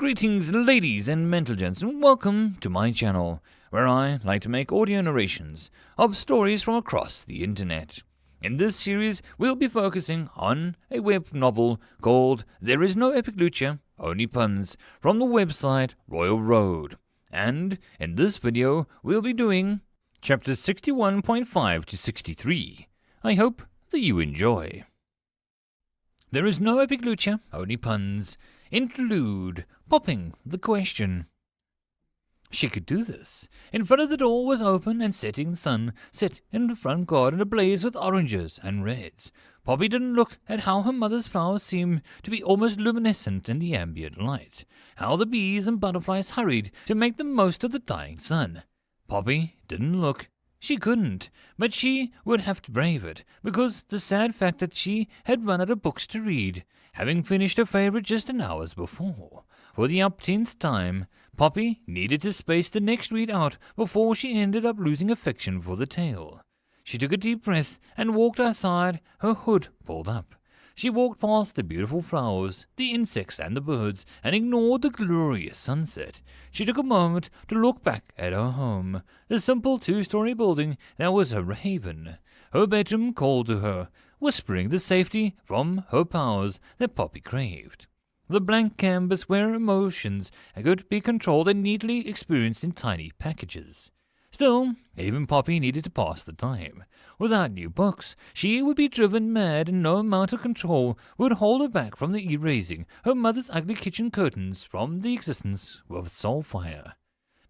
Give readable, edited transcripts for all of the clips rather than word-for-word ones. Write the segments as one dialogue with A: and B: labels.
A: Greetings, ladies and mental gents, and welcome to my channel, where I like to make audio narrations of stories from across the internet. In this series, we'll be focusing on a web novel called There Is No Epic Lucha, Only Puns, from the website Reupload. And in this video, we'll be doing chapters 61.5 to 63. I hope that you enjoy. There is no epic lucha, only puns. Interlude, popping the question. She could do this. In front of the door was open and setting sun, set in the front garden ablaze with oranges and reds. Poppy didn't look at how her mother's flowers seemed to be almost luminescent in the ambient light, how the bees and butterflies hurried to make the most of the dying sun. Poppy didn't look. She couldn't, but she would have to brave it, because the sad fact that she had run out of books to read, having finished her favorite just an hour before. For the umpteenth time, Poppy needed to space the next read out before she ended up losing affection for the tale. She took a deep breath and walked outside, her hood pulled up. She walked past the beautiful flowers, the insects and the birds, and ignored the glorious sunset. She took a moment to look back at her home, the simple two-story building that was her haven. Her bedroom called to her, whispering the safety from her powers that Poppy craved. The blank canvas where emotions could be controlled and neatly experienced in tiny packages. Still, even Poppy needed to pass the time. Without new books, she would be driven mad, and no amount of control would hold her back from the erasing her mother's ugly kitchen curtains from the existence of soulfire.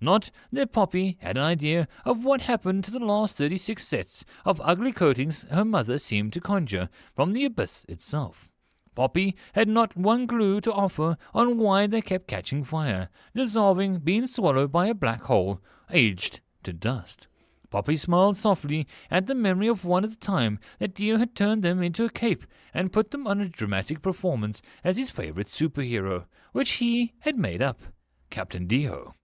A: Not that Poppy had an idea of what happened to the last 36 sets of ugly coatings her mother seemed to conjure from the abyss itself. Poppy had not one clue to offer on why they kept catching fire, dissolving, being swallowed by a black hole, aged to dust. Poppy smiled softly at the memory of one at the time that Dio had turned them into a cape and put them on a dramatic performance as his favorite superhero, which he had made up, Captain Dio.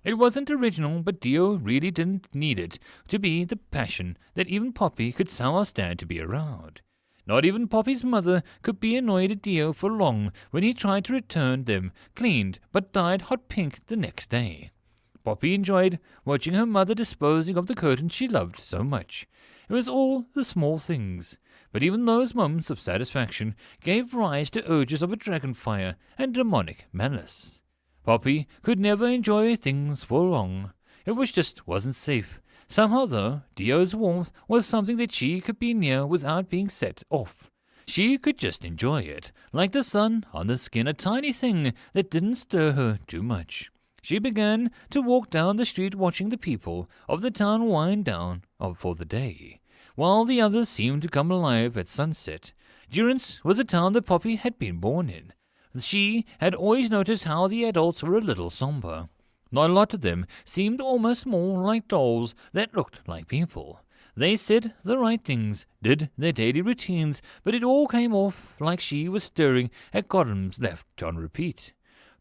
A: It wasn't original, but Dio really didn't need it to be the passion that even Poppy could somehow stand to be around. Not even Poppy's mother could be annoyed at Dio for long when he tried to return them cleaned but dyed hot pink the next day. Poppy enjoyed watching her mother disposing of the curtains she loved so much. It was all the small things, but even those moments of satisfaction gave rise to urges of a dragonfire and demonic malice. Poppy could never enjoy things for long. It just wasn't safe. Somehow, though, Dio's warmth was something that she could be near without being set off. She could just enjoy it, like the sun on the skin, a tiny thing that didn't stir her too much. She began to walk down the street watching the people of the town wind down for the day, while the others seemed to come alive at sunset. Durance was a town that Poppy had been born in. She had always noticed how the adults were a little somber. A lot of them seemed almost more like dolls that looked like people. They said the right things, did their daily routines, but it all came off like she was staring at columns left on repeat,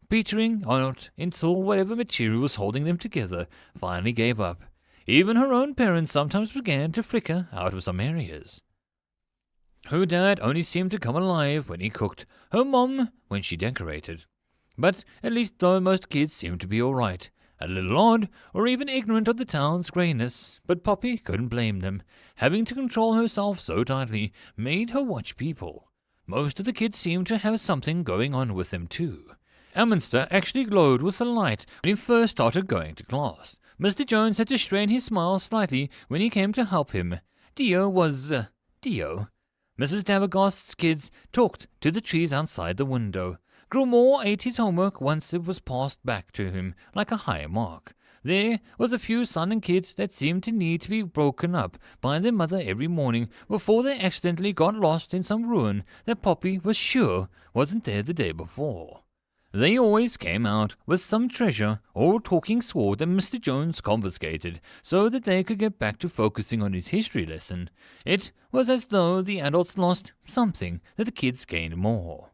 A: petering out until whatever material was holding them together finally gave up. Even her own parents sometimes began to flicker out of some areas. Her dad only seemed to come alive when he cooked, her mom when she decorated. But at least though most kids seemed to be all right, a little odd or even ignorant of the town's greyness, but Poppy couldn't blame them. Having to control herself so tightly made her watch people. Most of the kids seemed to have something going on with them too. Ammonster actually glowed with the light when he first started going to class. Mr. Jones had to strain his smile slightly when he came to help him. Dio was, Dio. Mrs. Dabbergast's kids talked to the trees outside the window. Grumore ate his homework once it was passed back to him like a high mark. There was a few silent kids that seemed to need to be broken up by their mother every morning before they accidentally got lost in some ruin that Poppy was sure wasn't there the day before. They always came out with some treasure or talking sword that Mr. Jones confiscated so that they could get back to focusing on his history lesson. It was as though the adults lost something that the kids gained more.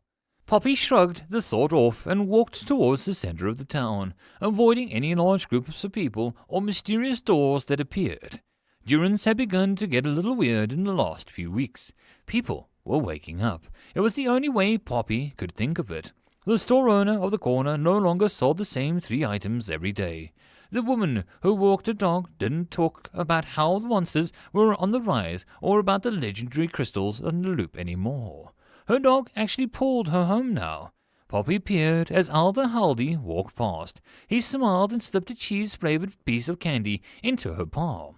A: Poppy shrugged the thought off and walked towards the center of the town, avoiding any large groups of people or mysterious doors that appeared. Durance had begun to get a little weird in the last few weeks. People were waking up. It was the only way Poppy could think of it. The store owner of the corner no longer sold the same 3 items every day. The woman who walked the dog didn't talk about how the monsters were on the rise or about the legendary crystals on the loop anymore. Her dog actually pulled her home now. Poppy peered as Alder Haldy walked past. He smiled and slipped a cheese-flavored piece of candy into her palm.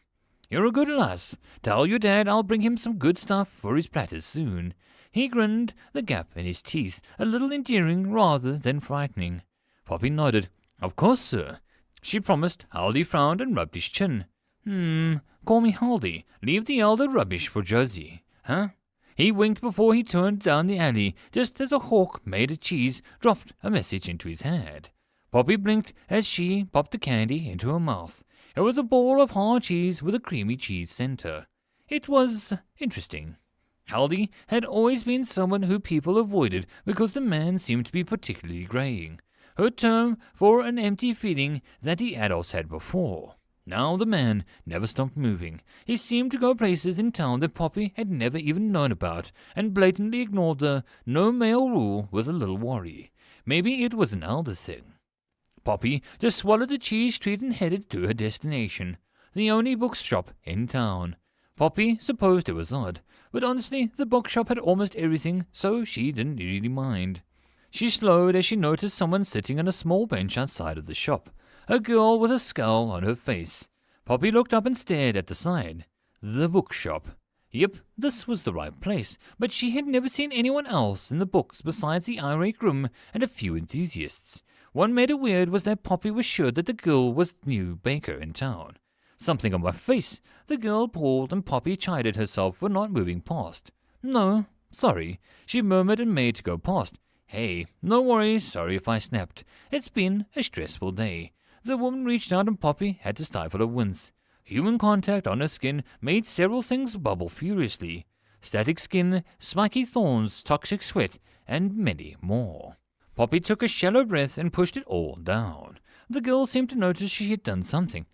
A: "You're a good lass. Tell your dad I'll bring him some good stuff for his platters soon." He grinned, the gap in his teeth a little endearing rather than frightening. Poppy nodded. "Of course, sir." She promised. Haldy frowned and rubbed his chin. Call me Haldy. Leave the elder rubbish for Josie. Huh?" He winked before he turned down the alley, just as a hawk made of cheese dropped a message into his hand. Poppy blinked as she popped the candy into her mouth. It was a ball of hard cheese with a creamy cheese center. It was interesting. Haldy had always been someone who people avoided because the man seemed to be particularly graying, her term for an empty feeling that the adults had before. Now the man never stopped moving. He seemed to go places in town that Poppy had never even known about, and blatantly ignored the no male rule with a little worry. Maybe it was an elder thing. Poppy just swallowed the cheese treat and headed to her destination, the only bookshop in town. Poppy supposed it was odd, but honestly the bookshop had almost everything, so she didn't really mind. She slowed as she noticed someone sitting on a small bench outside of the shop, a girl with a scowl on her face. Poppy looked up and stared at the sign. The bookshop. Yep, this was the right place, but she had never seen anyone else in the books besides the irate groom and a few enthusiasts. What made it weird was that Poppy was sure that the girl was the new baker in town. "Something on my face." The girl paused and Poppy chided herself for not moving past. "No, sorry," she murmured and made to go past. "Hey, no worries, sorry if I snapped. It's been a stressful day." The woman reached out and Poppy had to stifle a wince. Human contact on her skin made several things bubble furiously. Static skin, spiky thorns, toxic sweat, and many more. Poppy took a shallow breath and pushed it all down. The girl seemed to notice she had done something.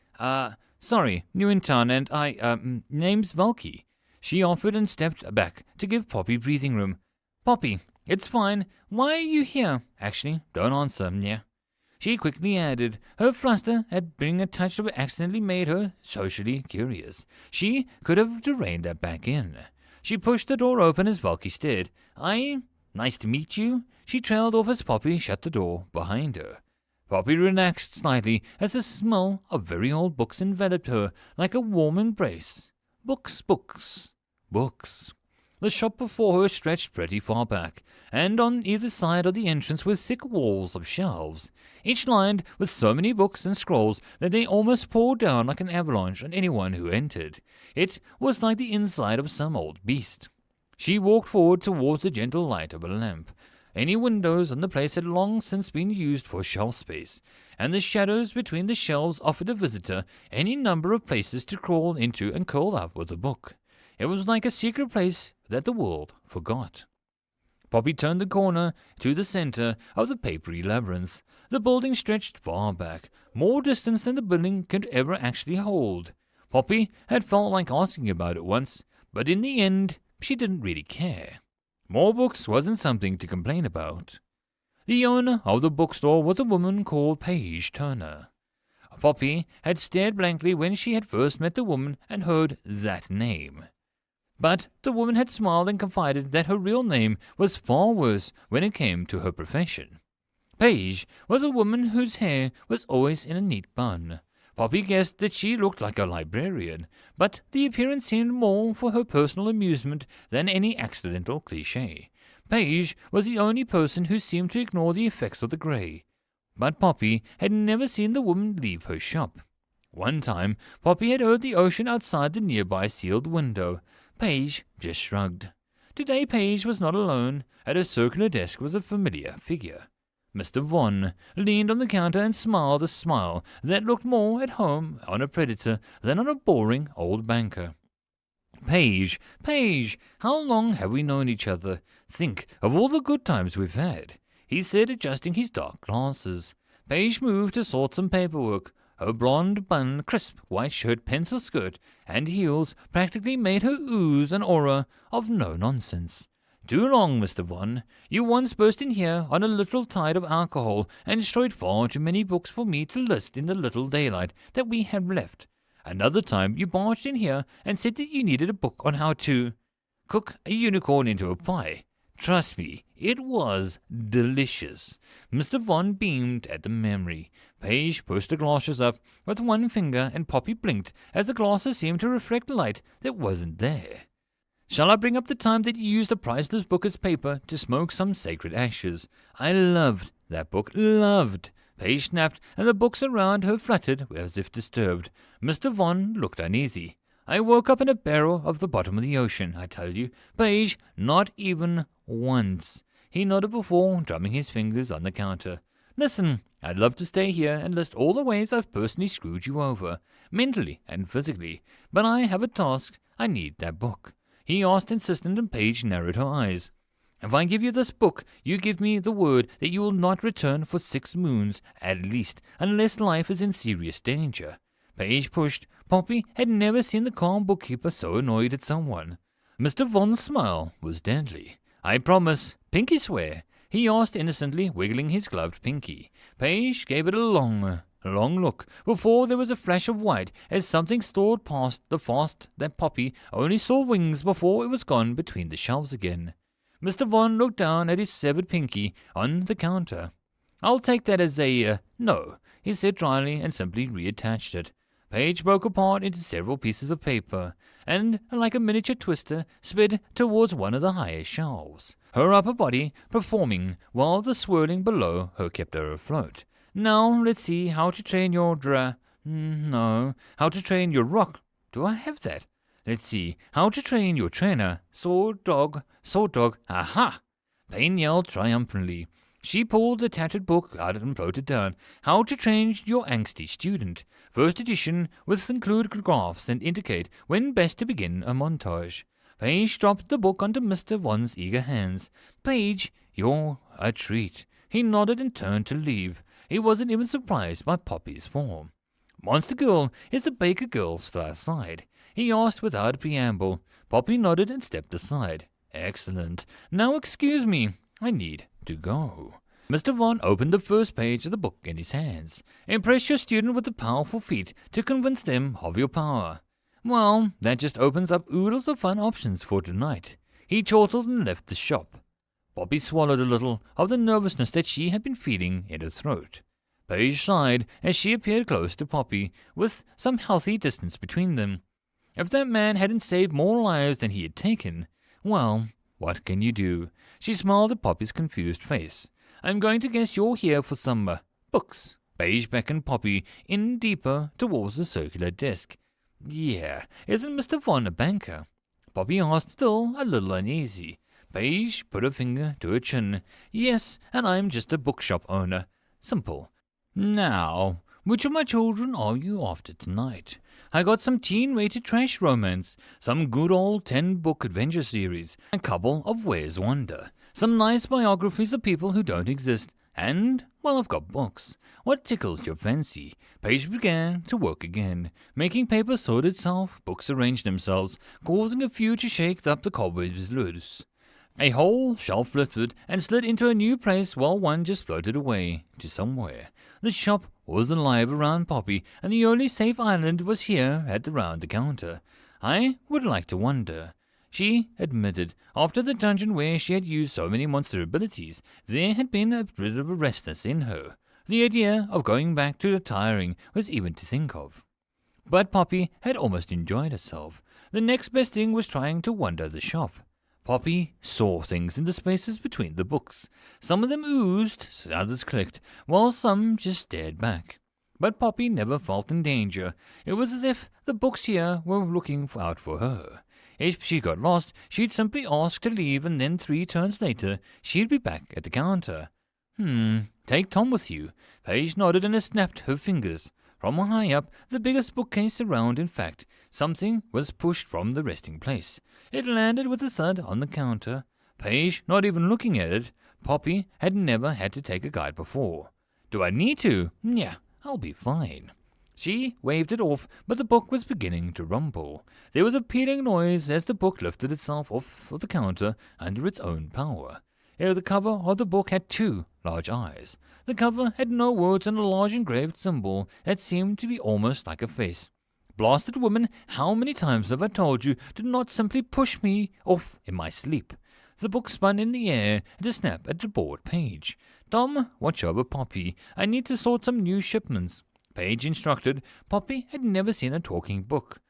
A: Sorry, new in town and name's Valky." She offered and stepped back to give Poppy breathing room. "Poppy, it's fine. Why are you here? Actually, don't answer, yeah." She quickly added. Her fluster at being a touch of accidentally made her socially curious. She could have reined that back in. She pushed the door open as Valky stared. Nice to meet you." She trailed off as Poppy shut the door behind her. Poppy relaxed slightly as the smell of very old books enveloped her like a warm embrace. Books, books, books. The shop before her stretched pretty far back, and on either side of the entrance were thick walls of shelves, each lined with so many books and scrolls that they almost poured down like an avalanche on anyone who entered. It was like the inside of some old beast. She walked forward towards the gentle light of a lamp. Any windows on the place had long since been used for shelf space, and the shadows between the shelves offered a visitor any number of places to crawl into and curl up with a book. It was like a secret place that the world forgot. Poppy turned the corner to the center of the papery labyrinth. The building stretched far back, more distance than the building could ever actually hold. Poppy had felt like asking about it once, but in the end, she didn't really care. More books wasn't something to complain about. The owner of the bookstore was a woman called Paige Turner. Poppy had stared blankly when she had first met the woman and heard that name. But the woman had smiled and confided that her real name was far worse when it came to her profession. Paige was a woman whose hair was always in a neat bun. Poppy guessed that she looked like a librarian, but the appearance seemed more for her personal amusement than any accidental cliché. Paige was the only person who seemed to ignore the effects of the grey. But Poppy had never seen the woman leave her shop. One time, Poppy had heard the ocean outside the nearby sealed window. Paige just shrugged. Today Paige was not alone. At her circular desk was a familiar figure. Mr. Vaughan leaned on the counter and smiled a smile that looked more at home on a predator than on a boring old banker. Paige, how long have we known each other? Think of all the good times we've had," he said, adjusting his dark glasses. Paige moved to sort some paperwork. Her blonde bun, crisp white shirt, pencil skirt, and heels practically made her ooze an aura of no nonsense. Too long, Mr. Vaughn. You once burst in here on a literal tide of alcohol and destroyed far too many books for me to list in the little daylight that we had left. Another time you barged in here and said that you needed a book on how to cook a unicorn into a pie. Trust me, it was delicious. Mr. Vaughn beamed at the memory. Paige pushed the glasses up with one finger and Poppy blinked as the glasses seemed to reflect light that wasn't there. Shall I bring up the time that you used a priceless book as paper to smoke some sacred ashes? I loved that book, loved. Paige snapped, and the books around her fluttered as if disturbed. Mr. Vaughn looked uneasy. I woke up in a barrel of the bottom of the ocean, I tell you. Paige, not even once. He nodded before drumming his fingers on the counter. Listen, I'd love to stay here and list all the ways I've personally screwed you over, mentally and physically, but I have a task. I need that book. He asked insistent, and Paige narrowed her eyes. If I give you this book, you give me the word that you will not return for 6 moons, at least, unless life is in serious danger. Paige pushed. Poppy had never seen the calm bookkeeper so annoyed at someone. Mr. Vaughn's smile was deadly. I promise. Pinky swear? He asked innocently, wiggling his gloved pinky. Paige gave it a long look before there was a flash of white as something soared past the fast that Poppy only saw wings before it was gone between the shelves again. Mr. Vaughn looked down at his severed pinky on the counter. I'll take that as a no, he said dryly and simply reattached it. Paige broke apart into several pieces of paper and, like a miniature twister, sped towards one of the higher shelves, her upper body performing while the swirling below her kept her afloat. Now, let's see how to train your how to train your rock. Do I have that? Let's see, how to train your trainer. Sword dog, aha! Payne yelled triumphantly. She pulled the tattered book out and floated down. How to train your angsty student. First edition, with include graphs and indicate when best to begin a montage. Paige dropped the book onto Mr. Vaughn's eager hands. Paige, you're a treat. He nodded and turned to leave. He wasn't even surprised by Poppy's form. Monster Girl, is the Baker Girl still outside? He asked without a preamble. Poppy nodded and stepped aside. Excellent. Now excuse me. I need to go. Mr. Vaughn opened the first page of the book in his hands. Impress your student with a powerful feat to convince them of your power. Well, that just opens up oodles of fun options for tonight. He chortled and left the shop. Poppy swallowed a little of the nervousness that she had been feeling in her throat. Paige sighed as she appeared close to Poppy, with some healthy distance between them. If that man hadn't saved more lives than he had taken, well, what can you do? She smiled at Poppy's confused face. I'm going to guess you're here for some books. Paige beckoned Poppy in deeper towards the circular desk. Yeah, isn't Mr. Vaughn a banker? Poppy asked, still a little uneasy. Paige put her finger to her chin. Yes, and I'm just a bookshop owner. Simple. Now, which of my children are you after tonight? I got some teen-rated trash romance, some good old 10-book adventure series, a couple of Where's Wonder, some nice biographies of people who don't exist, and, well, I've got books. What tickles your fancy? Paige began to work again, making paper sort itself, books arrange themselves, causing a few to shake up the cobwebs loose. A whole shelf lifted and slid into a new place while one just floated away to somewhere. The shop was alive around Poppy, and the only safe island was here at around the counter. I would like to wonder, she admitted. After the dungeon where she had used so many monster abilities, there had been a bit of a restlessness in her. The idea of going back to the tiring was even to think of. But Poppy had almost enjoyed herself. The next best thing was trying to wander the shop. Poppy saw things in the spaces between the books. Some of them oozed, others clicked, while some just stared back. But Poppy never felt in danger. It was as if the books here were looking out for her. If she got lost, she'd simply ask to leave, and then 3 turns later, she'd be back at the counter. Take Tom with you. Paige nodded and snapped her fingers. From high up, the biggest bookcase around, in fact, something was pushed from the resting place. It landed with a thud on the counter. Paige, not even looking at it. Poppy had never had to take a guide before. Do I need to? Yeah, I'll be fine. She waved it off, but the book was beginning to rumble. There was a peeling noise as the book lifted itself off of the counter under its own power. The cover of the book had 2 large eyes. The cover had no words and a large engraved symbol that seemed to be almost like a face. Blasted woman, how many times have I told you to not simply push me off in my sleep? The book spun in the air and to snap at the board page. Tom, watch over Poppy. I need to sort some new shipments. Page instructed. Poppy had never seen a talking book.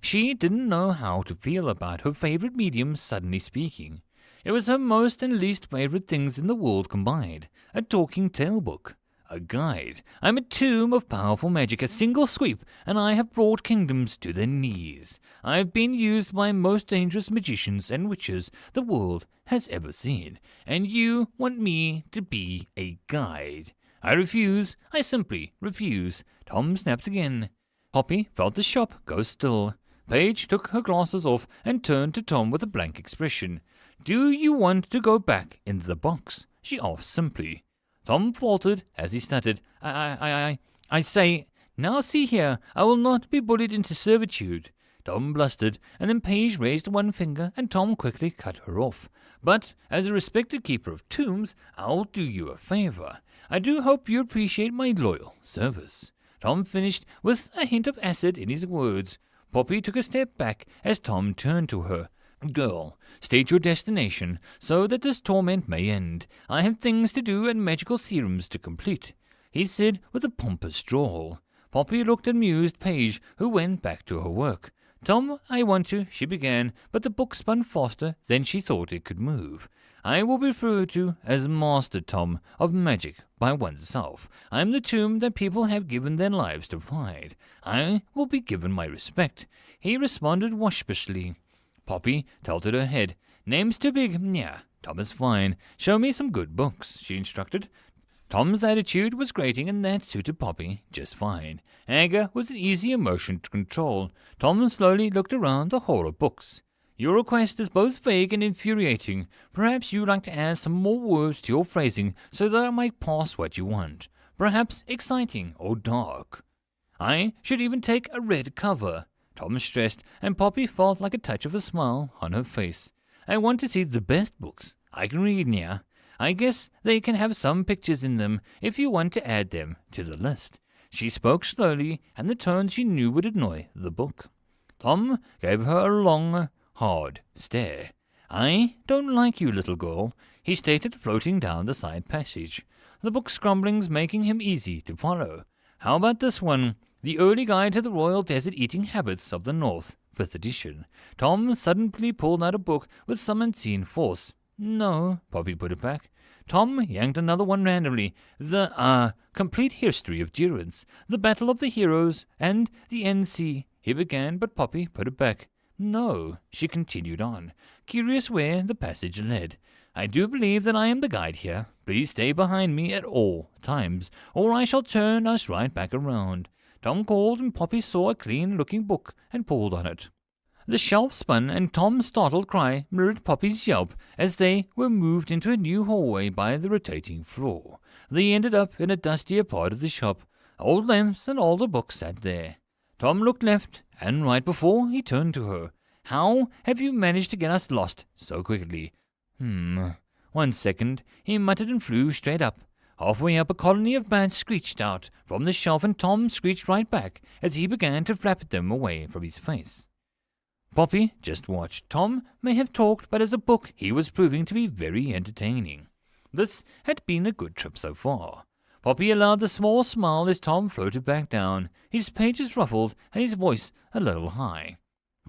A: She didn't know how to feel about her favorite medium suddenly speaking. It was her most and least favorite things in the world combined. A talking tale book. A guide. I'm a tomb of powerful magic, a single sweep, and I have brought kingdoms to their knees. I have been used by most dangerous magicians and witches the world has ever seen, and you want me to be a guide. I refuse. I simply refuse. Tom snapped again. Poppy felt the shop go still. Paige took her glasses off and turned to Tom with a blank expression. Do you want to go back into the box? She asked simply. Tom faltered as he stuttered. I say, now see here, I will not be bullied into servitude. Tom blustered, and then Paige raised one finger, and Tom quickly cut her off. But, as a respected keeper of tombs, I'll do you a favor. I do hope you appreciate my loyal service. Tom finished with a hint of acid in his words. Poppy took a step back as Tom turned to her. Girl, state your destination, so that this torment may end. I have things to do and magical theorems to complete, he said with a pompous drawl. Poppy looked at amused Paige, who went back to her work. Tom, I want to, she began, but the book spun faster than she thought it could move. I will be referred to as Master Tom of Magic by oneself. I am the tomb that people have given their lives to find. I will be given my respect, he responded waspishly. Poppy tilted her head. Name's too big. Yeah, Tom is fine. Show me some good books, she instructed. Tom's attitude was grating, and that suited Poppy just fine. Anger was an easy emotion to control. Tom slowly looked around the hall of books. Your request is both vague and infuriating. Perhaps you'd like to add some more words to your phrasing so that I might pass what you want. Perhaps exciting or dark. I should even take a red cover. Tom stressed, and Poppy felt like a touch of a smile on her face. I want to see the best books I can read now. I guess they can have some pictures in them if you want to add them to the list. She spoke slowly, and the tone she knew would annoy the book. Tom gave her a long, hard stare. I don't like you, little girl, he stated, floating down the side passage, the book's grumblings making him easy to follow. How about this one? The Early Guide to the Royal Desert Eating Habits of the North, 5th edition. Tom suddenly pulled out a book with some unseen force. No, Poppy put it back. Tom yanked another one randomly. The, Complete History of Durance, The Battle of the Heroes, and the NC, he began, but Poppy put it back. No, she continued on, curious where the passage led. I do believe that I am the guide here. Please stay behind me at all times, or I shall turn us right back around. Tom called, and Poppy saw a clean-looking book and pulled on it. The shelf spun, and Tom's startled cry mirrored Poppy's yelp as they were moved into a new hallway by the rotating floor. They ended up in a dustier part of the shop. Old lamps and older books sat there. Tom looked left and right before he turned to her. How have you managed to get us lost so quickly? 1 second, he muttered and flew straight up. Halfway up, a colony of bats screeched out from the shelf, and Tom screeched right back as he began to flap them away from his face. Poppy just watched. Tom may have talked, but as a book he was proving to be very entertaining. This had been a good trip so far. Poppy allowed the small smile as Tom floated back down, his pages ruffled and his voice a little high.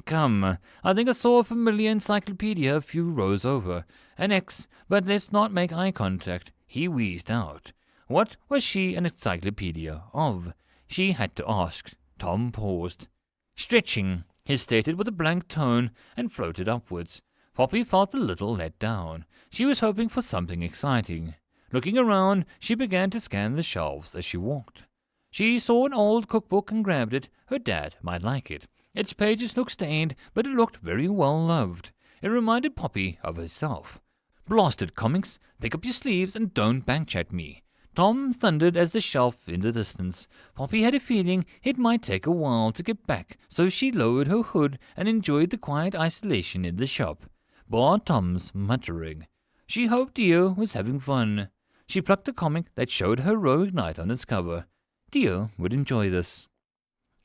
A: Come, I think I saw a familiar encyclopedia a few rows over. An X, but let's not make eye contact, he wheezed out. What was she an encyclopedia of? She had to ask. Tom paused. Stretching, he stated with a blank tone, and floated upwards. Poppy felt a little let down. She was hoping for something exciting. Looking around, she began to scan the shelves as she walked. She saw an old cookbook and grabbed it. Her dad might like it. Its pages looked stained, but it looked very well loved. It reminded Poppy of herself. Blasted comics, pick up your sleeves and don't backchat me. Tom thundered as the shelf in the distance. Poppy had a feeling it might take a while to get back, so she lowered her hood and enjoyed the quiet isolation in the shop, bar Tom's muttering. She hoped Dio was having fun. She plucked a comic that showed her heroic knight on its cover. Dio would enjoy this.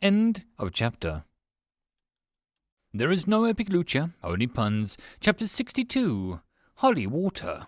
A: End of chapter. There is no epic lucha, only puns. Chapter 62. Holly Water.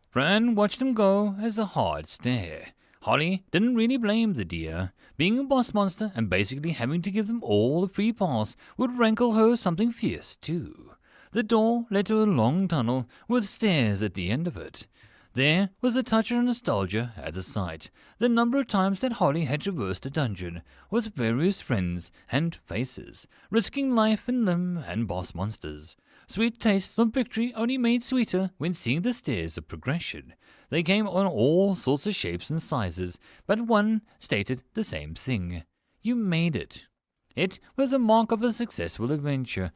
A: Fran watched him go as a hard stare. Holly didn't really blame the deer. Being a boss monster and basically having to give them all a free pass would rankle her something fierce too. The door led to a long tunnel with stairs at the end of it. There was a touch of nostalgia at the sight, the number of times that Holly had traversed a dungeon with various friends and faces, risking life and limb and boss monsters. Sweet tastes of victory only made sweeter when seeing the stairs of progression. They came on all sorts of shapes and sizes, but one stated the same thing. You made it. It was a mark of a successful adventure.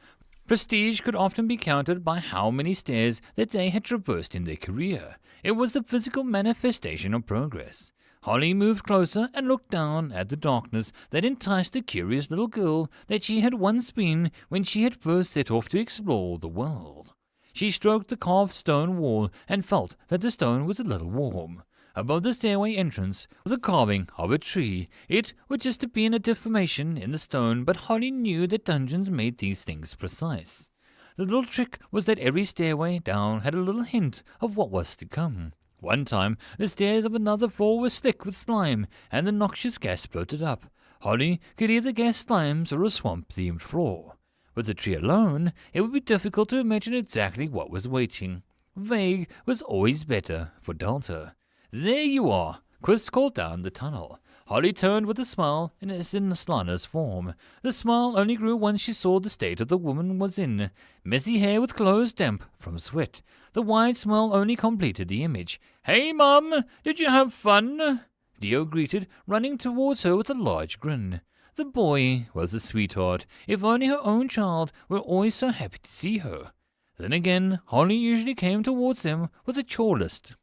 A: Prestige could often be counted by how many stairs that they had traversed in their career. It was the physical manifestation of progress. Holly moved closer and looked down at the darkness that enticed the curious little girl that she had once been when she had first set off to explore the world. She stroked the carved stone wall and felt that the stone was a little warm. Above the stairway entrance was a carving of a tree. It would just have been a deformation in the stone, but Holly knew that dungeons made these things precise. The little trick was that every stairway down had a little hint of what was to come. One time, the stairs of another floor were slick with slime, and the noxious gas floated up. Holly could either guess slimes or a swamp-themed floor. With the tree alone, it would be difficult to imagine exactly what was waiting. Vague was always better for Delta. There you are, Quiz called down the tunnel. Holly turned with a smile in Slana's form. The smile only grew once she saw the state of the woman was in. Messy hair with clothes damp from sweat. The wide smile only completed the image. "Hey, Mum, did you have fun?" Dio greeted, running towards her with a large grin. The boy was a sweetheart. If only her own child were always so happy to see her. Then again, Holly usually came towards them with a chore list.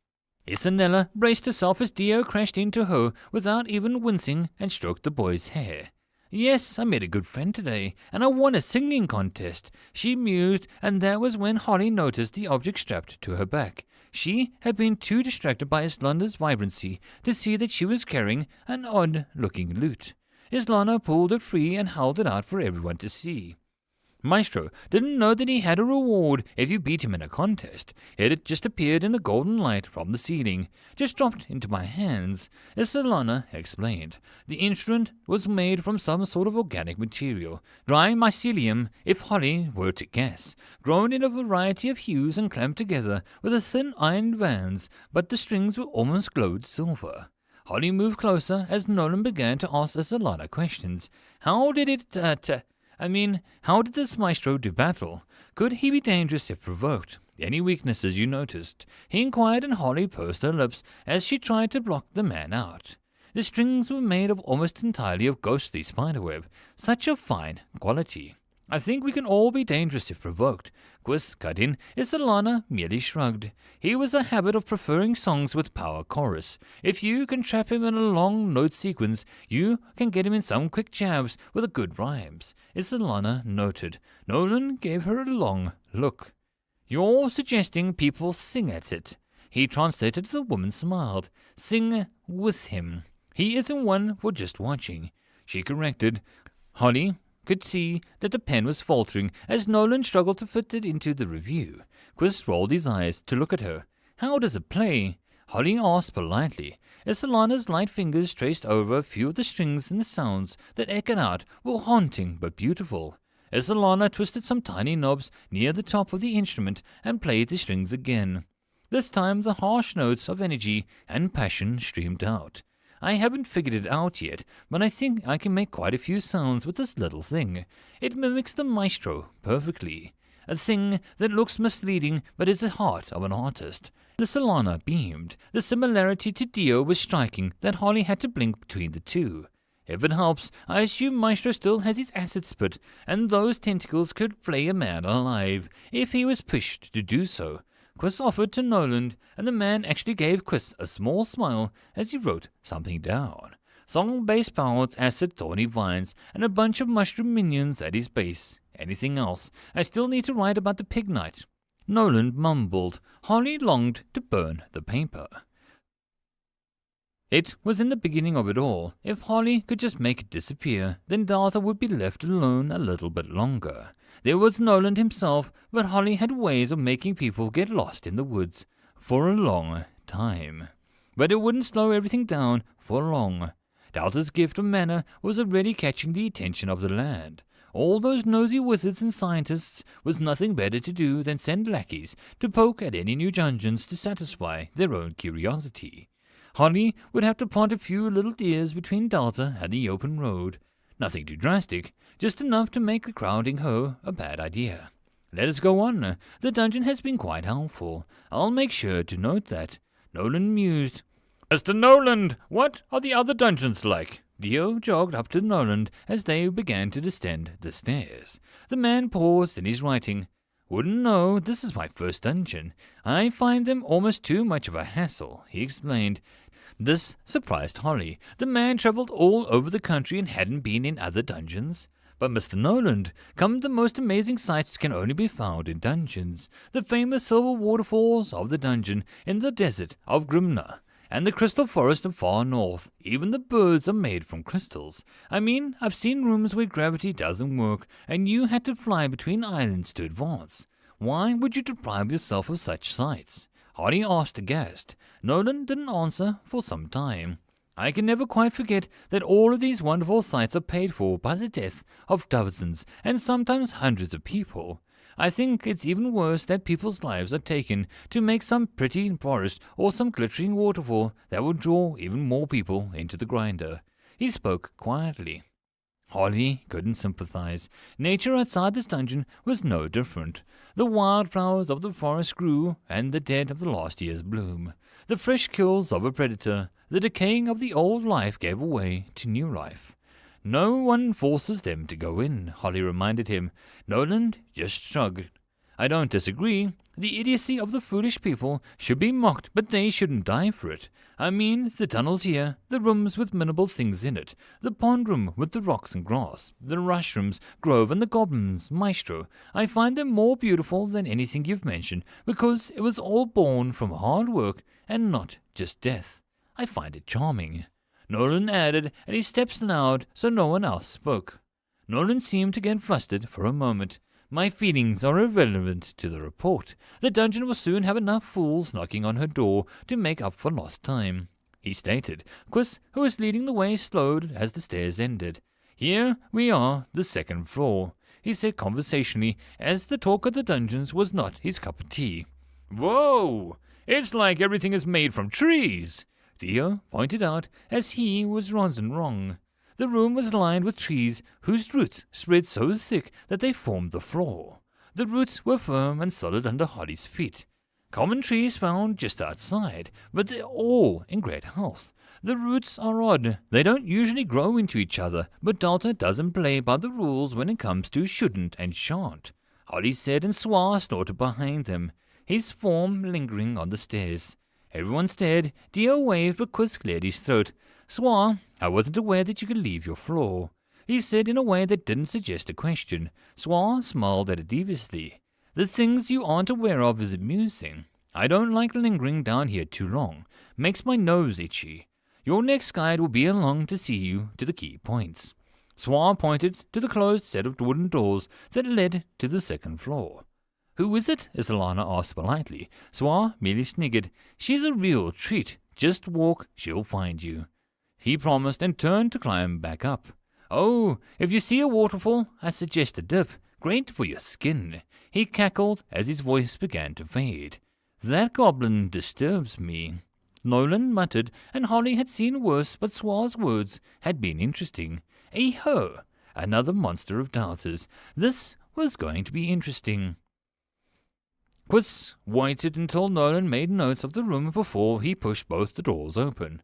A: Isanella braced herself as Dio crashed into her without even wincing and stroked the boy's hair. "Yes, I made a good friend today, and I won a singing contest," she mused, and that was when Holly noticed the object strapped to her back. She had been too distracted by Islana's vibrancy to see that she was carrying an odd-looking lute. Islana pulled it free and held it out for everyone to see. Maestro didn't know that he had a reward if you beat him in a contest. It had just appeared in the golden light from the ceiling, just dropped into my hands, as Solana explained. The instrument was made from some sort of organic material, dry mycelium if Holly were to guess, grown in a variety of hues and clamped together with a thin iron bands, but the strings were almost glowed silver. Holly moved closer as Nolan began to ask Solana questions. How did this maestro do battle? Could he be dangerous if provoked? Any weaknesses you noticed? He inquired, and Holly pursed her lips as she tried to block the man out. The strings were made of almost entirely of ghostly spiderweb, such a fine quality. I think we can all be dangerous if provoked. Quiz cut in. Isolana merely shrugged. He was a habit of preferring songs with power chorus. If you can trap him in a long note sequence, you can get him in some quick jabs with a good rhymes. Isolana noted. Nolan gave her a long look. You're suggesting people sing at it. He translated. The woman smiled. Sing with him. He isn't one for just watching. She corrected. Holly could see that the pen was faltering as Nolan struggled to fit it into the review. Quiz rolled his eyes to look at her. How does it play? Holly asked politely. Isolana's light fingers traced over a few of the strings, and the sounds that echoed out were haunting but beautiful. Isolana twisted some tiny knobs near the top of the instrument and played the strings again. This time the harsh notes of energy and passion streamed out. I haven't figured it out yet, but I think I can make quite a few sounds with this little thing. It mimics the maestro perfectly. A thing that looks misleading but is the heart of an artist. The Solana beamed. The similarity to Dio was striking that Holly had to blink between the two. If it helps, I assume Maestro still has his acid spit, and those tentacles could flay a man alive, if he was pushed to do so. Quist offered to Nolan, and the man actually gave Quist a small smile as he wrote something down. Song-based powers, acid, thorny vines, and a bunch of mushroom minions at his base. Anything else? I still need to write about the pig knight. Nolan mumbled. Holly longed to burn the paper. It was in the beginning of it all. If Holly could just make it disappear, then Dartha would be left alone a little bit longer. There was Nolan himself, but Holly had ways of making people get lost in the woods for a long time. But it wouldn't slow everything down for long. Dartha's gift of manner was already catching the attention of the land. All those nosy wizards and scientists with nothing better to do than send lackeys to poke at any new dungeons to satisfy their own curiosity. Holly would have to plant a few little deers between Dartha and the open road. Nothing too drastic, just enough to make crowding her a bad idea. Let us go on. The dungeon has been quite helpful. I'll make sure to note that. Nolan mused. Mr. Nolan, what are the other dungeons like? Dio jogged up to Nolan as they began to descend the stairs. The man paused in his writing. Wouldn't know, this is my first dungeon. I find them almost too much of a hassle, he explained. This surprised Holly. The man travelled all over the country and hadn't been in other dungeons. But Mr. Noland, the most amazing sights can only be found in dungeons. The famous silver waterfalls of the dungeon in the desert of Grimna, and the crystal forest of far north. Even the birds are made from crystals. I mean, I've seen rooms where gravity doesn't work, and you had to fly between islands to advance. Why would you deprive yourself of such sights? Hardy asked aghast. Nolan didn't answer for some time. I can never quite forget that all of these wonderful sights are paid for by the death of dozens and sometimes hundreds of people. I think it's even worse that people's lives are taken to make some pretty forest or some glittering waterfall that will draw even more people into the grinder. He spoke quietly. Holly couldn't sympathize. Nature outside this dungeon was no different. The wildflowers of the forest grew, and the dead of the last year's bloom. The fresh kills of a predator, the decaying of the old life gave way to new life. No one forces them to go in, Holly reminded him. Nolan just shrugged. I don't disagree. The idiocy of the foolish people should be mocked, but they shouldn't die for it. I mean, the tunnels here, the rooms with minimal things in it, the pond room with the rocks and grass, the mushrooms, grove and the goblins, maestro. I find them more beautiful than anything you've mentioned, because it was all born from hard work and not just death. I find it charming. Nolan added, and his steps loud so no one else spoke. Nolan seemed to get flustered for a moment. My feelings are irrelevant to the report. The dungeon will soon have enough fools knocking on her door to make up for lost time, he stated. Quis, who was leading the way, slowed as the stairs ended. Here we are, the second floor, he said conversationally, as the talk of the dungeons was not his cup of tea. Whoa! It's like everything is made from trees, Theo pointed out as he was wrong. The room was lined with trees whose roots spread so thick that they formed the floor. The roots were firm and solid under Holly's feet. Common trees found just outside, but they're all in great health. The roots are odd. They don't usually grow into each other, but Delta doesn't play by the rules when it comes to shouldn't and shan't, Holly said, and Swar snorted behind them, his form lingering on the stairs. Everyone stared. Dio waved, but Quist cleared his throat. Swar, I wasn't aware that you could leave your floor, he said in a way that didn't suggest a question. Swar smiled at it deviously. The things you aren't aware of is amusing. I don't like lingering down here too long. Makes my nose itchy. Your next guide will be along to see you to the key points. Swar pointed to the closed set of wooden doors that led to the second floor. Who is it? Isolana asked politely. Swar merely sniggered. She's a real treat. Just walk, she'll find you, he promised, and turned to climb back up. Oh, if you see a waterfall, I suggest a dip. Great for your skin, he cackled as his voice began to fade. That goblin disturbs me, Nolan muttered, and Holly had seen worse, but Swar's words had been interesting. A ho, another monster of Dartha's. This was going to be interesting. Quist waited until Nolan made notes of the room before he pushed both the doors open.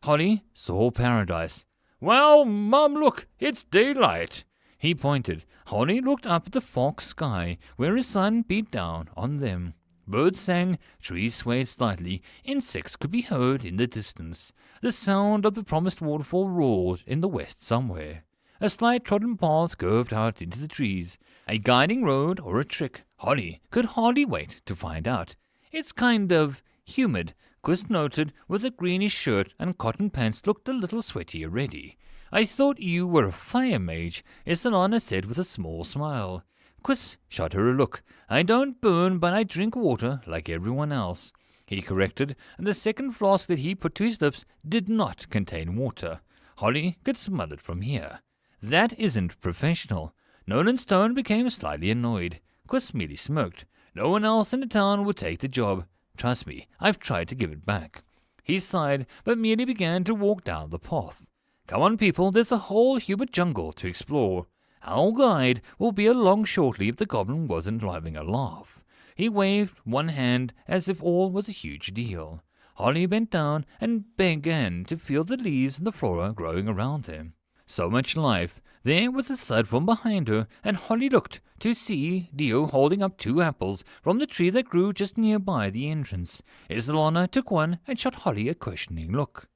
A: Holly saw paradise. Well, Mum, look, it's daylight, he pointed. Holly looked up at the fog sky, where his sun beat down on them. Birds sang, trees swayed slightly, insects could be heard in the distance. The sound of the promised waterfall roared in the west somewhere. A slight trodden path curved out into the trees. A guiding road or a trick? Holly could hardly wait to find out. It's kind of humid, Quist noted, with a greenish shirt and cotton pants looked a little sweaty already. I thought you were a fire mage, Isolana said with a small smile. Quist shot her a look. I don't burn, but I drink water like everyone else, he corrected, and the second flask that he put to his lips did not contain water. Holly could smell it from here. That isn't professional. Nolan's tone became slightly annoyed. Quist merely smirked. No one else in the town would take the job. Trust me, I've tried to give it back. He sighed, but merely began to walk down the path. Come on, people, there's a whole humid jungle to explore. Our guide will be along shortly if the goblin wasn't having a laugh. He waved one hand as if all was a huge deal. Holly bent down and began to feel the leaves and the flora growing around him. So much life. There was a thud from behind her, and Holly looked to see Dio holding up 2 apples from the tree that grew just nearby the entrance. Isolana took one and shot Holly a questioning look.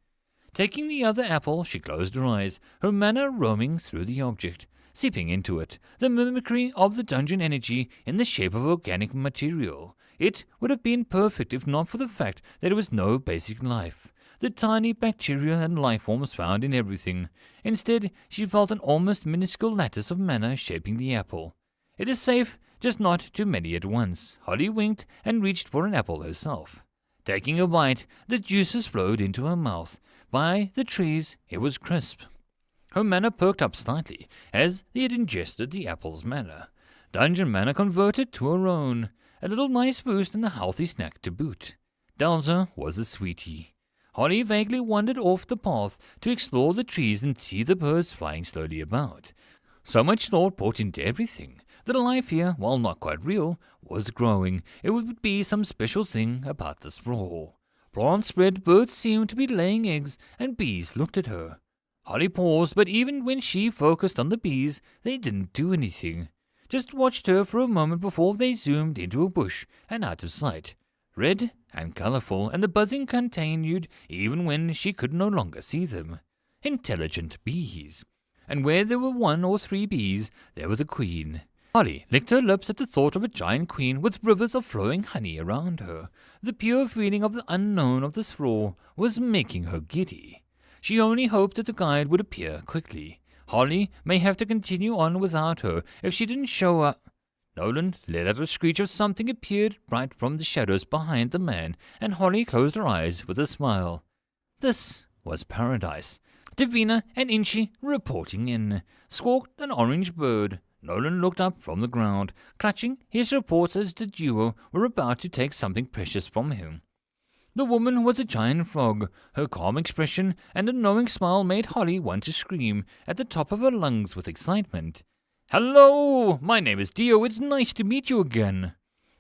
A: Taking the other apple, she closed her eyes, her mana roaming through the object, seeping into it, the mimicry of the dungeon energy in the shape of organic material. It would have been perfect if not for the fact that there was no basic life. The tiny bacteria and life forms found in everything. Instead, she felt an almost minuscule lattice of mana shaping the apple. It is safe, just not too many at once. Holly winked and reached for an apple herself. Taking a bite, the juices flowed into her mouth. By the trees, it was crisp. Her mana perked up slightly as they had ingested the apple's mana. Dungeon mana converted to her own. A little nice boost and a healthy snack to boot. Delta was a sweetie. Holly vaguely wandered off the path to explore the trees and see the birds flying slowly about. So much thought put into everything. The life here, while not quite real, was growing. It would be some special thing about this floor. Plants spread, birds seemed to be laying eggs, and bees looked at her. Holly paused, but even when she focused on the bees, they didn't do anything. Just watched her for a moment before they zoomed into a bush and out of sight. Red and colorful, and the buzzing continued even when she could no longer see them. Intelligent bees. And where there were 1 or 3 bees, there was a queen. Holly licked her lips at the thought of a giant queen with rivers of flowing honey around her. The pure feeling of the unknown of this floor was making her giddy. She only hoped that the guide would appear quickly. Holly may have to continue on without her if she didn't show up. Nolan let out a screech as something appeared right from the shadows behind the man, and Holly closed her eyes with a smile. This was paradise. Davina and Inchi reporting in. Squawked an orange bird. Nolan looked up from the ground, clutching his reports as the duo were about to take something precious from him. The woman was a giant frog. Her calm expression and a knowing smile made Holly want to scream at the top of her lungs with excitement. "Hello! My name is Dio. It's nice to meet you again."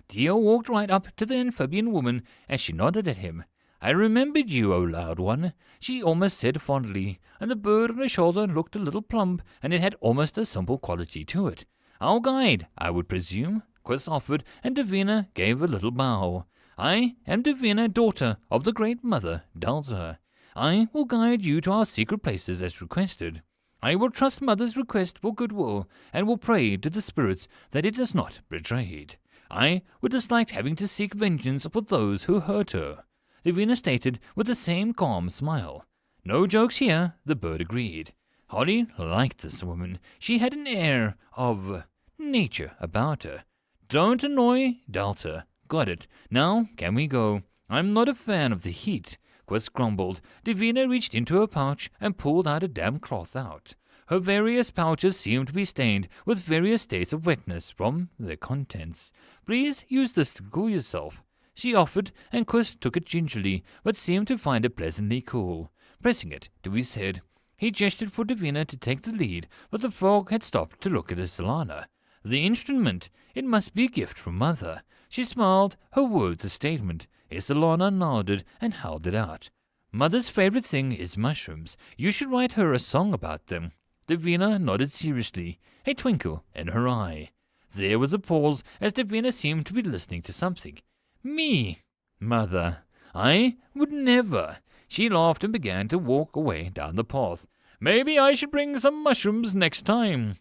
A: Dio walked right up to the amphibian woman as she nodded at him. "I remembered you, O loud one," she almost said fondly, and the bird on her shoulder looked a little plump, and it had almost a simple quality to it. "Our guide, I would presume," Quist offered, and Davina gave a little bow. "I am Davina, daughter of the Great Mother, Delta. I will guide you to our secret places as requested. I will trust Mother's request for goodwill, and will pray to the spirits that it is not betrayed. I would dislike having to seek vengeance for those who hurt her," Davina stated with the same calm smile. "No jokes here," the bird agreed. Holly liked this woman. She had an air of nature about her. "Don't annoy Delta. Got it. Now, can we go? I'm not a fan of the heat," Quist grumbled. Davina reached into her pouch and pulled out a damp cloth out. Her various pouches seemed to be stained with various states of wetness from their contents. "Please use this to cool yourself," she offered, and Quist took it gingerly, but seemed to find it pleasantly cool. Pressing it to his head, he gestured for Davina to take the lead, but the frog had stopped to look at Isolana. The instrument, it must be a gift from Mother. She smiled, her words a statement. Isolana nodded and held it out. "Mother's favorite thing is mushrooms. You should write her a song about them." Davina nodded seriously, a twinkle in her eye. There was a pause as Davina seemed to be listening to something. Me, mother, I would never. She laughed and began to walk away down the path. Maybe I should bring some mushrooms next time.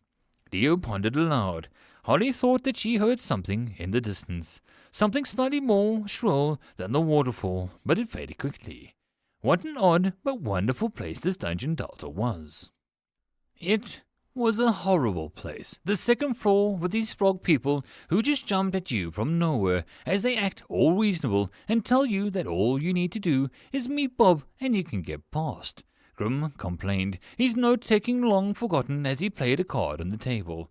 A: Dio pondered aloud. Holly thought that she heard something in the distance, something slightly more shrill than the waterfall, but it faded quickly. What an odd but wonderful place this dungeon delta was. It was a horrible place. The second floor with these frog people who just jump at you from nowhere as they act all reasonable and tell you that all you need to do is meet Bob and you can get past. Grim complained, his note-taking long forgotten as he played a card on the table.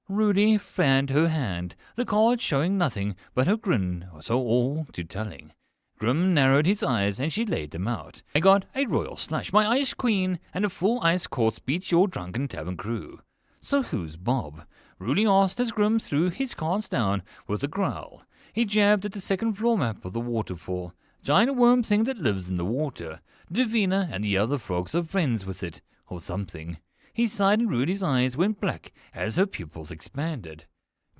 A: Rudy fanned her hand, the card showing nothing but her grin, so all too telling. Grim narrowed his eyes and she laid them out. I got a royal slush, my ice queen, and a full ice course beats your drunken tavern crew. So who's Bob? Rudy asked as Grim threw his cards down with a growl. He jabbed at the second floor map of the waterfall. Giant worm thing that lives in the water. Davina and the other frogs are friends with it, or something. He sighed and Rudy's eyes went black as her pupils expanded.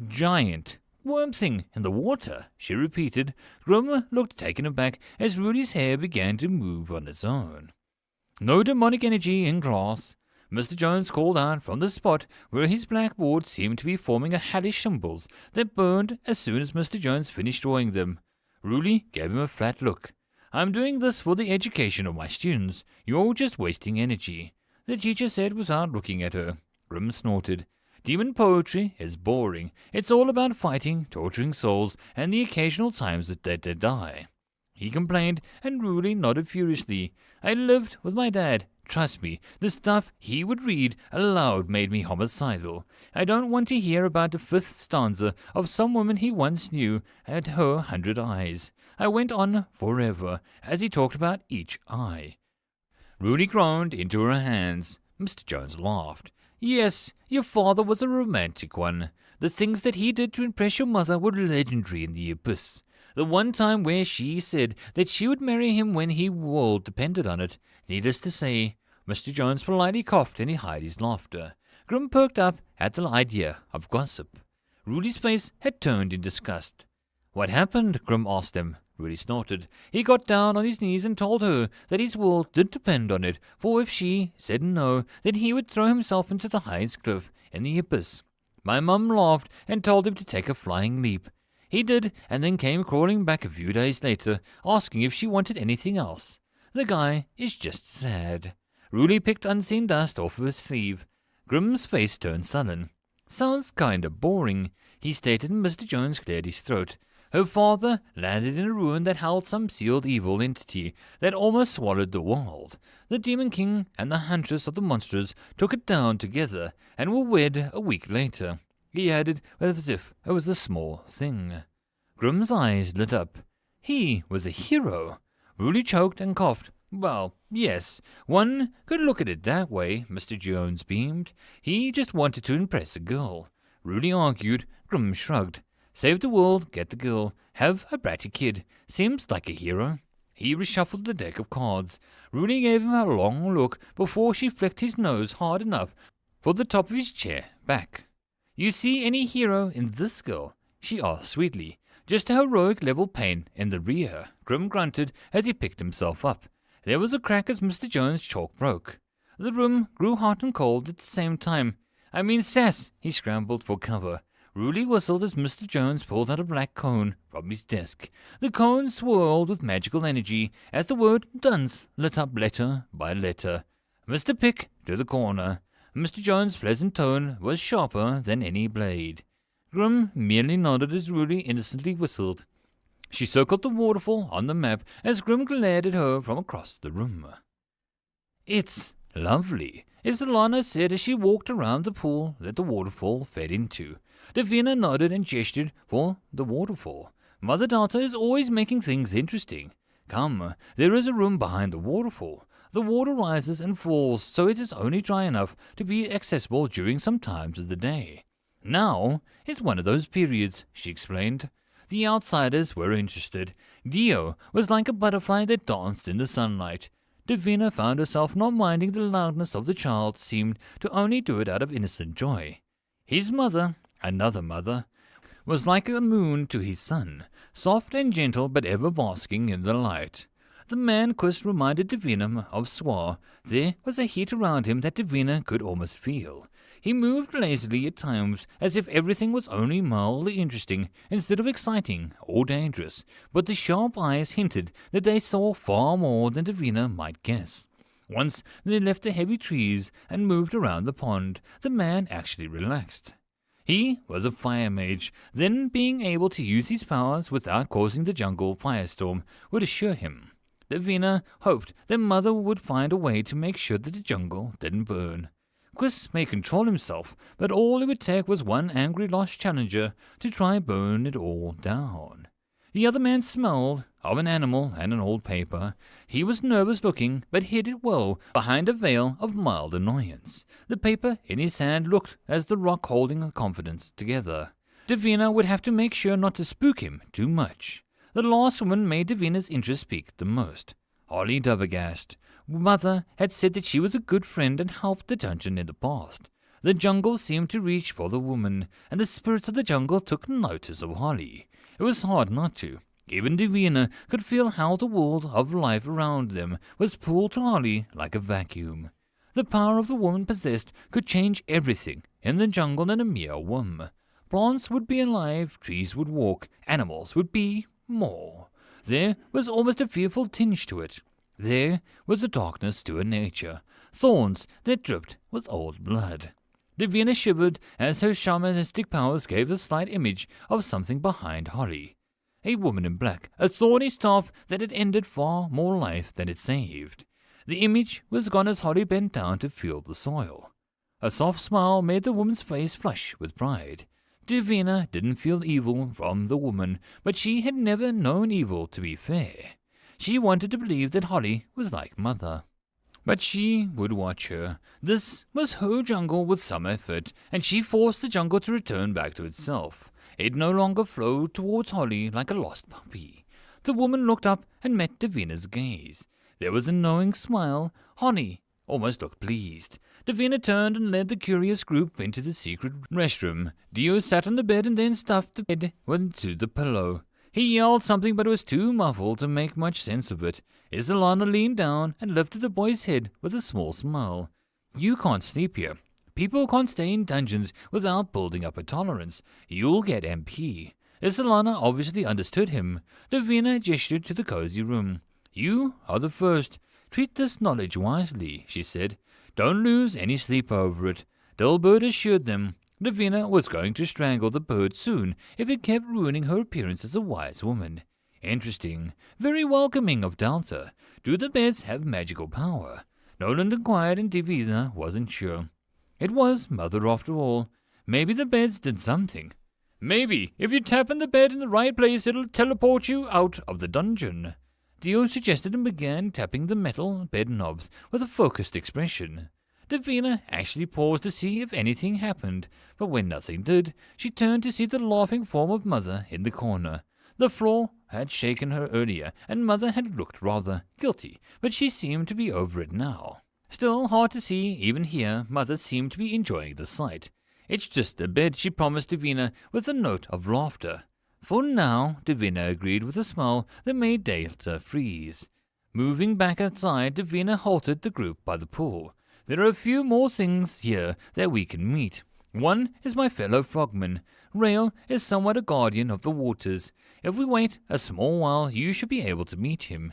A: Giant worm thing in the water, she repeated. Grim looked taken aback as Rudy's hair began to move on its own. No demonic energy in glass. Mr. Jones called out from the spot where his blackboard seemed to be forming a hellish symbols that burned as soon as Mr. Jones finished drawing them. Rudy gave him a flat look. I'm doing this for the education of my students. You're just wasting energy, the teacher said without looking at her. Grim snorted. Demon poetry is boring. It's all about fighting, torturing souls, and the occasional times that they die. He complained, and Rudy nodded furiously. I lived with my dad. Trust me, the stuff he would read aloud made me homicidal. I don't want to hear about the fifth stanza of some woman he once knew had her 100 eyes. I went on forever, as he talked about each eye. Rudy groaned into her hands. Mr. Jones laughed. Yes, your father was a romantic one. The things that he did to impress your mother were legendary in the abyss. The one time where she said that she would marry him when his world depended on it. Needless to say, Mr. Jones politely coughed and he hid his laughter. Grim perked up at the idea of gossip. Rudy's face had turned in disgust. What happened? Grim asked him. Rudy snorted. He got down on his knees and told her that his world did depend on it, for if she said no, then he would throw himself into the highest cliff in the abyss. My mum laughed and told him to take a flying leap. He did, and then came crawling back a few days later, asking if she wanted anything else. The guy is just sad. Rudy picked unseen dust off of his sleeve. Grim's face turned sullen. Sounds kinda boring, he stated, and Mr. Jones cleared his throat. Her father landed in a ruin that held some sealed evil entity that almost swallowed the world. The Demon King and the Huntress of the Monsters took it down together and were wed a week later. He added, as if it was a small thing. Grim's eyes lit up. He was a hero. Rudy choked and coughed. Well, yes, one could look at it that way, Mr. Jones beamed. He just wanted to impress a girl. Rudy argued. Grim shrugged. Save the world, get the girl, have a bratty kid. Seems like a hero. He reshuffled the deck of cards. Rudy gave him a long look before she flicked his nose hard enough for the top of his chair back. You see any hero in this girl? She asked sweetly. Just a heroic level pain in the rear. Grim grunted as he picked himself up. There was a crack as Mr. Jones' chalk broke. The room grew hot and cold at the same time. I mean, sass! He scrambled for cover. Rudy whistled as Mr. Jones pulled out a black cone from his desk. The cone swirled with magical energy as the word dunce lit up letter by letter. Mr. Pick to the corner. Mr. Jones' pleasant tone was sharper than any blade. Grim merely nodded as Rudy innocently whistled. She circled the waterfall on the map as Grim glared at her from across the room. It's lovely, Isolana said as she walked around the pool that the waterfall fed into. Davina nodded and gestured for the waterfall. Mother Delta is always making things interesting. Come, there is a room behind the waterfall. The water rises and falls, so it is only dry enough to be accessible during some times of the day. Now is one of those periods, she explained. The outsiders were interested. Dio was like a butterfly that danced in the sunlight. Davina found herself not minding the loudness of the child, seemed to only do it out of innocent joy. His mother, another mother, was like a moon to his son, soft and gentle but ever basking in the light. The man Quist reminded Davina of Swar. There was a heat around him that Davina could almost feel. He moved lazily at times, as if everything was only mildly interesting instead of exciting or dangerous, but the sharp eyes hinted that they saw far more than Davina might guess. Once they left the heavy trees and moved around the pond, the man actually relaxed. He was a fire mage, then being able to use his powers without causing the jungle firestorm would assure him. Davina hoped that Mother would find a way to make sure that the jungle didn't burn. Quist may control himself, but all it would take was one angry lost challenger to try burn it all down. The other man smelled of an animal and an old paper. He was nervous-looking, but hid it well behind a veil of mild annoyance. The paper in his hand looked as the rock holding confidence together. Davina would have to make sure not to spook him too much. The last woman made Davina's interest peak the most. Holly Dovergast. Mother had said that she was a good friend and helped the dungeon in the past. The jungle seemed to reach for the woman, and the spirits of the jungle took notice of Holly. It was hard not to. Even Davina could feel how the world of life around them was pulled to Holly like a vacuum. The power of the woman possessed could change everything in the jungle in a mere whim. Plants would be alive, trees would walk, animals would be more. There was almost a fearful tinge to it. There was a darkness to her nature, thorns that dripped with old blood. Davina shivered as her shamanistic powers gave a slight image of something behind Holly. A woman in black, a thorny staff that had ended far more life than it saved. The image was gone as Holly bent down to feel the soil. A soft smile made the woman's face flush with pride. Davina didn't feel evil from the woman, but she had never known evil, to be fair. She wanted to believe that Holly was like Mother. But she would watch her. This was her jungle with some effort, and she forced the jungle to return back to itself. It no longer flowed towards Holly like a lost puppy. The woman looked up and met Davina's gaze. There was a knowing smile. Holly almost looked pleased. Davina turned and led the curious group into the secret restroom. Dio sat on the bed and then stuffed the head into the pillow. He yelled something, but it was too muffled to make much sense of it. Isolana leaned down and lifted the boy's head with a small smile. You can't sleep here. People can't stay in dungeons without building up a tolerance. You'll get MP. Isolana obviously understood him. Davina gestured to the cozy room. You are the first. Treat this knowledge wisely, she said. Don't lose any sleep over it. Delbert assured them. Davina was going to strangle the bird soon if it kept ruining her appearance as a wise woman. Interesting. Very welcoming of Delta. Do the beds have magical power? Nolan inquired and Davina wasn't sure. It was Mother after all. Maybe the beds did something. Maybe. If you tap on the bed in the right place, it'll teleport you out of the dungeon. Dio suggested and began tapping the metal bed knobs with a focused expression. Davina actually paused to see if anything happened, but when nothing did, she turned to see the laughing form of Mother in the corner. The floor had shaken her earlier, and Mother had looked rather guilty, but she seemed to be over it now. Still hard to see, even here, Mother seemed to be enjoying the sight. It's just a bed, she promised Davina with a note of laughter. For now, Davina agreed with a smile that made Delta freeze. Moving back outside, Davina halted the group by the pool. There are a few more things here that we can meet. One is my fellow frogman. Rail is somewhat a guardian of the waters. If we wait a small while, you should be able to meet him.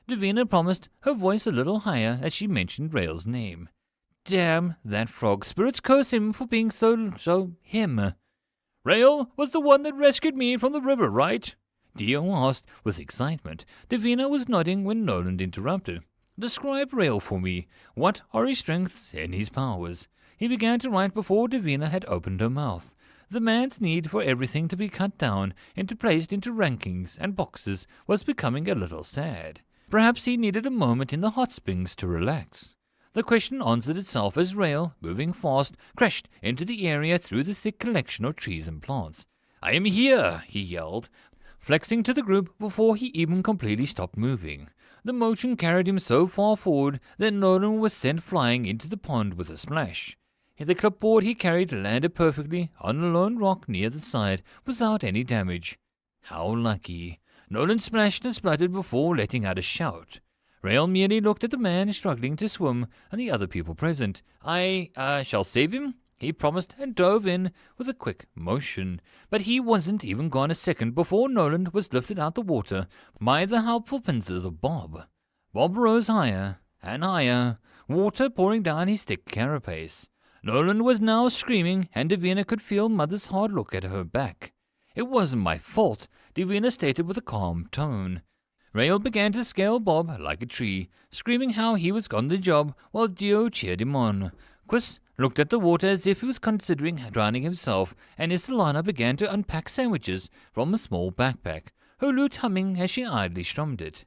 A: Davina promised, her voice a little higher as she mentioned Rail's name. Damn that frog. Spirits curse him for being so him. Rail was the one that rescued me from the river, right? Dio asked with excitement. Davina was nodding when Nolan interrupted. Describe Rail for me. What are his strengths and his powers? He began to write before Davina had opened her mouth. The man's need for everything to be cut down and placed into rankings and boxes was becoming a little sad. Perhaps he needed a moment in the hot springs to relax. The question answered itself as Rail, moving fast, crashed into the area through the thick collection of trees and plants. I am here, he yelled, flexing to the group before he even completely stopped moving. The motion carried him so far forward that Nolan was sent flying into the pond with a splash. The clipboard he carried landed perfectly on a lone rock near the side without any damage. How lucky. Nolan splashed and spluttered before letting out a shout. Rail merely looked at the man struggling to swim and the other people present. I shall save him, he promised, and dove in with a quick motion. But he wasn't even gone a second before Nolan was lifted out the water by the helpful pincers of Bob. Bob rose higher and higher, water pouring down his thick carapace. Nolan was now screaming, and Davina could feel Mother's hard look at her back. It wasn't my fault, Davina stated with a calm tone. Rail began to scale Bob like a tree, screaming how he was on the job while Dio cheered him on. Quist looked at the water as if he was considering drowning himself, and Isolana began to unpack sandwiches from a small backpack, her lute humming as she idly strummed it.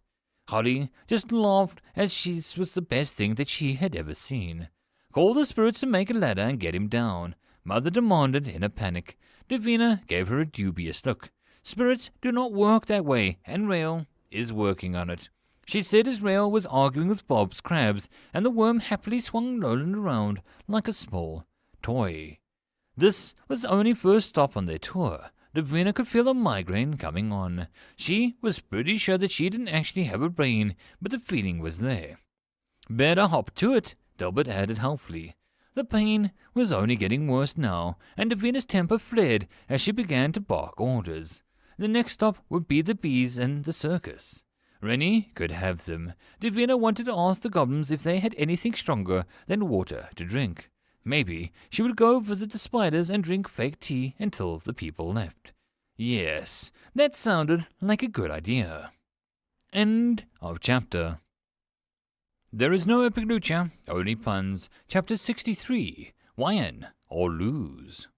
A: Holly just laughed as this was the best thing that she had ever seen. Call the spirits to make a ladder and get him down, Mother demanded in a panic. Davina gave her a dubious look. Spirits do not work that way, and Rail is working on it, she said as Rail was arguing with Bob's crabs, and the worm happily swung Nolan around like a small toy. This was the only first stop on their tour. Davina could feel a migraine coming on. She was pretty sure that she didn't actually have a brain, but the feeling was there. Better hop to it, Delbert added helpfully. The pain was only getting worse now, and Davina's temper flared as she began to bark orders. The next stop would be the bees and the circus. Rennie could have them. Davina wanted to ask the goblins if they had anything stronger than water to drink. Maybe she would go visit the spiders and drink fake tea until the people left. Yes, that sounded like a good idea. End of chapter. There is no epic lucha, only puns. Chapter 63. Win or lose.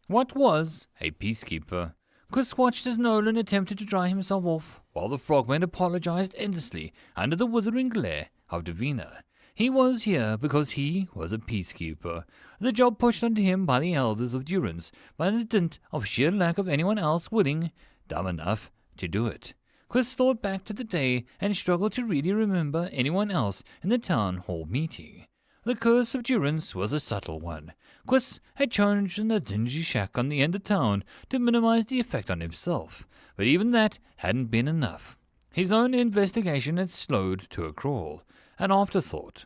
A: What was a peacekeeper? Chris watched as Nolan attempted to dry himself off, while the frogman apologized endlessly under the withering glare of Davina. He was here because he was a peacekeeper. The job pushed onto him by the elders of Durance, by the dint of sheer lack of anyone else willing, dumb enough, to do it. Chris thought back to the day and struggled to really remember anyone else in the town hall meeting. The curse of Durance was a subtle one. Quist had chosen the dingy shack on the end of town to minimize the effect on himself, but even that hadn't been enough. His own investigation had slowed to a crawl, an afterthought.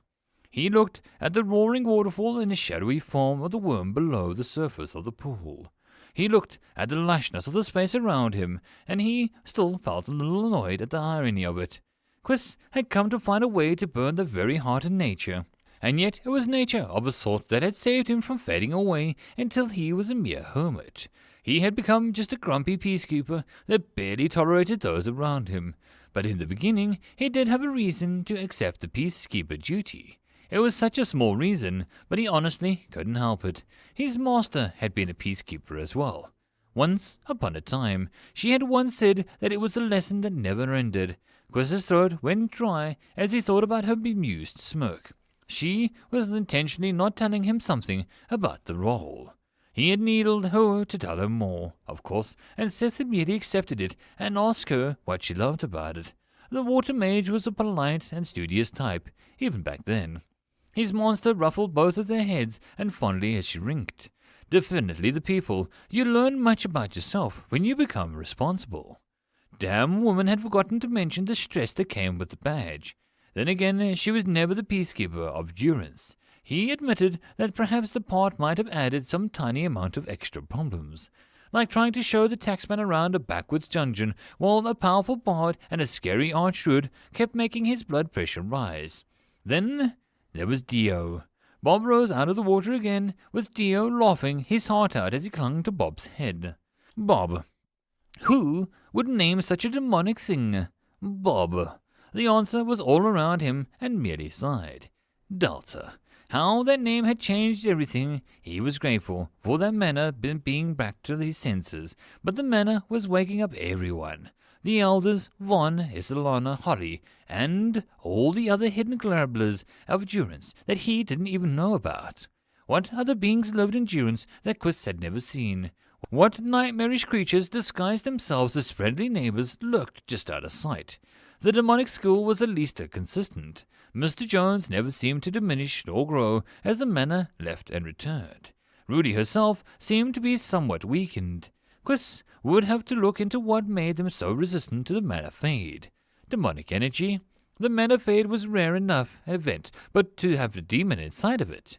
A: He looked at the roaring waterfall in the shadowy form of the worm below the surface of the pool. He looked at the lushness of the space around him, and he still felt a little annoyed at the irony of it. Quist had come to find a way to burn the very heart of nature, and yet it was nature of a sort that had saved him from fading away until he was a mere hermit. He had become just a grumpy peacekeeper that barely tolerated those around him, but in the beginning he did have a reason to accept the peacekeeper duty. It was such a small reason, but he honestly couldn't help it. His master had been a peacekeeper as well. Once upon a time, she had once said that it was a lesson that never ended. Quist's throat went dry as he thought about her bemused smirk. She was intentionally not telling him something about the role. He had needled her to tell her more, of course, and Seth immediately accepted it and asked her what she loved about it. The water mage was a polite and studious type, even back then. His monster ruffled both of their heads and fondly as she winked. Definitely the people. You learn much about yourself when you become responsible. Damn woman had forgotten to mention the stress that came with the badge. Then again, she was never the peacekeeper of Durance. He admitted that perhaps the part might have added some tiny amount of extra problems, like trying to show the taxman around a backwards dungeon while a powerful bard and a scary archdruid kept making his blood pressure rise. Then there was Dio. Bob rose out of the water again, with Dio laughing his heart out as he clung to Bob's head. Bob. Who would name such a demonic thing? Bob. The answer was all around him and merely sighed. Delta. How that name had changed everything. He was grateful for that manor being back to his senses, but the manor was waking up everyone. The elders, Von, Isolana, Holly, and all the other hidden grabblers of Durance that he didn't even know about. What other beings lived in Durance that Quist had never seen? What nightmarish creatures disguised themselves as friendly neighbors lurked just out of sight? The demonic school was at least consistent. Mr. Jones never seemed to diminish nor grow as the manor left and returned. Rudy herself seemed to be somewhat weakened. Quiz would have to look into what made them so resistant to the manor fade. Demonic energy? The manor fade was rare enough an event, but to have the demon inside of it.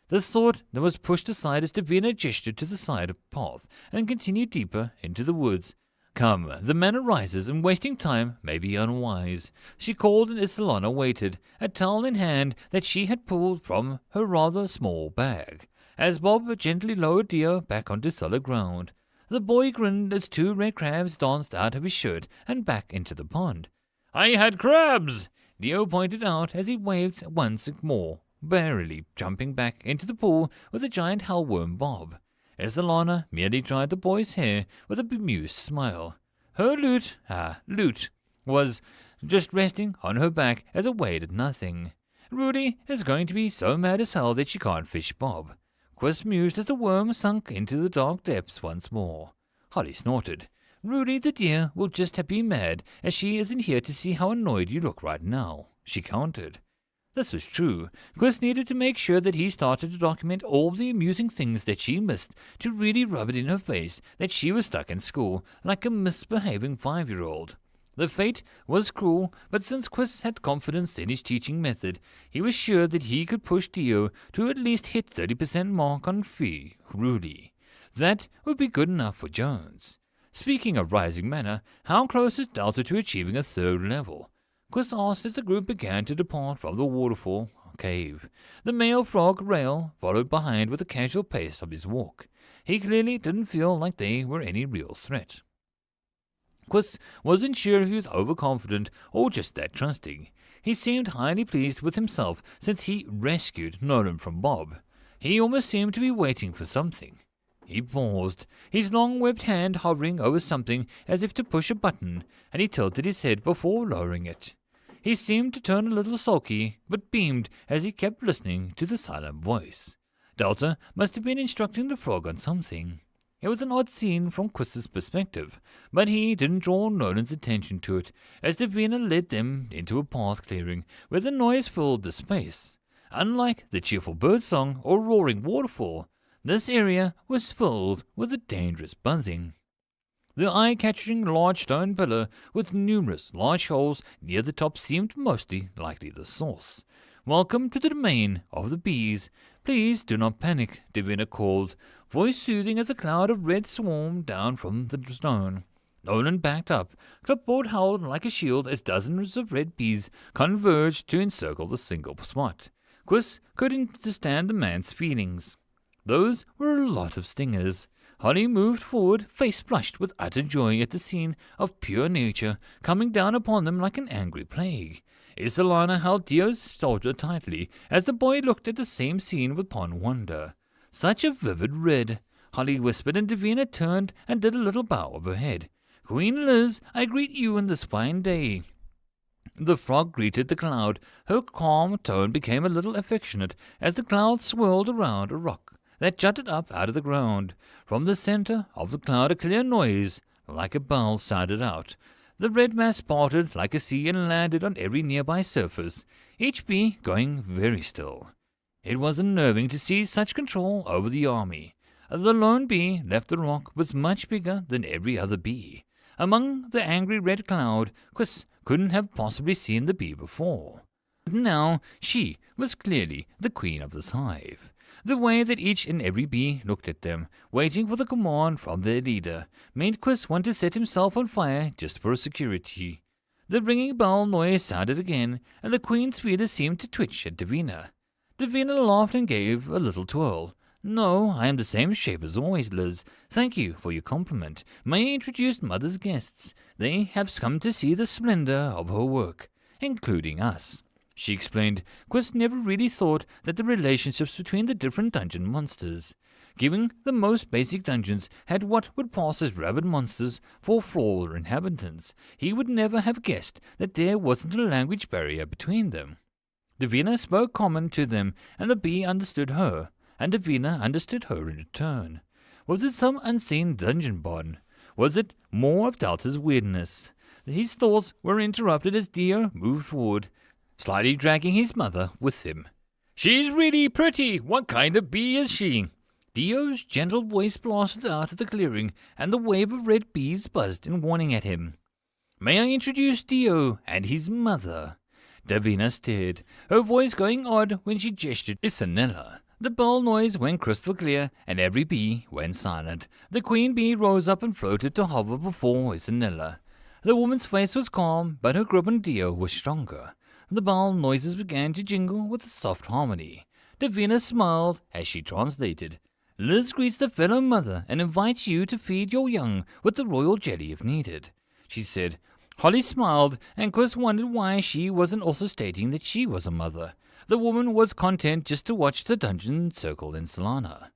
A: The thought that was pushed aside as Davina gestured to the side of the path and continued deeper into the woods. Come, the manor rises, and wasting time may be unwise. She called, and Isolana waited, a towel in hand that she had pulled from her rather small bag, as Bob gently lowered Dio back onto solid ground. The boy grinned as 2 red crabs danced out of his shirt and back into the pond. I had crabs, Dio pointed out as he waved once more, barely jumping back into the pool with a giant hellworm Bob. Isolana merely dried the boy's hair with a bemused smile. Her lute, was just resting on her back as it weighed at nothing. Rudy is going to be so mad as hell that she can't fish Bob. Quiz mused as the worm sunk into the dark depths once more. Holly snorted. Rudy the deer will just have been mad, as she isn't here to see how annoyed you look right now, she countered. This was true. Quiz needed to make sure that he started to document all the amusing things that she missed, to really rub it in her face that she was stuck in school like a misbehaving 5-year-old. The fate was cruel, but since Quiz had confidence in his teaching method, he was sure that he could push Dio to at least hit 30% mark on Fee Rudy. That would be good enough for Jones. Speaking of rising manor, how close is Delta to achieving a 3rd level? Quiz asked as the group began to depart from the waterfall cave. The male frog, Rail, followed behind with the casual pace of his walk. He clearly didn't feel like they were any real threat. Quiz wasn't sure if he was overconfident or just that trusting. He seemed highly pleased with himself since he rescued Nolan from Bob. He almost seemed to be waiting for something. He paused, his long-webbed hand hovering over something as if to push a button, and he tilted his head before lowering it. He seemed to turn a little sulky, but beamed as he kept listening to the silent voice. Delta must have been instructing the frog on something. It was an odd scene from Quiz's perspective, but he didn't draw Nolan's attention to it, as Davina led them into a path clearing where the noise filled the space. Unlike the cheerful birdsong or roaring waterfall, this area was filled with a dangerous buzzing. The eye-catching large stone pillar with numerous large holes near the top seemed mostly likely the source. Welcome to the domain of the bees. Please do not panic, Davina called, voice soothing as a cloud of red swarmed down from the stone. Nolan backed up, clipboard held like a shield as dozens of red bees converged to encircle the single spot. Quiz couldn't understand the man's feelings. Those were a lot of stingers. Holly moved forward, face flushed with utter joy at the scene of pure nature coming down upon them like an angry plague. Isolana held Dio's shoulder tightly as the boy looked at the same scene with fond wonder. Such a vivid red, Holly whispered, and Davina turned and did a little bow of her head. Queen Liz, I greet you on this fine day. The frog greeted the cloud. Her calm tone became a little affectionate as the cloud swirled around a rock that jutted up out of the ground. From the center of the cloud a clear noise, like a bell, sounded out. The red mass parted like a sea and landed on every nearby surface, each bee going very still. It was unnerving to see such control over the army. The lone bee left the rock was much bigger than every other bee. Among the angry red cloud, Quiz couldn't have possibly seen the bee before. But now she was clearly the queen of this hive. The way that each and every bee looked at them, waiting for the command from their leader, made Quiz want to set himself on fire just for security. The ringing bell noise sounded again, and the queen's feelers seemed to twitch at Davina. Davina laughed and gave a little twirl. No, I am the same shape as always, Liz. Thank you for your compliment. May I introduce Mother's guests? They have come to see the splendor of her work, including us. She explained. Quiz never really thought that the relationships between the different dungeon monsters, given the most basic dungeons, had what would pass as rabid monsters for floor inhabitants. He would never have guessed that there wasn't a language barrier between them. Davina spoke common to them, and the bee understood her, and Davina understood her in return. Was it some unseen dungeon bond? Was it more of Delta's weirdness? His thoughts were interrupted as Dio moved forward, slightly dragging his mother with him. "She's really pretty. What kind of bee is she?" Dio's gentle voice blasted out of the clearing, and the wave of red bees buzzed in warning at him. "May I introduce Dio and his mother?" Davina stared, her voice going odd when she gestured to Isanella. The bell noise went crystal clear, and every bee went silent. The queen bee rose up and floated to hover before Isanella. The woman's face was calm, but her grip on Dio was stronger. The bell noises began to jingle with a soft harmony. Davina smiled as she translated. "Liz greets the fellow mother and invites you to feed your young with the royal jelly if needed," she said. Holly smiled, and Chris wondered why she wasn't also stating that she was a mother. The woman was content just to watch the dungeon circle in Solana.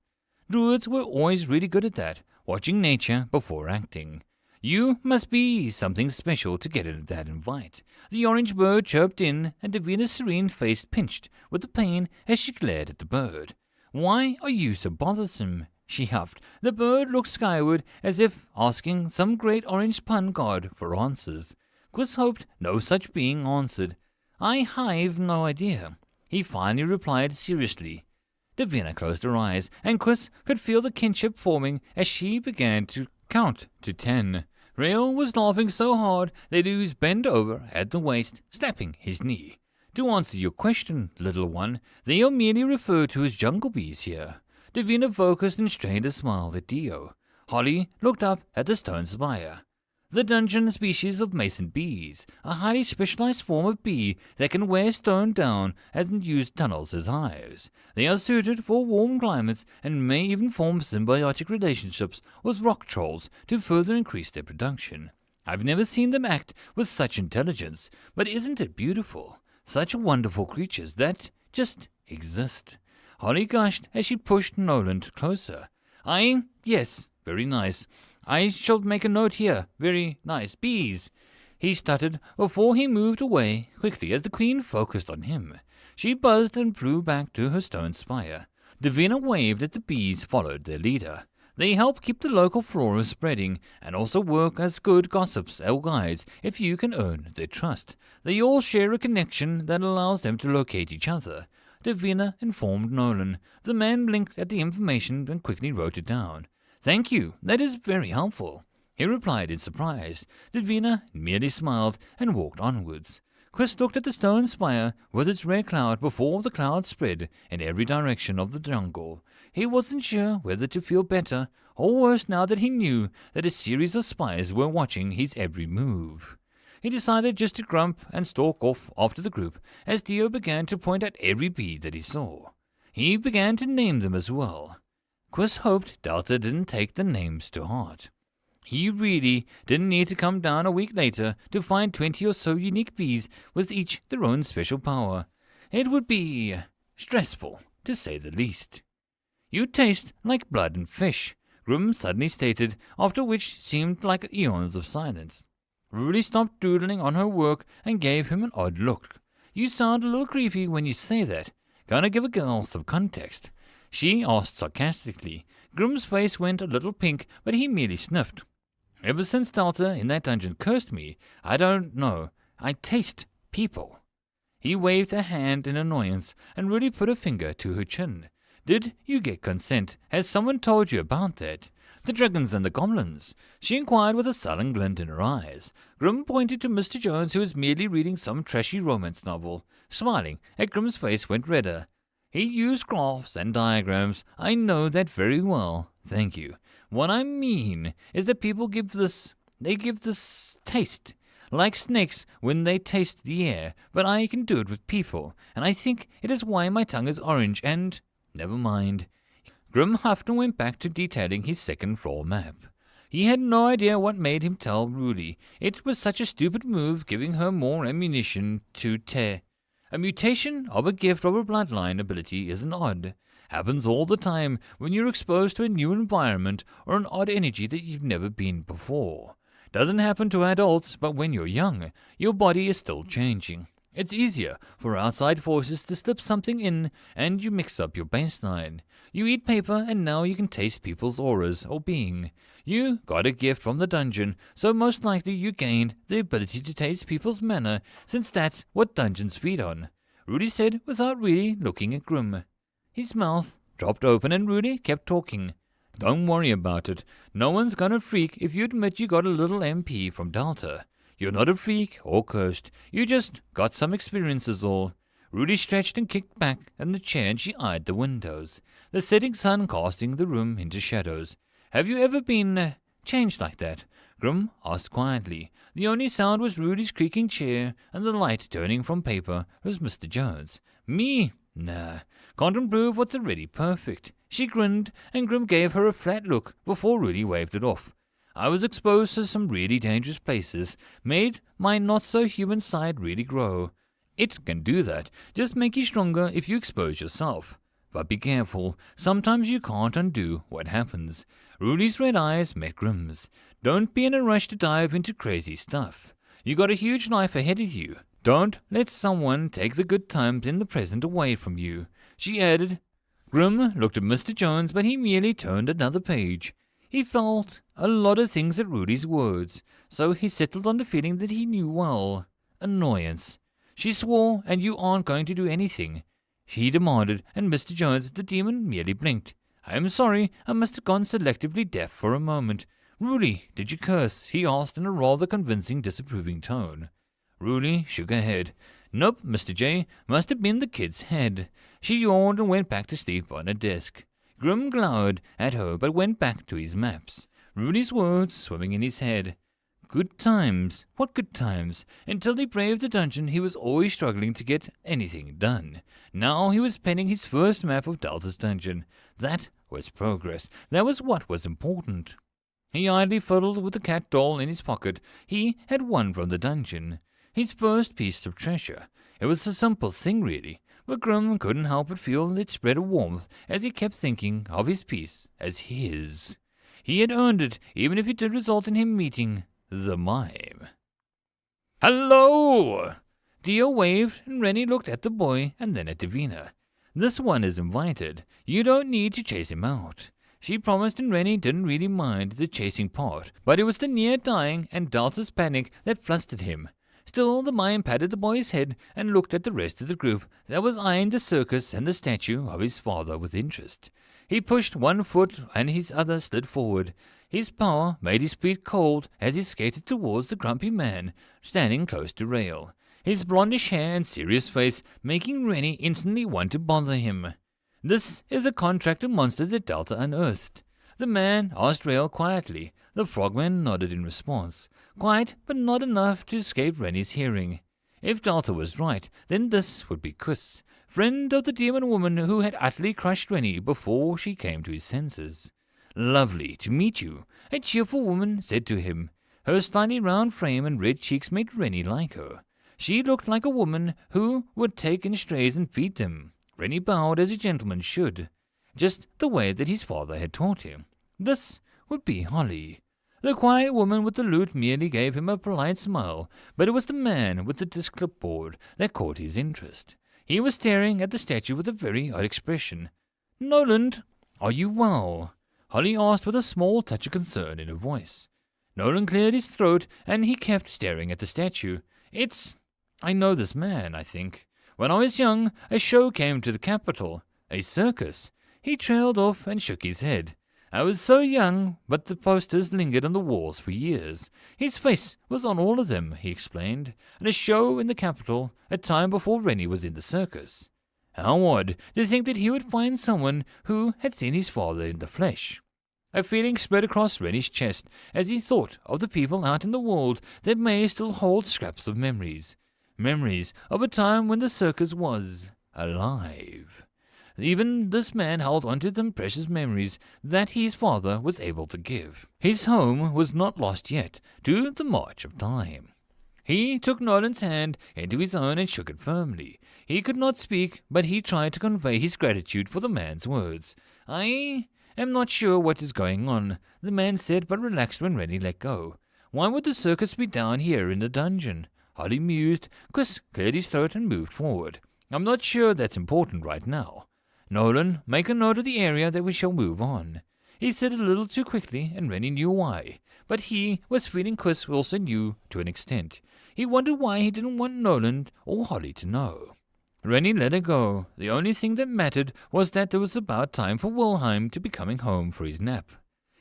A: Druids were always really good at that, watching nature before acting. "You must be something special to get that invite." The orange bird chirped in, and Davina's serene face pinched with the pain as she glared at the bird. "Why are you so bothersome?" she huffed. The bird looked skyward, as if asking some great orange pun god for answers. Chris hoped no such being answered. "I've no idea," he finally replied seriously. Davina closed her eyes, and Chris could feel the kinship forming as she began to count to 10. Rael was laughing so hard that he was bent over at the waist, slapping his knee. "To answer your question, little one, they are merely referred to as jungle bees here." Davina focused and strained a smile at Dio. Holly looked up at the stone spire. "The dungeon species of mason bees, a highly specialized form of bee that can wear stone down and use tunnels as hives. They are suited for warm climates and may even form symbiotic relationships with rock trolls to further increase their production. I've never seen them act with such intelligence, but isn't it beautiful? Such wonderful creatures that just exist." Holly gushed as she pushed Noland closer. Yes, very nice. I shall make a note here. Very nice. Bees," he stuttered before he moved away quickly as the queen focused on him. She buzzed and flew back to her stone spire. Davina waved as the bees followed their leader. They help keep the local flora spreading and also work as good gossips or guides if you can earn their trust. They all share a connection that allows them to locate each other. Davina informed Nolan. The man blinked at the information and quickly wrote it down. "Thank you, that is very helpful," he replied in surprise. Davina merely smiled and walked onwards. Chris looked at the stone spire with its red cloud before the cloud spread in every direction of the jungle. He wasn't sure whether to feel better or worse now that he knew that a series of spies were watching his every move. He decided just to grump and stalk off after the group as Dio began to point at every bee that he saw. He began to name them as well. Chris hoped Delta didn't take the names to heart. He really didn't need to come down a week later to find 20 or so unique bees with each their own special power. It would be stressful, to say the least. "You taste like blood and fish," Grim suddenly stated, after which seemed like eons of silence. Rudy stopped doodling on her work and gave him an odd look. "You sound a little creepy when you say that. Gonna give a girl some context?" she asked sarcastically. Grim's face went a little pink, but he merely sniffed. "Ever since Delta in that dungeon cursed me, I don't know. I taste people." He waved a hand in annoyance, and Rudy put a finger to her chin. "Did you get consent? Has someone told you about that?" "The dragons and the goblins?" she inquired with a sullen glint in her eyes. Grim pointed to Mr. Jones, who was merely reading some trashy romance novel. Smiling, Grim's face went redder. "He used graphs and diagrams. I know that very well. Thank you. What I mean is that people give this taste. Like snakes when they taste the air, but I can do it with people, and I think it is why my tongue is orange and... Never mind." Grim huffed and went back to detailing his second-floor map. He had no idea what made him tell Rudy. It was such a stupid move, giving her more ammunition to tear. A mutation of a gift or a bloodline ability isn't odd. Happens all the time when you're exposed to a new environment or an odd energy that you've never been before. Doesn't happen to adults, but when you're young, your body is still changing. It's easier for outside forces to slip something in, and you mix up your baseline. You eat paper, and now you can taste people's auras or being. You got a gift from the dungeon, so most likely you gained the ability to taste people's manner, since that's what dungeons feed on, Rudy said without really looking at Grim. His mouth dropped open and Rudy kept talking. Don't worry about it. No one's gonna freak if you admit you got a little MP from Delta. You're not a freak or cursed. You just got some experiences all. Rudy stretched and kicked back in the chair and she eyed the windows, the setting sun casting the room into shadows. Have you ever been changed like that? Grim asked quietly. The only sound was Rudy's creaking chair and the light turning from paper was Mr. Jones. Me? Nah. Can't improve what's already perfect. She grinned and Grim gave her a flat look before Rudy waved it off. I was exposed to some really dangerous places, made my not-so-human side really grow. It can do that, just make you stronger if you expose yourself. But be careful, sometimes you can't undo what happens. Rudy's red eyes met Grim's. Don't be in a rush to dive into crazy stuff. You got a huge life ahead of you. Don't let someone take the good times in the present away from you, she added. Grim looked at Mr. Jones, but he merely turned another page. He felt a lot of things at Rudy's words, so he settled on the feeling that he knew well. Annoyance. She swore, and you aren't going to do anything, he demanded, and Mr. Jones, the demon, merely blinked. I am sorry, I must have gone selectively deaf for a moment. Rudy, did you curse? He asked in a rather convincing, disapproving tone. Rudy shook her head. Nope, Mr. J. Must have been the kid's head. She yawned and went back to sleep on her desk. Grim glowered at her, but went back to his maps. Rudy's words swimming in his head. Good times. What good times? Until he braved the dungeon, he was always struggling to get anything done. Now he was penning his first map of Delta's dungeon. That was progress. That was what was important. He idly fiddled with the cat doll in his pocket. He had won from the dungeon. His first piece of treasure. It was a simple thing, really, but Grim couldn't help but feel it spread a warmth as he kept thinking of his piece as his. He had earned it, even if it did result in him meeting the mime. Hello! Dio waved, and Rennie looked at the boy and then at Davina. This one is invited. You don't need to chase him out. She promised, and Rennie didn't really mind the chasing part, but it was the near dying and Delta's panic that flustered him. Still, the mime patted the boy's head and looked at the rest of the group that was eyeing the circus and the statue of his father with interest. He pushed one foot and his other slid forward. His power made his feet cold as he skated towards the grumpy man standing close to rail, his blondish hair and serious face making Rennie instantly want to bother him. This is a contracted monster that Delta unearthed. The man asked Rail quietly. The frogman nodded in response. Quiet, but not enough to escape Rennie's hearing. If Delta was right, then this would be Kuss, friend of the demon woman who had utterly crushed Rennie before she came to his senses. Lovely to meet you, a cheerful woman said to him. Her slightly round frame and red cheeks made Rennie like her. She looked like a woman who would take in strays and feed them. Rennie bowed as a gentleman should, just the way that his father had taught him. This would be Holly. The quiet woman with the lute merely gave him a polite smile, but it was the man with the disc clipboard that caught his interest. He was staring at the statue with a very odd expression. Noland, are you well? Holly asked with a small touch of concern in her voice. Nolan cleared his throat, and he kept staring at the statue. I know this man, I think. When I was young, a show came to the capital, a circus. He trailed off and shook his head. I was so young, but the posters lingered on the walls for years. His face was on all of them, he explained, and a show in the capital, a time before Rennie was in the circus. How odd to think that he would find someone who had seen his father in the flesh. A feeling spread across Rennie's chest as he thought of the people out in the world that may still hold scraps of memories. Memories of a time when the circus was alive. Even this man held onto the precious memories that his father was able to give. His home was not lost yet to the march of time. He took Nolan's hand into his own and shook it firmly. He could not speak, but he tried to convey his gratitude for the man's words. I am not sure what is going on, the man said, but relaxed when Rennie let go. Why would the circus be down here in the dungeon? Holly mused. Chris cleared his throat and moved forward. I'm not sure that's important right now. Nolan, make a note of the area that we shall move on. He said a little too quickly, and Rennie knew why. But he was feeling Chris also knew to an extent. He wondered why he didn't want Nolan or Holly to know. Rennie let her go. The only thing that mattered was that it was about time for Wilhelm to be coming home for his nap.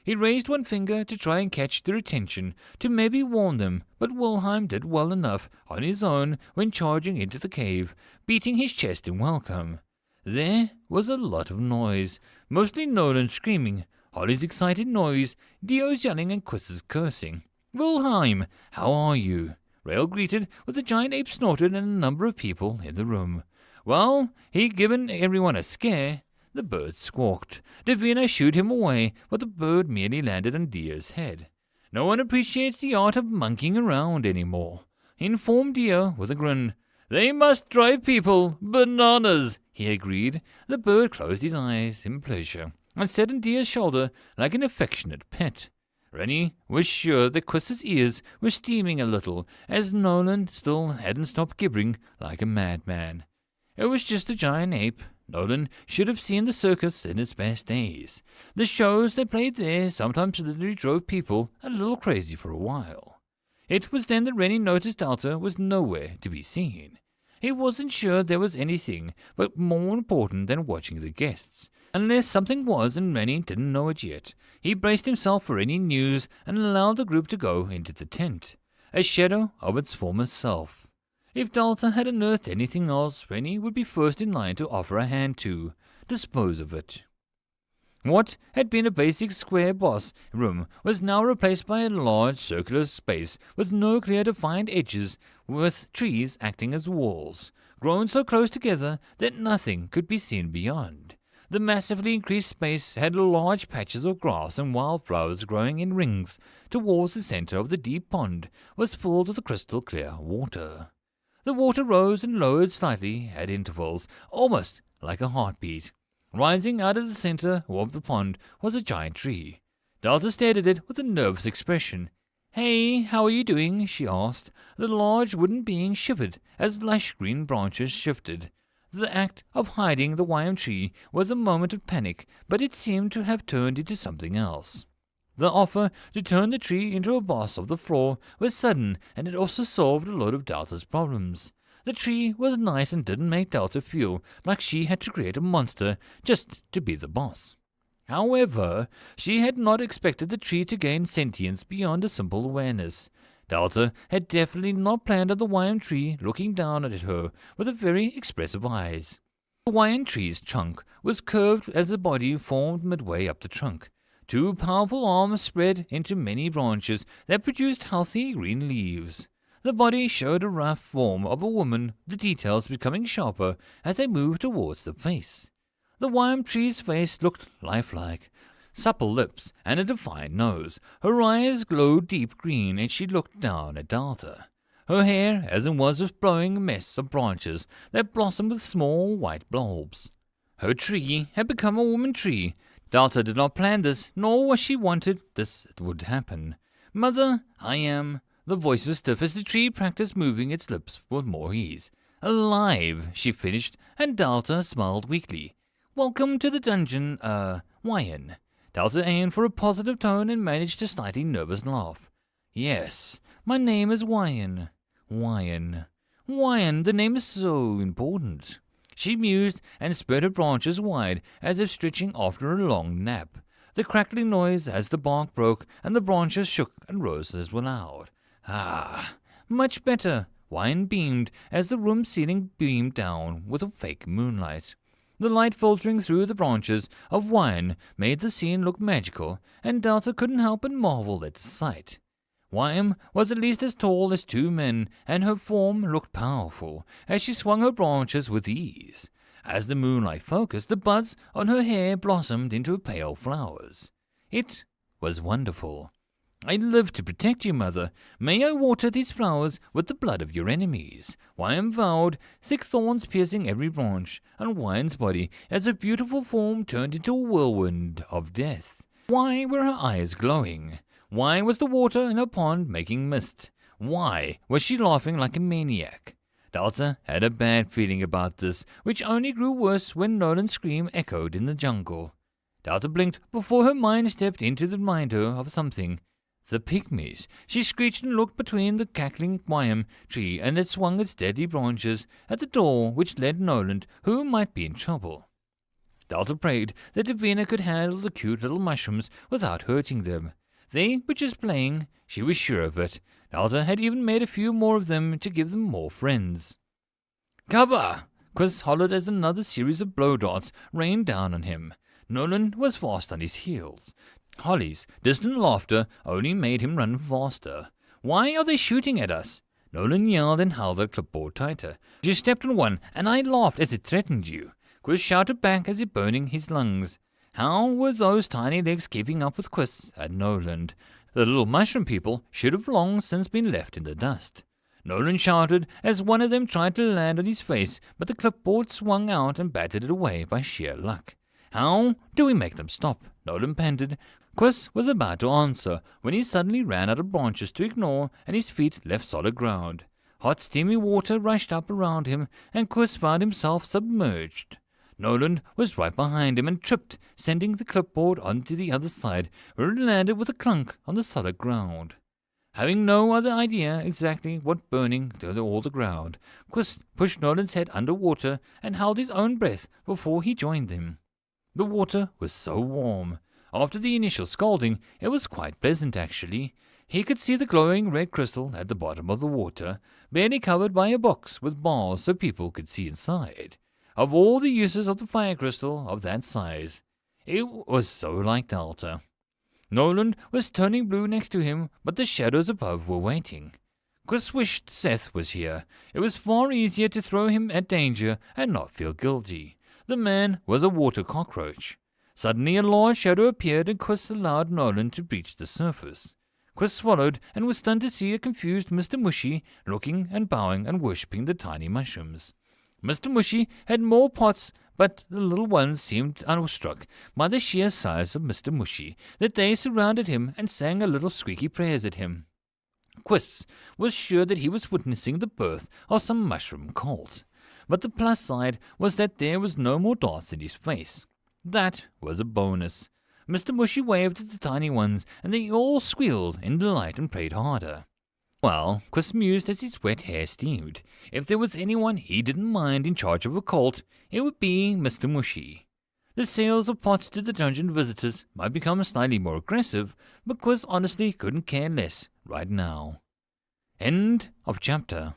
A: He raised one finger to try and catch their attention, to maybe warn them, but Wilhelm did well enough on his own when charging into the cave, beating his chest in welcome. There was a lot of noise, mostly Nolan screaming, Holly's excited noise, Dio's yelling and Chris's cursing. Wilhelm, how are you? Rail greeted with a giant ape snorted and a number of people in the room. Well, he'd given everyone a scare. The bird squawked. Davina shooed him away, but the bird merely landed on Dio's head. No one appreciates the art of monkeying around anymore, informed Dio with a grin. They must drive people bananas, he agreed. The bird closed his eyes in pleasure and sat on Dio's shoulder like an affectionate pet. Rennie was sure that Chris's ears were steaming a little, as Nolan still hadn't stopped gibbering like a madman. It was just a giant ape. Nolan should have seen the circus in its best days. The shows they played there sometimes literally drove people a little crazy for a while. It was then that Rennie noticed Delta was nowhere to be seen. He wasn't sure there was anything but more important than watching the guests, unless something was and Rennie didn't know it yet. He braced himself for any news and allowed the group to go into the tent, a shadow of its former self. If Delta had unearthed anything else, Rennie would be first in line to offer a hand to dispose of it. What had been a basic square boss room was now replaced by a large circular space with no clear defined edges, with trees acting as walls, grown so close together that nothing could be seen beyond. The massively increased space had large patches of grass and wildflowers growing in rings. Towards the center of the deep pond was filled with crystal clear water. The water rose and lowered slightly at intervals, almost like a heartbeat. Rising out of the center of the pond was a giant tree. Delta stared at it with a nervous expression. Hey, how are you doing? She asked. The large wooden being shivered as lush green branches shifted. The act of hiding the YM tree was a moment of panic, but it seemed to have turned into something else. The offer to turn the tree into a boss of the floor was sudden, and it also solved a lot of Delta's problems. The tree was nice and didn't make Delta feel like she had to create a monster just to be the boss. However, she had not expected the tree to gain sentience beyond a simple awareness. Delta had definitely not planned on the YM tree looking down at her with very expressive eyes. The YM tree's trunk was curved as the body formed midway up the trunk. Two powerful arms spread into many branches that produced healthy green leaves. The body showed a rough form of a woman, the details becoming sharper as they moved towards the face. The YM tree's face looked lifelike, supple lips and a defined nose. Her eyes glowed deep green and she looked down at Delta. Her hair, as it was a flowing mess of branches that blossomed with small white bulbs. Her tree had become a woman tree. Delta did not plan this, nor was she wanted this would happen. Mother, I am. The voice was stiff as the tree practiced moving its lips with more ease. Alive, she finished, and Delta smiled weakly. Welcome to the dungeon, Wyan. Delta aimed for a positive tone and managed a slightly nervous laugh. Yes, my name is Wyan. Wyan. Wyan, the name is so important. She mused and spread her branches wide as if stretching after a long nap. The crackling noise as the bark broke and the branches shook and roses were loud. Ah, much better. Wyan beamed as the room ceiling beamed down with a fake moonlight. The light filtering through the branches of Wyan made the scene look magical, and Delta couldn't help but marvel at the sight. Wyan was at least as tall as two men, and her form looked powerful as she swung her branches with ease. As the moonlight focused, the buds on her hair blossomed into pale flowers. It was wonderful. I live to protect you, Mother. May I water these flowers with the blood of your enemies. Wyan vowed, thick thorns piercing every branch, and Wyan's body as a beautiful form turned into a whirlwind of death. Why were her eyes glowing? Why was the water in her pond making mist? Why was she laughing like a maniac? Delta had a bad feeling about this, which only grew worse when Nolan's scream echoed in the jungle. Delta blinked before her mind stepped into the reminder of something. The pygmies. She screeched and looked between the cackling Wyam tree and it swung its deadly branches at the door which led Nolan, who might be in trouble. Delta prayed that Davina could handle the cute little mushrooms without hurting them. They were just playing, she was sure of it. Delta had even made a few more of them to give them more friends. "Cover!" Chris hollered as another series of blow darts rained down on him. Nolan was fast on his heels. Holly's distant laughter only made him run faster. "Why are they shooting at us?" Nolan yelled and held the clipboard tighter. "You stepped on one, and I laughed as it threatened you." Quiz shouted back as if burning his lungs. How were those tiny legs keeping up with Quiz and Nolan? The little mushroom people should have long since been left in the dust. Nolan shouted as one of them tried to land on his face, but the clipboard swung out and batted it away by sheer luck. "How do we make them stop?" Nolan panted. Quiz was about to answer when he suddenly ran out of branches to ignore and his feet left solid ground. Hot steamy water rushed up around him and Quiz found himself submerged. Nolan was right behind him and tripped, sending the clipboard onto the other side, where it landed with a clunk on the solid ground. Having no other idea exactly what burning to all the ground, Quiz pushed Nolan's head under water and held his own breath before he joined them. The water was so warm. After the initial scalding, it was quite pleasant actually. He could see the glowing red crystal at the bottom of the water, barely covered by a box with bars so people could see inside. Of all the uses of the fire crystal of that size, it was so like Delta. Nolan was turning blue next to him, but the shadows above were waiting. Chris wished Seth was here. It was far easier to throw him at danger and not feel guilty. The man was a water cockroach. Suddenly a large shadow appeared and Chris allowed Nolan to breach the surface. Chris swallowed and was stunned to see a confused Mr. Mushy looking and bowing and worshipping the tiny mushrooms. Mr. Mushy had more pots, but the little ones seemed awestruck by the sheer size of Mr. Mushy, that they surrounded him and sang a little squeaky prayers at him. Quiz was sure that he was witnessing the birth of some mushroom cult, but the plus side was that there was no more darts in his face. That was a bonus. Mr. Mushy waved at the tiny ones, and they all squealed in delight and prayed harder. Well, Quiz mused as his wet hair steamed. If there was anyone he didn't mind in charge of a cult, it would be Mr. Mushy. The sales of pots to the dungeon visitors might become slightly more aggressive, but Quiz honestly couldn't care less right now. End of chapter.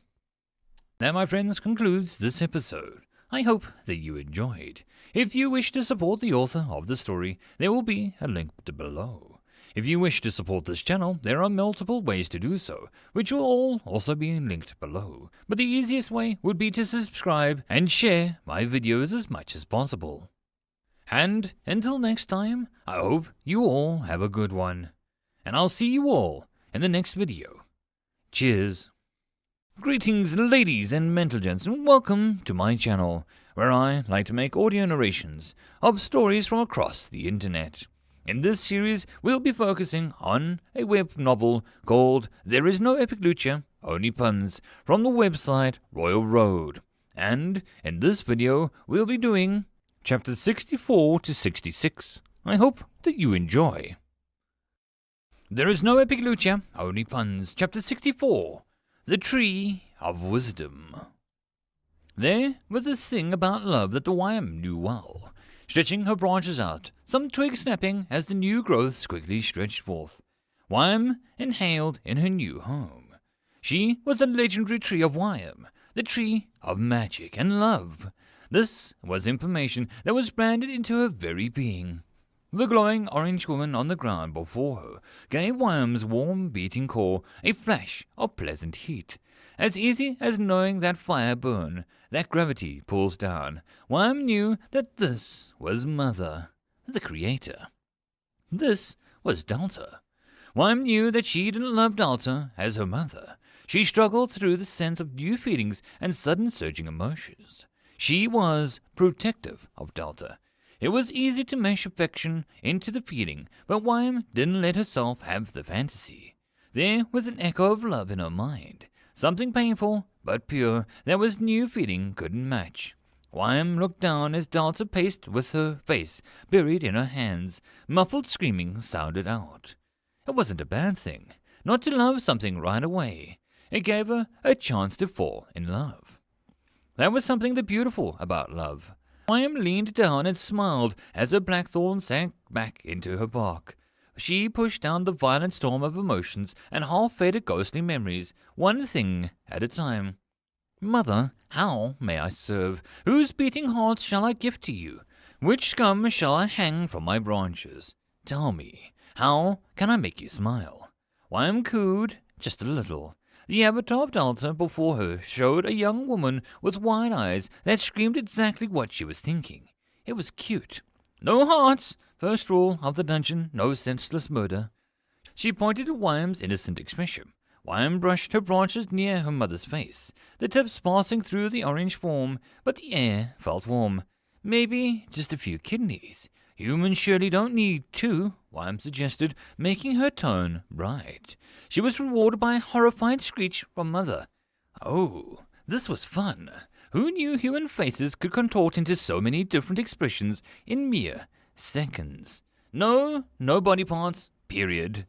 A: That, my friends, concludes this episode. I hope that you enjoyed. If you wish to support the author of the story, there will be a link below. If you wish to support this channel, there are multiple ways to do so, which will all also be linked below. But the easiest way would be to subscribe and share my videos as much as possible. And until next time, I hope you all have a good one. And I'll see you all in the next video. Cheers. Greetings, ladies and mental gents, and welcome to my channel, where I like to make audio narrations of stories from across the internet. In this series, we'll be focusing on a web novel called There Is No Epic Lucha, Only Puns, from the website Reupload. And in this video, we'll be doing chapters 64 to 66. I hope that you enjoy. There Is No Epic Lucha, Only Puns, chapter 64, The Tree of Wisdom. There was a thing about love that the Wyam knew well. Stretching her branches out, some twigs snapping as the new growths quickly stretched forth. Wyam inhaled in her new home. She was the legendary tree of Wyam, the tree of magic and love. This was information that was branded into her very being. The glowing orange woman on the ground before her gave Wyam's warm beating core a flash of pleasant heat. As easy as knowing that fire burn, that gravity pulls down, Wyam knew that this was Mother, the Creator. This was Delta. Wyam knew that she didn't love Delta as her mother. She struggled through the sense of new feelings and sudden surging emotions. She was protective of Delta. It was easy to mesh affection into the feeling, but Wyam didn't let herself have the fantasy. There was an echo of love in her mind, something painful but pure that was new feeling couldn't match. Wyam looked down as Delta paced with her face buried in her hands. Muffled screaming sounded out. It wasn't a bad thing, not to love something right away. It gave her a chance to fall in love. That was something the beautiful about love. Wyam leaned down and smiled as her blackthorn sank back into her bark. She pushed down the violent storm of emotions and half-faded ghostly memories, one thing at a time. Mother, how may I serve? Whose beating heart shall I give to you? Which scum shall I hang from my branches? Tell me, how can I make you smile? Wyam cooed, just a little. The avatar of Delta before her showed a young woman with wide eyes that screamed exactly what she was thinking. It was cute. No hearts! First rule of the dungeon, no senseless murder. She pointed to Wyam's innocent expression. Wyam brushed her branches near her mother's face, the tips passing through the orange foam, but the air felt warm. Maybe just a few kidneys. Humans surely don't need two, Wyam suggested, making her tone bright. She was rewarded by a horrified screech from Mother. Oh, this was fun. Who knew human faces could contort into so many different expressions in mere seconds? No body parts, period.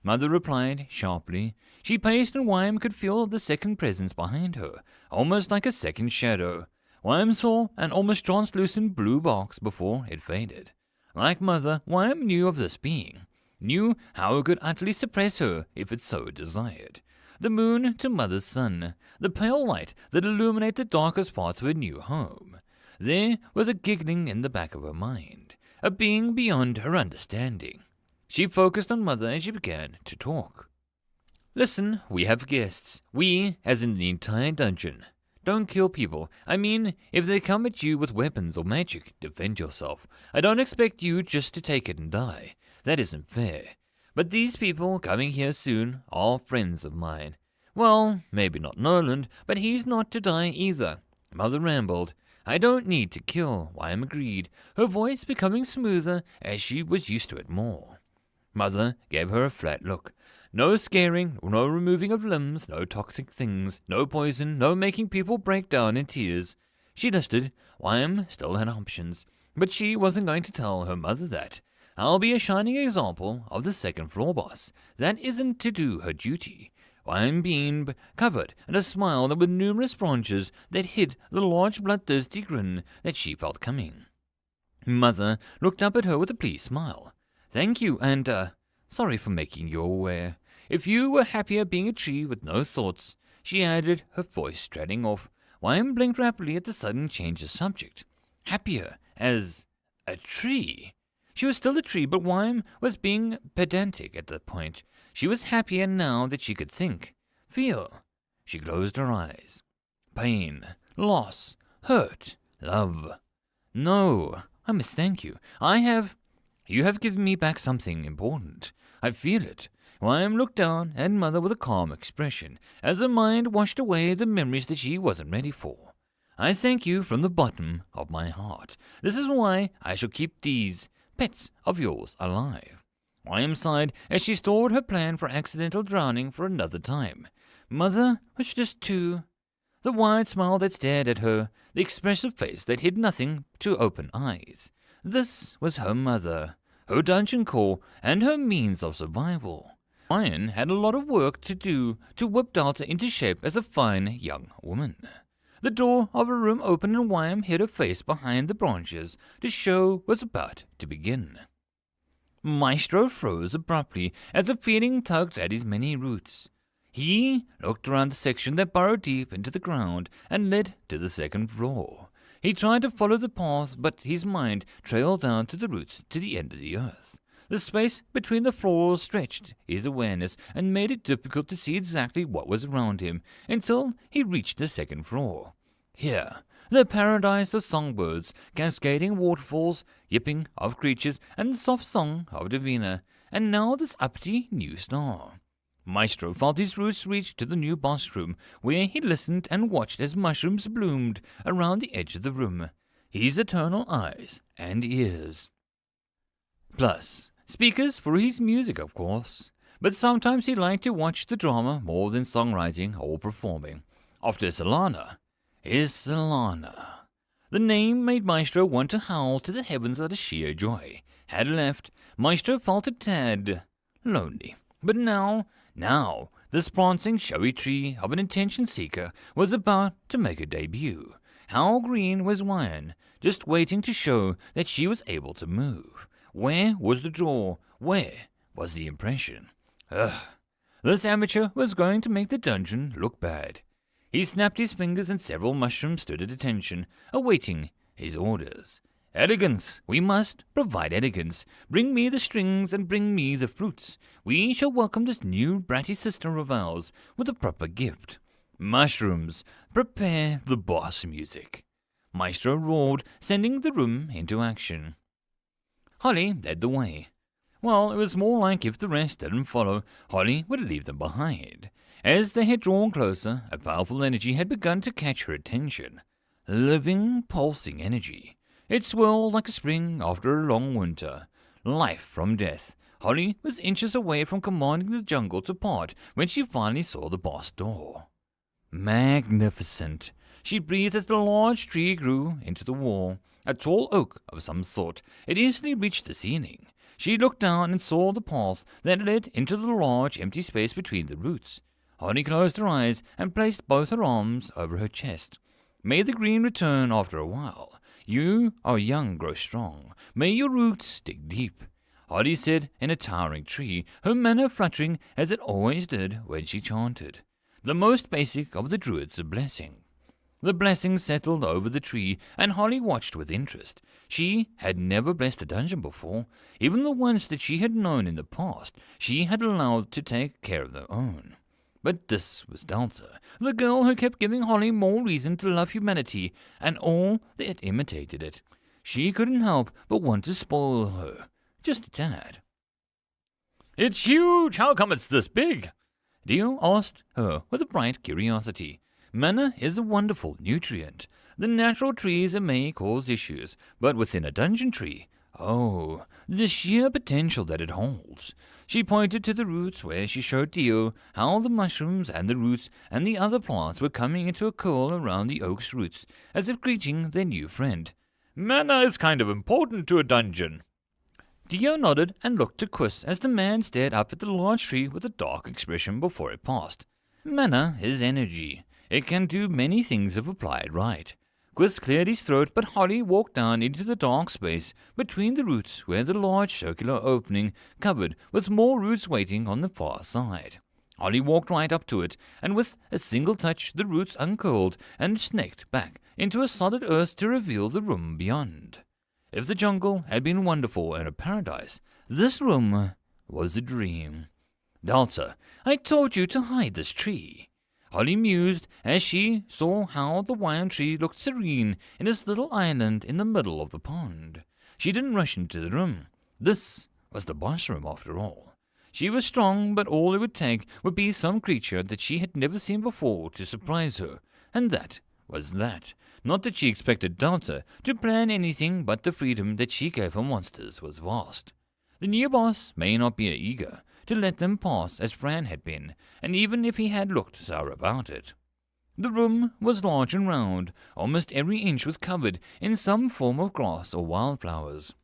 A: Mother replied sharply. She paced and Wyam could feel the second presence behind her, almost like a second shadow. Wyam saw an almost translucent blue box before it faded. Like Mother, Wyam knew of this being, knew how it could utterly suppress her if it so desired. The moon to Mother's sun, the pale light that illuminated the darkest parts of her new home. There was a giggling in the back of her mind, a being beyond her understanding. She focused on Mother and she began to talk. Listen, we have guests. We, as in the entire dungeon. Don't kill people. I mean, if they come at you with weapons or magic, defend yourself. I don't expect you just to take it and die. That isn't fair. But these people coming here soon are friends of mine. Well, maybe not Noland, but he's not to die either. Mother rambled. I don't need to kill, Wyam agreed, her voice becoming smoother as she was used to it more. Mother gave her a flat look. No scaring, no removing of limbs, no toxic things, no poison, no making people break down in tears. She listed. Wyam still had options, but she wasn't going to tell her mother that. I'll be a shining example of the second floor boss. That isn't to do her duty. Wyam beamed, covered in a smile that with numerous branches that hid the large bloodthirsty grin that she felt coming. Mother looked up at her with a pleased smile. Thank you, and, sorry for making you aware. If you were happier being a tree with no thoughts, she added, her voice trailing off. Wyam blinked rapidly at the sudden change of subject. Happier as a tree? She was still a tree, but Wyam was being pedantic at that point. She was happier now that she could think, feel. She closed her eyes. Pain, loss, hurt, love. No, I must thank you. You have given me back something important. I feel it. Wyam looked down at Mother with a calm expression, as her mind washed away the memories that she wasn't ready for. I thank you from the bottom of my heart. This is why I shall keep these pets of yours alive. Wyam sighed as she stored her plan for accidental drowning for another time. Mother was just too... The wide smile that stared at her, the expressive face that hid nothing to open eyes. This was her mother, her dungeon core, and her means of survival. Wyam had a lot of work to do to whip Delta into shape as a fine young woman. The door of her room opened and Wyam hid her face behind the branches. The show was about to begin. Maestro froze abruptly as a feeling tugged at his many roots. He looked around the section that burrowed deep into the ground and led to the second floor. He tried to follow the path, but his mind trailed down to the roots to the end of the earth. The space between the floors stretched his awareness and made it difficult to see exactly what was around him until he reached the second floor. Here, the paradise of songbirds, cascading waterfalls, yipping of creatures, and the soft song of Divina, and now this uppity new star. Maestro felt his roots reach to the new boss room, where he listened and watched as mushrooms bloomed around the edge of the room, his eternal eyes and ears. Plus, speakers for his music, of course. but sometimes he liked to watch the drama more than songwriting or performing. After Solana is Solana. The name made Maestro want to howl to the heavens out of sheer joy. Had left, Maestro felt a tad lonely. But now, this prancing showy tree of an attention seeker was about to make a debut. How green was Wyan, just waiting to show that she was able to move. Where was the draw? Where was the impression? This amateur was going to make the dungeon look bad. He snapped his fingers and several mushrooms stood at attention, awaiting his orders. Elegance! We must provide elegance. Bring me the strings and bring me the fruits. We shall welcome this new bratty sister of ours with a proper gift. Mushrooms, prepare the boss music. Maestro roared, sending the room into action. Holly led the way. Well, it was more like if the rest didn't follow, Holly would leave them behind. As they had drawn closer, a powerful energy had begun to catch her attention. Living, pulsing energy. It swirled like a spring after a long winter. Life from death. Holly was inches away from commanding the jungle to part when she finally saw the boss door. Magnificent. She breathed as the large tree grew into the wall. A tall oak of some sort. It easily reached the ceiling. She looked down and saw the path that led into the large empty space between the roots. Holly closed her eyes and placed both her arms over her chest. May the green return after a while. You are young, grow strong. May your roots dig deep. Holly said in a towering tree, her manner fluttering as it always did when she chanted. The most basic of the druids' blessing. The blessing settled over the tree, and Holly watched with interest. She had never blessed a dungeon before. Even the ones that she had known in the past, she had allowed to take care of their own. But this was Delta, the girl who kept giving Holly more reason to love humanity and all that imitated it. She couldn't help but want to spoil her, just a tad. "It's huge! How come it's this big?" Dio asked her with a bright curiosity. Mana is a wonderful nutrient. The natural trees may cause issues, but within a dungeon tree, oh, the sheer potential that it holds. She pointed to the roots where she showed Dio how the mushrooms and the roots and the other plants were coming into a curl around the oak's roots, as if greeting their new friend. "Mana is kind of important to a dungeon." Dio nodded and looked to Quiz as the man stared up at the large tree with a dark expression before it passed. Mana is energy. It can do many things if applied right. Quiz cleared his throat, but Holly walked down into the dark space between the roots where the large circular opening covered with more roots waiting on the far side. Holly walked right up to it, and with a single touch the roots uncurled and snaked back into a solid earth to reveal the room beyond. If the jungle had been wonderful and a paradise, this room was a dream. "Delta, I told you to hide this tree." Holly mused as she saw how the wine tree looked serene in its little island in the middle of the pond. She didn't rush into the room. This was the boss room after all. She was strong, but all it would take would be some creature that she had never seen before to surprise her, and that was that. Not that she expected Delta to plan anything, but the freedom that she gave her monsters was vast. The new boss may not be eager to let them pass as Fran had been, and even if he had looked sour about it. The room was large and round. Almost every inch was covered in some form of grass or wildflowers.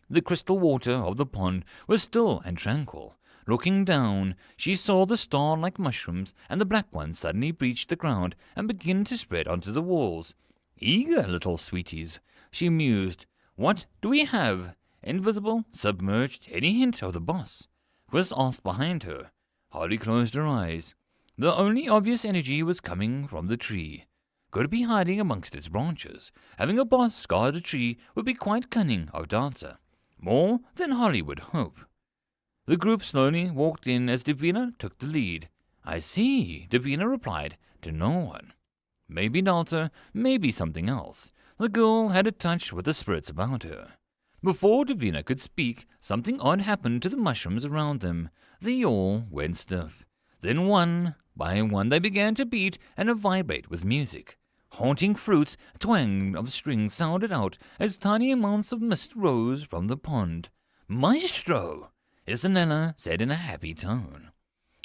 A: The crystal water of the pond was still and tranquil. Looking down, she saw the star-like mushrooms, and the black ones suddenly breached the ground and began to spread onto the walls. Eager little sweeties, she mused. What do we have? Invisible? Submerged? Any hint of the boss? Quiz asked behind her. Holly closed her eyes. The only obvious energy was coming from the tree. Could it be hiding amongst its branches? Having a boss guard a tree would be quite cunning of Delta. More than Holly would hope. The group slowly walked in as Davina took the lead. "I see," Davina replied to no one. Maybe Delta, maybe something else. The girl had a touch with the spirits about her. Before Davina could speak, something odd happened to the mushrooms around them. They all went stiff. Then one by one they began to beat and to vibrate with music. Haunting fruits, a twang of strings sounded out as tiny amounts of mist rose from the pond. Maestro! Isanella said in a happy tone.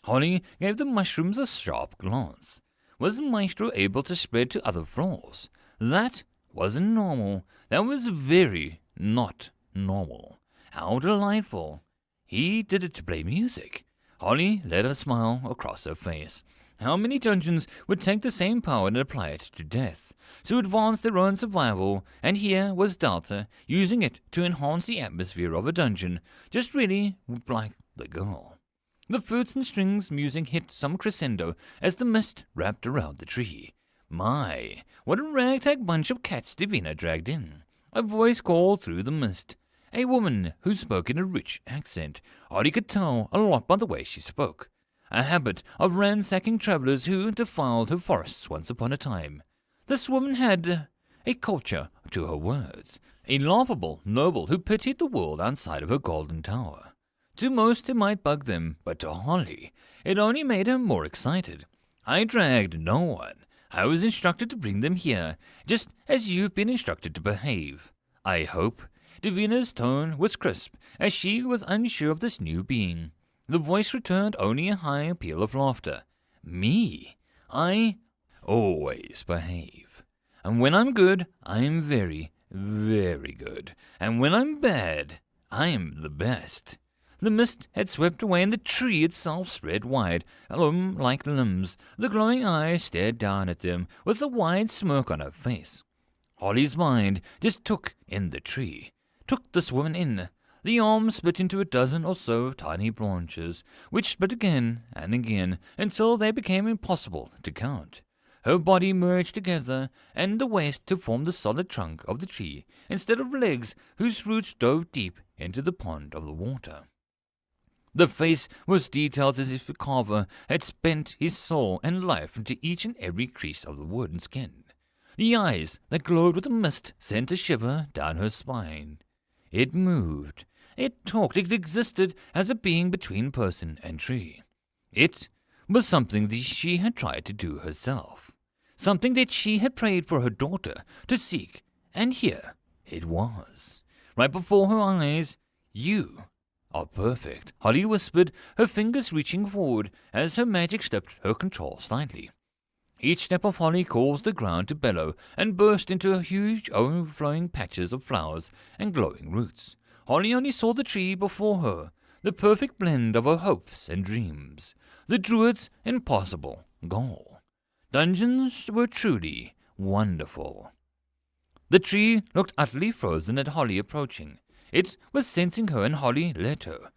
A: Holly gave the mushrooms a sharp glance. Was the maestro able to spread to other floors? That wasn't normal. That was very not normal. How delightful. He did it to play music. Holly let a smile across her face. How many dungeons would take the same power and apply it to death, to advance their own survival, and here was Delta using it to enhance the atmosphere of a dungeon, just really like the girl. The flutes and strings music hit some crescendo as the mist wrapped around the tree. My, what a ragtag bunch of cats Davina dragged in. A voice called through the mist. A woman who spoke in a rich accent. Holly could tell a lot by the way she spoke. A habit of ransacking travellers who defiled her forests once upon a time. This woman had a culture to her words. A laughable noble who pitied the world outside of her golden tower. To most it might bug them, but to Holly it only made her more excited. I dragged no one. I was instructed to bring them here, just as you've been instructed to behave. I hope. Davina's tone was crisp, as she was unsure of this new being. The voice returned only a high peal of laughter. Me? I always behave. And when I'm good, I'm very, very good. And when I'm bad, I'm the best. The mist had swept away and the tree itself spread wide, like limbs. The glowing eyes stared down at them with a wide smirk on her face. Holly's mind just took in the tree, took this woman in. The arms split into a dozen or so tiny branches, which split again and again until they became impossible to count. Her body merged together, and the waist to form the solid trunk of the tree, instead of legs whose roots dove deep into the pond of the water. The face was detailed as if the carver had spent his soul and life into each and every crease of the wooden skin. The eyes that glowed with the mist sent a shiver down her spine. It moved. It talked. It existed as a being between person and tree. It was something that she had tried to do herself. Something that she had prayed for her daughter to seek. And here it was. Right before her eyes. You are perfect, Holly whispered, her fingers reaching forward as her magic slipped her control slightly. Each step of Holly caused the ground to bellow and burst into huge overflowing patches of flowers and glowing roots. Holly only saw the tree before her, the perfect blend of her hopes and dreams, the druid's impossible goal. Dungeons were truly wonderful. The tree looked utterly frozen at Holly approaching. It was sensing her, and Holly let her.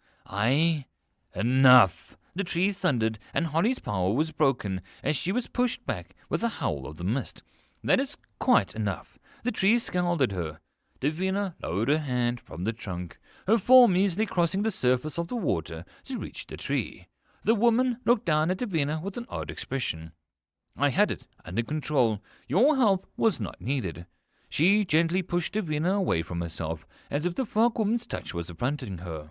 A: Enough! The tree thundered, and Holly's power was broken as she was pushed back with a howl of the mist. That is quite enough. The tree scowled at her. Davina lowered her hand from the trunk, her form easily crossing the surface of the water to reach the tree. The woman looked down at Davina with an odd expression. I had it under control. Your help was not needed. She gently pushed Davina away from herself, as if the fog woman's touch was affronting her.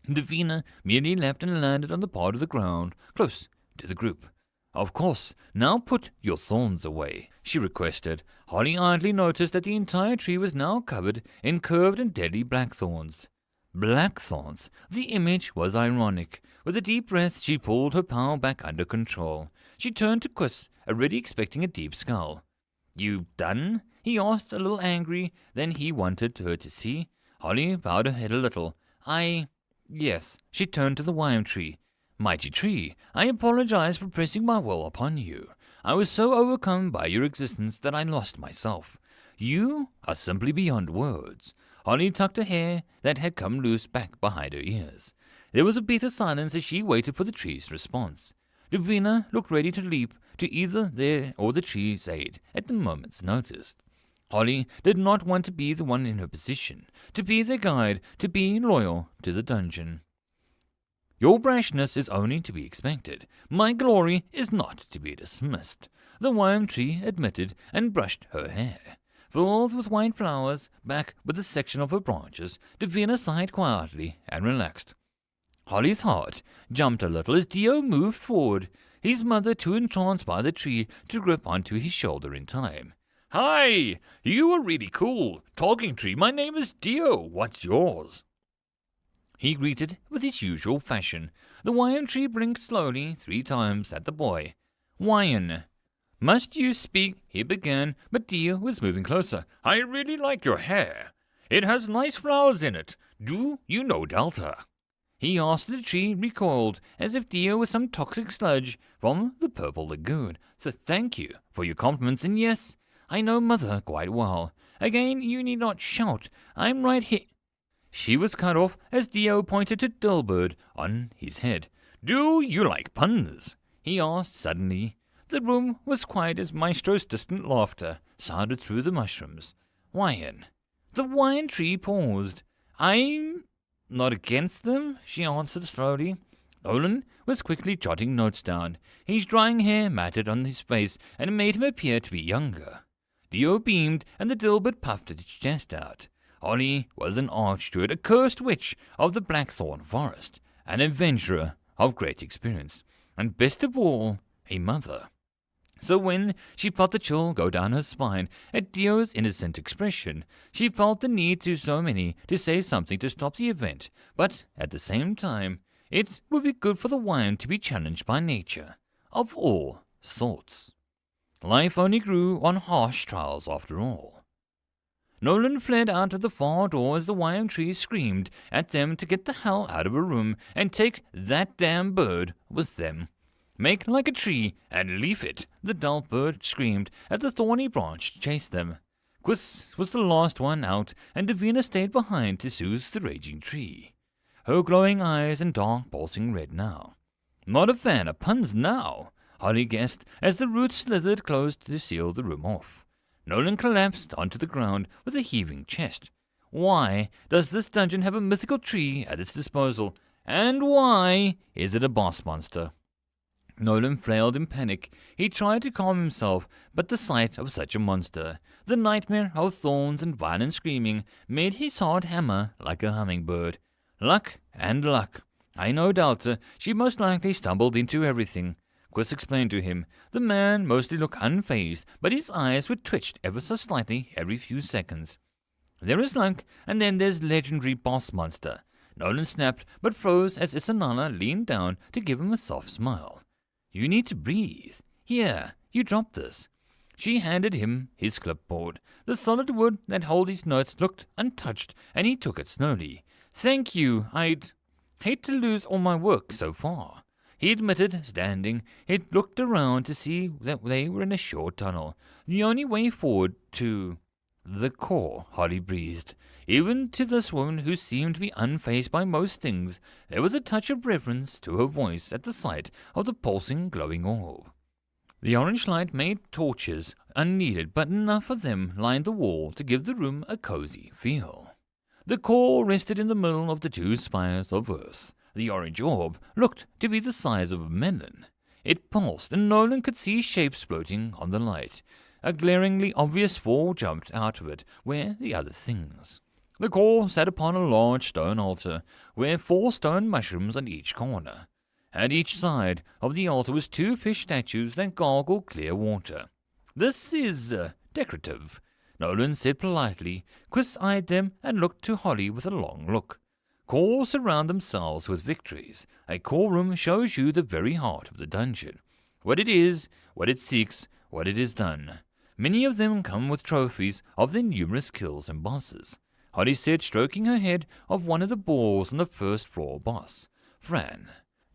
A: Davina merely leapt and landed on the part of the ground, close to the group. Of course, now put your thorns away, she requested. Holly idly noticed that the entire tree was now covered in curved and deadly blackthorns. Blackthorns! The image was ironic. With a deep breath, she pulled her power back under control. She turned to Quiss, already expecting a deep scowl. You done? He asked, a little angry than he wanted her to see. Holly bowed her head a little. Yes. She turned to the wime tree. Mighty tree, I apologize for pressing my will upon you. I was so overcome by your existence that I lost myself. You are simply beyond words. Holly tucked her hair that had come loose back behind her ears. There was a bit of silence as she waited for the tree's response. Davina looked ready to leap to either their or the tree's aid at the moment's notice. Holly did not want to be the one in her position, to be their guide, to be loyal to the dungeon. Your brashness is only to be expected. My glory is not to be dismissed, the wime tree admitted and brushed her hair. Filled with white flowers, back with a section of her branches, Davina sighed quietly and relaxed. Holly's heart jumped a little as Dio moved forward, his mother too entranced by the tree to grip onto his shoulder in time. Hi! You are really cool. Talking tree, my name is Dio. What's yours? he greeted with his usual fashion. The YM tree blinked slowly 3 times at the boy. Wyan. Must you speak? He began, but Dio was moving closer. I really like your hair. It has nice flowers in it. Do you know Delta? He asked. The tree recoiled, as if Dio was some toxic sludge from the Purple Lagoon. So thank you for your compliments, and yes, I know Mother quite well. Again, you need not shout. I'm right here. She was cut off as Dio pointed to Dilbert on his head. Do you like puns? He asked suddenly. The room was quiet as Maestro's distant laughter sounded through the mushrooms. Wyan. The wine tree paused. I'm not against them, she answered slowly. Nolan was quickly jotting notes down. His drying hair matted on his face and made him appear to be younger. Dio beamed, and the Dilbert puffed its chest out. Holly was an archdruid, a cursed witch of the Blackthorn Forest, an adventurer of great experience, and best of all, a mother. So when she felt the chill go down her spine at Dio's innocent expression, she felt the need to say something to stop the event, but at the same time, it would be good for the wine to be challenged by nature, of all sorts. Life only grew on harsh trials after all. Nolan fled out of the far door as the YM tree screamed at them to get the hell out of a room and take that damn bird with them. Make like a tree and leaf it, the dull bird screamed as the thorny branch chased them. Quiz was the last one out, and Davina stayed behind to soothe the raging tree. Her glowing eyes and dark pulsing red now. Not a fan of puns now, Holly guessed as the roots slithered close to seal the room off. Nolan collapsed onto the ground with a heaving chest. Why does this dungeon have a mythical tree at its disposal? And why is it a boss monster? Nolan flailed in panic. He tried to calm himself, but the sight of such a monster, the nightmare of thorns and violent screaming, made his heart hammer like a hummingbird. Luck and luck. I know Delta. She most likely stumbled into everything. Quiz explained to him. The man mostly looked unfazed, but his eyes were twitched ever so slightly every few seconds. There is luck, and then there's legendary boss monster. Nolan snapped, but froze as Isanana leaned down to give him a soft smile. You need to breathe. Here, you drop this. She handed him his clipboard. The solid wood that held his notes looked untouched, and he took it slowly. Thank you. I'd hate to lose all my work so far, he admitted, standing. He looked around to see that they were in a short tunnel. The only way forward to the core, Holly breathed. Even to this woman who seemed to be unfazed by most things, there was a touch of reverence to her voice at the sight of the pulsing, glowing orb. The orange light made torches unneeded, but enough of them lined the wall to give the room a cozy feel. The core rested in the middle of the 2 spires of earth. The orange orb looked to be the size of a melon. It pulsed, and Nolan could see shapes floating on the light. A glaringly obvious fall jumped out of it. Where the other things? The core sat upon a large stone altar, where 4 stone mushrooms on each corner. At each side of the altar was 2 fish statues that gargled clear water. This is decorative, Nolan said politely. Quiz eyed them and looked to Holly with a long look. Cores surround themselves with victories. A core room shows you the very heart of the dungeon. What it is, what it seeks, what it has done. Many of them come with trophies of their numerous kills and bosses. Holly said, stroking her head of one of the balls on the first floor boss, Fran.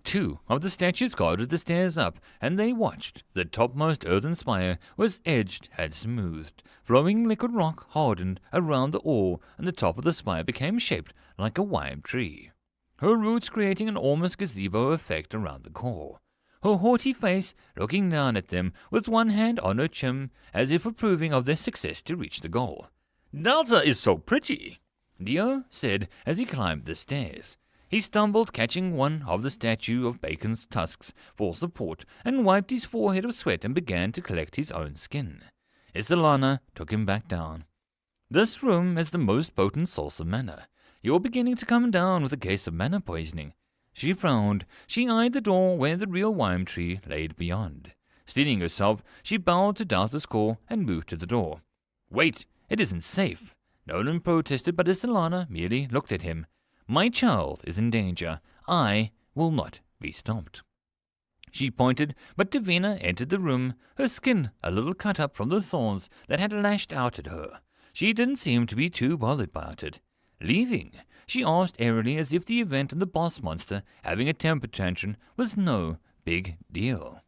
A: 2 of the statues guarded the stairs up, and they watched. The topmost earthen spire was edged and smoothed. Flowing liquid rock hardened around the ore, and the top of the spire became shaped like a YM tree, her roots creating an almost gazebo effect around the core. Her haughty face looking down at them with one hand on her chin, as if approving of their success to reach the goal. Delta is so pretty, Dio said as he climbed the stairs. He stumbled, catching one of the statue of Bacon's tusks for support, and wiped his forehead of sweat and began to collect his own skin. Isolana took him back down. This room has the most potent source of mana. You're beginning to come down with a case of mana poisoning. She frowned. She eyed the door where the real YM tree lay beyond. Steadying herself, she bowed to Delta's call and moved to the door. Wait, it isn't safe, Nolan protested, but Isolana merely looked at him. My child is in danger. I will not be stopped. She pointed, but Davina entered the room, her skin a little cut up from the thorns that had lashed out at her. She didn't seem to be too bothered about it. Leaving, she asked airily as if the event and the boss monster having a temper tantrum was no big deal.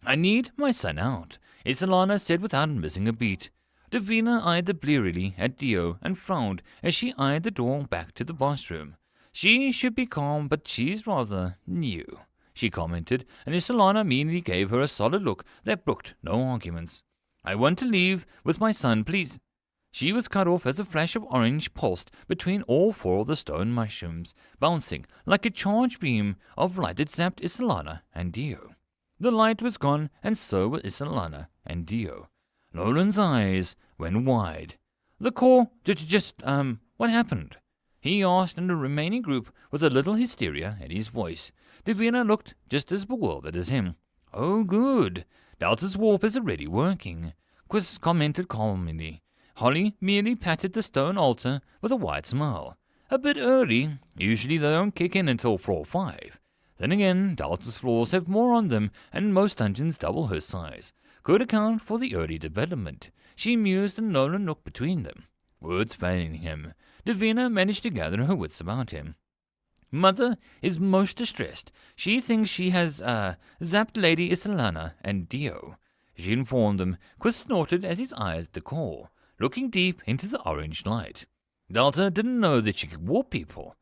A: I need my son out, Isolana said without missing a beat. Davina eyed the blearily at Dio and frowned as she eyed the door back to the boss room. She should be calm, but she's rather new, she commented, and Isolana immediately gave her a solid look that brooked no arguments. I want to leave with my son, please. She was cut off as a flash of orange pulsed between all four of the stone mushrooms, bouncing like a charged beam of light that zapped Isolana and Dio. The light was gone, and so was Isolana and Dio. Nolan's eyes went wide. The core, what happened? He asked in the remaining group with a little hysteria in his voice. Davina looked just as bewildered as him. Oh, good. Delta's warp is already working, Quiz commented calmly. Holly merely patted the stone altar with a wide smile. A bit early. Usually they don't kick in until floor 5. Then again, Delta's floors have more on them, and most dungeons double her size. Could account for the early development. She mused, and Nolan looked between them. Words failing him, Davina managed to gather her wits about him. Mother is most distressed. She thinks she has, zapped Lady Isolana and Dio. She informed them. Quiz snorted as his eyes the core, looking deep into the orange light. Delta didn't know that she could warp people.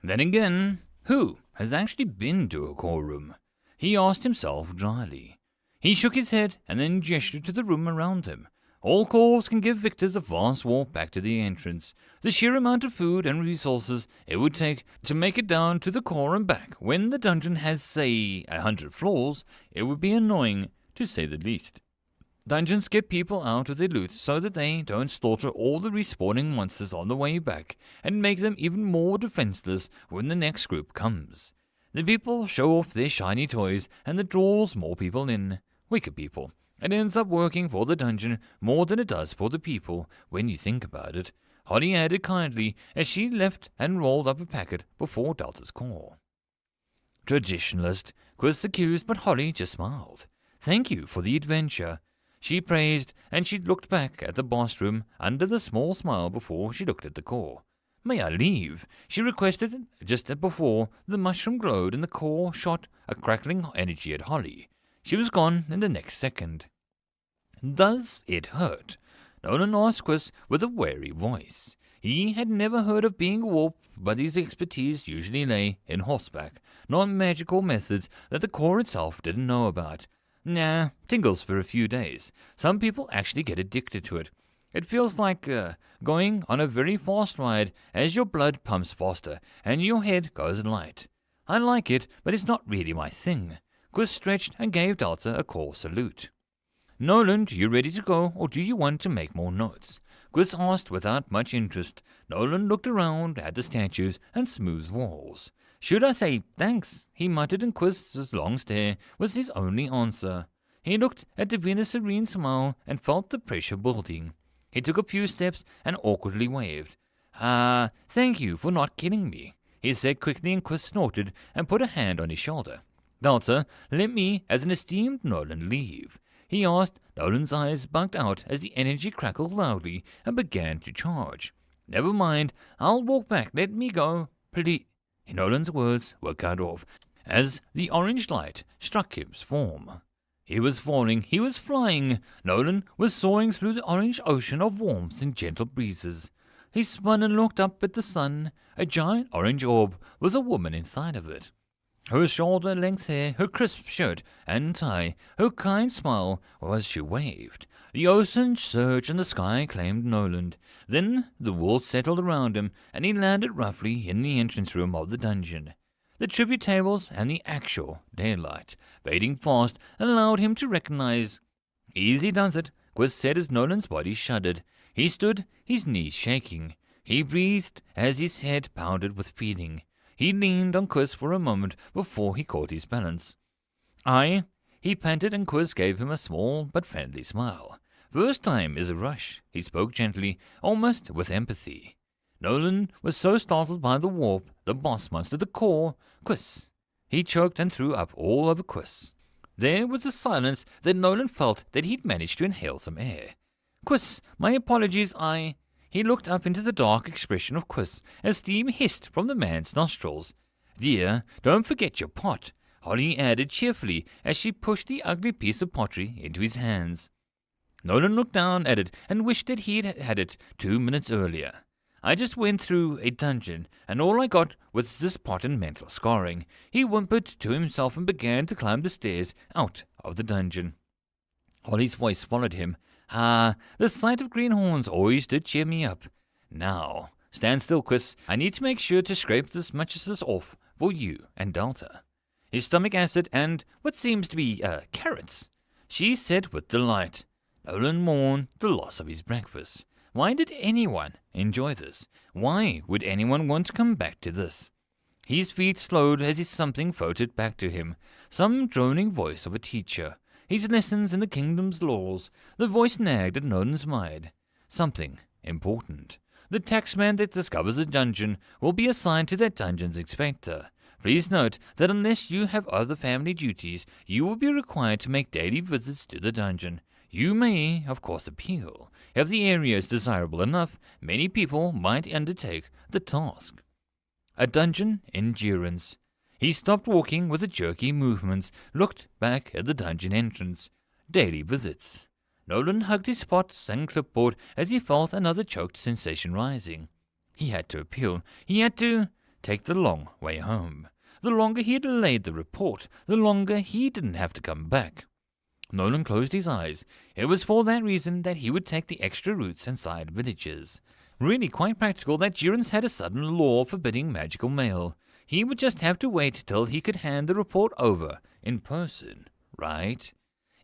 A: Then again, who has actually been to a core room? He asked himself dryly. He shook his head and then gestured to the room around him. All cores can give victors a fast walk back to the entrance. The sheer amount of food and resources it would take to make it down to the core and back when the dungeon has, say, 100 floors, it would be annoying, to say the least. Dungeons get people out of their loot so that they don't slaughter all the respawning monsters on the way back and make them even more defenseless when the next group comes. The people show off their shiny toys and that draws more people in. Wicked people. It ends up working for the dungeon more than it does for the people, when you think about it, Holly added kindly as she left and rolled up a packet before Delta's core. Traditionalist, Quiz accused, but Holly just smiled. Thank you for the adventure, she praised, and she looked back at the boss room under the small smile before she looked at the core. May I leave? She requested just before the mushroom glowed and the core shot a crackling energy at Holly. She was gone in the next second. Does it hurt? Nolan asked Quiz with a wary voice. He had never heard of being warped, but his expertise usually lay in horseback, not magical methods that the core itself didn't know about. Nah, tingles for a few days. Some people actually get addicted to it. It feels like going on a very fast ride as your blood pumps faster and your head goes light. I like it, but it's not really my thing. Quiz stretched and gave Delta a core salute. Nolan, you ready to go, or do you want to make more notes? Quiz asked without much interest. Nolan looked around at the statues and smooth walls. Should I say thanks? He muttered, and Quiz's long stare was his only answer. He looked at Davina's serene smile and felt the pressure building. He took a few steps and awkwardly waved. Thank you for not killing me, he said quickly, and Quiz snorted and put a hand on his shoulder. Delta, let me, as an esteemed Nolan, leave, he asked. Nolan's eyes bugged out as the energy crackled loudly and began to charge. Never mind, I'll walk back, let me go, please. Nolan's words were cut off as the orange light struck his form. He was falling, he was flying. Nolan was soaring through the orange ocean of warmth and gentle breezes. He spun and looked up at the sun, a giant orange orb with a woman inside of it. Her shoulder-length hair, her crisp shirt and tie, her kind smile as she waved. The ocean surged and the sky claimed Nolan. Then the wolf settled around him, and he landed roughly in the entrance room of the dungeon. The tribute tables and the actual daylight, fading fast, allowed him to recognize. Easy does it, Quiz said as Nolan's body shuddered. He stood, his knees shaking. He breathed as his head pounded with feeling. He leaned on Quiz for a moment before he caught his balance. He panted, and Quiz gave him a small but friendly smile. First time is a rush, he spoke gently, almost with empathy. Nolan was so startled by the warp, the boss monster, the core, Quiz. He choked and threw up all over Quiz. There was a silence that Nolan felt that he'd managed to inhale some air. Quiz, my apologies, He looked up into the dark expression of Quiz as steam hissed from the man's nostrils. Dear, don't forget your pot, Holly added cheerfully as she pushed the ugly piece of pottery into his hands. Nolan looked down at it and wished that he'd had it 2 minutes earlier. I just went through a dungeon, and all I got was this pot and mental scarring. He whimpered to himself and began to climb the stairs out of the dungeon. Holly's voice followed him. The sight of greenhorns always did cheer me up. Now, stand still, Chris. I need to make sure to scrape as much as this off for you and Delta. His stomach acid and what seems to be, carrots. She said with delight. Nolan mourned the loss of his breakfast. Why did anyone enjoy this? Why would anyone want to come back to this? His feet slowed as his something floated back to him, some droning voice of a teacher. His lessons in the kingdom's laws. The voice nagged at Nolan's mind. Something important. The taxman that discovers a dungeon will be assigned to that dungeon's inspector. Please note that unless you have other family duties, you will be required to make daily visits to the dungeon. You may, of course, appeal. If the area is desirable enough, many people might undertake the task. A dungeon endurance. He stopped walking with a jerky movements, looked back at the dungeon entrance. Daily visits. Nolan hugged his pots and clipboard as he felt another choked sensation rising. He had to appeal. He had to take the long way home. The longer he delayed the report, the longer he didn't have to come back. Nolan closed his eyes. It was for that reason that he would take the extra routes and side villages. Really quite practical that Durance had a sudden law forbidding magical mail. He would just have to wait till he could hand the report over in person, right?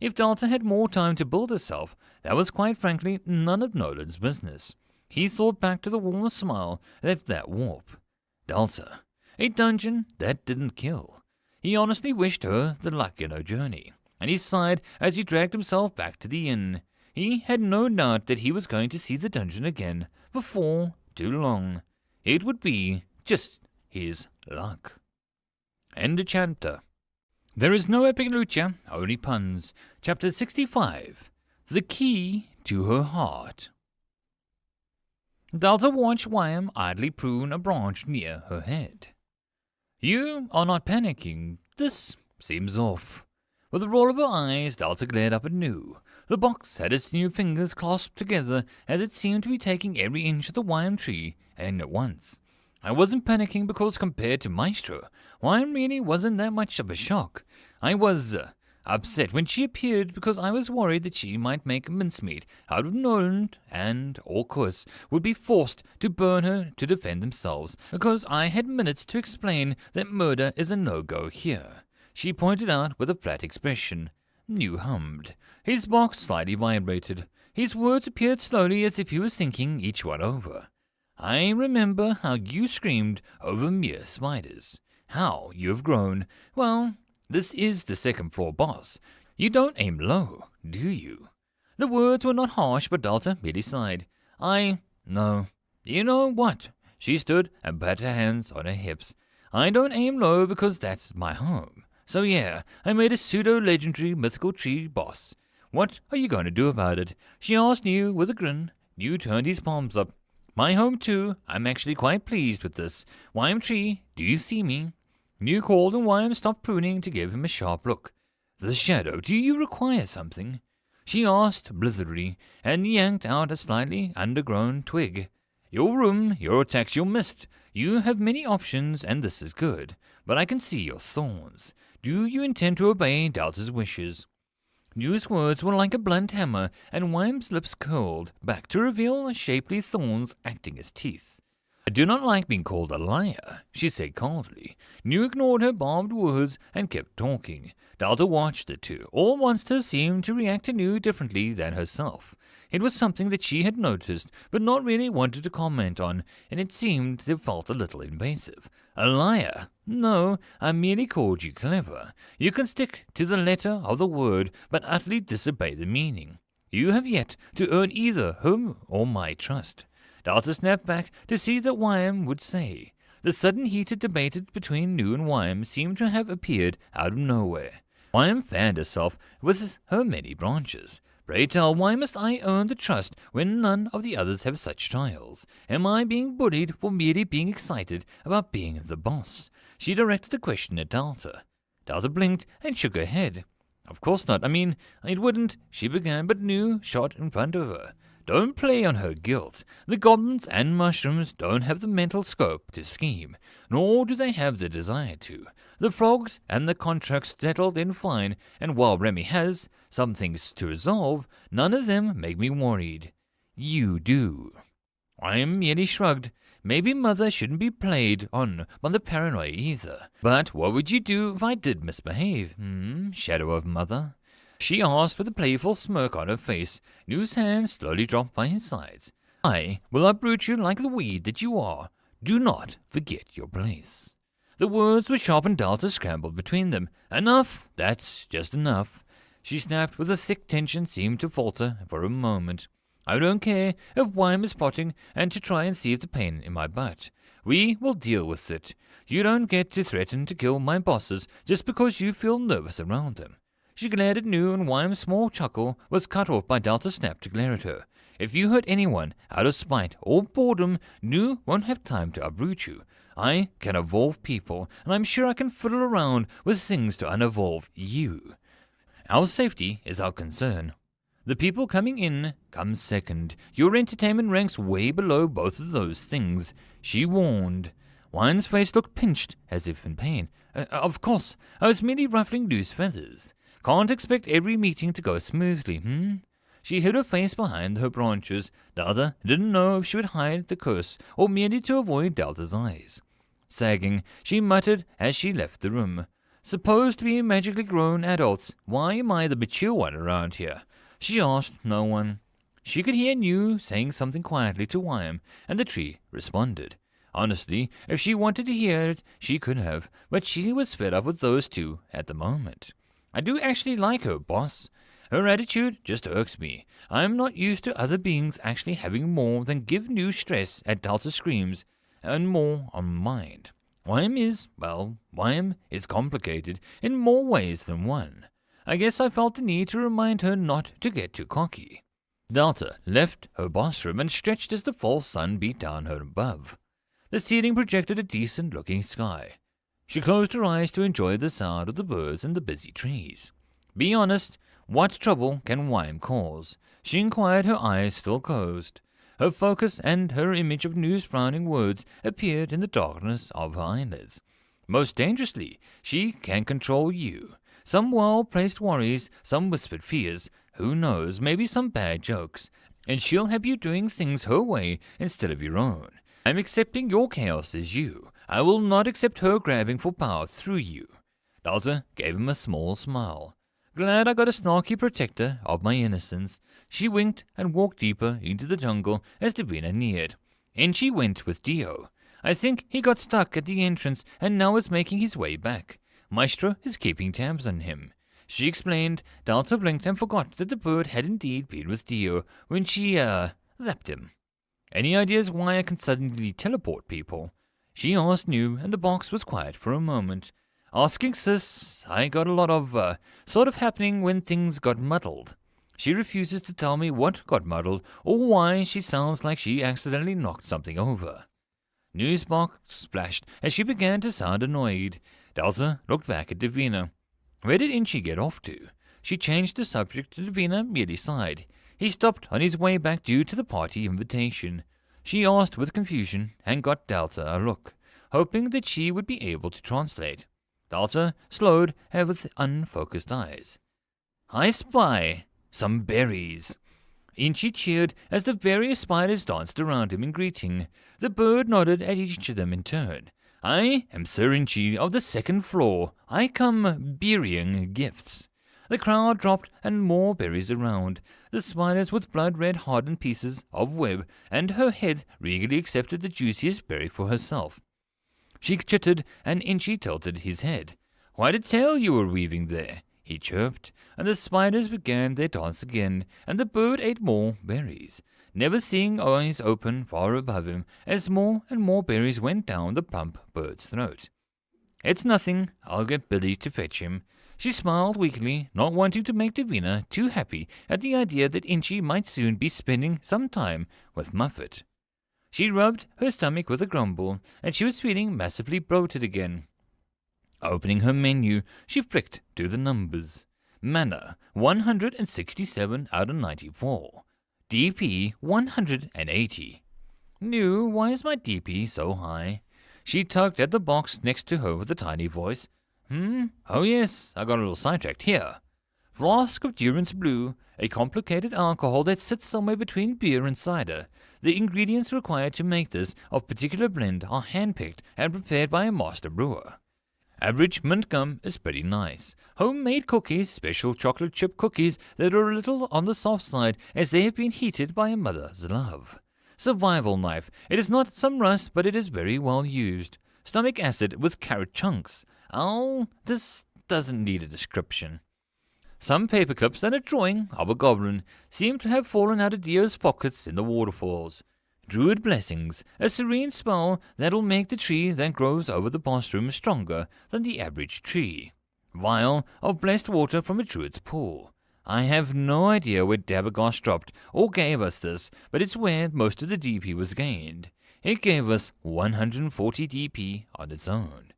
A: If Delta had more time to build herself, that was quite frankly none of Nolan's business. He thought back to the warm smile at that warp. Delta, a dungeon that didn't kill. He honestly wished her the luck in her journey, and he sighed as he dragged himself back to the inn. He had no doubt that he was going to see the dungeon again before too long. It would be just his luck. End of chapter. There is no epic lucha, only puns. Chapter 65. The Key to Her Heart. Delta watched Wyam idly prune a branch near her head. You are not panicking. This seems off. With a roll of her eyes, Delta glared up anew. The box had its new fingers clasped together as it seemed to be taking every inch of the Wyam tree, and at once. I wasn't panicking because compared to Maestro, Wyam really wasn't that much of a shock. I was upset when she appeared because I was worried that she might make mincemeat out of Nolan and, of course, would be forced to burn her to defend themselves because I had minutes to explain that murder is a no-go here. She pointed out with a flat expression. New hummed. His box slightly vibrated. His words appeared slowly as if he was thinking each one over. I remember how you screamed over mere spiders. How you have grown. Well, this is the second-floor boss. You don't aim low, do you? The words were not harsh, but Delta merely sighed. No. You know what? She stood and pat her hands on her hips. I don't aim low because that's my home. So yeah, I made a pseudo-legendary mythical tree boss. What are you going to do about it? She asked New with a grin. New turned his palms up. My home too. I'm actually quite pleased with this. Wyam Tree, do you see me? New called and Wyam stopped pruning to give him a sharp look. The shadow, do you require something? She asked blitherly, and yanked out a slightly undergrown twig. Your room, your attacks, your mist. You have many options, and this is good. But I can see your thorns. Do you intend to obey Delta's wishes? New's words were like a blunt hammer, and Wyam's lips curled back to reveal shapely thorns acting as teeth. I do not like being called a liar, she said coldly. New ignored her barbed words and kept talking. Delta watched the two. All monsters seemed to react to New differently than herself. It was something that she had noticed, but not really wanted to comment on, and it seemed they felt a little invasive. A liar? No, I merely called you clever. You can stick to the letter of the word, but utterly disobey the meaning. You have yet to earn either her or my trust. Delta snapped back to see what Wyam would say. The sudden heated debate between Nu and Wyam seemed to have appeared out of nowhere. Wyam fanned herself with her many branches. Pray tell, why must I earn the trust when none of the others have such trials? Am I being bullied for merely being excited about being the boss? She directed the question at Delta. Delta blinked and shook her head. Of course not. I mean, it wouldn't, she began, but Nu shot in front of her. Don't play on her guilt. The goblins and mushrooms don't have the mental scope to scheme, nor do they have the desire to. The frogs and the contracts settled in fine, and while Remy has some things to resolve, none of them make me worried. You do. I merely shrugged. Maybe Mother shouldn't be played on by the paranoia either. But what would you do if I did misbehave, Shadow of Mother? She asked with a playful smirk on her face. Nu's hand slowly dropped by his sides. I will uproot you like the weed that you are. Do not forget your place. The words were sharp and Delta scrambled between them. Enough, that's just enough. She snapped with a thick tension seemed to falter for a moment. I don't care if Wyam is plotting and to try and see the pain in my butt. We will deal with it. You don't get to threaten to kill my bosses just because you feel nervous around them. She glared at Nu, and Wyam's small chuckle was cut off by Delta's snap to glare at her. If you hurt anyone out of spite or boredom, Nu won't have time to uproot you. I can evolve people, and I'm sure I can fiddle around with things to unevolve you. Our safety is our concern. The people coming in comes second. Your entertainment ranks way below both of those things, she warned. Wyam's face looked pinched, as if in pain. Of course, I was merely ruffling loose feathers. Can't expect every meeting to go smoothly, She hid her face behind her branches. Delta didn't know if she would hide the curse or merely to avoid Delta's eyes. Sagging, she muttered as she left the room. Supposed to be magically grown adults, why am I the mature one around here? She asked no one. She could hear Nu saying something quietly to Wyam, and the tree responded. Honestly, if she wanted to hear it, she could have, but she was fed up with those two at the moment. I do actually like her, boss. Her attitude just irks me. I'm not used to other beings actually having more than give Nu stress at Delta screams, and more on mind. Wyam is complicated in more ways than one. I guess I felt the need to remind her not to get too cocky. Delta left her boss room and stretched as the false sun beat down her above. The ceiling projected a decent-looking sky. She closed her eyes to enjoy the sound of the birds and the busy trees. Be honest, what trouble can Wyam cause? She inquired, her eyes still closed. Her focus and her image of Nu's frowning words appeared in the darkness of her eyelids. Most dangerously, she can control you. Some well-placed worries, some whispered fears, who knows, maybe some bad jokes. And she'll have you doing things her way instead of your own. I'm accepting your chaos as you. I will not accept her grabbing for power through you. Delta gave him a small smile. Glad I got a snarky protector of my innocence. She winked and walked deeper into the jungle as Davina neared. In she went with Dio. I think he got stuck at the entrance and now is making his way back. Maestro is keeping tabs on him. She explained. Delta blinked and forgot that the bird had indeed been with Dio when she, zapped him. Any ideas why I can suddenly teleport people? She asked Nu, and the box was quiet for a moment. Asking sis, I got a lot of, sort of happening when things got muddled. She refuses to tell me what got muddled, or why she sounds like she accidentally knocked something over. Nu's box splashed as she began to sound annoyed. Delta looked back at Davina. Where did Inchi get off to? She changed the subject, and Davina merely sighed. He stopped on his way back due to the party invitation. She asked with confusion and got Delta a look, hoping that she would be able to translate. Delta slowed her with unfocused eyes. I spy some berries. Inchi cheered as the various spiders danced around him in greeting. The bird nodded at each of them in turn. I am Sir Inchi of the second floor. I come burying gifts. The crowd dropped and more berries around. The spiders with blood-red hardened pieces of web, and her head regally accepted the juiciest berry for herself. She chittered, and Inchi tilted his head. Quite a tale you were weaving there, he chirped, and the spiders began their dance again, and the bird ate more berries. never seeing eyes open far above him as more and more berries went down the plump bird's throat. "It's nothing. I'll get Billy to fetch him." She smiled weakly, not wanting to make Davina too happy at the idea that Inchi might soon be spending some time with Muffet. She rubbed her stomach with a grumble, and she was feeling massively bloated again. Opening her menu, she flicked to the numbers. Mana, 167 out of 94. DP, 180. "New, why is my DP so high?" She tugged at the box next to her with a tiny voice. Oh yes, I got a little sidetracked here. Flask of Durance Blue, a complicated alcohol that sits somewhere between beer and cider. The ingredients required to make this of particular blend are handpicked and prepared by a master brewer. Average mint gum is pretty nice. Homemade cookies, special chocolate chip cookies that are a little on the soft side as they have been heated by a mother's love. Survival knife. It is not some rust, but it is very well used. Stomach acid with carrot chunks. Oh, this doesn't need a description. Some paper clips and a drawing of a goblin seem to have fallen out of Dio's pockets in the waterfalls. Druid blessings, a serene spell that'll make the tree that grows over the bathroom stronger than the average tree. Vial of blessed water from a druid's pool. I have no idea where Dabergosh dropped or gave us this, but it's where most of the DP was gained. It gave us 140 DP on its own.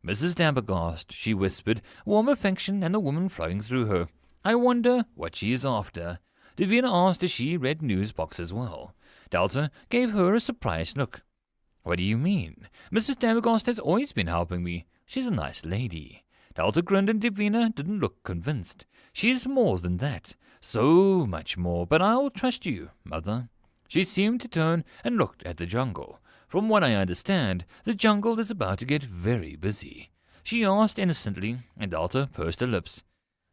A: "Mrs. Dabergost," she whispered, warm affection and the woman flowing through her. "I wonder what she is after." Davina asked as she read news box as well. Delta gave her a surprised look. "What do you mean? Mrs. Dabergost has always been helping me. She's a nice lady." Delta grinned and Davina didn't look convinced. "She's more than that. So much more, but I'll trust you, Mother." She seemed to turn and looked at the jungle. From what I understand, the jungle is about to get very busy. She asked innocently, and Delta pursed her lips.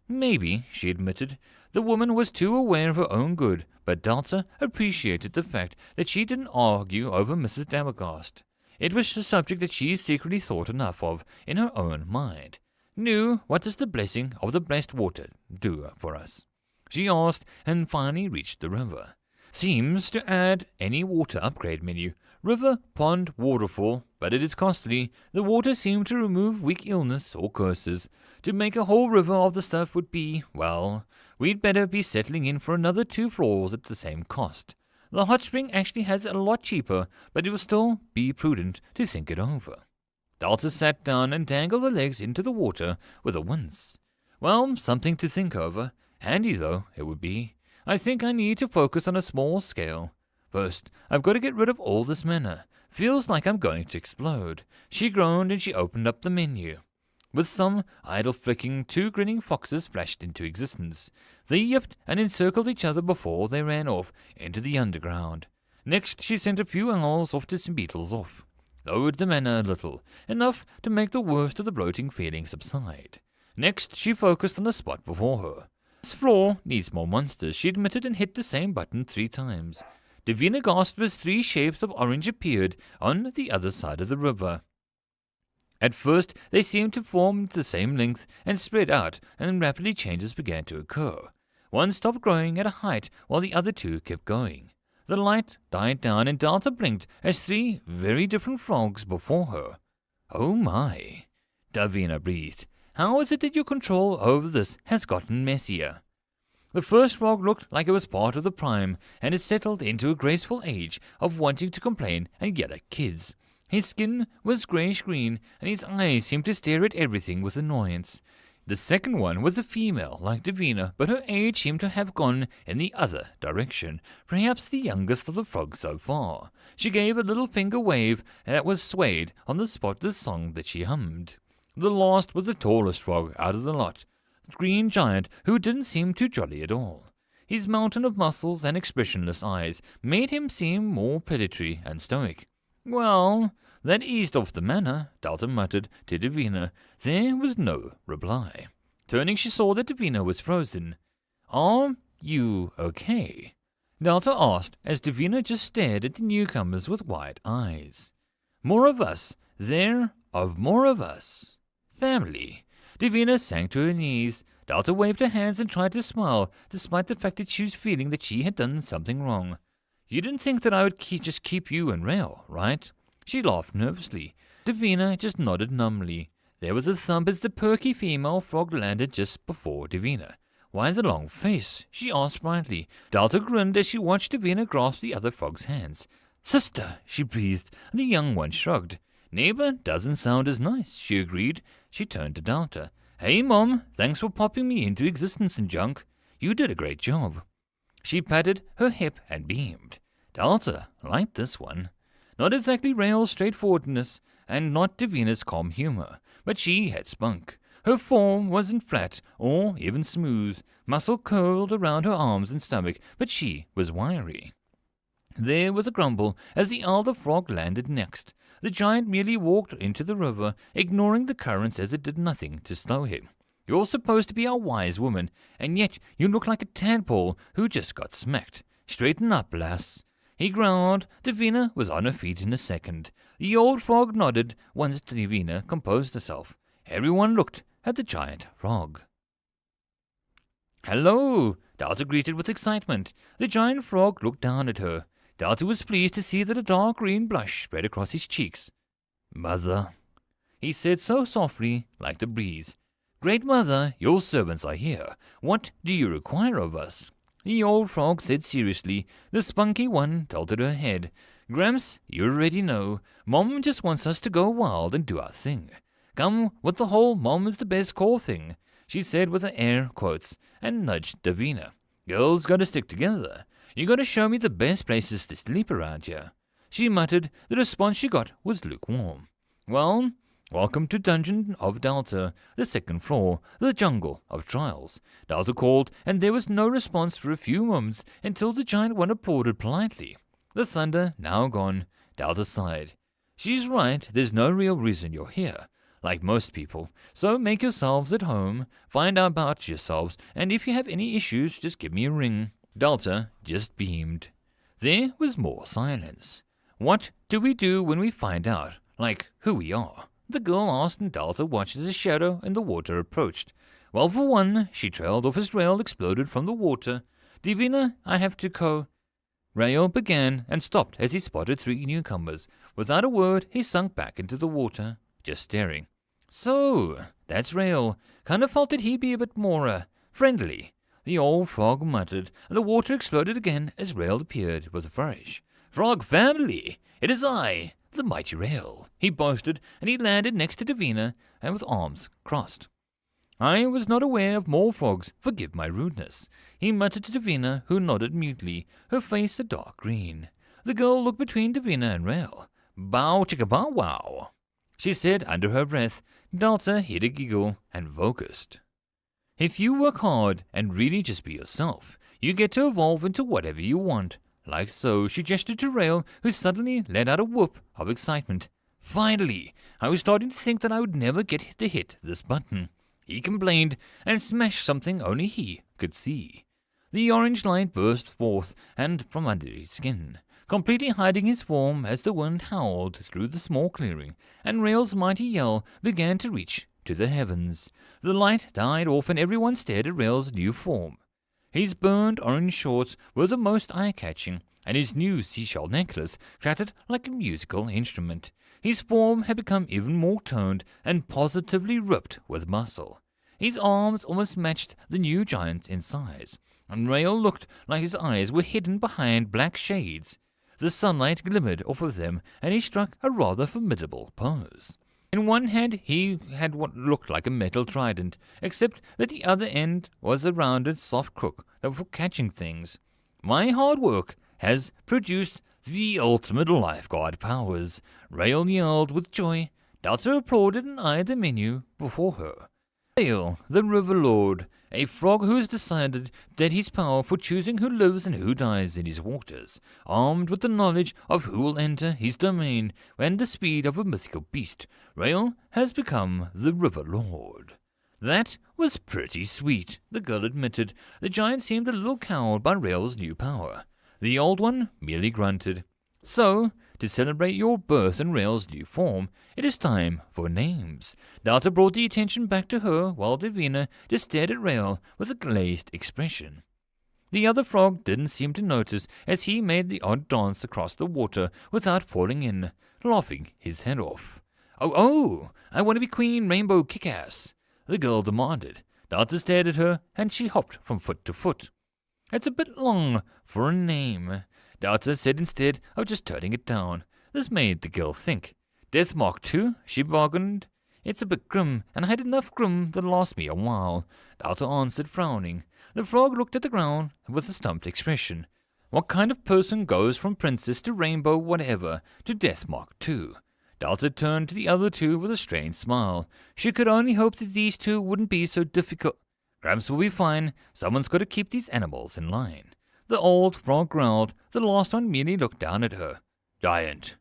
A: "Maybe," she admitted. The woman was too aware of her own good, but Delta appreciated the fact that she didn't argue over Mrs. Dabergost. It was a subject that she secretly thought enough of in her own mind. "Nu, what does the blessing of the blessed water do for us?" she asked, and finally reached the river. "Seems to add any water upgrade menu. River, pond, waterfall, but it is costly. The water seemed to remove weak illness or curses. To make a whole river of the stuff would be, well, we'd better be settling in for another 2 floors at the same cost. The hot spring actually has it a lot cheaper, but it will still be prudent to think it over." Delta sat down and dangled her legs into the water with a wince. "Well, something to think over. Handy, though, it would be. I think I need to focus on a small scale. First, I've got to get rid of all this mana. Feels like I'm going to explode." She groaned and she opened up the menu. With some idle flicking, 2 grinning foxes flashed into existence. They yipped and encircled each other before they ran off into the underground. Next, she sent a few owls off to some beetles off. Lowered the mana a little, enough to make the worst of the bloating feeling subside. Next, she focused on the spot before her. "This floor needs more monsters," she admitted and hit the same button 3 times. Davina gasped as 3 shapes of orange appeared on the other side of the river. At first, they seemed to form the same length and spread out, and rapidly changes began to occur. One stopped growing at a height while the other 2 kept going. The light died down and Delta blinked as 3 very different frogs before her. "Oh my," Davina breathed. "How is it that your control over this has gotten messier?" The first frog looked like it was part of the prime, and had settled into a graceful age of wanting to complain and yell at kids. His skin was greyish-green, and his eyes seemed to stare at everything with annoyance. The second one was a female, like Davina, but her age seemed to have gone in the other direction, perhaps the youngest of the frogs so far. She gave a little finger wave that was swayed on the spot the song that she hummed. The last was the tallest frog out of the lot, the green giant who didn't seem too jolly at all. His mountain of muscles and expressionless eyes made him seem more predatory and stoic. "Well, that eased off the mana," Delta muttered to Davina. There was no reply. Turning, she saw that Davina was frozen. "Are you okay?" Delta asked as Davina just stared at the newcomers with wide eyes. "More of us. More of us. Family." Davina sank to her knees. Delta waved her hands and tried to smile, despite the fact that she was feeling that she had done something wrong. You didn't think that I would just keep you and Rail, right? She laughed nervously. Davina just nodded numbly. There was a thump as the perky female frog landed just before Davina. Why the long face? She asked brightly. Delta grinned as she watched Davina grasp the other frog's hands. Sister, she breathed, and the young one shrugged. Neighbor doesn't sound as nice, she agreed. She turned to Delta. Hey, Mom, thanks for popping me into existence and junk. You did a great job. She patted her hip and beamed. Delta liked this one. Not exactly Rael's straightforwardness, and not Davina's calm humor, but she had spunk. Her form wasn't flat or even smooth. Muscle curled around her arms and stomach, but she was wiry. There was a grumble as the elder frog landed next. The giant merely walked into the river, ignoring the currents as it did nothing to slow him. You're supposed to be a wise woman, and yet you look like a tadpole who just got smacked. Straighten up, lass. He growled. Davina was on her feet in a second. The old frog nodded once Davina composed herself. Everyone looked at the giant frog. Hello, Delta greeted with excitement. The giant frog looked down at her. Delta was pleased to see that a dark green blush spread across his cheeks. Mother, he said so softly, like the breeze. Great Mother, your servants are here. What do you require of us? The old frog said seriously. The spunky one tilted her head. Gramps, you already know. Mom just wants us to go wild and do our thing. Come with the whole Mom is the best call thing, she said with her air quotes, and nudged Davina. Girls gotta stick together. You gotta show me the best places to sleep around here. She muttered. The response she got was lukewarm. Well, welcome to Dungeon of Delta, the second floor, the jungle of trials. Delta called, and there was no response for a few moments until the giant one applauded politely. The thunder now gone, Delta sighed. She's right, there's no real reason you're here, like most people, so make yourselves at home, find out about yourselves, and if you have any issues, just give me a ring. Delta just beamed. There was more silence. What do we do when we find out, like, who we are? The girl asked, and Delta watched as a shadow in the water approached. Well, for one, she trailed off as Rael exploded from the water. Davina, I have to Rael began and stopped as he spotted three newcomers. Without a word, he sunk back into the water, just staring. So, that's Rael. Kind of felt that he'd be a bit more, friendly. The old frog muttered, and the water exploded again as Rael appeared with a flourish. Frog family! It is I, the mighty Rael, he boasted, and he landed next to Davina, and with arms crossed. I was not aware of more frogs, forgive my rudeness, he muttered to Davina, who nodded mutely, her face a dark green. The girl looked between Davina and Rael. Bow chicka bow wow, she said under her breath. Delta hid a giggle and focused. If you work hard and really just be yourself, you get to evolve into whatever you want. Like so, she gestured to Rael, who suddenly let out a whoop of excitement. Finally! I was starting to think that I would never get to hit this button. He complained and smashed something only he could see. The orange light burst forth and from under his skin, completely hiding his form as the wind howled through the small clearing, and Rael's mighty yell began to reach to the heavens. The light died off and everyone stared at Rael's new form. His burned orange shorts were the most eye-catching, and his new seashell necklace clattered like a musical instrument. His form had become even more toned and positively ripped with muscle. His arms almost matched the new giant's in size, and Rael looked like his eyes were hidden behind black shades. The sunlight glimmered off of them, and he struck a rather formidable pose. In one hand he had what looked like a metal trident, except that the other end was a rounded, soft crook that was for catching things. My hard work has produced the ultimate lifeguard powers, Rael yelled with joy. Delta applauded and eyed the menu before her. Rael, the River Lord, a frog who has decided that his power for choosing who lives and who dies in his waters, armed with the knowledge of who will enter his domain and the speed of a mythical beast, Rael has become the River Lord. That was pretty sweet, the girl admitted. The giant seemed a little cowed by Rael's new power. The old one merely grunted. So, to celebrate your birth in Rael's new form, it is time for names. Delta brought the attention back to her, while Davina just stared at Rael with a glazed expression. The other frog didn't seem to notice as he made the odd dance across the water without falling in, laughing his head off. Oh, I want to be Queen Rainbow Kickass, the girl demanded. Delta stared at her, and she hopped from foot to foot. It's a bit long for a name, Delta said instead of just turning it down. This made the girl think. Death Mark 2, she bargained. It's a bit grim, and I had enough grim that last me a while, Delta answered, frowning. The frog looked at the ground with a stumped expression. What kind of person goes from princess to rainbow whatever to Death Mark 2? Delta turned to the other two with a strained smile. She could only hope that these two wouldn't be so difficult. Gramps will be fine. Someone's got to keep these animals in line. The old frog growled. The last one merely looked down at her. Giant.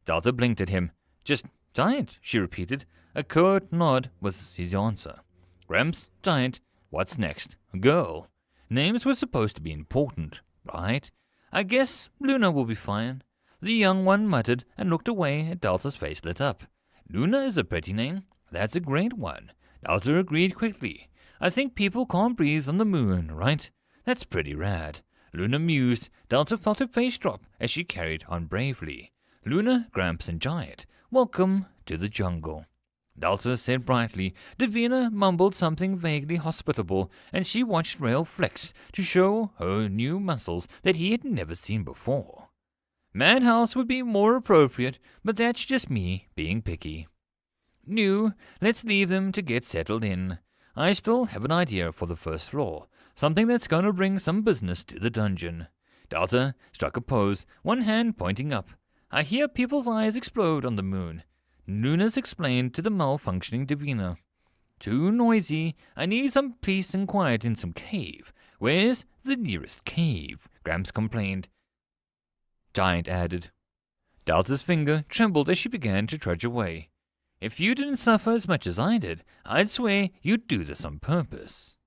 A: Delta blinked at him. Just giant, she repeated. A curt nod was his answer. Gramps, giant. What's next? Girl. Names were supposed to be important, right? I guess Luna will be fine. The young one muttered and looked away, and Delta's face lit up. Luna is a pretty name. That's a great one. Delta agreed quickly. I think people can't breathe on the moon, right? That's pretty rad. Luna mused. Delta felt her face drop as she carried on bravely. Luna, Gramps, and Giant, welcome to the jungle. Delta said brightly. Davina mumbled something vaguely hospitable, and she watched Rail flex to show her new muscles that he had never seen before. Madhouse would be more appropriate, but that's just me being picky. New, let's leave them to get settled in. I still have an idea for the first floor, something that's going to bring some business to the dungeon. Delta struck a pose, one hand pointing up. I hear people's eyes explode on the moon. Lunas explained to the malfunctioning Davina. Too noisy. I need some peace and quiet in some cave. Where's the nearest cave? Gramps complained. Giant added. Delta's finger trembled as she began to trudge away. If you didn't suffer as much as I did, I'd swear you'd do this on purpose.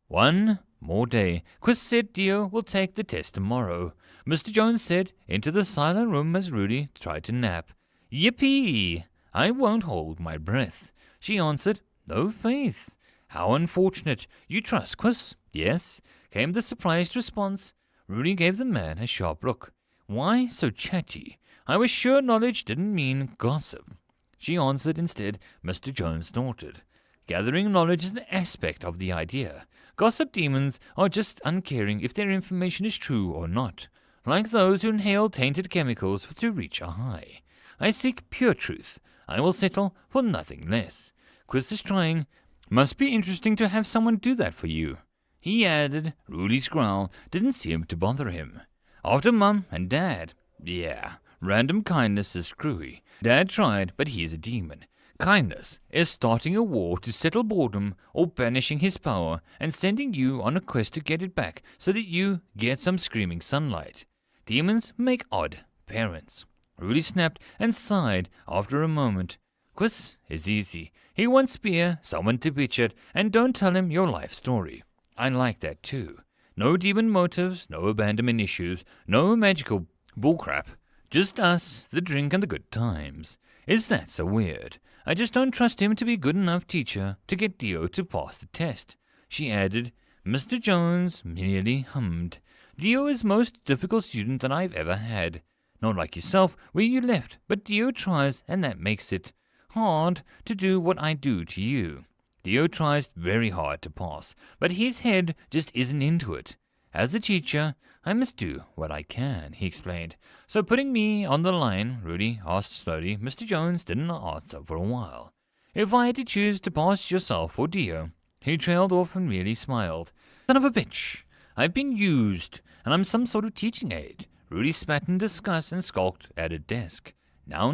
A: One more day. Chris said Dio will take the test tomorrow. Mr. Jones said into the silent room as Rudy tried to nap. Yippee! I won't hold my breath. She answered, no faith. How unfortunate. You trust Chris? Yes, came the surprised response. Rudy gave the man a sharp look. Why so chatty? I was sure knowledge didn't mean gossip. She answered instead. Mr. Jones snorted. Gathering knowledge is an aspect of the idea. Gossip demons are just uncaring if their information is true or not, like those who inhale tainted chemicals to reach a high. I seek pure truth. I will settle for nothing less. Chris is trying. Must be interesting to have someone do that for you. He added. Rudy's growl didn't seem to bother him. After Mum and Dad. Yeah, random kindness is screwy. Dad tried, but he's a demon. Kindness is starting a war to settle boredom or banishing his power and sending you on a quest to get it back so that you get some screaming sunlight. Demons make odd parents. Rudy snapped and sighed after a moment. Chris is easy. He wants spear, someone to bitch at, and don't tell him your life story. I like that too. No demon motives, no abandonment issues, no magical bullcrap. Just us, the drink and the good times. Is that so weird? I just don't trust him to be good enough teacher to get Dio to pass the test. She added. Mr. Jones merely hummed. Dio is most difficult student that I've ever had. Not like yourself, where you left, but Dio tries, and that makes it hard to do what I do to you. Dio tries very hard to pass, but his head just isn't into it. As a teacher, I must do what I can, he explained. So putting me on the line, Rudy asked slowly. Mr. Jones didn't answer for a while. If I had to choose to pass yourself or Dio, he trailed off and merely smiled. Son of a bitch, I've been used, and I'm some sort of teaching aid. Rudy spat in disgust and skulked at a desk. Now,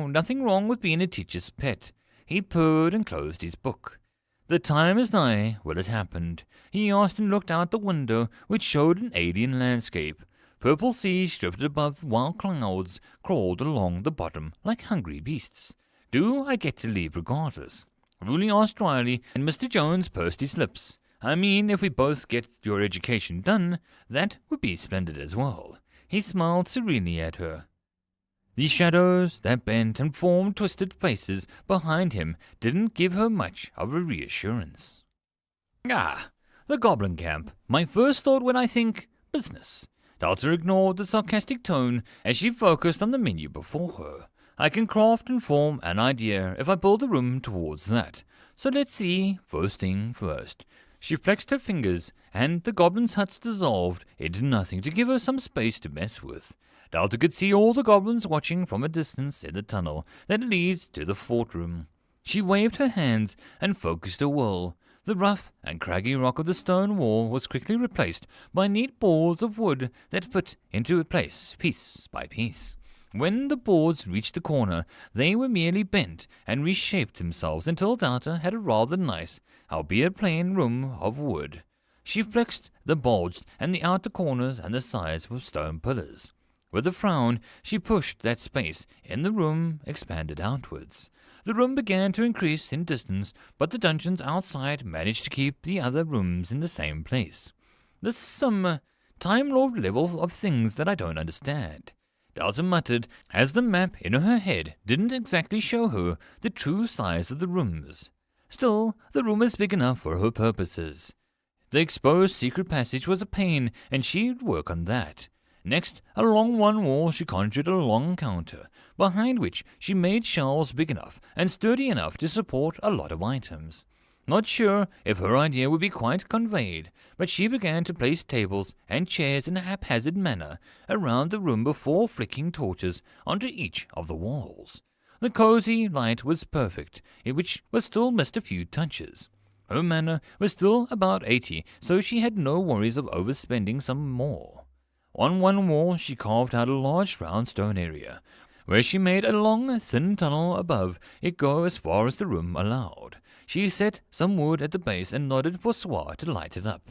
A: nothing wrong with being a teacher's pet. He purred and closed his book. The time is nigh when it happened. He asked and looked out the window, which showed an alien landscape. Purple seas drifted above while clouds crawled along the bottom like hungry beasts. Do I get to leave regardless? Rudy asked dryly, and Mr. Jones pursed his lips. I mean, if we both get your education done, that would be splendid as well. He smiled serenely at her. The shadows that bent and formed twisted faces behind him didn't give her much of a reassurance. Ah, The Goblin Camp. My first thought when I think business. Delta ignored the sarcastic tone as she focused on the menu before her. I can craft and form an idea if I build the room towards that. So let's see, first thing first. She flexed her fingers, and the goblin's huts dissolved into nothing to give her some space to mess with. Delta could see all the goblins watching from a distance in the tunnel that leads to the fort room. She waved her hands and focused her will. The rough and craggy rock of the stone wall was quickly replaced by neat boards of wood that fit into place piece by piece. When the boards reached the corner, they were merely bent and reshaped themselves until Delta had a rather nice, albeit plain, room of wood. She flexed the bulged and the outer corners and the sides with stone pillars. With a frown, she pushed that space in the room expanded outwards. The room began to increase in distance, but the dungeons outside managed to keep the other rooms in the same place. This is some Time Lord level of things that I don't understand. Delta muttered, as the map in her head didn't exactly show her the true size of the rooms. Still, the room was big enough for her purposes. The exposed secret passage was a pain, and she'd work on that. Next, along one wall she conjured a long counter, behind which she made shelves big enough and sturdy enough to support a lot of items. Not sure if her idea would be quite conveyed, but she began to place tables and chairs in a haphazard manner around the room before flicking torches onto each of the walls. The cozy light was perfect, which was still missed a few touches. Her manner was still about 80, so she had no worries of overspending some more. On one wall she carved out a large round stone area, where she made a long, thin tunnel above it go as far as the room allowed. She set some wood at the base and nodded for Swa to light it up.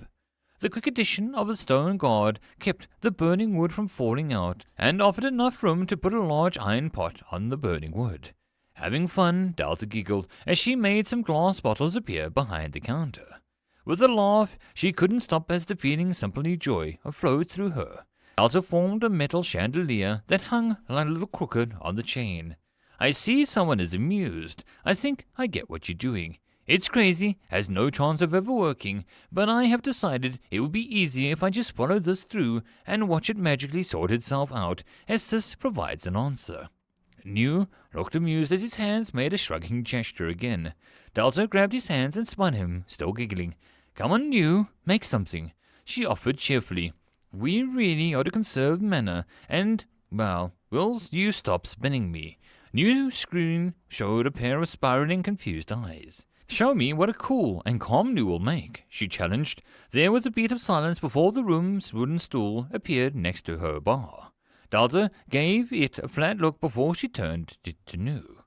A: The quick addition of a stone guard kept the burning wood from falling out and offered enough room to put a large iron pot on the burning wood. Having fun, Delta giggled as she made some glass bottles appear behind the counter. With a laugh she couldn't stop as the feeling simply joy flowed through her. Delta formed a metal chandelier that hung a little crooked on the chain. I see someone is amused. I think I get what you're doing. It's crazy, has no chance of ever working, but I have decided it would be easier if I just follow this through and watch it magically sort itself out as Sis provides an answer. New looked amused as his hands made a shrugging gesture again. Delta grabbed his hands and spun him, still giggling. Come on, New, make something, she offered cheerfully. We really ought to conserve mana, and, well, will you stop spinning me? New screen showed a pair of spiraling, confused eyes. Show me what a cool and calm New will make, she challenged. There was a beat of silence before the room's wooden stool appeared next to her bar. Delta gave it a flat look before she turned to New.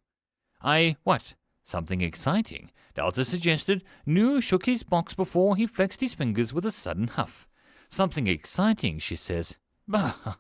A: What? Something exciting, Delta suggested. New shook his box before he flexed his fingers with a sudden huff. Something exciting, she says. Bah!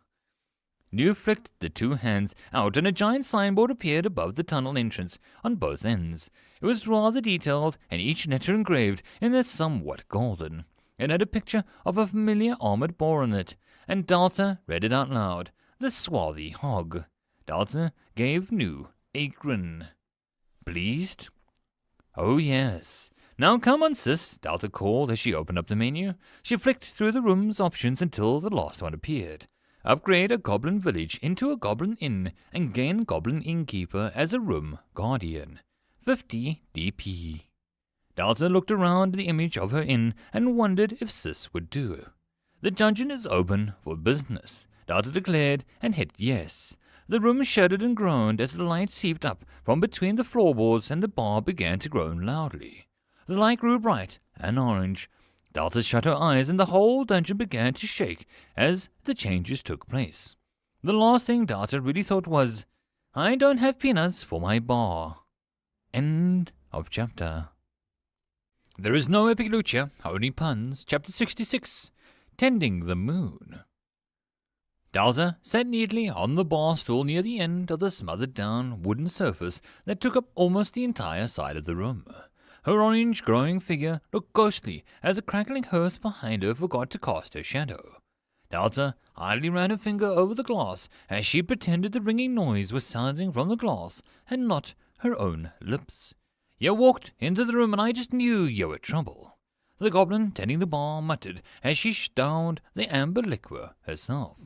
A: New flicked the two hands out and a giant signboard appeared above the tunnel entrance on both ends. It was rather detailed and each letter engraved in the somewhat golden. It had a picture of a familiar armored boar on it, and Delta read it out loud. The Swarthy Hog. Delta gave New a grin. Pleased? Oh yes. Now come on, sis, Delta called as she opened up the menu. She flicked through the room's options until the last one appeared. Upgrade a goblin village into a goblin inn and gain goblin innkeeper as a room guardian. 50 DP. Delta looked around the image of her inn and wondered if Sis would do. The dungeon is open for business, Delta declared and hit yes. The room shuddered and groaned as the light seeped up from between the floorboards and the bar began to groan loudly. The light grew bright and orange. Delta shut her eyes and the whole dungeon began to shake as the changes took place. The last thing Delta really thought was, I don't have peanuts for my bar. End of chapter. There is no epic lucha, only puns. Chapter 66, Tending the Moon. Delta sat neatly on the bar stool near the end of the smothered down wooden surface that took up almost the entire side of the room. Her orange growing figure looked ghostly as a crackling hearth behind her forgot to cast her shadow. Delta idly ran her finger over the glass as she pretended the ringing noise was sounding from the glass and not her own lips. You walked into the room and I just knew you were trouble. The goblin tending the bar muttered as she downed the amber liquor herself.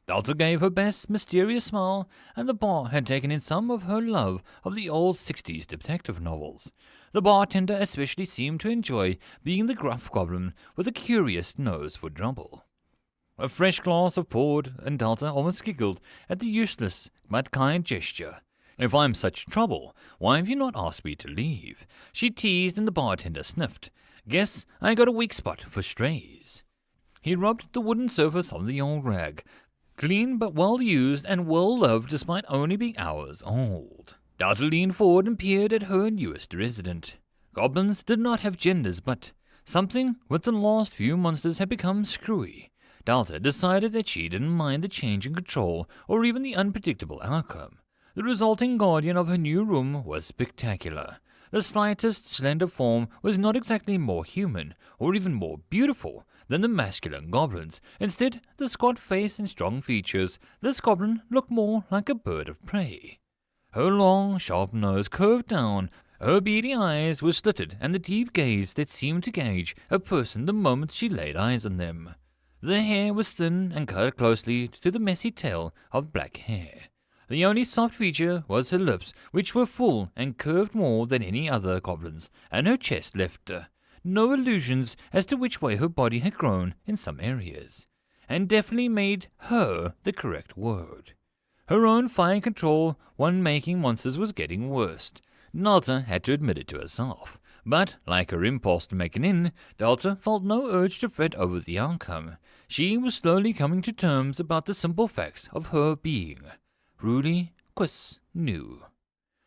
A: Delta gave her best mysterious smile, and the bar had taken in some of her love of the old 60s detective novels. The bartender especially seemed to enjoy being the gruff goblin with a curious nose for trouble. A fresh glass of port, and Delta almost giggled at the useless but kind gesture. "If I'm such trouble, why have you not asked me to leave?" she teased, and the bartender sniffed. "Guess I got a weak spot for strays." He rubbed the wooden surface of the old rag, clean but well used and well loved despite only being hours old. Delta leaned forward and peered at her newest resident. Goblins did not have genders, but something with the last few monsters had become screwy. Delta decided that she didn't mind the change in control or even the unpredictable outcome. The resulting guardian of her new room was spectacular. The slightest slender form was not exactly more human or even more beautiful than the masculine goblins. Instead, the squat face and strong features, this goblin looked more like a bird of prey. Her long, sharp nose curved down, her beady eyes were slitted, and the deep gaze that seemed to gauge a person the moment she laid eyes on them. The hair was thin and cut closely to the messy tail of black hair. The only soft feature was her lips, which were full and curved more than any other goblin's, and her chest left no illusions as to which way her body had grown in some areas, and definitely made her the correct word. Her own fine control when making monsters was getting worse. Delta had to admit it to herself. But, like her impulse to make an inn, Delta felt no urge to fret over the outcome. She was slowly coming to terms about the simple facts of her being. Rudy Quis knew.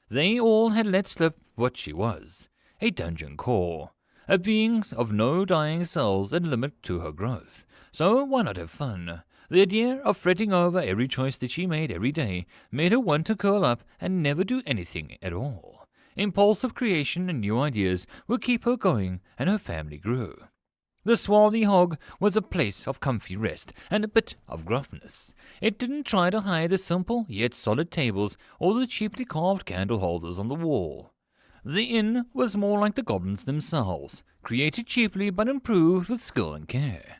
A: They all had let slip what she was. A dungeon core. A being of no dying cells and limit to her growth. So why not have fun? The idea of fretting over every choice that she made every day made her want to curl up and never do anything at all. Impulsive creation and new ideas would keep her going, and her family grew. The swarthy hog was a place of comfy rest and a bit of gruffness. It didn't try to hide the simple yet solid tables or the cheaply carved candle holders on the wall. The inn was more like the goblins themselves, created cheaply but improved with skill and care.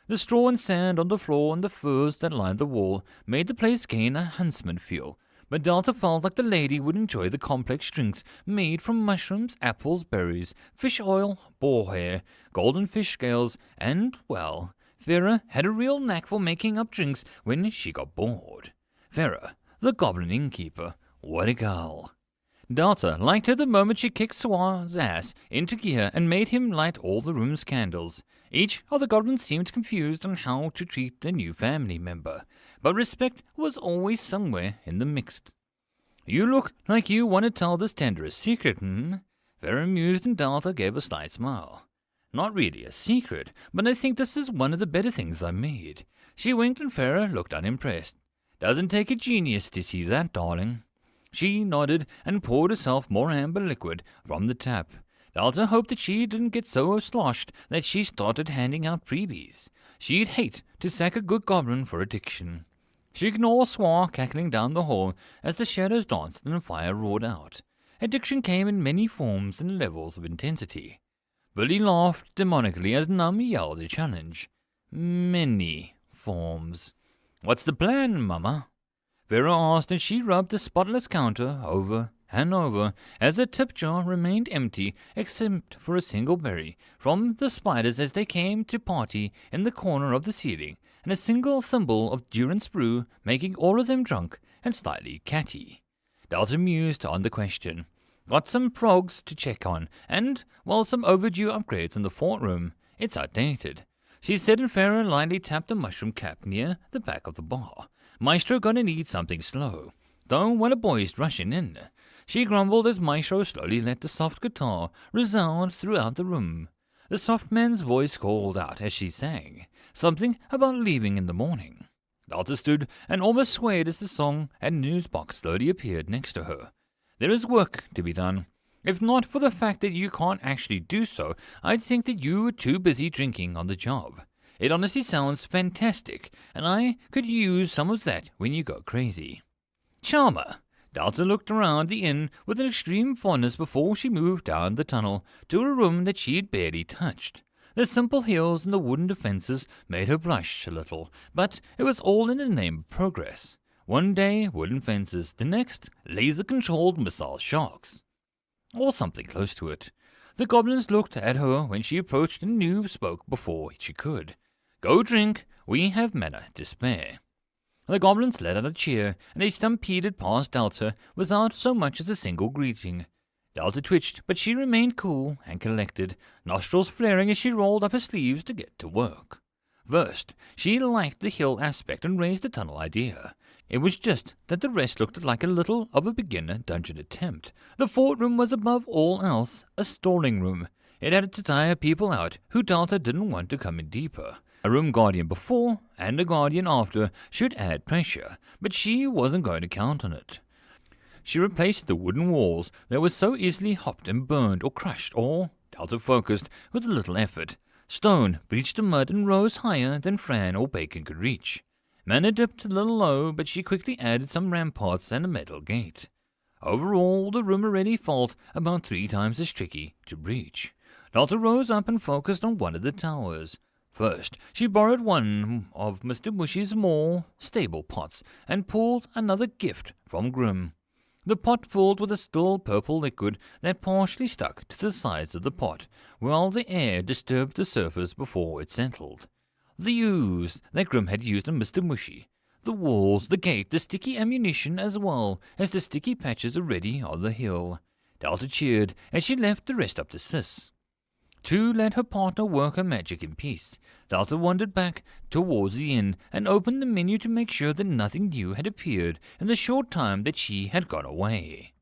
A: The straw and sand on the floor and the furs that lined the wall made the place gain a huntsman feel, but Delta felt like the lady would enjoy the complex drinks made from mushrooms, apples, berries, fish oil, boar hair, golden fish scales, and, well, Vera had a real knack for making up drinks when she got bored. Vera, the goblin innkeeper, what a girl. Delta liked her the moment she kicked Swan's ass into gear and made him light all the room's candles. Each of the goblins seemed confused on how to treat their new family member, but respect was always somewhere in the mix. "You look like you want to tell this tenderest secret, Vera mused, and Delta gave a slight smile. "Not really a secret, but I think this is one of the better things I made." She winked, and Vera looked unimpressed. "Doesn't take a genius to see that, darling." She nodded and poured herself more amber liquid from the tap. Delta hoped that she didn't get so sloshed that she started handing out freebies. She'd hate to sack a good goblin for addiction. She ignored Swan cackling down the hall as the shadows danced and the fire roared out. Addiction came in many forms and levels of intensity. Billy laughed demonically as Nami yelled a challenge. "Many forms. What's the plan, Mama?" Vera asked, and she rubbed the spotless counter over and over as the tip jar remained empty except for a single berry from the spiders as they came to party in the corner of the ceiling, and a single thimble of Durance brew, making all of them drunk and slightly catty. Delta mused on the question. Got some frogs to check on, and, well, some overdue upgrades in the fort room. It's outdated. She said, and Farah lightly tapped a mushroom cap near the back of the bar. Maestro gonna need something slow. Don't want a boys rushing in. She grumbled as Maestro slowly let the soft guitar resound throughout the room. The soft man's voice called out as she sang, something about leaving in the morning. Delta stood and almost swayed as the song and news box slowly appeared next to her. There is work to be done. If not for the fact that you can't actually do so, I'd think that you were too busy drinking on the job. It honestly sounds fantastic, and I could use some of that when you go crazy. Charmer! Delta looked around the inn with an extreme fondness before she moved down the tunnel to a room that she had barely touched. The simple hills and the wooden defences made her blush a little, but it was all in the name of progress. One day, wooden fences, the next, laser-controlled missile sharks. Or something close to it. The goblins looked at her when she approached and knew spoke before she could. "Go drink, we have mana to spare." The goblins let out a cheer, and they stampeded past Delta without so much as a single greeting. Delta twitched, but she remained cool and collected, nostrils flaring as she rolled up her sleeves to get to work. First, she liked the hill aspect and raised a tunnel idea. It was just that the rest looked like a little of a beginner dungeon attempt. The fort room was above all else a stalling room. It had to tire people out who Delta didn't want to come in deeper. A room guardian before and a guardian after should add pressure, but she wasn't going to count on it. She replaced the wooden walls that were so easily hopped and burned or crushed, or, Delta focused, with a little effort. Stone breached the mud and rose higher than Fran or Bacon could reach. Mana dipped a little low, but she quickly added some ramparts and a metal gate. Overall, the room already felt about 3 times as tricky to breach. Delta rose up and focused on one of the towers. First, she borrowed one of Mr. Mushy's more stable pots and pulled another gift from Grim. The pot filled with a still purple liquid that partially stuck to the sides of the pot, while the air disturbed the surface before it settled. The ooze that Grim had used on Mr. Mushy, the walls, the gate, the sticky ammunition, as well as the sticky patches already on the hill. Delta cheered as she left the rest up to Sis. To let her partner work her magic in peace, Delta wandered back towards the inn and opened the menu to make sure that nothing new had appeared in the short time that she had gone away.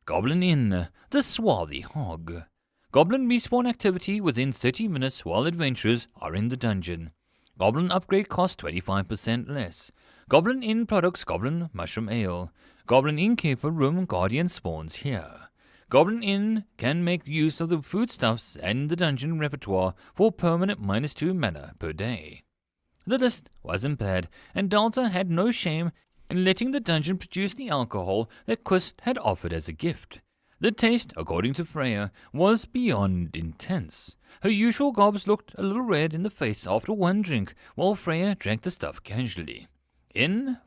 A: Goblin Inn, the swarthy hog. Goblin respawn activity within 30 minutes while adventurers are in the dungeon. Goblin upgrade costs 25% less. Goblin Inn products Goblin Mushroom Ale. Goblin Innkeeper room guardian spawns here. Goblin Inn can make use of the foodstuffs and the dungeon repertoire for permanent -2 mana per day. The list wasn't bad, and Delta had no shame in letting the dungeon produce the alcohol that Quist had offered as a gift. The taste, according to Freya, was beyond intense. Her usual gobs looked a little red in the face after one drink, while Freya drank the stuff casually.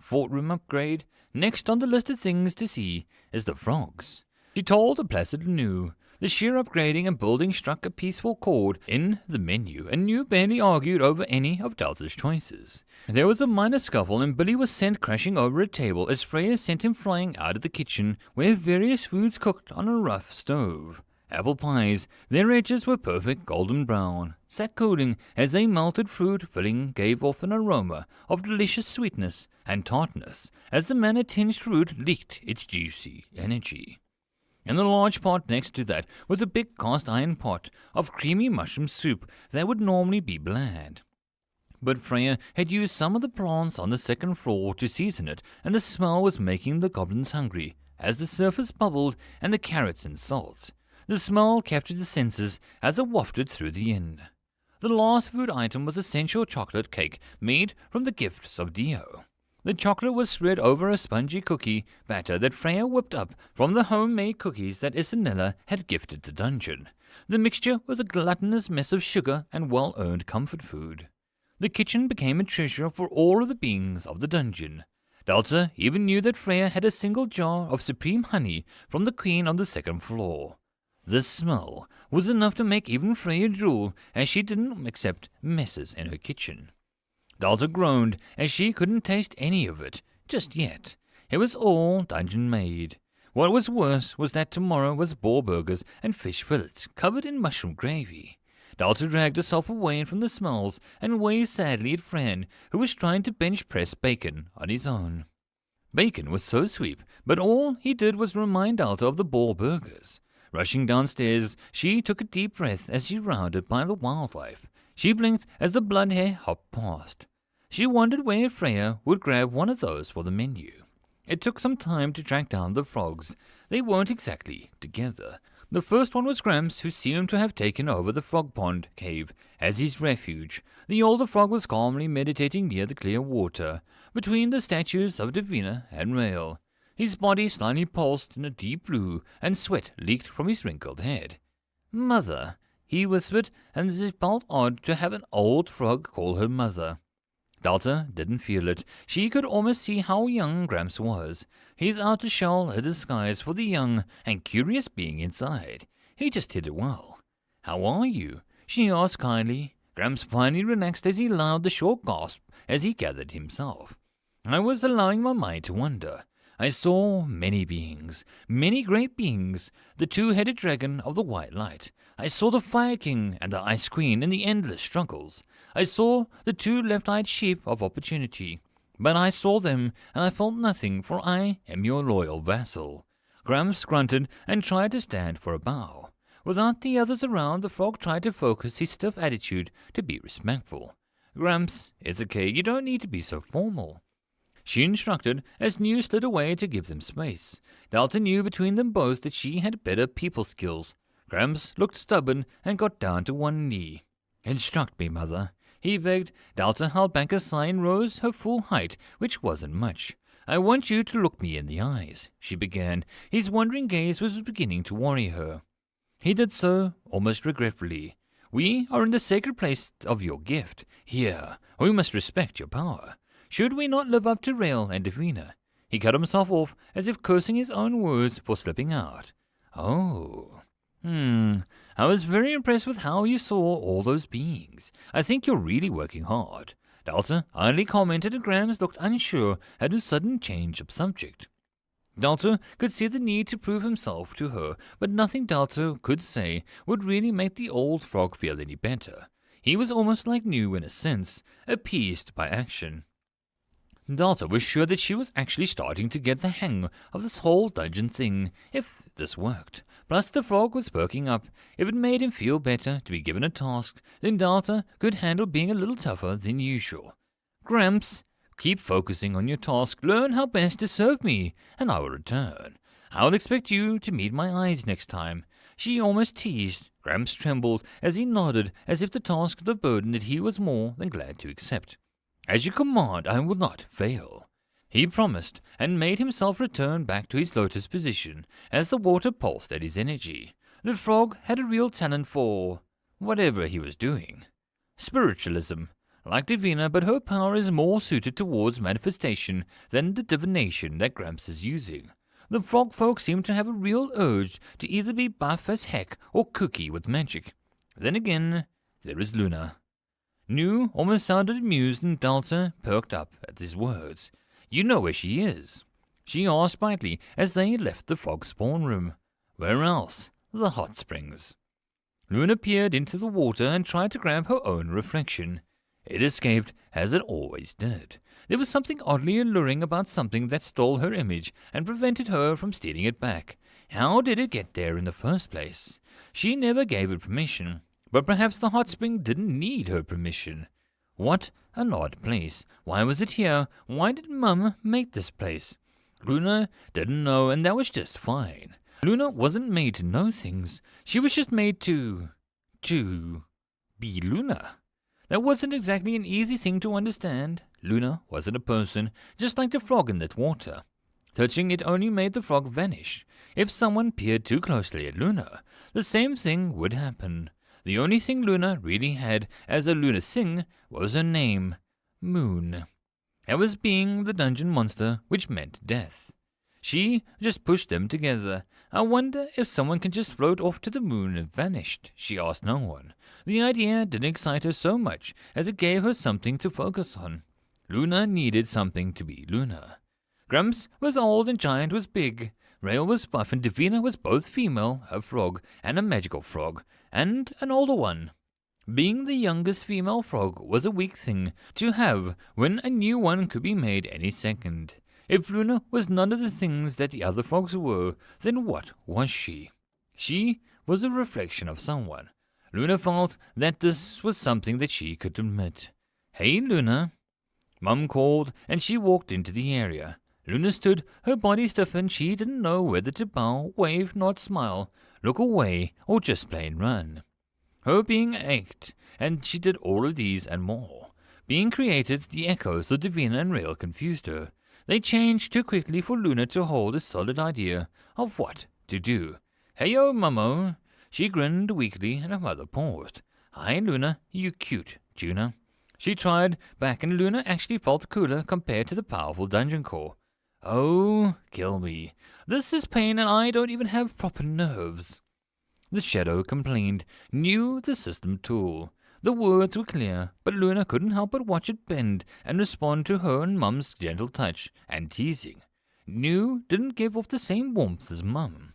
A: Fort room upgrade. Next on the list of things to see is the frogs. She told the placid New. The sheer upgrading and building struck a peaceful chord in the menu, and New barely argued over any of Delta's choices. There was a minor scuffle, and Billy was sent crashing over a table as Freya sent him flying out of the kitchen, where various foods cooked on a rough stove. Apple pies, their edges were perfect golden brown, sat cooling as a melted fruit filling gave off an aroma of delicious sweetness and tartness as the mana-tinged fruit leaked its juicy energy. In the large pot next to that was a big cast iron pot of creamy mushroom soup that would normally be bland. But Freya had used some of the plants on the second floor to season it, and the smell was making the goblins hungry as the surface bubbled and the carrots and salt. The smell captured the senses as it wafted through the inn. The last food item was a sensual chocolate cake made from the gifts of Dio. The chocolate was spread over a spongy cookie batter that Freya whipped up from the homemade cookies that Isanella had gifted the dungeon. The mixture was a gluttonous mess of sugar and well-earned comfort food. The kitchen became a treasure for all of the beings of the dungeon. Delta even knew that Freya had a single jar of supreme honey from the queen on the second floor. The smell was enough to make even Freya drool, as she didn't accept messes in her kitchen. Delta groaned as she couldn't taste any of it, just yet. It was all dungeon-made. What was worse was that tomorrow was boar burgers and fish fillets covered in mushroom gravy. Delta dragged herself away from the smells and waved sadly at Fran, who was trying to bench press Bacon on his own. Bacon was so sweet, but all he did was remind Delta of the boar burgers. Rushing downstairs, she took a deep breath as she rounded by the wildlife. She blinked as the blood hare hopped past. She wondered where Freya would grab one of those for the menu. It took some time to track down the frogs. They weren't exactly together. The first one was Gramps, who seemed to have taken over the frog pond cave as his refuge. The older frog was calmly meditating near the clear water, between the statues of Davina and Rael. His body slightly pulsed in a deep blue, and sweat leaked from his wrinkled head. "Mother," he whispered, and it felt odd to have an old frog call her mother. Delta didn't feel it. She could almost see how young Gramps was. His outer shell a disguise for the young and curious being inside. He just hid it well. "How are you?" she asked kindly. Gramps finally relaxed as he allowed the short gasp as he gathered himself. "I was allowing my mind to wander. I saw many beings, many great beings, the two-headed dragon of the white light. I saw the Fire King and the Ice Queen in the endless struggles. I saw the two left-eyed sheep of opportunity. But I saw them, and I felt nothing, for I am your loyal vassal." Gramps grunted and tried to stand for a bow. Without the others around, the frog tried to focus his stiff attitude to be respectful. "Gramps, it's okay, you don't need to be so formal," she instructed as New slid away to give them space. Delta knew between them both that she had better people skills. Gramps looked stubborn and got down to one knee. "Instruct me, Mother," he begged. Delta held back a sigh and rose her full height, which wasn't much. "I want you to look me in the eyes," she began. His wandering gaze was beginning to worry her. He did so, almost regretfully. "We are in the sacred place of your gift. Here, we must respect your power. Should we not live up to Rael and Davina?" He cut himself off, as if cursing his own words for slipping out. "Oh, I was very impressed with how you saw all those beings. I think you're really working hard." Delta idly commented, and Gramps looked unsure at his sudden change of subject. Delta could see the need to prove himself to her, but nothing Delta could say would really make the old frog feel any better. He was almost like New in a sense, appeased by action. Delta was sure that she was actually starting to get the hang of this whole dungeon thing, if this worked. Plus the frog was perking up. If it made him feel better to be given a task, then Delta could handle being a little tougher than usual. "Gramps, keep focusing on your task. Learn how best to serve me, and I will return. I'll expect you to meet my eyes next time," she almost teased. Gramps trembled as he nodded, as if the task was a burden that he was more than glad to accept. "As you command, I will not fail," he promised, and made himself return back to his lotus position as the water pulsed at his energy. The frog had a real talent for whatever he was doing. Spiritualism. Like Davina, but her power is more suited towards manifestation than the divination that Gramps is using. The frog folk seem to have a real urge to either be buff as heck or kooky with magic. Then again, there is Luna. New almost sounded amused, and Delta perked up at his words. "You know where she is?" she asked brightly as they left the frog spawn room. "Where else? The hot springs." Luna peered into the water and tried to grab her own reflection. It escaped, as it always did. There was something oddly alluring about something that stole her image and prevented her from stealing it back. How did it get there in the first place? She never gave it permission. But perhaps the hot spring didn't need her permission. What an odd place. Why was it here? Why did Mum make this place? Luna didn't know, and that was just fine. Luna wasn't made to know things. She was just made to be Luna. That wasn't exactly an easy thing to understand. Luna wasn't a person, just like the frog in that water. Touching it only made the frog vanish. If someone peered too closely at Luna, the same thing would happen. The only thing Luna really had as a Luna thing was her name, Moon. That was being the dungeon monster, which meant death. She just pushed them together. "I wonder if someone can just float off to the moon and vanished," she asked no one. The idea didn't excite her so much as it gave her something to focus on. Luna needed something to be Luna. Gramps was old and Giant was big. Rael was buff and Davina was both female, a frog, and a magical frog, and an older one. Being the youngest female frog was a weak thing to have when a new one could be made any second. If Luna was none of the things that the other frogs were, then what was she? She was a reflection of someone. Luna felt that this was something that she could admit. "Hey, Luna." Mum called, and she walked into the area. Luna stood, her body stiffened. She didn't know whether to bow, wave, nod, smile, look away, or just plain run. Her being ached, and she did all of these and more. Being created, the echoes of Davina and Rael confused her. They changed too quickly for Luna to hold a solid idea of what to do. "Heyo, Mummo." She grinned weakly, and her mother paused. "Hi, Luna, you cute tuna." She tried back, and Luna actually felt cooler compared to the powerful dungeon core. "Oh, kill me. This is pain, and I don't even have proper nerves." The shadow complained, knew the system tool. The words were clear, but Luna couldn't help but watch it bend and respond to her and Mum's gentle touch and teasing. Knew didn't give off the same warmth as Mum.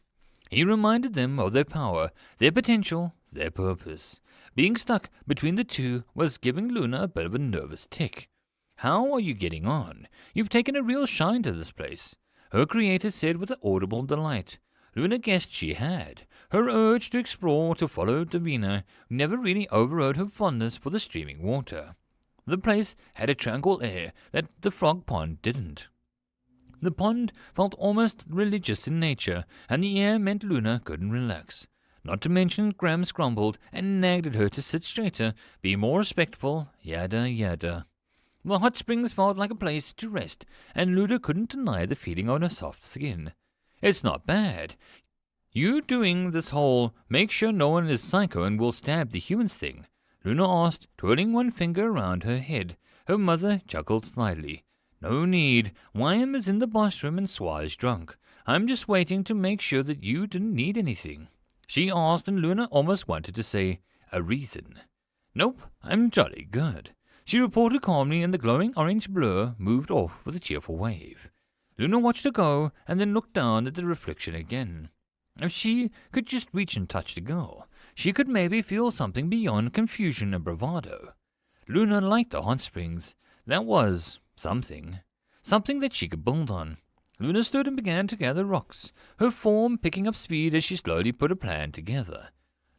A: He reminded them of their power, their potential, their purpose. Being stuck between the two was giving Luna a bit of a nervous tick. "How are you getting on? You've taken a real shine to this place," her creator said with audible delight. Luna guessed she had. Her urge to explore, to follow Davina, never really overrode her fondness for the streaming water. The place had a tranquil air that the frog pond didn't. The pond felt almost religious in nature, and the air meant Luna couldn't relax. Not to mention Grams grumbled and nagged at her to sit straighter, be more respectful, yada yada. The hot springs felt like a place to rest, and Luna couldn't deny the feeling on her soft skin. "It's not bad. You doing this whole make sure no one is psycho and will stab the humans thing?" Luna asked, twirling one finger around her head. Her mother chuckled slightly. "No need. Wyam is in the boss room and Swa is drunk. I'm just waiting to make sure that you didn't need anything." She asked, and Luna almost wanted to say, "A reason." "Nope, I'm jolly good," she reported calmly, and the glowing orange blur moved off with a cheerful wave. Luna watched her go, and then looked down at the reflection again. If she could just reach and touch the girl, she could maybe feel something beyond confusion and bravado. Luna liked the hot springs. That was something. Something that she could build on. Luna stood and began to gather rocks, her form picking up speed as she slowly put a plan together.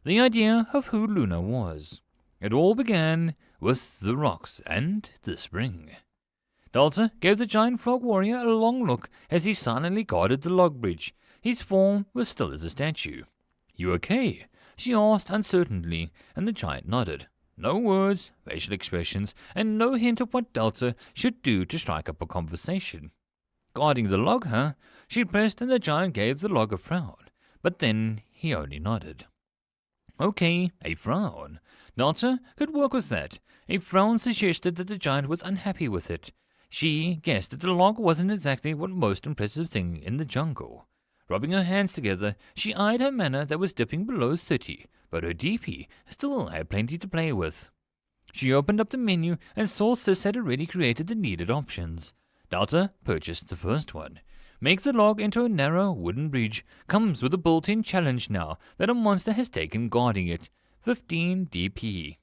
A: The idea of who Luna was. It all began with the rocks and the spring. Delta gave the giant frog warrior a long look as he silently guarded the log bridge. His form was still as a statue. "You okay?" she asked uncertainly, and the giant nodded. No words, facial expressions, and no hint of what Delta should do to strike up a conversation. "Guarding the log, huh?" She pressed, and the giant gave the log a frown. But then he only nodded. "Okay, a frown." Delta could work with that. A frown suggested that the giant was unhappy with it. She guessed that the log wasn't exactly what most impressive thing in the jungle. Rubbing her hands together, she eyed her mana that was dipping below 30, but her DP still had plenty to play with. She opened up the menu and saw Sis had already created the needed options. Delta purchased the first one. Make the log into a narrow wooden bridge. Comes with a built-in challenge now that a monster has taken guarding it. 15 DP.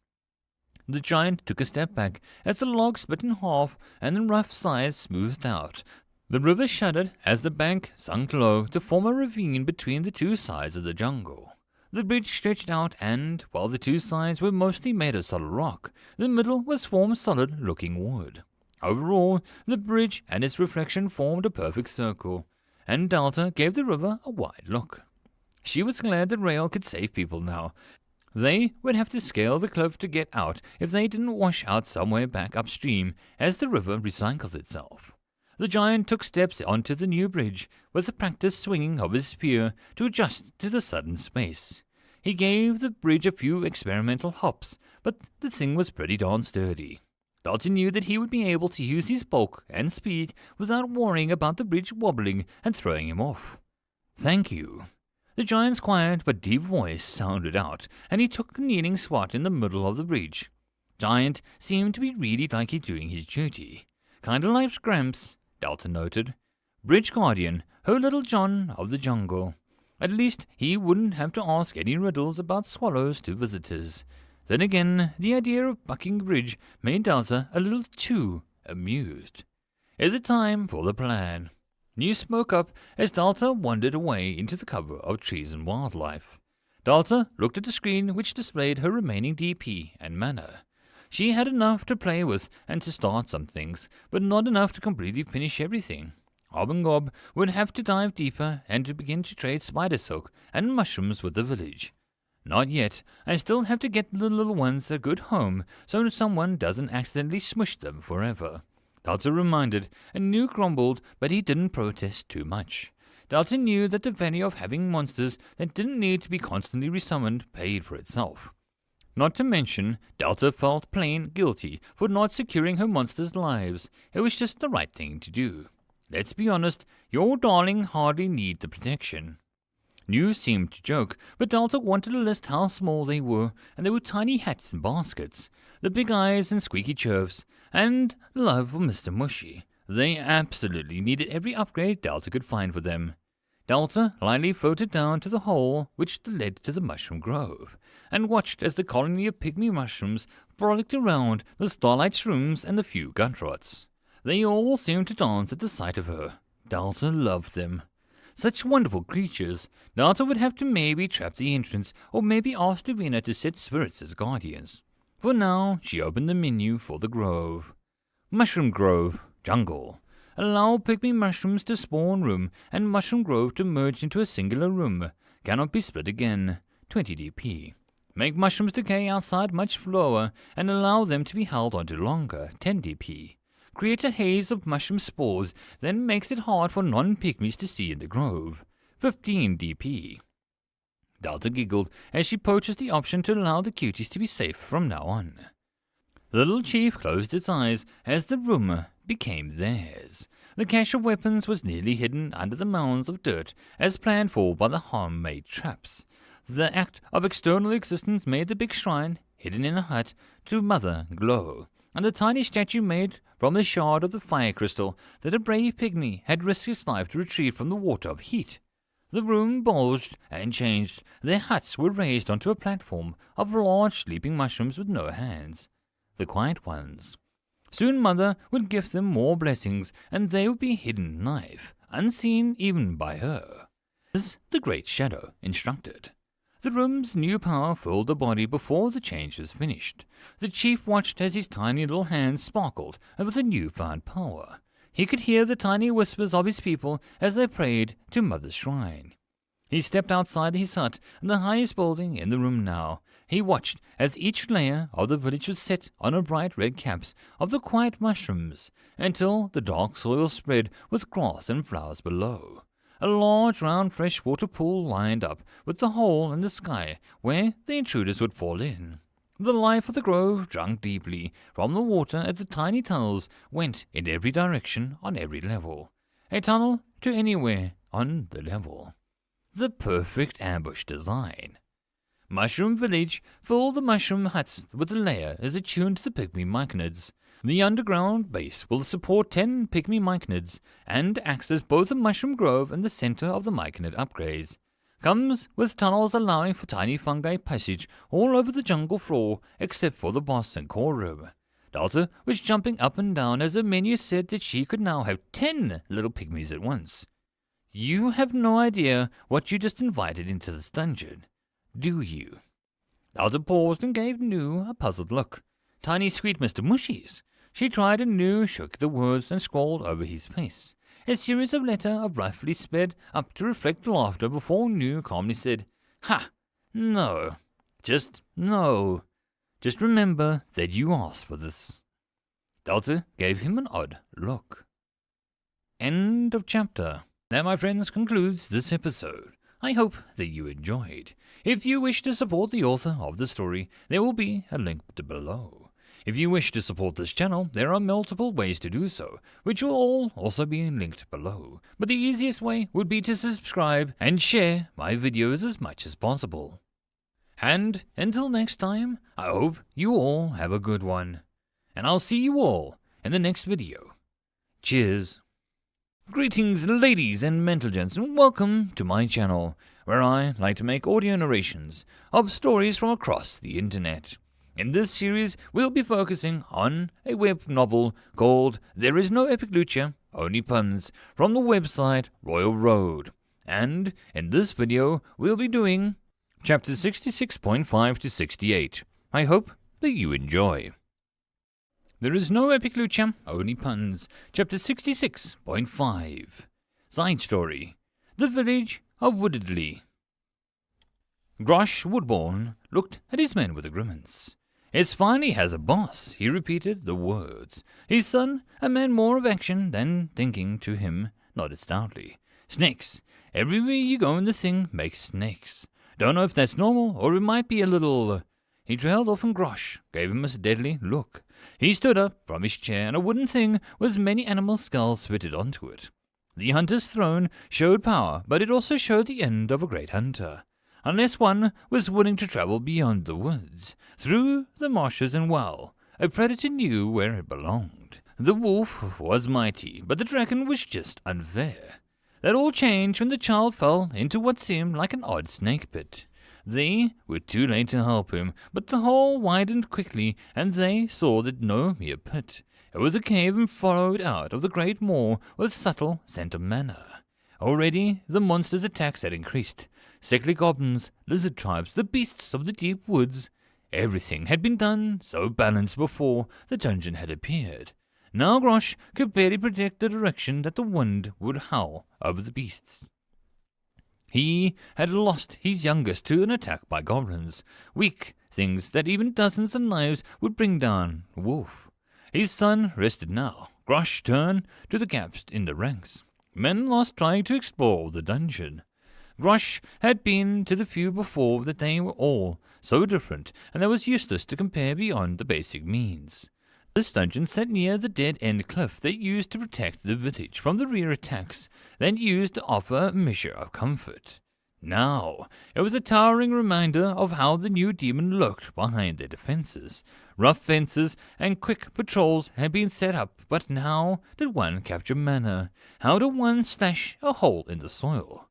A: The giant took a step back as the log split in half and the rough sides smoothed out. The river shuddered as the bank sunk low to form a ravine between the two sides of the jungle. The bridge stretched out and, while the two sides were mostly made of solid rock, the middle was formed solid-looking wood. Overall, the bridge and its reflection formed a perfect circle, and Delta gave the river a wide look. She was glad that Rail could save people now. They would have to scale the cliff to get out if they didn't wash out somewhere back upstream as the river recycled itself. The giant took steps onto the new bridge, with the practiced swinging of his spear to adjust to the sudden space. He gave the bridge a few experimental hops, but the thing was pretty darn sturdy. Dalton knew that he would be able to use his bulk and speed without worrying about the bridge wobbling and throwing him off. "Thank you." The giant's quiet but deep voice sounded out, and he took a kneeling squat in the middle of the bridge. Giant seemed to be really liking doing his duty. "Kinda like Gramps," Dalton noted. "Bridge Guardian, her little John of the jungle. At least he wouldn't have to ask any riddles about swallows to visitors." Then again, the idea of bucking bridge made Delta a little too amused. "Is it time for the plan?" News spoke up as Delta wandered away into the cover of trees and wildlife. Delta looked at the screen which displayed her remaining DP and mana. She had enough to play with and to start some things, but not enough to completely finish everything. Gob would have to dive deeper and to begin to trade spider silk and mushrooms with the village. "Not yet. I still have to get the little ones a good home so someone doesn't accidentally smush them forever." Delta reminded, and New grumbled, but he didn't protest too much. Delta knew that the value of having monsters that didn't need to be constantly resummoned paid for itself. Not to mention, Delta felt plain guilty for not securing her monsters' lives. It was just the right thing to do. Let's be honest, your darling hardly need the protection. New seemed to joke, but Delta wanted to list how small they were, and they were tiny hats and baskets, the big eyes and squeaky chirps, and love for Mr. Mushy. They absolutely needed every upgrade Delta could find for them. Delta lightly floated down to the hole which led to the mushroom grove, and watched as the colony of pygmy mushrooms frolicked around the starlight shrooms and the few gutrots. They all seemed to dance at the sight of her. Delta loved them. Such wonderful creatures. Delta would have to maybe trap the entrance, or maybe ask Davina to set spirits as guardians. For now, she opened the menu for the grove. Mushroom Grove, Jungle. Allow pygmy mushrooms to spawn room, and Mushroom Grove to merge into a singular room. Cannot be split again. 20 DP. Make mushrooms decay outside much slower, and allow them to be held onto longer. 10 DP. Create a haze of mushroom spores, then makes it hard for non-pygmies to see in the grove. 15 DP. Delta giggled as she purchased the option to allow the cuties to be safe from now on. The little chief closed its eyes as the room became theirs. The cache of weapons was nearly hidden under the mounds of dirt, as planned for by the harm-made traps. The act of external existence made the big shrine, hidden in a hut, to Mother glow, and the tiny statue made from the shard of the fire crystal that a brave pygmy had risked its life to retrieve from the water of heat. The room bulged and changed. Their huts were raised onto a platform of large sleeping mushrooms with no hands. The quiet ones. Soon Mother would give them more blessings, and they would be hidden alive, unseen even by her. As the Great Shadow instructed. The room's new power filled the body before the change was finished. The chief watched as his tiny little hands sparkled with the newfound power. He could hear the tiny whispers of his people as they prayed to Mother's shrine. He stepped outside his hut, the highest building in the room now. He watched as each layer of the village was set on a bright red caps of the quiet mushrooms, until the dark soil spread with grass and flowers below. A large round freshwater pool lined up with the hole in the sky where the intruders would fall in. The life of the grove drank deeply from the water as the tiny tunnels went in every direction on every level. A tunnel to anywhere on the level. The perfect ambush design. Mushroom Village filled the mushroom huts with a layer as attuned to the pygmy myconids. The underground base will support 10 pygmy myconids and acts as both a mushroom grove and the center of the myconid upgrades. Comes with tunnels allowing for tiny fungi passage all over the jungle floor except for the boss and core room. Delta was jumping up and down as the menu said that she could now have 10 little pygmies at once. You have no idea what you just invited into this dungeon, do you? Delta paused and gave Nu a puzzled look. Tiny sweet Mr. Mushies. She tried and Nu shook the words and scrawled over his face. A series of letters abruptly sped up to reflect laughter before Nu calmly said, Ha! No. Just no. Just remember that you asked for this. Delta gave him an odd look. End of chapter. That, my friends, concludes this episode. I hope that you enjoyed. If you wish to support the author of the story, there will be a link below. If you wish to support this channel, there are multiple ways to do so, which will all also be linked below. But the easiest way would be to subscribe and share my videos as much as possible. And until next time, I hope you all have a good one. And I'll see you all in the next video. Cheers. Greetings ladies and mental gents, and welcome to my channel, where I like to make audio narrations of stories from across the internet. In this series, we'll be focusing on a web novel called There Is No Epic Lucha, Only Puns, from the website Reupload. And in this video, we'll be doing chapters 66.5 to 68. I hope that you enjoy. There is no epic lucha, only puns. Chapter 66.5. Side story. The village of Woodedley. Grosh Woodbourne looked at his men with a grimace. It's fine he has a boss, he repeated the words. His son, a man more of action than thinking to him, nodded stoutly. Snakes. Everywhere you go in the thing makes snakes. Don't know if that's normal, or it might be a little... He trailed off and Grosh gave him a deadly look. He stood up from his chair, and a wooden thing with many animal skulls fitted onto it. The hunter's throne showed power, but it also showed the end of a great hunter. Unless one was willing to travel beyond the woods, through the marshes and well, a predator knew where it belonged. The wolf was mighty, but the dragon was just unfair. That all changed when the child fell into what seemed like an odd snake pit. They were too late to help him, but the hole widened quickly, and they saw that no mere pit. It was a cave and followed out of the great maw with subtle scent of mana. Already the monster's attacks had increased. Sickly goblins, lizard tribes, the beasts of the deep woods. Everything had been done so balanced before the dungeon had appeared. Now Grosh could barely predict the direction that the wind would howl over the beasts. He had lost his youngest to an attack by goblins, weak things that even dozens of knives would bring down a wolf. His son rested now. Grosh turned to the gaps in the ranks. Men lost trying to explore the dungeon. Grosh had been to the few before that they were all so different, and it was useless to compare beyond the basic means. This dungeon sat near the dead-end cliff they used to protect the village from the rear attacks, then used to offer a measure of comfort. Now, it was a towering reminder of how the new demon looked behind their defenses. Rough fences and quick patrols had been set up, but now did one capture mana? How did one slash a hole in the soil?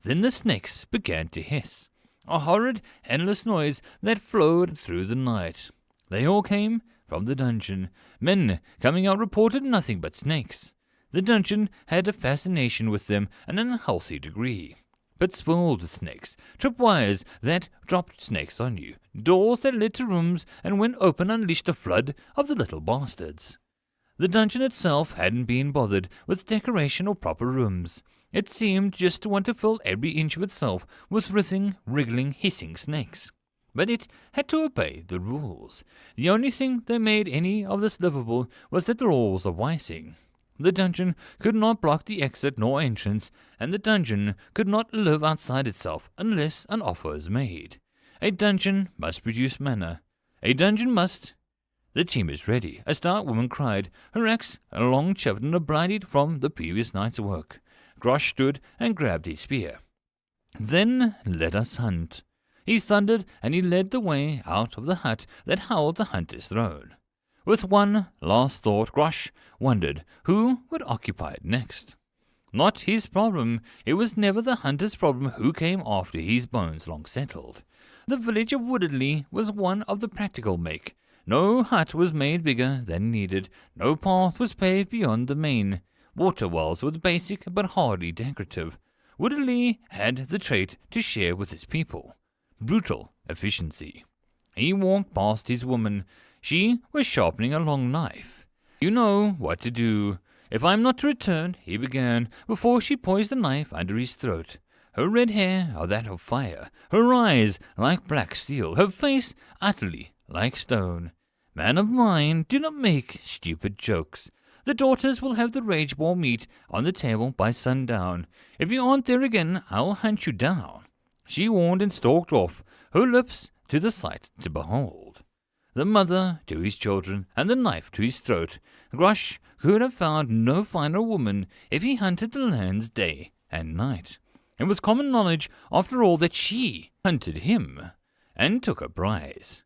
A: Then the snakes began to hiss, a horrid, endless noise that flowed through the night. They all came from the dungeon. Men coming out reported nothing but snakes. The dungeon had a fascination with them, an unhealthy degree. But spoiled with snakes, tripwires that dropped snakes on you, doors that led to rooms and when open unleashed a flood of the little bastards. The dungeon itself hadn't been bothered with decoration or proper rooms. It seemed just to want to fill every inch of itself with writhing, wriggling, hissing snakes. But it had to obey the rules. The only thing that made any of this livable was that the rules of Wising. The dungeon could not block the exit nor entrance, and the dungeon could not live outside itself unless an offer is made. A dungeon must produce mana. A dungeon must... The team is ready, a stout woman cried, her axe long chipped and bloodied from the previous night's work. Grosh stood and grabbed his spear. Then let us hunt. He thundered, and he led the way out of the hut that held the hunter's throne. With one last thought, Grosh wondered who would occupy it next. Not his problem. It was never the hunter's problem who came after his bones long settled. The village of Woodley was one of the practical make. No hut was made bigger than needed. No path was paved beyond the main. Water wells were basic but hardly decorative. Woodley had the trait to share with his people. Brutal efficiency. He walked past his woman. She was sharpening a long knife. You know what to do. If I'm not to return, he began, before she poised the knife under his throat. Her red hair are that of fire, her eyes like black steel, her face utterly like stone. Man of mine, do not make stupid jokes. The daughters will have the rage ball meat on the table by sundown. If you aren't there again, I'll hunt you down. She warned and stalked off, her lips to the sight to behold. The mother to his children, and the knife to his throat. Grosh could have found no finer woman if he hunted the lands day and night. It was common knowledge, after all, that she hunted him, and took a prize.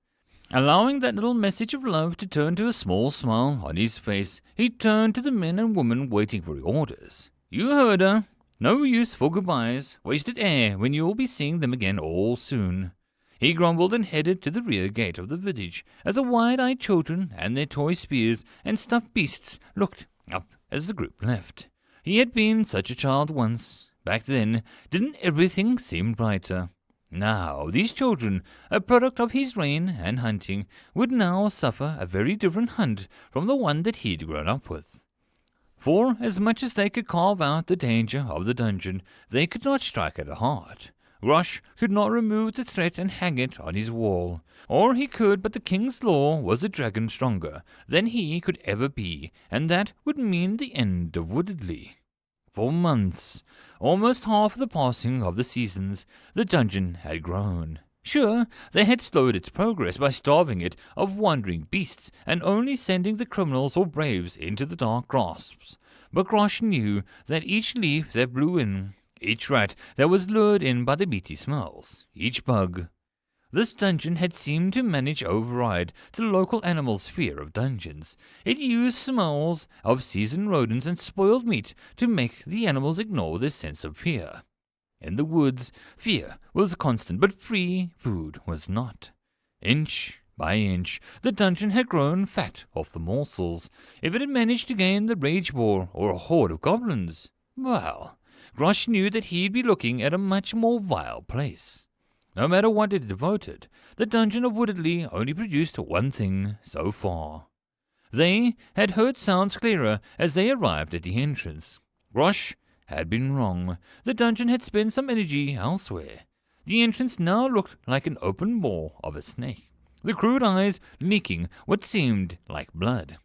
A: Allowing that little message of love to turn to a small smile on his face, he turned to the men and women waiting for orders. You heard her. No use for goodbyes, wasted air when you will be seeing them again all soon. He grumbled and headed to the rear gate of the village, as the wide-eyed children and their toy spears and stuffed beasts looked up as the group left. He had been such a child once. Back then, didn't everything seem brighter? Now, these children, a product of his reign and hunting, would now suffer a very different hunt from the one that he'd grown up with. For as much as they could carve out the danger of the dungeon, they could not strike at the heart. Grosh could not remove the threat and hang it on his wall. Or he could, but the king's law was a dragon stronger than he could ever be, and that would mean the end of Woodley. For months, almost half the passing of the seasons, the dungeon had grown. Sure, they had slowed its progress by starving it of wandering beasts and only sending the criminals or braves into the dark grasps. But Grosh knew that each leaf that blew in, each rat that was lured in by the meaty smells, each bug. This dungeon had seemed to manage override the local animals' fear of dungeons. It used smells of seasoned rodents and spoiled meat to make the animals ignore their sense of fear. In the woods, fear was constant, but free food was not. Inch by inch, the dungeon had grown fat off the morsels. If it had managed to gain the rage boar or a horde of goblins, well, Grosh knew that he'd be looking at a much more vile place. No matter what it devoted, the dungeon of Woodley only produced one thing so far. They had heard sounds clearer as they arrived at the entrance. Grosh had been wrong. The dungeon had spent some energy elsewhere. The entrance now looked like an open maw of a snake, the crude eyes leaking what seemed like blood.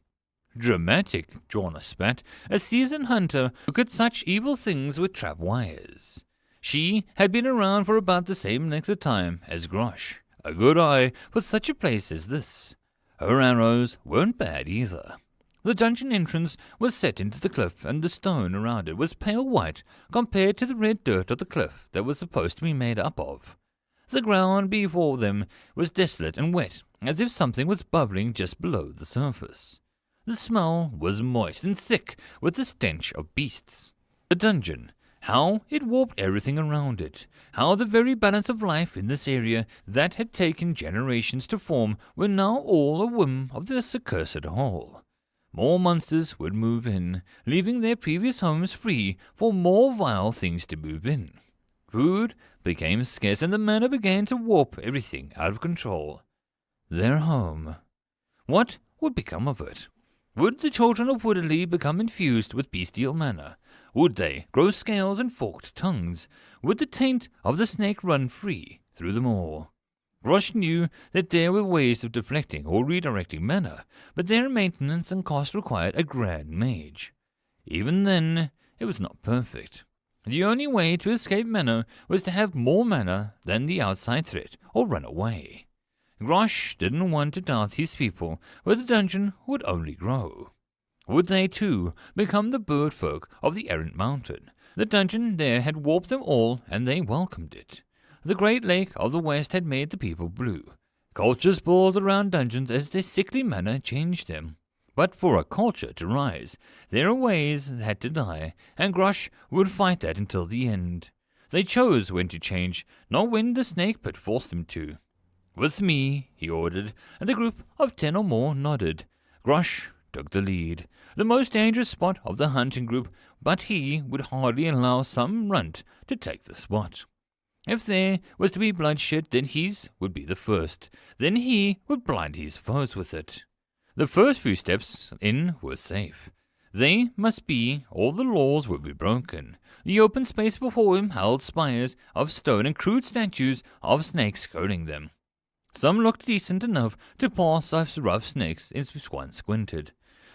A: Dramatic, Jorna spat, a seasoned hunter who could such evil things with trap wires. She had been around for about the same length of time as Grosh. A good eye for such a place as this. Her arrows weren't bad either. The dungeon entrance was set into the cliff, and the stone around it was pale white compared to the red dirt of the cliff that was supposed to be made up of. The ground before them was desolate and wet, as if something was bubbling just below the surface. The smell was moist and thick with the stench of beasts. The dungeon, how it warped everything around it, how the very balance of life in this area that had taken generations to form were now all a whim of this accursed hole. More monsters would move in, leaving their previous homes free for more vile things to move in. Food became scarce, and the manor began to warp everything out of control. Their home. What would become of it? Would the children of Woodley become infused with bestial manner? Would they grow scales and forked tongues? Would the taint of the snake run free through them all? Grosh knew that there were ways of deflecting or redirecting mana, but their maintenance and cost required a grand mage. Even then, it was not perfect. The only way to escape mana was to have more mana than the outside threat or run away. Grosh didn't want to doubt his people, where the dungeon would only grow. Would they, too, become the bird folk of the errant mountain? The dungeon there had warped them all, and they welcomed it. The great lake of the west had made the people blue. Cultures boiled around dungeons as their sickly manner changed them. But for a culture to rise, their ways had to die, and Grosh would fight that until the end. They chose when to change, not when the snake pit forced them to. "With me," he ordered, and the group of 10 or more nodded. Grosh took the lead, the most dangerous spot of the hunting group, but he would hardly allow some runt to take the spot. If there was to be bloodshed, then his would be the first. Then he would blind his foes with it. The first few steps in were safe. They must be, or the laws would be broken. The open space before him held spires of stone and crude statues of snakes coating them. Some looked decent enough to pass as rough snakes as one squinted.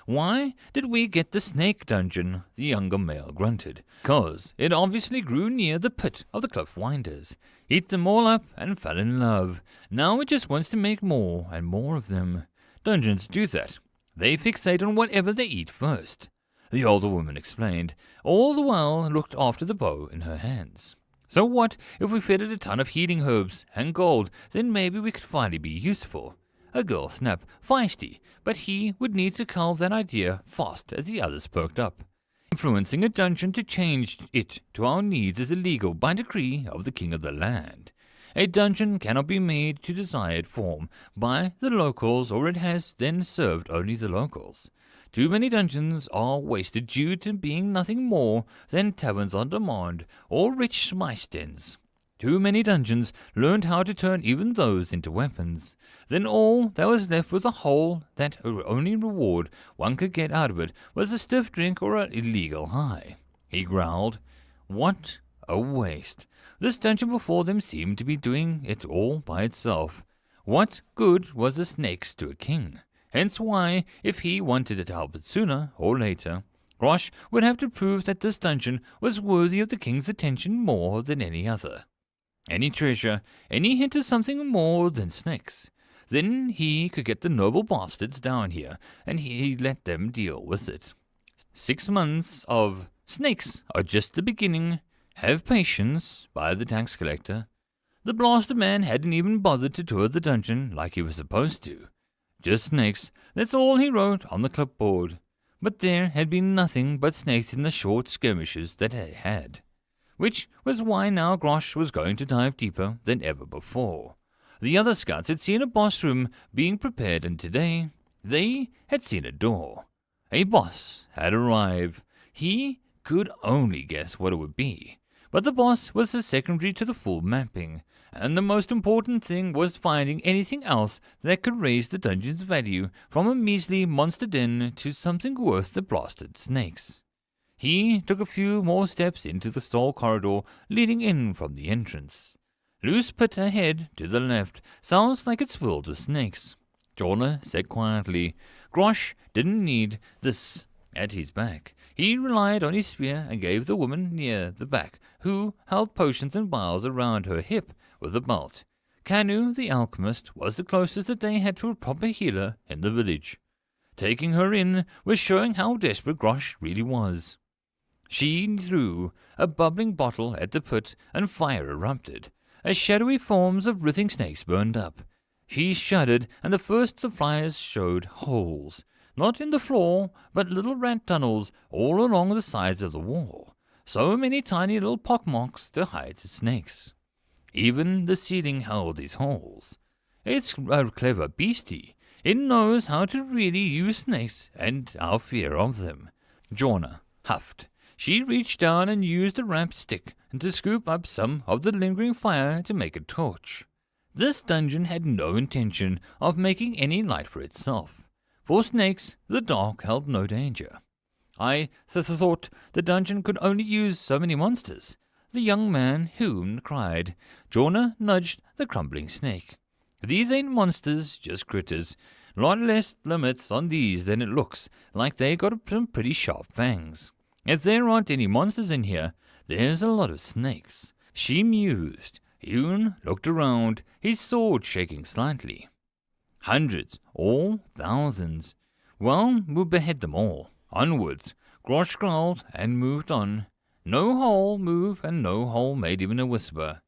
A: "Why did we get the snake dungeon?" the younger male grunted. "'Cause it obviously grew near the pit of the cliff winders. Eat them all up and fell in love. Now it just wants to make more and more of them. Dungeons do that. They fixate on whatever they eat first," the older woman explained, all the while looked after the bow in her hands. "So what if we fed it a ton of healing herbs and gold? Then maybe we could finally be useful." A girl snapped, feisty, but he would need to cull that idea fast as the others perked up. "Influencing a dungeon to change it to our needs is illegal by decree of the king of the land. A dungeon cannot be made to desired form by the locals, or it has then served only the locals. Too many dungeons are wasted due to being nothing more than taverns on demand or rich smice dens. Too many dungeons learned how to turn even those into weapons. Then all that was left was a hole that only reward one could get out of it was a stiff drink or an illegal high." He growled, "What a waste. This dungeon before them seemed to be doing it all by itself. What good was the snakes to a king? Hence why, if he wanted to help it sooner or later, Grosh would have to prove that this dungeon was worthy of the king's attention more than any other. Any treasure, any hint of something more than snakes. Then he could get the noble bastards down here, and he'd let them deal with it. 6 months of snakes are just the beginning. Have patience, by the tax collector. The blaster man hadn't even bothered to tour the dungeon like he was supposed to. Just snakes, that's all he wrote on the clipboard. But there had been nothing but snakes in the short skirmishes that they had. Which was why now Grosh was going to dive deeper than ever before. The other scouts had seen a boss room being prepared, and today they had seen a door. A boss had arrived. He could only guess what it would be. But the boss was the secondary to the full mapping, and the most important thing was finding anything else that could raise the dungeon's value from a measly monster den to something worth the blasted snakes. He took a few more steps into the stall corridor leading in from the entrance. Loose pit ahead to the left sounds like it's filled with snakes. Jorna said quietly. Grosh didn't need this at his back. He relied on his spear and gave the woman near the back, who held potions and vials around her hip with a belt. Kanu, the alchemist, was the closest that they had to a proper healer in the village. Taking her in was showing how desperate Grosh really was. She threw a bubbling bottle at the pit, and fire erupted. As shadowy forms of writhing snakes burned up. She shuddered, and the first of the fires showed holes. Not in the floor, but little rat tunnels all along the sides of the wall. So many tiny little pockmarks to hide the snakes. Even the ceiling held these holes. It's a clever beastie. It knows how to really use snakes and our fear of them. Jorna huffed. She reached down and used a ramp stick to scoop up some of the lingering fire to make a torch. This dungeon had no intention of making any light for itself. For snakes, the dark held no danger. I thought the dungeon could only use so many monsters. The young man hummed cried. Jorna nudged the crumbling snake. These ain't monsters, just critters. Lot less limits on these than it looks like they got some pretty sharp fangs. If there aren't any monsters in here, there's a lot of snakes. She mused. Yoon looked around, his sword shaking slightly. Hundreds, or thousands. Well, we'll behead them all. Onwards. Grosh growled and moved on. No hole moved, and no hole made even a whisper.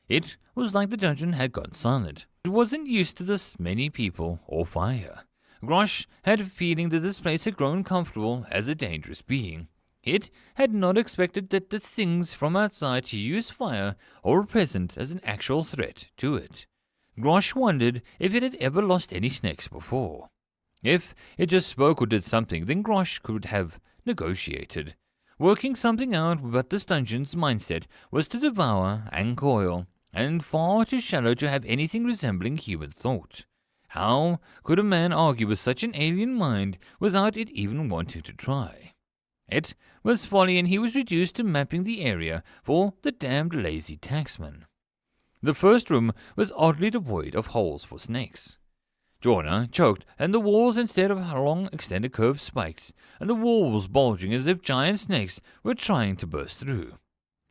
A: It was like the dungeon had gone silent. It wasn't used to this many people or fire. Grosh had a feeling that this place had grown comfortable as a dangerous being. It had not expected that the things from outside to use fire or were present as an actual threat to it. Grosh wondered if it had ever lost any snakes before. If it just spoke or did something, then Grosh could have negotiated. Working something out, but this dungeon's mindset was to devour and coil, and far too shallow to have anything resembling human thought. How could a man argue with such an alien mind without it even wanting to try? It was folly, and he was reduced to mapping the area for the damned lazy taxman. The first room was oddly devoid of holes for snakes. Jorna choked, and the walls instead of long extended curved spikes, and the walls bulging as if giant snakes were trying to burst through.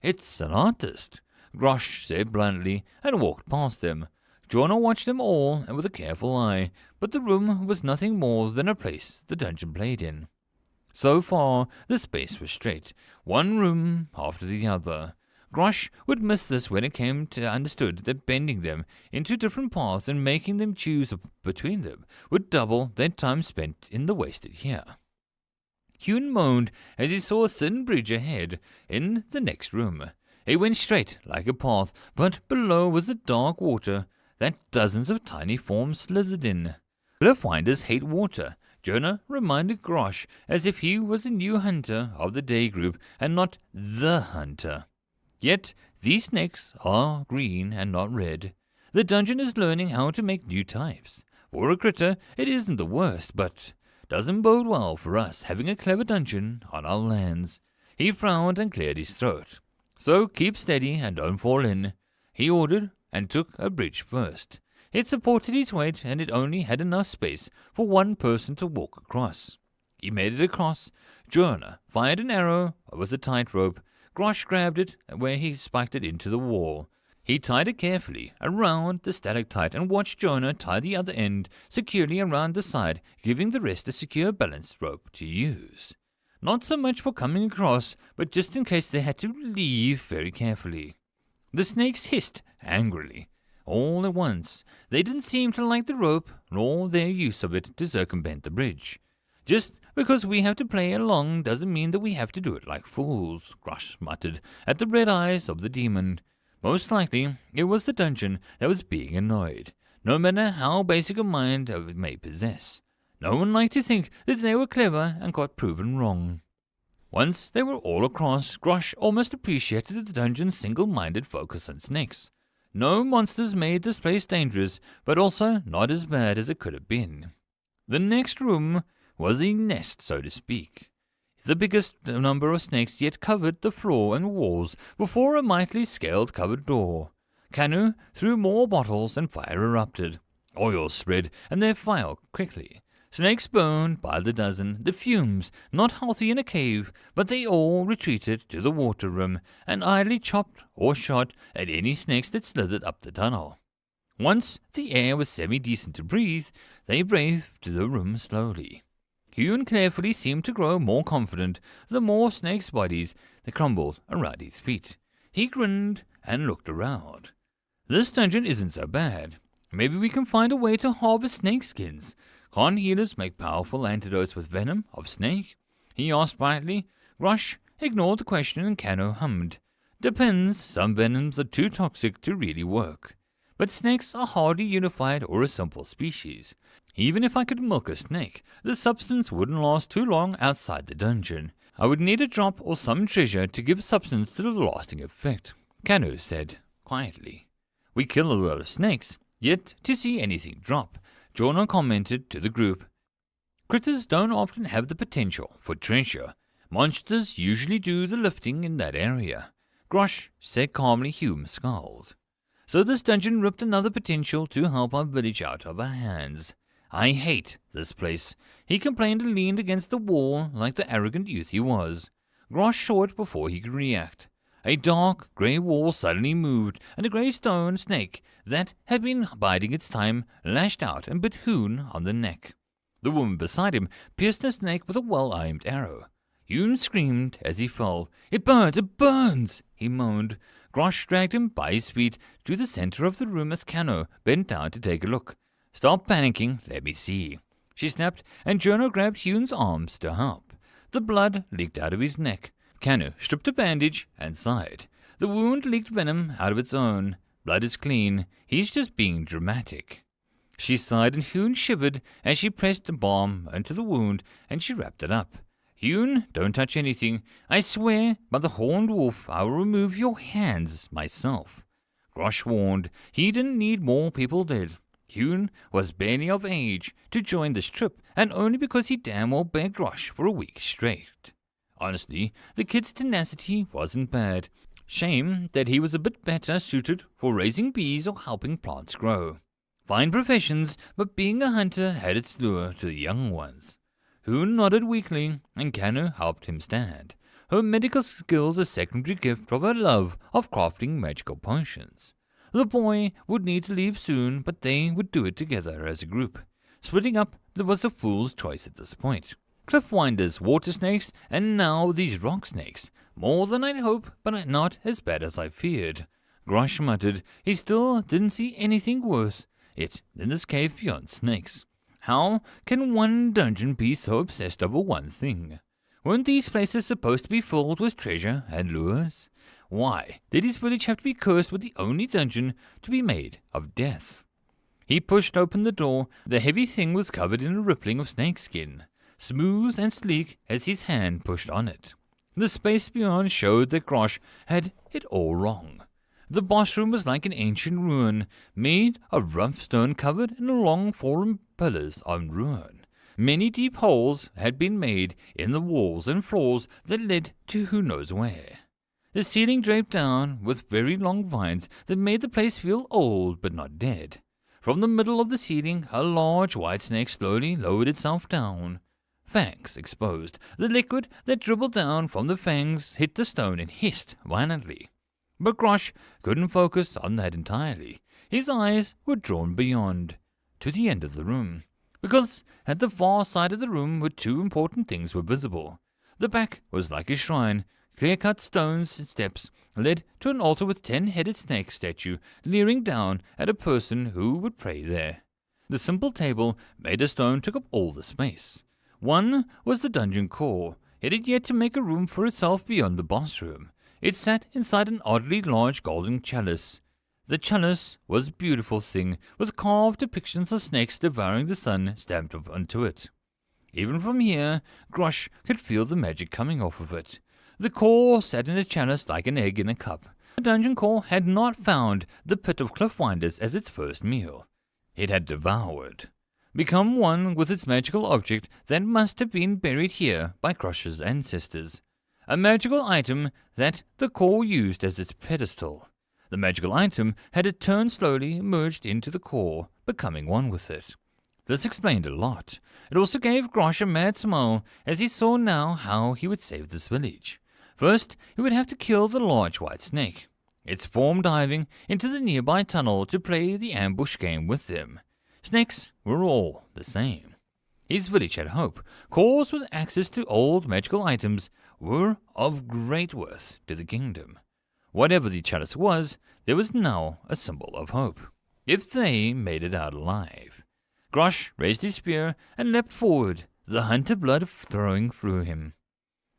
A: It's an artist, Grosh said bluntly, and walked past them. Jorna watched them all, and with a careful eye, but the room was nothing more than a place the dungeon played in. So far, the space was straight, one room after the other. Grosh would miss this when it came to understood that bending them into different paths and making them choose between them would double their time spent in the wasted here. Hyun moaned as he saw a thin bridge ahead in the next room. It went straight like a path, but below was the dark water that dozens of tiny forms slithered in. Cliffwinders hate water, Jorna reminded Grosh, as if he was a new hunter of the day group and not the hunter. Yet these snakes are green and not red. The dungeon is learning how to make new types. For a critter, it isn't the worst, but doesn't bode well for us having a clever dungeon on our lands. He frowned and cleared his throat. So keep steady and don't fall in, he ordered, and took a bridge first. It supported his weight, and it only had enough space for one person to walk across. He made it across. Jonah fired an arrow with a tight rope. Grosh grabbed it where he spiked it into the wall. He tied it carefully around the stalactite and watched Jonah tie the other end securely around the side, giving the rest a secure balanced rope to use. Not so much for coming across, but just in case they had to leave very carefully. The snakes hissed angrily. All at once, they didn't seem to like the rope, nor their use of it to circumvent the bridge. Just because we have to play along doesn't mean that we have to do it like fools, Grosh muttered at the red eyes of the demon. Most likely, it was the dungeon that was being annoyed, no matter how basic a mind it may possess. No one liked to think that they were clever and got proven wrong. Once they were all across, Grosh almost appreciated the dungeon's single-minded focus on snakes. No monsters made this place dangerous, but also not as bad as it could have been. The next room was a nest, so to speak. The biggest number of snakes yet covered the floor and walls before a mightily scaled cupboard door. Kanu threw more bottles and fire erupted. Oil spread and they fell quickly. Snakes burned by the dozen, the fumes not healthy in a cave, but they all retreated to the water room and idly chopped or shot at any snakes that slithered up the tunnel. Once the air was semi-decent to breathe, they breathed to the room slowly. Hune carefully seemed to grow more confident the more snakes' bodies that crumbled around his feet. He grinned and looked around. This dungeon isn't so bad. Maybe we can find a way to harvest snake skins. Can't healers make powerful antidotes with venom of snake? He asked brightly. Grosh ignored the question and Kano hummed. Depends, some venoms are too toxic to really work. But snakes are hardly unified or a simple species. Even if I could milk a snake, the substance wouldn't last too long outside the dungeon. I would need a drop or some treasure to give substance to the lasting effect, Kano said quietly. We kill a lot of snakes, yet to see anything drop, Jonah commented to the group. Critters don't often have the potential for treasure. Monsters usually do the lifting in that area. Grosh said calmly. Hume scowled. So this dungeon ripped another potential to help our village out of our hands. I hate this place, he complained and leaned against the wall like the arrogant youth he was. Grosh saw it before he could react. A dark grey wall suddenly moved, and a grey stone snake that had been biding its time lashed out and bit Hoon on the neck. The woman beside him pierced the snake with a well-aimed arrow. Hoon screamed as he fell. It burns! It burns! He moaned. Grosh dragged him by his feet to the center of the room as Kano bent down to take a look. Stop panicking, let me see, she snapped, and Jono grabbed Hoon's arms to help. The blood leaked out of his neck. Kano stripped a bandage and sighed. The wound leaked venom out of its own. Blood is clean. He's just being dramatic. She sighed and Hoon shivered as she pressed the balm into the wound and she wrapped it up. Hoon, don't touch anything. I swear by the horned wolf I will remove your hands myself. Grosh warned. He didn't need more people dead. Hoon was barely of age to join this trip, and only because he damn well begged Grosh for a week straight. Honestly, the kid's tenacity wasn't bad. Shame that he was a bit better suited for raising bees or helping plants grow. Fine professions, but being a hunter had its lure to the young ones. Hoon nodded weakly, and Kanu helped him stand. Her medical skills a secondary gift of her love of crafting magical potions. The boy would need to leave soon, but they would do it together as a group. Splitting up was a fool's choice at this point. Cliffwinders, water snakes, and now these rock snakes. More than I'd hoped, but not as bad as I feared. Grosh muttered. He still didn't see anything worth it in this cave beyond snakes. How can one dungeon be so obsessed over one thing? Weren't these places supposed to be filled with treasure and lures? Why did his village have to be cursed with the only dungeon to be made of death? He pushed open the door. The heavy thing was covered in a rippling of snakeskin, smooth and sleek as his hand pushed on it. The space beyond showed that Grosh had it all wrong. The boss room was like an ancient ruin, made of rough stone covered in long fallen pillars of ruin. Many deep holes had been made in the walls and floors that led to who knows where. The ceiling draped down with very long vines that made the place feel old but not dead. From the middle of the ceiling, a large white snake slowly lowered itself down. fangs exposed. The liquid that dribbled down from the fangs hit the stone and hissed violently. But Grosh couldn't focus on that entirely. His eyes were drawn beyond, to the end of the room, because at the far side of the room were two important things were visible. The back was like a shrine. Clear-cut stones and steps led to an altar with 10-headed snake statue leering down at a person who would pray there. The simple table made of stone took up all the space. One was the dungeon core. It had yet to make a room for itself beyond the boss room. It sat inside an oddly large golden chalice. The chalice was a beautiful thing, with carved depictions of snakes devouring the sun stamped up onto it. Even from here, Grosh could feel the magic coming off of it. The core sat in a chalice like an egg in a cup. The dungeon core had not found the pit of Cliffwinders as its first meal. It had devoured, become one with its magical object that must have been buried here by Grosh's ancestors. A magical item that the core used as its pedestal. The magical item had it turned slowly, merged into the core, becoming one with it. This explained a lot. It also gave Grosh a mad smile as he saw now how he would save this village. First, he would have to kill the large white snake. It swarmed diving into the nearby tunnel to play the ambush game with them. Snakes were all the same. His village had hope. Cores with access to old magical items were of great worth to the kingdom. Whatever the chalice was, there was now a symbol of hope, if they made it out alive. Grosh raised his spear and leapt forward, the hunter blood flowing through him.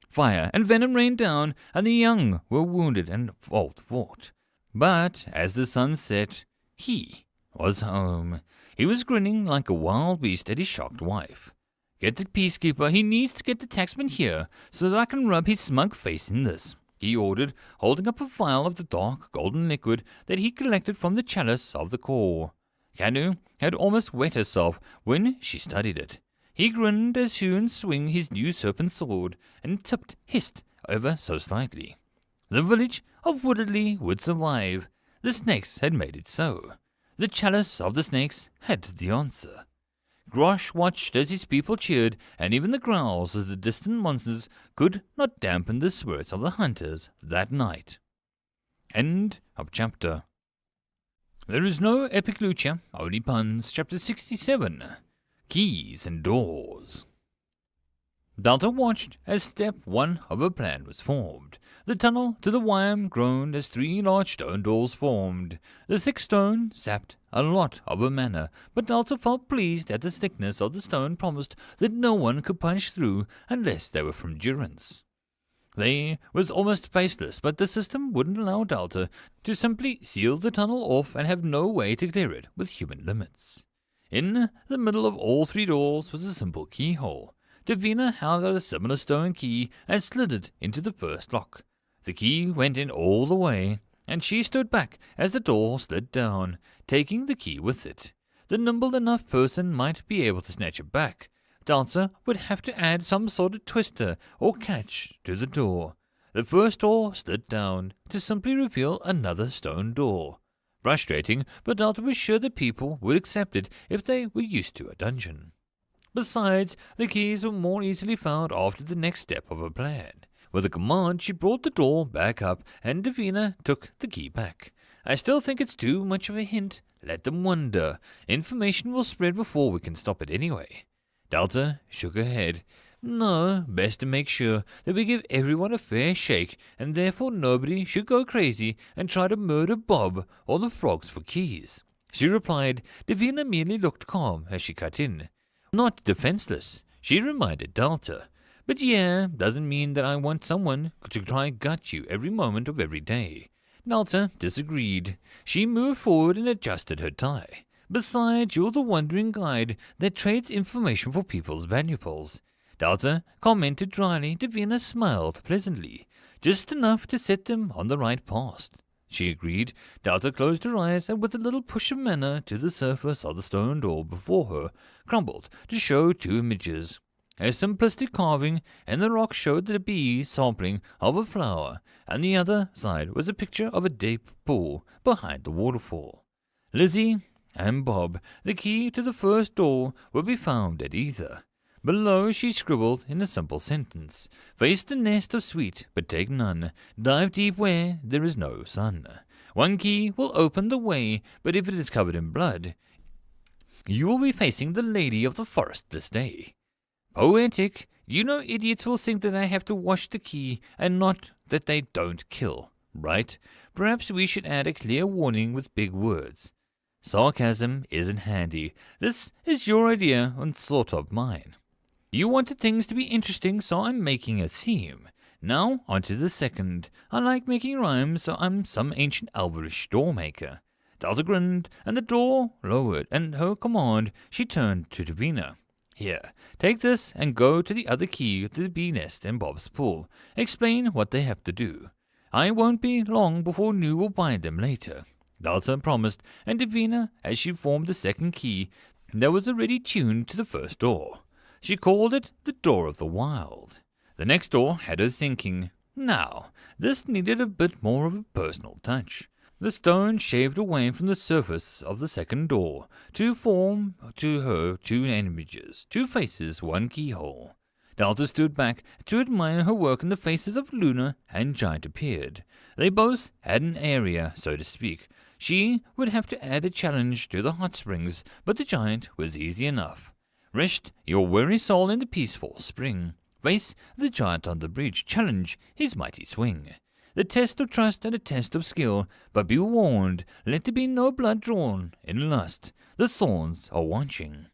A: Fire and venom rained down, and the young were wounded and fought. But as the sun set, he was home. He was grinning like a wild beast at his shocked wife. "Get the peacekeeper. He needs to get the taxman here, so that I can rub his smug face in this," he ordered, holding up a vial of the dark golden liquid that he collected from the chalice of the core. Kanu had almost wet herself when she studied it. He grinned as Hoon swung his new serpent sword and hissed ever so slightly. The village of Woodley would survive. The snakes had made it so. The chalice of the snakes had the answer. Grosh watched as his people cheered, and even the growls of the distant monsters could not dampen the spirits of the hunters that night. End of chapter. There is no epic lucha, only puns. Chapter 67. Keys and Doors. Delta watched as step 1 of her plan was formed. The tunnel to the Wyam groaned as 3 large stone doors formed. The thick stone sapped a lot of her mana, but Delta felt pleased that the thickness of the stone promised that no one could punch through unless they were from Durance. They was almost faceless, but the system wouldn't allow Delta to simply seal the tunnel off and have no way to clear it with human limits. In the middle of all 3 doors was a simple keyhole. Davina held out a similar stone key and slid it into the first lock. The key went in all the way, and she stood back as the door slid down, taking the key with it. The nimble enough person might be able to snatch it back. Dancer would have to add some sort of twister or catch to the door. The first door slid down to simply reveal another stone door. Frustrating, but Delta was sure that people would accept it if they were used to a dungeon. Besides, the keys were more easily found after the next step of her plan. With a command, she brought the door back up, and Davina took the key back. "I still think it's too much of a hint. Let them wonder. Information will spread before we can stop it anyway." Delta shook her head. "No, best to make sure that we give everyone a fair shake, and therefore nobody should go crazy and try to murder Bob or the frogs for keys." She replied. Davina merely looked calm as she cut in. "Not defenseless," she reminded Delta. "But yeah, doesn't mean that I want someone to try and gut you every moment of every day." Delta disagreed. She moved forward and adjusted her tie. "Besides, you're the wandering guide that trades information for people's valuables." Delta commented dryly. Davina smiled pleasantly, just enough to set them on the right path. She agreed. Delta closed her eyes, and with a little push of mana to the surface of the stone door before her, crumbled to show 2 images. A simplistic carving, and the rock showed the bee sampling of a flower, and the other side was a picture of a deep pool behind the waterfall. Lizzie and Bob, the key to the first door, would be found at either. Below she scribbled in a simple sentence, face the nest of sweet, but take none. Dive deep where there is no sun. One key will open the way, but if it is covered in blood, you will be facing the lady of the forest this day. Poetic. You know idiots will think that I have to wash the key and not that they don't kill, right? Perhaps we should add a clear warning with big words. Sarcasm isn't handy. This is your idea and sort of mine. You wanted things to be interesting, so I'm making a theme. Now, onto the second. I like making rhymes, so I'm some ancient elvish door maker. Delta grinned, and the door lowered, and her command, she turned to Davina. Here, take this and go to the other key to the bee nest and Bob's pool. Explain what they have to do. I won't be long before New will find them later. Delta promised, and Davina, as she formed the second key, that was already tuned to the first door. She called it the Door of the Wild. The next door had her thinking. Now, this needed a bit more of a personal touch. The stone shaved away from the surface of the second door to form to her two images, two faces, one keyhole. Delta stood back to admire her work, and the faces of Luna and Giant appeared. They both had an area, so to speak. She would have to add a challenge to the hot springs, but the Giant was easy enough. Rest your weary soul in the peaceful spring. Face the Giant on the bridge. Challenge his mighty swing. The test of trust and a test of skill, but be warned, let there be no blood drawn in lust. The thorns are watching.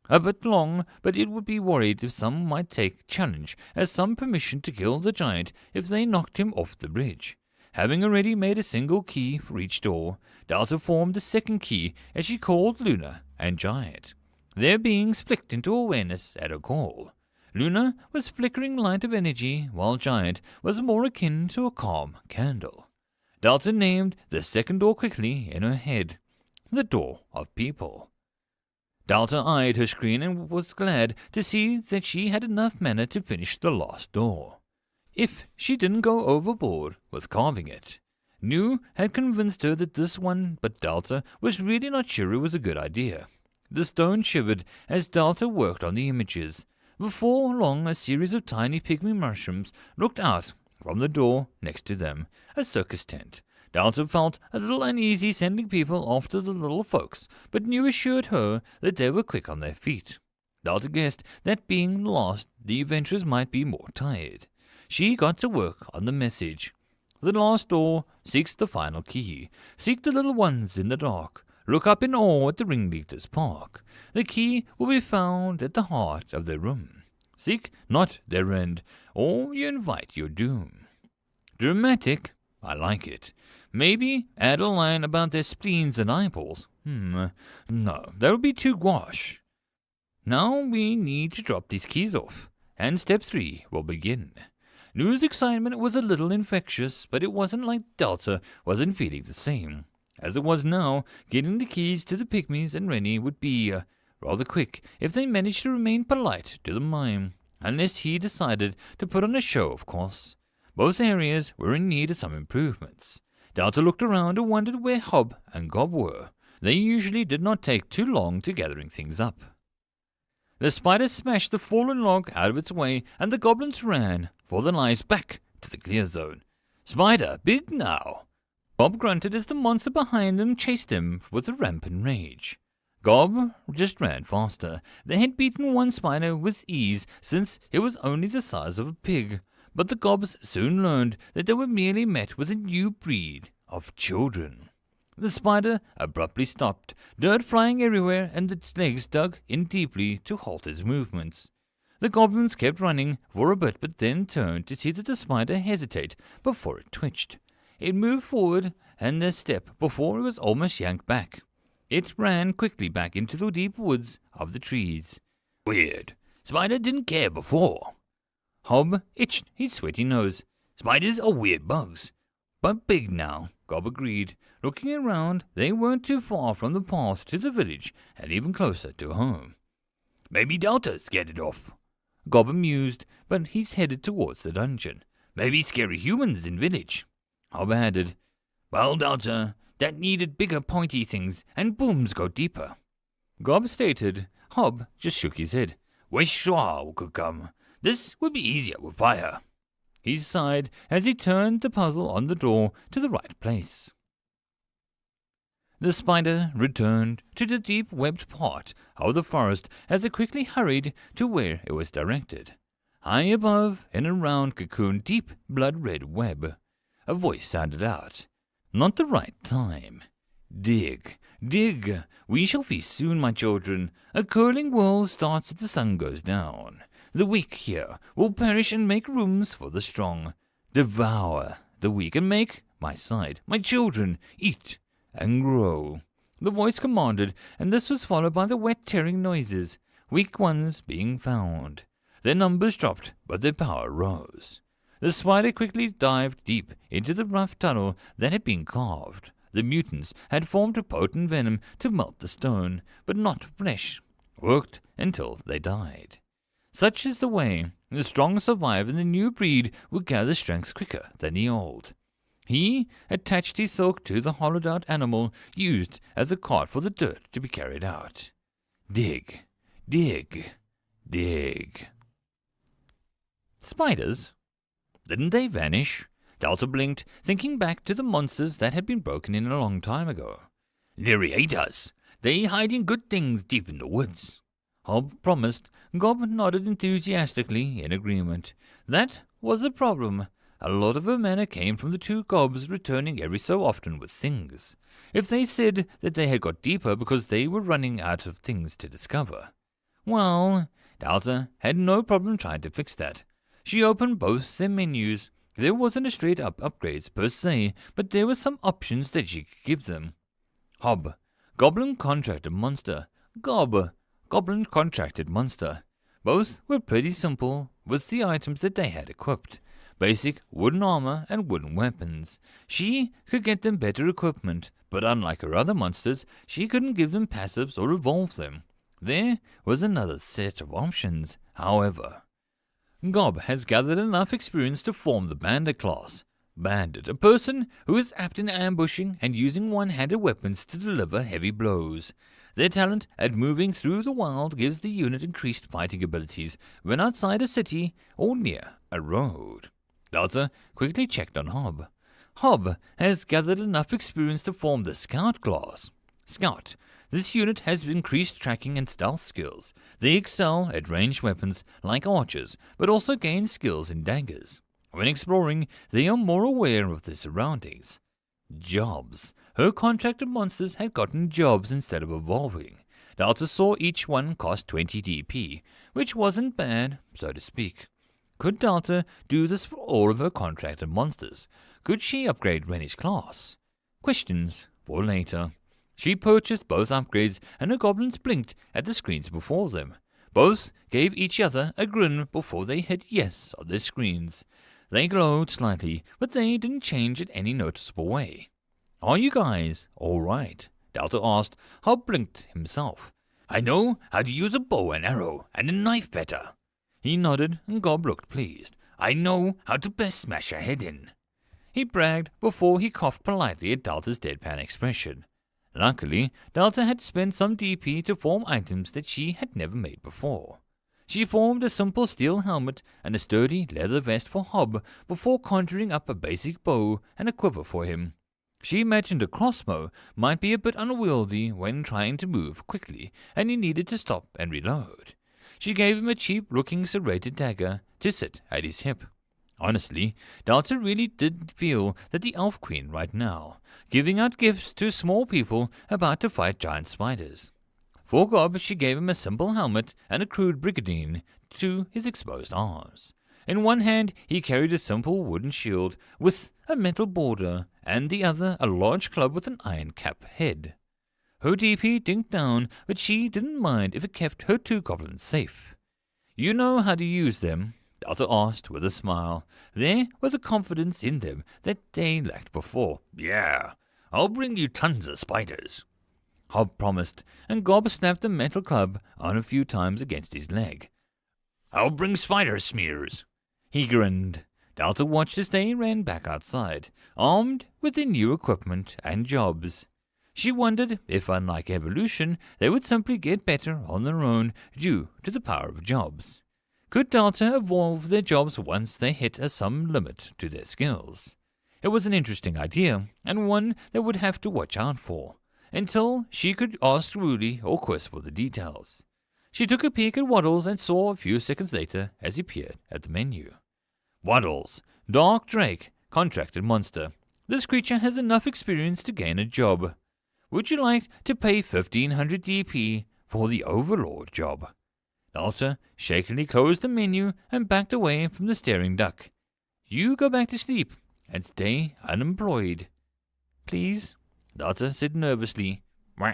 A: A bit long, but it would be worried if some might take challenge as some permission to kill the Giant if they knocked him off the bridge. Having already made a single key for each door, Delta formed the second key as she called Luna and Giant. Their beings flicked into awareness at her call. Luna was flickering light of energy, while Giant was more akin to a calm candle. Delta named the second door quickly in her head, the Door of People. Delta eyed her screen and was glad to see that she had enough mana to finish the last door, if she didn't go overboard with carving it. Nu had convinced her that this one, but Delta was really not sure it was a good idea. The stone shivered as Delta worked on the images. Before long, a series of tiny pygmy mushrooms looked out from the door next to them, a circus tent. Delta felt a little uneasy sending people after the little folks, but Nu assured her that they were quick on their feet. Delta guessed that being lost, the adventurers might be more tired. She got to work on the message. The last door seeks the final key. Seek the little ones in the dark. Look up in awe at the ringleader's park. The key will be found at the heart of their room. Seek not their end, or you invite your doom. Dramatic? I like it. Maybe add a line about their spleens and eyeballs. No, that would be too gouache. Now we need to drop these keys off, and step 3 will begin. Nu's excitement was a little infectious, but it wasn't like Delta wasn't feeling the same. As it was now, getting the keys to the pygmies and Rennie would be rather quick if they managed to remain polite to the mime, unless he decided to put on a show, of course. Both areas were in need of some improvements. Delta looked around and wondered where Hob and Gob were. They usually did not take too long to gathering things up. The spider smashed the fallen log out of its way, and the goblins ran for their lives back to the clear zone. Spider, big now! Gob grunted as the monster behind them chased him with a rampant rage. Gob just ran faster. They had beaten one spider with ease since it was only the size of a pig, but the Gobs soon learned that they were merely met with a new breed of children. The spider abruptly stopped, dirt flying everywhere, and its legs dug in deeply to halt his movements. The goblins kept running for a bit, but then turned to see that the spider hesitate before it twitched. It moved forward and a step before it was almost yanked back. It ran quickly back into the deep woods of the trees. Weird. Spider didn't care before. Hob itched his sweaty nose. Spiders are weird bugs. But big now, Gob agreed. Looking around, they weren't too far from the path to the village and even closer to home. Maybe Delta scared it off. Gob amused, but he's headed towards the dungeon. Maybe scary humans in village. Hob added, well, Delta, that needed bigger pointy things, and booms go deeper. Gob stated. Hob just shook his head. Wish Shaw could come. This would be easier with fire. He sighed as he turned the puzzle on the door to the right place. The spider returned to the deep-webbed part of the forest as it quickly hurried to where it was directed. High above, in a round cocoon deep blood-red web, a voice sounded out. Not the right time. Dig, dig, we shall feast soon, my children. A curling world starts as the sun goes down. The weak here will perish and make rooms for the strong. Devour the weak and make my side, my children, eat and grow. The voice commanded, and this was followed by the wet tearing noises, weak ones being found. Their numbers dropped, but their power rose. The spider quickly dived deep into the rough tunnel that had been carved. The mutants had formed a potent venom to melt the stone, but not flesh. Worked until they died. Such is the way the strong survive, and the new breed would gather strength quicker than the old. He attached his silk to the hollowed-out animal used as a cart for the dirt to be carried out. Dig, dig, dig. Spiders? Didn't they vanish? Delta blinked, thinking back to the monsters that had been broken in a long time ago. Leary ate us. They hiding good things deep in the woods. Hob promised. Gob nodded enthusiastically in agreement. That was the problem. A lot of her mana came from the two gobs returning every so often with things. If they said that they had got deeper because they were running out of things to discover. Well, Delta had no problem trying to fix that. She opened both their menus. There wasn't a straight-up upgrades per se, but there were some options that she could give them. Hob, Goblin Contracted Monster. Gob, Goblin Contracted Monster. Both were pretty simple with the items that they had equipped. Basic wooden armor and wooden weapons. She could get them better equipment, but unlike her other monsters, she couldn't give them passives or evolve them. There was another set of options, however. Gob has gathered enough experience to form the Bandit class. Bandit, a person who is apt in ambushing and using one-handed weapons to deliver heavy blows. Their talent at moving through the wild gives the unit increased fighting abilities when outside a city or near a road. Delta quickly checked on Hob. Hob has gathered enough experience to form the Scout class. Scout. This unit has increased tracking and stealth skills. They excel at ranged weapons like archers, but also gain skills in daggers. When exploring, they are more aware of their surroundings. Jobs. Her contracted monsters had gotten jobs instead of evolving. Delta saw each one cost 20 DP, which wasn't bad, so to speak. Could Delta do this for all of her contracted monsters? Could she upgrade Rennie's class? Questions for later. She purchased both upgrades, and the goblins blinked at the screens before them. Both gave each other a grin before they hit yes on their screens. They glowed slightly, but they didn't change in any noticeable way. Are you guys all right? Delta asked. Hob blinked himself. I know how to use a bow and arrow and a knife better. He nodded, and Gob looked pleased. I know how to best smash a head in. He bragged before he coughed politely at Delta's deadpan expression. Luckily, Delta had spent some DP to form items that she had never made before. She formed a simple steel helmet and a sturdy leather vest for Hob before conjuring up a basic bow and a quiver for him. She imagined a crossbow might be a bit unwieldy when trying to move quickly, and he needed to stop and reload. She gave him a cheap-looking serrated dagger to sit at his hip. Honestly, Delta really did feel that the Elf Queen right now, giving out gifts to small people about to fight giant spiders. For Gob, she gave him a simple helmet and a crude brigandine to his exposed arms. In one hand, he carried a simple wooden shield with a metal border, and the other a large club with an iron cap head. Her DP dinked down, but she didn't mind if it kept her two goblins safe. You know how to use them? Delta asked with a smile. There was a confidence in them that they lacked before. Yeah, I'll bring you tons of spiders. Hob promised, and Gob snapped the metal club on a few times against his leg. I'll bring spider smears. He grinned. Delta watched as they ran back outside, armed with their new equipment and jobs. She wondered if, unlike evolution, they would simply get better on their own due to the power of jobs. Could Delta evolve their jobs once they hit some limit to their skills? It was an interesting idea, and one they would have to watch out for, until she could ask Rudy or Quist for the details. She took a peek at Waddles and saw a few seconds later as he appeared at the menu. Waddles, Dark Drake, Contracted Monster. This creature has enough experience to gain a job. Would you like to pay 1500 DP for the Overlord job? Delta shakily closed the menu and backed away from the staring duck. You go back to sleep and stay unemployed. Please, Delta said nervously. Wah.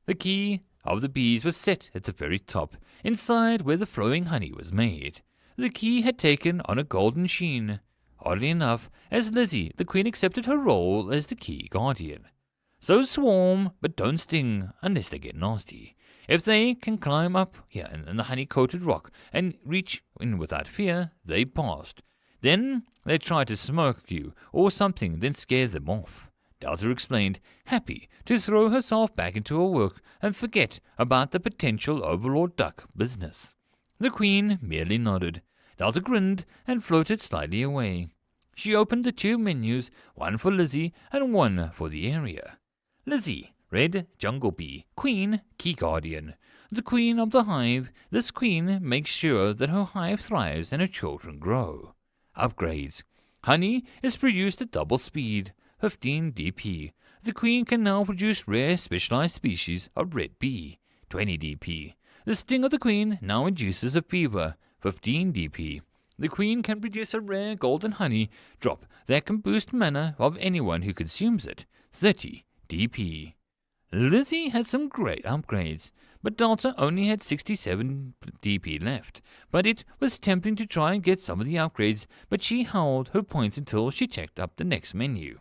A: The key of the bees was set at the very top, inside where the flowing honey was made. The key had taken on a golden sheen. Oddly enough, as Lizzie, the queen accepted her role as the key guardian. So swarm, but don't sting unless they get nasty. If they can climb up here in the honey-coated rock and reach in without fear, they passed. Then they try to smoke you or something, then scare them off. Delta explained, happy to throw herself back into her work and forget about the potential Overlord Duck business. The queen merely nodded. Delta grinned and floated slightly away. She opened the two menus, one for Lizzie and one for the area. Lizzie, Red Jungle Bee, Queen, Key Guardian. The queen of the hive, this queen makes sure that her hive thrives and her children grow. Upgrades. Honey is produced at double speed, 15 DP. The queen can now produce rare specialized species of red bee, 20 DP. The sting of the queen now induces a fever, 15 DP. The queen can produce a rare golden honey drop that can boost mana of anyone who consumes it, 30 DP. Lizzie had some great upgrades, but Delta only had 67 DP left. But it was tempting to try and get some of the upgrades, but she held her points until she checked up the next menu.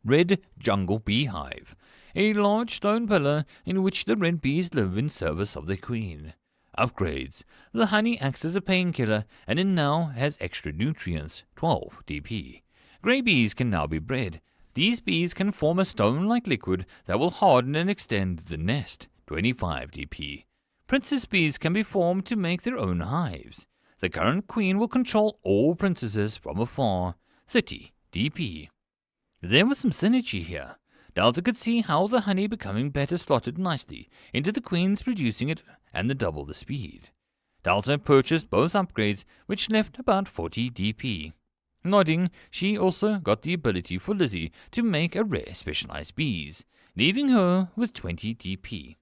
A: Red Jungle Beehive, a large stone pillar in which the red bees live in service of the queen. Upgrades. The honey acts as a painkiller, and it now has extra nutrients, 12 DP. Grey bees can now be bred. These bees can form a stone-like liquid that will harden and extend the nest, 25 DP. Princess bees can be formed to make their own hives. The current queen will control all princesses from afar, 30 DP. There was some synergy here. Delta could see how the honey becoming better slotted nicely into the queen's producing it and the double the speed. Delta purchased both upgrades, which left about 40 DP. Nodding, she also got the ability for Lizzie to make a rare specialized bees, leaving her with 20 DP.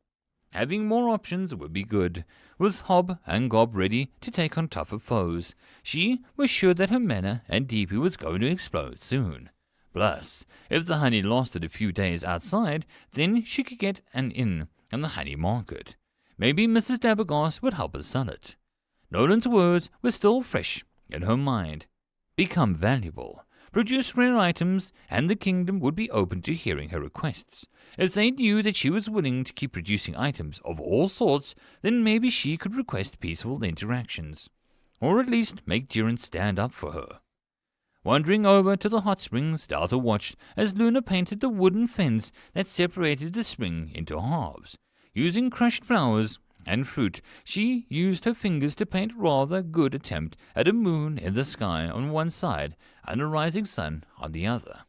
A: Having more options would be good. With Hob and Gob ready to take on tougher foes, she was sure that her mana and DP was going to explode soon. Plus, if the honey lasted a few days outside, then she could get an in the honey market. Maybe Mrs. Dabbergoss would help us sell it. Nolan's words were still fresh in her mind. Become valuable. Produce rare items, and the kingdom would be open to hearing her requests. If they knew that she was willing to keep producing items of all sorts, then maybe she could request peaceful interactions. Or at least make Jiren stand up for her. Wandering over to the hot springs, Delta watched as Luna painted the wooden fence that separated the spring into halves. Using crushed flowers and fruit, she used her fingers to paint a rather good attempt at a moon in the sky on one side and a rising sun on the other.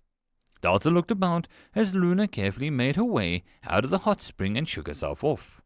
A: Delta looked about as Luna carefully made her way out of the hot spring and shook herself off.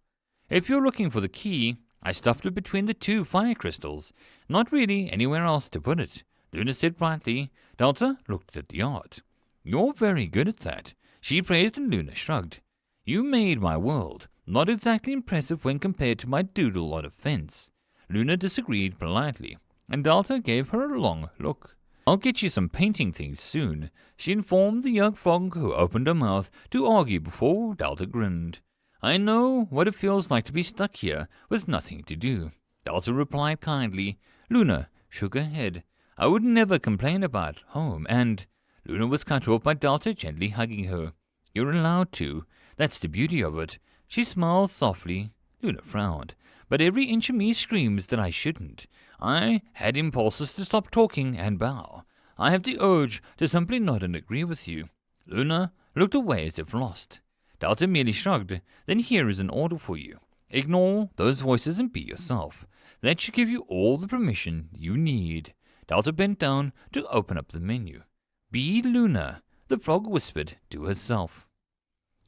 A: If you're looking for the key, I stuffed it between the two fire crystals. Not really anywhere else to put it, Luna said brightly. Delta looked at the art. You're very good at that, she praised, and Luna shrugged. You made my world. Not exactly impressive when compared to my doodle on a fence. Luna disagreed politely, and Delta gave her a long look. I'll get you some painting things soon, she informed the young frog, who opened her mouth to argue before Delta grinned. I know what it feels like to be stuck here with nothing to do, Delta replied kindly. Luna shook her head. I would never complain about home, and Luna was cut off by Delta gently hugging her. You're allowed to. That's the beauty of it. She smiled softly. Luna frowned. But every inch of me screams that I shouldn't. I had impulses to stop talking and bow. I have the urge to simply nod and agree with you. Luna looked away as if lost. Delta merely shrugged. Then here is an order for you. Ignore those voices and be yourself. That should give you all the permission you need. Delta bent down to open up the menu. Be Luna, the frog whispered to herself.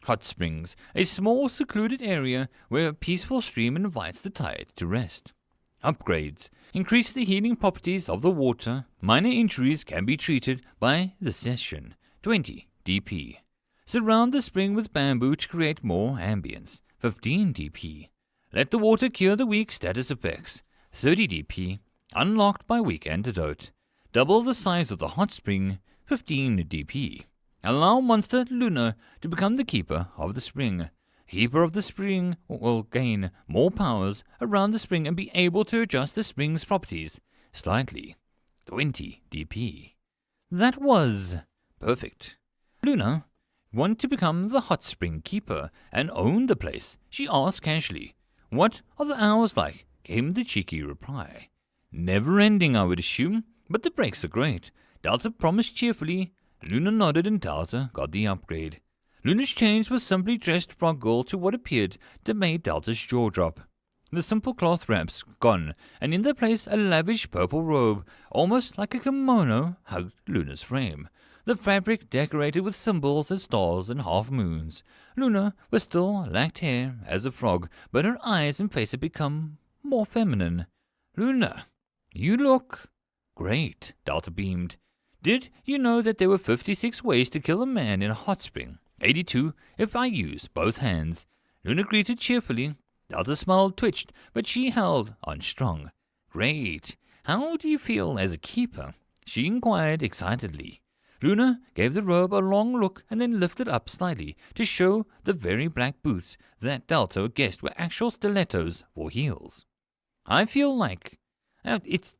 A: Hot Springs, a small secluded area where a peaceful stream invites the tired to rest. Upgrades. Increase the healing properties of the water. Minor injuries can be treated by the session. 20 DP. Surround the spring with bamboo to create more ambience. 15 DP. Let the water cure the weak status effects. 30 DP. Unlocked by weak antidote. Double the size of the hot spring. 15 DP. Allow monster Luna to become the keeper of the spring. Keeper of the spring will gain more powers around the spring and be able to adjust the spring's properties slightly. 20 DP. That was perfect. Luna wanted to become the hot spring keeper and own the place. She asked casually, "What are the hours like?" Came the cheeky reply. "Never ending, I would assume, but the breaks are great." Delta promised cheerfully. Luna nodded and Delta got the upgrade. Luna's change was simply dressed frog girl to what appeared to make Delta's jaw drop. The simple cloth wraps gone, and in their place a lavish purple robe, almost like a kimono, hugged Luna's frame. The fabric decorated with symbols as stars and half moons. Luna was still lacked hair as a frog, but her eyes and face had become more feminine. "Luna, you look great," Delta beamed. "Did you know that there were 56 ways to kill a man in a hot spring? 82 if I use both hands." Luna greeted cheerfully. Delta's smile twitched, but she held on strong. "Great. How do you feel as a keeper?" she inquired excitedly. Luna gave the robe a long look and then lifted up slightly to show the very black boots that Delta guessed were actual stilettos for heels. "I feel like it's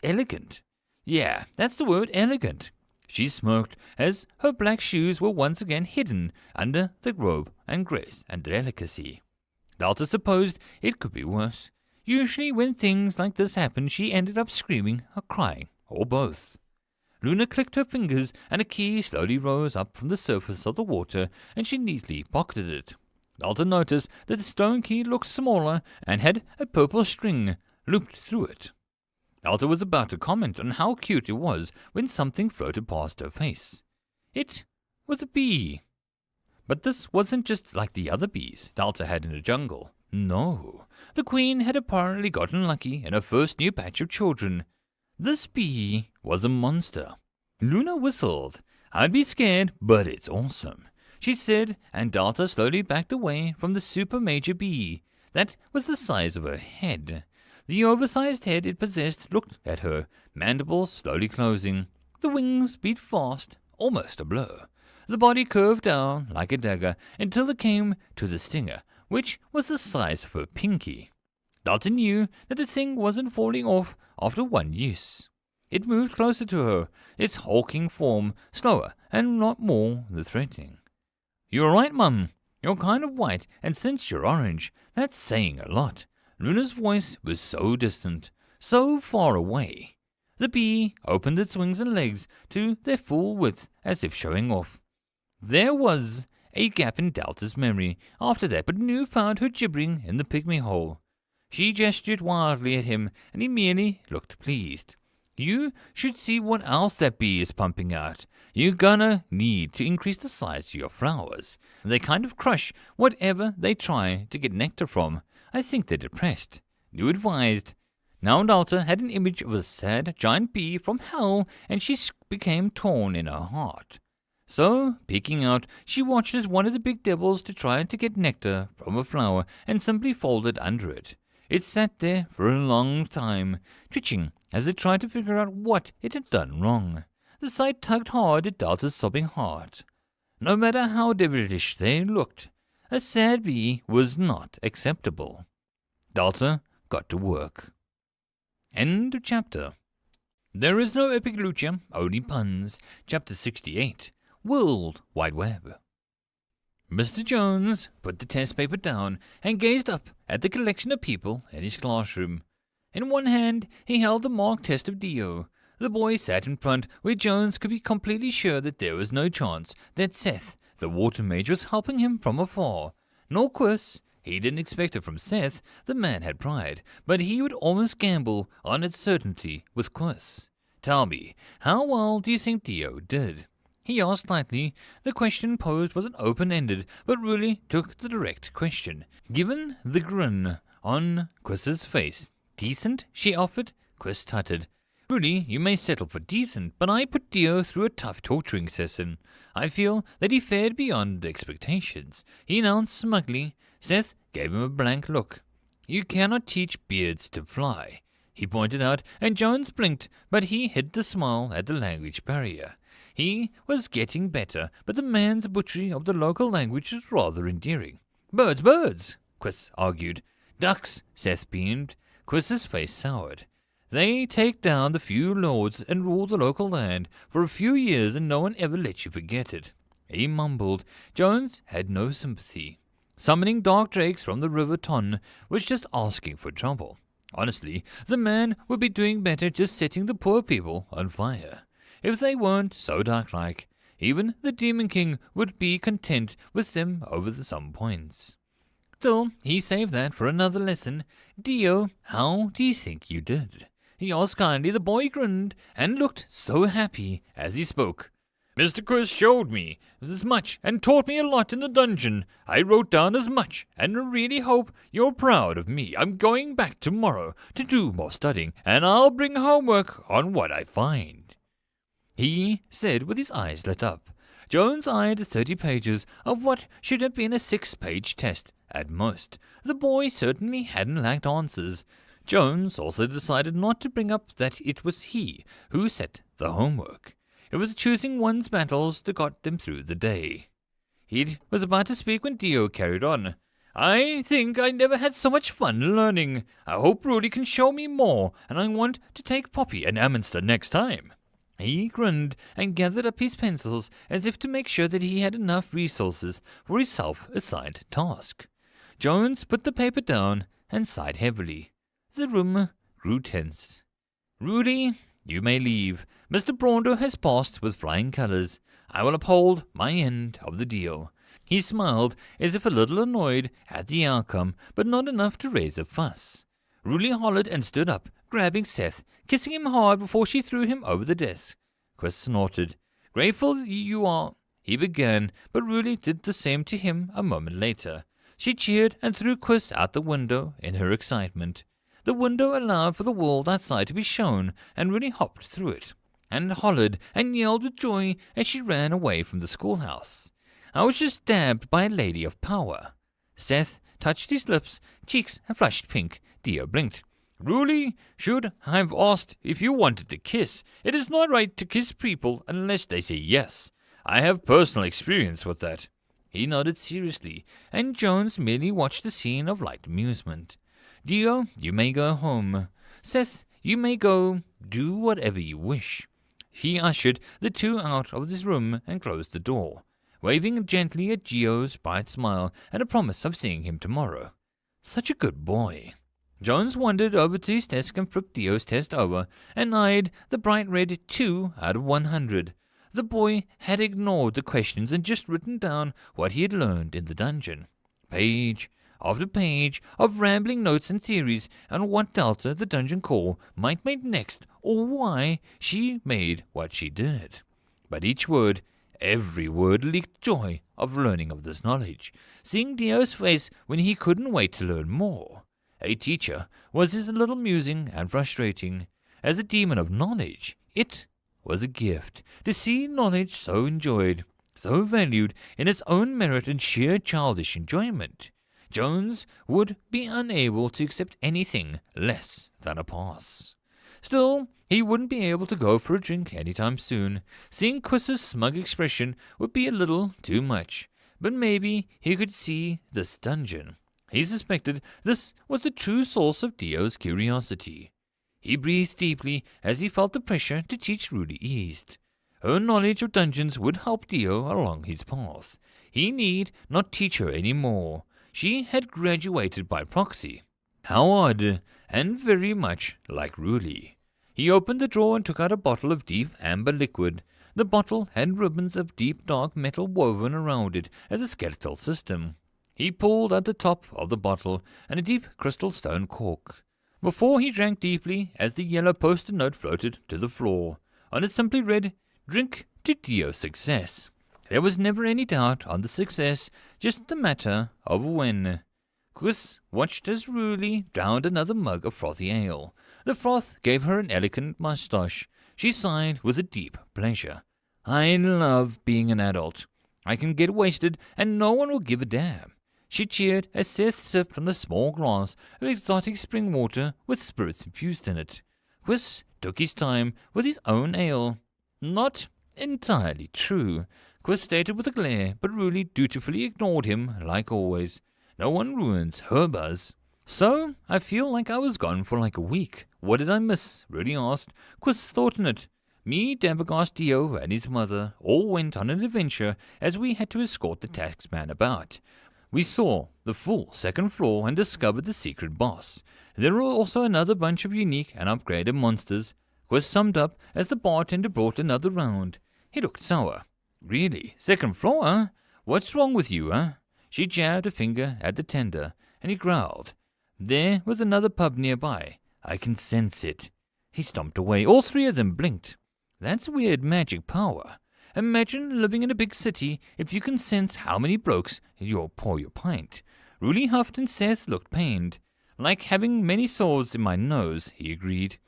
A: elegant." "Yeah, that's the word, elegant." She smirked as her black shoes were once again hidden under the robe and grace and delicacy. Delta supposed it could be worse. Usually when things like this happened, she ended up screaming or crying, or both. Luna clicked her fingers and a key slowly rose up from the surface of the water and she neatly pocketed it. Delta noticed that the stone key looked smaller and had a purple string looped through it. Delta was about to comment on how cute it was when something floated past her face. It was a bee. But this wasn't just like the other bees Delta had in the jungle. No, the queen had apparently gotten lucky in her first new batch of children. This bee was a monster. Luna whistled. "I'd be scared, but it's awesome," she said, and Delta slowly backed away from the super major bee. That was the size of her head. The oversized head it possessed looked at her, mandibles slowly closing. The wings beat fast, almost a blur. The body curved down like a dagger until it came to the stinger, which was the size of her pinky. Delta knew that the thing wasn't falling off after one use. It moved closer to her, its hulking form slower and not more threatening. "You're right, Mum. You're kind of white, and since you're orange, that's saying a lot." Luna's voice was so distant, so far away. The bee opened its wings and legs to their full width as if showing off. There was a gap in Delta's memory after that, but Nu found her gibbering in the pygmy hole. She gestured wildly at him, and he merely looked pleased. "You should see what else that bee is pumping out. You're gonna need to increase the size of your flowers. They kind of crush whatever they try to get nectar from. I think they're depressed," Nu advised. Now Delta had an image of a sad giant bee from hell, and she became torn in her heart. So, peeking out, she watched as one of the big devils to try to get nectar from a flower and simply folded under it. It sat there for a long time, twitching as it tried to figure out what it had done wrong. The sight tugged hard at Delta's sobbing heart. No matter how devilish they looked, a sad bee was not acceptable. Delta got to work. End of chapter. There is no epic lucha, only puns. Chapter 68. World Wide Web. Mr. Jones put the test paper down and gazed up at the collection of people in his classroom. In one hand, he held the mock test of Dio. The boy sat in front where Jones could be completely sure that there was no chance that Seth, The water mage was helping him from afar. Nor Quiz. He didn't expect it from Seth. The man had pride, but he would almost gamble on its certainty with Quiz. Tell me, how well do you think Dio did? He asked lightly. The question posed wasn't open-ended, but really took the direct question. Given the grin on Quiz's face. Decent, she offered. Quiz tutted. Really, you may settle for decent, but I put Dio through a tough torturing session. I feel that he fared beyond expectations. He announced smugly. Seth gave him a blank look. You cannot teach beards to fly, he pointed out, and Jones blinked, but he hid the smile at the language barrier. He was getting better, but the man's butchery of the local language was rather endearing. Birds, birds, Quiz argued. Ducks, Seth beamed. Quiz's face soured. They take down the few lords and rule the local land for a few years, and no one ever lets you forget it. He mumbled. Jones had no sympathy. Summoning dark drakes from the River Ton was just asking for trouble. Honestly, the man would be doing better just setting the poor people on fire. If they weren't so dark-like, even the Demon King would be content with them over some points. Still, he saved that for another lesson. Dio, how do you think you did? He asked kindly. The boy grinned and looked so happy as he spoke. Mr. Chris showed me as much and taught me a lot in the dungeon. I wrote down as much and really hope you're proud of me. I'm going back tomorrow to do more studying, and I'll bring homework on what I find, he said with his eyes lit up. Jones eyed 30 pages of what should have been a 6-page test at most. The boy certainly hadn't lacked answers. Jones also decided not to bring up that it was he who set the homework. It was choosing one's battles that got them through the day. He was about to speak when Dio carried on. I think I never had so much fun learning. I hope Rudy can show me more, and I want to take Poppy and Ammonster next time. He grinned and gathered up his pencils as if to make sure that he had enough resources for his self-assigned task. Jones put the paper down and sighed heavily. The room grew tense. Rudy, you may leave. Mr. Braundo has passed with flying colours. I will uphold my end of the deal. He smiled, as if a little annoyed at the outcome, but not enough to raise a fuss. Rudy hollered and stood up, grabbing Seth, kissing him hard before she threw him over the desk. Chris snorted. Grateful you are, he began, but Rudy did the same to him a moment later. She cheered and threw Chris out the window in her excitement. The window allowed for the world outside to be shown, and Rudy hopped through it, and hollered and yelled with joy as she ran away from the schoolhouse. I was just stabbed by a lady of power. Seth touched his lips, cheeks had flushed pink. Dio blinked. Rudy should have asked if you wanted to kiss. It is not right to kiss people unless they say yes. I have personal experience with that. He nodded seriously, and Jones merely watched the scene of light amusement. Dio, you may go home. Seth, you may go do whatever you wish. He ushered the two out of this room and closed the door, waving gently at Dio's bright smile and a promise of seeing him tomorrow. Such a good boy. Jones wandered over to his desk and flipped Dio's test over and eyed the bright red 2 out of 100. The boy had ignored the questions and just written down what he had learned in the dungeon. Page after page of rambling notes and theories on what Delta, the dungeon core, might make next, or why she made what she did. But each word, every word, leaked joy of learning of this knowledge, seeing Dio's face when he couldn't wait to learn more. A teacher was as little amusing and frustrating as a demon of knowledge. It was a gift to see knowledge so enjoyed, so valued in its own merit and sheer childish enjoyment. Jones would be unable to accept anything less than a pass. Still, he wouldn't be able to go for a drink anytime soon. Seeing Quiz's smug expression would be a little too much, but maybe he could see this dungeon. He suspected this was the true source of Dio's curiosity. He breathed deeply as he felt the pressure to teach Rudy eased. Her knowledge of dungeons would help Dio along his path. He need not teach her any more. She had graduated by proxy. How odd, and very much like Rudy. He opened the drawer and took out a bottle of deep amber liquid. The bottle had ribbons of deep dark metal woven around it as a skeletal system. He pulled at the top of the bottle and a deep crystal stone cork. Before he drank deeply, as the yellow post-it note floated to the floor. On it simply read, "Drink to Tio's success." There was never any doubt on the success, just the matter of when. Quiz watched as Ruli drowned another mug of frothy ale. The froth gave her an elegant moustache. She sighed with a deep pleasure. "I love being an adult. I can get wasted and no one will give a damn." She cheered as Seth sipped on a small glass of exotic spring water with spirits infused in it. Quiz took his time with his own ale. Not entirely true, Quiz stated with a glare, but Ruli dutifully ignored him like always. No one ruins her buzz. "So, I feel like I was gone for like a week. What did I miss?" Ruli asked. Quiz thought in it. Me, Dabagast, Dio, and his mother all went on an adventure as we had to escort the taxman about. We saw the full second floor and discovered the secret boss. There were also another bunch of unique and upgraded monsters. Quiz summed up as the bartender brought another round. He looked sour. "Really? Second floor, huh? What's wrong with you, huh?" She jabbed a finger at the tender, and he growled. "There was another pub nearby. I can sense it." He stomped away. All three of them blinked. That's weird magic power. Imagine living in a big city if you can sense how many blokes you'll pour your pint. Ruli huffed and Seth looked pained. "Like having many swords in my nose," he agreed.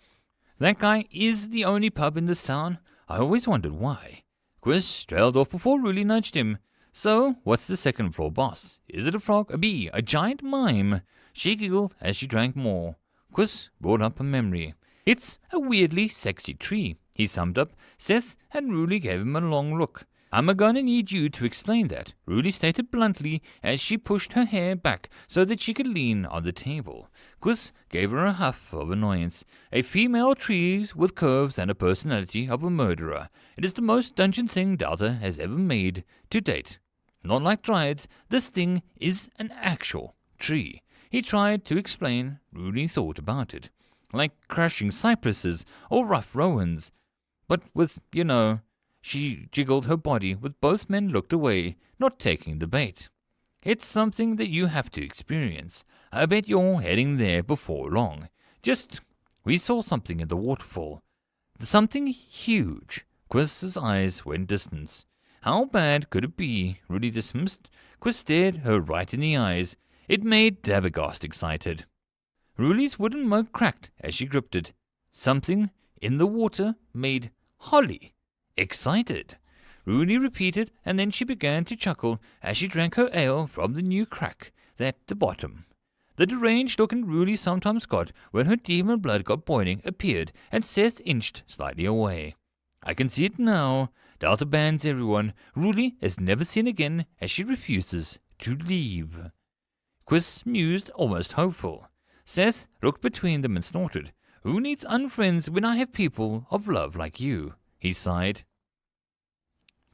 A: "That guy is the only pub in this town. I always wondered why." Quiz trailed off before Ruli nudged him. "So, what's the second floor boss? Is it a frog, a bee, a giant mime?" She giggled as she drank more. Quiz brought up a memory. "It's a weirdly sexy tree," he summed up. Seth and Ruli gave him a long look. "I'm a-gonna need you to explain that," Ruli stated bluntly as she pushed her hair back so that she could lean on the table. Quiz gave her a huff of annoyance. "A female tree with curves and a personality of a murderer. It is the most dungeon thing Delta has ever made to date. Not like dryads, this thing is an actual tree." He tried to explain. Ruli thought about it. "Like crashing cypresses or rough rowans. But with, She jiggled her body, with both men looked away, not taking the bait. "It's something that you have to experience. I bet you're heading there before long. We saw something in the waterfall. Something huge." Quiz's eyes went distance. How bad could it be? Ruli dismissed. Quiz stared her right in the eyes. It made Dabagast excited. Ruli's wooden mug cracked as she gripped it. Something in the water made Holly excited. Ruli repeated, and then she began to chuckle as she drank her ale from the new crack at the bottom. The deranged look Ruli sometimes got when her demon blood got boiling appeared, and Seth inched slightly away. "I can see it now. Delta bans everyone. Ruli is never seen again as she refuses to leave." Quiz mused, almost hopeful. Seth looked between them and snorted. "Who needs unfriends when I have people of love like you?" He sighed.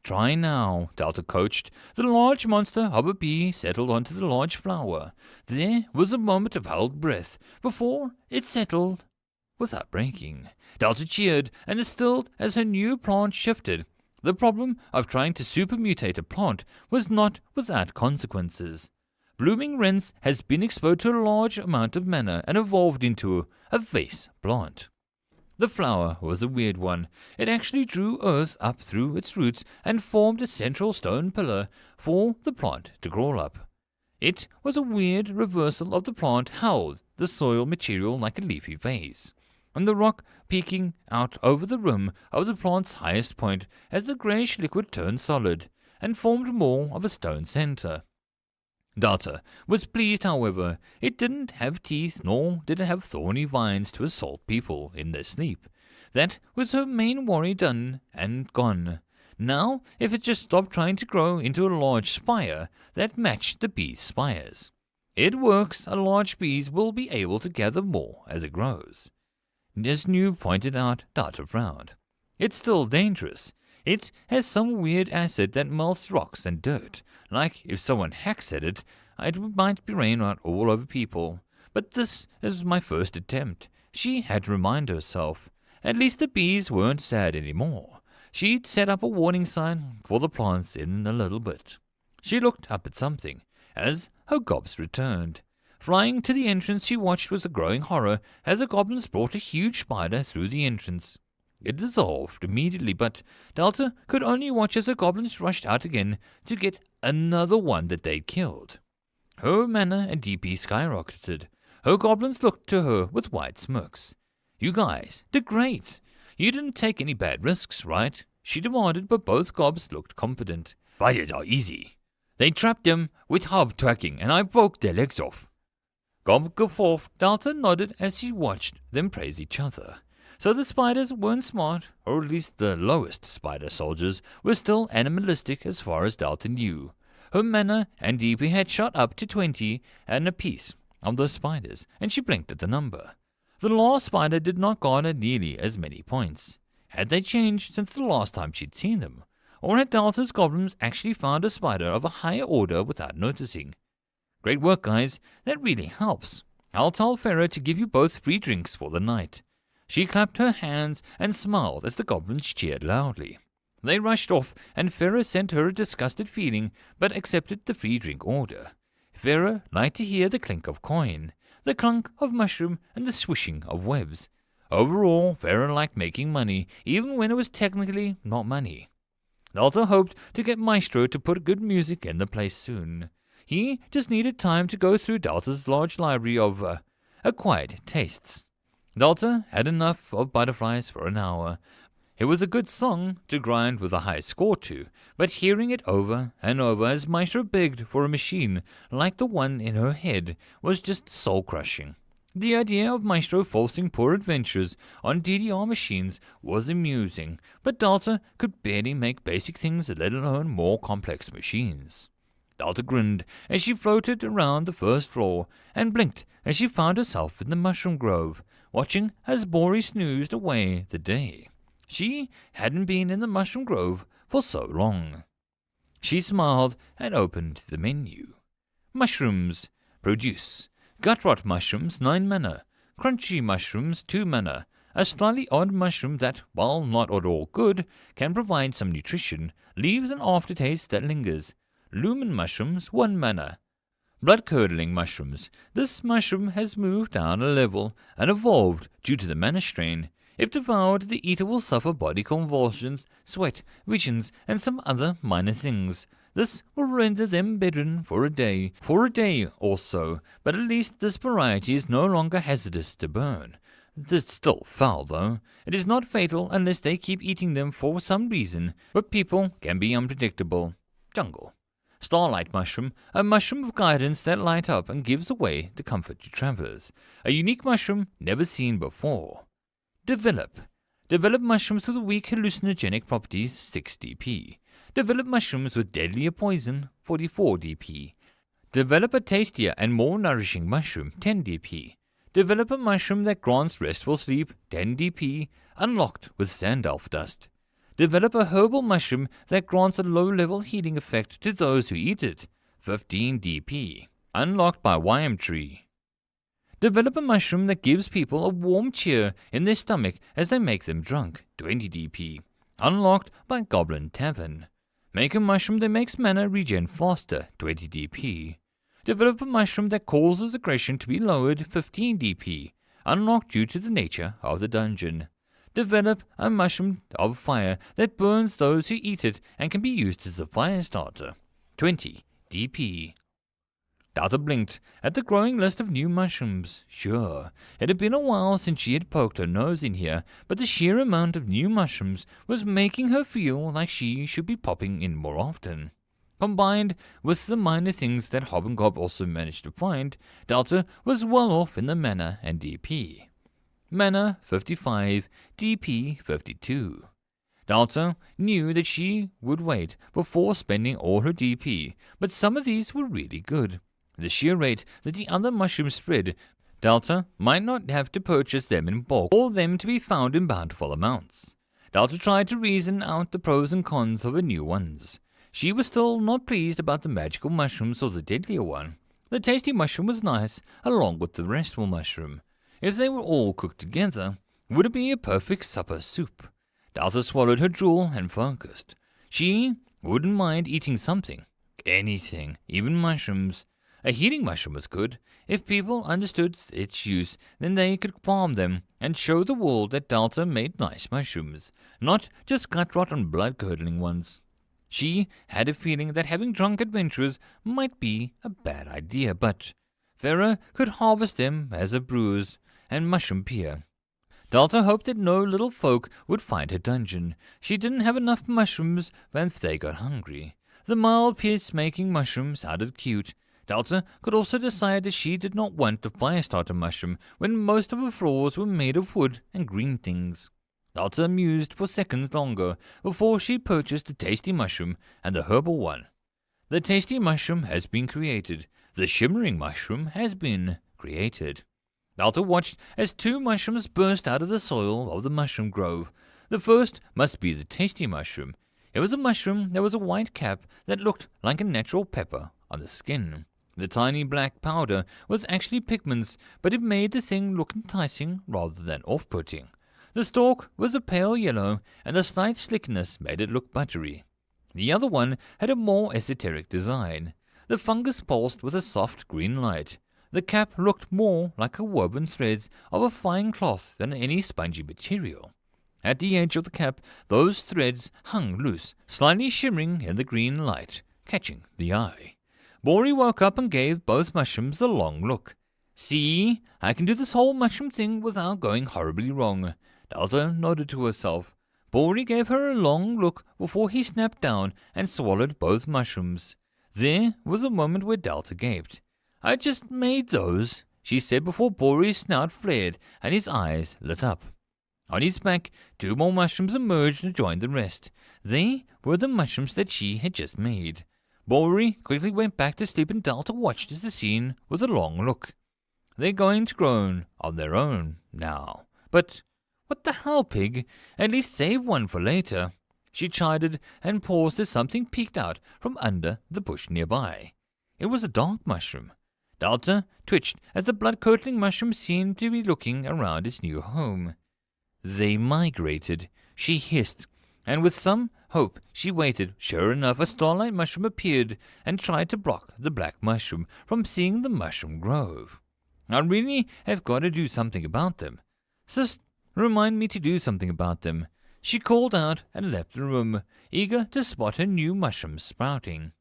A: "Try now," Delta coached. The large monster of a bee settled onto the large flower. There was a moment of held breath before it settled without breaking. Delta cheered and distilled as her new plant shifted. The problem of trying to supermutate a plant was not without consequences. Blooming Wrens has been exposed to a large amount of mana and evolved into a vase plant. The flower was a weird one. It actually drew earth up through its roots and formed a central stone pillar for the plant to crawl up. It was a weird reversal of the plant held the soil material like a leafy vase, and the rock peeking out over the rim of the plant's highest point as the greyish liquid turned solid and formed more of a stone center. Delta was pleased, however. It didn't have teeth, nor did it have thorny vines to assault people in their sleep. That was her main worry done and gone. Now, if it just stopped trying to grow into a large spire that matched the bee's spires. It works, a large bees will be able to gather more as it grows. As New pointed out, Delta frowned. It's still dangerous. It has some weird acid that melts rocks and dirt. Like if someone hacks at it, it might be rain out all over people. But this is my first attempt. She had to remind herself. At least the bees weren't sad anymore. She'd set up a warning sign for the plants in a little bit. She looked up at something as her gobs returned. Flying to the entrance, she watched with a growing horror as the goblins brought a huge spider through the entrance. It dissolved immediately, but Delta could only watch as the goblins rushed out again to get another one that they'd killed. Her mana and DP skyrocketed. Her goblins looked to her with wide smirks. "You guys did great. You didn't take any bad risks, right?" she demanded, but both gobs looked confident. "Spiders are easy. They trapped them with hub tracking, and I broke their legs off." Gob guffawed. Delta nodded as she watched them praise each other. So the spiders weren't smart, or at least the lowest spider soldiers were still animalistic as far as Delta knew. Her mana and DP had shot up to 20 and a piece of those spiders, and she blinked at the number. The last spider did not garner nearly as many points. Had they changed since the last time she'd seen them? Or had Delta's goblins actually found a spider of a higher order without noticing? "Great work, guys. That really helps. I'll tell Farah to give you both free drinks for the night." She clapped her hands and smiled as the goblins cheered loudly. They rushed off, and Farah sent her a disgusted feeling, but accepted the free drink order. Farah liked to hear the clink of coin, the clunk of mushroom, and the swishing of webs. Overall, Farah liked making money, even when it was technically not money. Delta hoped to get Maestro to put good music in the place soon. He just needed time to go through Delta's large library of acquired tastes. Delta had enough of butterflies for an hour. It was a good song to grind with a high score to, but hearing it over and over as Maestro begged for a machine like the one in her head was just soul-crushing. The idea of Maestro forcing poor adventurers on DDR machines was amusing, but Delta could barely make basic things, let alone more complex machines. Delta grinned as she floated around the first floor and blinked as she found herself in the mushroom grove, watching as Bori snoozed away the day. She hadn't been in the mushroom grove for so long. She smiled and opened the menu. Mushrooms. Produce. Gutrot mushrooms, 9 mana. Crunchy mushrooms, 2 mana. A slightly odd mushroom that, while not at all good, can provide some nutrition, leaves an aftertaste that lingers. Lumen mushrooms, 1 mana. Blood-curdling mushrooms. This mushroom has moved down a level and evolved due to the mana strain. If devoured, the eater will suffer body convulsions, sweat, visions, and some other minor things. This will render them bedridden for a day or so, but at least this variety is no longer hazardous to burn. This is still foul, though. It is not fatal unless they keep eating them for some reason, but people can be unpredictable. Jungle. Starlight mushroom, a mushroom of guidance that light up and gives away to comfort to travelers. A unique mushroom never seen before. Develop. Develop mushrooms with weak hallucinogenic properties, 6 DP. Develop mushrooms with deadlier poison, 44 DP. Develop a tastier and more nourishing mushroom, 10 DP. Develop a mushroom that grants restful sleep, 10 DP, unlocked with Sandalf dust. Develop a herbal mushroom that grants a low-level healing effect to those who eat it, 15 DP, unlocked by Wyam Tree. Develop a mushroom that gives people a warm cheer in their stomach as they make them drunk, 20 DP, unlocked by Goblin Tavern. Make a mushroom that makes mana regen faster, 20 DP. Develop a mushroom that causes aggression to be lowered, 15 DP, unlocked due to the nature of the dungeon. Develop a mushroom of fire that burns those who eat it and can be used as a fire starter, 20 DP. Delta blinked at the growing list of new mushrooms. Sure, it had been a while since she had poked her nose in here, but the sheer amount of new mushrooms was making her feel like she should be popping in more often. Combined with the minor things that Hob and Gob also managed to find, Delta was well off in the mana and DP. Mana 55, DP 52. Delta knew that she would wait before spending all her DP, but some of these were really good. The sheer rate that the other mushrooms spread, Delta might not have to purchase them in bulk or them to be found in bountiful amounts. Delta tried to reason out the pros and cons of her new ones. She was still not pleased about the magical mushrooms or the deadlier one. The tasty mushroom was nice, along with the restful mushroom. If they were all cooked together, would it be a perfect supper soup? Delta swallowed her jewel and focused. She wouldn't mind eating something. Anything, even mushrooms. A healing mushroom was good. If people understood its use, then they could farm them and show the world that Delta made nice mushrooms, not just gut-rotten, blood-curdling ones. She had a feeling that having drunk adventurers might be a bad idea, but Farah could harvest them as a brewers and mushroom peer. Delta hoped that no little folk would find her dungeon. She didn't have enough mushrooms when they got hungry. The mild peace-making mushroom sounded cute. Delta could also decide that she did not want the firestarter mushroom when most of her floors were made of wood and green things. Delta mused for seconds longer before she purchased the tasty mushroom and the herbal one. The tasty mushroom has been created. The shimmering mushroom has been created. Delta watched as 2 mushrooms burst out of the soil of the mushroom grove. The first must be the tasty mushroom. It was a mushroom that was a white cap that looked like a natural pepper on the skin. The tiny black powder was actually pigments, but it made the thing look enticing rather than off-putting. The stalk was a pale yellow, and the slight slickness made it look buttery. The other one had a more esoteric design. The fungus pulsed with a soft green light. The cap looked more like a woven threads of a fine cloth than any spongy material. At the edge of the cap, those threads hung loose, slightly shimmering in the green light, catching the eye. Bori woke up and gave both mushrooms a long look. See, I can do this whole mushroom thing without going horribly wrong. Delta nodded to herself. Bori gave her a long look before he snapped down and swallowed both mushrooms. There was a moment where Delta gaped. I just made those, she said before Bori's snout flared and his eyes lit up. On his back, 2 more mushrooms emerged and joined the rest. They were the mushrooms that she had just made. Bori quickly went back to sleep and Delta watched as the scene with a long look. They're going to grow on their own now. But what the hell, pig? At least save one for later. She chided and paused as something peeked out from under the bush nearby. It was a dark mushroom. Delta twitched as the blood-curdling mushroom seemed to be looking around its new home. They migrated, she hissed, and with some hope she waited. Sure enough, a starlight mushroom appeared and tried to block the black mushroom from seeing the mushroom grove. I really have got to do something about them. Sis, remind me to do something about them. She called out and left the room, eager to spot her new mushrooms sprouting.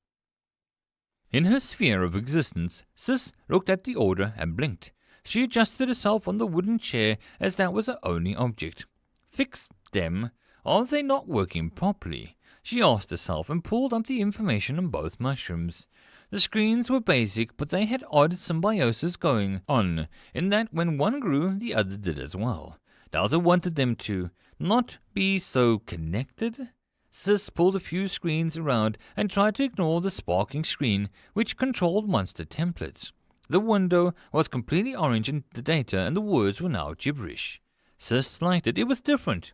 A: In her sphere of existence, Sis looked at the order and blinked. She adjusted herself on the wooden chair as that was her only object. Fix them? Are they not working properly? She asked herself and pulled up the information on both mushrooms. The screens were basic, but they had odd symbiosis going on, in that when one grew, the other did as well. Delta wanted them to not be so connected. Sis pulled a few screens around and tried to ignore the sparking screen, which controlled monster templates. The window was completely orange in the data, and the words were now gibberish. Sis liked it. It was different.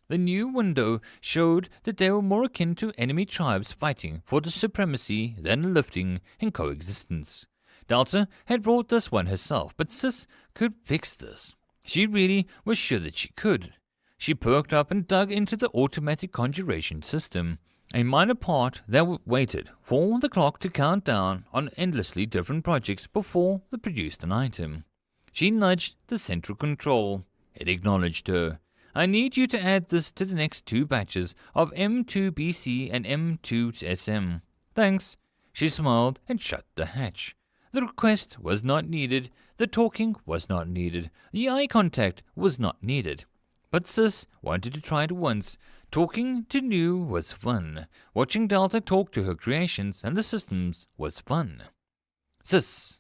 A: The new window showed that they were more akin to enemy tribes fighting for the supremacy than living in coexistence. Delta had brought this one herself, but Sis could fix this. She really was sure that she could. She perked up and dug into the automatic conjuration system, a minor part that waited for the clock to count down on endlessly different projects before they produced an item. She nudged the central control. It acknowledged her. I need you to add this to the next 2 batches of M2BC and M2SM. Thanks. She smiled and shut the hatch. The request was not needed. The talking was not needed. The eye contact was not needed. But Sis wanted to try it once. Talking to new was fun. Watching Delta talk to her creations and the systems was fun. Sis.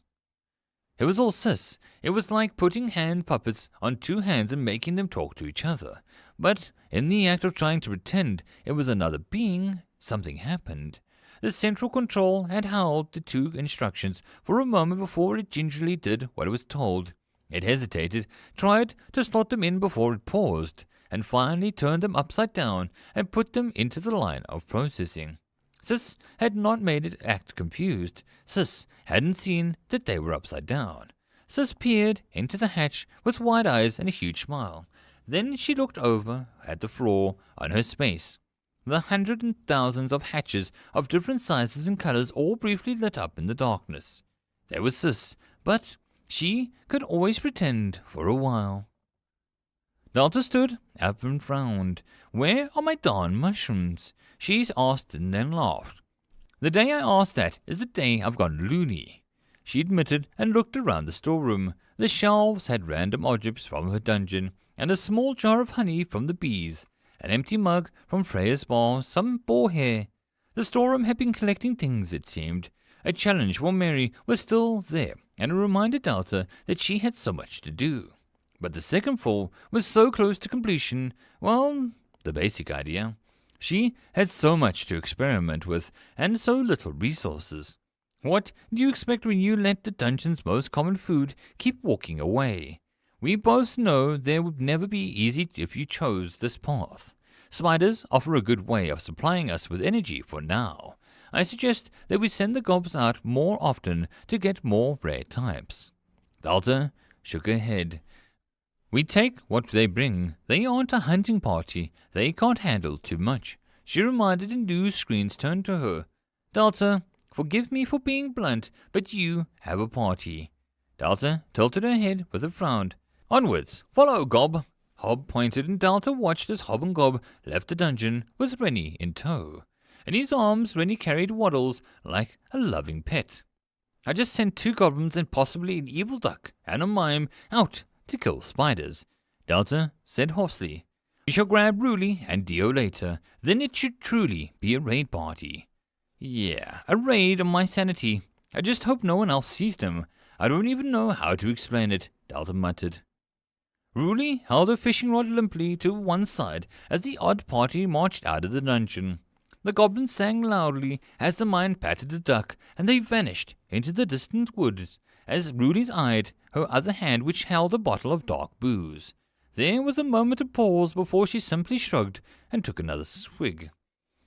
A: It was all Sis. It was like putting hand puppets on 2 hands and making them talk to each other. But in the act of trying to pretend it was another being, something happened. The central control had held the 2 instructions for a moment before it gingerly did what it was told. It hesitated, tried to slot them in before it paused, and finally turned them upside down and put them into the line of processing. Sis had not made it act confused. Sis hadn't seen that they were upside down. Sis peered into the hatch with wide eyes and a huge smile. Then she looked over at the floor on her space. The hundreds and thousands of hatches of different sizes and colors all briefly lit up in the darkness. They were sis, but she could always pretend for a while. Delta stood up and frowned. "Where are my darn mushrooms?" she asked and then laughed. "The day I asked that is the day I've gone loony," she admitted and looked around the storeroom. The shelves had random objects from her dungeon, and a small jar of honey from the bees, an empty mug from Freya's bar, some boar hair. The storeroom had been collecting things, it seemed. A challenge for Mary was still there, and it reminded Delta that she had so much to do. But the second floor was so close to completion, well, the basic idea. She had so much to experiment with, and so little resources. What do you expect when you let the dungeon's most common food keep walking away? We both know there would never be easy if you chose this path. Spiders offer a good way of supplying us with energy for now. I suggest that we send the gobs out more often to get more rare types. Delta shook her head. We take what they bring. They aren't a hunting party. They can't handle too much. She reminded, and new screens turned to her. Delta, forgive me for being blunt, but you have a party. Delta tilted her head with a frown. Onwards, follow, Gob. Hob pointed, and Delta watched as Hob and Gob left the dungeon with Rennie in tow. In his arms, Rennie carried Waddles like a loving pet. I just sent 2 goblins and possibly an evil duck and a mime out to kill spiders, Delta said hoarsely. We shall grab Ruli and Dio later, then it should truly be a raid party. Yeah, a raid on my sanity. I just hope no one else sees them. I don't even know how to explain it, Delta muttered. Ruli held her fishing rod limply to one side as the odd party marched out of the dungeon. The goblins sang loudly as the mine patted the duck, and they vanished into the distant woods as Ruli's eyed her other hand, which held a bottle of dark booze. There was a moment of pause before she simply shrugged and took another swig.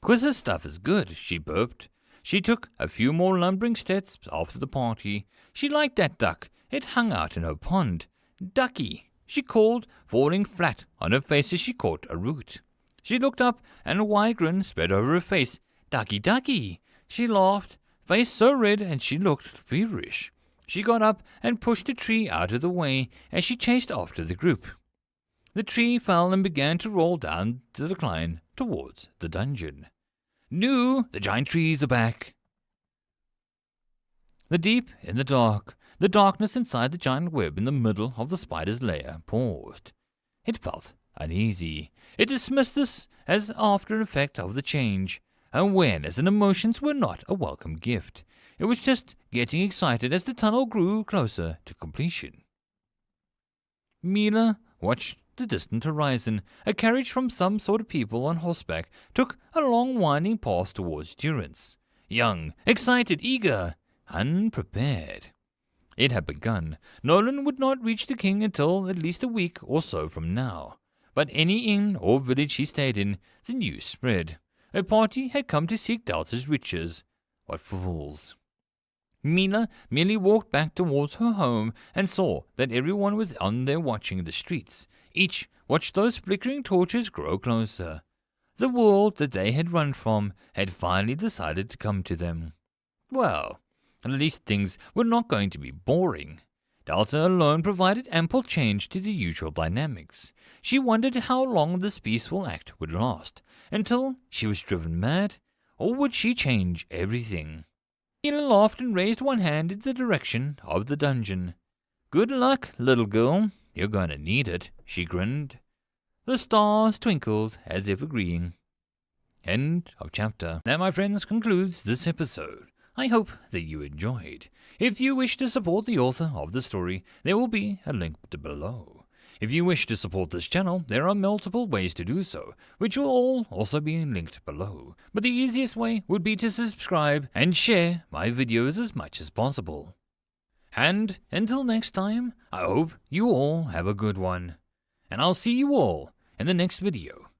A: "'Cause stuff is good," she burped. She took a few more lumbering steps after the party. She liked that duck. It hung out in her pond. "Ducky," she called, falling flat on her face as she caught a root. She looked up, and a wide grin spread over her face. "Ducky, ducky!" She laughed, face so red, and she looked feverish. She got up and pushed the tree out of the way as she chased after the group. The tree fell and began to roll down the decline towards the dungeon. "No, the giant trees are back." The deep in the darkness inside the giant web in the middle of the spider's lair paused. It felt uneasy. It dismissed this as after effect of the change. Awareness and emotions were not a welcome gift. It was just getting excited as the tunnel grew closer to completion. Mila watched the distant horizon. A carriage from some sort of people on horseback took a long winding path towards Durance. Young, excited, eager, unprepared. It had begun. Nolan would not reach the king until at least a week or so from now. But any inn or village he stayed in, the news spread. A party had come to seek Delta's riches. What fools. Mina merely walked back towards her home and saw that everyone was on there watching the streets. Each watched those flickering torches grow closer. The world that they had run from had finally decided to come to them. Well, at least things were not going to be boring. Delta alone provided ample change to the usual dynamics. She wondered how long this peaceful act would last, until she was driven mad, or would she change everything? Mila laughed and raised one hand in the direction of the dungeon. "Good luck, little girl. You're going to need it," she grinned. The stars twinkled as if agreeing. End of chapter. That, my friends, concludes this episode. I hope that you enjoyed. If you wish to support the author of the story, there will be a link below. If you wish to support this channel, there are multiple ways to do so, which will all also be linked below. But the easiest way would be to subscribe and share my videos as much as possible. And until next time, I hope you all have a good one. And I'll see you all in the next video.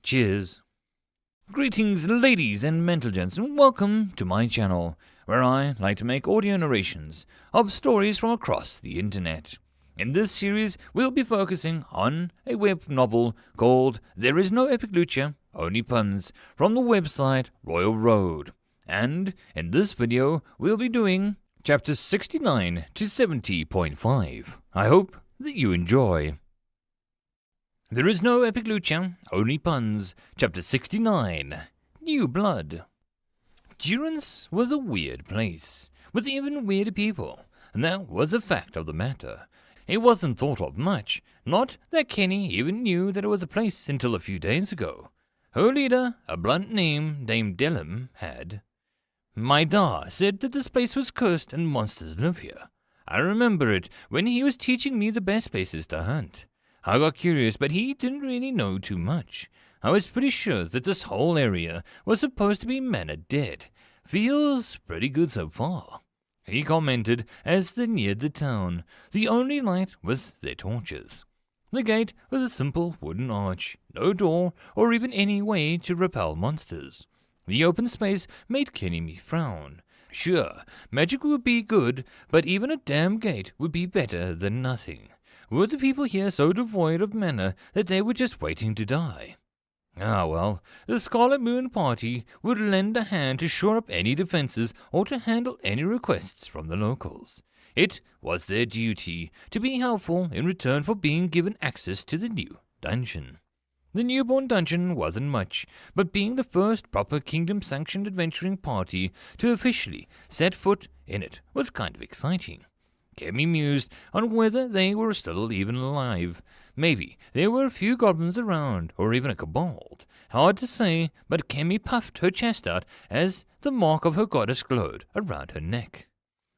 A: Cheers. Greetings, ladies and mental gents, and welcome to my channel, where I like to make audio narrations of stories from across the internet. In this series, we'll be focusing on a web novel called There Is No Epic Lucha, Only Puns, from the website Reupload. And in this video, we'll be doing chapters 69 to 70.5. I hope that you enjoy. There is no epic lucha, only puns. Chapter 69, New Blood. Durance was a weird place, with even weirder people, and that was a fact of the matter. It wasn't thought of much, not that Kenny even knew that it was a place until a few days ago. Her leader, a blunt name named Delim, had. My Da said that this place was cursed and monsters live here. I remember it when he was teaching me the best places to hunt. I got curious, but he didn't really know too much. I was pretty sure that this whole area was supposed to be mana dead. Feels pretty good so far, he commented as they neared the town, the only light with their torches. The gate was a simple wooden arch, no door or even any way to repel monsters. The open space made Kenny frown. Sure, magic would be good, but even a damn gate would be better than nothing. Were the people here so devoid of mana that they were just waiting to die? Ah well, the Scarlet Moon Party would lend a hand to shore up any defenses or to handle any requests from the locals. It was their duty to be helpful in return for being given access to the new dungeon. The newborn dungeon wasn't much, but being the first proper kingdom-sanctioned adventuring party to officially set foot in it was kind of exciting. Kemi mused on whether they were still even alive. Maybe there were a few goblins around, or even a kobold. Hard to say, but Kemi puffed her chest out as the mark of her goddess glowed around her neck.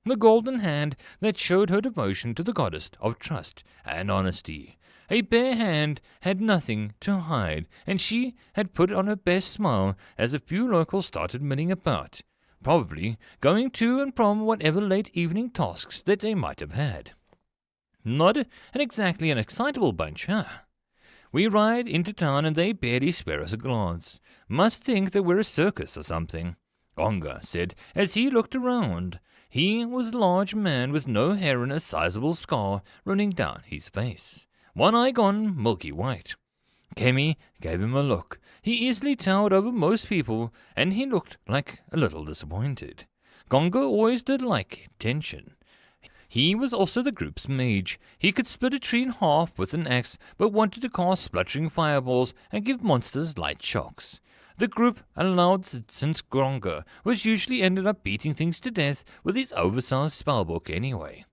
A: The golden hand that showed her devotion to the goddess of trust and honesty. A bare hand had nothing to hide, and she had put on her best smile as a few locals started milling about, probably going to and from whatever late evening tasks that they might have had. Not exactly an excitable bunch, huh? We ride into town and they barely spare us a glance. Must think that we're a circus or something, Gonga said as he looked around. He was a large man with no hair and a sizable scar running down his face. One eye gone milky white. Kemi gave him a look. He easily towered over most people, and he looked like a little disappointed. Gonga always did like tension. He was also the group's mage. He could split a tree in half with an axe, but wanted to cast spluttering fireballs and give monsters light shocks. The group allowed since Gonga was usually ended up beating things to death with his oversized spellbook anyway.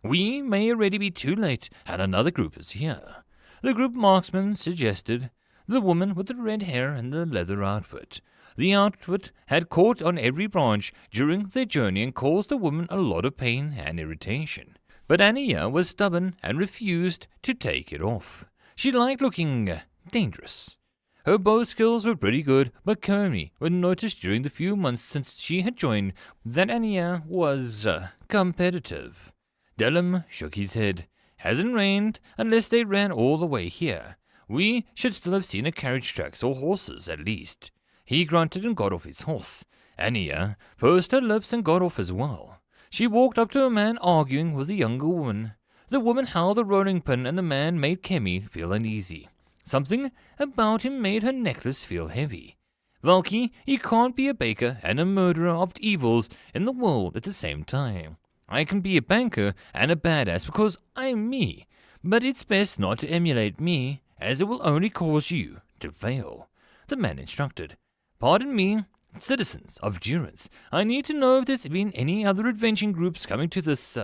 A: We may already be too late, and another group is here, the group marksman suggested. The woman with the red hair and the leather outfit. The outfit had caught on every branch during their journey and caused the woman a lot of pain and irritation. But Ania was stubborn and refused to take it off. She liked looking dangerous. Her bow skills were pretty good, but Kemi would notice during the few months since she had joined that Ania was competitive. Delim shook his head. Hasn't rained unless they ran all the way here. We should still have seen a carriage tracks or horses at least. He grunted and got off his horse. Ania pursed her lips and got off as well. She walked up to a man arguing with a younger woman. The woman held a rolling pin and the man made Kemi feel uneasy. Something about him made her necklace feel heavy. Valky, he can't be a baker and a murderer of evils in the world at the same time. I can be a banker and a badass because I'm me, but it's best not to emulate me, as it will only cause you to fail, the man instructed. Pardon me, citizens of Durance, I need to know if there's been any other adventuring groups coming to this,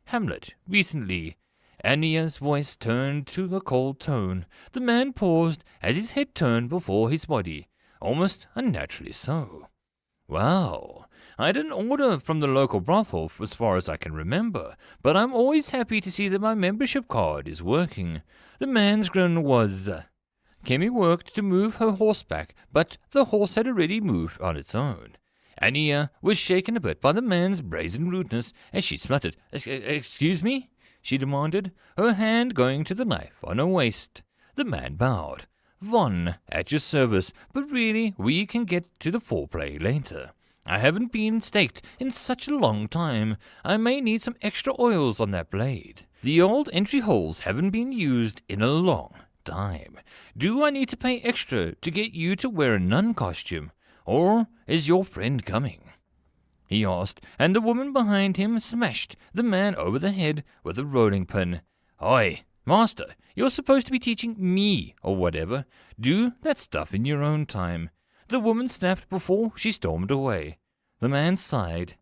A: hamlet recently. Ania's voice turned to a cold tone. The man paused as his head turned before his body, almost unnaturally so. Well, I didn't order from the local brothel as far as I can remember, but I'm always happy to see that my membership card is working. The man's grin was... Kemi worked to move her horse back, but the horse had already moved on its own. Ania was shaken a bit by the man's brazen rudeness as she spluttered. Excuse me? She demanded, her hand going to the knife on her waist. The man bowed. Von, at your service, but really we can get to the foreplay later. I haven't been staked in such a long time. I may need some extra oils on that blade. The old entry holes haven't been used in a long time. Do I need to pay extra to get you to wear a nun costume? Or is your friend coming?" he asked, and the woman behind him smashed the man over the head with a rolling pin. "Oi, master, you're supposed to be teaching me or whatever. Do that stuff in your own time," the woman snapped before she stormed away. The man sighed.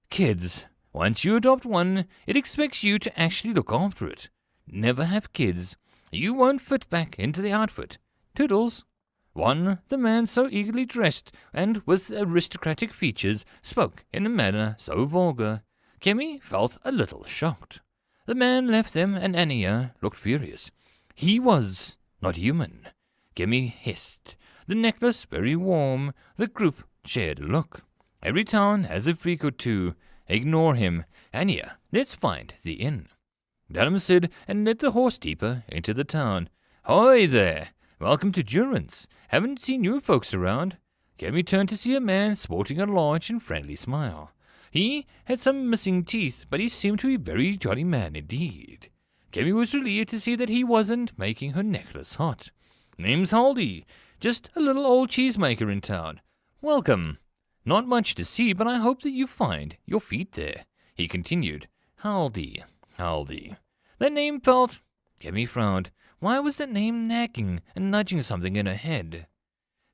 A: "Kids. Once you adopt one, it expects you to actually look after it. Never have kids. You won't fit back into the outfit. Toodles." The man so eagerly dressed and with aristocratic features spoke in a manner so vulgar. Kemi felt a little shocked. The man left them and Anya looked furious. He was not human. Kemi hissed. The necklace very warm. The group shared a look. Every town has a freak or two. Ignore him. Anya, let's find the inn. Dallam said and led the horse deeper into the town. "Hi there. Welcome to Durance. Haven't seen you folks around." Kemi turned to see a man sporting a large and friendly smile. He had some missing teeth, but he seemed to be a very jolly man indeed. Kemi was relieved to see that he wasn't making her necklace hot. "Name's Haldy. Just a little old cheesemaker in town. Welcome. Not much to see, but I hope that you find your feet there," he continued. Haldy. That name felt... Kemi frowned. Why was that name nagging and nudging something in her head?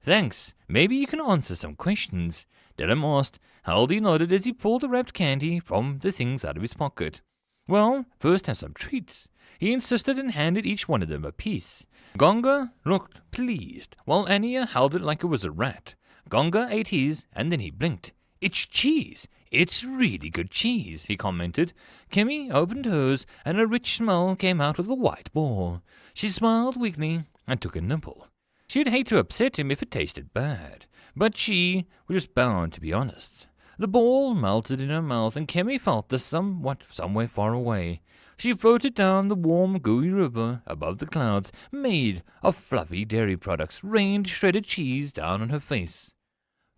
A: "Thanks. Maybe you can answer some questions," Dallam asked. Haldy nodded as he pulled the wrapped candy from the things out of his pocket. "Well, first have some treats," he insisted and handed each one of them a piece. Gonga looked pleased, while Anya held it like it was a rat. Gonga ate his, and then he blinked. "It's cheese. It's really good cheese," he commented. Kemi opened hers, and a rich smell came out of the white ball. She smiled weakly and took a nibble. She'd hate to upset him if it tasted bad, but she was bound to be honest. The ball melted in her mouth, and Kemi felt this somewhere far away. She floated down the warm, gooey river above the clouds, made of fluffy dairy products, rained shredded cheese down on her face.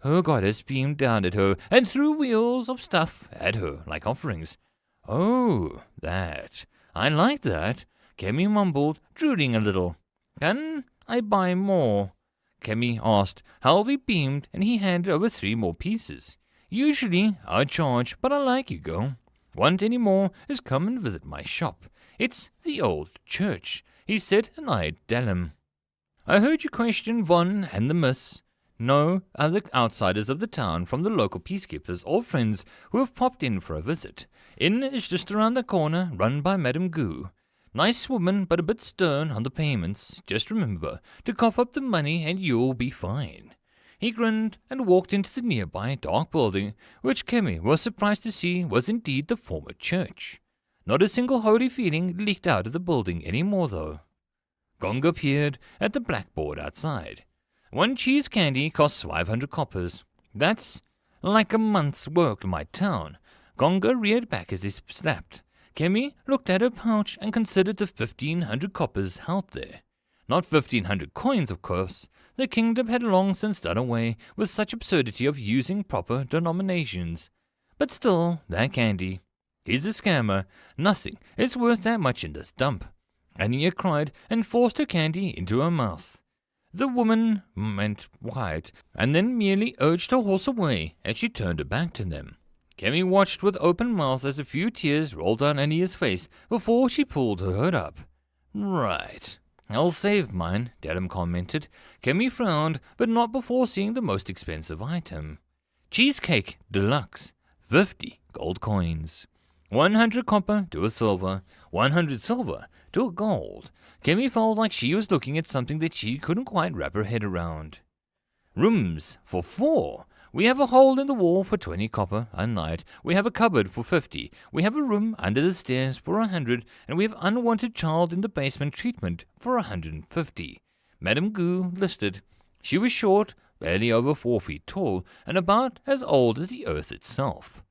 A: Her goddess beamed down at her and threw wheels of stuff at her like offerings. "Oh, that. I like that," Kemi mumbled, drooling a little. "Can I buy more?" Kemi asked. Haldy beamed, and he handed over 3 more pieces. "Usually I charge, but I like you, girl. Want any more, just come and visit my shop. It's the old church," he said, and eyed Dallam. "I heard you question Von and the Miss. No other outsiders of the town from the local peacekeepers or friends who have popped in for a visit. Inn is just around the corner, run by Madame Goo. Nice woman, but a bit stern on the payments. Just remember to cough up the money and you'll be fine." He grinned and walked into the nearby dark building, which Kemi was surprised to see was indeed the former church. Not a single holy feeling leaked out of the building any more, though. Gong appeared at the blackboard outside. 1 cheese candy costs 500 coppers. That's like a month's work in my town. Gonga reared back as he snapped. Kemi looked at her pouch and considered the 1,500 coppers held there. Not 1,500 coins, of course. The kingdom had long since done away with such absurdity of using proper denominations. But still, that candy. He's a scammer. Nothing is worth that much in this dump. Anya cried and forced her candy into her mouth. The woman went quiet, and then merely urged her horse away as she turned her back to them. Kemi watched with open mouth as a few tears rolled down Anya's face before she pulled her hood up. "Right. I'll save mine," Dallam commented. Kemi frowned, but not before seeing the most expensive item. Cheesecake Deluxe, 50 gold coins. 100 copper to a silver, 100 silver to a gold. Kemi felt like she was looking at something that she couldn't quite wrap her head around. "Rooms for 4. We have a hole in the wall for 20 copper a night. We have a cupboard for 50. We have a room under the stairs for 100, and we have unwanted child in the basement treatment for 150. Madame Goo listed. She was short, barely over 4 feet tall, and about as old as the earth itself.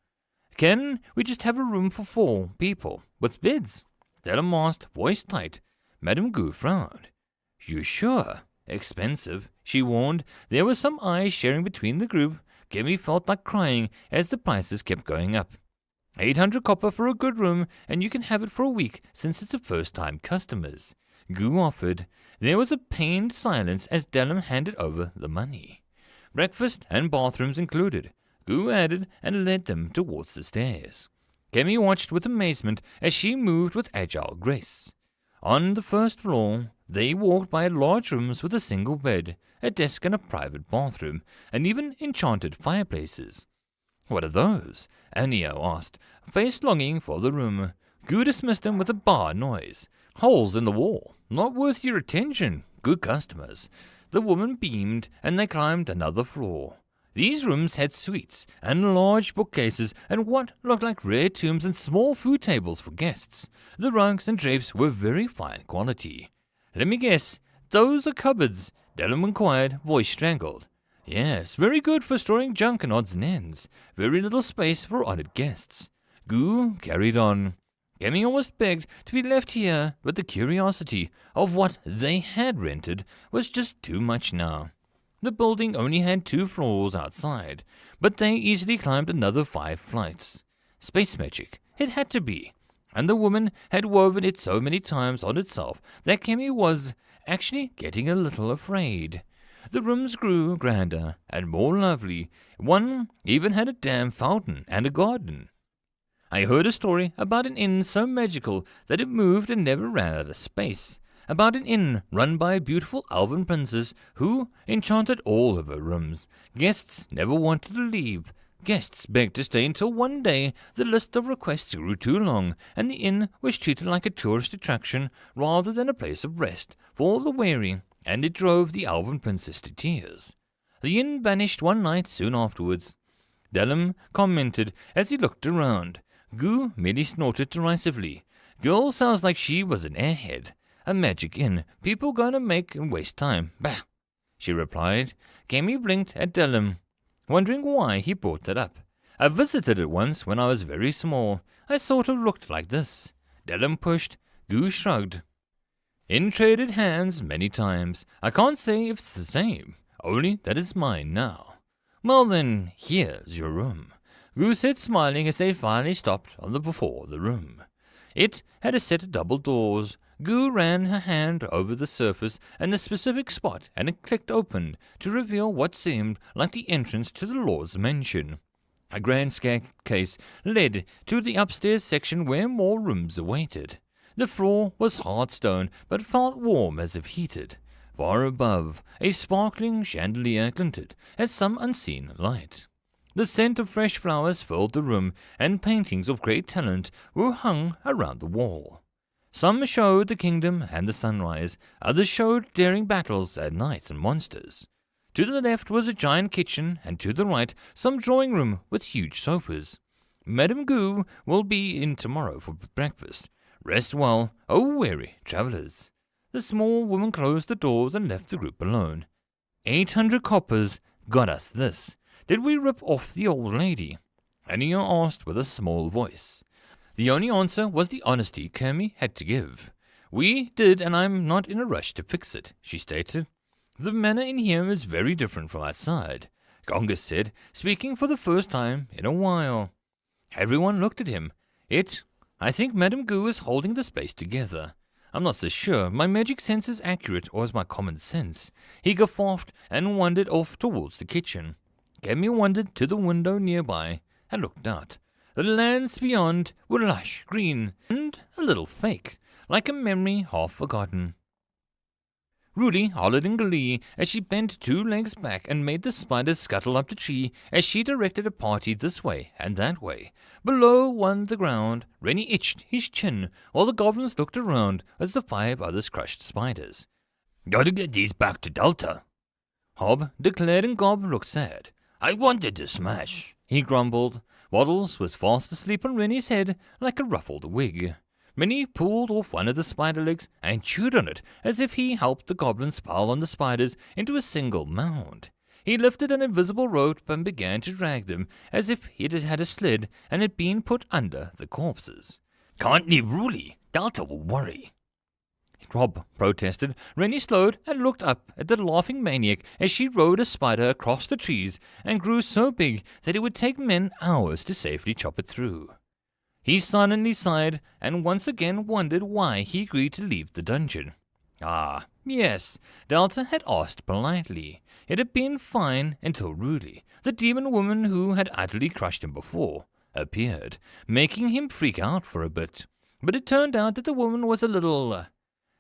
A: "Can we just have a room for 4 people, with beds?" Dallam asked, voice tight. Madame Goo frowned. "You sure? Expensive," she warned. There was some eyes sharing between the group. Kemi felt like crying as the prices kept going up. 800 copper for a good room, and you can have it for a week since it's a first-time customers. Goo offered. There was a pained silence as Dellum handed over the money. Breakfast and bathrooms included. Goo added and led them towards the stairs. Kemi watched with amazement as she moved with agile grace. On the first floor, they walked by large rooms with a single bed, a desk and a private bathroom, and even enchanted fireplaces. "What are those?" Anio asked, face longing for the room. Goo dismissed him with a bar noise. "Holes in the wall. Not worth your attention. Good customers." The woman beamed, and they climbed another floor. These rooms had suites, and large bookcases, and what looked like rare tombs and small food tables for guests. The rugs and drapes were very fine quality. "Let me guess, those are cupboards?" Dellum inquired, voice strangled. "Yes, very good for storing junk and odds and ends. Very little space for honoured guests." Goo carried on. Kemi almost begged to be left here, but the curiosity of what they had rented was just too much now. The building only had 2 floors outside, but they easily climbed another 5 flights. Space magic, it had to be, and the woman had woven it so many times on itself that Kemi was actually getting a little afraid. The rooms grew grander and more lovely. One even had a damn fountain and a garden. I heard a story about an inn so magical that it moved and never ran out of space. About an inn run by a beautiful elven princess who enchanted all of her rooms. Guests never wanted to leave. Guests begged to stay until one day the list of requests grew too long, and the inn was treated like a tourist attraction rather than a place of rest for the weary, and it drove the elven princess to tears. The inn vanished one night soon afterwards. Dellum commented as he looked around. Goo merely snorted derisively. "Girl sounds like she was an airhead. A magic inn. People gonna make and waste time. Bah!" she replied. Kemi blinked at Dellum, wondering why he brought that up. "I visited it once when I was very small. I sort of looked like this." Dellum pushed. Goo shrugged. "In traded hands many times. I can't say if it's the same, only that it's mine now." "Well then, here's your room," Goo said, smiling as they finally stopped on the before the room. It had a set of double doors. Goo ran her hand over the surface and the specific spot, and it clicked open to reveal what seemed like the entrance to the Lord's mansion. A grand staircase led to the upstairs section where more rooms awaited. The floor was hard stone, but felt warm as if heated. Far above, a sparkling chandelier glinted as some unseen light. The scent of fresh flowers filled the room, and paintings of great talent were hung around the wall. Some showed the kingdom and the sunrise, others showed daring battles at knights and monsters. To the left was a giant kitchen, and to the right some drawing room with huge sofas. "Madame Goo will be in tomorrow for breakfast. Rest well, O weary travellers." The small woman closed the doors and left the group alone. 800 coppers got us this. Did we rip off the old lady? Anya asked with a small voice. The only answer was the honesty Kemi had to give. "We did, and I'm not in a rush to fix it," she stated. "The manner in here is very different from outside," Gonga said, speaking for the first time in a while. Everyone looked at him. I think Madame Goo is holding the space together. I'm not so sure. My magic sense is accurate, or is my common sense?" He guffawed and wandered off towards the kitchen. Kemi wandered to the window nearby and looked out. The lands beyond were lush, green, and a little fake, like a memory half forgotten. Rudy hollered in glee as she bent 2 legs back and made the spiders scuttle up the tree as she directed a party this way and that way. Below on the ground, Rennie itched his chin while the goblins looked around as the 5 others crushed spiders. "Gotta get these back to Delta," Hob declared, and Gob looked sad. "I wanted to smash," he grumbled. Waddles was fast asleep on Rennie's head like a ruffled wig. Rennie pulled off one of the spider legs and chewed on it as if he helped the goblins pile on the spiders into a single mound. He lifted an invisible rope and began to drag them as if it had a sled and had been put under the corpses. "Can't leave Ruli. Delta will worry," Rob protested. Rennie slowed and looked up at the laughing maniac as she rode a spider across the trees and grew so big that it would take men hours to safely chop it through. He silently sighed and once again wondered why he agreed to leave the dungeon. Ah, yes, Delta had asked politely. It had been fine until Rudy, the demon woman who had utterly crushed him before, appeared, making him freak out for a bit. But it turned out that the woman was a little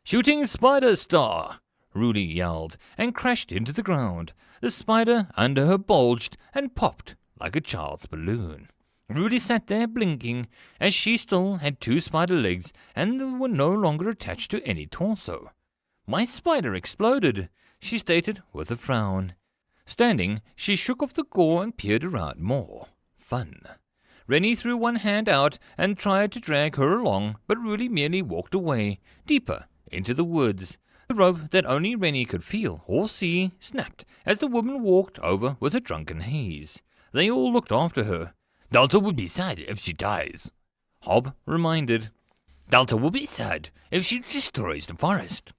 A: shooting spider star, Rudy yelled, and crashed into the ground. The spider under her bulged and popped like a child's balloon. Rudy sat there blinking, as she still had 2 spider legs and were no longer attached to any torso. My spider exploded, she stated with a frown. Standing, she shook off the gore and peered around more. Fun. Rennie threw one hand out and tried to drag her along, but Rudy merely walked away, deeper into the woods. The rope that only Rennie could feel or see snapped as the woman walked over with her drunken haze. They all looked after her. Delta would be sad if she dies, Hob reminded. Delta will be sad if she destroys the forest.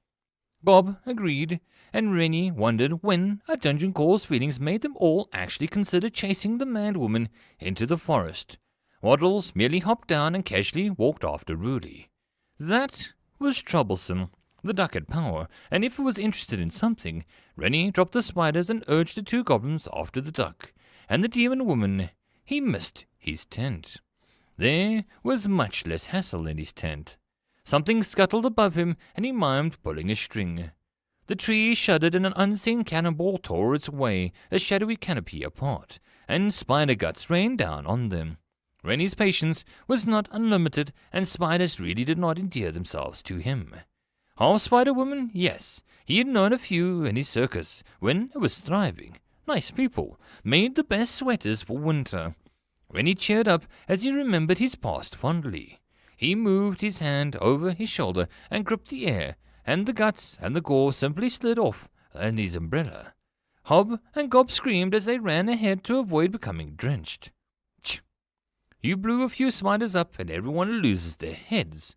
A: Bob agreed, and Rennie wondered when a dungeon crawler's feelings made them all actually consider chasing the mad woman into the forest. Waddles merely hopped down and casually walked after Rudy. That was troublesome. The duck had power, and if it was interested in something, Rennie dropped the spiders and urged the 2 goblins after the duck. And the demon woman, he missed his tent. There was much less hassle in his tent. Something scuttled above him, and he mimed pulling a string. The tree shuddered, and an unseen cannonball tore its way, a shadowy canopy apart, and spider guts rained down on them. Rennie's patience was not unlimited, and spiders really did not endear themselves to him. Half spider woman, yes, he had known a few in his circus when it was thriving. Nice people, made the best sweaters for winter. Rennie cheered up as he remembered his past fondly. He moved his hand over his shoulder and gripped the air, and the guts and the gore simply slid off in his umbrella. Hob and Gob screamed as they ran ahead to avoid becoming drenched. Tch! You blew a few spiders up and everyone loses their heads.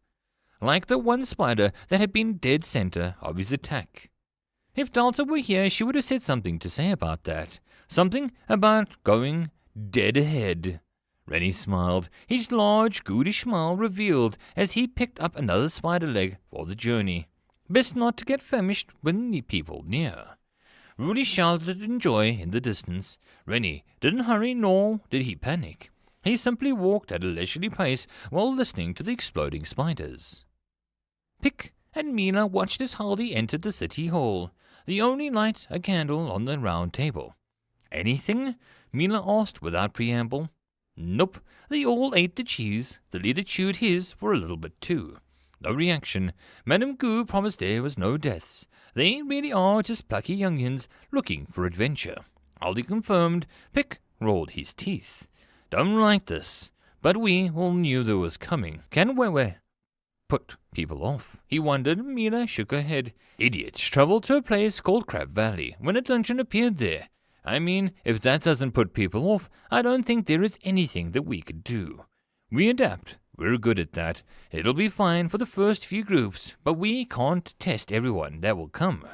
A: Like the one spider that had been dead center of his attack. If Delta were here, she would have said something to say about that. Something about going dead ahead. Rennie smiled, his large, ghoulish smile revealed as he picked up another spider leg for the journey. Best not to get famished when the people near. Rudy shouted in joy in the distance. Rennie didn't hurry, nor did he panic. He simply walked at a leisurely pace while listening to the exploding spiders. Pick and Mila watched as Haldy entered the city hall, the only light a candle on the round table. Anything? Mila asked without preamble. Nope, they all ate the cheese. The leader chewed his for a little bit too. No reaction. Madame Goo promised there was no deaths. They really are just plucky youngins looking for adventure. Aldi confirmed. Pick rolled his teeth. Don't like this, but we all knew there was coming. Can we put people off? He wondered. Mila shook her head. Idiots traveled to a place called Crab Valley when a dungeon appeared there. I mean, if that doesn't put people off, I don't think there is anything that we could do. We adapt. We're good at that. It'll be fine for the first few groups, but we can't test everyone that will come.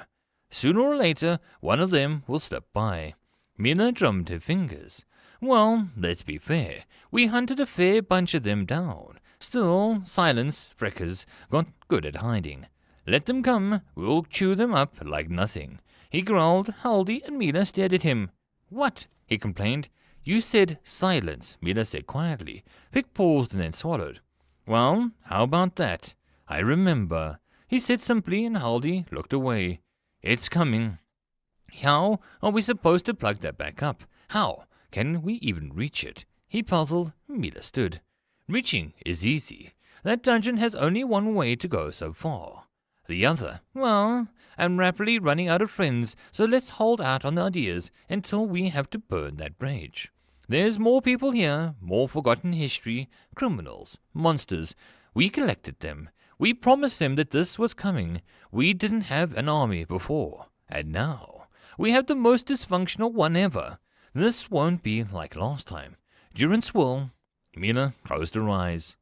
A: Sooner or later, one of them will slip by. Mila drummed her fingers. Well, let's be fair. We hunted a fair bunch of them down. Still, silence freckers got good at hiding. Let them come. We'll chew them up like nothing. He growled. Haldy and Mila stared at him. What? He complained. You said silence, Mila said quietly. Vic paused and then swallowed. Well, how about that? I remember, he said simply, and Haldy looked away. It's coming. How are we supposed to plug that back up? How can we even reach it? He puzzled. Mila stood. Reaching is easy. That dungeon has only one way to go so far. The other, well, I'm rapidly running out of friends, so let's hold out on the ideas until we have to burn that bridge. There's more people here, more forgotten history, criminals, monsters. We collected them. We promised them that this was coming. We didn't have an army before, and now we have the most dysfunctional one ever. This won't be like last time. Durance will. Mila closed her eyes.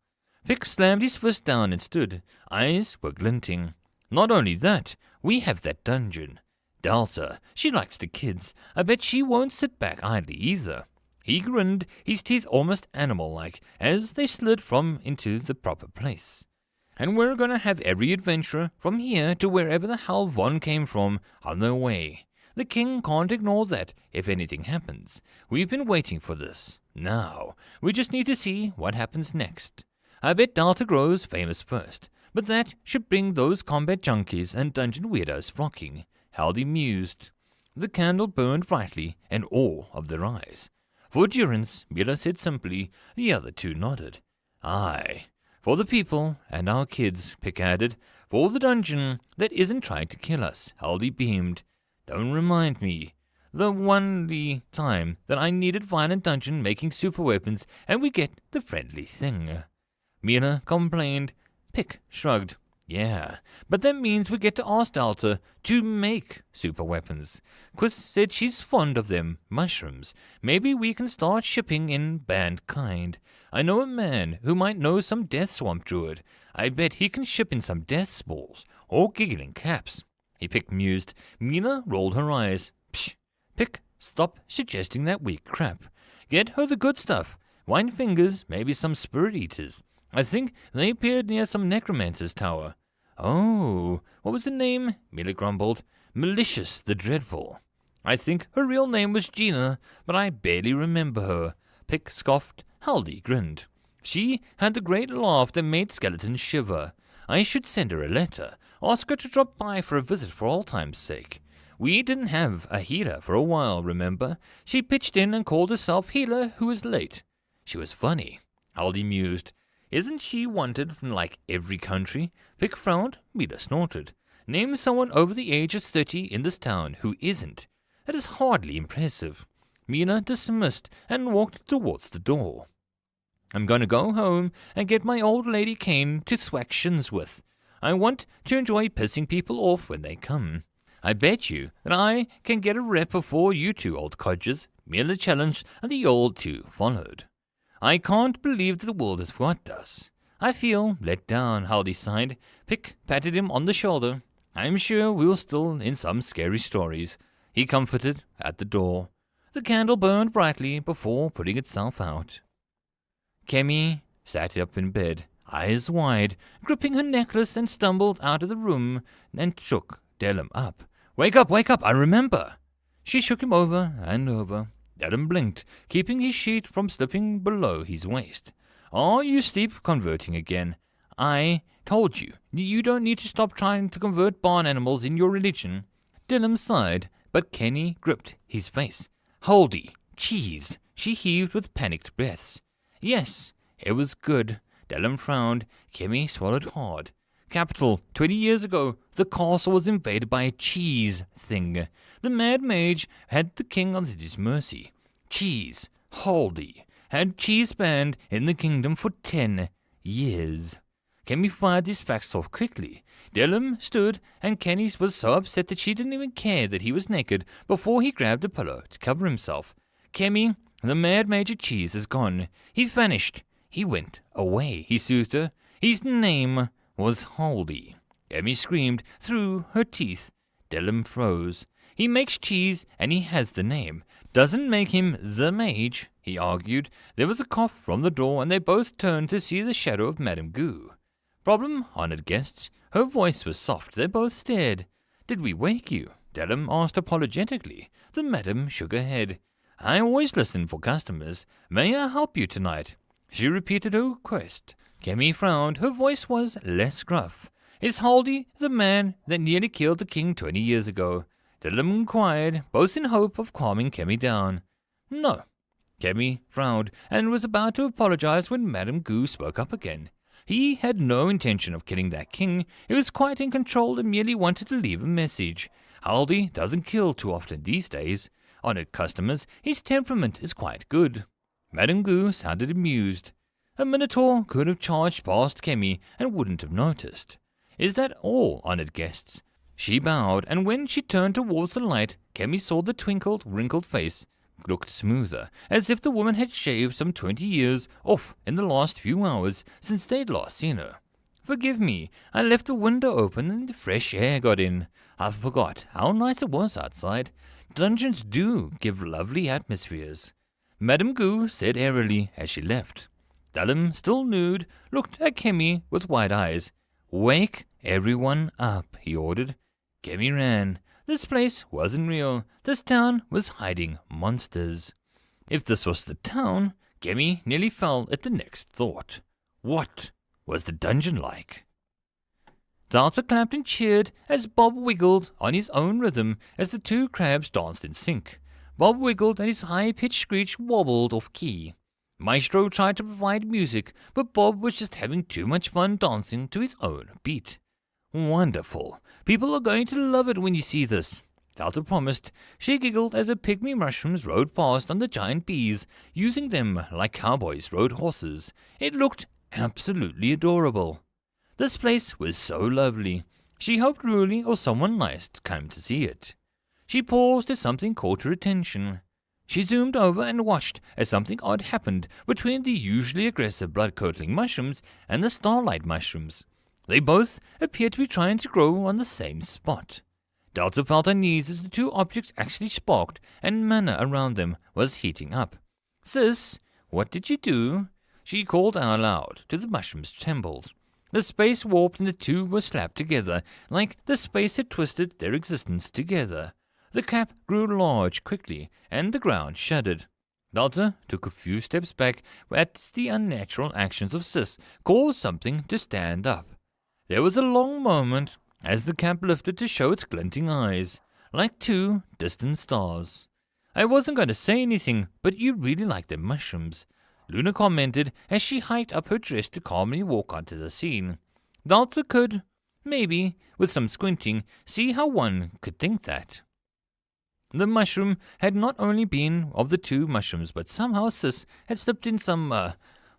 A: Vic slammed his fist down and stood. Eyes were glinting. Not only that, we have that dungeon. Delta, she likes the kids. I bet she won't sit back idly either. He grinned, his teeth almost animal-like, as they slid from into the proper place. And we're going to have every adventurer from here to wherever the hell Von came from on their way. The king can't ignore that if anything happens. We've been waiting for this. Now, we just need to see what happens next. I bet Delta grows famous first, but that should bring those combat junkies and dungeon weirdos flocking. Haldy mused. The candle burned brightly in all of their eyes. For Durance, Mila said simply. The other two nodded. Aye. For the people and our kids, Pick added. For the dungeon that isn't trying to kill us, Haldy beamed. Don't remind me. The only time that I needed violent dungeon making super weapons and we get the friendly thing. Mila complained. Pick shrugged. Yeah, but that means we get to ask Delta to make super weapons. Quiz said she's fond of them, mushrooms. Maybe we can start shipping in banned kind. I know a man who might know some death swamp druid. I bet he can ship in some death spores or giggling caps. He Pick mused. Mila rolled her eyes. Psh, Pick, stop suggesting that weak crap. Get her the good stuff. Wine fingers, maybe some spirit eaters. I think they appeared near some necromancer's tower. Oh, what was the name? Mila grumbled. Malicious the Dreadful. I think her real name was Gina, but I barely remember her. Pick scoffed. Haldy grinned. She had the great laugh that made skeletons shiver. I should send her a letter. Ask her to drop by for a visit for all time's sake. We didn't have a healer for a while, remember? She pitched in and called herself Healer Who Was Late. She was funny. Haldy mused. Isn't she wanted from like every country? Pick frowned. Mila snorted. Name someone over the age of 30 in this town who isn't. That is hardly impressive. Mila dismissed and walked towards the door. I'm going to go home and get my old lady cane to thwack shins with. I want to enjoy pissing people off when they come. I bet you that I can get a rep before you two old codgers. Mila challenged, and the old two followed. I can't believe that the world has forgot us. I feel let down, Haldy sighed. Pick patted him on the shoulder. I'm sure we're still in some scary stories. He comforted at the door. The candle burned brightly before putting itself out. Kemi sat up in bed, eyes wide, gripping her necklace, and stumbled out of the room and shook Delum up. Wake up, I remember. She shook him over and over. Delum blinked, keeping his sheet from slipping below his waist. Are you sleep converting again? I told you, you don't need to stop trying to convert barn animals in your religion. Delum sighed, but Kenny gripped his face. Haldy, cheese. She heaved with panicked breaths. Yes, it was good. Delum frowned. Kemi swallowed hard. Capital, 20 years ago, the castle was invaded by a cheese thing. The mad mage had the king on his mercy. Cheese, Haldy, had cheese banned in the kingdom for 10 years. Kemi fired these facts off quickly. Delum stood, and Kenny was so upset that she didn't even care that he was naked before he grabbed a pillow to cover himself. Kemi, the mad major cheese is gone. He vanished. He went away, he soothed her. His name was Haldy. Kemi screamed through her teeth. Delum froze. He makes cheese, and he has the name. Doesn't make him the mage, he argued. There was a cough from the door, and they both turned to see the shadow of Madame Goo. Problem, honored guests. Her voice was soft. They both stared. Did we wake you? Delum asked apologetically. The madam shook her head. I always listen for customers. May I help you tonight? She repeated her request. Kemi frowned. Her voice was less gruff. Is Haldy the man that nearly killed the king 20 years ago? Delum inquired, both in hope of calming Kemi down. No. Kemi frowned and was about to apologize when Madame Goo spoke up again. He had no intention of killing that king. He was quite in control and merely wanted to leave a message. Haldy doesn't kill too often these days. Honored customers, his temperament is quite good. Madame Goo sounded amused. A minotaur could have charged past Kemi and wouldn't have noticed. Is that all, honored guests? She bowed, and when she turned towards the light, Kemi saw the twinkled, wrinkled face looked smoother, as if the woman had shaved some 20 years off in the last few hours since they'd last seen her. Forgive me, I left the window open and the fresh air got in. I forgot how nice it was outside. Dungeons do give lovely atmospheres. Madame Goo said airily as she left. Dallum, still nude, looked at Kemi with wide eyes. "Wake everyone up," he ordered. Kemi ran. This place wasn't real. This town was hiding monsters. If this was the town, Kemi nearly fell at the next thought. What was the dungeon like? Delta clapped and cheered as Bob wiggled on his own rhythm as the two crabs danced in sync. Bob wiggled and his high-pitched screech wobbled off key. Maestro tried to provide music, but Bob was just having too much fun dancing to his own beat. "Wonderful. People are going to love it when you see this," Delta promised. She giggled as the pygmy mushrooms rode past on the giant bees, using them like cowboys rode horses. It looked absolutely adorable. This place was so lovely. She hoped Ruli or someone nice to come to see it. She paused as something caught her attention. She zoomed over and watched as something odd happened between the usually aggressive blood-curdling mushrooms and the starlight mushrooms. They both appeared to be trying to grow on the same spot. Delta felt her knees as the two objects actually sparked and mana around them was heating up. "Sis, what did you do?" she called out loud to the mushrooms trembled. The space warped and the two were slapped together, like the space had twisted their existence together. The cap grew large quickly, and the ground shuddered. Delta took a few steps back as the unnatural actions of Sis caused something to stand up. There was a long moment as the cap lifted to show its glinting eyes, like two distant stars. "I wasn't going to say anything, but you really like them mushrooms," Luna commented as she hiked up her dress to calmly walk onto the scene. Delta could, maybe, with some squinting, see how one could think that. The mushroom had not only been of the two mushrooms, but somehow Sis had slipped in some,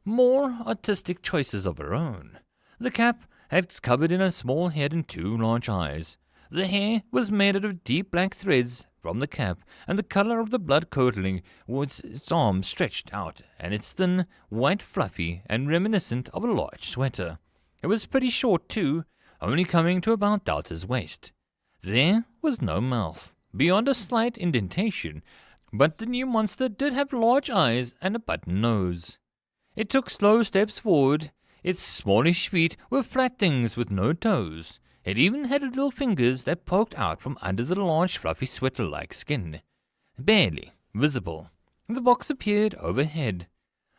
A: more artistic choices of her own. The cap had covered in a small head and two large eyes. The hair was made out of deep black threads from the cap, and the color of the blood curdling was its arms stretched out, and its thin, white fluffy, and reminiscent of a large sweater. It was pretty short, too, only coming to about Delta's waist. There was no mouth, beyond a slight indentation, but the new monster did have large eyes and a button nose. It took slow steps forward. Its smallish feet were flat things with no toes. It even had little fingers that poked out from under the large fluffy sweater-like skin. Barely visible. The box appeared overhead.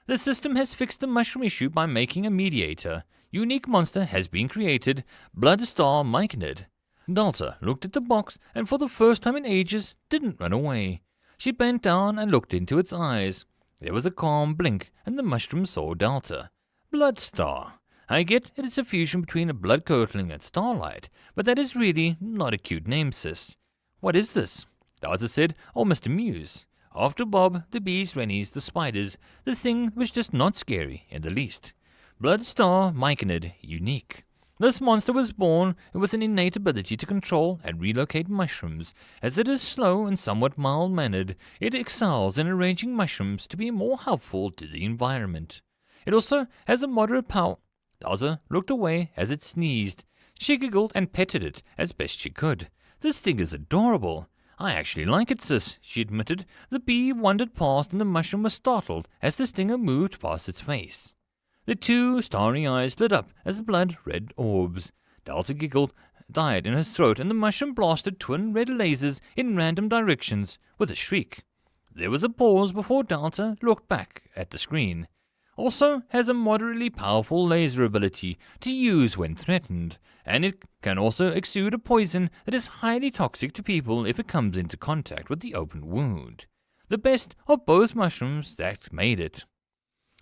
A: "The system has fixed the mushroom issue by making a mediator. Unique monster has been created. Bloodstar Myconid." Delta looked at the box and for the first time in ages didn't run away. She bent down and looked into its eyes. There was a calm blink and the mushroom saw Delta. Bloodstar. I get it is a fusion between a blood-curdling and starlight, but that is really not a cute name, sis. "What is this?" Delta said, almost amused. After Bob, the bees, Rennies, the spiders, the thing was just not scary in the least. Bloodstar Myconid, unique. This monster was born with an innate ability to control and relocate mushrooms. As it is slow and somewhat mild-mannered, it excels in arranging mushrooms to be more helpful to the environment. It also has a moderate power. Delta looked away as it sneezed. She giggled and petted it as best she could. "This thing is adorable. I actually like it, sis," she admitted. The bee wandered past and the mushroom was startled as the stinger moved past its face. The two starry eyes lit up as blood-red orbs. Delta giggled, died in her throat, and the mushroom blasted twin red lasers in random directions with a shriek. There was a pause before Delta looked back at the screen. Also has a moderately powerful laser ability to use when threatened, and it can also exude a poison that is highly toxic to people if it comes into contact with the open wound. The best of both mushrooms that made it.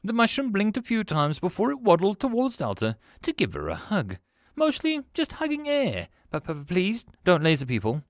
A: The mushroom blinked a few times before it waddled towards Delta to give her a hug. Mostly just hugging air. Please, don't laser people,"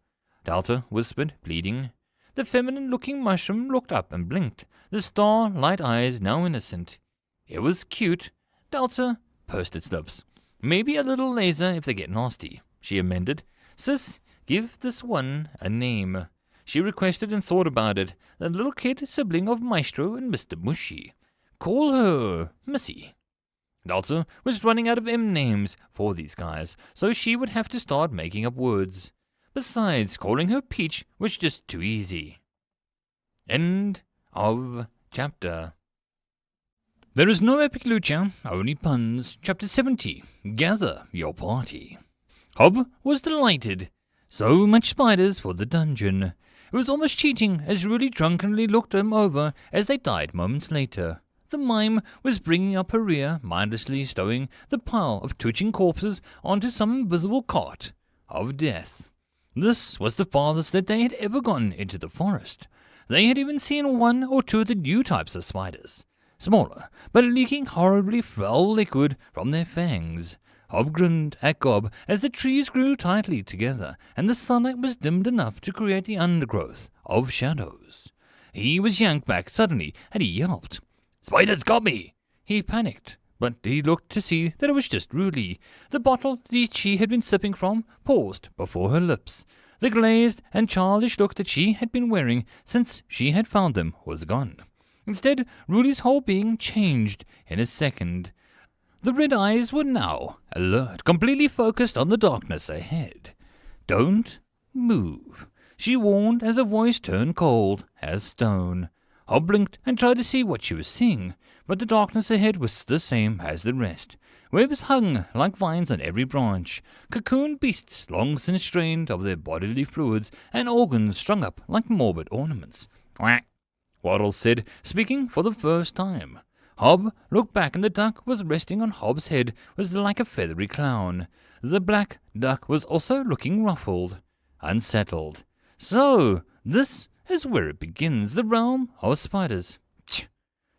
A: Delta whispered, pleading. The feminine-looking mushroom looked up and blinked, the star-light eyes now innocent. It was cute. Delta pursed its lips. "Maybe a little laser if they get nasty," she amended. "Sis, give this one a name." She requested and thought about it. The little kid sibling of Maestro and Mr. Mushy. "Call her Missy." Delta was running out of M names for these guys, so she would have to start making up words. Besides, calling her Peach was just too easy. End of chapter. There is no epic lucha, only puns. Chapter 70. Gather your party. Hob was delighted. So much spiders for the dungeon. It was almost cheating as Rudy drunkenly looked them over as they died moments later. The mime was bringing up her rear, mindlessly stowing the pile of twitching corpses onto some invisible cart of death. This was the farthest that they had ever gone into the forest. They had even seen one or two of the new types of spiders, smaller, but leaking horribly foul liquid from their fangs. Hob grinned at Gob as the trees grew tightly together, and the sunlight was dimmed enough to create the undergrowth of shadows. He was yanked back suddenly, and he yelped. "Spiders got me!" He panicked, but he looked to see that it was just Rudy. The bottle that she had been sipping from paused before her lips. The glazed and childish look that she had been wearing since she had found them was gone. Instead, Rudy's whole being changed in a second. The red eyes were now alert, completely focused on the darkness ahead. "Don't move," she warned as her voice turned cold as stone. Hob blinked and tried to see what she was seeing, but the darkness ahead was the same as the rest. Webs hung like vines on every branch, cocooned beasts long since strained of their bodily fluids, and organs strung up like morbid ornaments. "Quack," Waddles said, speaking for the first time. Hob looked back, and the duck was resting on Hob's head was like a feathery clown. The black duck was also looking ruffled, unsettled. So, this is where it begins, the realm of spiders. Tch,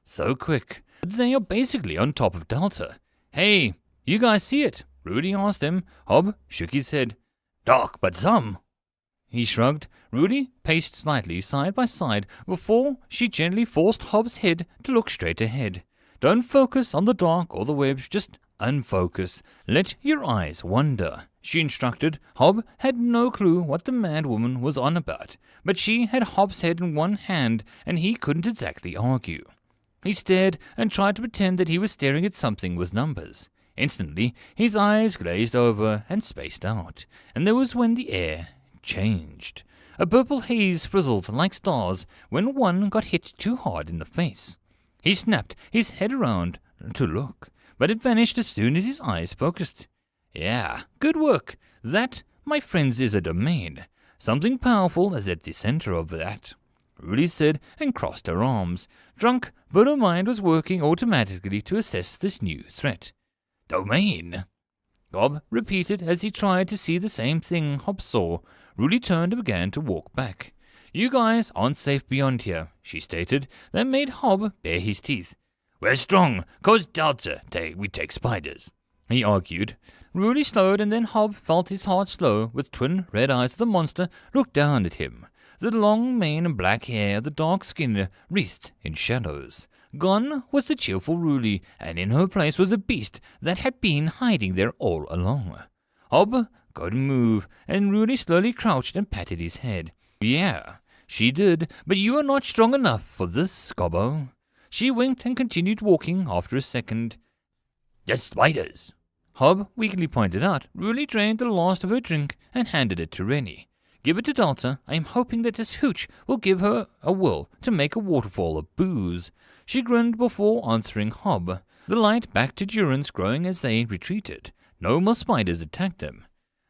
A: so quick. They are basically on top of Delta. "Hey, you guys see it?" Rudy asked them. Hob shook his head. "Dark, but some." He shrugged. Rudy paced slightly side by side before she gently forced Hob's head to look straight ahead. "Don't focus on the dark or the webs, just unfocus. Let your eyes wander," she instructed. Hob had no clue what the mad woman was on about, but she had Hob's head in one hand, and he couldn't exactly argue. He stared and tried to pretend that he was staring at something with numbers. Instantly, his eyes glazed over and spaced out, and there was when the air changed. A purple haze frizzled like stars when one got hit too hard in the face. He snapped his head around to look, but it vanished as soon as his eyes focused. "Yeah, good work. That, my friends, is a domain. Something powerful is at the center of that," Rudy said and crossed her arms. Drunk, but her mind was working automatically to assess this new threat. "Domain?" Gob repeated as he tried to see the same thing Hob saw. Rudy turned and began to walk back. "You guys aren't safe beyond here," she stated. That made Hob bare his teeth. "We're strong, 'cause Delta we take spiders," he argued. Rudy slowed, and then Hob felt his heart slow. With twin red eyes, the monster looked down at him. The long mane and black hair, the dark skin wreathed in shadows. Gone was the cheerful Rudy, and in her place was a beast that had been hiding there all along. Hob couldn't move, and Rudy slowly crouched and patted his head. "Yeah, she did, but you are not strong enough for this, Gobbo." She winked and continued walking after a second. "Just spiders," Hob weakly pointed out. Rudy drained the last of her drink and handed it to Rennie. "Give it to Delta. I am hoping that this hooch will give her a will to make a waterfall of booze." She grinned before answering Hob. The light backed to Durance growing as they retreated. No more spiders attacked them.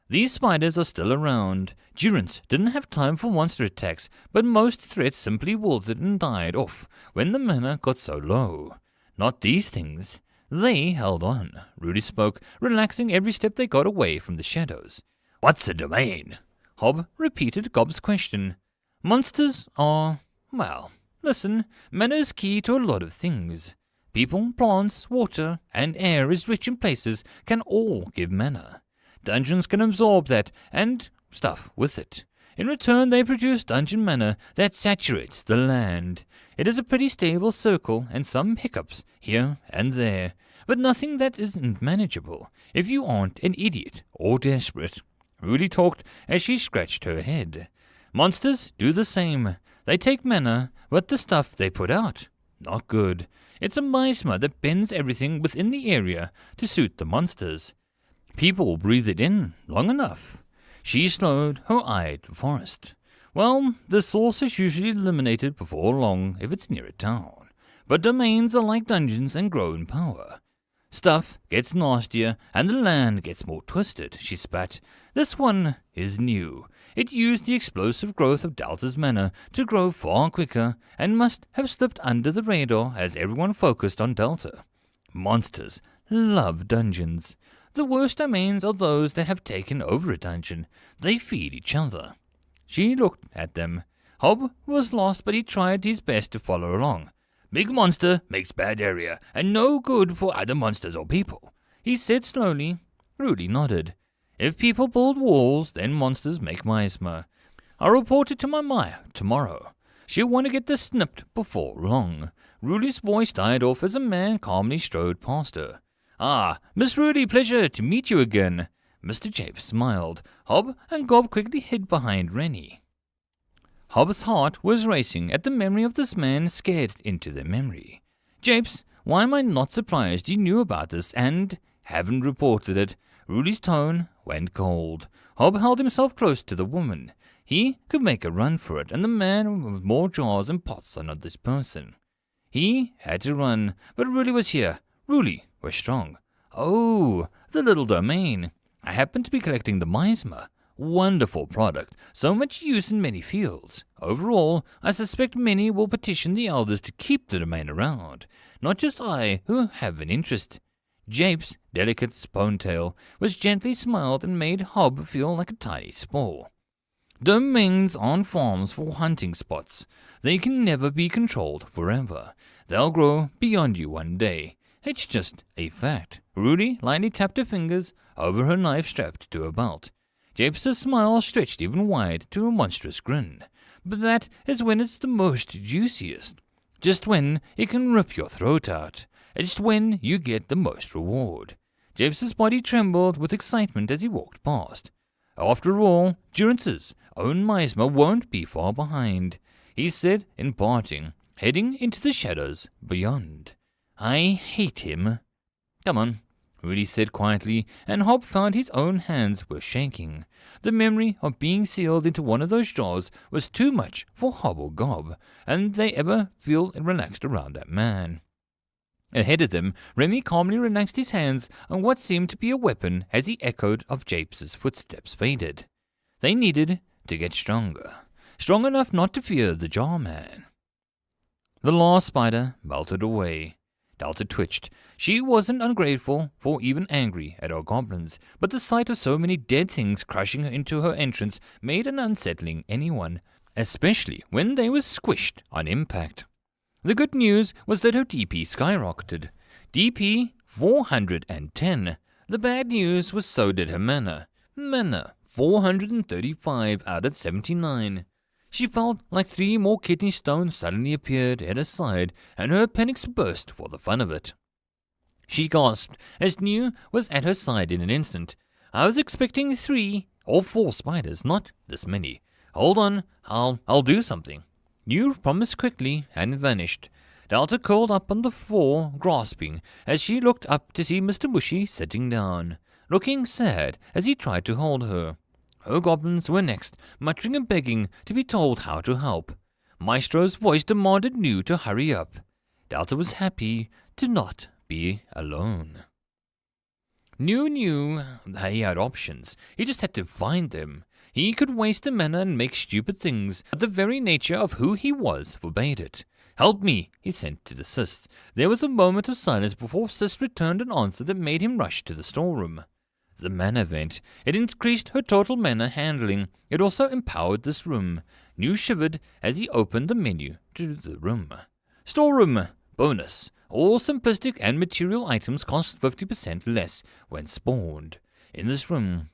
A: These spiders are still around. Durance didn't have time for monster attacks, but most threats simply wilted and died off when the mana got so low. Not these things. They held on. Rudy spoke, relaxing every step they got away from the shadows. "What's a domain?" Hob repeated Gob's question. "Monsters are, well, listen, mana is key to a lot of things. People, plants, water, and air is rich in places can all give mana. Dungeons can absorb that and stuff with it. In return, they produce dungeon mana that saturates the land. It is a pretty stable circle and some hiccups here and there, but nothing that isn't manageable if you aren't an idiot or desperate." Rudy talked as she scratched her head. "Monsters do the same. They take mana, but the stuff they put out, not good. It's a miasma that bends everything within the area to suit the monsters. People breathe it in long enough." She slowed her eye to forest. "Well, the source is usually eliminated before long if it's near a town. but domains are like dungeons and grow in power. Stuff gets nastier and the land gets more twisted, she spat. This one is new. It used the explosive growth of Delta's mana to grow far quicker and must have slipped under the radar as everyone focused on Delta. Monsters love dungeons. The worst domains are those that have taken over a dungeon. They feed each other. She looked at them. Hob was lost, but he tried his best to follow along. Big monster makes bad area, and no good for other monsters or people, he said slowly. Rudy nodded. If people build walls, then monsters make miasma. I'll report it to my Maya tomorrow. She'll want to get this snipped before long. Rudy's voice died off as a man calmly strode past her. Ah, Miss Rudy, pleasure to meet you again. Mr. Japes smiled. Hob and Gob quickly hid behind Rennie. Hob's heart was racing at the memory of this man scared into their memory. Japes, why am I not surprised you knew about this and haven't reported it? Rudy's tone went cold. Hob held himself close to the woman. He could make a run for it, and the man with more jars and pots are not this person. He had to run, but Rudy was here. Rudy was strong. Oh, the little domain. I happen to be collecting the miasma. Wonderful product, so much use in many fields. Overall, I suspect many will petition the elders to keep the domain around. Not just I, who have an interest. Japes' delicate ponytail was gently smiled and made Hob feel like a tiny spore. Domains aren't farms for hunting spots. They can never be controlled forever. They'll grow beyond you one day. It's just a fact. Rudy lightly tapped her fingers over her knife strapped to her belt. Japes' smile stretched even wide to a monstrous grin. But that is when it's the most juiciest. Just when it can rip your throat out. It's when you get the most reward. Japes' body trembled with excitement as he walked past. After all, Durance's own miasma won't be far behind, he said in parting, heading into the shadows beyond. I hate him. Come on, Rudy said quietly, and Hob found his own hands were shaking. The memory of being sealed into one of those jars was too much for Hob or Gob, and they ever feel relaxed around that man. Ahead of them, Remy calmly relaxed his hands on what seemed to be a weapon as he echoed of Japes' footsteps faded. They needed to get stronger, strong enough not to fear the jar man. The last spider melted away. Delta twitched. She wasn't ungrateful or even angry at our goblins, but the sight of so many dead things crushing into her entrance made an unsettling anyone, especially when they were squished on impact. The good news was that her DP skyrocketed. DP 410. The bad news was so did her mana. Mana 435 out of 79. She felt like 3 more kidney stones suddenly appeared at her side, and her appendix burst for the fun of it. She gasped as New was at her side in an instant. I was expecting 3 or 4 spiders, not this many. Hold on, I'll do something. New promised quickly and vanished. Delta curled up on the floor, grasping, as she looked up to see Mr. Mushy sitting down, looking sad as he tried to hold her. Her goblins were next, muttering and begging to be told how to help. Maestro's voice demanded New to hurry up. Delta was happy to not be alone. New knew he had options. He just had to find them. He could waste the mana and make stupid things, but the very nature of who he was forbade it. Help me, he sent to the Sis. There was a moment of silence before Sis returned an answer that made him rush to the storeroom. The mana vent. It increased her total mana handling. It also empowered this room. New shivered as he opened the menu to the room. Storeroom. Bonus. All simplistic and material items cost 50% less when spawned. In this room,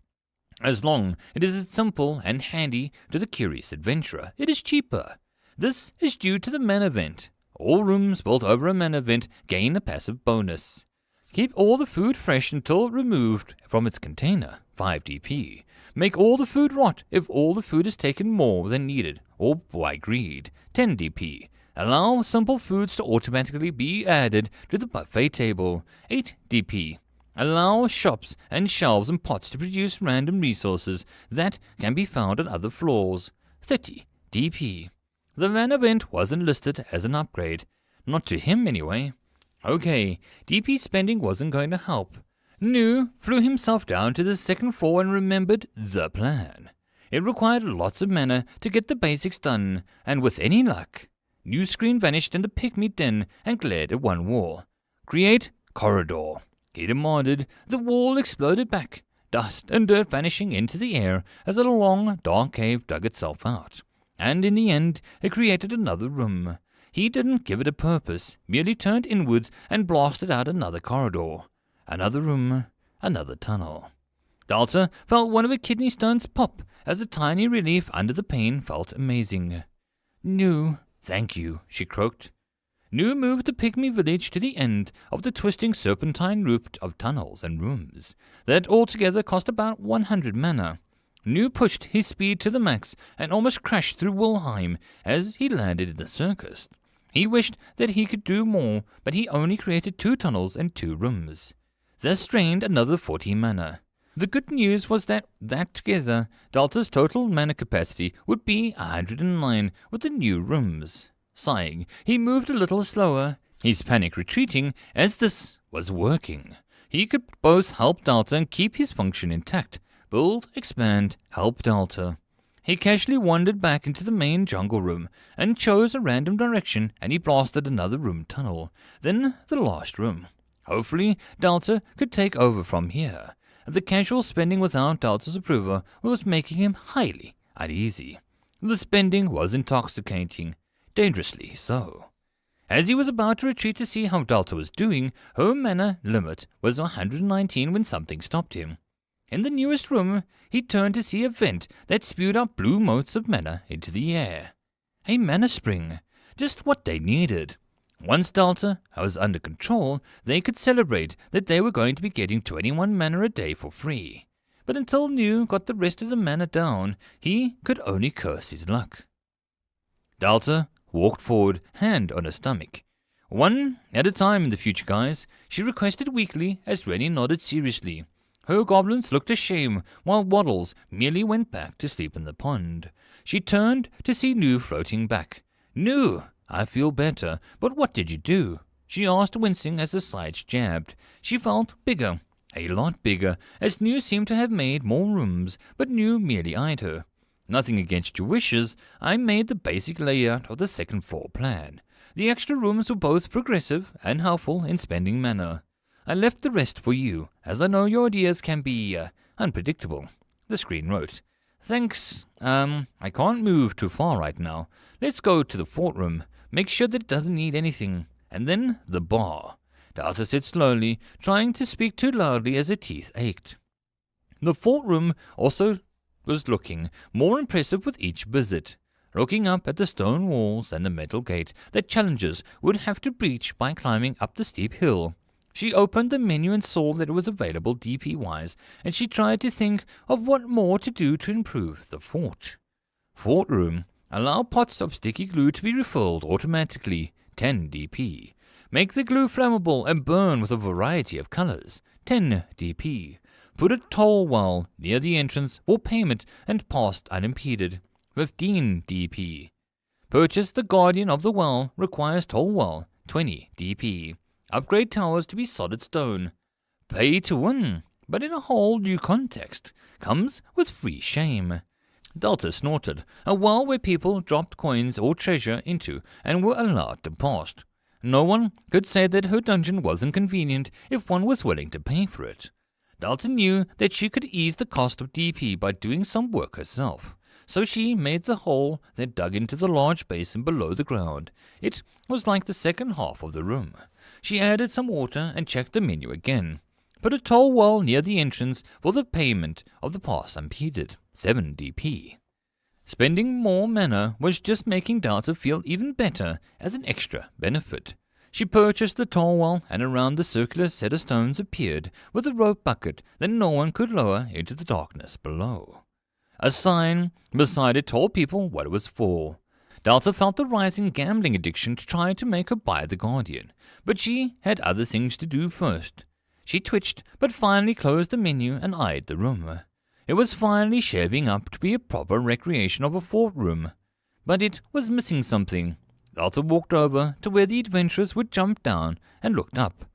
A: as long it is simple and handy to the curious adventurer, it is cheaper. This is due to the mana vent. All rooms built over a mana vent gain a passive bonus. Keep all the food fresh until removed from its container, 5 DP. Make all the food rot if all the food is taken more than needed, or by greed, 10 DP. Allow simple foods to automatically be added to the buffet table, 8 DP. Allow shops and shelves and pots to produce random resources that can be found on other floors, 30 DP. The mana vent wasn't listed as an upgrade. Not to him, anyway. Okay, DP spending wasn't going to help. Nu flew himself down to the second floor and remembered the plan. It required lots of mana to get the basics done, and with any luck, Nu's screen vanished in the pygmy den and glared at one wall. Create corridor, he demanded. The wall exploded back, dust and dirt vanishing into the air as a long, dark cave dug itself out. And in the end, it created another room. He didn't give it a purpose, merely turned inwards and blasted out another corridor. Another room, another tunnel. Delta felt one of her kidney stones pop as a tiny relief under the pain felt amazing. Nu, thank you, she croaked. Nu moved the pygmy village to the end of the twisting serpentine route of tunnels and rooms that altogether cost about 100 mana. Nu pushed his speed to the max and almost crashed through Wilhelm as he landed in the circus. He wished that he could do more, but he only created 2 tunnels and 2 rooms. This drained another 40 mana. The good news was that together, Delta's total mana capacity would be 109 with the new rooms. Sighing, he moved a little slower, his panic retreating as this was working. He could both help Delta and keep his function intact. Build, expand, help Delta. He casually wandered back into the main jungle room and chose a random direction, and he blasted another room tunnel, then the last room. Hopefully, Delta could take over from here. The casual spending without Delta's approval was making him highly uneasy. The spending was intoxicating, dangerously so. As he was about to retreat to see how Delta was doing, her mana limit was 119 when something stopped him. In the newest room, he turned to see a vent that spewed out blue motes of mana into the air. A mana spring, just what they needed. Once Delta was under control, they could celebrate that they were going to be getting 21 mana a day for free. But until Nu got the rest of the mana down, he could only curse his luck. Delta walked forward, hand on her stomach. One at a time in the future, guys, she requested weakly as Rennie nodded seriously. Her goblins looked ashamed, while Waddles merely went back to sleep in the pond. She turned to see Nu floating back. Nu, I feel better, but what did you do? She asked, wincing as the sides jabbed. She felt bigger, a lot bigger, as Nu seemed to have made more rooms, but Nu merely eyed her. Nothing against your wishes, I made the basic layout of the second floor plan. The extra rooms were both progressive and helpful in spending mana. I left the rest for you, as I know your ideas can be unpredictable. The screen wrote, Thanks, I can't move too far right now. Let's go to the fort room, make sure that it doesn't need anything, and then the bar. Delta said slowly, trying to speak too loudly as her teeth ached. The fort room also was looking more impressive with each visit, looking up at the stone walls and the metal gate that challengers would have to breach by climbing up the steep hill. She opened the menu and saw that it was available DP-wise, and she tried to think of what more to do to improve the fort. Fort room. Allow pots of sticky glue to be refilled automatically, 10 DP. Make the glue flammable and burn with a variety of colors, 10 DP. Put a toll well near the entrance for payment and past unimpeded, 15 DP. Purchase the Guardian of the Well requires toll well, 20 DP. Upgrade towers to be solid stone. Pay to win, but in a whole new context. Comes with free shame. Delta snorted. A well where people dropped coins or treasure into and were allowed to pass. No one could say that her dungeon wasn't convenient if one was willing to pay for it. Delta knew that she could ease the cost of DP by doing some work herself. So she made the hole that dug into the large basin below the ground. It was like the second half of the room. She added some water and checked the menu again. Put a toll well near the entrance for the payment of the pass unimpeded, 7 DP. Spending more mana was just making Delta feel even better as an extra benefit. She purchased the toll well, and around the circular set of stones appeared with a rope bucket that no one could lower into the darkness below. A sign beside it told people what it was for. Delta felt the rising gambling addiction to try to make her buy the Guardian, but she had other things to do first. She twitched, but finally closed the menu and eyed the room. It was finally shaping up to be a proper recreation of a fort room, but it was missing something. Delta walked over to where the adventurers would jump down and looked up.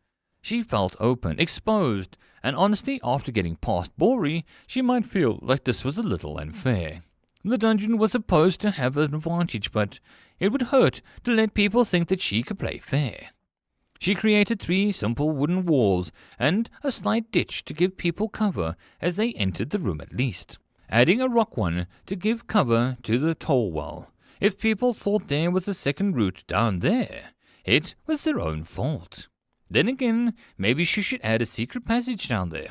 A: She felt open, exposed, and honestly, after getting past Bori, she might feel like this was a little unfair. The dungeon was supposed to have an advantage, but it would hurt to let people think that she could play fair. She created 3 simple wooden walls and a slight ditch to give people cover as they entered the room at least, adding a rock one to give cover to the toll well. If people thought there was a second route down there, it was their own fault. Then again, maybe she should add a secret passage down there.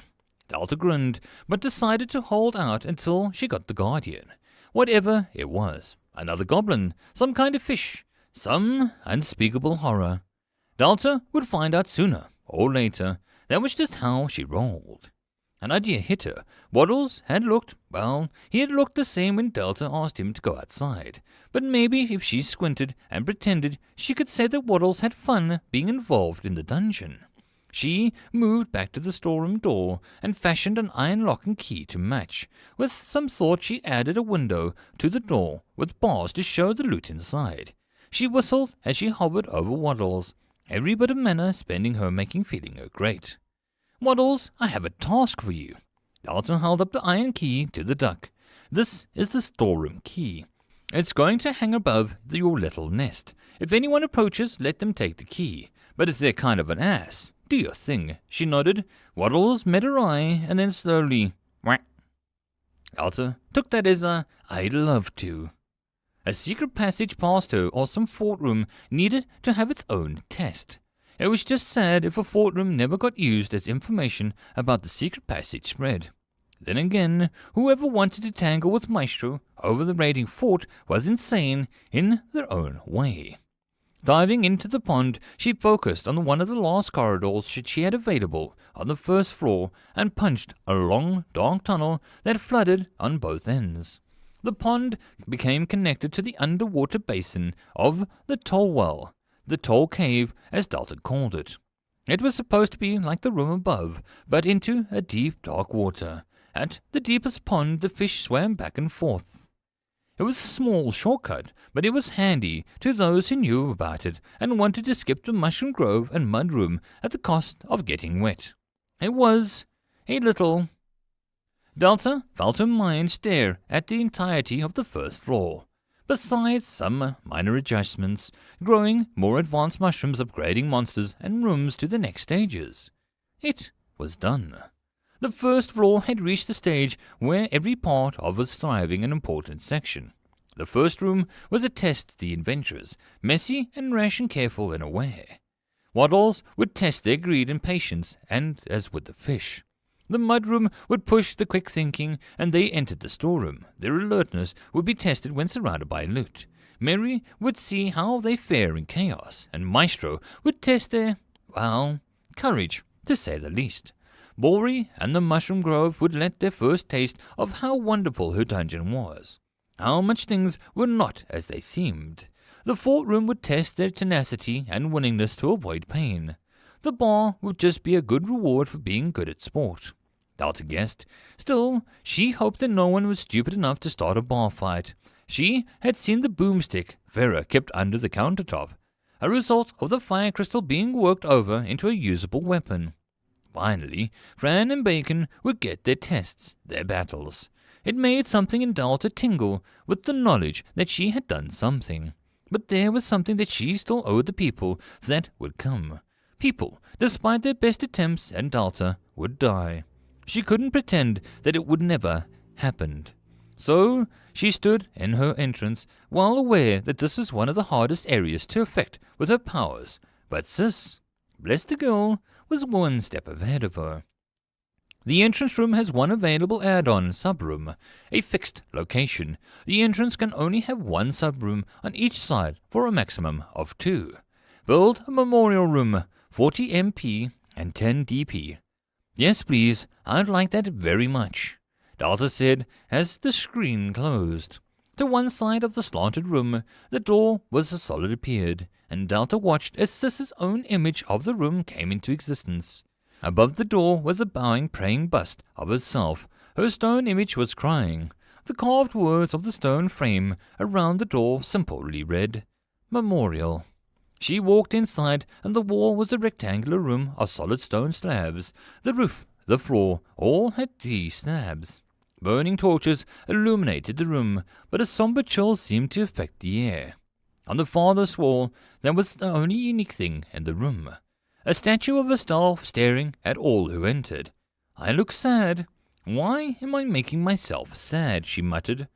A: Delta grinned, but decided to hold out until she got the Guardian. Whatever it was, another goblin, some kind of fish, some unspeakable horror. Delta would find out sooner or later. That was just how she rolled. An idea hit her. Waddles had looked, well, he had looked the same when Delta asked him to go outside. But maybe if she squinted and pretended, she could say that Waddles had fun being involved in the dungeon. She moved back to the storeroom door and fashioned an iron lock and key to match. With some thought, she added a window to the door with bars to show the loot inside. She whistled as she hovered over Waddles, every bit of manner spending her making feeling her great. Waddles, I have a task for you. Delta held up the iron key to the duck. This is the storeroom key. It's going to hang above your little nest. If anyone approaches, let them take the key. But if they're kind of an ass, do your thing. She nodded. Waddles met her eye, and then slowly, whack. Delta took that as a, I'd love to. A secret passage past her or some fort room needed to have its own test. It was just sad if a fort room never got used as information about the secret passage spread. Then again, whoever wanted to tangle with Maestro over the raiding fort was insane in their own way. Diving into the pond, she focused on one of the last corridors she had available on the first floor and punched a long, dark tunnel that flooded on both ends. The pond became connected to the underwater basin of the toll well, the toll cave as Delta called it. It was supposed to be like the room above, but into a deep, dark water. At the deepest pond, the fish swam back and forth. It was a small shortcut, but it was handy to those who knew about it and wanted to skip the mushroom grove and mud room at the cost of getting wet. It was a little... Delta felt her mind stare at the entirety of the first floor. Besides some minor adjustments, growing more advanced mushrooms, upgrading monsters and rooms to the next stages. It was done. The first floor had reached the stage where every part of was thriving an important section. The first room was a test to the adventurers, messy and rash and careful and aware. Waddles would test their greed and patience, and as would the fish. The mudroom would push the quick thinking, and they entered the storeroom. Their alertness would be tested when surrounded by loot. Mary would see how they fare in chaos, and Maestro would test their, courage, to say the least. Bori and the Mushroom Grove would let their first taste of how wonderful her dungeon was. How much things were not as they seemed. The fort room would test their tenacity and willingness to avoid pain. The bar would just be a good reward for being good at sport. Delta guessed. Still, she hoped that no one was stupid enough to start a bar fight. She had seen the boomstick Vera kept under the countertop, a result of the fire crystal being worked over into a usable weapon. Finally, Fran and Bacon would get their tests, their battles. It made something in Delta tingle with the knowledge that she had done something. But there was something that she still owed the people that would come. People, despite their best attempts, and Delta would die. She couldn't pretend that it would never happen. So she stood in her entrance, well aware that this was one of the hardest areas to affect with her powers. But Sis, bless the girl, was one step ahead of her. The entrance room has one available add-on sub-room, a fixed location. The entrance can only have one sub-room on each side for a maximum of 2. Build a memorial room, 40 MP and 10 DP. Yes, please, I'd like that very much, Delta said as the screen closed. To one side of the slanted room, the door was a solid appeared, and Delta watched as Sis's own image of the room came into existence. Above the door was a bowing, praying bust of herself. Her stone image was crying. The carved words of the stone frame around the door simply read, Memorial. She walked inside, and the wall was a rectangular room of solid stone slabs. The roof, the floor, all had these slabs. Burning torches illuminated the room, but a somber chill seemed to affect the air. On the farthest wall, there was the only unique thing in the room. A statue of a star staring at all who entered. I look sad. Why am I making myself sad? She muttered.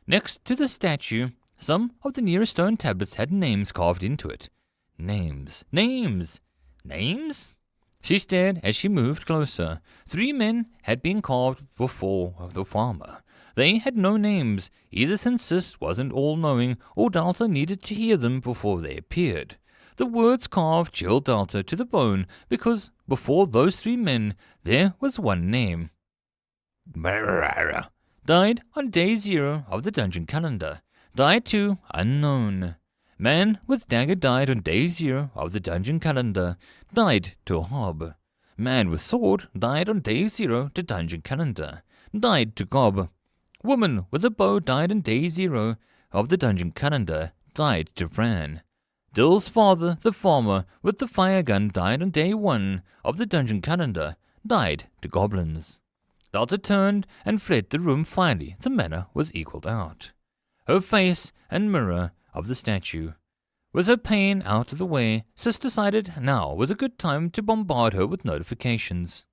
A: Next to the statue, some of the nearest stone tablets had names carved into it. Names. Names! Names? She stared as she moved closer. 3 men had been carved before the farmer. They had no names, either since Sis wasn't all-knowing or Delta needed to hear them before they appeared. The words carved chilled Delta to the bone because before those 3 men there was one name. Died on day 0 of the dungeon calendar. Died to unknown. Man with dagger died on day 0 of the dungeon calendar. Died to Hob. Man with sword died on day 0 to dungeon calendar. Died to Gob. Woman with a bow died on day 0 of the dungeon calendar. Died to Fran. Dill's father, the farmer with the fire gun, died on day 1 of the dungeon calendar. Died to goblins. Delta turned and fled the room. Finally, the manner was equaled out. Her face and mirror of the statue. With her pain out of the way, Sis decided now was a good time to bombard her with notifications.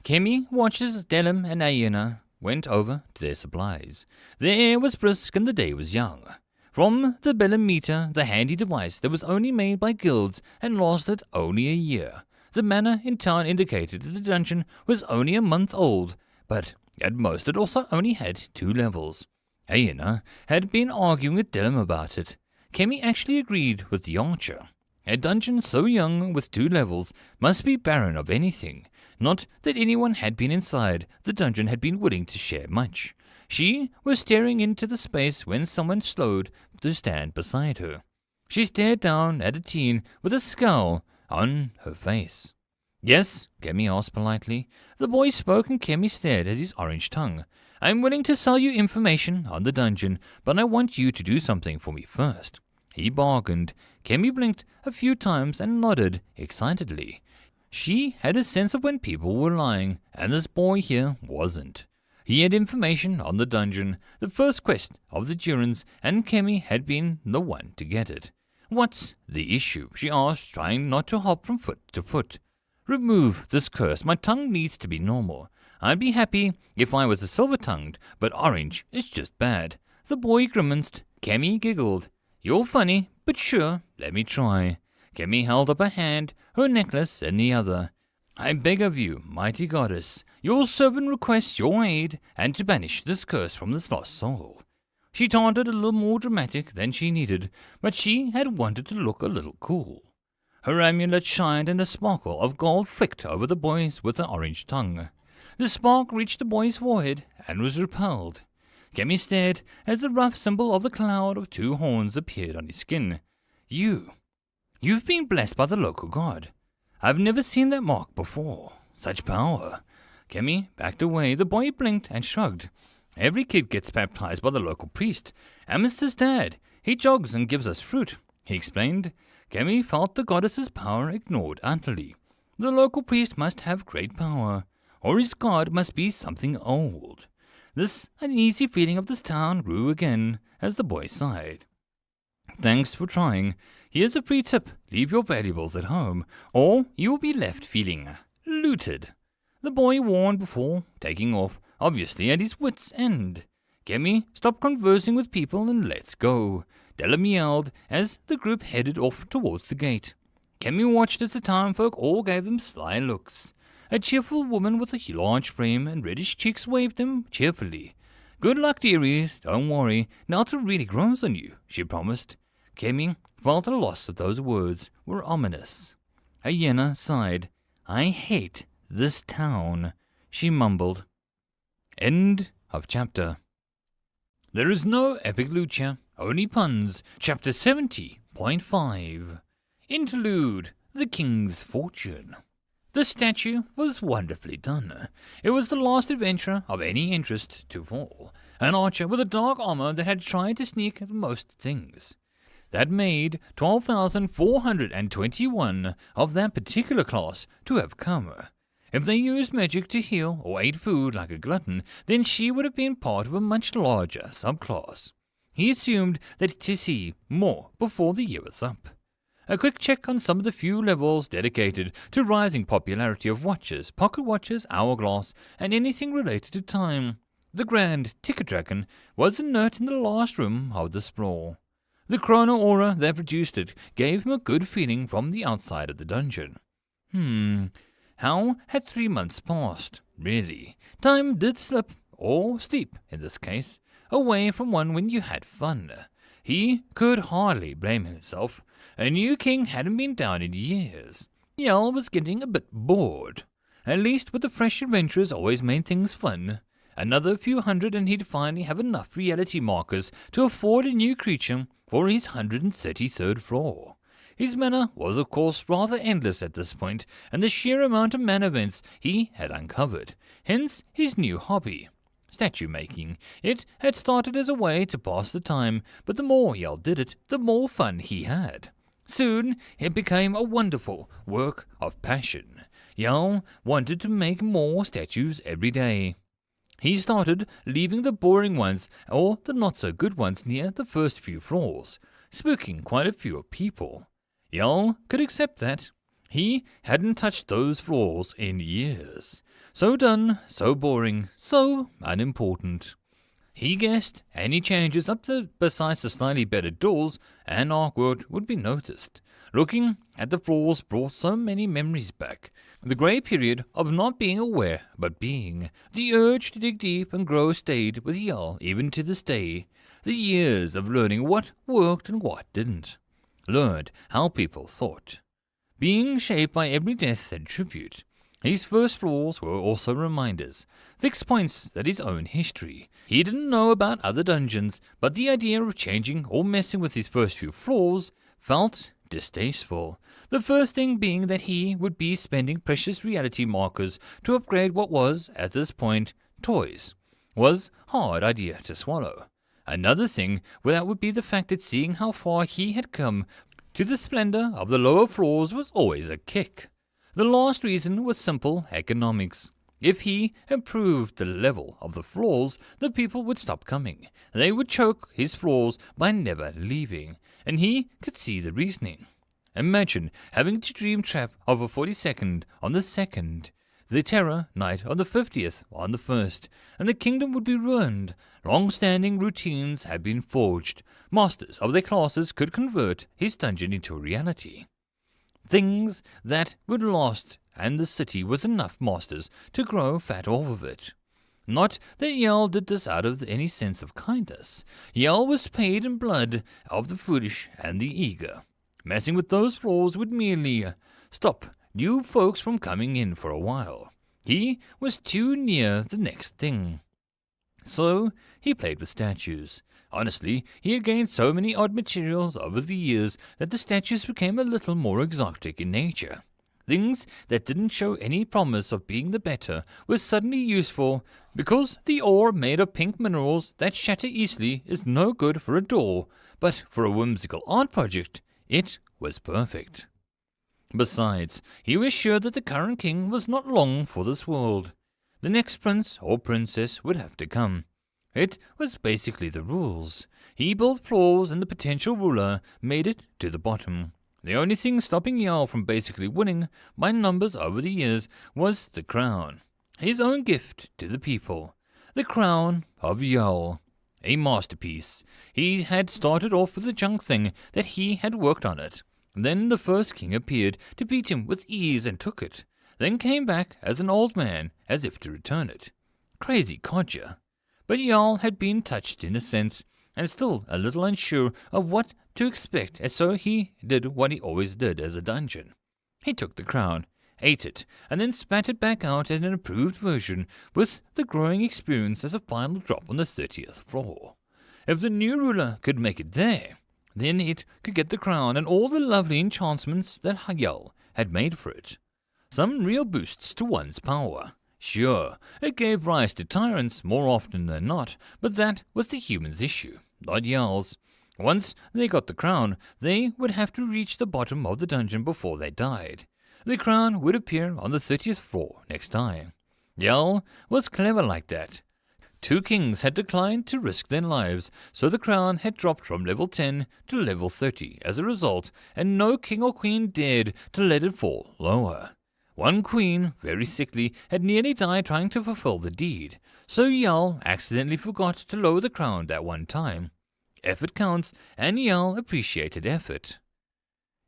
A: Kemi watches Delum and Aina went over to their supplies. The air was brisk and the day was young. From the Bellometer, the handy device that was only made by guilds and lasted only a year, the manor in town indicated that the dungeon was only a month old, but at most it also only had 2 levels. Aina had been arguing with Delum about it. Kemi actually agreed with the archer. A dungeon so young with 2 levels must be barren of anything. Not that anyone had been inside the dungeon had been willing to share much. She was staring into the space when someone slowed to stand beside her. She stared down at a teen with a scowl on her face. Yes, Kemi asked politely. The boy spoke and Kemi stared at his orange tongue. I'm willing to sell you information on the dungeon, but I want you to do something for me first. He bargained. Kemi blinked a few times and nodded excitedly. She had a sense of when people were lying, and this boy here wasn't. He had information on the dungeon, the first quest of the Durans, and Kemi had been the one to get it. What's the issue? She asked, trying not to hop from foot to foot. Remove this curse. My tongue needs to be normal. I'd be happy if I was a silver-tongued, but orange is just bad. The boy grimaced. Kemi giggled. You're funny, but sure, let me try. Kemi held up a hand, her necklace in the other. I beg of you, mighty goddess, your servant requests your aid, and to banish this curse from this lost soul. She taunted a little more dramatic than she needed, but she had wanted to look a little cool. Her amulet shined and a sparkle of gold flicked over the boys with the orange tongue. The spark reached the boy's forehead and was repelled. Kemi stared as the rough symbol of the cloud of 2 horns appeared on his skin. You've been blessed by the local god. I've never seen that mark before. Such power. Kemi backed away. The boy blinked and shrugged. Every kid gets baptized by the local priest. Amister's dad. He jogs and gives us fruit, he explained. Kemi felt the goddess's power ignored utterly. The local priest must have great power, or his god must be something old. This uneasy feeling of this town grew again as the boy sighed. Thanks for trying. Here's a free tip. Leave your valuables at home, or you will be left feeling looted. The boy warned before taking off, obviously at his wits' end. Kemi, stop conversing with people and let's go. Delum yelled as the group headed off towards the gate. Kemi watched as the townfolk all gave them sly looks. A cheerful woman with a large frame and reddish cheeks waved them cheerfully. Good luck, dearies. Don't worry. Nelta really grows on you, she promised. Kemi felt the loss of those words were ominous. Hyena sighed. I hate this town, she mumbled. End of chapter. There is no epic lucha, only puns. Chapter 70.5. Interlude, The King's Fortune. The statue was wonderfully done. It was the last adventurer of any interest to fall, an archer with a dark armor that had tried to sneak at most things. that made 12,421 of that particular class to have come. If they used magic to heal or ate food like a glutton, then she would have been part of a much larger subclass. He assumed that to see more before the year was up. A quick check on some of the few levels dedicated to rising popularity of watches, pocket watches, hourglass, and anything related to time. The Grand Ticket Dragon was a note in the last room of the sprawl. The chrono aura that produced it gave him a good feeling from the outside of the dungeon. How had 3 months passed? Really, time did slip, or steep in this case, away from one when you had fun. He could hardly blame himself. A new king hadn't been down in years. Yell was getting a bit bored. At least with the fresh adventurers always made things fun. Another few hundred and he'd finally have enough reality markers to afford a new creature for his 133rd floor. His mana was of course rather endless at this point, and the sheer amount of mana events he had uncovered, hence his new hobby. Statue making. It had started as a way to pass the time, but the more Yell did it, the more fun he had. Soon it became a wonderful work of passion. Yell wanted to make more statues every day. He started leaving the boring ones or the not-so-good ones near the first few floors, spooking quite a few people. Yell could accept that. He hadn't touched those floors in years. So done, so boring, so unimportant. He guessed any changes up there besides the slightly better doors and artwork would be noticed. Looking at the floors brought so many memories back. The grey period of not being aware but being. The urge to dig deep and grow stayed with Yell even to this day. The years of learning what worked and what didn't. Learned how people thought. Being shaped by every death and tribute. His first floors were also reminders, fixed points that his own history. He didn't know about other dungeons, but the idea of changing or messing with his first few floors felt distasteful. The first thing being that he would be spending precious reality markers to upgrade what was, at this point, toys. Was hard idea to swallow. Another thing that would be the fact that seeing how far he had come to the splendor of the lower floors was always a kick. The last reason was simple economics. If he improved the level of the floors, the people would stop coming. They would choke his floors by never leaving, and he could see the reasoning. Imagine having to dream trap of a 42nd on the 2nd, the terror night on the 50th on the 1st, and the kingdom would be ruined. Long-standing routines had been forged. Masters of their classes could convert his dungeon into a reality. Things that would last, and the city was enough masters to grow fat off of it. Not that Yell did this out of any sense of kindness. Yell was paid in blood of the foolish and the eager. Messing with those floors would merely stop new folks from coming in for a while. He was too near the next thing. So he played with statues. Honestly, he had gained so many odd materials over the years that the statues became a little more exotic in nature. Things that didn't show any promise of being the better were suddenly useful because the ore made of pink minerals that shatter easily is no good for a door, but for a whimsical art project, it was perfect. Besides, he was sure that the current king was not long for this world. The next prince or princess would have to come. It was basically the rules. He built floors and the potential ruler made it to the bottom. The only thing stopping Yell from basically winning by numbers over the years was the crown. His own gift to the people. The crown of Yell. A masterpiece. He had started off with a junk thing that he had worked on it. Then the first king appeared to beat him with ease and took it. Then came back as an old man, as if to return it. Crazy codger. But Jarl had been touched in a sense, and still a little unsure of what to expect, and so he did what he always did as a dungeon. He took the crown, ate it, and then spat it back out as an improved version, with the growing experience as a final drop on the 30th floor. If the new ruler could make it there, then it could get the crown and all the lovely enchantments that Jarl had made for it. Some real boosts to one's power. Sure, it gave rise to tyrants more often than not, but that was the human's issue, not Jarl's. Once they got the crown, they would have to reach the bottom of the dungeon before they died. The crown would appear on the 30th floor next time. Jarl was clever like that. 2 kings had declined to risk their lives, so the crown had dropped from level 10 to level 30 as a result, and no king or queen dared to let it fall lower. One queen, very sickly, had nearly died trying to fulfill the deed, so Jarl accidentally forgot to lower the crown that one time. Effort counts, and Jarl appreciated effort.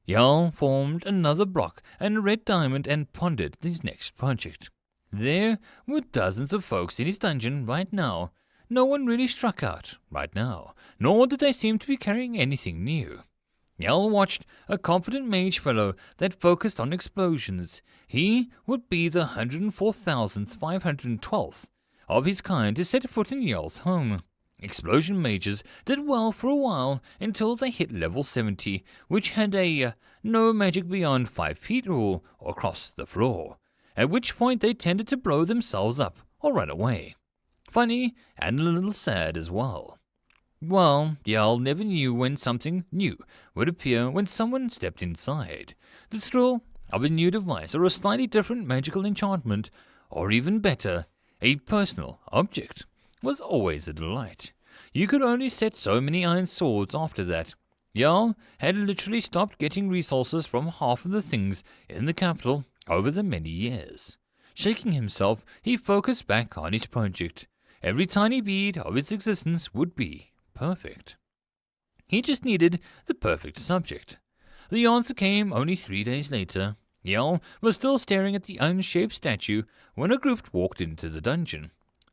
A: Jarl formed another block and a red diamond and pondered his next project. There were dozens of folks in his dungeon right now. No one really struck out right now, nor did they seem to be carrying anything new. Jarl watched a confident mage fellow that focused on explosions. He would be the 104,512th of his kind to set foot in Jarl's home. Explosion mages did well for a while until they hit level 70, which had a no magic beyond 5 feet rule across the floor, at which point they tended to blow themselves up or run away. Funny and a little sad as well. Well, Jarl never knew when something new would appear when someone stepped inside. The thrill of a new device or a slightly different magical enchantment, or even better, a personal object, was always a delight. You could only set so many iron swords after that. Jarl had literally stopped getting resources from half of the things in the capital over the many years. Shaking himself, he focused back on his project. Every tiny bead of its existence would be perfect. He just needed the perfect subject. The answer came only 3 days later. Jarl was still staring at the unshaped statue when a group walked into the dungeon.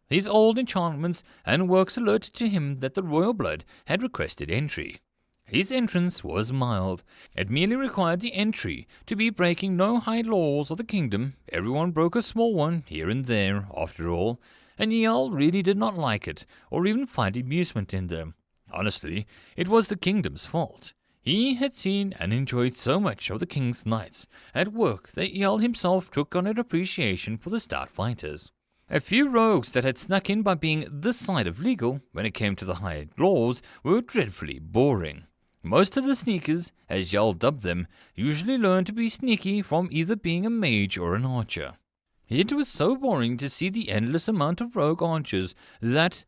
A: His old enchantments and works alerted to him that the royal blood had requested entry. His entrance was mild. It merely required the entry to be breaking no high laws of the kingdom. Everyone broke a small one here and there, after all, and Jarl really did not like it, or even find amusement in them. Honestly, it was the kingdom's fault. He had seen and enjoyed so much of the king's knights at work that Jarl himself took on an appreciation for the stout fighters. A few rogues that had snuck in by being this side of legal when it came to the high laws were dreadfully boring. Most of the sneakers, as Jarl dubbed them, usually learned to be sneaky from either being a mage or an archer. It was so boring to see the endless amount of rogue archers that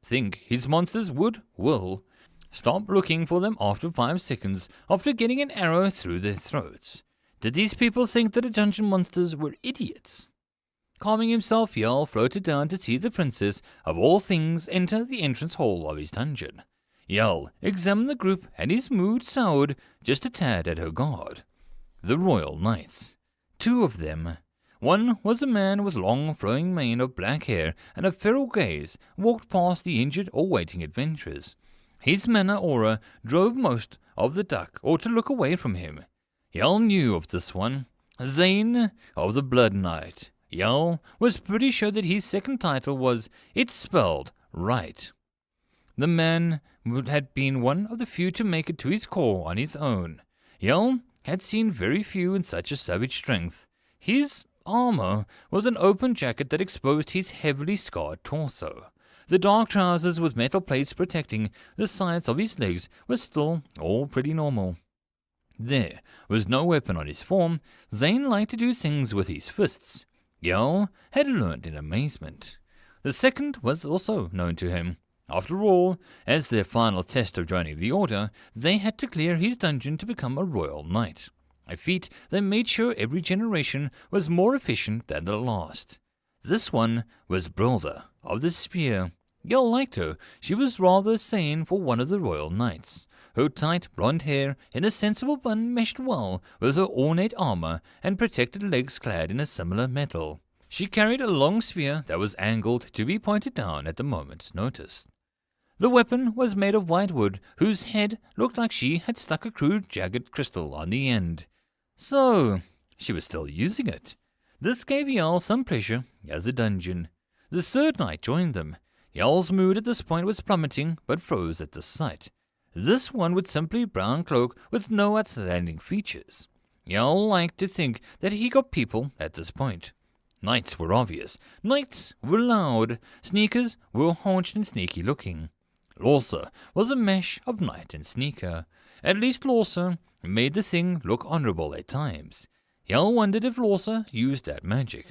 A: think his monsters will stop looking for them after 5 seconds after getting an arrow through their throats. Did these people think that the dungeon monsters were idiots? Calming himself, Jarl floated down to see the princess of all things enter the entrance hall of his dungeon. Jarl examined the group and his mood soured just a tad at her guard. The royal knights. 2 of them. One was a man with long flowing mane of black hair and a feral gaze, walked past the injured or waiting adventurers. His manner aura drove most of the duck or to look away from him. Jarl knew of this one. Zane of the Blood Knight. Jarl was pretty sure that his second title was It's Spelled Right. The man had been one of the few to make it to his core on his own. Jarl had seen very few in such a savage strength. His armor was an open jacket that exposed his heavily scarred torso. The dark trousers with metal plates protecting the sides of his legs were still all pretty normal. There was no weapon on his form. Zane liked to do things with his fists. Jarl had learned in amazement. The second was also known to him. After all, as their final test of joining the Order, they had to clear his dungeon to become a royal knight, a feat that made sure every generation was more efficient than the last. This one was Brilda of the Spear. Jarl liked her. She was rather sane for one of the royal knights. Her tight blonde hair in a sensible bun meshed well with her ornate armor and protected legs clad in a similar metal. She carried a long spear that was angled to be pointed down at the moment's notice. The weapon was made of white wood, whose head looked like she had stuck a crude jagged crystal on the end. So, she was still using it. This gave Jarl some pleasure as a dungeon. The third knight joined them. Jarl's mood at this point was plummeting, but froze at the sight. This one with simply brown cloak with no outstanding features. Jarl liked to think that he got people at this point. Knights were obvious. Knights were loud. Sneakers were haunched and sneaky looking. Lawser was a mesh of knight and sneaker. At least Lawser made the thing look honourable at times. Jarl wondered if Lawser used that magic.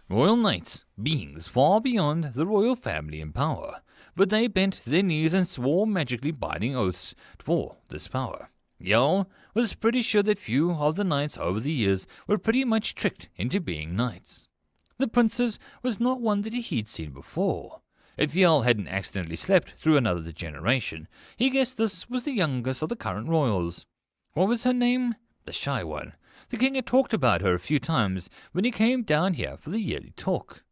A: Royal knights, beings far beyond the royal family in power, but they bent their knees and swore magically binding oaths for this power. Jarl was pretty sure that few of the knights over the years were pretty much tricked into being knights. The princess was not one that he'd seen before. If Jarl hadn't accidentally slept through another generation, he guessed this was the youngest of the current royals. What was her name? The Shy One. The king had talked about her a few times when he came down here for the yearly talk.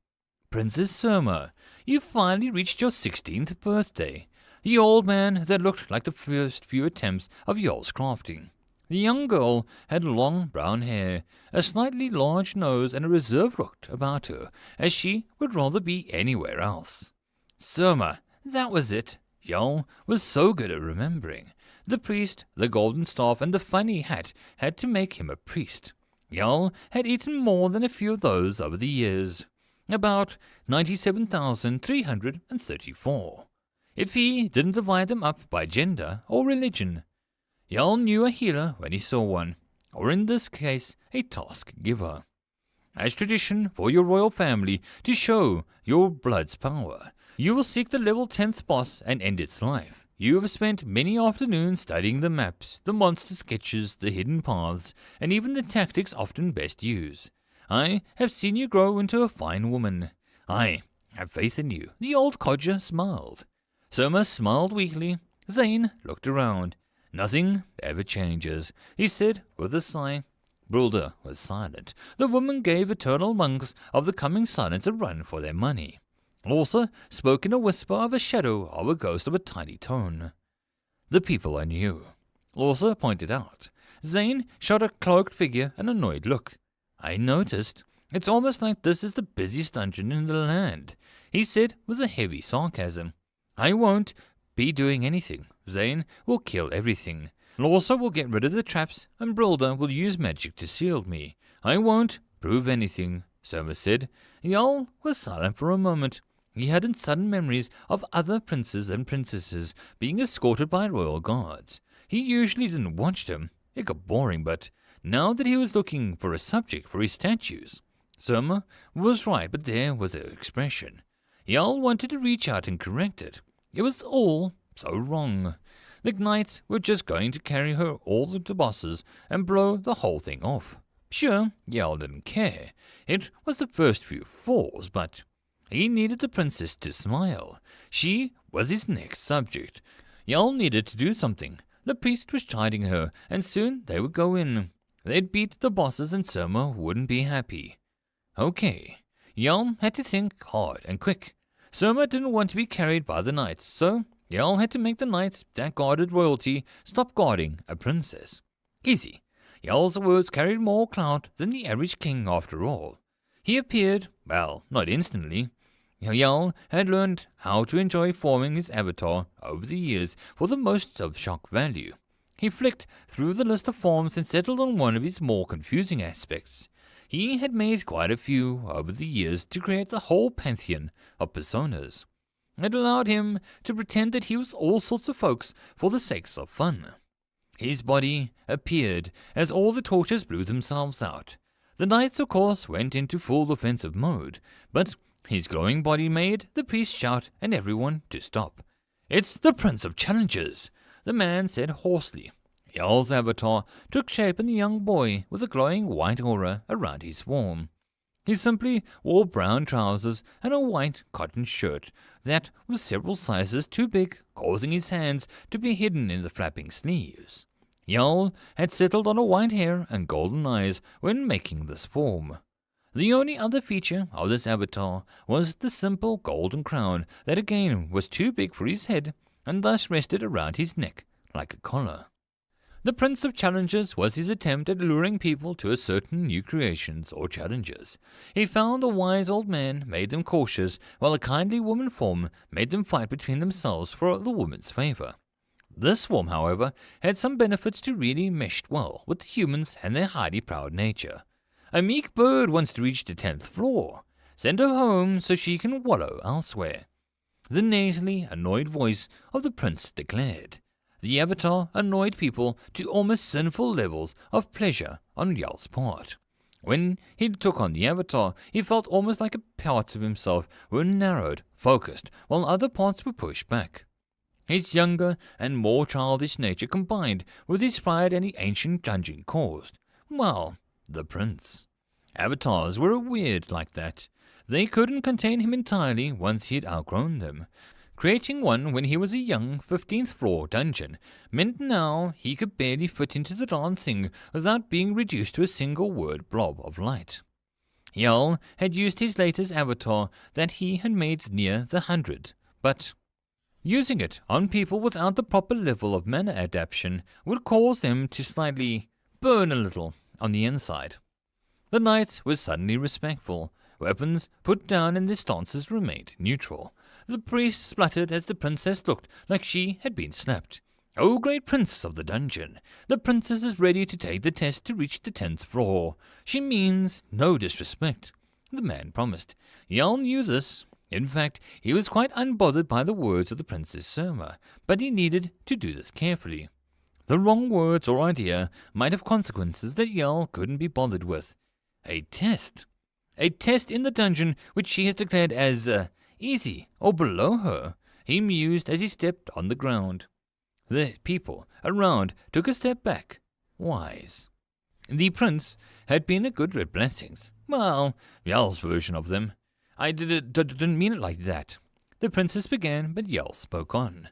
A: Princess Surma, you finally reached your 16th birthday. The old man that looked like the first few attempts of Jarl's crafting. The young girl had long brown hair, a slightly large nose, and a reserved look about her, as she would rather be anywhere else. Surma, that was it. Jarl was so good at remembering. The priest, the golden staff, and the funny hat had to make him a priest. Jarl had eaten more than a few of those over the years. About 97,334. If he didn't divide them up by gender or religion. Jarl knew a healer when he saw one, or in this case, a task giver. As tradition for your royal family to show your blood's power, you will seek the level 10th boss and end its life. You have spent many afternoons studying the maps, the monster sketches, the hidden paths, and even the tactics often best used. I have seen you grow into a fine woman. I have faith in you. The old codger smiled. Surma smiled weakly. Zane looked around. Nothing ever changes, he said with a sigh. Brulder was silent. The woman gave eternal monks of the coming silence a run for their money. Lawser spoke in a whisper of a shadow of a ghost of a tiny tone. The people I knew, Lawser pointed out. Zane shot a cloaked figure an annoyed look. I noticed. It's almost like this is the busiest dungeon in the land, he said with a heavy sarcasm. I won't be doing anything. Zane will kill everything. Lawser will get rid of the traps, and Brulder will use magic to shield me. I won't prove anything, Surma said. Jarl was silent for a moment. He had sudden memories of other princes and princesses being escorted by royal guards. He usually didn't watch them. It got boring, but now that he was looking for a subject for his statues, Surma was right, but there was an expression. Jarl wanted to reach out and correct it. It was all so wrong. The knights were just going to carry her all the bosses and blow the whole thing off. Sure, Jarl didn't care. It was the first few falls, but he needed the princess to smile. She was his next subject. Jarl needed to do something. The priest was chiding her, and soon they would go in. They'd beat the bosses and Surma wouldn't be happy. Okay. Jarl had to think hard and quick. Surma didn't want to be carried by the knights, so Jarl had to make the knights that guarded royalty stop guarding a princess. Easy. Jarl's words carried more clout than the average king after all. He appeared, well, not instantly. Jarl had learned how to enjoy forming his avatar over the years for the most of shock value. He flicked through the list of forms and settled on one of his more confusing aspects. He had made quite a few over the years to create the whole pantheon of personas. It allowed him to pretend that he was all sorts of folks for the sakes of fun. His body appeared as all the torches blew themselves out. The knights, of course, went into full offensive mode, but his glowing body made the priest shout and everyone to stop. It's the Prince of Challengers, the man said hoarsely. Jarl's avatar took shape in the young boy with a glowing white aura around his form. He simply wore brown trousers and a white cotton shirt that was several sizes too big, causing his hands to be hidden in the flapping sleeves. Jarl had settled on a white hair and golden eyes when making this form. The only other feature of this avatar was the simple golden crown that again was too big for his head and thus rested around his neck like a collar. The Prince of Challengers was his attempt at luring people to a certain new creations or challenges. He found a wise old man made them cautious, while a kindly woman form made them fight between themselves for the woman's favor. This form, however, had some benefits to really meshed well with the humans and their highly proud nature. A meek bird wants to reach the 10th floor. Send her home so she can wallow elsewhere. the nasally, annoyed voice of the prince declared. The avatar annoyed people to almost sinful levels of pleasure on Yal's part. When he took on the avatar, he felt almost like parts of himself were narrowed, focused, while other parts were pushed back. His younger and more childish nature combined with his pride and the ancient dungeon caused, well, the prince. Avatars were weird like that. They couldn't contain him entirely once he had outgrown them. Creating one when he was a young 15th floor dungeon meant now he could barely fit into the darn thing without being reduced to a single word blob of light. Yal had used his latest avatar that he had made near the 100, but using it on people without the proper level of mana adaptation would cause them to slightly burn a little on the inside. The knights were suddenly respectful. Weapons put down and their stances remained neutral. The priest spluttered as the princess looked like she had been slapped. "O great prince of the dungeon, the princess is ready to take the test to reach the 10th floor. She means no disrespect," the man promised. Yal knew this. In fact, he was quite unbothered by the words of the Princess Surma, but he needed to do this carefully. The wrong words or idea might have consequences that Yal couldn't be bothered with. A test. A test in the dungeon which she has declared as easy or below her, he mused as he stepped on the ground. The people around took a step back, wise. The prince had been a good red blessings. Well, Yal's version of them. "I didn't mean it like that." The princess began, but Yal spoke on.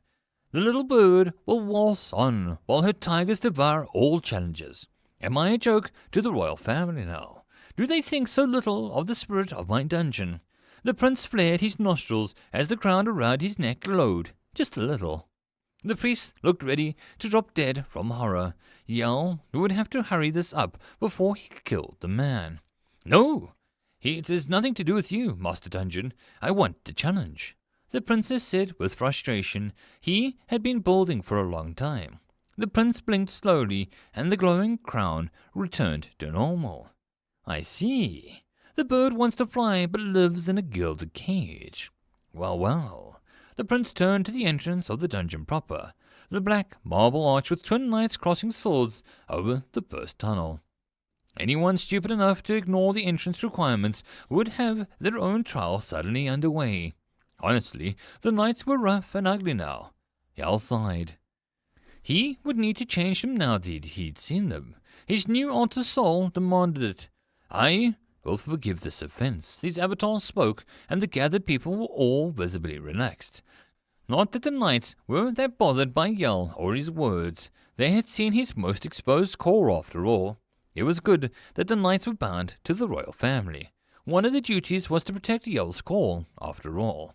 A: "The little bird will waltz on while her tigers devour all challenges. Am I a joke to the royal family now? Do they think so little of the spirit of my dungeon?" The prince flared his nostrils as the crown around his neck glowed, just a little. The priest looked ready to drop dead from horror. Yal would have to hurry this up before he killed the man. "No, it has nothing to do with you, Master Dungeon. I want the challenge," the princess said with frustration. He had been building for a long time. The prince blinked slowly, and the glowing crown returned to normal. "I see. The bird wants to fly, but lives in a gilded cage. Well, well." The prince turned to the entrance of the dungeon proper, the black marble arch with twin knights crossing swords over the first tunnel. Anyone stupid enough to ignore the entrance requirements would have their own trial suddenly underway. Honestly, the knights were rough and ugly now. Yal sighed. He would need to change them now that he'd seen them. His new alter soul demanded it. "I will forgive this offense." These avatars spoke, and the gathered people were all visibly relaxed. Not that the knights were that bothered by Yal or his words. They had seen his most exposed core after all. It was good that the knights were bound to the royal family. One of their duties was to protect Yal's core, after all.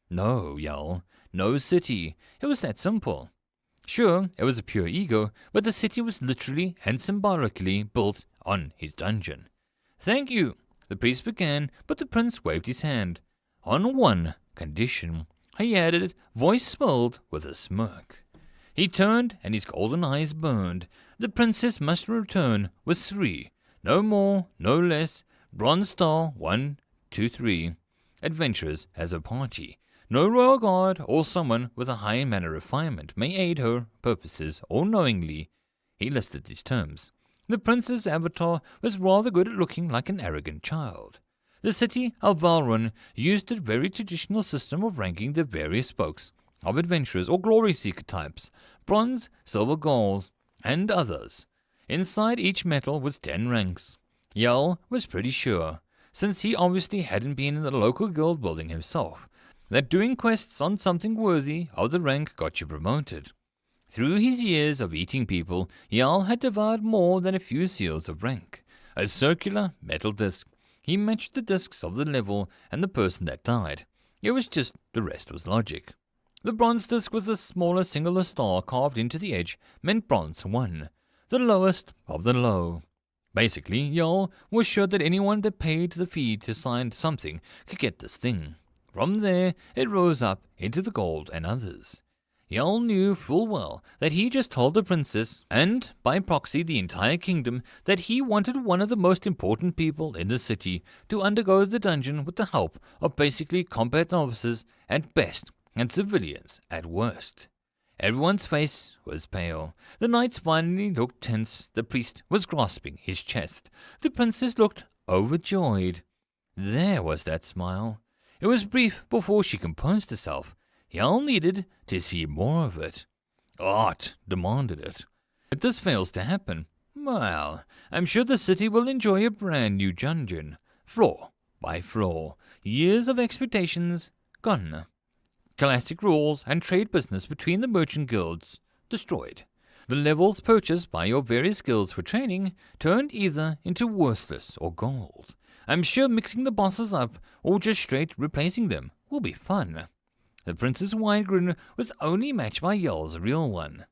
A: No Yal, no city. It was that simple. Sure, it was a pure ego, but the city was literally and symbolically built on his dungeon. "Thank you," the priest began, but the prince waved his hand. "On one condition," he added, voice swelled with a smirk. He turned, and his golden eyes burned. The princess must return with 3. No more, no less. Bronze Star 1, 2, 3. Adventurers as a party. No royal guard or someone with a high manner refinement may aid her purposes or knowingly. He listed these terms. The prince's avatar was rather good at looking like an arrogant child. The city of Valrun used a very traditional system of ranking the various spokes of adventurers or glory-seeker types, bronze, silver, gold, and others. Inside each metal was 10 ranks. Yal was pretty sure, since he obviously hadn't been in the local guild building himself, that doing quests on something worthy of the rank got you promoted. Through his years of eating people, Yal had devoured more than a few seals of rank. A circular metal disc. He matched the discs of the level and the person that died. It was just the rest was logic. The bronze disc was the smaller singular star carved into the edge, meant bronze 1, the lowest of the low. Basically, Yal was sure that anyone that paid the fee to sign something could get this thing. From there, it rose up into the gold and others. Yal knew full well that he just told the princess, and by proxy the entire kingdom, that he wanted one of the most important people in the city to undergo the dungeon with the help of basically combat novices at best and civilians at worst. Everyone's face was pale. The knights finally looked tense. The priest was grasping his chest. The princess looked overjoyed. There was that smile. It was brief before she composed herself. Yell needed to see more of it. Art demanded it. If this fails to happen, well, I'm sure the city will enjoy a brand new dungeon. Floor by floor. Years of expectations gone. Classic rules and trade business between the merchant guilds destroyed. The levels purchased by your various guilds for training turned either into worthless or gold. I'm sure mixing the bosses up or just straight replacing them will be fun. The prince's wide grin was only matched by Yell's real one.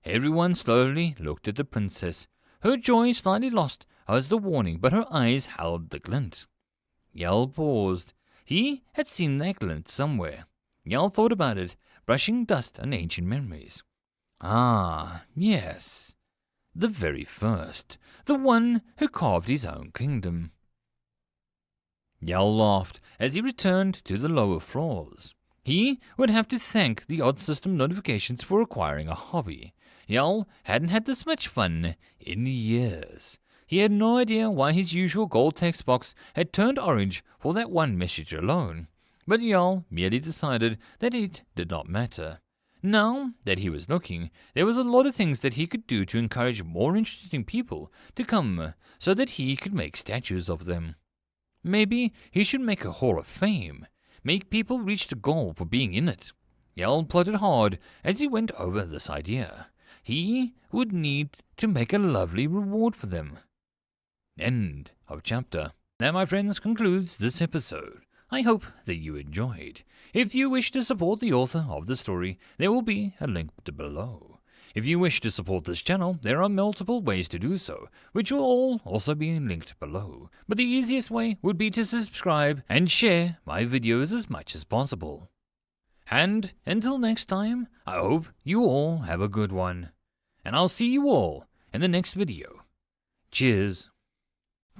A: Everyone slowly looked at the princess. Her joy slightly lost as the warning, but her eyes held the glint. Yell paused. He had seen that glint somewhere. Yell thought about it, brushing dust on ancient memories. Ah, yes. The very first. The one who carved his own kingdom. Yell laughed as he returned to the lower floors. He would have to thank the odd system notifications for acquiring a hobby. Yell hadn't had this much fun in years. He had no idea why his usual gold text box had turned orange for that one message alone. But Yell merely decided that it did not matter. Now that he was looking, there was a lot of things that he could do to encourage more interesting people to come so that he could make statues of them. Maybe he should make a Hall of Fame. Make people reach the goal for being in it. Yell plotted hard as he went over this idea. He would need to make a lovely reward for them. End of chapter. That, my friends, concludes this episode. I hope that you enjoyed. If you wish to support the author of the story, there will be a link below. If you wish to support this channel, there are multiple ways to do so, which will all also be linked below. But the easiest way would be to subscribe and share my videos as much as possible. And until next time, I hope you all have a good one. And I'll see you all in the next video. Cheers.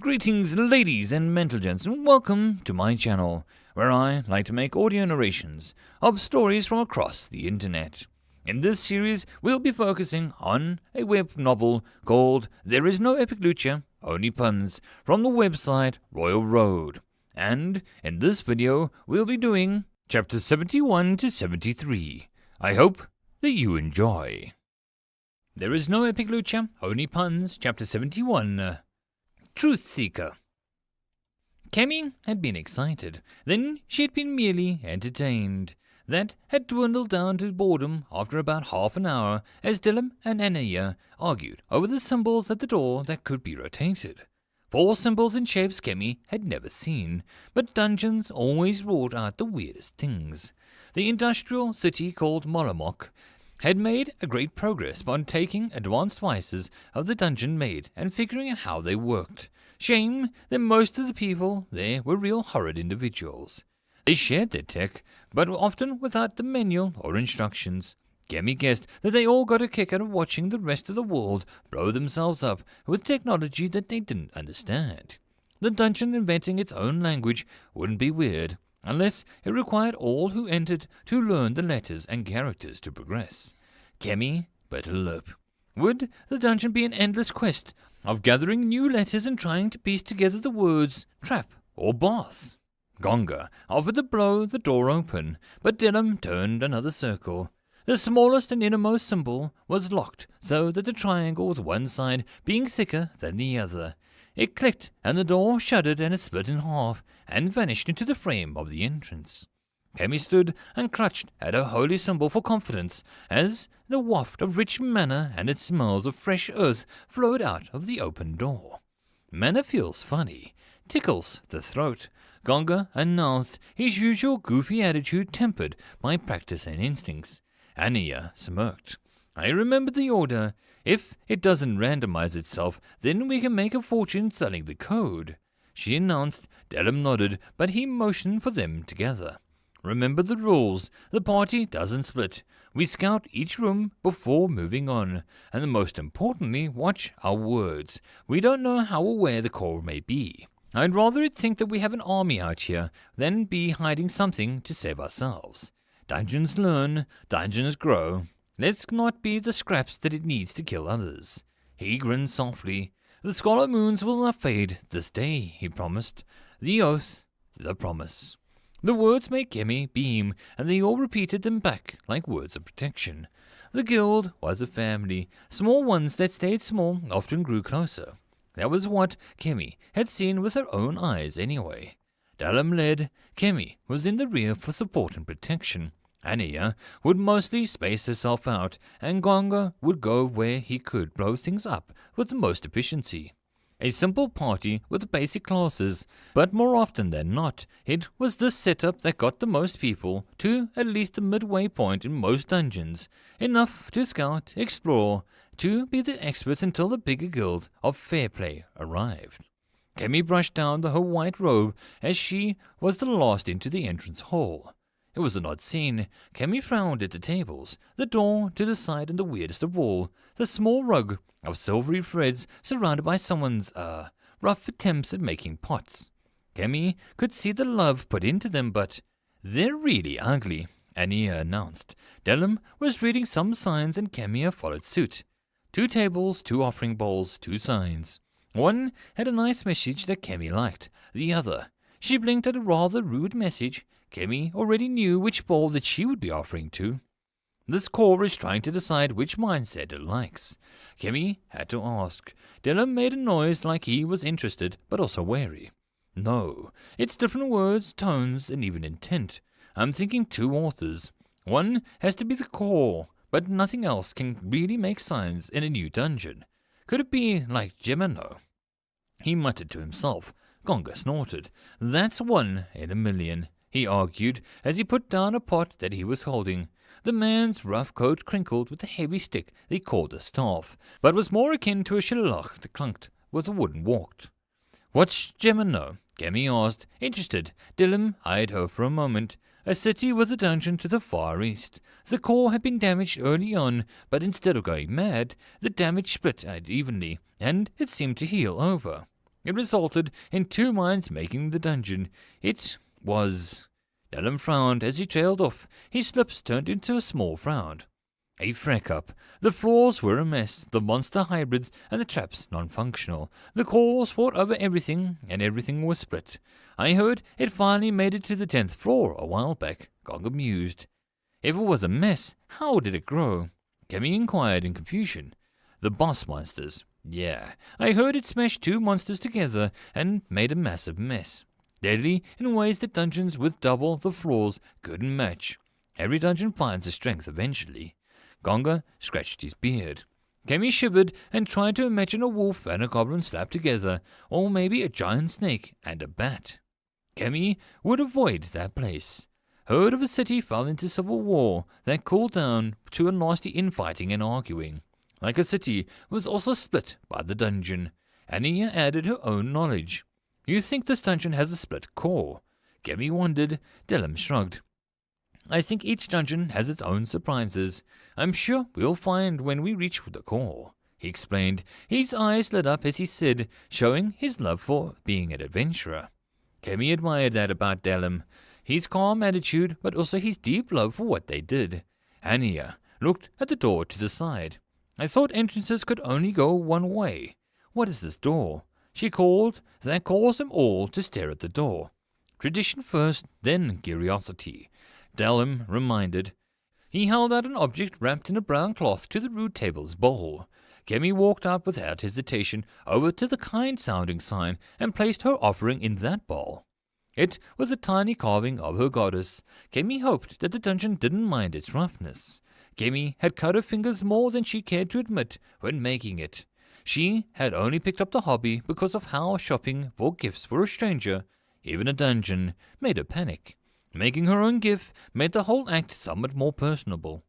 A: Greetings, ladies and gentlemen, and welcome to my channel, where I like to make audio narrations of stories from across the internet. In this series, we'll be focusing on a web novel called There Is No Epic Lucha, Only Puns, from the website Reupload. And in this video, we'll be doing chapters 71 to 73. I hope that you enjoy. There Is No Epic Lucha, Only Puns, chapter 71. Truth Seeker. Kemi had been excited, then she had been merely entertained. That had dwindled down to boredom after about half an hour as Dylan and Anaya argued over the symbols at the door that could be rotated. 4 symbols and shapes Kemi had never seen, but dungeons always wrought out the weirdest things. The industrial city called Molomok had made a great progress on taking advanced devices of the dungeon made and figuring out how they worked. Shame that most of the people there were real horrid individuals. They shared their tech, but often without the manual or instructions. Kemi guessed that they all got a kick out of watching the rest of the world blow themselves up with technology that they didn't understand. The dungeon inventing its own language wouldn't be weird, unless it required all who entered to learn the letters and characters to progress. Kemi bit her lip. Would the dungeon be an endless quest of gathering new letters and trying to piece together the words trap or boss? Gonga offered to blow the door open, but Dylan turned another circle. The smallest and innermost symbol was locked so that the triangle with one side being thicker than the other. It clicked, and the door shuddered and it split in half, and vanished into the frame of the entrance. Kemi stood and clutched at her holy symbol for confidence, as the waft of rich manna and its smells of fresh earth flowed out of the open door. Manna feels funny, tickles the throat. Gonga announced, his usual goofy attitude tempered by practice and instincts. Anaya smirked. I remember the order. If it doesn't randomize itself, then we can make a fortune selling the code. She announced. Delum nodded, but he motioned for them together. Remember the rules. The party doesn't split. We scout each room before moving on. And most importantly, watch our words. We don't know how aware the core may be. I'd rather it think that we have an army out here than be hiding something to save ourselves. Dungeons learn, dungeons grow. Let's not be the scraps that it needs to kill others. He grinned softly. The scarlet moons will not fade this day, he promised. The oath, the promise. The words made Kemi beam, and they all repeated them back like words of protection. The guild was a family. Small ones that stayed small often grew closer. That was what Kemi had seen with her own eyes anyway. Dalem led. Kemi was in the rear for support and protection. Ania would mostly space herself out, and Gonga would go where he could blow things up with the most efficiency. A simple party with basic classes, but more often than not, it was this setup that got the most people to at least the midway point in most dungeons, enough to scout, explore, to be the experts until the bigger guild of fair play arrived. Kemi brushed down her white robe as she was the last into the entrance hall. It was an odd scene. Kemi frowned at the tables, the door to the side, and the weirdest of all, the small rug of silvery threads surrounded by someone's, rough attempts at making pots. Kemi could see the love put into them, but they're really ugly, Ania announced. Dalem was reading some signs and Kemi followed suit. 2 tables, 2 offering bowls, 2 signs. One had a nice message that Kemi liked. The other, she blinked at a rather rude message. Kemi already knew which bowl that she would be offering to. This core is trying to decide which mindset it likes. Kemi had to ask. Dylan made a noise like he was interested, but also wary. No, it's different words, tones, and even intent. I'm thinking 2 authors. One has to be the core, but nothing else can really make signs in a new dungeon. Could it be like Gemino? He muttered to himself. Gonga snorted. That's 1 in a million, he argued as he put down a pot that he was holding. The man's rough coat crinkled with a heavy stick they called a staff, but was more akin to a shillelagh that clunked with a wooden walk. What's Gemino? Kemi asked, interested. Dylan eyed her for a moment. A city with a dungeon to the far east. The core had been damaged early on, but instead of going mad, the damage split out evenly, and it seemed to heal over. It resulted in 2 minds making the dungeon. It was... Dylan frowned as he trailed off. His lips turned into a small frown. A freck-up. The floors were a mess, the monster hybrids and the traps non-functional. The cores fought over everything, and everything was split. I heard it finally made it to the 10th floor a while back, Gonga mused. If it was a mess, how did it grow? Kemi inquired in confusion. The boss monsters. Yeah, I heard it smashed 2 monsters together and made a massive mess. Deadly in ways that dungeons with double the floors couldn't match. Every dungeon finds a strength eventually. Gonga scratched his beard. Kemi shivered and tried to imagine a wolf and a goblin slapped together, or maybe a giant snake and a bat. Kemi would avoid that place. Heard of a city fell into civil war that cooled down to a nasty infighting and arguing. Like a city was also split by the dungeon. Ania added her own knowledge. You think this dungeon has a split core? Kemi wondered. Dylan shrugged. I think each dungeon has its own surprises. I'm sure we'll find when we reach the core, he explained. His eyes lit up as he said, showing his love for being an adventurer. Kemi admired that about Dalem, his calm attitude, but also his deep love for what they did. Ania looked at the door to the side. I thought entrances could only go one way. What is this door? She called. That caused them all to stare at the door. Tradition first, then curiosity. Dalem reminded. He held out an object wrapped in a brown cloth to the rude table's bowl. Kemi walked up without hesitation over to the kind-sounding sign and placed her offering in that bowl. It was a tiny carving of her goddess. Kemi hoped that the dungeon didn't mind its roughness. Kemi had cut her fingers more than she cared to admit when making it. She had only picked up the hobby because of how shopping for gifts for a stranger, even a dungeon, made her panic. Making her own gift made the whole act somewhat more personable.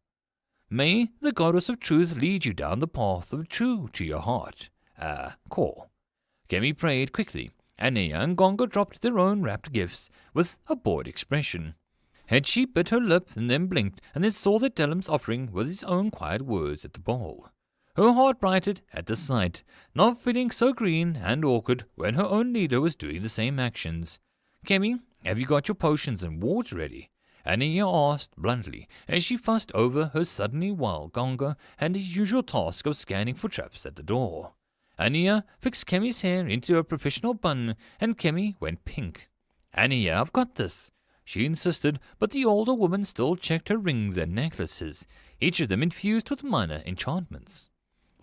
A: May the goddess of truth lead you down the path of true to your heart. Core. Kemi prayed quickly. Ania and Gonga dropped their own wrapped gifts with a bored expression. Had she bit her lip and then blinked and then saw that Dalem's offering with his own quiet words at the bowl. Her heart brightened at the sight, not feeling so green and awkward when her own leader was doing the same actions. Kemi, have you got your potions and wards ready? Annia asked bluntly as she fussed over her suddenly while Gonga had his usual task of scanning for traps at the door. Annia fixed Kemi's hair into a professional bun and Kemi went pink. Annia, I've got this, she insisted, but the older woman still checked her rings and necklaces, each of them infused with minor enchantments.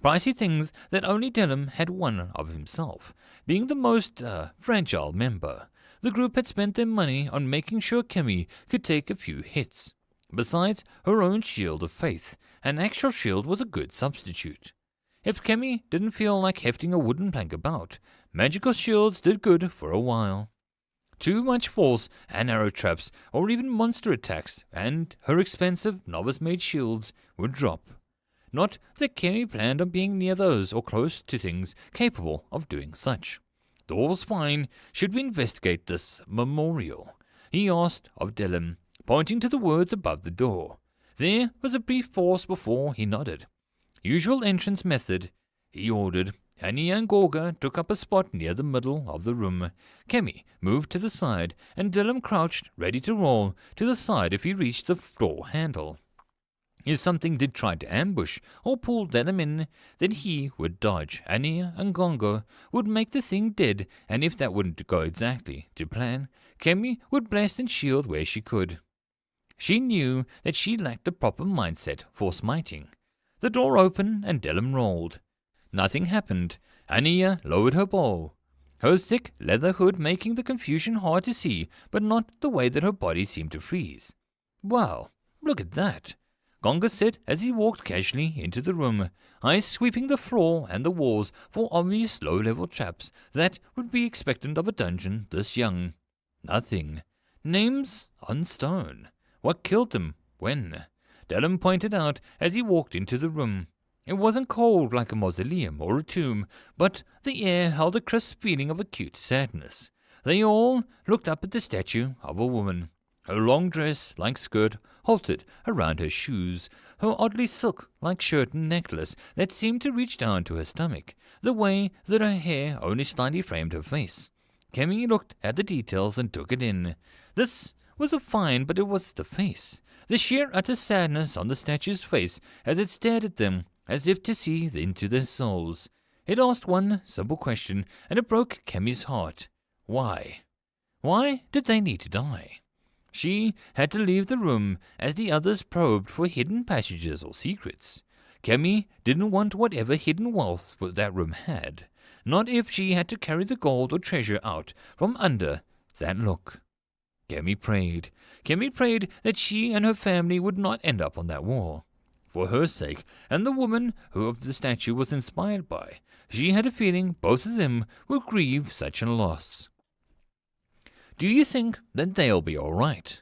A: Pricey things that only Dellum had one of himself, being the most fragile member. The group had spent their money on making sure Kemi could take a few hits. Besides her own shield of faith, an actual shield was a good substitute. If Kemi didn't feel like hefting a wooden plank about, magical shields did good for a while. Too much force and arrow traps, or even monster attacks, and her expensive novice-made shields would drop. Not that Kemi planned on being near those or close to things capable of doing such. All's fine. Should we investigate this memorial? He asked of Dellum, pointing to the words above the door. There was a brief pause before he nodded. Usual entrance method, he ordered. Annie and Gorga took up a spot near the middle of the room. Kemi moved to the side, and Dellum crouched, ready to roll to the side if he reached the door handle. If something did try to ambush or pull Dellum in, then he would dodge. Ania and Gongo would make the thing dead, and if that wouldn't go exactly to plan, Kemi would blast and shield where she could. She knew that she lacked the proper mindset for smiting. The door opened and Dellum rolled. Nothing happened. Ania lowered her bow, her thick leather hood making the confusion hard to see, but not the way that her body seemed to freeze. Well, look at that, Gonga said as he walked casually into the room, eyes sweeping the floor and the walls for obvious low-level traps that would be expectant of a dungeon this young. Nothing. Names on stone. What killed them? When? Dellum pointed out as he walked into the room. It wasn't cold like a mausoleum or a tomb, but the air held a crisp feeling of acute sadness. They all looked up at the statue of a woman. Her long dress-like skirt halted around her shoes, her oddly silk-like shirt and necklace that seemed to reach down to her stomach, the way that her hair only slightly framed her face. Kemi looked at the details and took it in. This was a fine, but it was the face. The sheer utter sadness on the statue's face as it stared at them, as if to see into their souls. It asked one simple question, and it broke Kemi's heart. Why? Why did they need to die? She had to leave the room as the others probed for hidden passages or secrets. Kemi didn't want whatever hidden wealth that room had, not if she had to carry the gold or treasure out from under that look. Kemi prayed. Kemi prayed that she and her family would not end up on that wall. For her sake, and the woman who the statue was inspired by, she had a feeling both of them would grieve such a loss. Do you think that they'll be all right?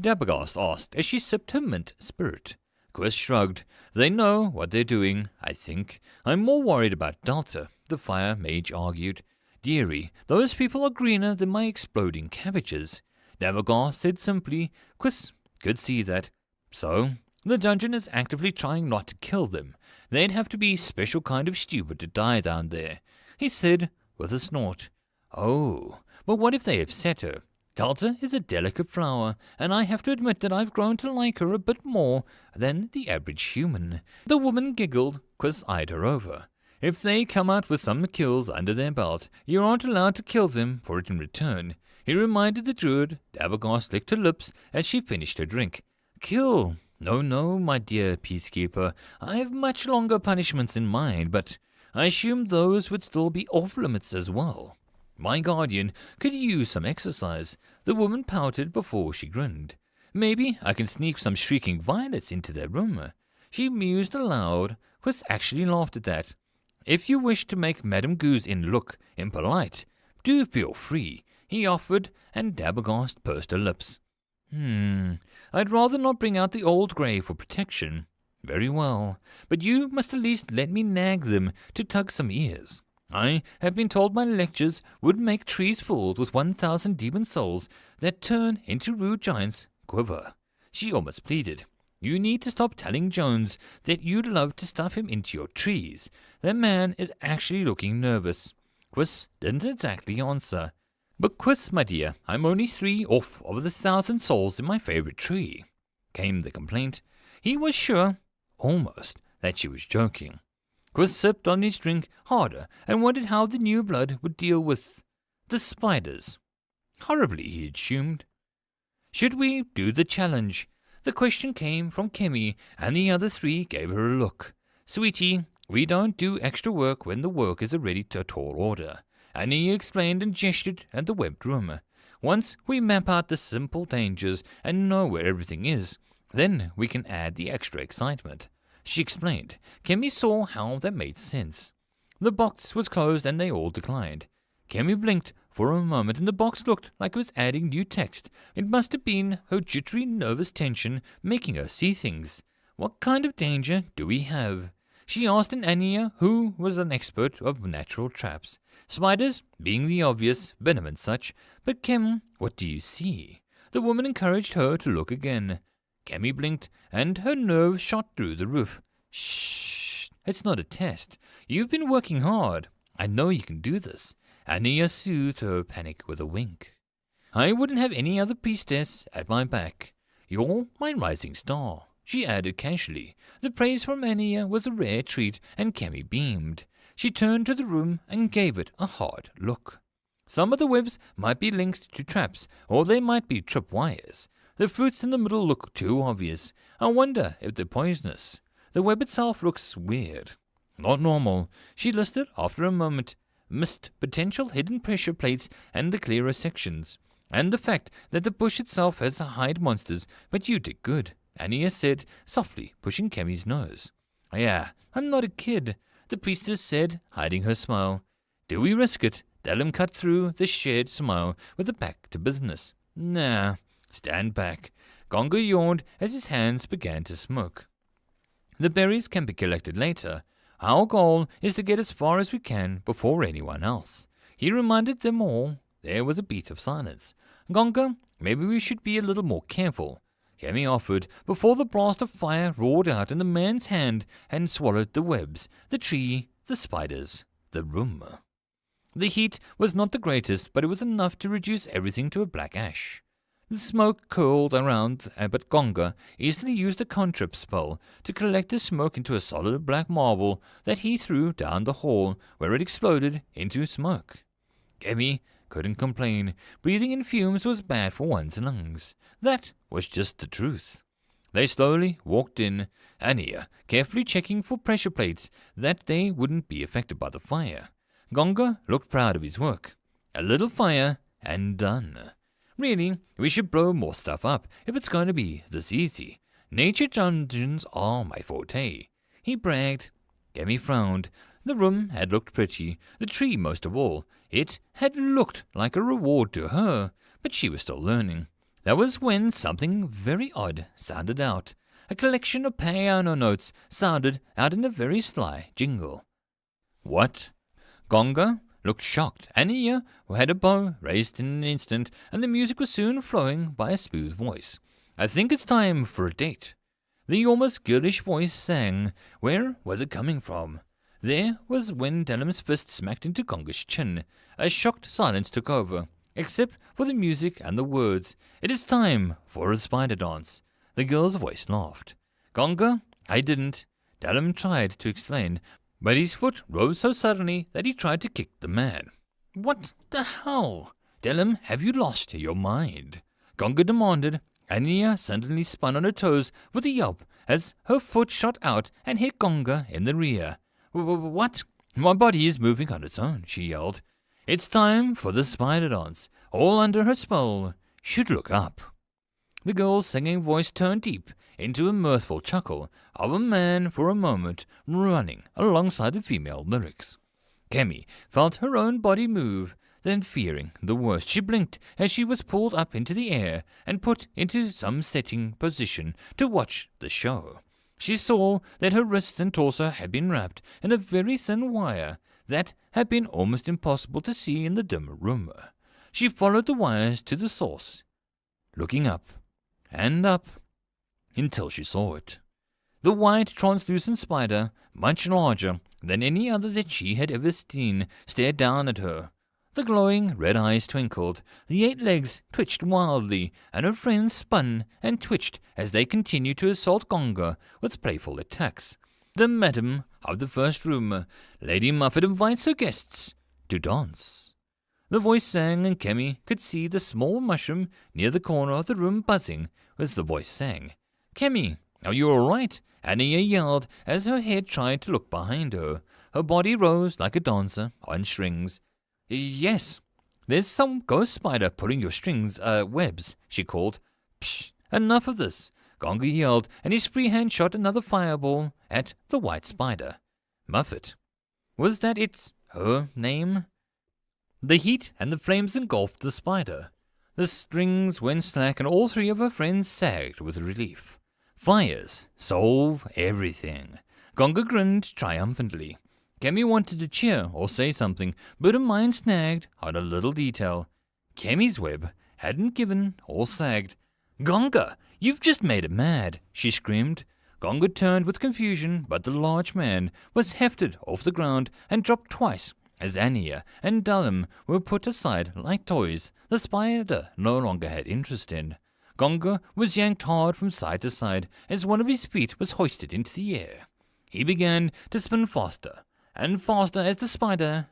A: Dabagast asked as she sipped her mint spirit. Quiz shrugged. They know what they're doing, I think. I'm more worried about Delta, the fire mage argued. Dearie, those people are greener than my exploding cabbages. Dabagast said simply. Quiz could see that. So, the dungeon is actively trying not to kill them. They'd have to be special kind of stupid to die down there, he said with a snort. Oh, but what if they upset her? Delta is a delicate flower, and I have to admit that I've grown to like her a bit more than the average human. The woman giggled. Quiz eyed her over. If they come out with some kills under their belt, you aren't allowed to kill them for it in return, he reminded the druid. Dabagast licked her lips as she finished her drink. Kill? No, my dear peacekeeper. I have much longer punishments in mind, but I assume those would still be off-limits as well. My guardian could use some exercise. The woman pouted before she grinned. Maybe I can sneak some shrieking violets into their room. She mused aloud. Quiz actually laughed at that. If you wish to make Madame Goose look impolite, do feel free, he offered, and Dabagast pursed her lips. I'd rather not bring out the old grey for protection. Very well, but you must at least let me nag them to tug some ears. I have been told my lectures would make trees filled with 1,000 demon souls that turn into rude giants quiver. She almost pleaded. You need to stop telling Jones that you'd love to stuff him into your trees. That man is actually looking nervous. Quiz didn't exactly answer. But Quiz, my dear, I'm only 3 off of the 1,000 souls in my favourite tree, came the complaint. He was sure, almost, that she was joking. Quiz sipped on his drink harder and wondered how the new blood would deal with the spiders. Horribly, he assumed. Should we do the challenge? The question came from Kemi, and the other 3 gave her a look. Sweetie, we don't do extra work when the work is already to tall order. And he explained and gestured at the webbed room. Once we map out the simple dangers and know where everything is, then we can add the extra excitement. She explained. Kemi saw how that made sense. The box was closed and they all declined. Kemi blinked for a moment and the box looked like it was adding new text. It must have been her jittery nervous tension making her see things. What kind of danger do we have? She asked Anya, who was an expert of natural traps. Spiders being the obvious, venom and such. But Kem, what do you see? The woman encouraged her to look again. Kemi blinked, and her nerves shot through the roof. Shh, it's not a test. You've been working hard. I know you can do this. Anya soothed her panic with a wink. I wouldn't have any other priestess at my back. You're my rising star, she added casually. The praise from Anya was a rare treat, and Kemi beamed. She turned to the room and gave it a hard look. Some of the webs might be linked to traps, or they might be tripwires. The fruits in the middle look too obvious. I wonder if they're poisonous. The web itself looks weird. Not normal, she listed after a moment. Missed potential hidden pressure plates and the clearer sections. And the fact that the bush itself has hide monsters, but you did good, Anya said, softly pushing Kemi's nose. Yeah, I'm not a kid, the priestess said, hiding her smile. Do we risk it? Dalem cut through the shared smile with a back to business. Nah, stand back. Gonga yawned as his hands began to smoke. The berries can be collected later. Our goal is to get as far as we can before anyone else. He reminded them all. There was a beat of silence. Gonga, maybe we should be a little more careful, Kemi offered, before the blast of fire roared out in the man's hand and swallowed the webs, the tree, the spiders, the room. The heat was not the greatest, but it was enough to reduce everything to a black ash. The smoke curled around, but Gonga easily used a contrip spell to collect the smoke into a solid black marble that he threw down the hall, where it exploded into smoke. Kemi couldn't complain. Breathing in fumes was bad for one's lungs. That was just the truth. They slowly walked in, Anya carefully checking for pressure plates that they wouldn't be affected by the fire. Gonga looked proud of his work. A little fire, and done. Really, we should blow more stuff up if it's going to be this easy. Nature dungeons are my forte, he bragged. Kemi frowned. The room had looked pretty, the tree most of all. It had looked like a reward to her, but she was still learning. That was when something very odd sounded out. A collection of piano notes sounded out in a very sly jingle. What? Gonga looked shocked. Anya had a bow raised in an instant, and the music was soon flowing by a smooth voice. I think it's time for a date. The almost girlish voice sang. Where was it coming from? There was when Dalem's fist smacked into Gonga's chin. A shocked silence took over, except for the music and the words. It is time for a spider dance. The girl's voice laughed. Gonga, I didn't. Dalem tried to explain, but his foot rose so suddenly that he tried to kick the man. What the hell? Dalem, have you lost your mind? Gonga demanded. Anya suddenly spun on her toes with a yelp as her foot shot out and hit Gonga in the rear. What? My body is moving on its own, she yelled. It's time for the spider dance. All under her spell. Should look up. The girl's singing voice turned deep into a mirthful chuckle of a man for a moment running alongside the female lyrics. Kemi felt her own body move, then fearing the worst, she blinked as she was pulled up into the air and put into some sitting position to watch the show. She saw that her wrists and torso had been wrapped in a very thin wire that had been almost impossible to see in the dim room. She followed the wires to the source, looking up and up until she saw it. The white, translucent spider, much larger than any other that she had ever seen, stared down at her. The glowing red eyes twinkled, the 8 legs twitched wildly, and her friends spun and twitched as they continued to assault Gonga with playful attacks. The madam of the first room, Lady Muffet, invites her guests to dance. The voice sang, and Kemi could see the small mushroom near the corner of the room buzzing as the voice sang. "Kemi, are you all right?" Anya yelled as her head tried to look behind her. Her body rose like a dancer on strings. "Yes, there's some ghost spider pulling your webs," she called. "Psh, enough of this," Gonga yelled, and his free hand shot another fireball at the white spider. Muffet. Was that her name? The heat and the flames engulfed the spider. The strings went slack, and all 3 of her friends sagged with relief. Fires solve everything. Gonga grinned triumphantly. Kemi wanted to cheer or say something, but her mind snagged on a little detail. Kemi's web hadn't given or sagged. "Gonga, you've just made it mad," she screamed. Gonga turned with confusion, but the large man was hefted off the ground and dropped twice. As Anya and Dallum were put aside like toys, the spider no longer had interest in. Gonga was yanked hard from side to side as one of his feet was hoisted into the air. He began to spin faster and faster as the spider,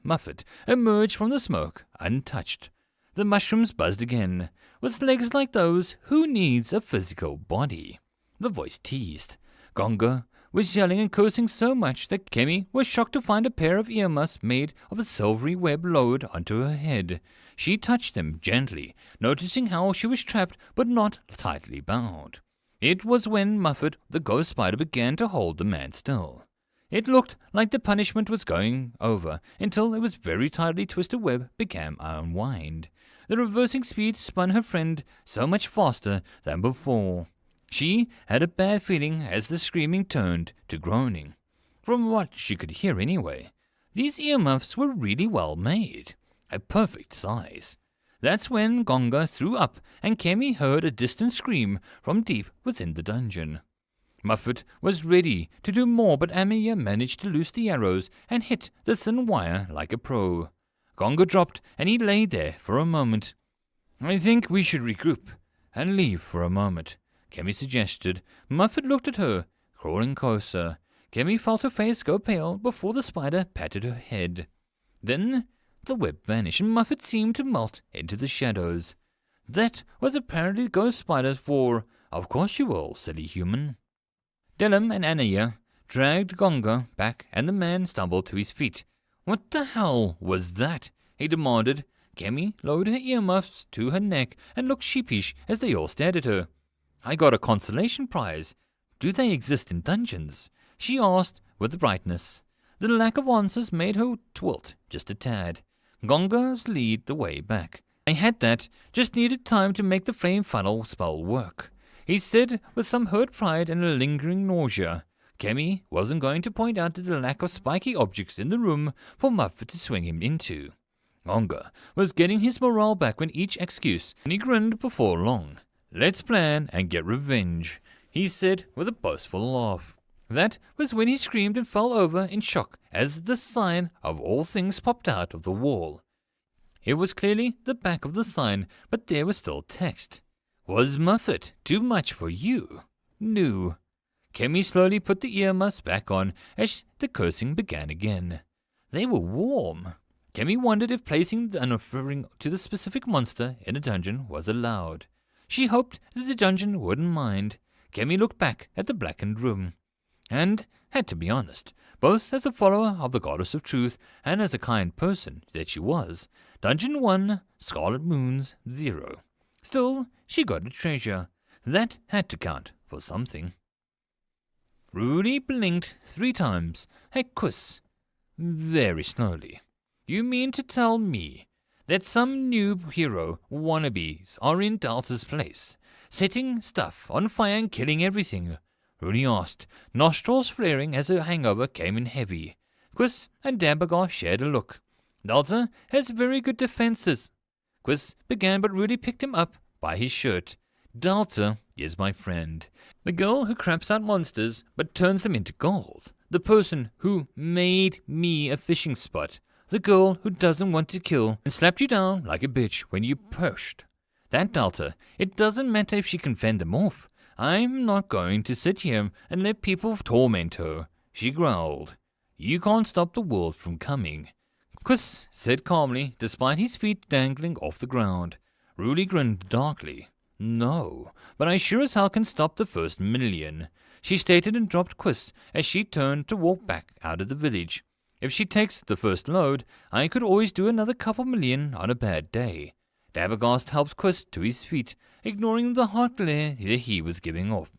A: Muffet, emerged from the smoke untouched. The mushrooms buzzed again. "With legs like those, who needs a physical body?" the voice teased. Gonga was yelling and cursing so much that Kemi was shocked to find a pair of earmuffs made of a silvery web lowered onto her head. She touched them gently, noticing how she was trapped but not tightly bound. It was when Muffet, the ghost spider, began to hold the man still. It looked like the punishment was going over until it was very tightly twisted web began to unwind. The reversing speed spun her friend so much faster than before. She had a bad feeling as the screaming turned to groaning. From what she could hear anyway, these earmuffs were really well made, a perfect size. That's when Gonga threw up and Kemi heard a distant scream from deep within the dungeon. Muffet was ready to do more, but Amiya managed to loose the arrows and hit the thin wire like a pro. Gonga dropped and he lay there for a moment. "I think we should regroup and leave for a moment," Kemi suggested. Muffet looked at her, crawling closer. Kemi felt her face go pale before the spider patted her head. Then the web vanished and Muffet seemed to melt into the shadows. That was apparently the ghost spider for, "Of course you will, silly human." Dellum and Anaya dragged Gonga back and the man stumbled to his feet. "What the hell was that?" he demanded. Kemi lowered her earmuffs to her neck and looked sheepish as they all stared at her. "I got a consolation prize. Do they exist in dungeons?" she asked with brightness. The lack of answers made her wilt just a tad. Gonga lead the way back. "I had that, just needed time to make the flame funnel spell work," he said with some hurt pride and a lingering nausea. Kemi wasn't going to point out the lack of spiky objects in the room for Muffet to swing him into. Gonga was getting his morale back when each excuse, and he grinned before long. "Let's plan and get revenge," he said with a boastful laugh. That was when he screamed and fell over in shock as the sign of all things popped out of the wall. It was clearly the back of the sign, but there was still text. "Was Muffet too much for you?" "No." Kemi slowly put the earmuffs back on as the cursing began again. They were warm. Kemi wondered if placing the referring to the specific monster in a dungeon was allowed. She hoped that the dungeon wouldn't mind. Kemi looked back at the blackened room, and had to be honest, both as a follower of the Goddess of Truth and as a kind person that she was. Dungeon 1, Scarlet Moons 0. Still, she got a treasure. That had to count for something. Rudy blinked 3 times at Quiz, very slowly. "You mean to tell me that some new hero wannabes are in Delta's place, setting stuff on fire and killing everything?" Rooney asked, nostrils flaring as her hangover came in heavy. Quiz and Dambagar shared a look. "Delta has very good defenses," Quiz began, but Rudy picked him up by his shirt. "Delta is my friend. The girl who craps out monsters but turns them into gold. The person who made me a fishing spot. The girl who doesn't want to kill and slapped you down like a bitch when you pushed. That Delta, it doesn't matter if she can fend them off. I'm not going to sit here and let people torment her, she growled. You can't stop the world from coming. Quiss said calmly, despite his feet dangling off the ground. Ruli grinned darkly. No, but I sure as hell can stop the first million, she stated and dropped Quiss as she turned to walk back out of the village. If she takes the first load, I could always do another couple million on a bad day. Dabbergast helped Quiss to his feet, ignoring the hot glare that he was giving off.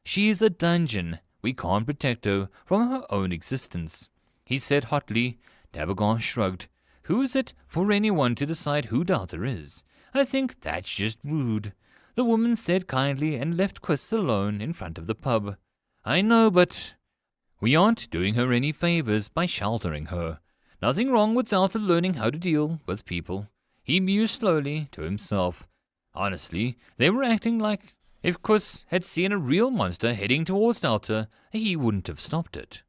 A: She's a dungeon. We can't protect her from her own existence, he said hotly. Dabbergast shrugged. Who is it for anyone to decide who Delta is? I think that's just rude, the woman said kindly and left Quiss alone in front of the pub. I know, but we aren't doing her any favors by sheltering her. Nothing wrong with Delta learning how to deal with people, he mused slowly to himself. Honestly, they were acting like if Quiss had seen a real monster heading towards Delta, he wouldn't have stopped it.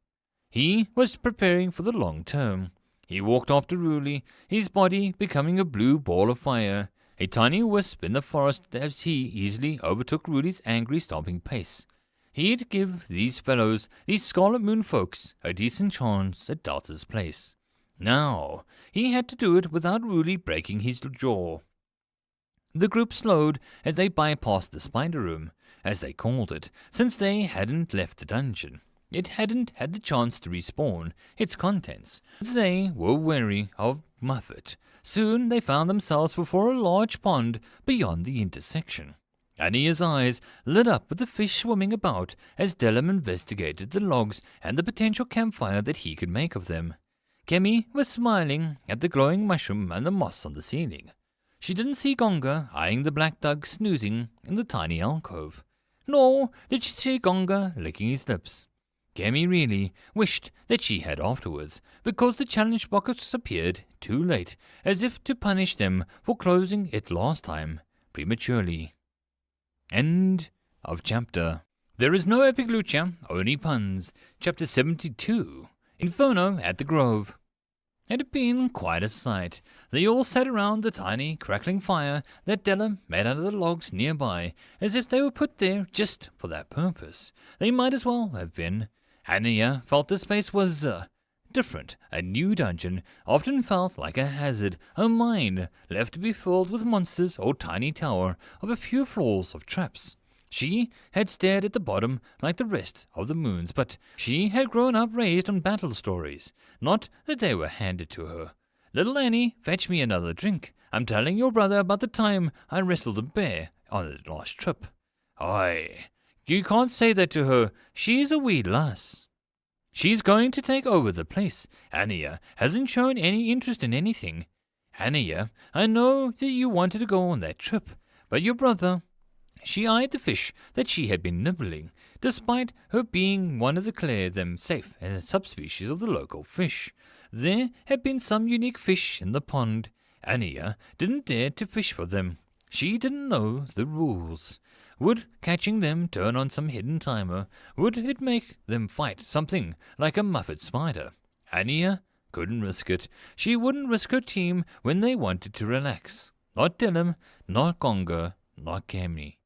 A: He was preparing for the long term. He walked after Ruli, his body becoming a blue ball of fire, a tiny wisp in the forest as he easily overtook Ruli's angry stomping pace. He'd give these fellows, these Scarlet Moon folks, a decent chance at Delta's place. Now, he had to do it without Ruli breaking his jaw. The group slowed as they bypassed the spider room, as they called it, since they hadn't left the dungeon. It hadn't had the chance to respawn its contents. They were wary of Muffet. Soon they found themselves before a large pond beyond the intersection. Ania's eyes lit up with the fish swimming about as Delim investigated the logs and the potential campfire that he could make of them. Kemi was smiling at the glowing mushroom and the moss on the ceiling. She didn't see Gonga eyeing the black duck snoozing in the tiny alcove. Nor did she see Gonga licking his lips. Kemi really wished that she had afterwards, because the challenge box appeared too late, as if to punish them for closing it last time, prematurely. End of chapter. There is no epic lucha, only puns. Chapter 72. Inferno at the Grove. It had been quite a sight. They all sat around the tiny, crackling fire that Della made out of the logs nearby, as if they were put there just for that purpose. They might as well have been. Ania felt this place was different. A new dungeon often felt like a hazard, a mine left to be filled with monsters or tiny tower of a few floors of traps. She had stared at the bottom like the rest of the moons, but she had grown up raised on battle stories, not that they were handed to her. Little Annie, fetch me another drink. I'm telling your brother about the time I wrestled a bear on the last trip. Aye, you can't say that to her. She's a wee lass. She's going to take over the place. Ania hasn't shown any interest in anything. Ania, I know that you wanted to go on that trip, but your brother... She eyed the fish that she had been nibbling, despite her being one of the clear them safe and a subspecies of the local fish. There had been some unique fish in the pond. Ania didn't dare to fish for them. She didn't know the rules. Would catching them turn on some hidden timer? Would it make them fight something like a muffet spider? Ania couldn't risk it. She wouldn't risk her team when they wanted to relax. Not Dylan, not Gonga, not Kemi.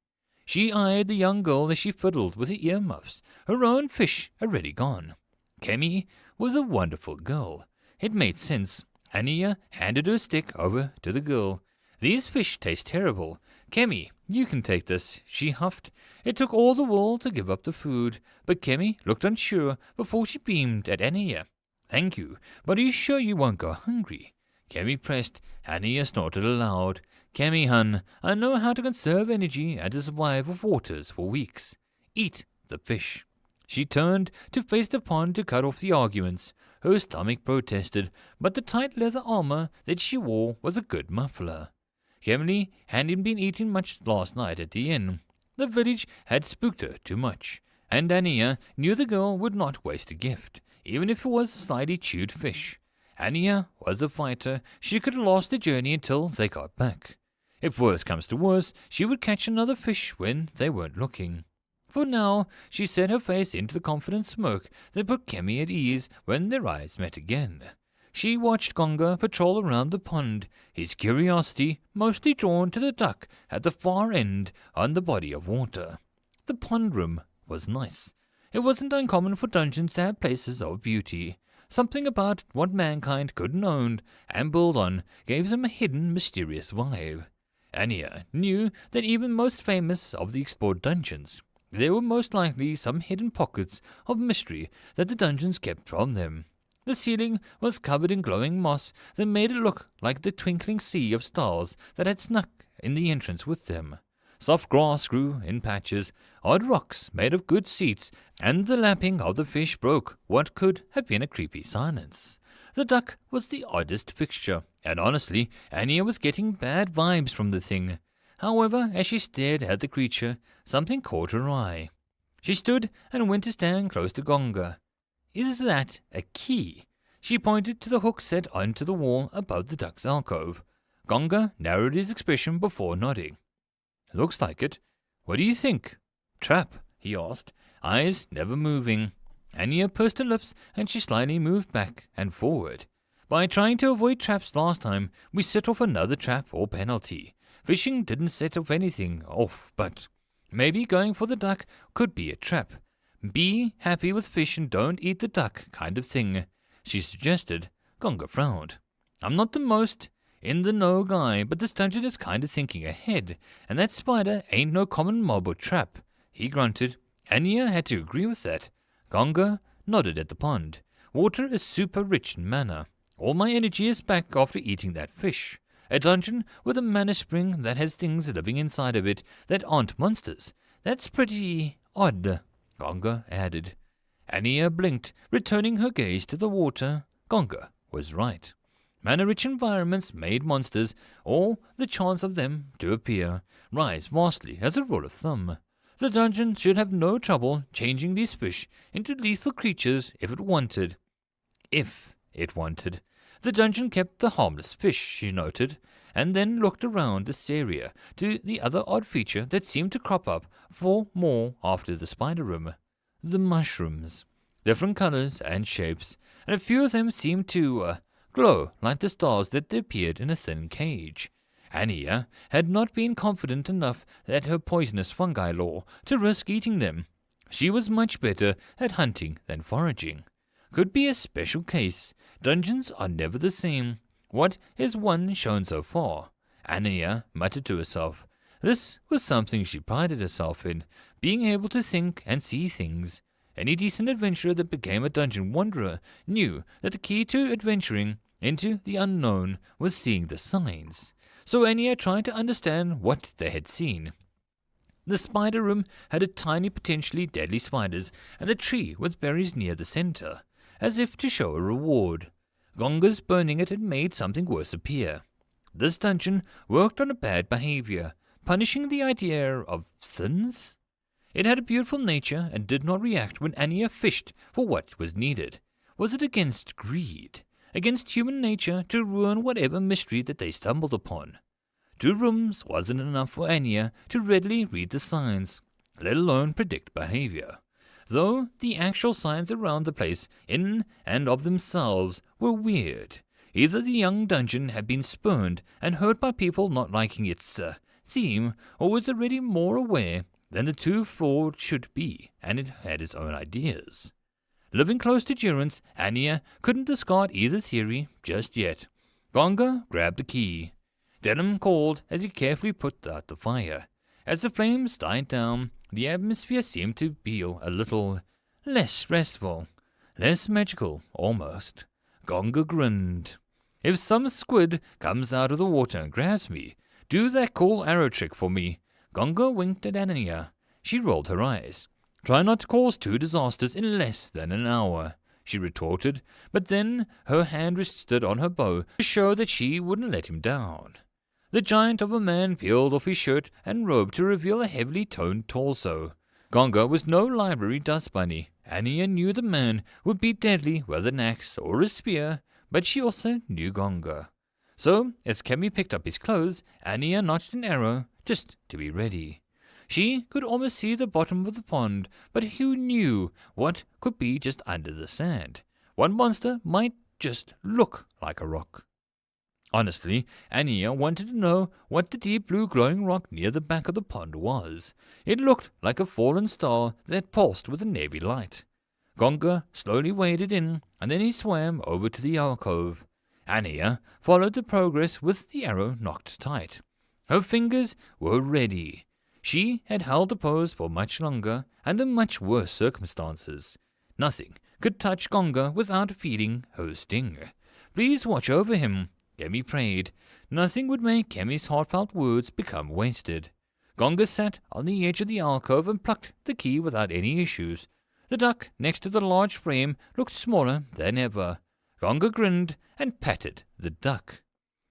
A: She eyed the young girl as she fiddled with her earmuffs, her own fish already gone. Kemi was a wonderful girl. It made sense. Ania handed her stick over to the girl. These fish taste terrible. Kemi, you can take this, she huffed. It took all the world to give up the food, but Kemi looked unsure before she beamed at Ania. Thank you, but are you sure you won't go hungry? Kemi pressed. Ania snorted aloud. Kemi, hun, I know how to conserve energy and to survive with waters for weeks. Eat the fish. She turned to face the pond to cut off the arguments. Her stomach protested, but the tight leather armor that she wore was a good muffler. Kemi hadn't been eating much last night at the inn. The village had spooked her too much, and Ania knew the girl would not waste a gift, even if it was a slightly chewed fish. Ania was a fighter. She could last the journey until they got back. If worse comes to worse, she would catch another fish when they weren't looking. For now, she set her face into the confident smirk that put Kemi at ease when their eyes met again. She watched Gonga patrol around the pond, his curiosity mostly drawn to the duck at the far end on the body of water. The pond room was nice. It wasn't uncommon for dungeons to have places of beauty. Something about what mankind couldn't own and build on gave them a hidden, mysterious vibe. Anya knew that even most famous of the explored dungeons, there were most likely some hidden pockets of mystery that the dungeons kept from them. The ceiling was covered in glowing moss that made it look like the twinkling sea of stars that had snuck in the entrance with them. Soft grass grew in patches, odd rocks made of good seats, and the lapping of the fish broke what could have been a creepy silence. The duck was the oddest fixture, and honestly, Anya was getting bad vibes from the thing. However, as she stared at the creature, something caught her eye. She stood and went to stand close to Gonga. "Is that a key?" She pointed to the hook set onto the wall above the duck's alcove. Gonga narrowed his expression before nodding. "Looks like it. What do you think?" "Trap?" he asked, eyes never moving. Anya pursed her lips and she slightly moved back and forward. "By trying to avoid traps last time, we set off another trap or penalty. Fishing didn't set off anything off, but maybe going for the duck could be a trap. Be happy with fish and don't eat the duck kind of thing," she suggested. Gonga frowned. "I'm not the most in the know guy, but this dungeon is kind of thinking ahead, and that spider ain't no common mob or trap," he grunted. Anya had to agree with that. Gonga nodded at the pond. "Water is super rich in mana. All my energy is back after eating that fish. A dungeon with a mana spring that has things living inside of it that aren't monsters. That's pretty odd," Gonga added. Anya blinked, returning her gaze to the water. Gonga was right. Mana-rich environments made monsters, or the chance of them to appear, rise vastly as a rule of thumb. The dungeon should have no trouble changing these fish into lethal creatures if it wanted. The dungeon kept the harmless fish, she noted, and then looked around this area to the other odd feature that seemed to crop up for more after the spider room. The mushrooms. Different colors and shapes, and a few of them seemed to glow like the stars that appeared in a thin cage. Anya had not been confident enough at her poisonous fungi lore to risk eating them. She was much better at hunting than foraging. Could be a special case. Dungeons are never the same. What has one shown so far? Anya muttered to herself. This was something she prided herself in, being able to think and see things. Any decent adventurer that became a dungeon wanderer knew that the key to adventuring into the unknown was seeing the signs. So Anya tried to understand what they had seen. The spider room had a tiny, potentially deadly spiders and a tree with berries near the center, as if to show a reward. Gonga's burning it had made something worse appear. This dungeon worked on a bad behavior, punishing the idea of sins. It had a beautiful nature and did not react when Anya fished for what was needed. Was it against greed? Against human nature to ruin whatever mystery that they stumbled upon? 2 rooms wasn't enough for Anya to readily read the signs, let alone predict behavior. Though the actual signs around the place, in and of themselves, were weird. Either the young dungeon had been spurned and hurt by people not liking its theme, or was already more aware than the 2 flawed should be, and it had its own ideas. Living close to Durance, Anya couldn't discard either theory just yet. Gonga grabbed the key. Denham called as he carefully put out the fire. As the flames died down, the atmosphere seemed to feel a little less restful, less magical, almost. Gonga grinned. "If some squid comes out of the water and grabs me, do that cool arrow trick for me." Gonga winked at Anya. She rolled her eyes. "Try not to cause 2 disasters in less than an hour," she retorted, but then her hand rested on her bow to show that she wouldn't let him down. The giant of a man peeled off his shirt and robe to reveal a heavily toned torso. Gonga was no library dust bunny. Anya knew the man would be deadly with an axe or a spear, but she also knew Gonga. So, as Kemi picked up his clothes, Anya notched an arrow, just to be ready. She could almost see the bottom of the pond, but who knew what could be just under the sand? One monster might just look like a rock. Honestly, Anya wanted to know what the deep blue glowing rock near the back of the pond was. It looked like a fallen star that pulsed with a navy light. Gonga slowly waded in, and then he swam over to the alcove. Anya followed the progress with the arrow knocked tight. Her fingers were ready. She had held the pose for much longer and in much worse circumstances. Nothing could touch Gonga without feeling her sting. Please watch over him, Kemi prayed. Nothing would make Kemi's heartfelt words become wasted. Gonga sat on the edge of the alcove and plucked the key without any issues. The duck next to the large frame looked smaller than ever. Gonga grinned and patted the duck.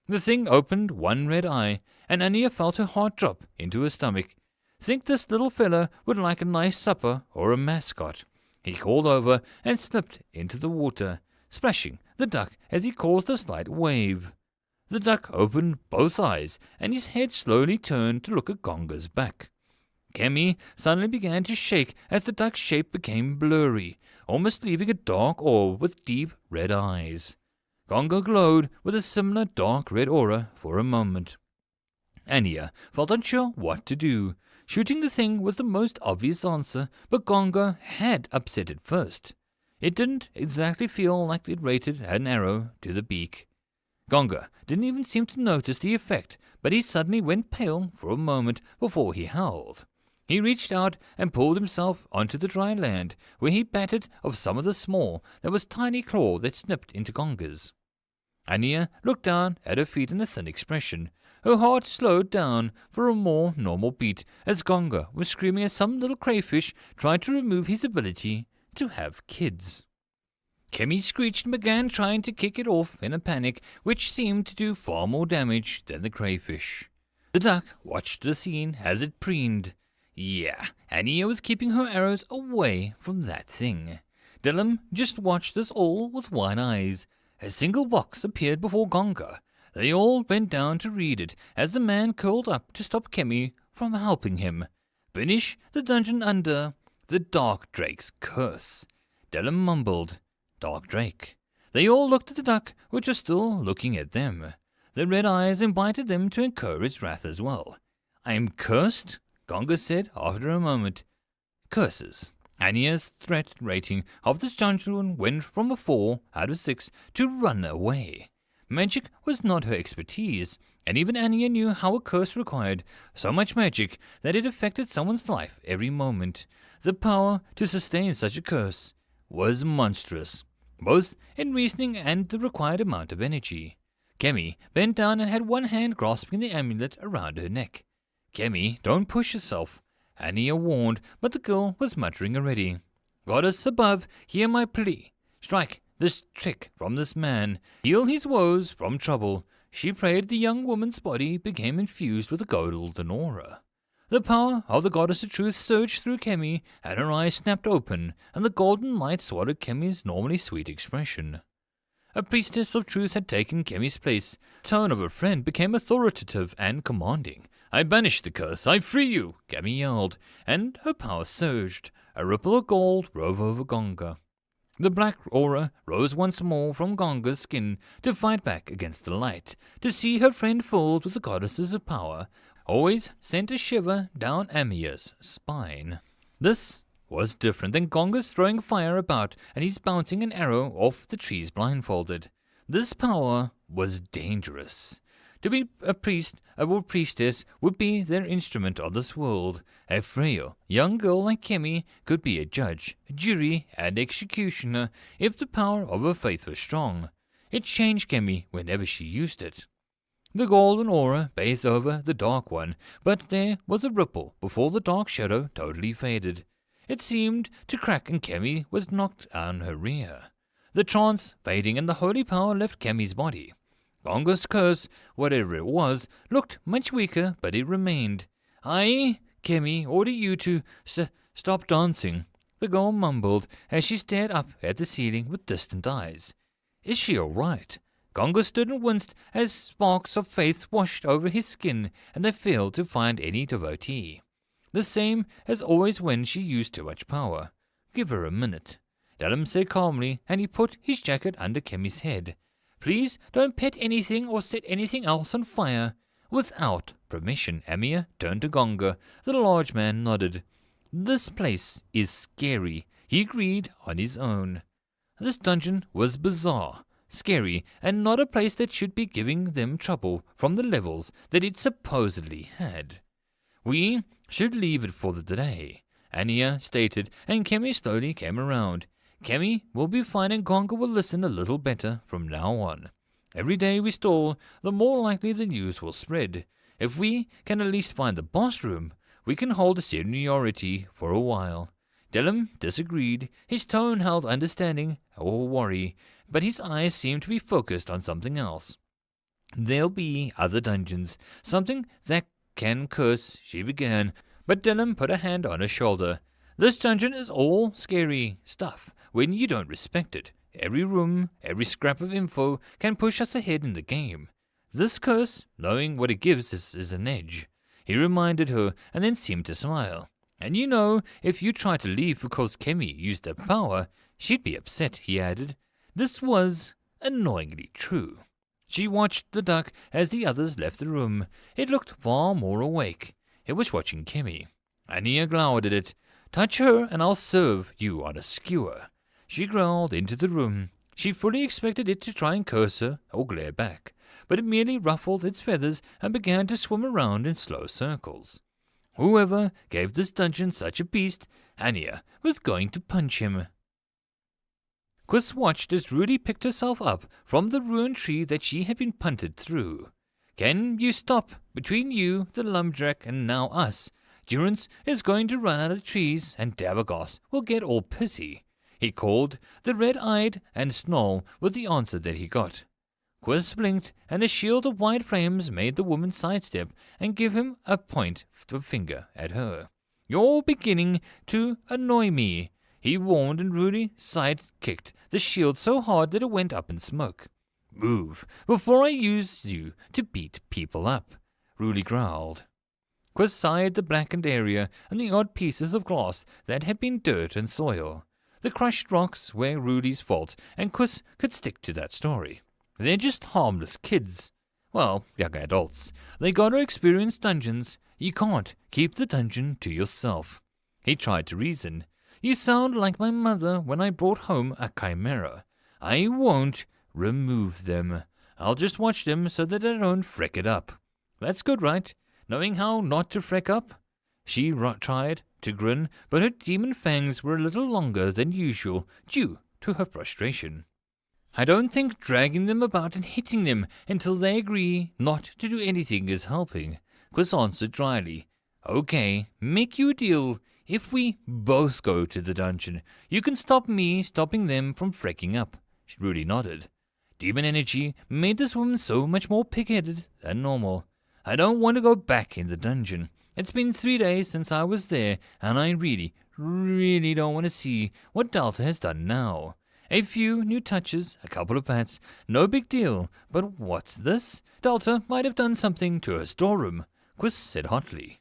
A: The thing opened one red eye, and Anya felt her heart drop into her stomach. Think this little fella would like a nice supper or a mascot. He crawled over and slipped into the water, splashing the duck as he caused a slight wave. The duck opened both eyes, and his head slowly turned to look at Gonga's back. Kemi suddenly began to shake as the duck's shape became blurry, almost leaving a dark orb with deep red eyes. Gonga glowed with a similar dark red aura for a moment. Anya felt unsure what to do. Shooting the thing was the most obvious answer, but Gonga had upset it first. It didn't exactly feel like it rated an arrow to the beak. Gonga didn't even seem to notice the effect, but he suddenly went pale for a moment before he howled. He reached out and pulled himself onto the dry land, where he batted off some of the small that was tiny claw that snipped into Gonga's. Anya looked down at her feet in a thin expression. Her heart slowed down for a more normal beat as Gonga was screaming as some little crayfish tried to remove his ability to have kids. Kemi screeched and began trying to kick it off in a panic, which seemed to do far more damage than the crayfish. The duck watched the scene as it preened. Yeah, Anya was keeping her arrows away from that thing. Dylan just watched this all with wide eyes. A single box appeared before Gonga. They all bent down to read it as the man curled up to stop Kemi from helping him. Finish the dungeon under the Dark Drake's curse. Dylan mumbled, Dark Drake. They all looked at the duck, which was still looking at them. The red eyes invited them to incur its wrath as well. I am cursed? Gonga said after a moment. Curses. Anya's threat rating of this dungeon went from a 4 out of 6 to run away. Magic was not her expertise, and even Anya knew how a curse required so much magic that it affected someone's life every moment. The power to sustain such a curse was monstrous, both in reasoning and the required amount of energy. Kemi bent down and had one hand grasping the amulet around her neck. Kemi, don't push yourself, Anya warned, but the girl was muttering already. Goddess above, hear my plea. Strike this trick from this man. Heal his woes from trouble. She prayed the young woman's body became infused with a golden aura. The power of the goddess of truth surged through Kemi, and her eyes snapped open, and the golden light swallowed Kemi's normally sweet expression. A priestess of truth had taken Kemi's place. The tone of her friend became authoritative and commanding. I banish the curse, I free you, Kemi yelled, and her power surged. A ripple of gold rove over Gonga. The black aura rose once more from Gonga's skin to fight back against the light. To see her friend filled with the goddesses of power always sent a shiver down Anya's spine. This was different than Gonga's throwing fire about and his bouncing an arrow off the trees blindfolded. This power was dangerous. To be a priest or priestess would be their instrument of this world. A frail young girl like Kemi could be a judge, jury, and executioner if the power of her faith was strong. It changed Kemi whenever she used it. The golden aura bathed over the dark one, but there was a ripple before the dark shadow totally faded. It seemed to crack and Kemi was knocked on her rear. The trance fading and the holy power left Kemi's body. Gonga's curse, whatever it was, looked much weaker, but it remained. I, Kemi, order you to stop dancing, the girl mumbled as she stared up at the ceiling with distant eyes. Is she all right? Gonga stood and winced as sparks of faith washed over his skin, and they failed to find any devotee. The same as always when she used too much power. Give her a minute. Dallum said calmly, and he put his jacket under Kemi's head. Please don't pet anything or set anything else on fire. Without permission, Amir turned to Gonga. The large man nodded. This place is scary, he agreed on his own. This dungeon was bizarre, scary, and not a place that should be giving them trouble from the levels that it supposedly had. We should leave it for the day, Ania stated, and Kemi slowly came around. Kemi will be fine and Gonga will listen a little better from now on. Every day we stall, the more likely the news will spread. If we can at least find the boss room, we can hold seniority for a while. Dallum disagreed. His tone held understanding or worry, but his eyes seemed to be focused on something else. There'll be other dungeons, something that can curse, she began, but Dallum put a hand on her shoulder. This dungeon is all scary stuff when you don't respect it. Every room, every scrap of info can push us ahead in the game. This curse, knowing what it gives, is an edge. He reminded her and then seemed to smile. And you know, if you try to leave because Kemi used her power, she'd be upset, he added. This was annoyingly true. She watched the duck as the others left the room. It looked far more awake. It was watching Kemi. Ania glowered at it. Touch her and I'll serve you on a skewer. She growled into the room. She fully expected it to try and curse her or glare back, but it merely ruffled its feathers and began to swim around in slow circles. Whoever gave this dungeon such a beast, Ania was going to punch him. Quiz watched as Rudy picked herself up from the ruined tree that she had been punted through. Can you stop? Between you, the lumberjack, and now us, Durance is going to run out of trees and Dabagos will get all pissy. He called. The red-eyed and Snarl was the answer that he got. Quiz blinked, and the shield of wide flames made the woman sidestep and give him a point of finger at her. You're beginning to annoy me, he warned, and Rudy side-kicked the shield so hard that it went up in smoke. Move, before I use you to beat people up, Rudy growled. Quiz sighed the blackened area and the odd pieces of glass that had been dirt and soil. The crushed rocks were Rudy's fault, and Quiz could stick to that story. They're just harmless kids. Well, young adults. They gotta experience dungeons. You can't keep the dungeon to yourself. He tried to reason. You sound like my mother when I brought home a chimera. I won't remove them. I'll just watch them so that I don't freck it up. That's good, right? Knowing how not to freck up? She tried to grin, but her demon fangs were a little longer than usual due to her frustration. I don't think dragging them about and hitting them until they agree not to do anything is helping, Quiz answered dryly. Okay, make you a deal. If we both go to the dungeon, you can stop me stopping them from frecking up. Rudy nodded. Demon energy made this woman so much more pig-headed than normal. I don't want to go back in the dungeon. It's been 3 days since I was there, and I really don't want to see what Delta has done now. A few new touches, a couple of pats, no big deal. But what's this? Delta might have done something to her storeroom, Quiz said hotly.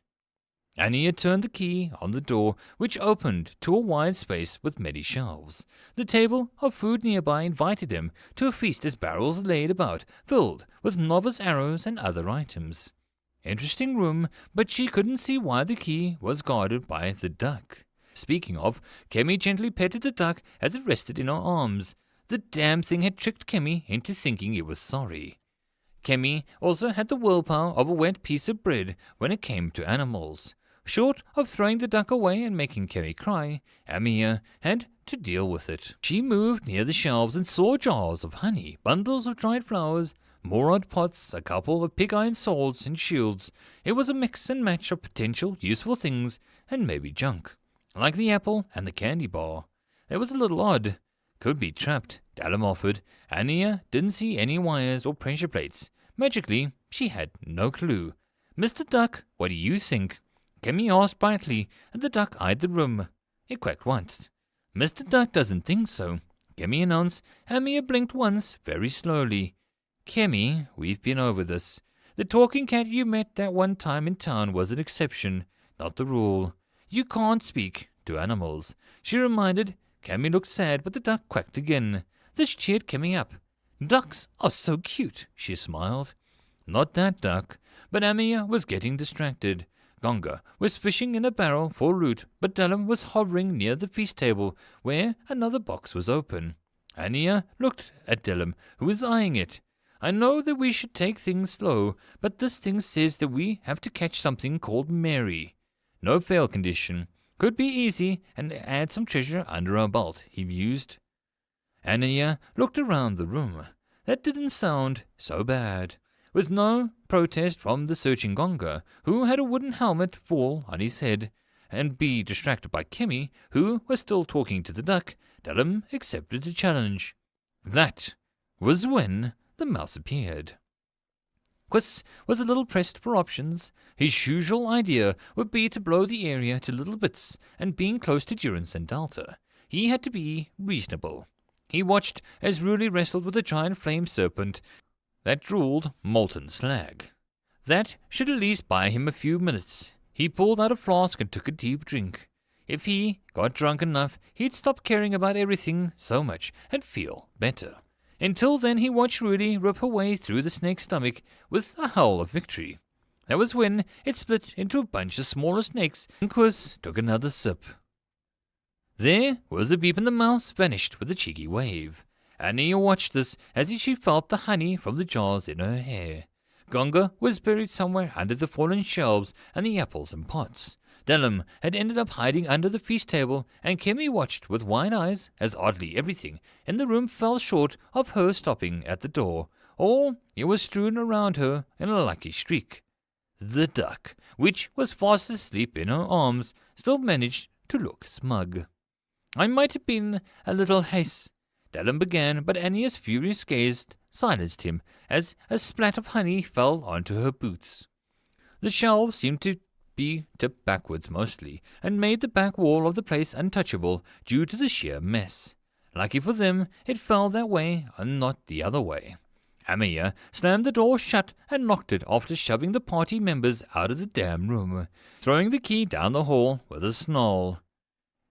A: Ania turned the key on the door, which opened to a wide space with many shelves. The table of food nearby invited him to a feast as barrels laid about, filled with novice arrows and other items. Interesting room, but she couldn't see why the key was guarded by the duck. Speaking of, Kemi gently petted the duck as it rested in her arms. The damn thing had tricked Kemi into thinking it was sorry. Kemi also had the willpower of a wet piece of bread when it came to animals. Short of throwing the duck away and making Kemi cry, Amir had to deal with it. She moved near the shelves and saw jars of honey, bundles of dried flowers, more odd pots, a couple of pig-iron swords and shields. It was a mix and match of potential useful things and maybe junk. Like the apple and the candy bar. It was a little odd. Could be trapped, Dallum offered. Ania didn't see any wires or pressure plates. Magically, she had no clue. Mr. Duck, what do you think? Kemi asked brightly, and the duck eyed the room. It quacked once. Mr. Duck doesn't think so, Kemi announced. Amir blinked once, very slowly. Kemi, we've been over this. The talking cat you met that one time in town was an exception, not the rule. You can't speak to animals, she reminded. Cammy looked sad, but the duck quacked again. This cheered Cammy up. Ducks are so cute, she smiled. Not that duck, but Amia was getting distracted. Gonga was fishing in a barrel for loot, but Dallum was hovering near the feast table, where another box was open. Ania looked at Dallum, who was eyeing it. I know that we should take things slow, but this thing says that we have to catch something called Mary. No fail condition. Could be easy and add some treasure under our belt, he mused. Ania looked around the room. That didn't sound so bad. With no protest from the searching Gonga, who had a wooden helmet fall on his head, and be distracted by Kemi, who was still talking to the duck, Dallum accepted the challenge. That was when the mouse appeared. Quiss was a little pressed for options. His usual idea would be to blow the area to little bits, and being close to Durance and Delta, he had to be reasonable. He watched as Ruli wrestled with a giant flame serpent that drooled molten slag. That should at least buy him a few minutes. He pulled out a flask and took a deep drink. If he got drunk enough, he'd stop caring about everything so much and feel better. Until then, he watched Rudy rip her way through the snake's stomach with a howl of victory. That was when it split into a bunch of smaller snakes, and Quiz took another sip. There was a beep and the mouse vanished with a cheeky wave. Ania watched this as she felt the honey from the jars in her hair. Gonga was buried somewhere under the fallen shelves and the apples and pots. Dallum had ended up hiding under the feast table, and Kemi watched with wide eyes as oddly everything in the room fell short of her stopping at the door, or it was strewn around her in a lucky streak. The duck, which was fast asleep in her arms, still managed to look smug. I might have been a little hasty, Dallum began, but Ania's furious gaze silenced him as a splat of honey fell onto her boots. The shelves seemed to be tipped backwards mostly, and made the back wall of the place untouchable due to the sheer mess. Lucky for them, it fell that way and not the other way. Amia slammed the door shut and locked it after shoving the party members out of the damn room, throwing the key down the hall with a snarl.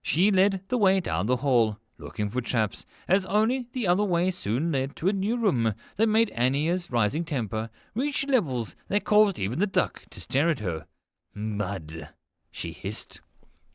A: She led the way down the hall, looking for traps, as only the other way soon led to a new room that made Ania's rising temper reach levels that caused even the duck to stare at her. Mud, she hissed.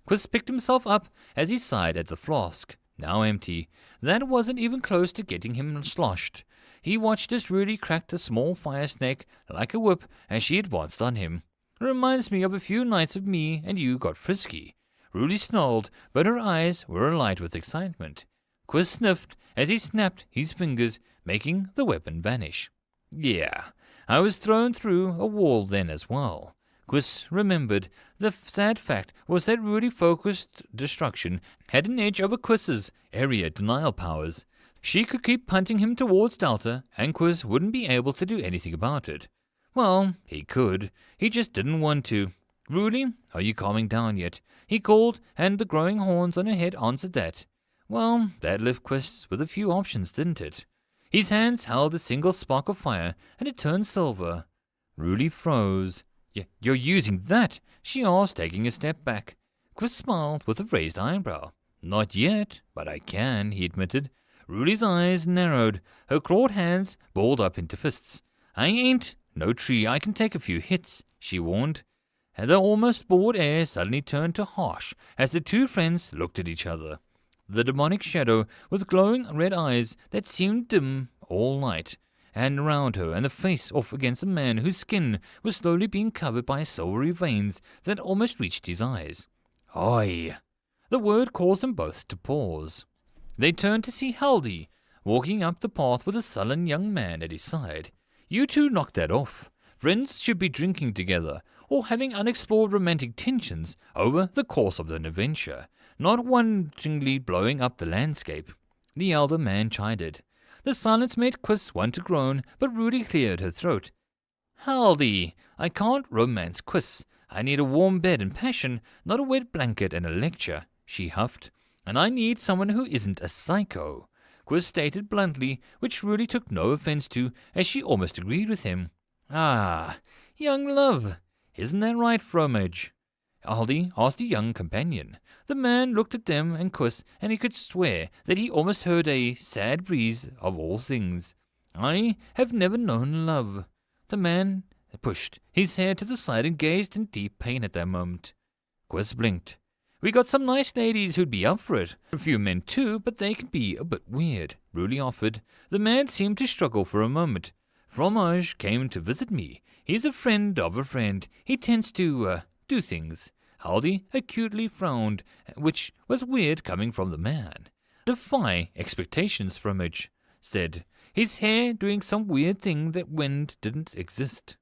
A: Quiz picked himself up as he sighed at the flask, now empty. That wasn't even close to getting him sloshed. He watched as Rudy cracked a small fire snake like a whip as she advanced on him. It reminds me of a few nights of me and you got frisky. Rudy snarled, but her eyes were alight with excitement. Quiz sniffed as he snapped his fingers, making the weapon vanish. Yeah, I was thrown through a wall then as well. Quiz remembered. The sad fact was that Rudy-focused destruction had an edge over Quiz's area denial powers. She could keep punting him towards Delta, and Quiz wouldn't be able to do anything about it. Well, he could. He just didn't want to. Rudy, are you calming down yet? He called, and the growing horns on her head answered that. Well, that left Quiz with a few options, didn't it? His hands held a single spark of fire, and it turned silver. Rudy froze. You're using that? She asked, taking a step back. Quiz smiled with a raised eyebrow. Not yet, but I can, he admitted. Rudy's eyes narrowed. Her clawed hands balled up into fists. I ain't no tree. I can take a few hits, she warned. And the almost bored air suddenly turned to harsh as the two friends looked at each other. The demonic shadow with glowing red eyes that seemed dim all night, and around her, and the face off against a man whose skin was slowly being covered by silvery veins that almost reached his eyes. Oi! The word caused them both to pause. They turned to see Haldy, walking up the path with a sullen young man at his side. You two knocked that off. Friends should be drinking together, or having unexplored romantic tensions over the course of an adventure, not wantonly blowing up the landscape. The elder man chided. The silence made Quiz want to groan, but Rudy cleared her throat. Haldy, I can't romance Quiz. I need a warm bed and passion, not a wet blanket and a lecture, she huffed. And I need someone who isn't a psycho, Quiz stated bluntly, which Rudy took no offense to, as she almost agreed with him. Ah, young love, isn't that right, Fromage? Aldi asked a young companion. The man looked at them and cussed, and he could swear that he almost heard a sad breeze of all things. I have never known love. The man pushed his hair to the side and gazed in deep pain at that moment. Quist blinked. We got some nice ladies who'd be up for it. A few men too, but they can be a bit weird, Rudy offered. The man seemed to struggle for a moment. Fromage came to visit me. He's a friend of a friend. He tends to, do things. Haldy acutely frowned, which was weird coming from the man. Defy expectations, Fromage said. His hair doing some weird thing that wind didn't exist.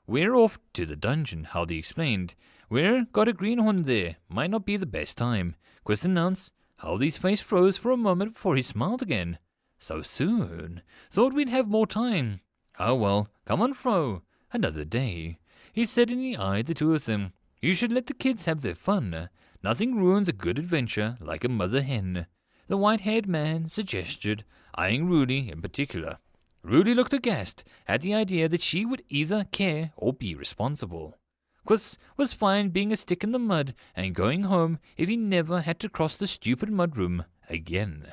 A: We're off to the dungeon, Haldy explained. We're got a greenhorn there. Might not be the best time, Quist announced. Haldy's face froze for a moment before he smiled again. So soon? Thought we'd have more time. Oh well, come on, Fro. Another day. He said, and he eyed the two of them. You should let the kids have their fun. Nothing ruins a good adventure like a mother hen, the white-haired man suggested, eyeing Rudy in particular. Rudy looked aghast at the idea that she would either care or be responsible. Quist was fine being a stick in the mud and going home if he never had to cross the stupid mudroom again.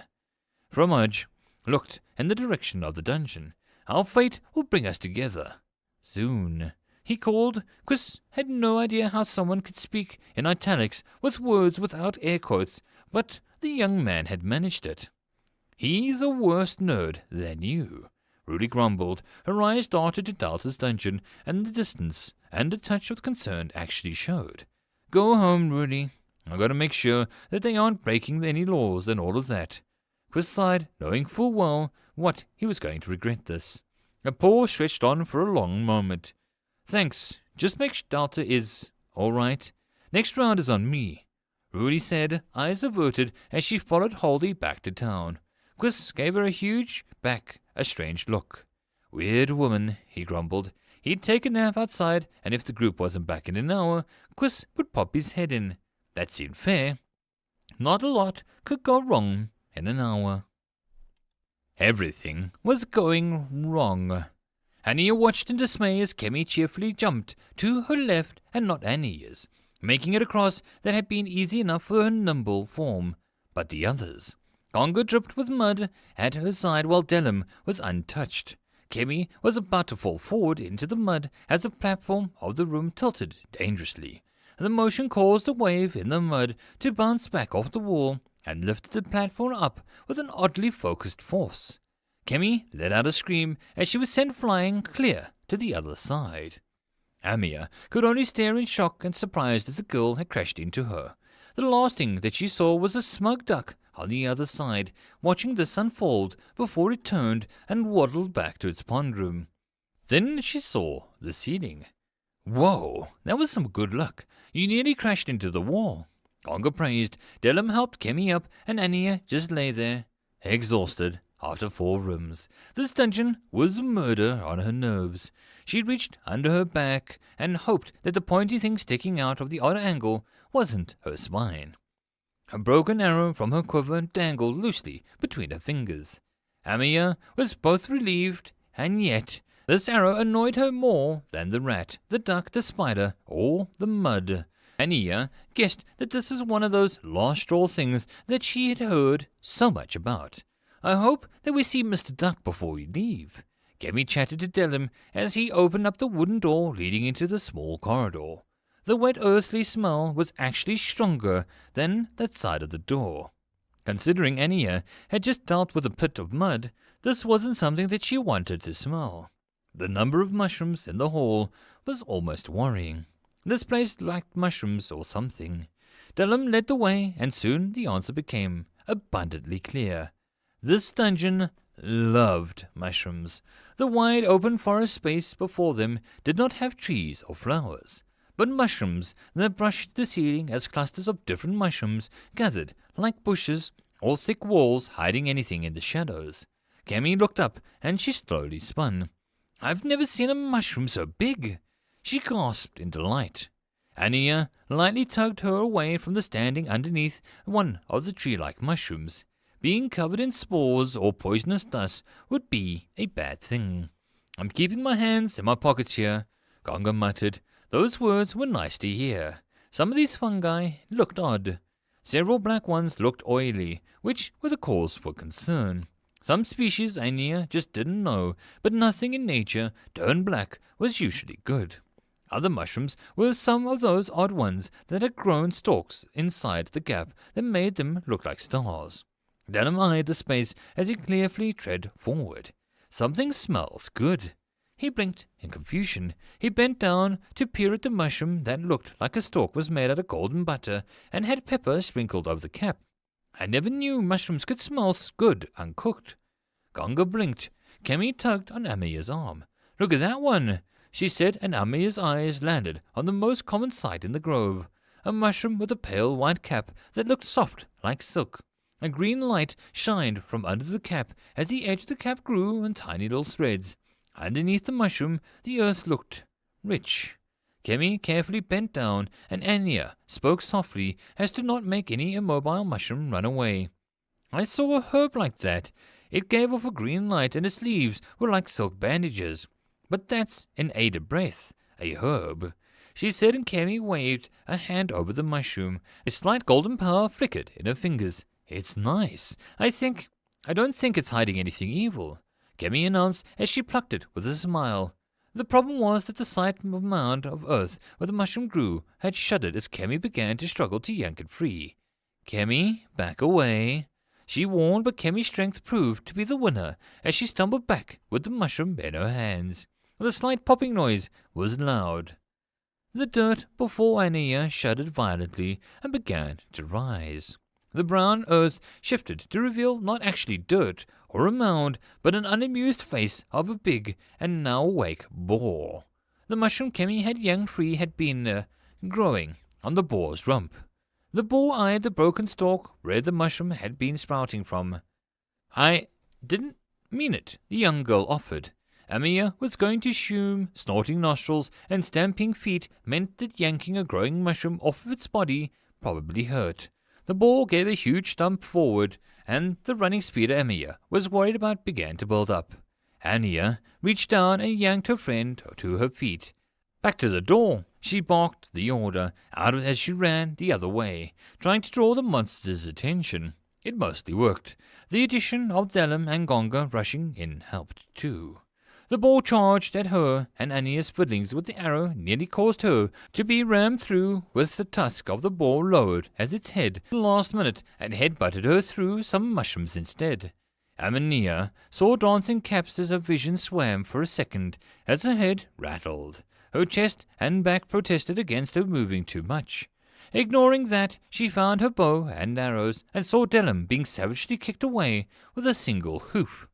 A: Fromage looked in the direction of the dungeon. Our fate will bring us together. Soon, he called. Quist had no idea how someone could speak in italics with words without air quotes, but the young man had managed it. He's a worse nerd than you, Rudy grumbled. Her eyes darted to Delta's dungeon and the distance, and a touch of concern actually showed. Go home, Rudy. I've got to make sure that they aren't breaking any laws and all of that. Quist sighed, knowing full well what he was going to regret this. A paw stretched on for a long moment. Thanks. Just make sure Delta is all right. Next round is on me, Rudy said, eyes averted as she followed Haldy back to town. Quist gave her a strange look. Weird woman, he grumbled. He'd take a nap outside, and if the group wasn't back in an hour, Quist would pop his head in. That seemed fair. Not a lot could go wrong in an hour. Everything was going wrong. Anya watched in dismay as Kemi cheerfully jumped to her left and not Anya's, making it a cross that had been easy enough for her nimble form. But the others. Gonga dripped with mud at her side while Delum was untouched. Kemi was about to fall forward into the mud as the platform of the room tilted dangerously. The motion caused a wave in the mud to bounce back off the wall and lifted the platform up with an oddly focused force. Kemi let out a scream as she was sent flying clear to the other side. Amia could only stare in shock and surprise as the girl had crashed into her. The last thing that she saw was a smug duck on the other side, watching this unfold before it turned and waddled back to its pond room. Then she saw the ceiling. Whoa, that was some good luck. You nearly crashed into the wall. Gonga praised. Delum helped Kemi up, and Anya just lay there, exhausted after 4 rooms. This dungeon was murder on her nerves. She reached under her back and hoped that the pointy thing sticking out of the odd angle wasn't her spine. A broken arrow from her quiver dangled loosely between her fingers. Amia was both relieved, and yet this arrow annoyed her more than the rat, the duck, the spider, or the mud. Ania guessed that this was one of those last straw things that she had heard so much about. I hope that we see Mr. Duck before we leave. Kemi chatted to Delum as he opened up the wooden door leading into the small corridor. The wet earthly smell was actually stronger than that side of the door. Considering Ania had just dealt with a pit of mud, this wasn't something that she wanted to smell. The number of mushrooms in the hall was almost worrying. This place lacked mushrooms or something. Delum led the way, and soon the answer became abundantly clear. This dungeon loved mushrooms. The wide open forest space before them did not have trees or flowers, but mushrooms that brushed the ceiling as clusters of different mushrooms gathered like bushes or thick walls hiding anything in the shadows. Kemi looked up and she slowly spun. I've never seen a mushroom so big, she gasped in delight. Ania lightly tugged her away from the standing underneath one of the tree-like mushrooms. Being covered in spores or poisonous dust would be a bad thing. I'm keeping my hands in my pockets here, Gonga muttered. Those words were nice to hear. Some of these fungi looked odd. Several black ones looked oily, which were the cause for concern. Some species Ania just didn't know, but nothing in nature turned black was usually good. Other mushrooms were some of those odd ones that had grown stalks inside the gap that made them look like stars. Denham eyed the space as he carefully tread forward. Something smells good. He blinked in confusion. He bent down to peer at the mushroom that looked like a stalk was made out of golden butter and had pepper sprinkled over the cap. I never knew mushrooms could smell good uncooked. Gonga blinked. Kemi tugged on Amiya's arm. "Look at that one," she said, and Amiya's eyes landed on the most common sight in the grove, a mushroom with a pale white cap that looked soft like silk. A green light shined from under the cap as the edge of the cap grew in tiny little threads. Underneath the mushroom, the earth looked rich. Kemi carefully bent down, and Anya spoke softly as to not make any immobile mushroom run away. "I saw a herb like that. It gave off a green light, and its leaves were like silk bandages. But that's an Ada breath, a herb," she said, and Kemi waved a hand over the mushroom. A slight golden power flickered in her fingers. "It's nice. I don't think it's hiding anything evil," Kemi announced as she plucked it with a smile. The problem was that the slight mound of earth where the mushroom grew had shuddered as Kemi began to struggle to yank it free. "Kemi, back away," she warned, but Kemi's strength proved to be the winner as she stumbled back with the mushroom in her hands. The slight popping noise was loud. The dirt before Ania shuddered violently and began to rise. The brown earth shifted to reveal not actually dirt or a mound, but an unamused face of a big and now awake boar. The mushroom Kemi had yanked free had been growing on the boar's rump. The boar eyed the broken stalk where the mushroom had been sprouting from. "I didn't mean it," the young girl offered. Amiya was going to assume snorting nostrils and stamping feet meant that yanking a growing mushroom off of its body probably hurt. The boar gave a huge stump forward, and the running speed Amiya was worried about began to build up. Ania reached down and yanked her friend to her feet. "Back to the door," she barked the order out as she ran the other way, trying to draw the monster's attention. It mostly worked. The addition of Delum and Gonga rushing in helped too. The boar charged at her, and Ania's fiddlings with the arrow nearly caused her to be rammed through with the tusk of the boar lowered as its head the last minute and head-butted her through some mushrooms instead. Amania saw dancing caps as her vision swam for a second as her head rattled. Her chest and back protested against her moving too much. Ignoring that, she found her bow and arrows and saw Delum being savagely kicked away with a single hoof.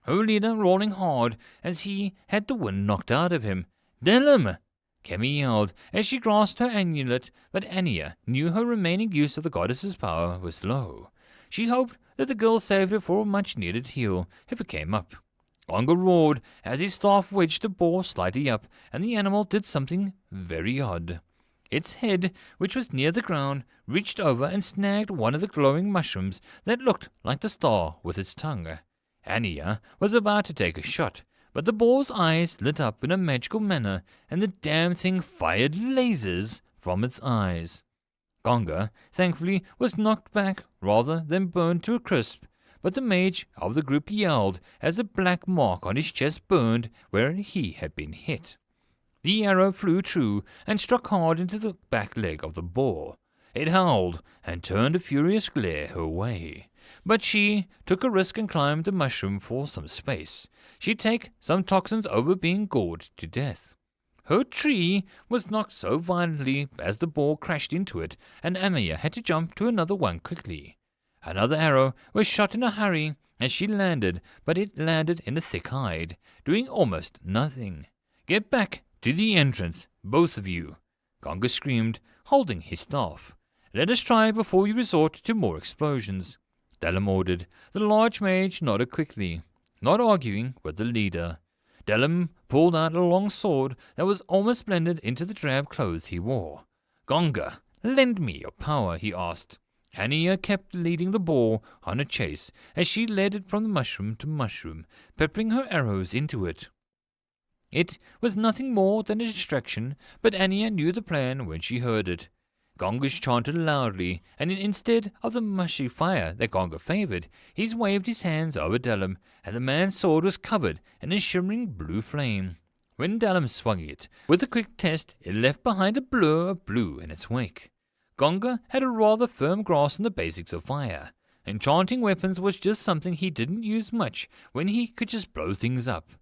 A: Her leader rolling hard as he had the wind knocked out of him. "Delum!" Kemi yelled as she grasped her amulet, but Ania knew her remaining use of the goddess's power was low. She hoped that the girl saved her for a much-needed heal if it came up. Gonga roared as his staff wedged the boar slightly up, and the animal did something very odd. Its head, which was near the ground, reached over and snagged one of the glowing mushrooms that looked like the star with its tongue. Ania was about to take a shot, but the boar's eyes lit up in a magical manner, and the damn thing fired lasers from its eyes. Gonga, thankfully, was knocked back rather than burned to a crisp, but the mage of the group yelled as a black mark on his chest burned where he had been hit. The arrow flew true and struck hard into the back leg of the boar. It howled and turned a furious glare her way. But she took a risk and climbed the mushroom for some space. She'd take some toxins over being gored to death. Her tree was knocked so violently as the boar crashed into it, and Amaya had to jump to another one quickly. Another arrow was shot in a hurry, and she landed, but it landed in a thick hide, doing almost nothing. "Get back to the entrance, both of you," Gonga screamed, holding his staff. "Let us try before you resort to more explosions," Delum ordered. The large mage nodded quickly, not arguing with the leader. Delum pulled out a long sword that was almost blended into the drab clothes he wore. "Gonga, lend me your power," he asked. Ania kept leading the boar on a chase as she led it from mushroom to mushroom, peppering her arrows into it. It was nothing more than a distraction, but Ania knew the plan when she heard it. Gonga's chanted loudly, and instead of the mushy fire that Gonga favoured, he waved his hands over Dellum, and the man's sword was covered in a shimmering blue flame. When Dellum swung it, with a quick test, it left behind a blur of blue in its wake. Gonga had a rather firm grasp on the basics of fire. Enchanting weapons was just something he didn't use much when he could just blow things up.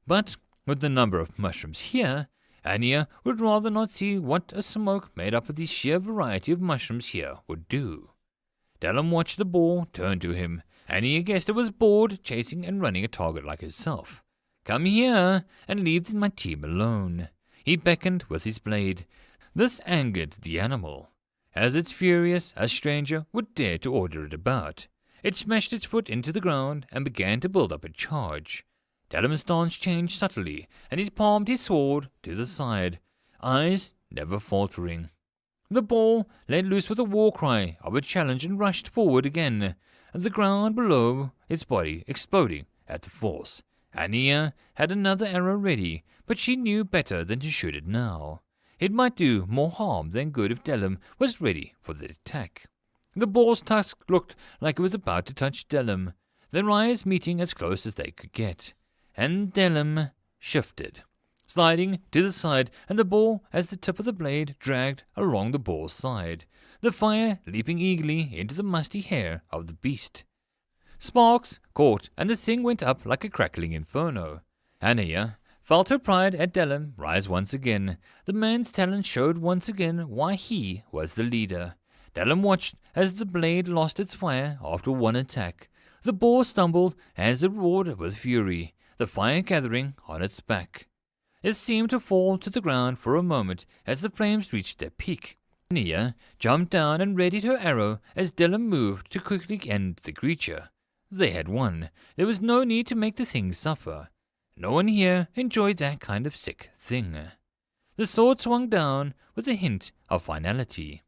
A: But with the number of mushrooms here, Anya would rather not see what a smoke made up of the sheer variety of mushrooms here would do. Dellum watched the boar turn to him. Anya guessed it was bored chasing and running a target like herself. "Come here and leave my team alone." He beckoned with his blade. This angered the animal. As it's furious, a stranger would dare to order it about. It smashed its foot into the ground and began to build up a charge. Dellum's stance changed subtly, and he palmed his sword to the side, eyes never faltering. The boar let loose with a war cry of a challenge and rushed forward again, the ground below its body exploding at the force. Ania had another arrow ready, but she knew better than to shoot it now. It might do more harm than good if Dellum was ready for the attack. The boar's tusk looked like it was about to touch Dellum, their eyes meeting as close as they could get. And Dellum shifted, sliding to the side, and the boar, as the tip of the blade dragged along the boar's side, the fire leaping eagerly into the musty hair of the beast. Sparks caught, and the thing went up like a crackling inferno. Ania felt her pride at Dellum rise once again. The man's talent showed once again why he was the leader. Dellum watched as the blade lost its fire after one attack. The boar stumbled as it roared with fury, the fire gathering on its back. It seemed to fall to the ground for a moment as the flames reached their peak. Nia jumped down and readied her arrow as Dellum moved to quickly end the creature. They had won. There was no need to make the thing suffer. No one here enjoyed that kind of sick thing. The sword swung down with a hint of finality.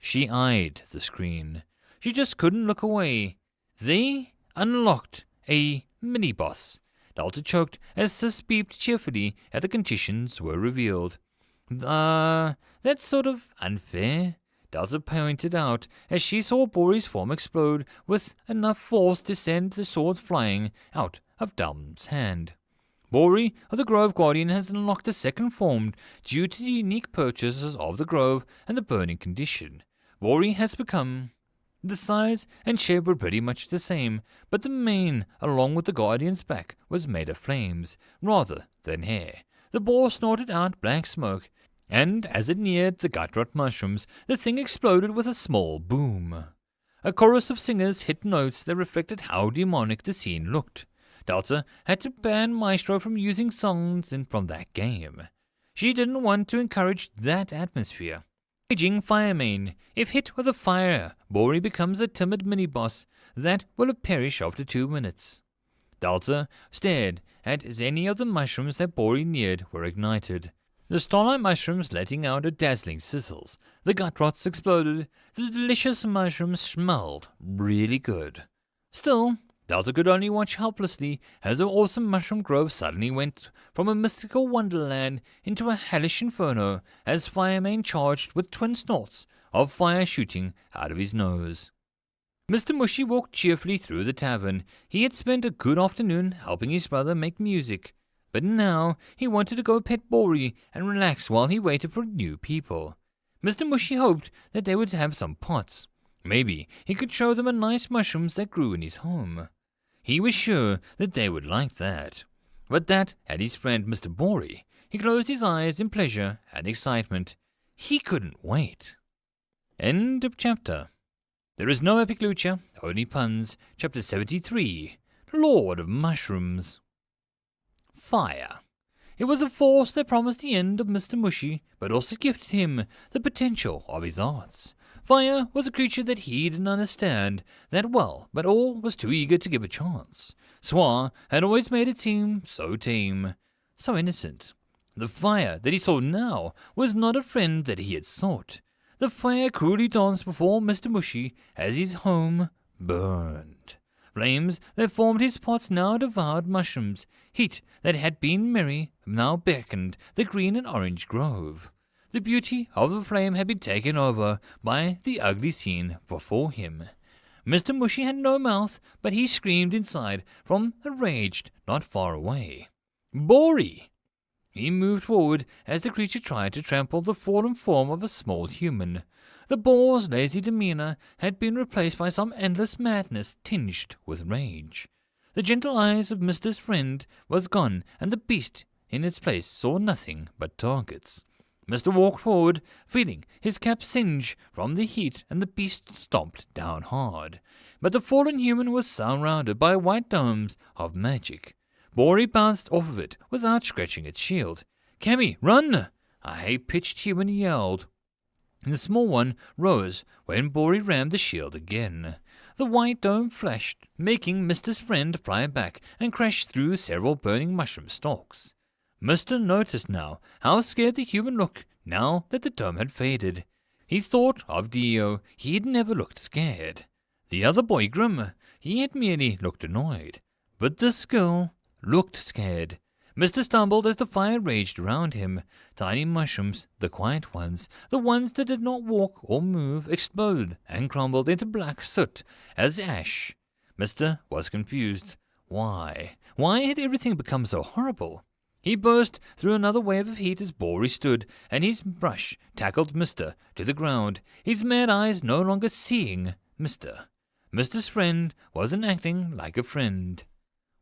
A: She eyed the screen. She just couldn't look away. They unlocked a mini-boss. Delta choked as Sis beeped cheerfully as the conditions were revealed. That's sort of unfair, Delta pointed out as she saw Bori's form explode with enough force to send the sword flying out of Dellum's hand. Bori of the Grove Guardian has unlocked a second form due to the unique purchases of the Grove and the burning condition. Bori has become... The size and shape were pretty much the same, but the mane, along with the Guardian's back, was made of flames, rather than hair. The boar snorted out black smoke, and as it neared the gutrot mushrooms, the thing exploded with a small boom. A chorus of singers hit notes that reflected how demonic the scene looked. Delta had to ban Maestro from using songs from that game. She didn't want to encourage that atmosphere. Raging Firemane. If hit with a fire, Bori becomes a timid mini-boss that will perish after 2 minutes. Delta stared as any of the mushrooms that Bori neared were ignited. The starlight mushrooms letting out a dazzling sizzles. The gutrots exploded. The delicious mushrooms smelled really good. Still, Delta could only watch helplessly as the awesome mushroom grove suddenly went from a mystical wonderland into a hellish inferno as Firemane charged with twin snorts of fire shooting out of his nose. Mr. Mushy walked cheerfully through the tavern. He had spent a good afternoon helping his brother make music, but now he wanted to go pet Bori and relax while he waited for new people. Mr. Mushy hoped that they would have some pots. Maybe he could show them a nice mushrooms that grew in his home. He was sure that they would like that. But that had his friend Mr. Bori. He closed his eyes in pleasure and excitement. He couldn't wait. End of chapter. There is no epic lucha, only puns. Chapter 73. Lord of Mushrooms. Fire. It was a force that promised the end of Mr. Mushy, but also gifted him the potential of his arts. Fire was a creature that he didn't understand that well, but all was too eager to give a chance. Swa had always made it seem so tame, so innocent. The fire that he saw now was not a friend that he had sought. The fire cruelly danced before Mr. Mushy as his home burned. Flames that formed his pots now devoured mushrooms. Heat that had been merry now beckoned the green and orange grove. The beauty of the flame had been taken over by the ugly scene before him. Mr. Mushy had no mouth, but he screamed inside from a rage not far away. "Bory!" He moved forward as the creature tried to trample the fallen form of a small human. The boar's lazy demeanor had been replaced by some endless madness tinged with rage. The gentle eyes of Mr.'s friend was gone, and the beast in its place saw nothing but targets. Mr. walked forward, feeling his cap singe from the heat, and the beast stomped down hard. But the fallen human was surrounded by white domes of magic. Bory bounced off of it without scratching its shield. "Cammy, run!" a high-pitched human yelled. The small one rose when Bory rammed the shield again. The white dome flashed, making Mr.'s friend fly back and crash through several burning mushroom stalks. Mr. noticed now how scared the human looked now that the dome had faded. He thought of Dio. He had never looked scared. The other boy, Grim, he had merely looked annoyed. But this girl looked scared. Mr. stumbled as the fire raged around him. Tiny mushrooms, the quiet ones, the ones that did not walk or move, exploded and crumbled into black soot as ash. Mr. was confused. Why? Why had everything become so horrible? He burst through another wave of heat as Bory stood, and his brush tackled Mr. to the ground, his mad eyes no longer seeing Mr. Mr.'s friend wasn't acting like a friend.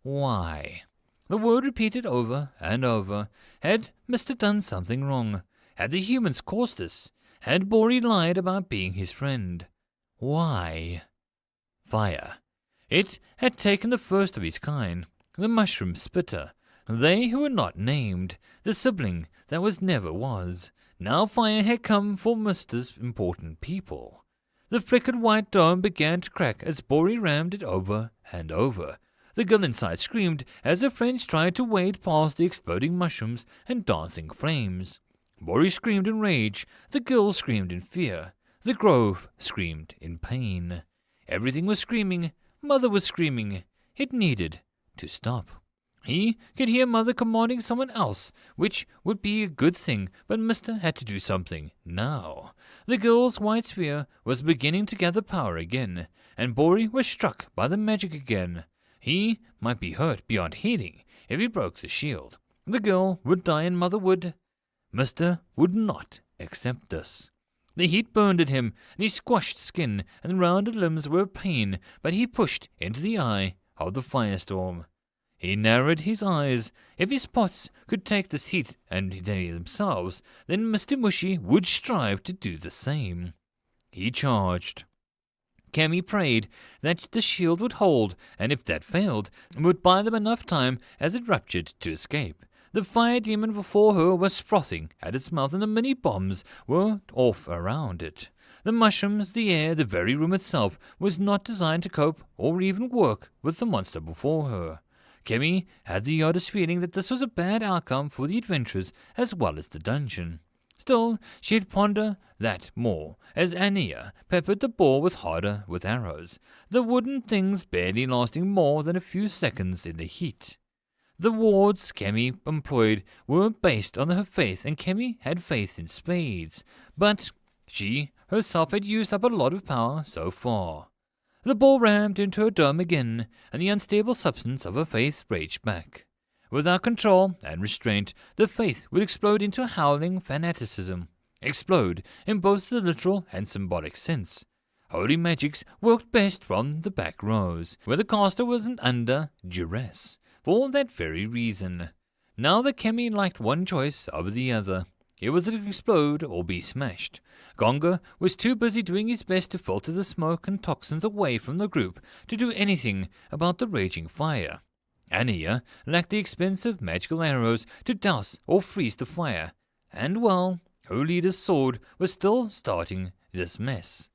A: Why? The word repeated over and over. Had Mr. done something wrong? Had the humans caused this? Had Bory lied about being his friend? Why? Fire. It had taken the first of his kind, the mushroom spitter. They who were not named, the sibling that was never was. Now fire had come for Mr.'s important people. The flickered white dome began to crack as Bory rammed it over and over. The girl inside screamed as her friends tried to wade past the exploding mushrooms and dancing flames. Bory screamed in rage. The girl screamed in fear. The grove screamed in pain. Everything was screaming. Mother was screaming. It needed to stop. He could hear Mother commanding someone else, which would be a good thing, but Mr. had to do something now. The girl's white sphere was beginning to gather power again, and Bory was struck by the magic again. He might be hurt beyond healing if he broke the shield. The girl would die and Mother would. Mr. would not accept this. The heat burned at him, and his squashed skin and rounded limbs were a pain, but he pushed into the eye of the firestorm. He narrowed his eyes. If his spots could take this heat and they themselves, then Mr. Mushy would strive to do the same. He charged. Cammy prayed that the shield would hold, and if that failed, would buy them enough time as it ruptured to escape. The fire demon before her was frothing at its mouth, and the mini bombs were off around it. The mushrooms, the air, the very room itself was not designed to cope or even work with the monster before her. Cammy had the oddest feeling that this was a bad outcome for the adventurers as well as the dungeon. Still, she'd ponder that more as Ania peppered the boar with arrows, the wooden things barely lasting more than a few seconds in the heat. The wards Cammy employed were based on her faith, and Cammy had faith in spades, but she herself had used up a lot of power so far. The ball rammed into her dome again, and the unstable substance of her faith raged back. Without control and restraint, the faith would explode into a howling fanaticism. Explode in both the literal and symbolic sense. Holy magics worked best from the back rows, where the caster wasn't under duress, for that very reason. Now that Cammy liked one choice over the other. It was to explode or be smashed. Gonga was too busy doing his best to filter the smoke and toxins away from the group to do anything about the raging fire. Ania lacked the expensive magical arrows to douse or freeze the fire, and well, her leader's sword was still starting this mess.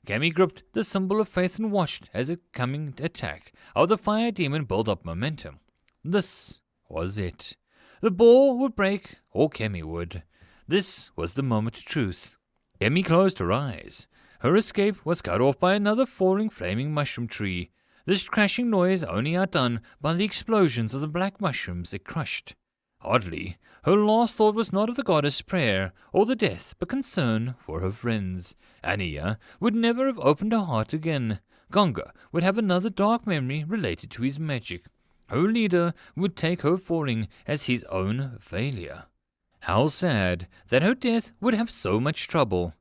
A: Cammy gripped the symbol of faith and watched as a coming attack of the fire demon build up momentum. This was it. The ball would break, or Cammy would. This was the moment of truth. Cammy closed her eyes. Her escape was cut off by another falling flaming mushroom tree, this crashing noise only outdone by the explosions of the black mushrooms it crushed. Oddly, her last thought was not of the goddess' prayer or the death, but concern for her friends. Ania would never have opened her heart again. Gonga would have another dark memory related to his magic. Her leader would take her falling as his own failure. How sad that her death would have so much trouble.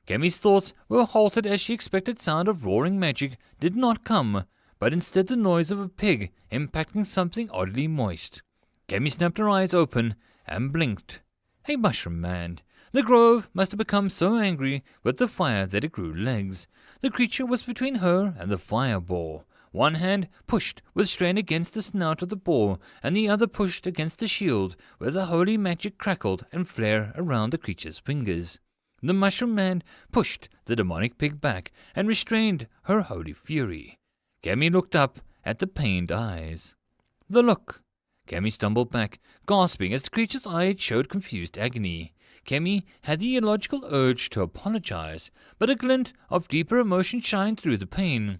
A: Kemi's thoughts were halted as she expected sound of roaring magic did not come, but instead the noise of a pig impacting something oddly moist. Kemi snapped her eyes open and blinked. A mushroom man. The grove must have become so angry with the fire that it grew legs. The creature was between her and the fireball. One hand pushed with strain against the snout of the boar, and the other pushed against the shield, where the holy magic crackled and flared around the creature's fingers. The mushroom man pushed the demonic pig back and restrained her holy fury. Kemi looked up at the pained eyes. The look. Kemi stumbled back, gasping as the creature's eyes showed confused agony. Kemi had the illogical urge to apologize, but a glint of deeper emotion shined through the pain.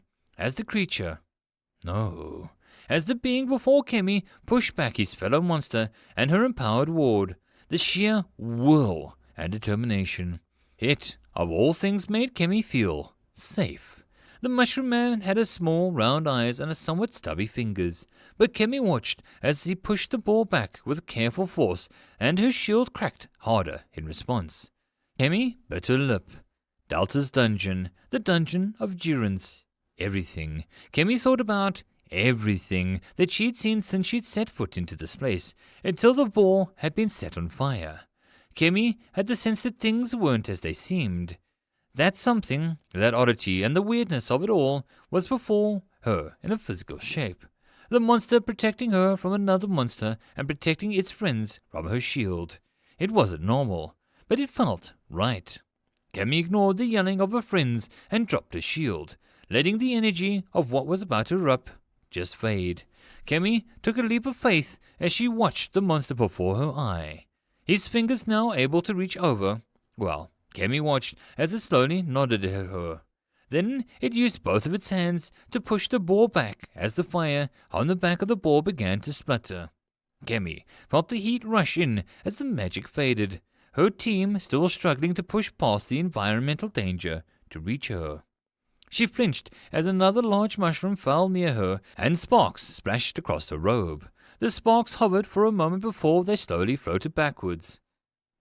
A: As the being before Kemi pushed back his fellow monster and her empowered ward, the sheer will and determination. It, of all things, made Kemi feel safe. The mushroom man had small, round eyes and somewhat stubby fingers, but Kemi watched as he pushed the ball back with careful force, and her shield cracked harder in response. Kemi bit her lip. Delta's dungeon, the dungeon of durance. Everything. Kemi thought about everything that she'd seen since she'd set foot into this place, until the ball had been set on fire. Kemi had the sense that things weren't as they seemed. That something, that oddity and the weirdness of it all, was before her in a physical shape. The monster protecting her from another monster and protecting its friends from her shield. It wasn't normal, but it felt right. Kemi ignored the yelling of her friends and dropped her shield, letting the energy of what was about to erupt just fade. Kemi took a leap of faith as she watched the monster before her eye. His fingers now able to reach over. Well, Kemi watched as it slowly nodded at her. Then it used both of its hands to push the ball back as the fire on the back of the ball began to splutter. Kemi felt the heat rush in as the magic faded, her team still struggling to push past the environmental danger to reach her. She flinched as another large mushroom fell near her and sparks splashed across her robe. The sparks hovered for a moment before they slowly floated backwards.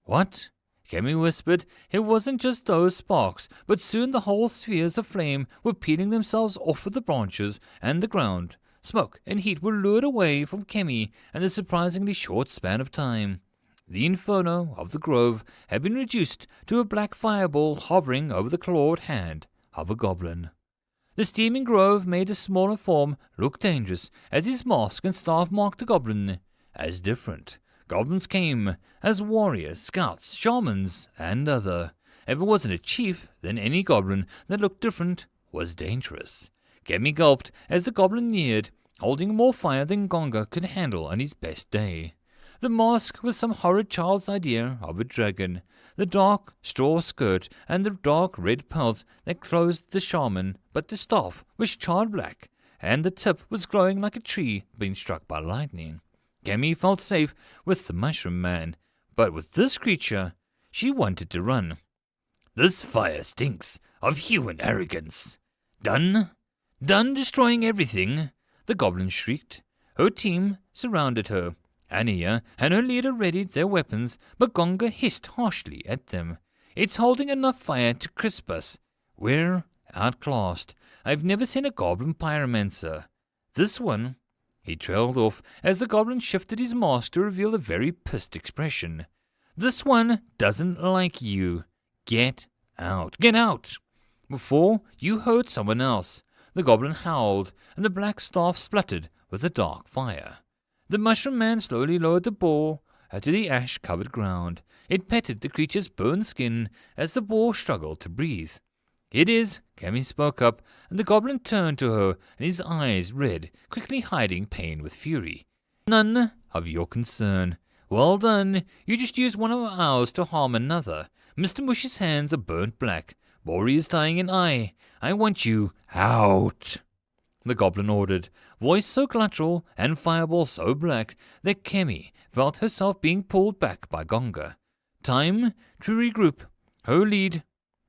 A: What? Kemi whispered. It wasn't just those sparks, but soon the whole spheres of flame were peeling themselves off of the branches and the ground. Smoke and heat were lured away from Kemi in a surprisingly short span of time. The inferno of the grove had been reduced to a black fireball hovering over the clawed hand of a goblin. The steaming grove made a smaller form look dangerous as his mask and staff marked the goblin as different. Goblins came as warriors, scouts, shamans, and other. If it wasn't a chief, then any goblin that looked different was dangerous. Kemi gulped as the goblin neared, holding more fire than Gonga could handle on his best day. The mask was some horrid child's idea of a dragon. The dark straw skirt and the dark red pelt that clothed the shaman, but the staff was charred black, and the tip was glowing like a tree being struck by lightning. Kemi felt safe with the mushroom man, but with this creature, she wanted to run. This fire stinks of human arrogance. Done? Done destroying everything? The goblin shrieked. Her team surrounded her. Ania and her leader readied their weapons, but Gonga hissed harshly at them. It's holding enough fire to crisp us. We're outclassed. I've never seen a goblin pyromancer. This one... He trailed off as the goblin shifted his mask to reveal a very pissed expression. This one doesn't like you. Get out. Get out! Before you hurt someone else. The goblin howled, and the black staff spluttered with the dark fire. The mushroom man slowly lowered the ball to the ash-covered ground. It petted the creature's burned skin as the ball struggled to breathe. It is, Kemi spoke up, and the goblin turned to her, and his eyes red, quickly hiding pain with fury. None of your concern. Well done. You just used one of ours to harm another. Mr. Mush's hands are burnt black. Bori is tying an eye. I want you out. the goblin ordered, voice so guttural and fireball so black that Kemi felt herself being pulled back by Gonga. Time to regroup. Her lead.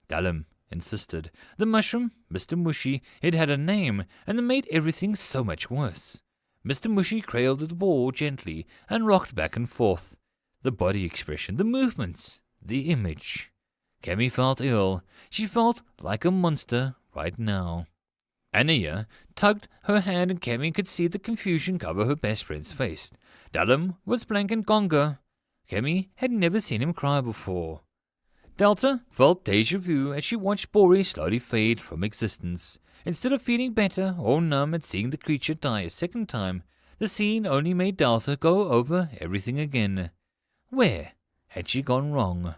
A: Dallum insisted. The mushroom, Mr. Mushy, it had a name, and it made everything so much worse. Mr. Mushy cradled the ball gently and rocked back and forth. The body expression, the movements, the image. Kemi felt ill. She felt like a monster right now. Anaya tugged her hand and Kemi could see the confusion cover her best friend's face. Dallum was blank and Gonga. Kemi had never seen him cry before. Delta felt deja vu as she watched Bori slowly fade from existence. Instead of feeling better or numb at seeing the creature die a second time, the scene only made Delta go over everything again. Where had she gone wrong?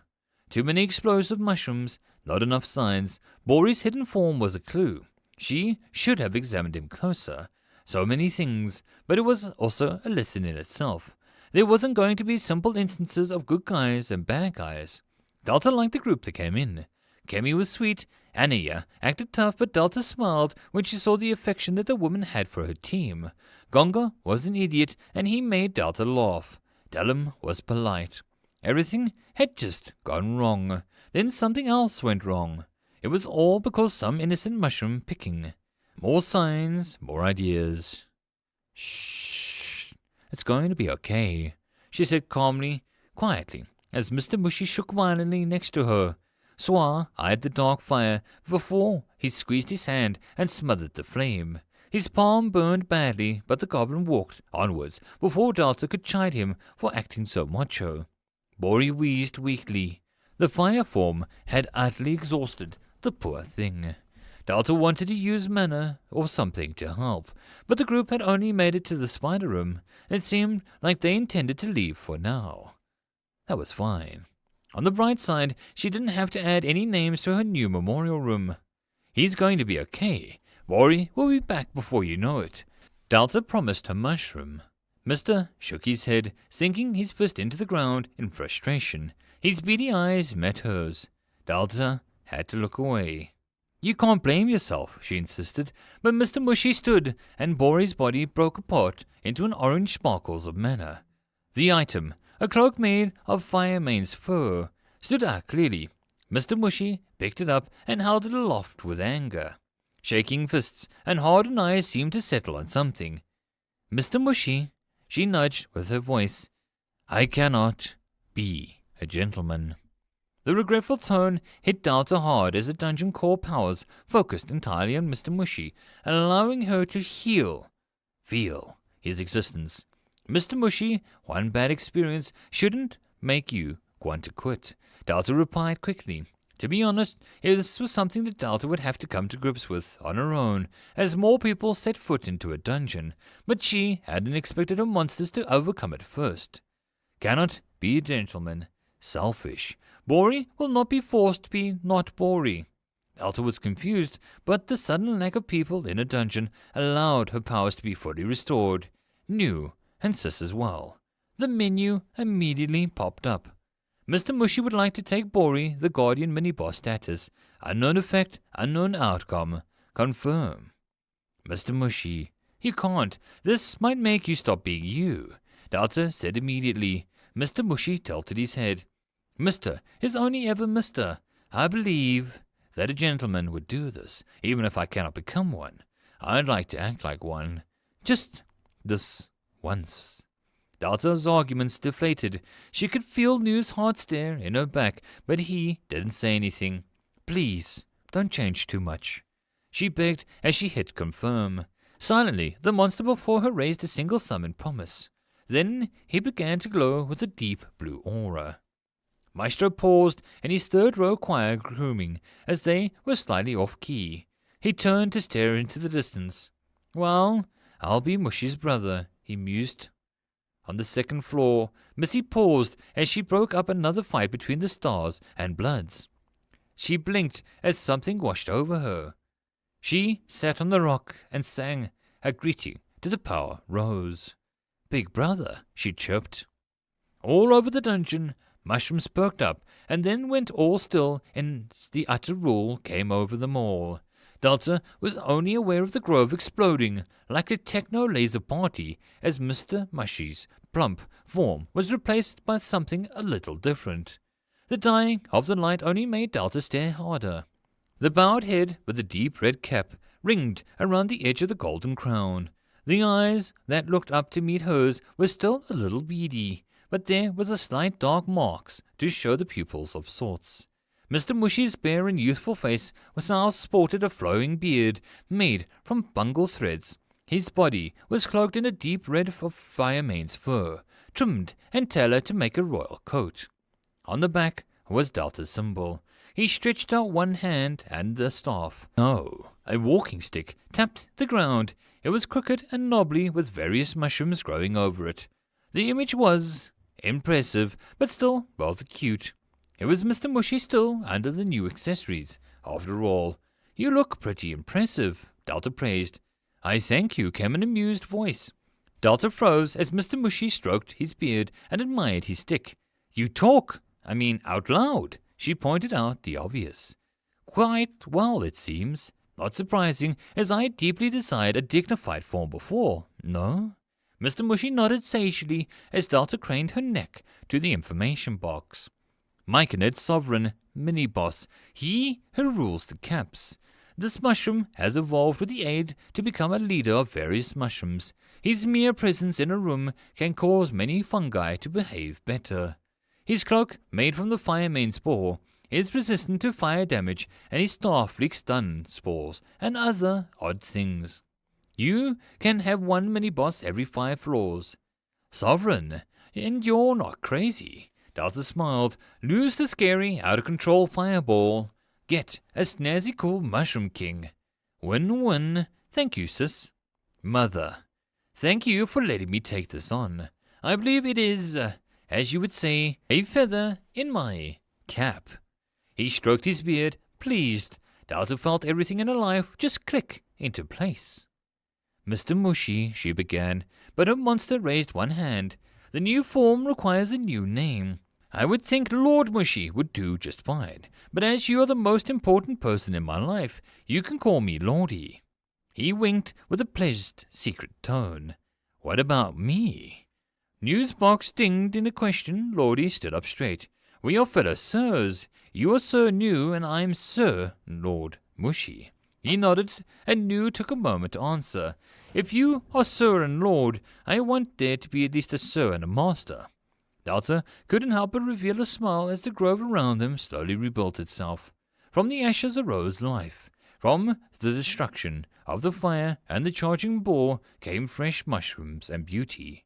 A: Too many explosive mushrooms, not enough signs. Bori's hidden form was a clue. She should have examined him closer. So many things, but it was also a lesson in itself. There wasn't going to be simple instances of good guys and bad guys. Delta liked the group that came in. Kemi was sweet. Anaya acted tough, but Delta smiled when she saw the affection that the woman had for her team. Gonga was an idiot, and he made Delta laugh. Dallum was polite. Everything had just gone wrong. Then something else went wrong. It was all because some innocent mushroom picking. More signs, more ideas. Shh. It's going to be okay, she said calmly, quietly, as Mr. Mushy shook violently next to her. Swa eyed the dark fire before he squeezed his hand and smothered the flame. His palm burned badly, but the goblin walked onwards before Delta could chide him for acting so macho. Bori wheezed weakly. The fire form had utterly exhausted the poor thing. Delta wanted to use mana or something to help, but the group had only made it to the spider room. It seemed like they intended to leave for now. That was fine. On the bright side, she didn't have to add any names to her new memorial room. He's going to be okay. Bori will be back before you know it. Delta promised her mushroom. Mr. shook his head, sinking his fist into the ground in frustration. His beady eyes met hers. Delta had to look away. You can't blame yourself, she insisted, but Mr. Mushy stood, and Bori's body broke apart into an orange sparkles of mana. The item, a cloak made of Firemane's fur, stood out clearly. Mr. Mushy picked it up and held it aloft with anger. Shaking fists and hardened eyes seemed to settle on something. Mr. Mushy, she nudged with her voice, I cannot be a gentleman. The regretful tone hit Delta hard as the dungeon core powers focused entirely on Mr. Mushy, allowing her to feel his existence. Mr. Mushy, one bad experience shouldn't make you want to quit. Delta replied quickly. To be honest, this was something that Delta would have to come to grips with on her own, as more people set foot into a dungeon, but she hadn't expected her monsters to overcome it first. Cannot be a gentleman. Selfish. Bori will not be forced to be not Bori. Delta was confused, but the sudden lack of people in a dungeon allowed her powers to be fully restored. New, and Sis as well. The menu immediately popped up. Mr. Mushy would like to take Bori, the Guardian mini-boss status. Unknown effect, unknown outcome. Confirm. Mr. Mushy, you can't. This might make you stop being you. Delta said immediately. Mr. Mushy tilted his head. Mr. is only ever Mr. I believe that a gentleman would do this, even if I cannot become one. I'd like to act like one. Just this once. Delta's arguments deflated. She could feel New's hard stare in her back, but he didn't say anything. Please, don't change too much, she begged as she hit confirm. Silently, the monster before her raised a single thumb in promise. Then he began to glow with a deep blue aura. Maestro paused, and his third row choir grooming as they were slightly off-key. He turned to stare into the distance. Well, I'll be Mushy's brother, he mused. On the second floor, Missy paused as she broke up another fight between the Stars and Bloods. She blinked as something washed over her. She sat on the rock and sang a greeting to the Power Rose. Big brother, she chirped. All over the dungeon, mushrooms perked up and then went all still, and the utter rule came over them all. Delta was only aware of the grove exploding like a techno-laser party as Mr. Mushy's plump form was replaced by something a little different. The dying of the light only made Delta stare harder. The bowed head with the deep red cap ringed around the edge of the golden crown. The eyes that looked up to meet hers were still a little beady, but there was a slight dark marks to show the pupils of sorts. Mr. Mushy's bare and youthful face was now sported a flowing beard made from bungle threads. His body was cloaked in a deep red of firemane's fur, trimmed and tailored to make a royal coat. On the back was Delta's symbol. He stretched out one hand, and the staff, no, a walking stick, tapped the ground. It was crooked and knobbly, with various mushrooms growing over it. The image was impressive, but still rather cute. It was Mr. Mushy still, under the new accessories. After all, "You look pretty impressive," Delta praised. "I thank you," came an amused voice. Delta froze as Mr. Mushy stroked his beard and admired his stick. "You talk, out loud," she pointed out the obvious. "Quite well, it seems. Not surprising, as I deeply desired a dignified form before, no?" Mr. Mushy nodded sagely as Delta craned her neck to the information box. Myconid's sovereign mini-boss, he who rules the caps. This mushroom has evolved with the aid to become a leader of various mushrooms. His mere presence in a room can cause many fungi to behave better. His cloak, made from the firemane spore, is resistant to fire damage, and his staff leaks stun spores and other odd things. You can have one mini-boss every 5 floors. Sovereign, and you're not crazy. Delta smiled. Lose the scary, out-of-control fireball. Get a snazzy cool mushroom king. Win-win. Thank you, sis. Mother, thank you for letting me take this on. I believe it is, as you would say, a feather in my cap. He stroked his beard, pleased. Delta felt everything in her life just click into place. Mr. Mushy, she began, but her monster raised one hand. The new form requires a new name. I would think Lord Mushy would do just fine, but as you are the most important person in my life, you can call me Lordy. He winked with a pleased, secret tone. What about me? Newsbox dinged in a question. Lordy stood up straight. We are fellow sirs. You are Sir New, and I am Sir Lord Mushy. He nodded, and New took a moment to answer. If you are Sir and Lord, I want there to be at least a Sir and a Master. Delta couldn't help but reveal a smile as the grove around them slowly rebuilt itself. From the ashes arose life. From the destruction of the fire and the charging boar came fresh mushrooms and beauty.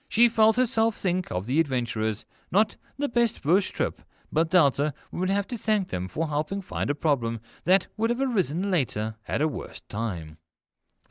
A: She felt herself think of the adventurers, not the best first trip, but Delta would have to thank them for helping find a problem that would have arisen later at a worse time.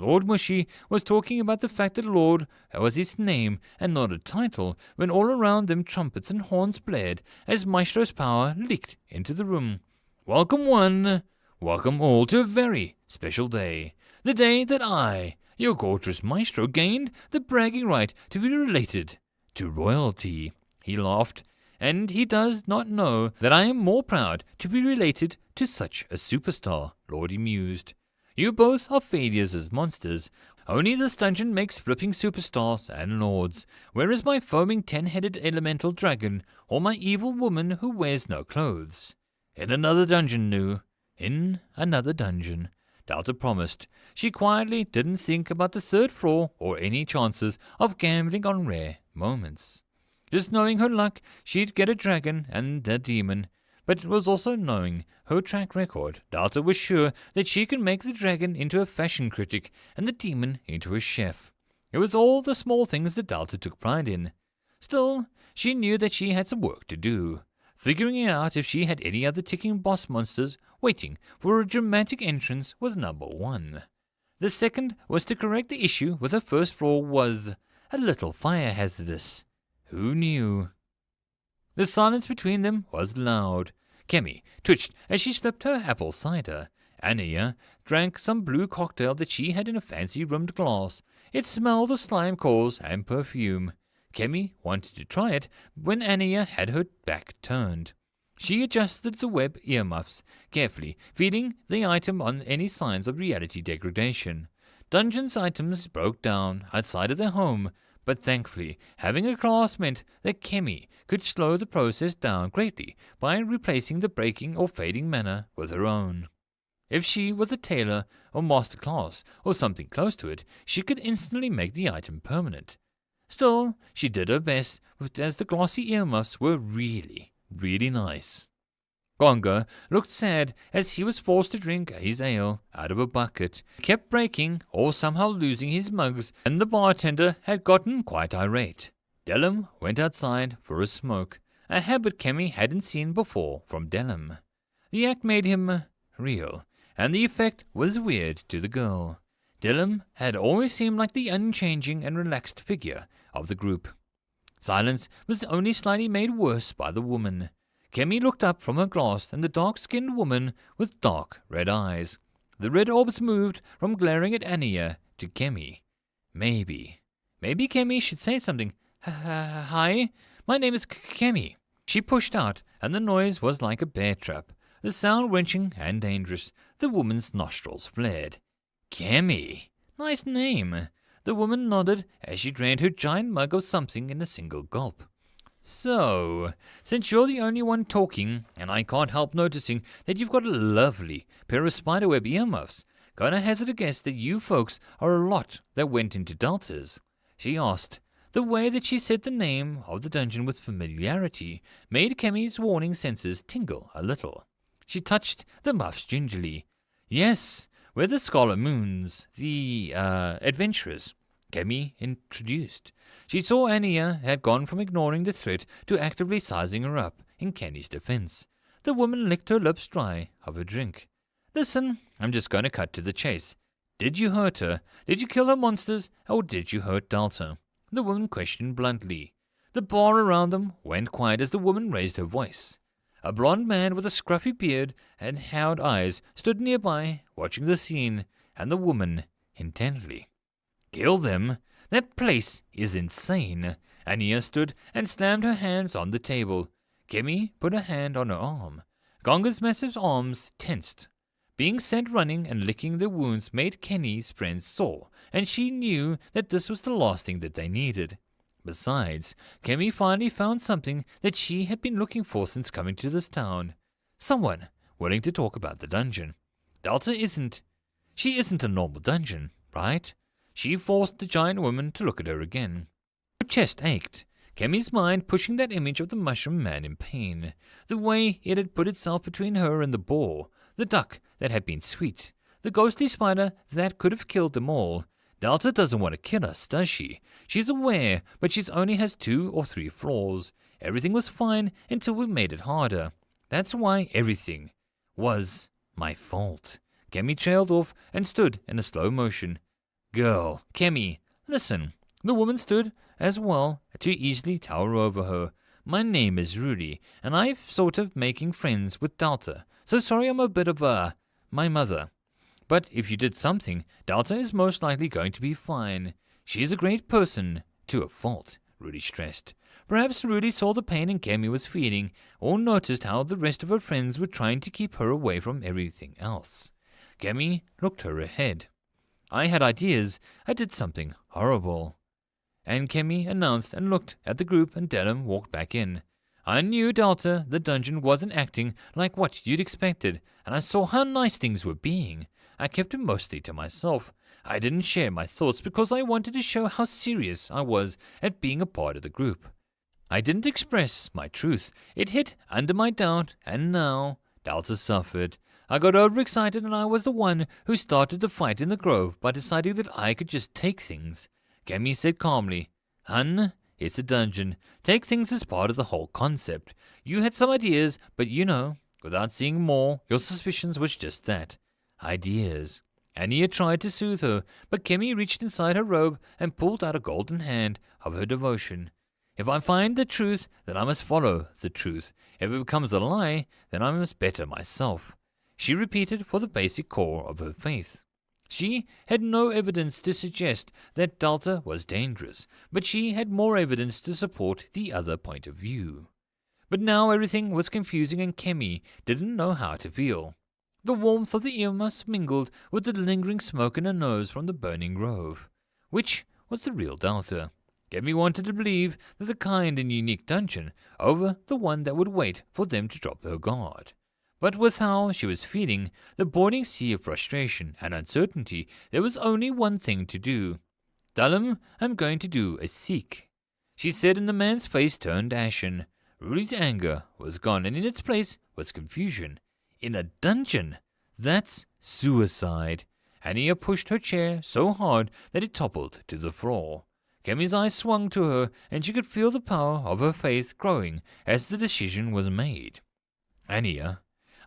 A: Lord Mushy was talking about the fact that Lord was his name and not a title, when all around them trumpets and horns blared as Maestro's power leaked into the room. Welcome one, welcome all to a very special day. The day that I, your gorgeous Maestro, gained the bragging right to be related to royalty. He laughed, and he does not know that I am more proud to be related to such a superstar, Lordy mused. You both are failures as monsters. Only this dungeon makes flipping superstars and lords, whereas my foaming 10-headed elemental dragon, or my evil woman who wears no clothes. In another dungeon, New. In another dungeon, Delta promised. She quietly didn't think about the 3rd floor or any chances of gambling on rare moments. Just knowing her luck, she'd get a dragon and a demon. But it was also knowing her track record. Delta was sure that she could make the dragon into a fashion critic and the demon into a chef. It was all the small things that Delta took pride in. Still, she knew that she had some work to do. Figuring out if she had any other ticking boss monsters waiting for a dramatic entrance was number 1. The second was to correct the issue with her 1st floor was a little fire hazardous. Who knew? The silence between them was loud. Kemi twitched as she slipped her apple cider. Anaya drank some blue cocktail that she had in a fancy rimmed glass. It smelled of slime cores and perfume. Kemi wanted to try it when Anaya had her back turned. She adjusted the web earmuffs carefully, feeding the item on any signs of reality degradation. Dungeon's items broke down outside of their home, but thankfully, having a class meant that Kemi could slow the process down greatly by replacing the breaking or fading mana with her own. If she was a tailor or master class or something close to it, she could instantly make the item permanent. Still, she did her best, as the glossy earmuffs were really nice. Gonga looked sad as he was forced to drink his ale out of a bucket. He kept breaking or somehow losing his mugs, and the bartender had gotten quite irate. Dellum went outside for a smoke, a habit Kemi hadn't seen before from Dellum. The act made him real, and the effect was weird to the girl. Dellum had always seemed like the unchanging and relaxed figure of the group. Silence was only slightly made worse by the woman. Kemi looked up from her glass and the dark-skinned woman with dark red eyes. The red orbs moved from glaring at Anya to Kemi. Maybe Kemi should say something. Hi, my name is Kemi. She pushed out, and the noise was like a bear trap. The sound wrenching and dangerous. The woman's nostrils flared. Kemi. Nice name. The woman nodded as she drained her giant mug of something in a single gulp. So, since you're the only one talking, and I can't help noticing that you've got a lovely pair of spiderweb earmuffs, gonna hazard a guess that you folks are a lot that went into Deltas? She asked. The way that she said the name of the dungeon with familiarity made Kemi's warning senses tingle a little. She touched the muffs gingerly. Yes, we're the Scholar Moons, the, adventurers, Kemi introduced. She saw Anya had gone from ignoring the threat to actively sizing her up in Kenny's defense. The woman licked her lips dry of her drink. Listen, I'm just going to cut to the chase. Did you hurt her? Did you kill her monsters? Or did you hurt Delta? The woman questioned bluntly. The bar around them went quiet as the woman raised her voice. A blond man with a scruffy beard and hard eyes stood nearby, watching the scene, and the woman intently. Kill them? That place is insane. Anya stood and slammed her hands on the table. Kemi put a hand on her arm. Gonga's massive arms tensed. Being sent running and licking their wounds made Kenny's friends sore, and she knew that this was the last thing that they needed. Besides, Kemi finally found something that she had been looking for since coming to this town. Someone willing to talk about the dungeon. Delta isn't a normal dungeon, right? She forced the giant woman to look at her again. Her chest ached, Kemi's mind pushing that image of the mushroom man in pain. The way it had put itself between her and the boar, the duck that had been sweet, the ghostly spider that could have killed them all. Delta doesn't want to kill us, does she? She's aware, but she only has 2 or 3 flaws. Everything was fine until we made it harder. That's why everything was my fault. Kemi trailed off and stood in a slow motion. Girl, Kemi, listen. The woman stood as well to easily tower over her. My name is Rudy, and I'm sort of making friends with Delta. So sorry I'm a bit of my mother. But if you did something, Delta is most likely going to be fine. She's a great person, to a fault, Rudy stressed. Perhaps Rudy saw the pain Kemi was feeling, or noticed how the rest of her friends were trying to keep her away from everything else. Kemi looked her ahead. I had ideas. I did something horrible. And Kemi announced and looked at the group, and Dellum walked back in. I knew Delta, the dungeon, wasn't acting like what you'd expected, and I saw how nice things were being. I kept it mostly to myself. I didn't share my thoughts because I wanted to show how serious I was at being a part of the group. I didn't express my truth. It hit under my doubt, and now Delta suffered. I got overexcited, and I was the one who started the fight in the grove by deciding that I could just take things. Kemi said calmly, Hun, it's a dungeon. Take things as part of the whole concept. You had some ideas, but without seeing more, your suspicions was just that. Ideas. Anya tried to soothe her, but Kemi reached inside her robe and pulled out a golden hand of her devotion. If I find the truth, then I must follow the truth. If it becomes a lie, then I must better myself. She repeated for the basic core of her faith. She had no evidence to suggest that Delta was dangerous, but she had more evidence to support the other point of view. But now everything was confusing and Kemi didn't know how to feel. The warmth of the earmuffs mingled with the lingering smoke in her nose from the burning grove. Which was the real Delta? Kemi wanted to believe that the kind and unique dungeon over the one that would wait for them to drop her guard. But with how she was feeling, the boiling sea of frustration and uncertainty, there was only one thing to do. Tell him I'm going to do a seek, she said, and the man's face turned ashen. Ruli's anger was gone, and in its place was confusion. In a dungeon? That's suicide. Ania pushed her chair so hard that it toppled to the floor. Kemi's eyes swung to her, and she could feel the power of her faith growing as the decision was made. Ania,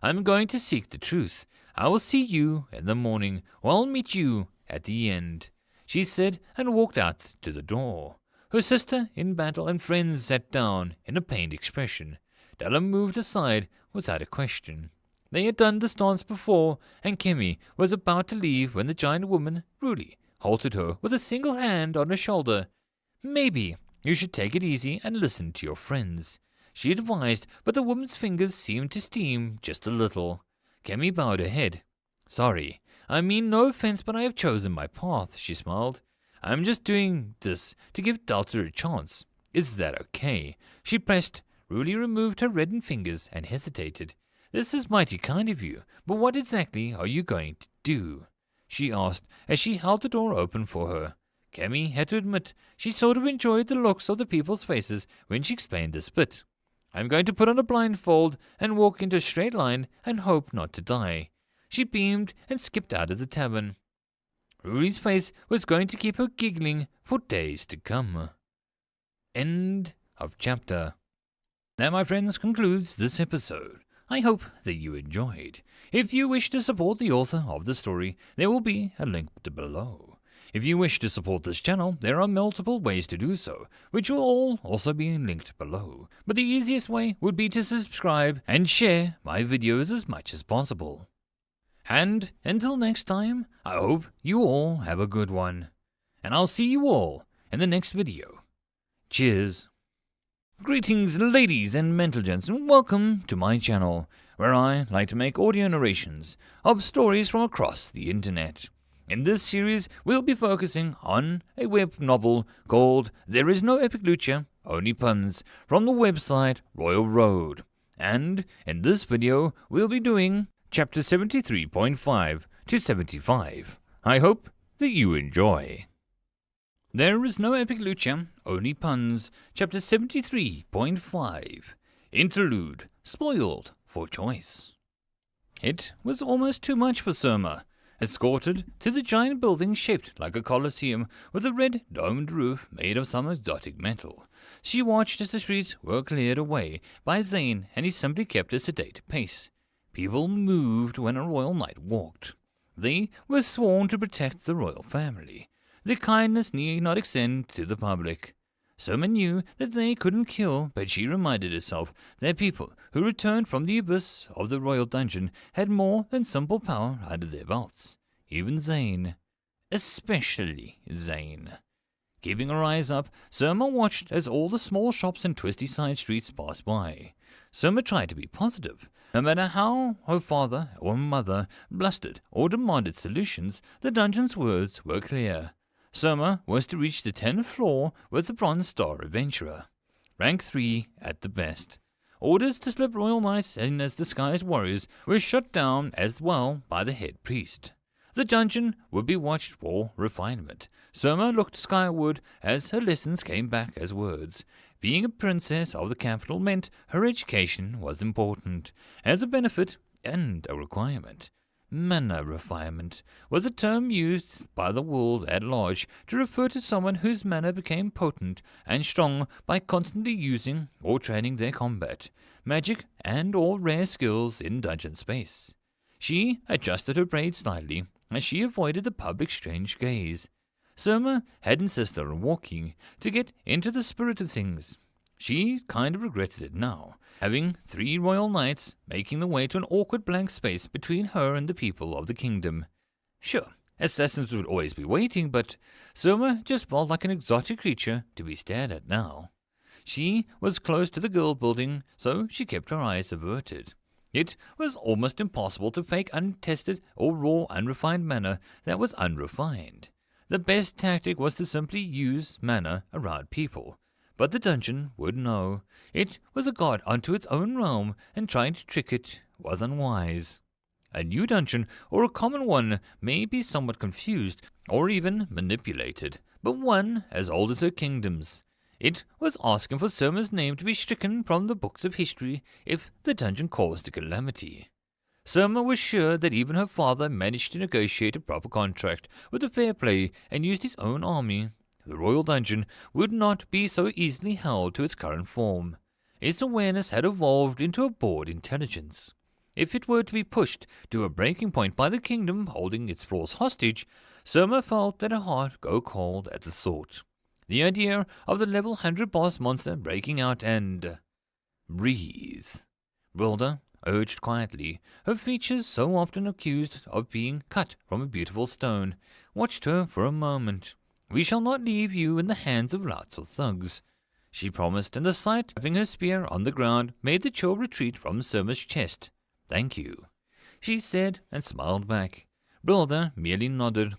A: I'm going to seek the truth. I will see you in the morning, or I'll meet you at the end, she said, and walked out to the door. Her sister in battle and friends sat down in a pained expression. Della moved aside without a question. They had done this dance before, and Kemi was about to leave when the giant woman, Ruli, halted her with a single hand on her shoulder. Maybe you should take it easy and listen to your friends, she advised, but the woman's fingers seemed to steam just a little. Kemi bowed her head. Sorry, I mean no offense, but I have chosen my path, she smiled. I'm just doing this to give Delta a chance. Is that okay? She pressed. Ruli removed her reddened fingers and hesitated. This is mighty kind of you, but what exactly are you going to do? She asked as she held the door open for her. Kemi had to admit she sort of enjoyed the looks of the people's faces when she explained this bit. I'm going to put on a blindfold and walk into a straight line and hope not to die. She beamed and skipped out of the tavern. Ruli's face was going to keep her giggling for days to come. End of chapter. That, my friends, concludes this episode. I hope that you enjoyed. If you wish to support the author of the story, there will be a link below. If you wish to support this channel, there are multiple ways to do so, which will all also be linked below. But the easiest way would be to subscribe and share my videos as much as possible. And until next time, I hope you all have a good one. And I'll see you all in the next video. Cheers. Greetings, ladies and gents, and welcome to my channel, where I like to make audio narrations of stories from across the internet. In this series, we'll be focusing on a web novel called There Is No Epic Lucha, Only Puns, from the website Reupload. And in this video, we'll be doing Chapter 73.5 to 75. I hope that you enjoy. There is no epic lucha, only puns. Chapter 73.5. Interlude, spoiled for choice. It was almost too much for Surma. Escorted to the giant building shaped like a coliseum with a red domed roof made of some exotic metal, she watched as the streets were cleared away by Zane, and he simply kept a sedate pace. People moved when a royal knight walked. They were sworn to protect the royal family. Their kindness need not extend to the public. Soma knew that they couldn't kill, but she reminded herself that people who returned from the abyss of the royal dungeon had more than simple power under their belts. Even Zane. Especially Zane. Keeping her eyes up, Soma watched as all the small shops and twisty side streets passed by. Soma tried to be positive. No matter how her father or mother blustered or demanded solutions, the dungeon's words were clear. Soma was to reach the 10th floor with the Bronze Star Adventurer. Rank 3 at the best. Orders to slip royal knights in as disguised warriors were shut down as well by the head priest. The dungeon would be watched for refinement. Soma looked skyward as her lessons came back as words. Being a princess of the capital meant her education was important, as a benefit and a requirement. Mana refinement was a term used by the world at large to refer to someone whose mana became potent and strong by constantly using or training their combat, magic, and or rare skills in dungeon space. She adjusted her braid slightly as she avoided the public's strange gaze. Soma had insisted on walking to get into the spirit of things. She kind of regretted it now, having 3 royal knights making the way to an awkward blank space between her and the people of the kingdom. Sure, assassins would always be waiting, but Soma just felt like an exotic creature to be stared at now. She was close to the guild building, so she kept her eyes averted. It was almost impossible to fake untested or raw, unrefined manner that was unrefined. The best tactic was to simply use manner around people. But the dungeon would know. It was a god unto its own realm, and trying to trick it was unwise. A new dungeon or a common one may be somewhat confused or even manipulated, but one as old as her kingdoms. It was asking for Surma's name to be stricken from the books of history if the dungeon caused a calamity. Surma was sure that even her father managed to negotiate a proper contract with a fair play and used his own army. The royal dungeon would not be so easily held to its current form. Its awareness had evolved into a bored intelligence. If it were to be pushed to a breaking point by the kingdom holding its floors hostage, Surma felt that her heart go cold at the thought. The idea of the level 100 boss monster breaking out and... breathe. Brilda urged quietly, her features so often accused of being cut from a beautiful stone, watched her for a moment. We shall not leave you in the hands of louts or thugs, she promised, and the sight of having her spear on the ground made the chill retreat from Surma's chest. Thank you, she said, and smiled back. Brilda merely nodded.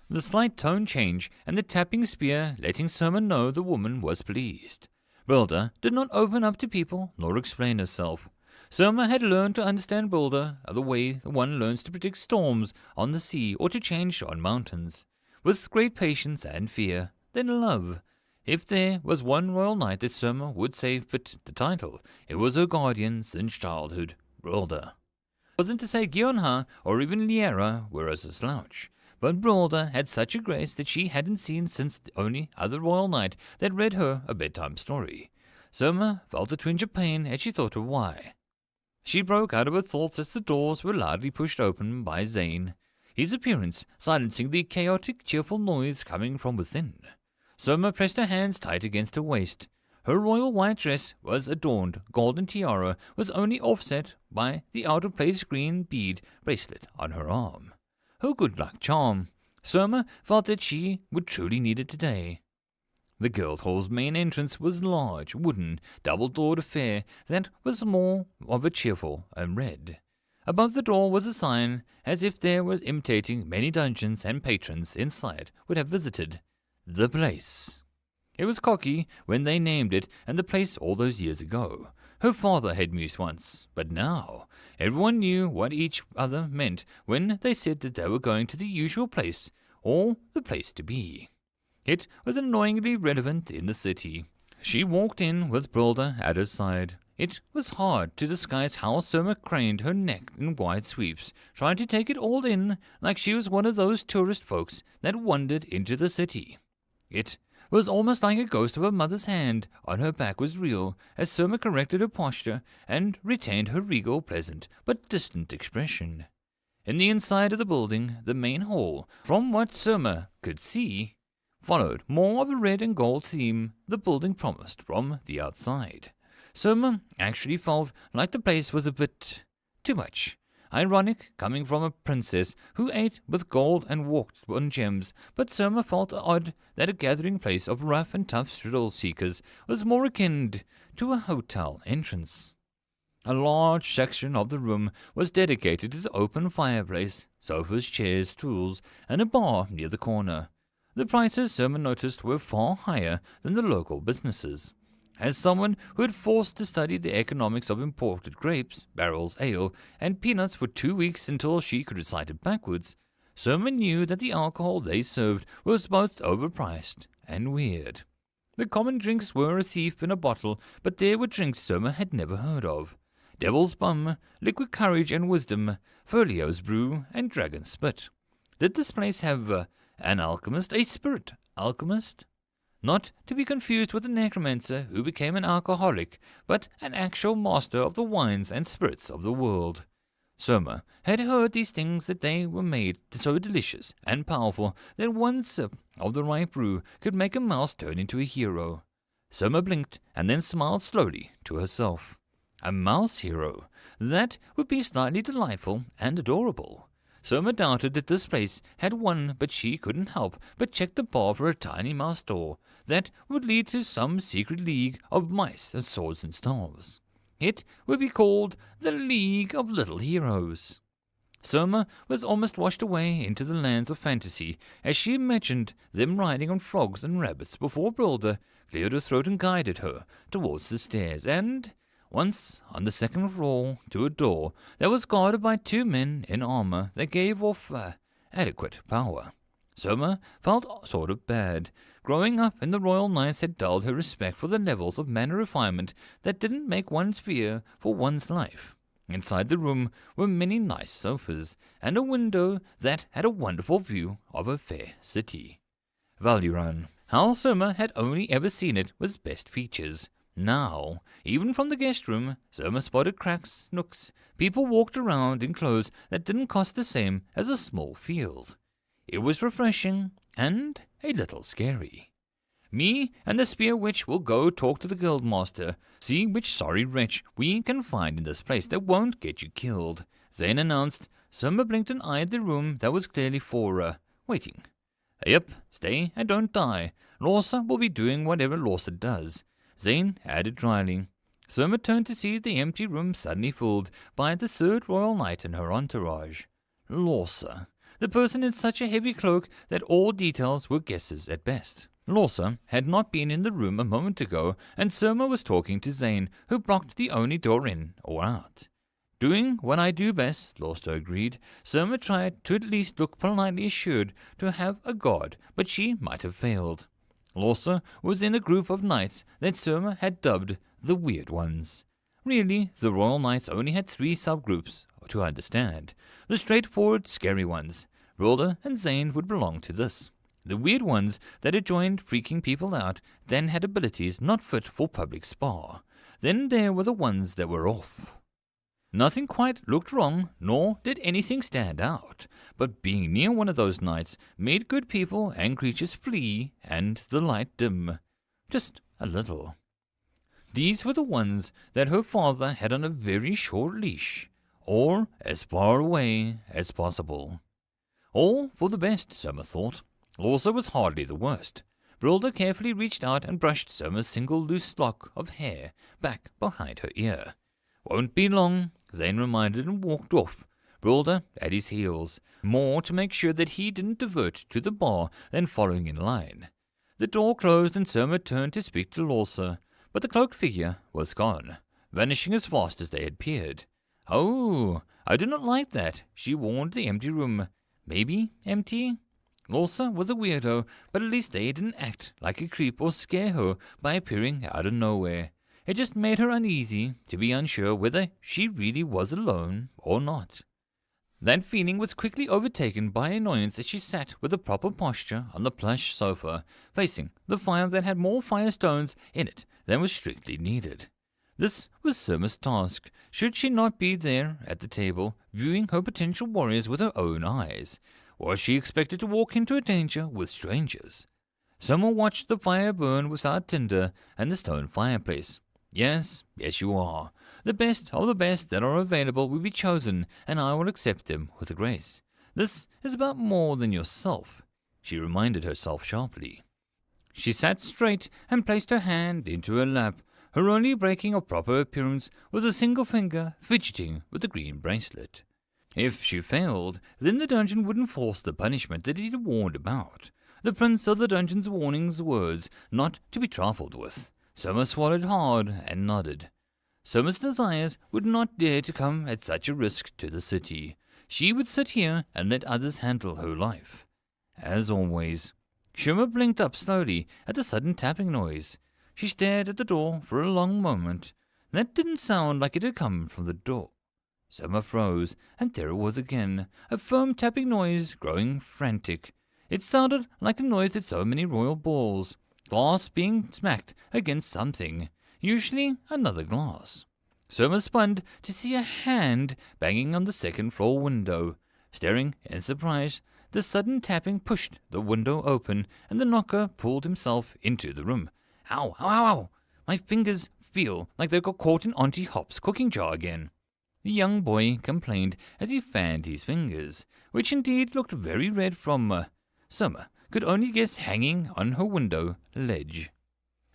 A: The slight tone change and the tapping spear letting Surma know the woman was pleased. Brilda did not open up to people nor explain herself. Surma had learned to understand Brilda the way one learns to predict storms on the sea or to change on mountains, with great patience and fear, then love. If there was one royal knight that Surma would say fit the title, it was her guardian since childhood, Brilda. It wasn't to say Gionha or even Liera were as a slouch, but Brilda had such a grace that she hadn't seen since the only other royal knight that read her a bedtime story. Surma felt a twinge of pain as she thought of why. She broke out of her thoughts as the doors were loudly pushed open by Zane, his appearance silencing the chaotic, cheerful noise coming from within. Surma pressed her hands tight against her waist. Her royal white dress was adorned, golden tiara was only offset by the out-of-place green bead bracelet on her arm. Her good luck charm. Surma felt that she would truly need it today. The guild hall's main entrance was large, wooden, double-doored affair that was more of a cheerful and red. Above the door was a sign, as if there was imitating many dungeons and patrons inside would have visited. The place. It was cocky when they named it and the place all those years ago. Her father had mused once, but now everyone knew what each other meant when they said that they were going to the usual place, or the place to be. It was annoyingly relevant in the city. She walked in with Brilda at her side. It was hard to disguise how Surma craned her neck in wide sweeps, trying to take it all in like she was one of those tourist folks that wandered into the city. It was almost like a ghost of her mother's hand on her back was real as Surma corrected her posture and retained her regal, pleasant, but distant expression. In the inside of the building, the main hall, from what Surma could see, followed more of a red and gold theme the building promised from the outside. Surma actually felt like the place was a bit too much. Ironic, coming from a princess who ate with gold and walked on gems, but Surma felt odd that a gathering place of rough and tough thrill-seekers was more akin to a hotel entrance. A large section of the room was dedicated to the open fireplace, sofas, chairs, stools, and a bar near the corner. The prices Surma noticed were far higher than the local businesses. As someone who had forced to study the economics of imported grapes, barrels, ale, and peanuts for 2 weeks until she could recite it backwards, Surma knew that the alcohol they served was both overpriced and weird. The common drinks were a thief in a bottle, but there were drinks Surma had never heard of. Devil's Bum, Liquid Courage and Wisdom, Furlio's Brew, and Dragon Spit. Did this place have an alchemist, a spirit alchemist? Not to be confused with a necromancer who became an alcoholic, but an actual master of the wines and spirits of the world. Surma had heard these things that they were made so delicious and powerful that one sip of the right brew could make a mouse turn into a hero. Surma blinked and then smiled slowly to herself. A mouse hero. That would be slightly delightful and adorable. Soma doubted that this place had one, but she couldn't help but check the bar for a tiny mouse door that would lead to some secret league of mice and swords and staves. It would be called the League of Little Heroes. Soma was almost washed away into the lands of fantasy as she imagined them riding on frogs and rabbits before Brilda cleared her throat and guided her towards the stairs, and once on the second floor to a door that was guarded by two men in armor that gave off adequate power. Soma felt sort of bad. Growing up in the Royal Knights had dulled her respect for the levels of manner refinement that didn't make one's fear for one's life. Inside the room were many nice sofas, and a window that had a wonderful view of a fair city. Valuran. How Soma had only ever seen it was best features. Now, even from the guest room, Soma spotted cracks, nooks. People walked around in clothes that didn't cost the same as a small field. It was refreshing and a little scary. Me and the Spear Witch will go talk to the Guildmaster, see which sorry wretch we can find in this place that won't get you killed, Zane announced. Soma blinked and eyed the room that was clearly for waiting. Yep, stay and don't die. Lorsa will be doing whatever Lorsa does, Zane added dryly. Soma turned to see the empty room suddenly filled by the third Royal Knight and her entourage. Lorsa, the person in such a heavy cloak that all details were guesses at best. Lorsa had not been in the room a moment ago, and Soma was talking to Zane, who blocked the only door in or out. Doing what I do best, Lorsa agreed. Soma tried to at least look politely assured to have a god, but she might have failed. Lorsa was in a group of knights that Soma had dubbed the Weird Ones. Really, the Royal Knights only had 3 subgroups to understand. The straightforward, scary ones. Brilda and Zane would belong to this. The weird ones that had joined freaking people out then had abilities not fit for public spar. Then there were the ones that were off. Nothing quite looked wrong, nor did anything stand out, but being near one of those knights made good people and creatures flee and the light dim. Just a little. These were the ones that her father had on a very short leash, or as far away as possible. All for the best, Soma thought. Lorsa was hardly the worst. Brilda carefully reached out and brushed Soma's single loose lock of hair back behind her ear. Won't be long, Zane reminded and walked off, Brilda at his heels, more to make sure that he didn't divert to the bar than following in line. The door closed and Soma turned to speak to Lorsa, but the cloaked figure was gone, vanishing as fast as they had appeared. Oh, I do not like that, she warned the empty room. Maybe empty? Lorsa was a weirdo, but at least they didn't act like a creep or scare her by appearing out of nowhere. It just made her uneasy to be unsure whether she really was alone or not. That feeling was quickly overtaken by annoyance as she sat with a proper posture on the plush sofa, facing the fire that had more firestones in it than was strictly needed. This was Soma's task, should she not be there at the table, viewing her potential warriors with her own eyes. Was she expected to walk into a danger with strangers? Soma watched the fire burn without tinder and the stone fireplace. Yes, you are. The best of the best that are available will be chosen, and I will accept them with grace. This is about more than yourself, she reminded herself sharply. She sat straight and placed her hand into her lap. Her only breaking of proper appearance was a single finger fidgeting with the green bracelet. If she failed, then the dungeon would enforce the punishment that it had warned about. The prince of the dungeon's warnings words not to be trifled with. Soma swallowed hard and nodded. Soma's desires would not dare to come at such a risk to the city. She would sit here and let others handle her life. As always. Soma blinked up slowly at the sudden tapping noise. She stared at the door for a long moment. That didn't sound like it had come from the door. Soma froze, and there it was again, a firm tapping noise growing frantic. It sounded like the noise that so many royal balls, glass being smacked against something, usually another glass. Soma spun to see a hand banging on the second-floor window. Staring in surprise, the sudden tapping pushed the window open, and the knocker pulled himself into the room. Ow, ow, ow, ow! My fingers feel like they got caught in Auntie Hop's cooking jar again. the young boy complained as he fanned his fingers, which indeed looked very red from, Summer could only guess, hanging on her window ledge.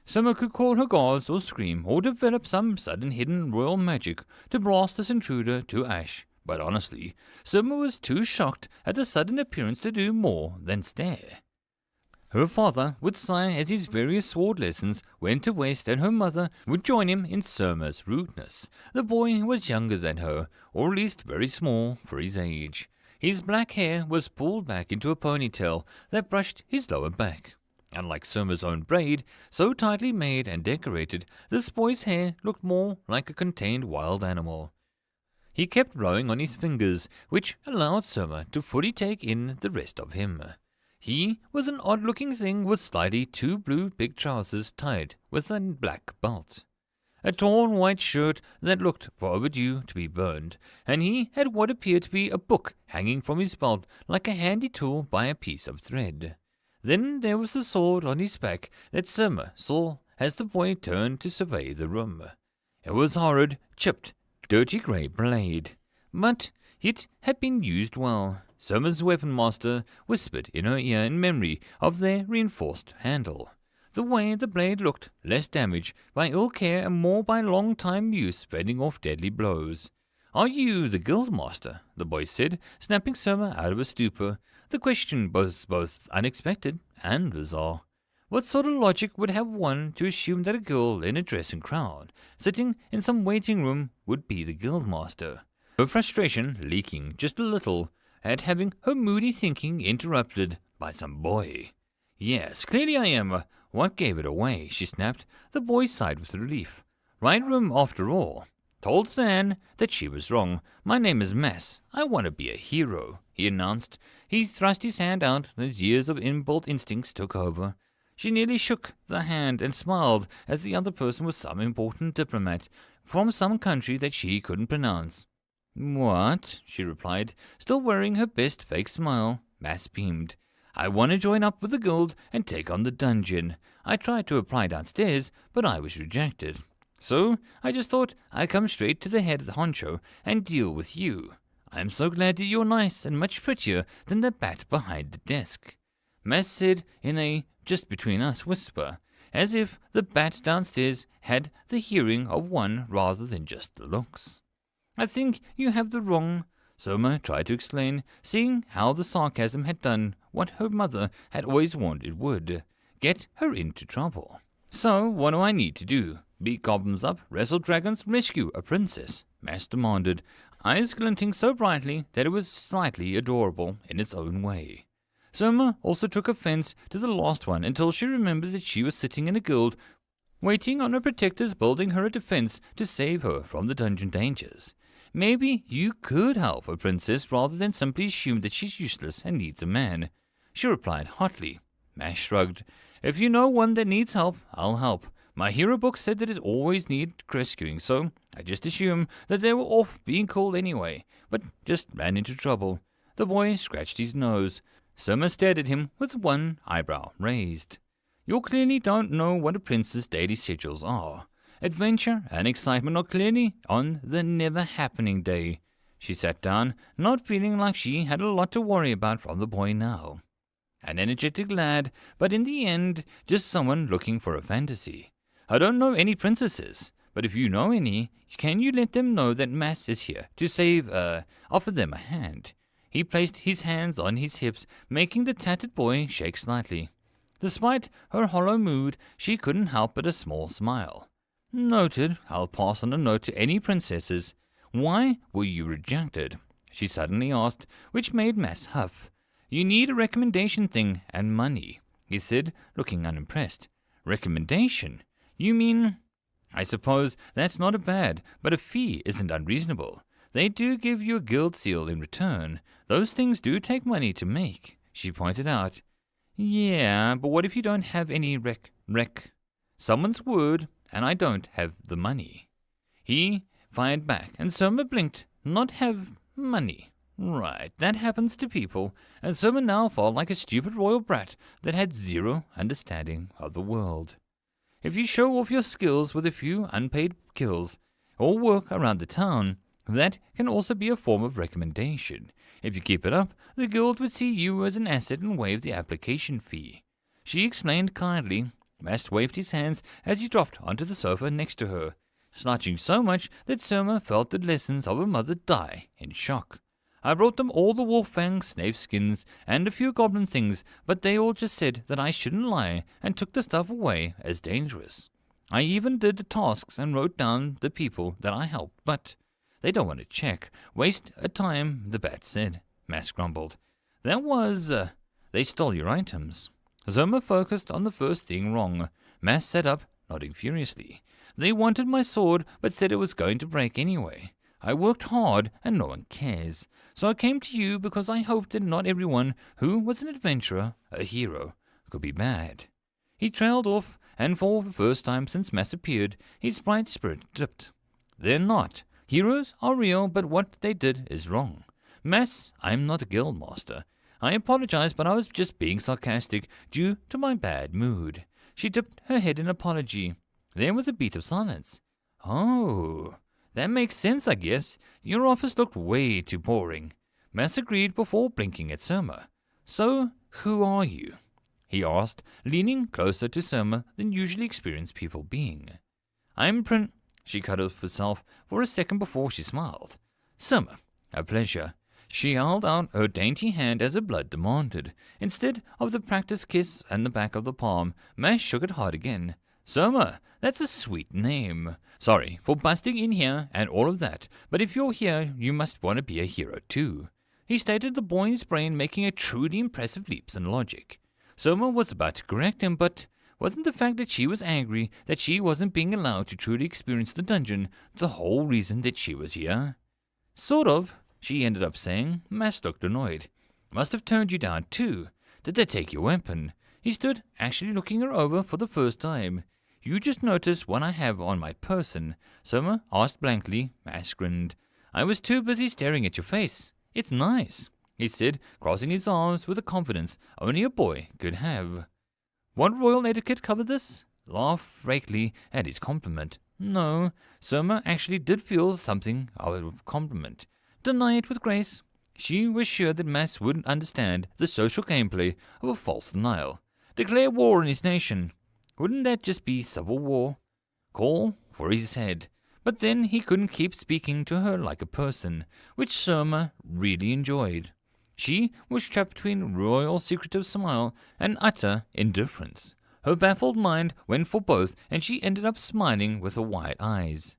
A: Summer could call her gods or scream or develop some sudden hidden royal magic to blast this intruder to ash, but honestly, Summer was too shocked at the sudden appearance to do more than stare. Her father would sigh as his various sword lessons went to waste, and her mother would join him in Summer's rudeness. The boy was younger than her, or at least very small for his age. His black hair was pulled back into a ponytail that brushed his lower back. Unlike Summer's own braid, so tightly made and decorated, this boy's hair looked more like a contained wild animal. He kept blowing on his fingers, which allowed Summer to fully take in the rest of him. He was an odd-looking thing with slightly too blue big trousers tied with a black belt, a torn white shirt that looked overdue to be burned, and he had what appeared to be a book hanging from his belt like a handy tool by a piece of thread. Then there was the sword on his back that Summer saw as the boy turned to survey the room. It was a horrid, chipped, dirty grey blade, but it had been used well. Summer's weapon master whispered in her ear in memory of their reinforced handle. The way the blade looked, less damage by ill care and more by long time use fending off deadly blows. "Are you the guildmaster?" the boy said, snapping Summer out of a stupor. The question was both unexpected and bizarre. What sort of logic would have one to assume that a girl in a dress and crown, sitting in some waiting room, would be the guildmaster? Her frustration leaking just a little at having her moody thinking interrupted by some boy. "Yes, clearly I am. What gave it away?" she snapped. The boy sighed with relief. "Right room after all. Told Zan that she was wrong. My name is Mass. I want to be a hero," he announced. He thrust his hand out, and his years of inbuilt instincts took over. She nearly shook the hand and smiled, as the other person was some important diplomat from some country that she couldn't pronounce. "What?" she replied, still wearing her best fake smile. Mass beamed. "I want to join up with the guild and take on the dungeon. I tried to apply downstairs, but I was rejected. So I just thought I'd come straight to the head honcho and deal with you. I'm so glad that you're nice and much prettier than the bat behind the desk," Mass said in a just-between-us whisper, as if the bat downstairs had the hearing of one rather than just the looks. "I think you have the wrong," Summer tried to explain, seeing how the sarcasm had done what her mother had always warned it would, get her into trouble. "So what do I need to do? Beat goblins up, wrestle dragons, rescue a princess?" Mass demanded, eyes glinting so brightly that it was slightly adorable in its own way. Summer also took offense to the last one until she remembered that she was sitting in a guild, waiting on her protectors building her a defense to save her from the dungeon dangers. "Maybe you could help a princess rather than simply assume that she's useless and needs a man," she replied hotly. Mass shrugged. "If you know one that needs help, I'll help. My hero book said that it always needed rescuing, so I just assumed that they were off being cool anyway, but just ran into trouble." The boy scratched his nose. Summer stared at him with one eyebrow raised. "You clearly don't know what a prince's daily schedules are. Adventure and excitement are clearly on the never-happening day." She sat down, not feeling like she had a lot to worry about from the boy now. An energetic lad, but in the end, just someone looking for a fantasy. "I don't know any princesses, but if you know any, can you let them know that Mass is here to offer them a hand?" He placed his hands on his hips, making the tattered boy shake slightly. Despite her hollow mood, she couldn't help but a small smile. "Noted. I'll pass on a note to any princesses. Why were you rejected?" she suddenly asked, which made Mass huff. "You need a recommendation thing and money," he said, looking unimpressed. "Recommendation? You mean—" "I suppose that's not a bad, but a fee isn't unreasonable. They do give you a guild seal in return. Those things do take money to make," she pointed out. "Yeah, but what if you don't have any someone's word, and I don't have the money?" He fired back, and Summer blinked. "Not have money? Right, that happens to people," and Summer now felt like a stupid royal brat that had zero understanding of the world. "If you show off your skills with a few unpaid kills, or work around the town, That can also be a form of recommendation. If you keep it up, the guild would see you as an asset and waive the application fee. She explained kindly. Mass waved his hands as he dropped onto the sofa next to her, slouching so much that Surma felt the lessons of her mother die in shock. I brought them all the wolf-fang snake skins and a few goblin things, but they all just said that I shouldn't lie and took the stuff away as dangerous. I even did the tasks and wrote down the people that I helped, but they don't want to check. Waste a time, the bat said. Mass grumbled. That was, they stole your items. Zoma focused on the first thing wrong. Mass sat up, nodding furiously. They wanted my sword, but said it was going to break anyway. I worked hard, and no one cares. So I came to you because I hoped that not everyone who was an adventurer, a hero, could be bad. He trailed off, and for the first time since Mass appeared, his bright spirit dipped. They're not. Heroes are real, but what they did is wrong. Mass, I'm not a guild master. I apologize, but I was just being sarcastic due to my bad mood. She tipped her head in apology. There was a beat of silence. Oh, that makes sense, I guess. Your office looked way too boring. Mass agreed before blinking at Surma. So, who are you? He asked, leaning closer to Surma than usually experienced people being. I'm She cut off herself for a second before she smiled. Surma, a pleasure. She held out her dainty hand as her blood demanded. Instead of the practice kiss and the back of the palm, Mash shook it hard again. Surma, that's a sweet name. Sorry for busting in here and all of that, but if you're here, you must want to be a hero too. He stated, the boy's brain making a truly impressive leaps in logic. Surma was about to correct him, but wasn't the fact that she was angry that she wasn't being allowed to truly experience the dungeon the whole reason that she was here? Sort of. She ended up saying. Mass looked annoyed. Must have turned you down too. Did they take your weapon? He stood, actually looking her over for the first time. You just noticed what I have on my person? Surma asked blankly. Mass grinned. I was too busy staring at your face. It's nice, he said, crossing his arms with a confidence only a boy could have. What royal etiquette covered this? Laughed frankly at his compliment. No, Surma actually did feel something of a compliment. Deny it with grace. She was sure that Mass wouldn't understand the social gameplay of a false denial. Declare war on his nation. Wouldn't that just be civil war? Call for his head. But then he couldn't keep speaking to her like a person, which Surma really enjoyed. She was trapped between royal secretive smile and utter indifference. Her baffled mind went for both, and she ended up smiling with her wide eyes.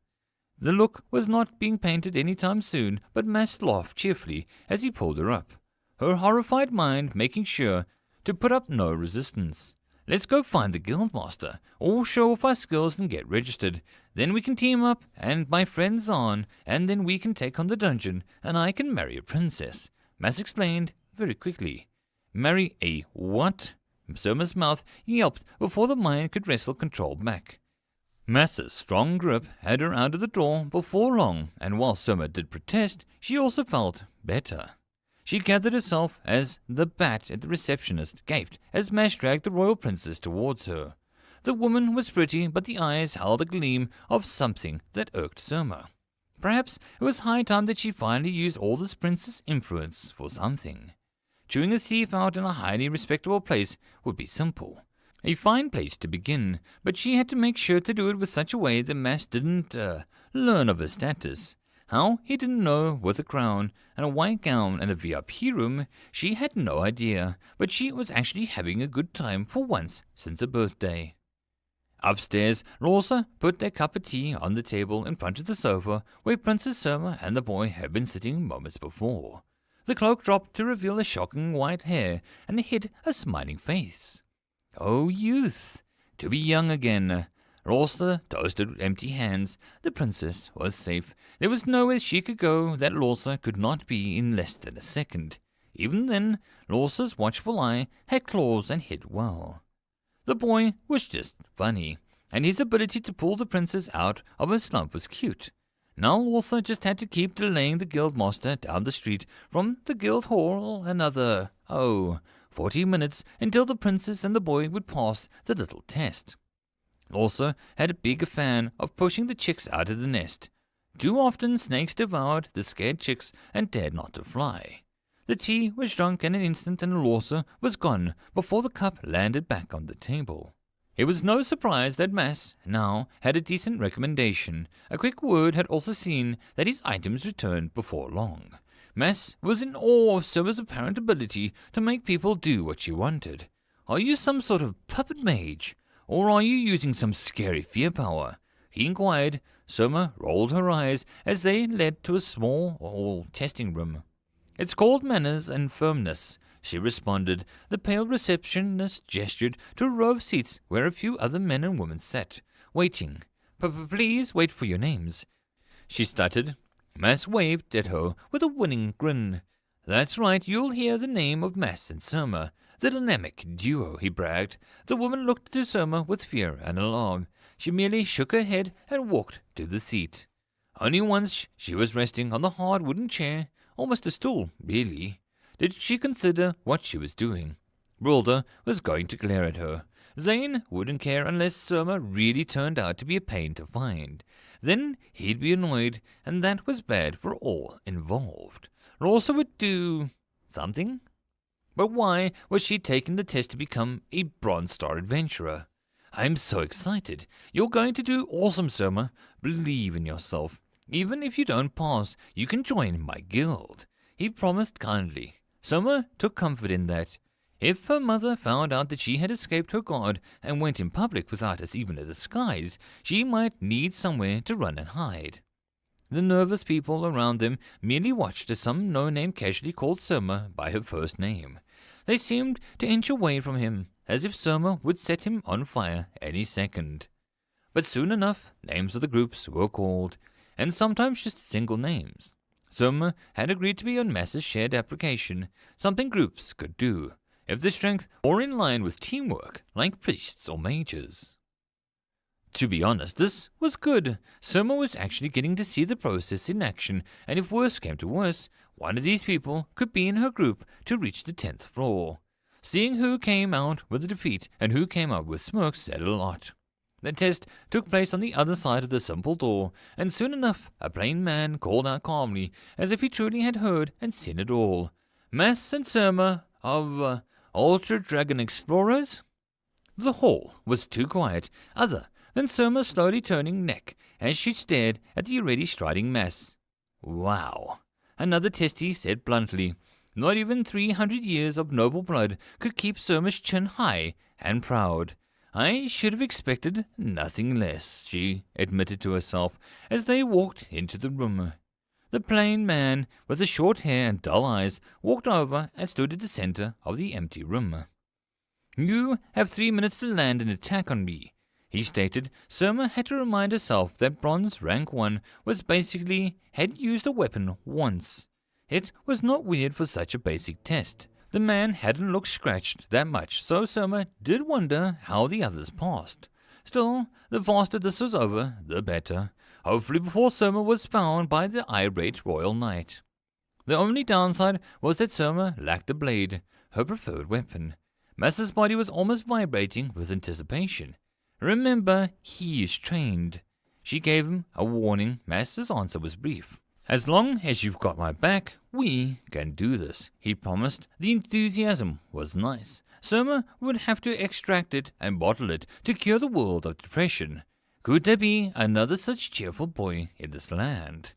A: The look was not being painted any time soon, but Mass laughed cheerfully as he pulled her up, her horrified mind making sure to put up no resistance. Let's go find the guildmaster, or show off our skills and get registered. Then we can team up, and my friend's on, and then we can take on the dungeon, and I can marry a princess. Mass explained very quickly. Marry a what? Surma's mouth yelped before the mind could wrestle control back. Mass's strong grip had her out of the door before long, and while Surma did protest, she also felt better. She gathered herself as the bat at the receptionist gaped as Mash dragged the royal princess towards her. The woman was pretty, but the eyes held a gleam of something that irked Surma. Perhaps it was high time that she finally used all this princess influence for something. Chewing a thief out in a highly respectable place would be simple. A fine place to begin, but she had to make sure to do it with such a way that Mass didn't learn of her status. How he didn't know with a crown and a white gown and a VIP room, she had no idea, but she was actually having a good time for once since her birthday. Upstairs, Rosa put their cup of tea on the table in front of the sofa where Princess Surma and the boy had been sitting moments before. The cloak dropped to reveal a shocking white hair and hid a smiling face. Oh, youth! To be young again. Rosa toasted with empty hands. The princess was safe. There was nowhere she could go that Rosa could not be in less than a second. Even then, Rosa's watchful eye had claws and hid well. The boy was just funny, and his ability to pull the princess out of her slump was cute. Now Rosa just had to keep delaying the guildmaster down the street from the guild hall another, 40 minutes until the princess and the boy would pass the little test. Rosa had a big fan of pushing the chicks out of the nest. Too often snakes devoured the scared chicks and dared not to fly. The tea was drunk in an instant and Lorsa was gone before the cup landed back on the table. It was no surprise that Mass now had a decent recommendation. A quick word had also seen that his items returned before long. Mass was in awe of Soma's apparent ability to make people do what she wanted. Are you some sort of puppet mage? Or are you using some scary fear power? He inquired. Soma rolled her eyes as they led to a small hall testing room. It's called manners and firmness, she responded. The pale receptionist gestured to a row of seats where a few other men and women sat, waiting. Please wait for your names, she stuttered. Mass waved at her with a winning grin. That's right, you'll hear the name of Mass and Soma, the dynamic duo, he bragged. The woman looked to Soma with fear and alarm. She merely shook her head and walked to the seat. Only once she was resting on the hard wooden chair, almost a stool, really, did she consider what she was doing. Brilder was going to glare at her. Zane wouldn't care unless Soma really turned out to be a pain to find. Then he'd be annoyed, and that was bad for all involved. Lorsa would do something. But why was she taking the test to become a Bronze Star adventurer? I'm so excited. You're going to do awesome, Soma. Believe in yourself. Even if you don't pass, you can join my guild, he promised kindly. Soma took comfort in that. If her mother found out that she had escaped her guard and went in public without us even a disguise, she might need somewhere to run and hide. The nervous people around them merely watched as some no-name casually called Soma by her first name. They seemed to inch away from him, as if Soma would set him on fire any second. But soon enough, names of the groups were called, and sometimes just single names. Soma had agreed to be on Mass's shared application, something groups could do, if the strength were in line with teamwork, like priests or mages. To be honest, this was good. Soma was actually getting to see the process in action, and if worse came to worse, one of these people could be in her group to reach the 10th floor. Seeing who came out with a defeat and who came out with smoke said a lot. The test took place on the other side of the simple door, and soon enough a plain man called out calmly, as if he truly had heard and seen it all. Mass and Soma of Ultra Dragon Explorers? The hall was too quiet, other than Soma slowly turning neck as she stared at the already striding Mass. Wow, another testy said bluntly. Not even 300 years of noble blood could keep Soma's chin high and proud. I should have expected nothing less, she admitted to herself as they walked into the room. The plain man with the short hair and dull eyes walked over and stood at the center of the empty room. You have 3 minutes to land an attack on me, he stated. Soma had to remind herself that bronze rank 1 was basically had used a weapon once. It was not weird for such a basic test. The man hadn't looked scratched that much, so Soma did wonder how the others passed. Still, the faster this was over, the better. Hopefully before Soma was found by the irate royal knight. The only downside was that Soma lacked a blade, her preferred weapon. Mass's body was almost vibrating with anticipation. Remember, he is trained. She gave him a warning. Mass's answer was brief. As long as you've got my back, we can do this, he promised. The enthusiasm was nice. Soma would have to extract it and bottle it to cure the world of depression. Could there be another such cheerful boy in this land?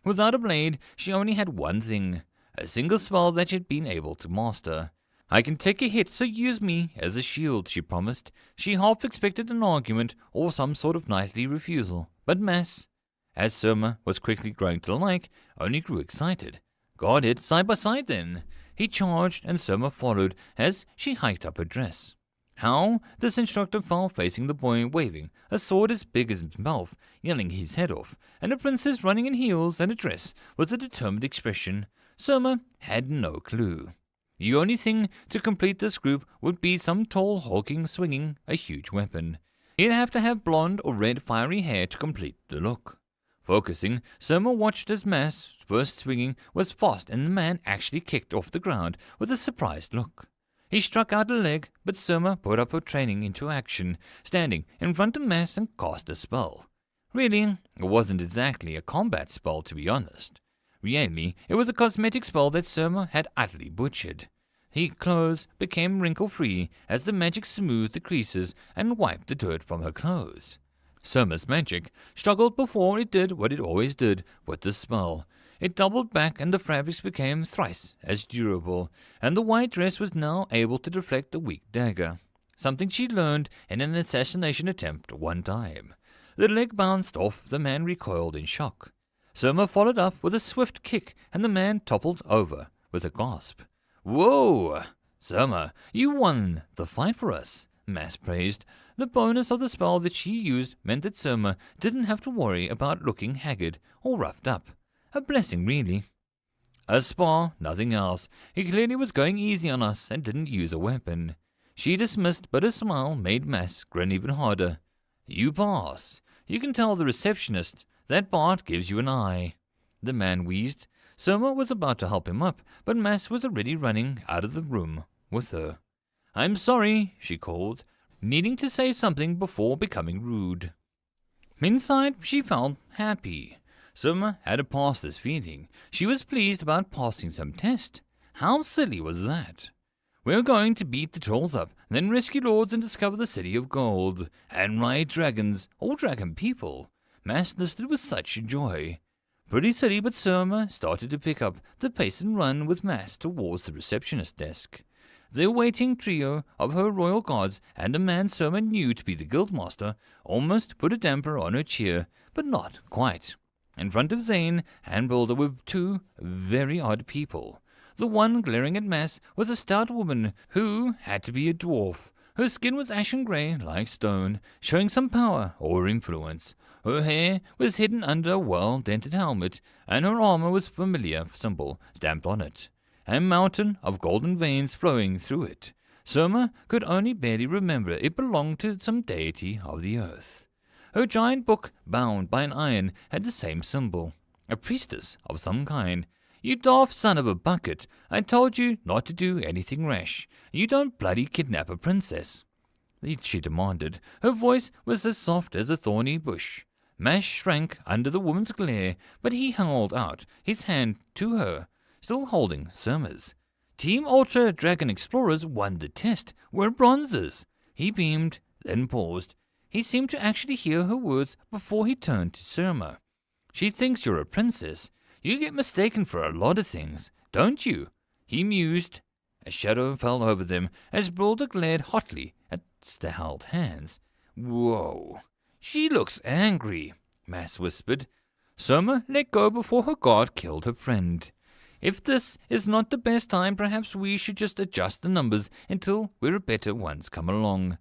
A: Without a blade, she only had one thing, a single spell that she had been able to master. I can take a hit, so use me as a shield, she promised. She half expected an argument or some sort of knightly refusal, but Mass, as Soma was quickly growing to like, only grew excited. Got it, side by side then. He charged and Soma followed as she hiked up her dress. How this instructor fell facing the boy waving a sword as big as himself, yelling his head off, and a princess running in heels and a dress with a determined expression. Soma had no clue. The only thing to complete this group would be some tall hulking swinging a huge weapon. He'd have to have blonde or red fiery hair to complete the look. Focusing, Soma watched as Mass' first swinging was fast and the man actually kicked off the ground with a surprised look. He struck out a leg, but Soma put up her training into action, standing in front of Mass and cast a spell. Really, it wasn't exactly a combat spell, to be honest. Really, it was a cosmetic spell that Surma had utterly butchered. Her clothes became wrinkle-free as the magic smoothed the creases and wiped the dirt from her clothes. Surma's magic struggled before it did what it always did with the spell. It doubled back and the fabrics became thrice as durable, and the white dress was now able to deflect the weak dagger, something she learned in an assassination attempt one time. The leg bounced off, the man recoiled in shock. Surma followed up with a swift kick, and the man toppled over with a gasp. "Whoa! Surma, you won the fight for us," Mass praised. The bonus of the spell that she used meant that Surma didn't have to worry about looking haggard or roughed up. A blessing, really. A spar, nothing else. He clearly was going easy on us and didn't use a weapon. She dismissed, but her smile made Mass grin even harder. "You pass. You can tell the receptionist that Bart gives you an eye." The man wheezed. Surma was about to help him up, but Mass was already running out of the room with her. "I'm sorry," she called, needing to say something before becoming rude. Inside, she felt happy. Surma had passed this feeling. She was pleased about passing some test. How silly was that? "We're going to beat the trolls up, then rescue lords and discover the city of gold, and ride dragons, or dragon people." Mass listed with such joy. Pretty silly, but Surma started to pick up the pace and run with Mass towards the receptionist desk. The waiting trio of her royal guards and a man Surma knew to be the guildmaster almost put a damper on her cheer, but not quite. In front of Zane and Boulder were two very odd people. The one glaring at Mass was a stout woman who had to be a dwarf. Her skin was ashen grey like stone, showing some power or influence. Her hair was hidden under a well-dented helmet, and her armor was a familiar symbol stamped on it, a mountain of golden veins flowing through it. Surma could only barely remember it belonged to some deity of the earth. Her giant book, bound by an iron, had the same symbol, a priestess of some kind. "You daft son of a bucket, I told you not to do anything rash. You don't bloody kidnap a princess," she demanded. Her voice was as soft as a thorny bush. Mash shrank under the woman's glare, but he held out his hand to her, still holding Surma's. "Team Ultra Dragon Explorers won the test. We're bronzes." He beamed, then paused. He seemed to actually hear her words before he turned to Surma. "She thinks you're a princess. You get mistaken for a lot of things, don't you?" He mused. A shadow fell over them as Boulder glared hotly at the held hands. "Whoa, she looks angry," Mass whispered. Surma let go before her guard killed her friend. "If this is not the best time, perhaps we should just adjust the numbers until we're better ones come along."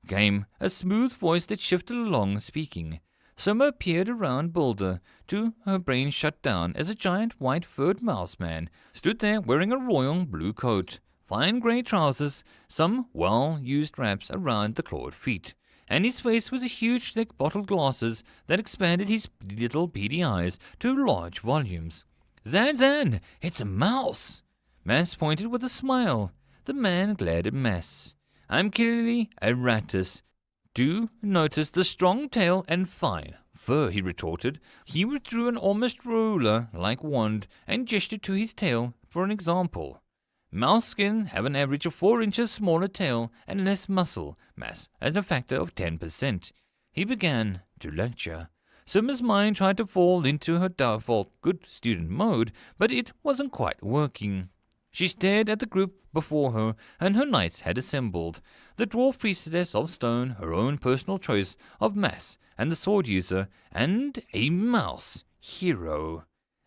A: Came a smooth voice that shifted along, speaking. Surma peered around Boulder, to her brain shut down as a giant white-furred mouse man stood there wearing a royal blue coat, fine grey trousers, some well-used wraps around the clawed feet, and his face was a huge thick bottled glasses that expanded his little beady eyes to large volumes. "Zan Zan, it's a mouse!" Mass pointed with a smile. The man glared at Mass. "I'm clearly a rattus. Do notice the strong tail and fine fur," he retorted. He withdrew an almost ruler-like wand and gestured to his tail for an example. "Mouse skin have an average of 4 inches smaller tail and less muscle mass at a factor of 10%. He began to lecture. Surma's mind tried to fall into her default good student mode, but it wasn't quite working. She stared at the group before her, and her knights had assembled. The dwarf priestess of stone, her own personal choice of mass, and the sword user, and a mouse hero.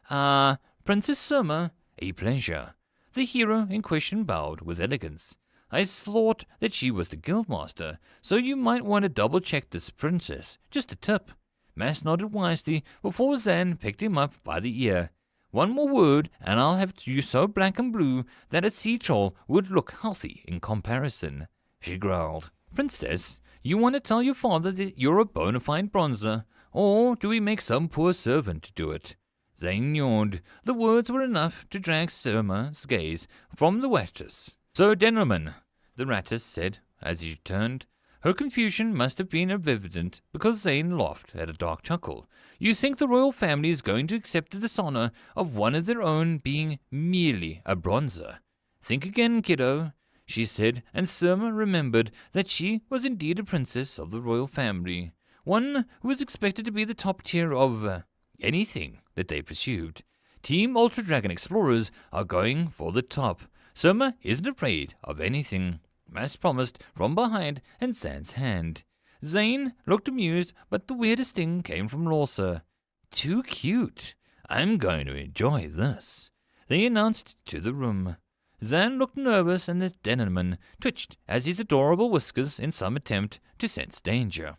A: Princess Surma, a pleasure." The hero in question bowed with elegance. "I thought that she was the guildmaster, so you might want to double-check this princess. Just a tip." Mass nodded wisely before Zan picked him up by the ear. "One more word, and I'll have you so black and blue that a sea troll would look healthy in comparison." She growled. "Princess, you want to tell your father that you're a bona fide bronzer, or do we make some poor servant do it?" Zane yawned. The words were enough to drag Surma's gaze from the Rattus. "So, gentlemen," the Rattus said as he turned, Her confusion must have been evident because Zane laughed at a dark chuckle. You think the royal family is going to accept the dishonor of one of their own being merely a bronzer? Think again, kiddo, she said, and Surma remembered that she was indeed a princess of the royal family, one who was expected to be the top tier of anything that they pursued. Team Ultra Dragon Explorers are going for the top. Surma isn't afraid of anything. Mass promised from behind and Zan's hand. Zane looked amused, but the weirdest thing came from Lorsa. Too cute. I'm going to enjoy this, they announced to the room. Zan looked nervous and the Dennerman twitched as his adorable whiskers in some attempt to sense danger.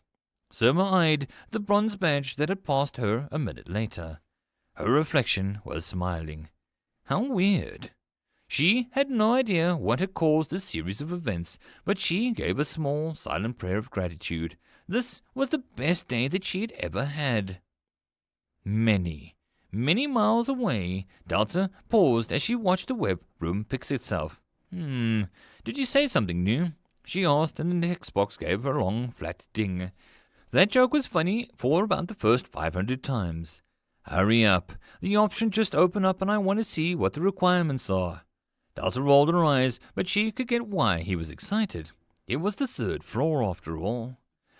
A: Surma eyed the bronze badge that had passed her a minute later. Her reflection was smiling. How weird. She had no idea what had caused this series of events, but she gave a small, silent prayer of gratitude. This was the best day that she had ever had. Many miles away, Delta paused as she watched the web room fix itself. Did you say something new? She asked, and the text box gave her a long, flat ding. That joke was funny for about the first 500 times. Hurry up. The option just opened up and I want to see what the requirements are. Delta rolled her eyes, but she could get why he was excited. It was the 3rd floor after all.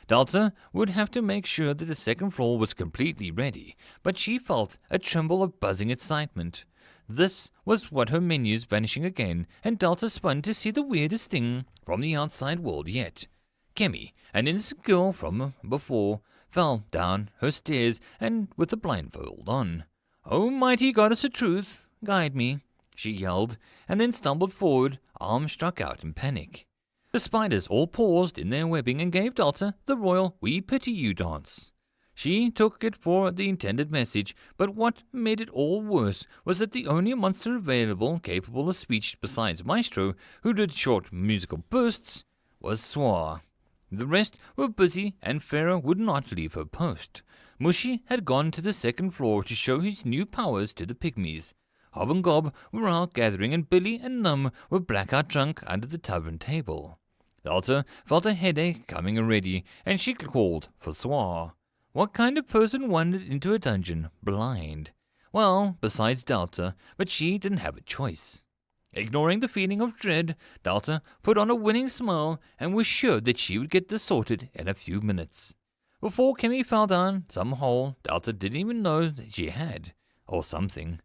A: Delta would have to make sure that the 2nd floor was completely ready, but she felt a tremble of buzzing excitement. This was what her menus vanishing again, and Delta spun to see the weirdest thing from the outside world yet. Kemi, an innocent girl from before, fell down her stairs and with the blindfold on. Oh, mighty goddess of truth, guide me, she yelled, and then stumbled forward, arms struck out in panic. The spiders all paused in their webbing and gave Delta the royal "We Pity You" dance. She took it for the intended message, but what made it all worse was that the only monster available capable of speech besides Maestro, who did short musical bursts, was Swar. The rest were busy, and Farah would not leave her post. Mushy had gone to the 2nd floor to show his new powers to the pygmies. Hob and Gob were out gathering, and Billy and Num were blackout drunk under the tavern table. Delta felt a headache coming already, and she called for Swar. What kind of person wandered into a dungeon blind? Well, besides Delta, but she didn't have a choice. Ignoring the feeling of dread, Delta put on a winning smile and was sure that she would get this sorted in a few minutes. Before Kemi fell down some hole Delta didn't even know that she had, or something.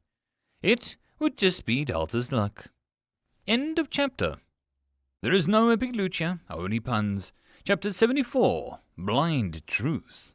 A: It would just be Delta's luck. End of chapter. There is no epic lucha, only puns. Chapter 74, Blind Truth.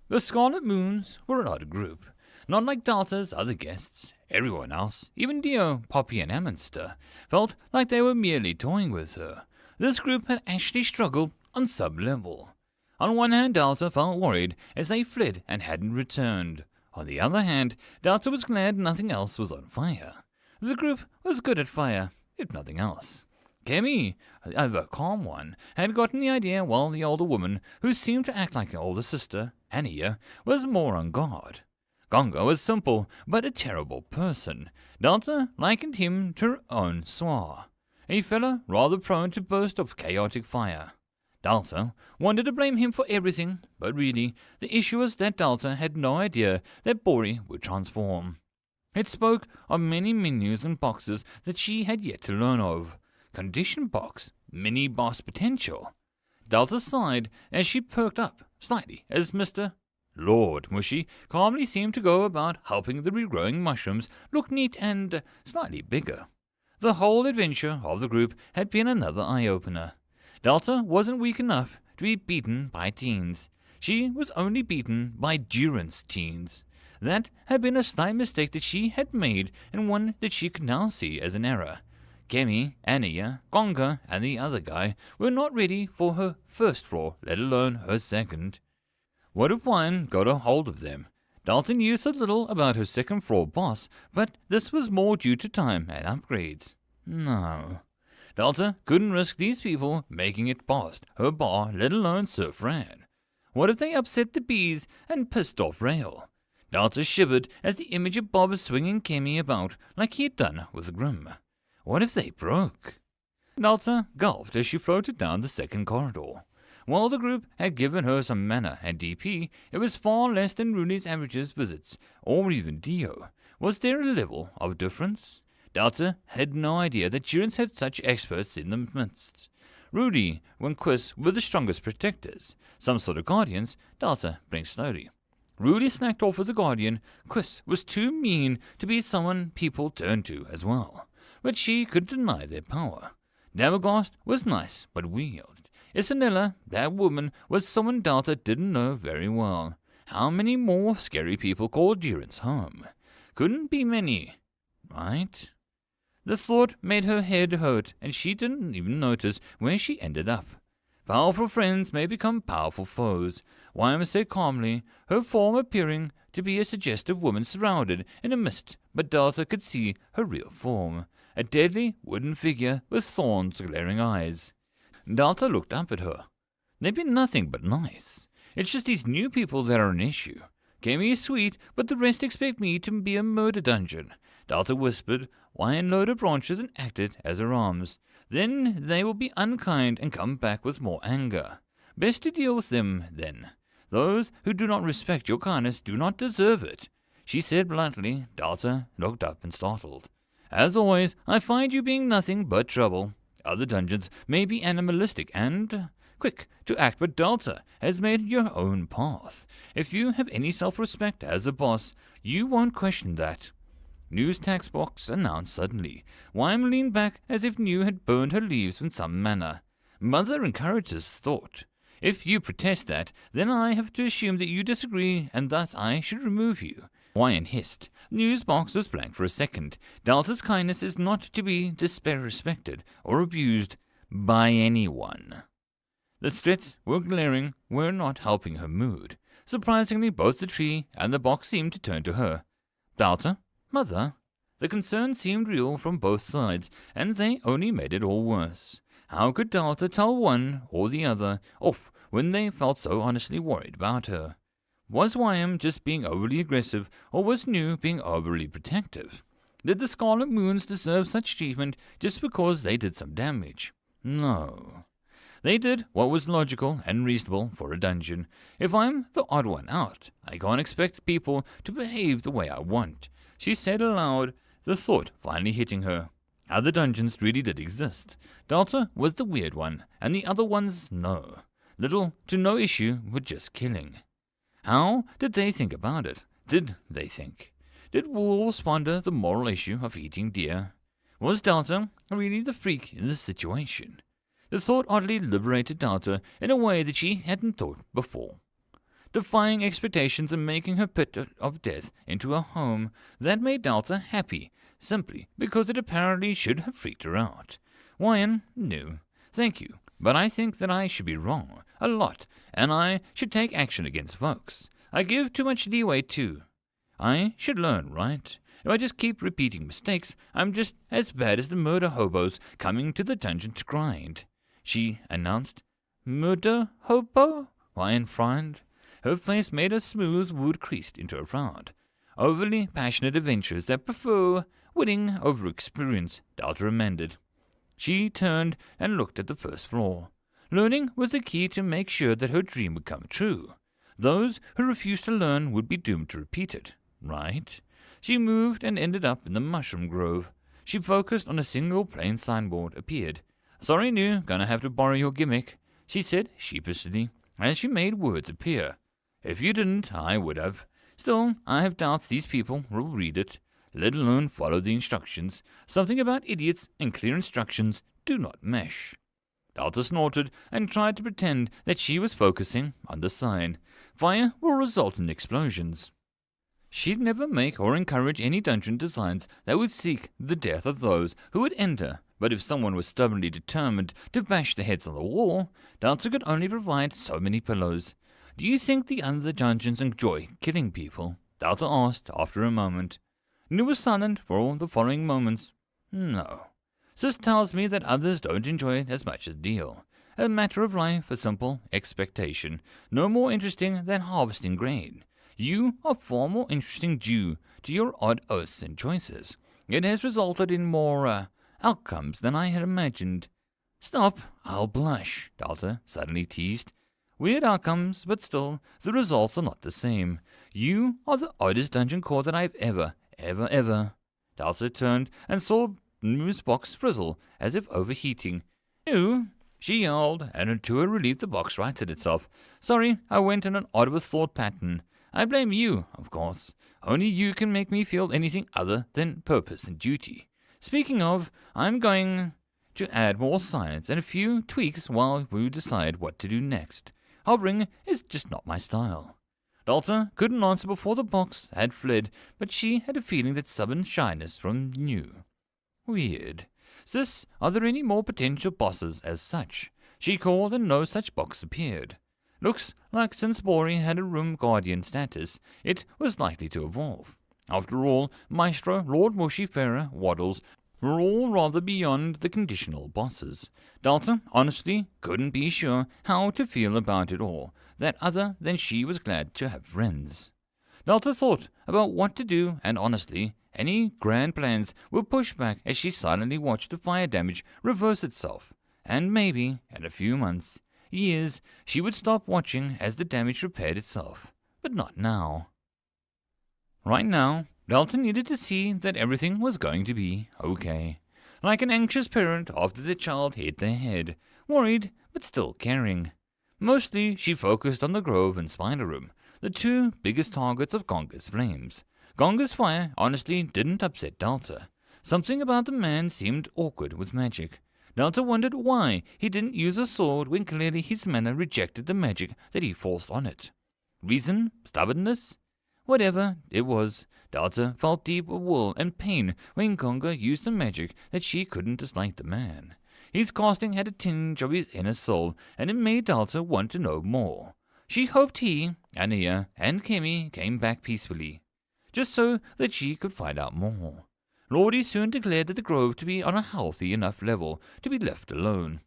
A: The Scarlet Moons were an odd group. Not like Delta's other guests. Everyone else, even Dio, Poppy and Ammonster, felt like they were merely toying with her. This group had actually struggled on some level. On one hand, Delta felt worried as they fled and hadn't returned. On the other hand, Delta was glad nothing else was on fire. The group was good at fire, if nothing else. Kemi, the calm one, had gotten the idea while the older woman, who seemed to act like an older sister, Ania, was more on guard. Gongo was simple, but a terrible person. Delta likened him to her own Swar, a fella rather prone to burst of chaotic fire. Delta wanted to blame him for everything, but really, the issue was that Delta had no idea that Bori would transform. It spoke of many menus and boxes that she had yet to learn of. Condition box, mini boss potential. Delta sighed as she perked up slightly as Mr. Lord Mushy calmly seemed to go about helping the regrowing mushrooms look neat and slightly bigger. The whole adventure of the group had been another eye-opener. Delta wasn't weak enough to be beaten by teens. She was only beaten by Durance teens. That had been a slight mistake that she had made, and one that she could now see as an error. Kemi, Ania, Gonga, and the other guy were not ready for her 1st floor, let alone her 2nd. What if one got a hold of them? Delta knew so little about her 2nd floor boss, but this was more due to time and upgrades. No. Delta couldn't risk these people making it past her bar, let alone Surf Ran. What if they upset the bees and pissed off Rail? Delta shivered as the image of Bob swinging Kemi about like he had done with Grim. What if they broke? Delta gulped as she floated down the 2nd corridor. While the group had given her some mana and DP, it was far less than Rudy's averages visits, or even Dio. Was there a level of difference? Delta had no idea that Durance had such experts in the midst. Rudy and Quiz were the strongest protectors. Some sort of guardians, Delta blinked slowly. Rudy snacked off as a guardian. Quiz was too mean to be someone people turned to as well. But she could deny their power. Dabbergast was nice, but weird. Isanella, that woman, was someone Delta didn't know very well. How many more scary people called Durance home? Couldn't be many, right? The thought made her head hurt, and she didn't even notice where she ended up. Powerful friends may become powerful foes, Wyman said calmly, her form appearing to be a suggestive woman surrounded in a mist, but Delta could see her real form, a deadly wooden figure with thorns glaring eyes. Delta looked up at her. They've been nothing but nice. It's just these new people that are an issue. Kemi is sweet, but the rest expect me to be a murder dungeon. Delta whispered, Wyan loaded branches and acted as her arms. Then they will be unkind and come back with more anger. Best to deal with them, then. Those who do not respect your kindness do not deserve it. She said bluntly. Delta looked up and startled. As always, I find you being nothing but trouble. Other dungeons may be animalistic and quick to act, but Delta has made your own path. If you have any self-respect as a boss, you won't question that. News tax box announced suddenly. Wyman leaned back as if New had burned her leaves in some manner. Mother encourages thought. If you protest that, then I have to assume that you disagree, and thus I should remove you. Wyan hissed. News box was blank for a second. Delta's kindness is not to be disrespected or abused by anyone. The threats were glaring, were not helping her mood. Surprisingly, both the tree and the box seemed to turn to her. Delta? Mother? The concern seemed real from both sides, and they only made it all worse. How could Delta tell one or the other off when they felt so honestly worried about her? Was Wyam just being overly aggressive, or was New being overly protective? Did the Scarlet Moons deserve such treatment just because they did some damage? No. They did what was logical and reasonable for a dungeon. If I'm the odd one out, I can't expect people to behave the way I want. She said aloud, the thought finally hitting her. Other dungeons really did exist. Delta was the weird one, and the other ones no. Little to no issue with just killing. How did they think about it? Did they think? Did wolves ponder the moral issue of eating deer? Was Delta really the freak in this situation? The thought oddly liberated Delta in a way that she hadn't thought before. Defying expectations and making her pit of death into a home, that made Delta happy, simply because it apparently should have freaked her out. Wyan knew. Thank you, but I think that I should be wrong, a lot, and I should take action against folks. I give too much leeway too. I should learn, right? If I just keep repeating mistakes, I'm just as bad as the murder hobos coming to the dungeon to grind. She announced. Murder hobo? Wyan frowned. Her face made a smooth wood creased into a frown. Overly passionate adventurers that prefer winning over experience, Delta amended. She turned and looked at the first floor. Learning was the key to make sure that her dream would come true. Those who refused to learn would be doomed to repeat it, right? She moved and ended up in the mushroom grove. She focused on a single plain signboard appeared. Sorry, New, gonna have to borrow your gimmick, she said sheepishly, as she made words appear. If you didn't, I would have. Still, I have doubts these people will read it, let alone follow the instructions. Something about idiots and clear instructions do not mesh. Delta snorted and tried to pretend that she was focusing on the sign. Fire will result in explosions. She'd never make or encourage any dungeon designs that would seek the death of those who would enter, but if someone was stubbornly determined to bash their heads on the wall, Delta could only provide so many pillows. Do you think the other dungeons enjoy killing people? Delta asked after a moment. New was silent for the following moments. No. Sis tells me that others don't enjoy it as much as Deal. A matter of life, a simple expectation, no more interesting than harvesting grain. You are far more interesting due to your odd oaths and choices. It has resulted in more, outcomes than I had imagined. Stop, I'll blush, Delta suddenly teased. Weird outcomes, but still, the results are not the same. You are the oddest dungeon core that I've ever. Delta turned and saw Moo's box frizzle, as if overheating. "You?" she yelled, and to her relief the box righted itself. "Sorry, I went in an odd with thought pattern. I blame you, of course. Only you can make me feel anything other than purpose and duty. Speaking of, I'm going to add more science and a few tweaks while we decide what to do next. Hovering is just not my style." Delta couldn't answer before the box had fled, but she had a feeling that stubborn shyness from new. Weird. Sis, are there any more potential bosses as such? She called and no such box appeared. Looks like since Bori had a room guardian status, it was likely to evolve. After all, Maestro, Lord Mushy, Farah, Waddles were all rather beyond the conditional bosses. Delta honestly couldn't be sure how to feel about it all, that other than she was glad to have friends. Delta thought about what to do, and honestly, any grand plans were pushed back as she silently watched the fire damage reverse itself. And maybe, in a few months, years, she would stop watching as the damage repaired itself. But not now. Right now, Delta needed to see that everything was going to be okay. Like an anxious parent after their child hit their head, worried but still caring. Mostly, she focused on the Grove and Spider Room, the two biggest targets of Gonga's flames. Gonga's fire honestly didn't upset Delta. Something about the man seemed awkward with magic. Delta wondered why he didn't use a sword when clearly his mana rejected the magic that he forced on it. Reason? Stubbornness? Whatever it was, Delta felt deep woe and pain when Gonga used the magic that she couldn't dislike the man. His casting had a tinge of his inner soul, and it made Delta want to know more. She hoped he, Ania, and Kemi came back peacefully, just so that she could find out more. Lordy soon declared that the Grove to be on a healthy enough level to be left alone.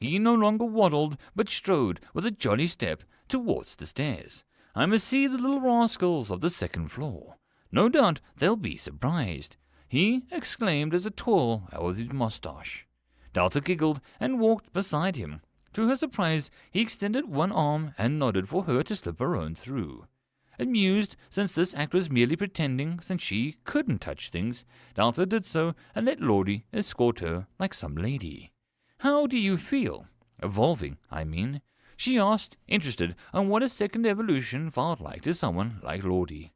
A: He no longer waddled, but strode with a jolly step towards the stairs. "I must see the little rascals of the second floor. No doubt they'll be surprised," he exclaimed as a twirl of his moustache. Delta giggled and walked beside him. To her surprise, he extended one arm and nodded for her to slip her own through. Amused, since this act was merely pretending, since she couldn't touch things, Delta did so and let Lordy escort her like some lady. "How do you feel? Evolving, I mean," she asked, interested on what a second evolution felt like to someone like Lordy.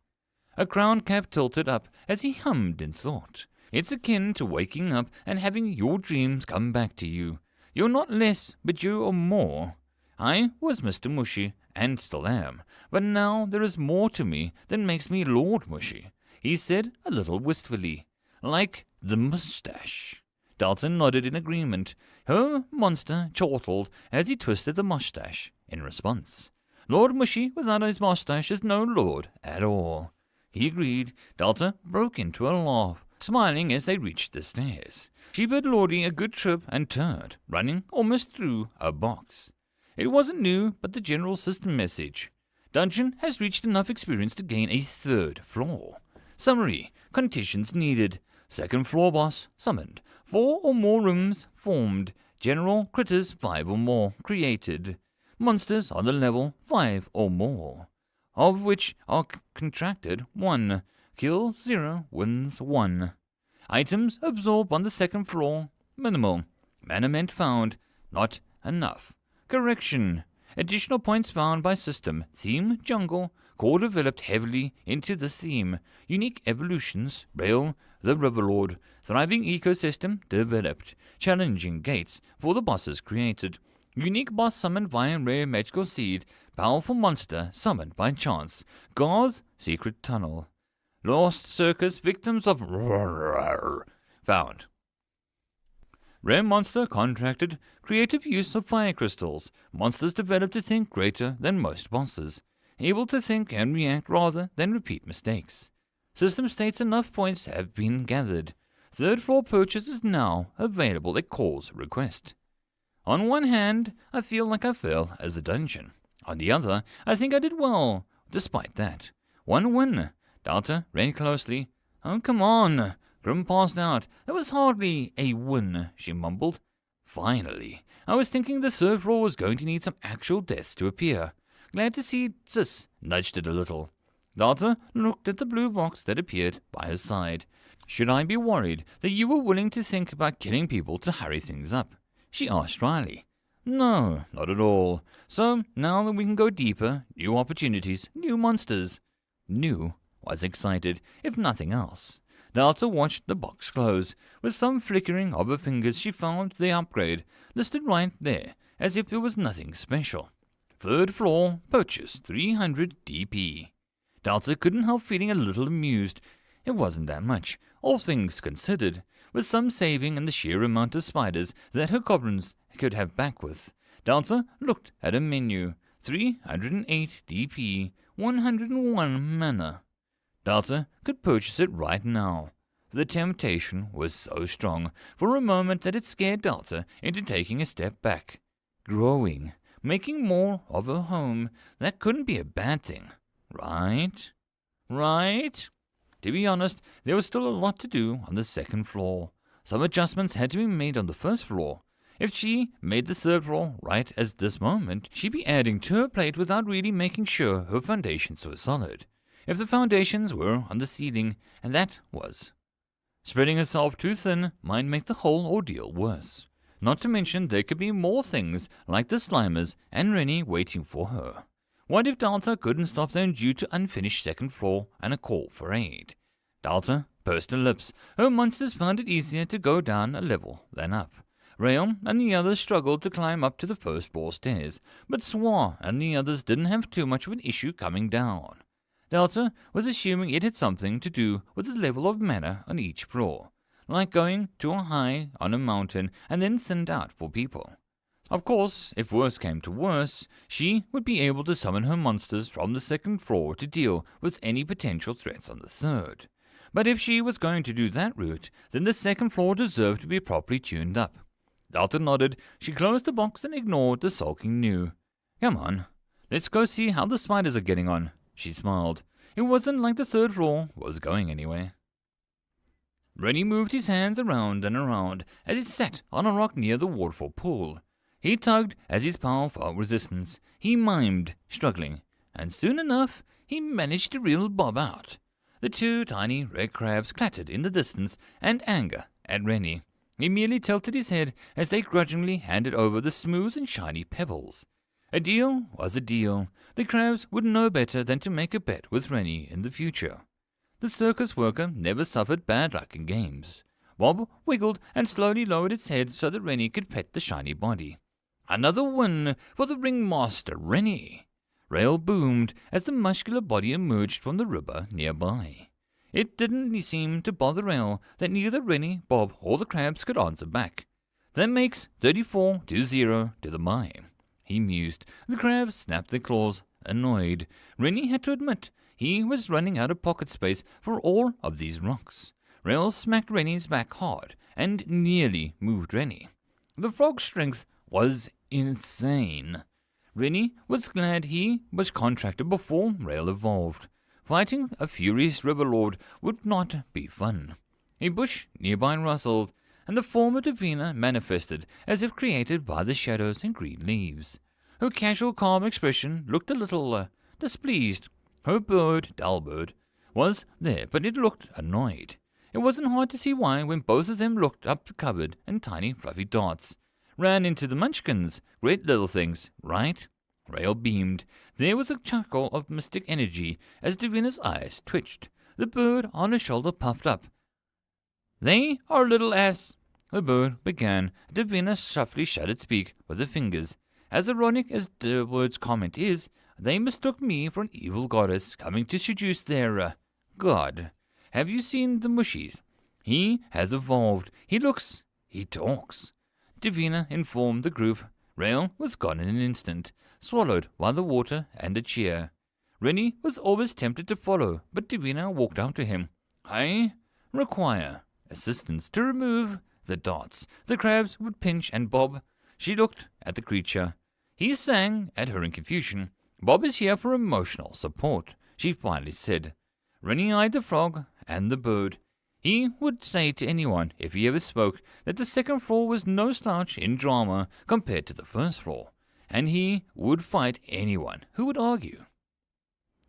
A: A crown cap tilted up as he hummed in thought. "It's akin to waking up and having your dreams come back to you. You're not less, but you are more. I was Mr. Mushy, and still am, but now there is more to me than makes me Lord Mushy," he said a little wistfully. "Like the mustache." Delta nodded in agreement. Her monster chortled as he twisted the mustache in response. Lord Mushy without his mustache is no lord at all. He agreed. Delta broke into a laugh, smiling as they reached the stairs. She bid Lordy a good trip and turned, running almost through a box. It wasn't new, but the general system message. Dungeon has reached enough experience to gain a third floor. Summary. Conditions needed. Second floor boss summoned. 4 or more rooms formed. General critters 5 or more created. Monsters on the level 5 or more, of which are contracted 1. Kills 0, wins 1. Items absorbed on the second floor, minimal. Manament found, not enough. Correction. Additional points found by system, theme, jungle, core developed heavily into this theme. Unique evolutions, Rail, the Reupload, thriving ecosystem developed. Challenging gates for the bosses created. Unique boss summoned via rare magical seed. Powerful monster summoned by chance. Gar's secret tunnel. Lost circus victims of found. Rare monster contracted. Creative use of fire crystals. Monsters developed to think greater than most bosses. Able to think and react rather than repeat mistakes. System states enough points have been gathered. Third floor purchase is now available at Core's request. On one hand, I feel like I fell as a dungeon. On the other, I think I did well, despite that. 1 win. Delta ran closely. "Oh, come on." Grim passed out. "That was hardly a win," she mumbled. "Finally." I was thinking the third floor was going to need some actual deaths to appear. Glad to see Sis nudged it a little. Delta looked at the blue box that appeared by her side. Should I be worried that you were willing to think about killing people to hurry things up? She asked dryly. No, not at all. So, now that we can go deeper, new opportunities, new monsters. New was excited, if nothing else. Delta watched the box close. With some flickering of her fingers, she found the upgrade, listed right there, as if it was nothing special. Third floor, purchase 300 DP. Delta couldn't help feeling a little amused. It wasn't that much, all things considered, with some saving and the sheer amount of spiders that her goblins could have back with. Delta looked at a menu. 308 DP, 101 mana. Delta could purchase it right now. The temptation was so strong for a moment that it scared Delta into taking a step back. Growing, making more of her home, that couldn't be a bad thing, right? Right? To be honest, there was still a lot to do on the second floor. Some adjustments had to be made on the first floor. If she made the third floor right at this moment, she'd be adding to her plate without really making sure her foundations were solid. If the foundations were on the ceiling, and that was. Spreading herself too thin might make the whole ordeal worse. Not to mention there could be more things like the Slimers and Rennie waiting for her. What if Delta couldn't stop them due to unfinished second floor and a call for aid? Delta pursed her lips. Her monsters found it easier to go down a level than up. Rael and the others struggled to climb up to the first floor stairs, but Swar and the others didn't have too much of an issue coming down. Delta was assuming it had something to do with the level of mana on each floor, like going too high on a mountain and then thinned out for people. Of course, if worse came to worse, she would be able to summon her monsters from the second floor to deal with any potential threats on the third. But if she was going to do that route, then the second floor deserved to be properly tuned up. Delta nodded. She closed the box and ignored the sulking New. Come on, let's go see how the spiders are getting on. She smiled. It wasn't like the third floor was going anywhere. Rennie moved his hands around and around as he sat on a rock near the waterfall pool. He tugged as his power felt resistance. He mimed, struggling, and soon enough he managed to reel Bob out. The two tiny red crabs clattered in the distance and anger at Rennie. He merely tilted his head as they grudgingly handed over the smooth and shiny pebbles. A deal was a deal. The crabs would know better than to make a bet with Rennie in the future. The circus worker never suffered bad luck in games. Bob wiggled and slowly lowered its head so that Rennie could pet the shiny body. Another win for the ringmaster, Rennie. Rail boomed as the muscular body emerged from the river nearby. It didn't seem to bother Rail that neither Rennie, Bob, or the crabs could answer back. That makes 34-0 to the mine, he mused. The crabs snapped their claws, annoyed. Rennie had to admit he was running out of pocket space for all of these rocks. Rail smacked Rennie's back hard and nearly moved Rennie. The frog's strength was insane. Rennie was glad he was contracted before Rail evolved. Fighting a furious river lord would not be fun. A bush nearby rustled, and the form of Davina manifested as if created by the shadows and green leaves. Her casual, calm expression looked a little displeased. Her bird, Dalbird, was there, but it looked annoyed. It wasn't hard to see why when both of them looked up the cupboard and tiny fluffy dots ran into the munchkins. Great little things, right? Rail beamed. There was a chuckle of mystic energy as Davina's eyes twitched. The bird on her shoulder puffed up. They are little the bird began. Davina softly shut its beak with her fingers. As ironic as the bird's comment is, they mistook me for an evil goddess coming to seduce their god. Have you seen the mushies? He has evolved. He talks. Davina informed the group. Rail was gone in an instant, swallowed by the water and a cheer. Rennie was always tempted to follow, but Davina walked up to him. I require assistance to remove the dots. The crabs would pinch and bob. She looked at the creature. He sang at her in confusion. Bob is here for emotional support, she finally said. Rennie eyed the frog and the bird. He would say to anyone, if he ever spoke, that the second floor was no slouch in drama compared to the first floor, and he would fight anyone who would argue.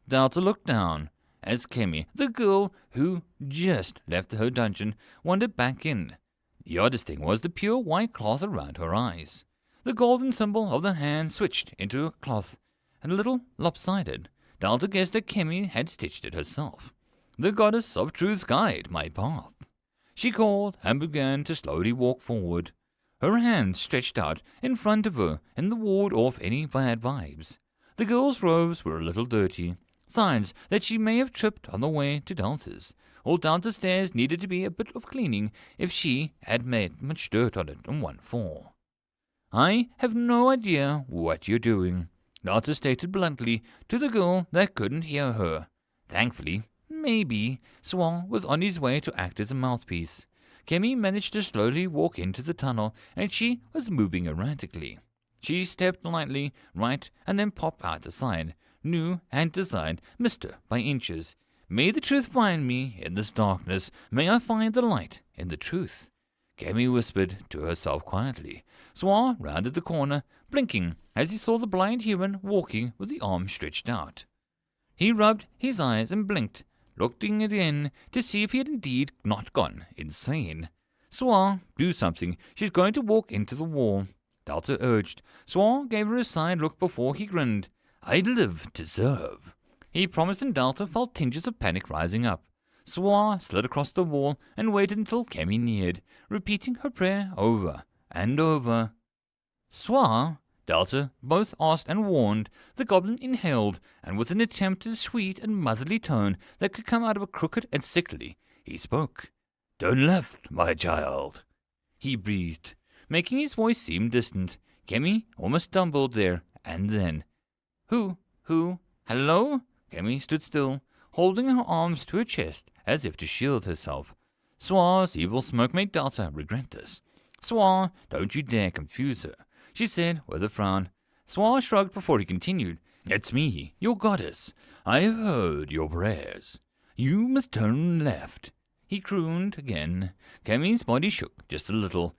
A: Delta looked down as Kemi, the girl who just left her dungeon, wandered back in. The oddest thing was the pure white cloth around her eyes. The golden symbol of the hand switched into a cloth, and a little lopsided. Delta guessed that Kemi had stitched it herself. The goddess of truth guide my path. She called and began to slowly walk forward. Her hands stretched out in front of her in the ward off any bad vibes. The girl's robes were a little dirty, signs that she may have tripped on the way to Delta's, or Delta's stairs needed to be a bit of cleaning if she had made much dirt on it in one fall. I have no idea what you're doing, Delta stated bluntly to the girl that couldn't hear her. Thankfully, maybe, Swan was on his way to act as a mouthpiece. Kemi managed to slowly walk into the tunnel, and she was moving erratically. She stepped lightly right and then popped out the side, new and designed, Mr. by inches. May the truth find me in this darkness. May I find the light in the truth. Kemi whispered to herself quietly. Swan rounded the corner, blinking as he saw the blind human walking with the arm stretched out. He rubbed his eyes and blinked, looking again to see if he had indeed not gone insane. Swan, do something. She's going to walk into the wall, Delta urged. Swan gave her a side look before he grinned. I live to serve, he promised, and Delta felt tinges of panic rising up. Swan slid across the wall and waited until Kemi neared, repeating her prayer over and over. Swan, Delta both asked and warned. The goblin inhaled, and with an attempt at a sweet and motherly tone that could come out of a crooked and sickly, he spoke. Turn left, my child, he breathed, making his voice seem distant. Kemi almost stumbled there, and then, Who? Hello? Kemi stood still, holding her arms to her chest as if to shield herself. Swan's evil smoke made Delta regret this. Swan, don't you dare confuse her, she said with a frown. Swan shrugged before he continued. It's me, your goddess. I have heard your prayers. You must turn left. He crooned again. Kemi's body shook just a little.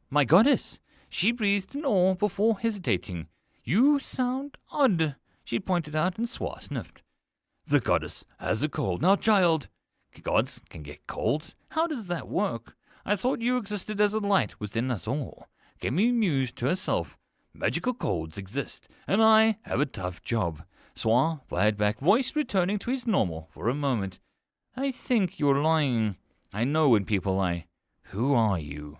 A: My goddess, she breathed in awe before hesitating. You sound odd, she pointed out, and Swan sniffed. The goddess has a cold. Now, child, gods can get colds. How does that work? I thought you existed as a light within us all. Kemi mused to herself. Magical colds exist, and I have a tough job. Swan fired back, voice returning to his normal for a moment. I think you're lying. I know when people lie. Who are you?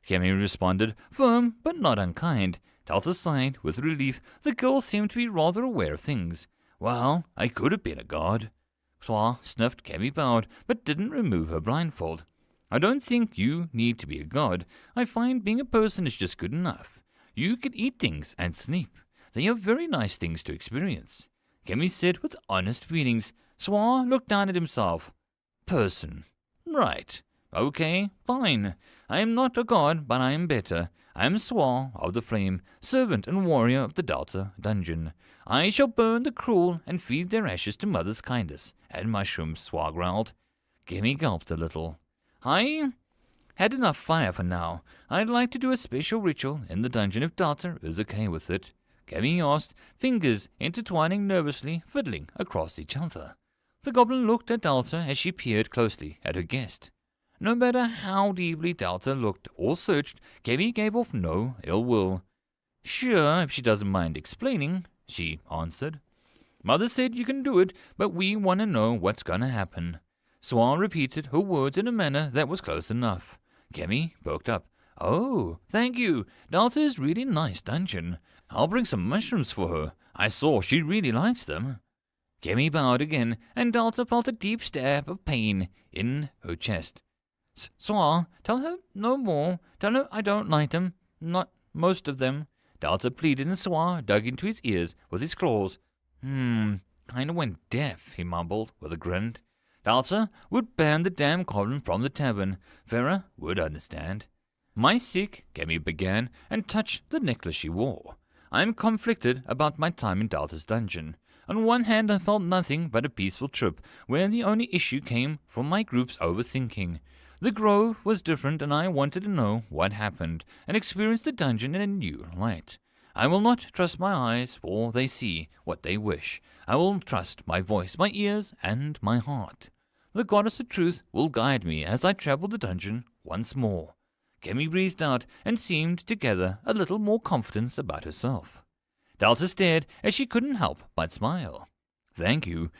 A: Kemi responded, firm but not unkind. Delta sighed with relief. The girl seemed to be rather aware of things. Well, I could have been a god. Swan sniffed. Kemi bowed, but didn't remove her blindfold. I don't think you need to be a god. I find being a person is just good enough. You can eat things and sleep. They are very nice things to experience. Kemi said with honest feelings. Swan looked down at himself. Person. Right. Okay, fine. I am not a god, but I am better. I am Swan of the Flame, servant and warrior of the Delta dungeon. I shall burn the cruel and feed their ashes to mother's kindness and mushrooms, Swan growled. Kemi gulped a little. I had enough fire for now. I'd like to do a special ritual in the dungeon if Delta is okay with it. Kemi asked, fingers intertwining nervously, fiddling across each other. The goblin looked at Delta as she peered closely at her guest. No matter how deeply Delta looked or searched, Kemi gave off no ill will. Sure, if she doesn't mind explaining, she answered. Mother said you can do it, but we want to know what's going to happen. Swan repeated her words in a manner that was close enough. Kemi perked up. Oh, thank you. Delta's really nice dungeon. I'll bring some mushrooms for her. I saw she really likes them. Kemi bowed again, and Delta felt a deep stab of pain in her chest. Swan, tell her no more. Tell her I don't like them. Not most of them. Delta pleaded, and Swan dug into his ears with his claws. Kinda went deaf, he mumbled with a grin. Delta would ban the damn goblin from the tavern. Vera would understand. My sick, Kemi began, and touched the necklace she wore. I am conflicted about my time in Delta's dungeon. On one hand, I felt nothing but a peaceful trip, where the only issue came from my group's overthinking. The grove was different, and I wanted to know what happened, and experience the dungeon in a new light. I will not trust my eyes, for they see what they wish. I will trust my voice, my ears, and my heart. The goddess of truth will guide me as I travel the dungeon once more. Kemi breathed out and seemed to gather a little more confidence about herself. Delta stared as she couldn't help but smile. Thank you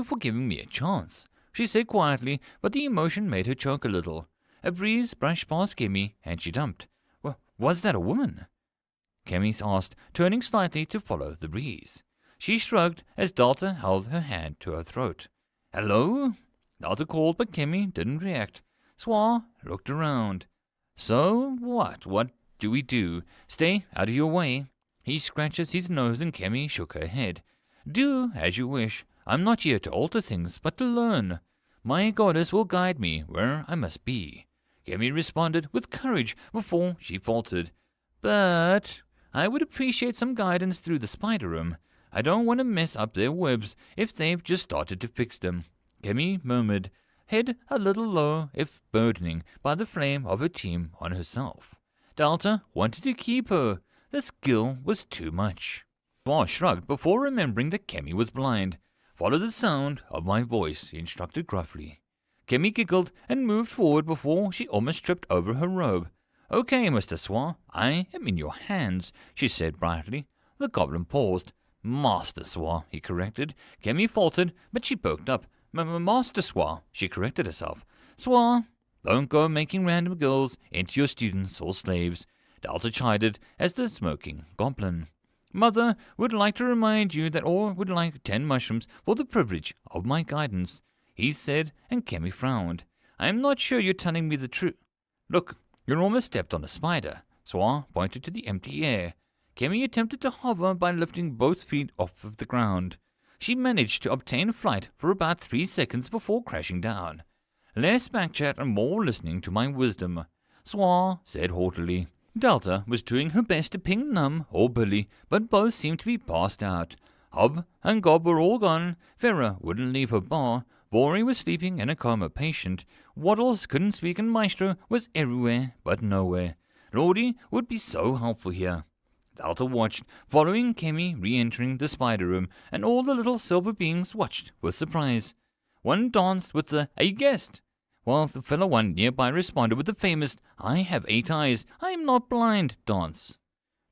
A: for giving me a chance, she said quietly, but the emotion made her choke a little. A breeze brushed past Kemi, and she jumped. Was that a woman? Kemi asked, turning slightly to follow the breeze. She shrugged as Delta held her hand to her throat. Hello? Delta called, but Kemi didn't react. Swa looked around. So what? What do we do? Stay out of your way. He scratches his nose and Kemi shook her head. Do as you wish. I'm not here to alter things, but to learn. My goddess will guide me where I must be. Kemi responded with courage before she faltered. But I would appreciate some guidance through the spider room. I don't want to mess up their webs if they've just started to fix them. Kemi murmured, head a little low if burdening by the flame of her team on herself. Delta wanted to keep her. The skill was too much. Swa shrugged before remembering that Kemi was blind. Follow the sound of my voice, he instructed gruffly. Kemi giggled and moved forward before she almost tripped over her robe. Okay, Mr. Swa, I am in your hands, she said brightly. The goblin paused. Master Swa, he corrected. Kemi faltered, but she poked up. Master Swa, she corrected herself. Swa, don't go making random girls into your students or slaves, Delta chided as the smoking goblin. Mother would like to remind you that all would like 10 mushrooms for the privilege of my guidance, he said, and Kemi frowned. I am not sure you're telling me the truth. Look, you almost stepped on a spider. Swa pointed to the empty air. Kemi attempted to hover by lifting both feet off of the ground. She managed to obtain flight for about 3 seconds before crashing down. Less backchat and more listening to my wisdom, Swa said haughtily. Delta was doing her best to ping Num or Billy, but both seemed to be passed out. Hob and Gob were all gone. Farah wouldn't leave her bar. Bori was sleeping in a coma patient. Waddles couldn't speak, and Maestro was everywhere but nowhere. Lordy would be so helpful here. Delta watched, following Kemi re-entering the spider room, and all the little silver beings watched with surprise. One danced with the "I guessed," while the fellow one nearby responded with the famous "I have 8 eyes, I am not blind" dance.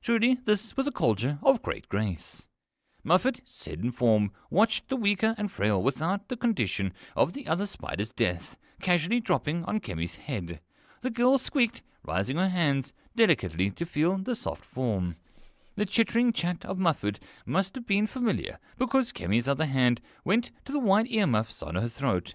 A: Truly, this was a culture of great grace. Muffet, said in form, watched the weaker and frail without the condition of the other spider's death, casually dropping on Kemi's head. The girl squeaked, raising her hands delicately to feel the soft form. The chittering chat of Muffet must have been familiar, because Kemi's other hand went to the white earmuffs on her throat.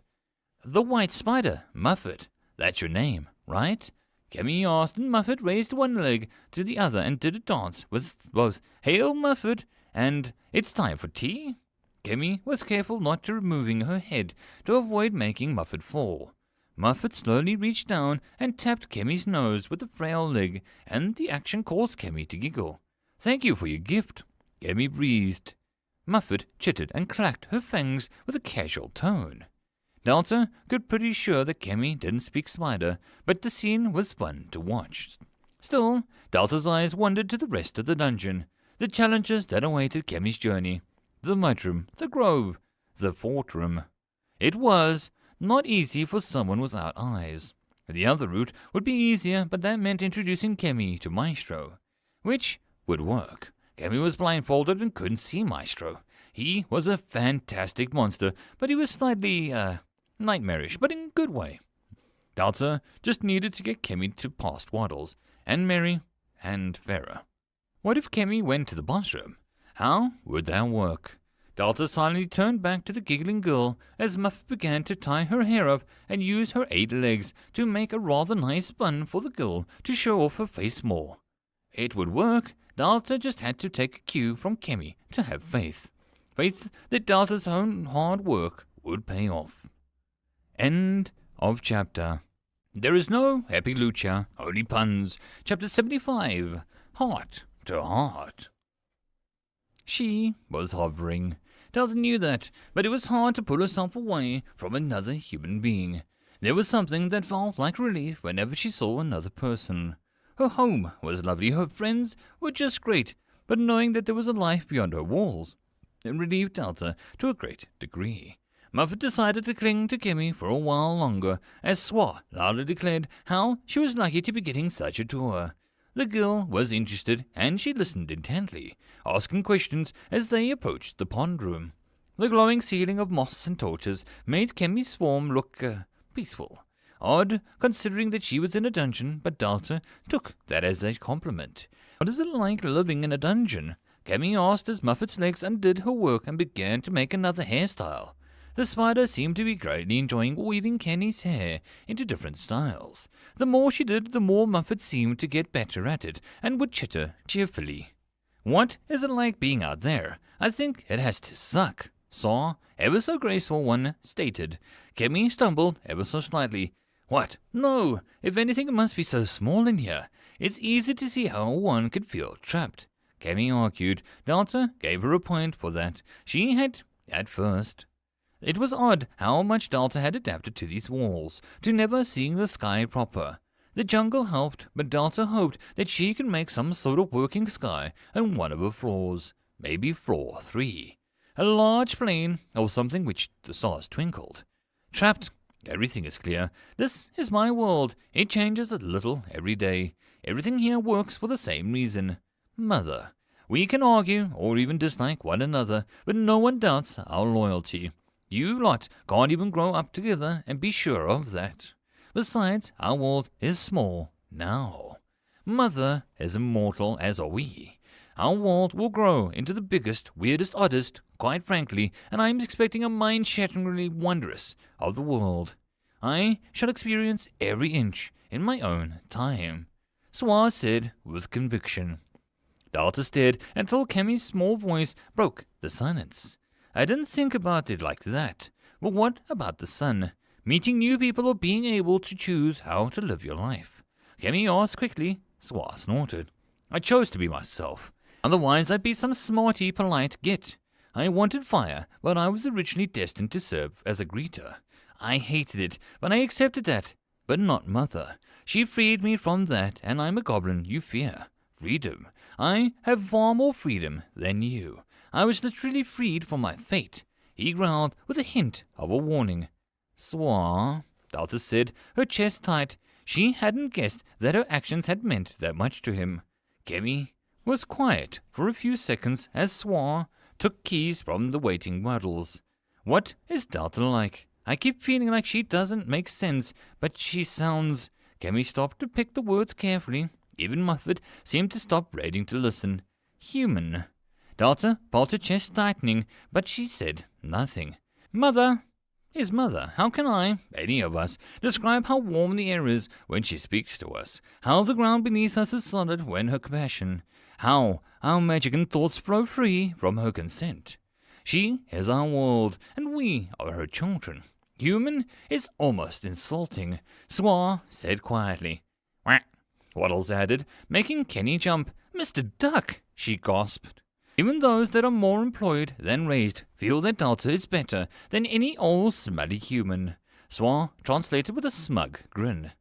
A: The white spider, Muffet, that's your name, right? Kemi asked, and Muffet raised one leg to the other and did a dance with both "Hail, Muffet!" and "It's time for tea." Kemi was careful not to removing her head to avoid making Muffet fall. Muffet slowly reached down and tapped Kemi's nose with a frail leg, and the action caused Kemi to giggle. Thank you for your gift, Kemi breathed. Muffet chittered and clacked her fangs with a casual tone. Delta got pretty sure that Kemi didn't speak spider, but the scene was fun to watch. Still, Delta's eyes wandered to the rest of the dungeon, the challenges that awaited Kemi's journey, the mudroom, the grove, the fort room. It was not easy for someone without eyes. The other route would be easier, but that meant introducing Kemi to Maestro, which would work. Kemi was blindfolded and couldn't see Maestro. He was a fantastic monster, but he was slightly, nightmarish, but in a good way. Delta just needed to get Kemi to past Waddles, and Mary, and Farah. What if Kemi went to the boss room? How would that work? Delta silently turned back to the giggling girl as Muff began to tie her hair up and use her 8 legs to make a rather nice bun for the girl to show off her face more. It would work. Delta just had to take a cue from Kemi to have faith. Faith that Delta's own hard work would pay off. End of chapter. There is no happy lucha, only puns. Chapter 75. Heart to Heart. She was hovering. Delta knew that, but it was hard to pull herself away from another human being. There was something that felt like relief whenever she saw another person. Her home was lovely, her friends were just great, but knowing that there was a life beyond her walls, it relieved Delta to a great degree. Muffet decided to cling to Kimmy for a while longer, as Swa loudly declared how she was lucky to be getting such a tour. The girl was interested, and she listened intently, asking questions as they approached the pond room. The glowing ceiling of moss and torches made Kemmy's swarm look peaceful. Odd, considering that she was in a dungeon, but Delta took that as a compliment. What is it like living in a dungeon? Kemmy asked as Muffet's legs undid her work and began to make another hairstyle. The spider seemed to be greatly enjoying weaving Kenny's hair into different styles. The more she did, the more Muffet seemed to get better at it, and would chitter cheerfully. What is it like being out there? I think it has to suck, Saw, ever so graceful one, stated. Kemmy stumbled ever so slightly. What? No! If anything, it must be so small in here. It's easy to see how one could feel trapped. Kemmy argued. Delta gave her a point for that. She had, at first. It was odd how much Delta had adapted to these walls, to never seeing the sky proper. The jungle helped, but Delta hoped that she could make some sort of working sky on one of her floors. Maybe floor 3. A large plane, or something which the stars twinkled. Trapped. Everything is clear. This is my world. It changes a little every day. Everything here works for the same reason. Mother. We can argue, or even dislike one another, but no one doubts our loyalty. You lot can't even grow up together and be sure of that. Besides, our world is small now. Mother is immortal, as are we. Our world will grow into the biggest, weirdest, oddest, quite frankly, and I am expecting a mind-shatteringly wondrous of the world. I shall experience every inch in my own time, Swa said with conviction. Delta stared until Kemmy's small voice broke the silence. I didn't think about it like that. But what about the sun? Meeting new people or being able to choose how to live your life? Kemmy asked quickly. Swa snorted. I chose to be myself. Otherwise I'd be some smarty, polite git. I wanted fire, but I was originally destined to serve as a greeter. I hated it, but I accepted that. But not Mother. She freed me from that, and I'm a goblin you fear. Freedom. I have far more freedom than you. I was literally freed from my fate. He growled with a hint of a warning. Swa, Delta said, her chest tight. She hadn't guessed that her actions had meant that much to him. Kemmy was quiet for a few seconds as Swa took keys from the waiting waddles. What is Delta like? I keep feeling like she doesn't make sense, but she sounds... Kemmy stopped to pick the words carefully. Even Muffet seemed to stop reading to listen. Human. Delta felt her chest tightening, but she said nothing. Mother is Mother. How can I, any of us, describe how warm the air is when she speaks to us? How the ground beneath us is solid when her compassion? How our magic and thoughts flow free from her consent? She is our world, and we are her children. Human is almost insulting, Swa said quietly. Quack, Waddles added, making Kenny jump. Mr. Duck, she gasped. Even those that are more employed than raised feel that Delta is better than any old smelly human. Swa translated with a smug grin.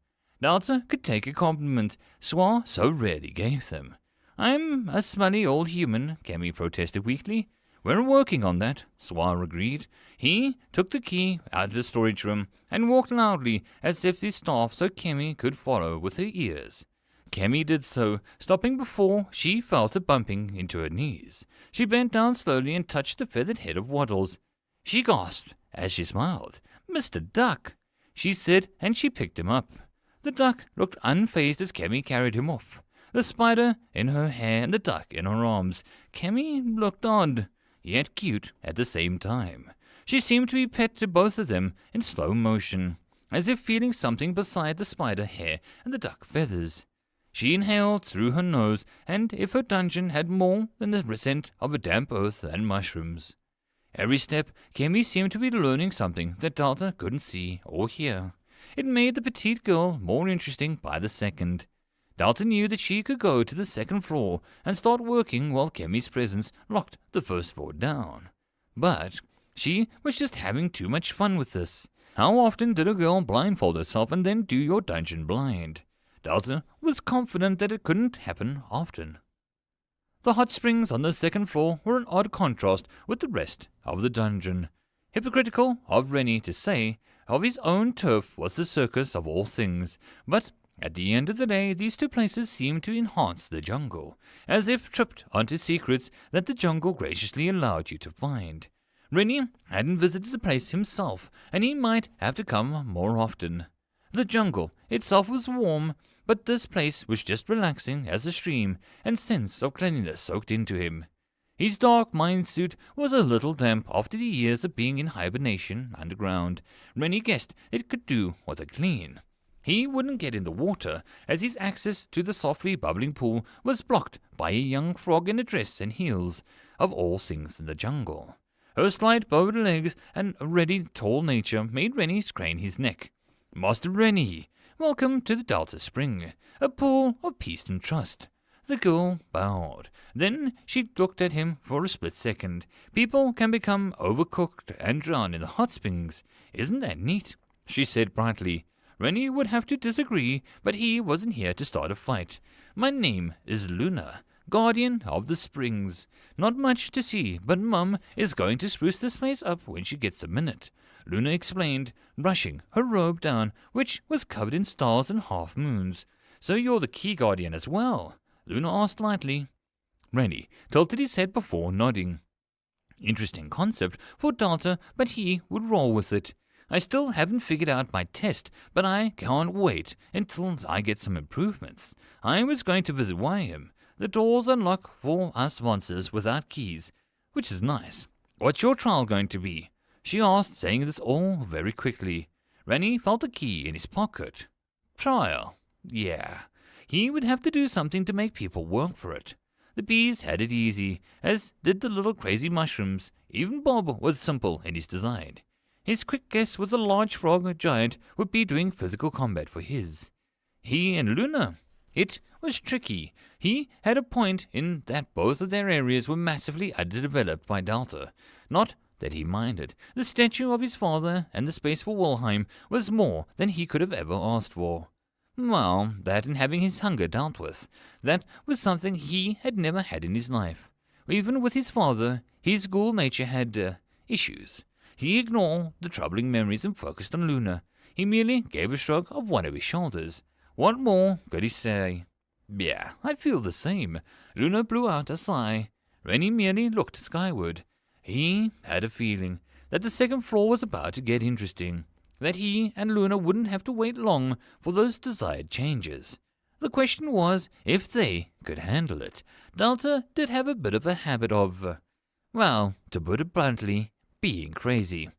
A: Delta could take a compliment Swa so rarely gave them. I'm a smelly old human, Kemmy protested weakly. We're working on that, Swa agreed. He took the key out of the storage room and walked loudly as if his staff so Kemmy could follow with her ears. Kemmy did so, stopping before she felt a bumping into her knees. She bent down slowly and touched the feathered head of Waddles. She gasped as she smiled. Mr. Duck, she said, and she picked him up. The duck looked unfazed as Kemmy carried him off, the spider in her hair and the duck in her arms. Kemmy looked odd, yet cute at the same time. She seemed to be pet to both of them in slow motion, as if feeling something beside the spider hair and the duck feathers. She inhaled through her nose, and if her dungeon had more than the scent of a damp earth and mushrooms. Every step, Kemmy seemed to be learning something that Delta couldn't see or hear. It made the petite girl more interesting by the second. Delta knew that she could go to the second floor and start working while Kemi's presence locked the first floor down. But she was just having too much fun with this. How often did a girl blindfold herself and then do your dungeon blind? Delta was confident that it couldn't happen often. The hot springs on the second floor were an odd contrast with the rest of the dungeon. Hypocritical of Rennie to say, of his own turf was the circus of all things, but at the end of the day these two places seemed to enhance the jungle, as if tripped onto secrets that the jungle graciously allowed you to find. Rennie hadn't visited the place himself, and he might have to come more often. The jungle itself was warm, but this place was just relaxing as a stream, and sense of cleanliness soaked into him. His dark mind suit was a little damp after the years of being in hibernation underground. Rennie guessed it could do with a clean. He wouldn't get in the water, as his access to the softly bubbling pool was blocked by a young frog in a dress and heels, of all things in the jungle. Her slight bowed legs and ready tall nature made Rennie crane his neck. Master Rennie, welcome to the Delta Spring, a pool of peace and trust. The girl bowed. Then she looked at him for a split second. People can become overcooked and drown in the hot springs. Isn't that neat? She said brightly. Rennie would have to disagree, but he wasn't here to start a fight. My name is Luna, guardian of the springs. Not much to see, but Mum is going to spruce this place up when she gets a minute, Luna explained, brushing her robe down, which was covered in stars and half-moons. So you're the key guardian as well? Luna asked lightly. Rennie tilted his head before nodding. Interesting concept for Delta, but he would roll with it. I still haven't figured out my test, but I can't wait until I get some improvements. I was going to visit YM. The doors unlock for us monsters without keys, which is nice. What's your trial going to be? She asked, saying this all very quickly. Rennie felt a key in his pocket. Trial? Yeah. He would have to do something to make people work for it. The bees had it easy, as did the little crazy mushrooms. Even Bob was simple in his design. His quick guess was a large frog giant would be doing physical combat for his. He and Luna. It was tricky. He had a point in that both of their areas were massively underdeveloped by Delta. Not that he minded. The statue of his father and the space for Walheim was more than he could have ever asked for. Well, that and having his hunger dealt with. That was something he had never had in his life. Even with his father, his ghoul nature had issues. He ignored the troubling memories and focused on Luna. He merely gave a shrug of one of his shoulders. What more could he say? Yeah, I feel the same. Luna blew out a sigh. Rennie merely looked skyward. He had a feeling that the second floor was about to get interesting, that he and Luna wouldn't have to wait long for those desired changes. The question was if they could handle it. Delta did have a bit of a habit of, well, to put it bluntly, being crazy.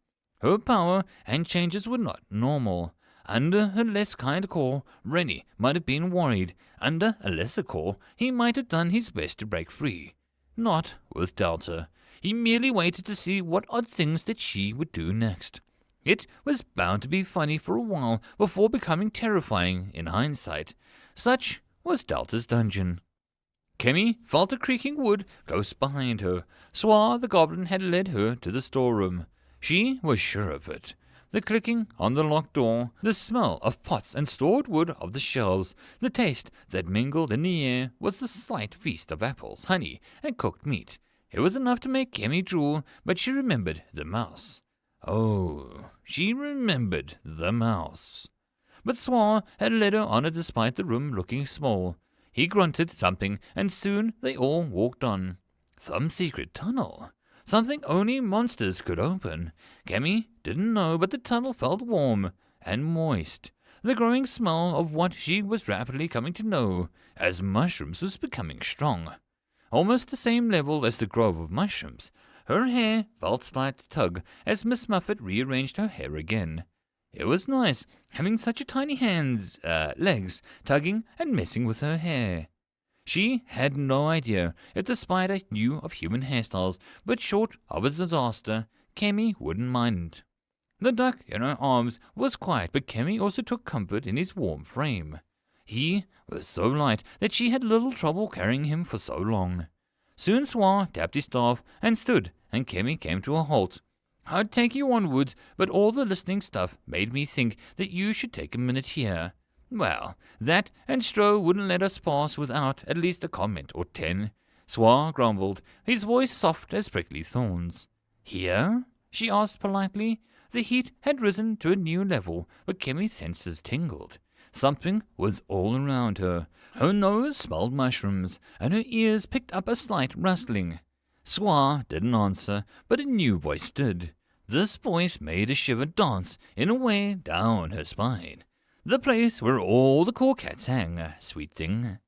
A: Her power and changes were not normal. Under her less kind core, Rennie might have been worried. Under a lesser core, he might have done his best to break free. Not with Delta. He merely waited to see what odd things that she would do next. It was bound to be funny for a while before becoming terrifying in hindsight. Such was Delta's dungeon. Kemi felt a creaking wood close behind her. Swar the goblin had led her to the storeroom. She was sure of it. The clicking on the locked door, the smell of pots and stored wood of the shelves, the taste that mingled in the air was the slight feast of apples, honey, and cooked meat. It was enough to make Kemi drool, but she remembered the mouse. Oh, she remembered the mouse. But Swar had led her on despite the room looking small. He grunted something, and soon they all walked on. Some secret tunnel. Something only monsters could open. Kemi didn't know, but the tunnel felt warm and moist. The growing smell of what she was rapidly coming to know as mushrooms was becoming strong. Almost the same level as the grove of mushrooms. Her hair felt slight tug as Miss Muffet rearranged her hair again. It was nice, having such a tiny legs, tugging and messing with her hair. She had no idea if the spider knew of human hairstyles, but short of a disaster, Kemi wouldn't mind. The duck in her arms was quiet, but Kemi also took comfort in his warm frame. He was so light that she had little trouble carrying him for so long. Soon Swa tapped his staff and stood, and Kemi came to a halt. I'd take you onwards, but all the listening stuff made me think that you should take a minute here. Well, that and Stro wouldn't let us pass without at least a comment or 10. Swa grumbled, his voice soft as prickly thorns. Here? She asked politely. The heat had risen to a new level, but Kemi's senses tingled. Something was all around her. Her nose smelled mushrooms, and her ears picked up a slight rustling. Swa didn't answer, but a new voice did. This voice made a shiver dance in a way down her spine. The place where all the cool cats hang, sweet thing.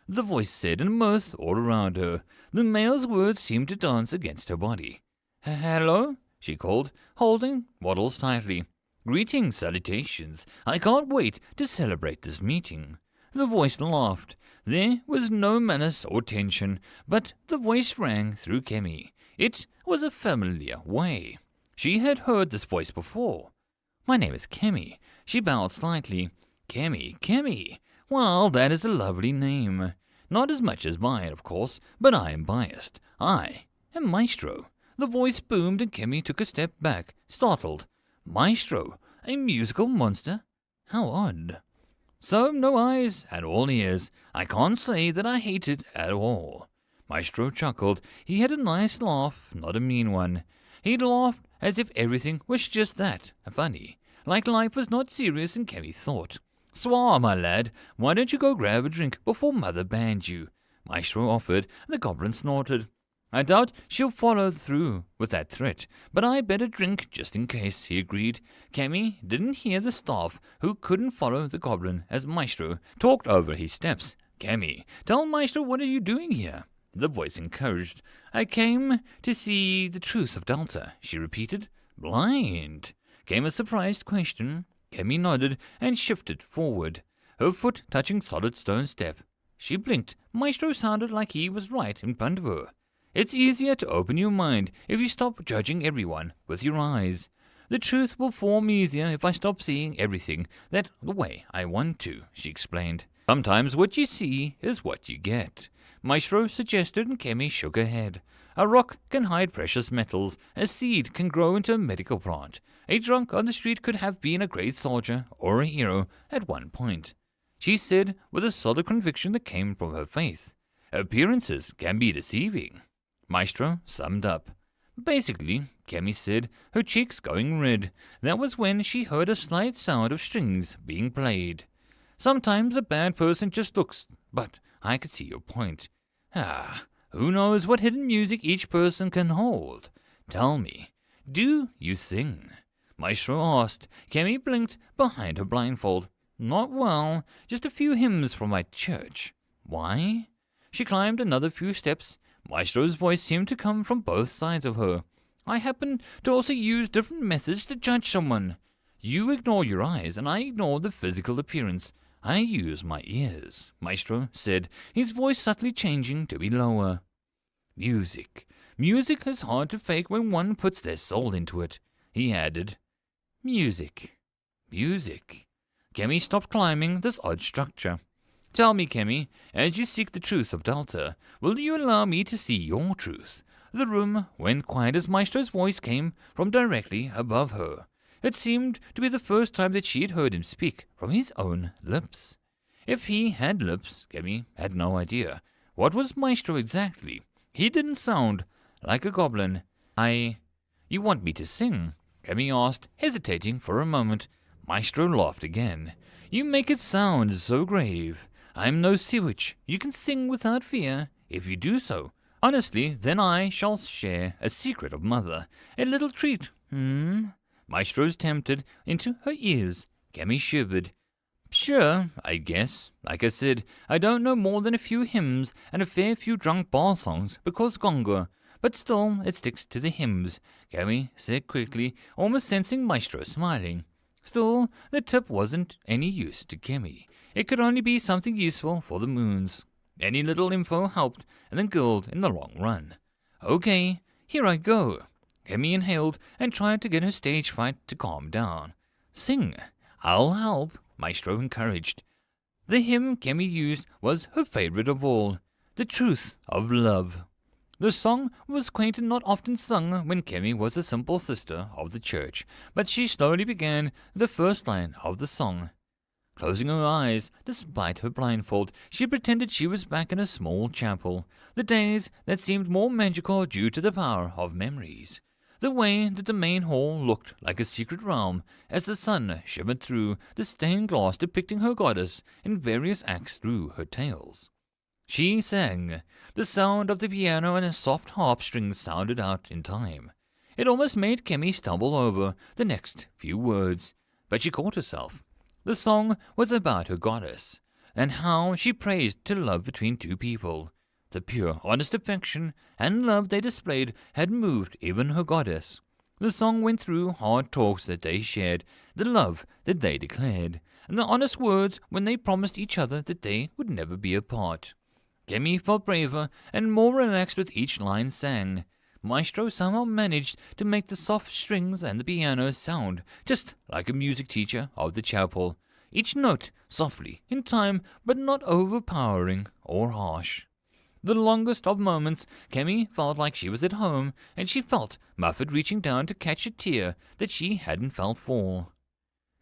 A: The voice said in mirth all around her. The male's words seemed to dance against her body. Hello? She called, holding Waddles tightly. Greetings, salutations. I can't wait to celebrate this meeting. The voice laughed. There was no menace or tension, but the voice rang through Kemi. It was a familiar way. She had heard this voice before. My name is Kemi. She bowed slightly. Kemi. Well, that is a lovely name. Not as much as mine, of course, but I am biased. I am Maestro. The voice boomed and Kemi took a step back, startled. Maestro, a musical monster? How odd. So, no eyes and all ears. I can't say that I hate it at all. Maestro chuckled. He had a nice laugh, not a mean one. He'd laughed as if everything was just that, funny, like life was not serious and Kemi thought. Swa, my lad, why don't you go grab a drink before Mother bans you? Maestro offered. The goblin snorted. I doubt she'll follow through with that threat, but I better drink just in case, he agreed. Kemi didn't hear the staff, who couldn't follow the goblin as Maestro talked over his steps. Kemi, tell Maestro what are you doing here? The voice encouraged. I came to see the truth of Delta, she repeated. Blind? Came a surprised question. Kemi nodded and shifted forward, her foot touching solid stone step. She blinked. Maestro sounded like he was right in front of her. It's easier to open your mind if you stop judging everyone with your eyes. The truth will form easier if I stop seeing everything the way I want to, she explained. Sometimes what you see is what you get. Maestro suggested and Kemi shook her head. A rock can hide precious metals. A seed can grow into a medical plant. A drunk on the street could have been a great soldier or a hero at one point. She said with a solid conviction that came from her faith. Appearances can be deceiving. Maestro summed up. Basically, Kemi said, her cheeks going red. That was when she heard a slight sound of strings being played. Sometimes a bad person just looks, but I could see your point. Who knows what hidden music each person can hold? Tell me, do you sing? Maestro asked. Kemi blinked behind her blindfold. Not well, just a few hymns from my church. Why? She climbed another few steps. Maestro's voice seemed to come from both sides of her. I happen to also use different methods to judge someone. You ignore your eyes, and I ignore the physical appearance. I use my ears, Maestro said, his voice subtly changing to be lower. Music. Music is hard to fake when one puts their soul into it, he added. Music. Kemi stopped climbing this odd structure. Tell me, Kemi, as you seek the truth of Delta, will you allow me to see your truth? The room went quiet as Maestro's voice came from directly above her. It seemed to be the first time that she had heard him speak from his own lips. If he had lips, Kemi had no idea. What was Maestro exactly? He didn't sound like a goblin. You want me to sing? Kemi asked, hesitating for a moment. Maestro laughed again. You make it sound so grave. I'm no sea witch. You can sing without fear. If you do so, honestly, then I shall share a secret of Mother. A little treat. Maestro's tempted into her ears. Kemi shivered. Sure, I guess. Like I said, I don't know more than a few hymns and a fair few drunk bar songs because Gonga. But still, it sticks to the hymns, Kemi said quickly, almost sensing Maestro smiling. Still, the tip wasn't any use to Kemi. It could only be something useful for the moons. Any little info helped and then gilled in the long run. Okay, here I go. Kemi inhaled and tried to get her stage fright to calm down. Sing. I'll help, Maestro encouraged. The hymn Kemi used was her favorite of all, The Truth of Love. The song was quaint and not often sung when Kemi was a simple sister of the church, but she slowly began the first line of the song. Closing her eyes, despite her blindfold, she pretended she was back in a small chapel, the days that seemed more magical due to the power of memories. The way that the main hall looked like a secret realm as the sun shimmered through the stained glass depicting her goddess in various acts through her tales. She sang. The sound of the piano and the soft harp strings sounded out in time. It almost made Kemi stumble over the next few words, but she caught herself. The song was about her goddess, and how she praised to love between two people. The pure, honest affection and love they displayed had moved even her goddess. The song went through hard talks that they shared, the love that they declared, and the honest words when they promised each other that they would never be apart. Kemi felt braver and more relaxed with each line sang. Maestro somehow managed to make the soft strings and the piano sound just like a music teacher of the chapel, each note softly in time but not overpowering or harsh. The longest of moments, Kemi felt like she was at home, and she felt Muffet reaching down to catch a tear that she hadn't felt fall.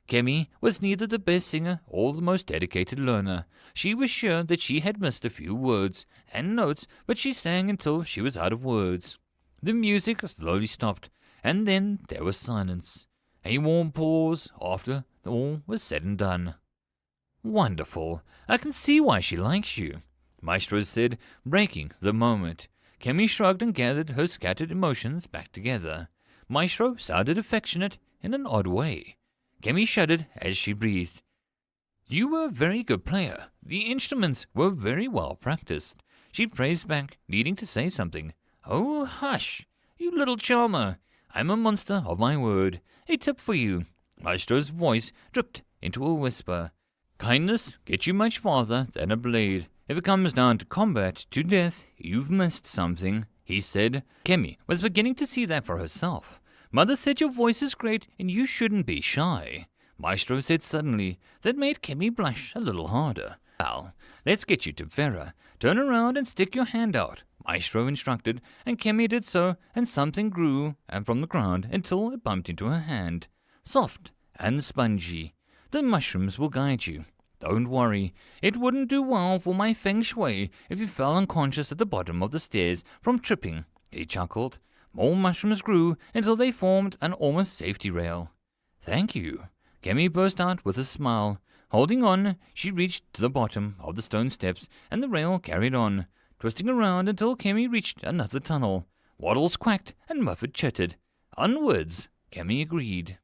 A: Kemi was neither the best singer or the most dedicated learner. She was sure that she had missed a few words and notes, but she sang until she was out of words. The music slowly stopped, and then there was silence. A warm pause after all was said and done. "Wonderful. I can see why she likes you," Maestro said, breaking the moment. Kemi shrugged and gathered her scattered emotions back together. Maestro sounded affectionate in an odd way. Kemi shuddered as she breathed. "You were a very good player. The instruments were very well practiced." She praised back, needing to say something. "Oh, hush, you little charmer. I'm a monster of my word. A tip for you." Maestro's voice dripped into a whisper. "Kindness gets you much farther than a blade. If it comes down to combat to death, you've missed something," he said. Kemi was beginning to see that for herself. "Mother said your voice is great and you shouldn't be shy," Maestro said suddenly. That made Kemi blush a little harder. "Well, let's get you to Vera. Turn around and stick your hand out," Maestro instructed, and Kemi did so, and something grew from the ground until it bumped into her hand. Soft and spongy. "The mushrooms will guide you. Don't worry. It wouldn't do well for my feng shui if you fell unconscious at the bottom of the stairs from tripping," he chuckled. More mushrooms grew until they formed an almost safety rail. "Thank you." Kemi burst out with a smile. Holding on, she reached to the bottom of the stone steps, and the rail carried on, twisting around until Kemi reached another tunnel. Waddles quacked and Muffet chittered. "Onwards," Kemi agreed.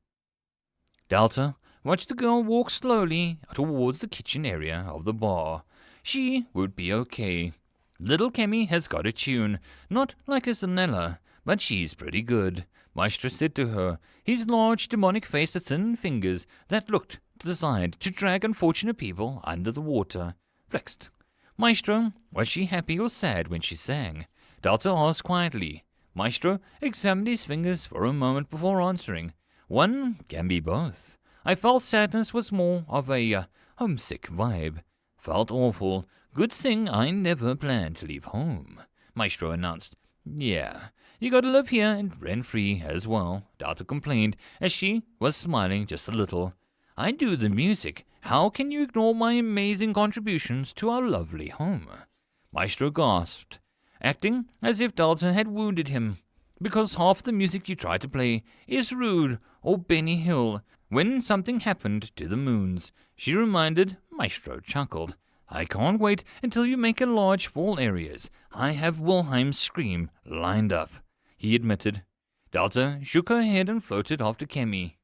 A: Delta watched the girl walk slowly towards the kitchen area of the bar. She would be okay. Little Kemi has got a tune, not like a Zanella, but she's pretty good, Maestro said to her, his large demonic face with thin fingers that looked designed to drag unfortunate people under the water, flexed. "Maestro, was she happy or sad when she sang?" Delta asked quietly. Maestro examined his fingers for a moment before answering. "One can be both. I felt sadness was more of a homesick vibe. Felt awful. Good thing I never planned to leave home," Maestro announced. "Yeah, you gotta live here and rent-free as well," Delta complained as she was smiling just a little. "I do the music. How can you ignore my amazing contributions to our lovely home?" Maestro gasped, acting as if Delta had wounded him. "Because half the music you try to play is Rude or Benny Hill. When something happened to the moons," she reminded. Maestro chuckled. "I can't wait until you make a large fall areas. I have Wilhelm's Scream lined up," he admitted. Delta shook her head and floated after Kemi.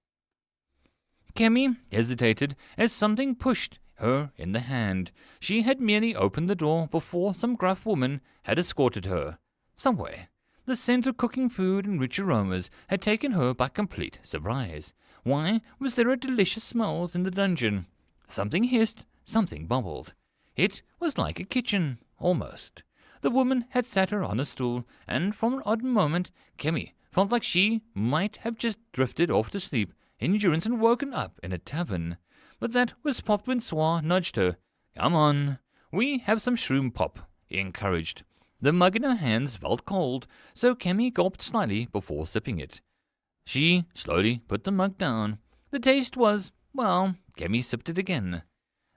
A: Kemi hesitated as something pushed her in the hand. She had merely opened the door before some gruff woman had escorted her somewhere. The scent of cooking food and rich aromas had taken her by complete surprise. Why was there a delicious smells in the dungeon? Something hissed, something bubbled. It was like a kitchen, almost. The woman had sat her on a stool, and from an odd moment, Kemi felt like she might have just drifted off to sleep, endurance, and woken up in a tavern. But that was popped when Swa nudged her. Come on, we have some shroom pop, he encouraged. The mug in her hands felt cold, so Kemi gulped slightly before sipping it. She slowly put the mug down. The taste was, well, Kemi sipped it again.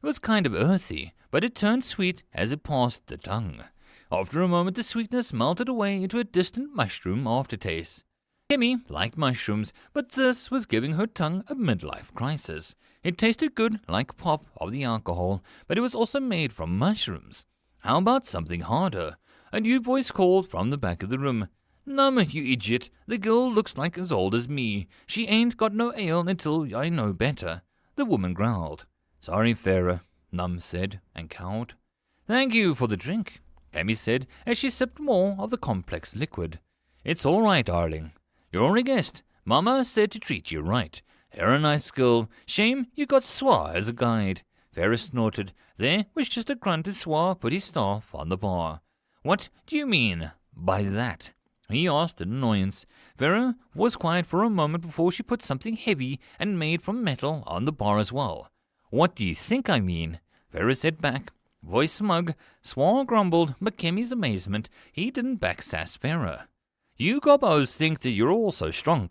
A: It was kind of earthy, but it turned sweet as it passed the tongue. After a moment, the sweetness melted away into a distant mushroom aftertaste. Kemi liked mushrooms, but this was giving her tongue a midlife crisis. It tasted good, like pop of the alcohol, but it was also made from mushrooms. How about something harder? A new voice called from the back of the room. "Num, you idiot. The girl looks like as old as me. She ain't got no ale until I know better," the woman growled. "Sorry, Farah," Num said, and cowed. "Thank you for the drink," Kemi said as she sipped more of the complex liquid. "It's all right, darling. You're a guest. Mama said to treat you right. You're a nice girl. Shame you got Swa as a guide." Farah snorted. There was just a grunt as Swa put his staff on the bar. "What do you mean by that?" he asked in annoyance. Farah was quiet for a moment before she put something heavy and made from metal on the bar as well. "What do you think I mean?" Farah said back, voice smug. Swa grumbled, but Kemi's amazement, he didn't backsass Farah. "You gobos think that you're all so strong,"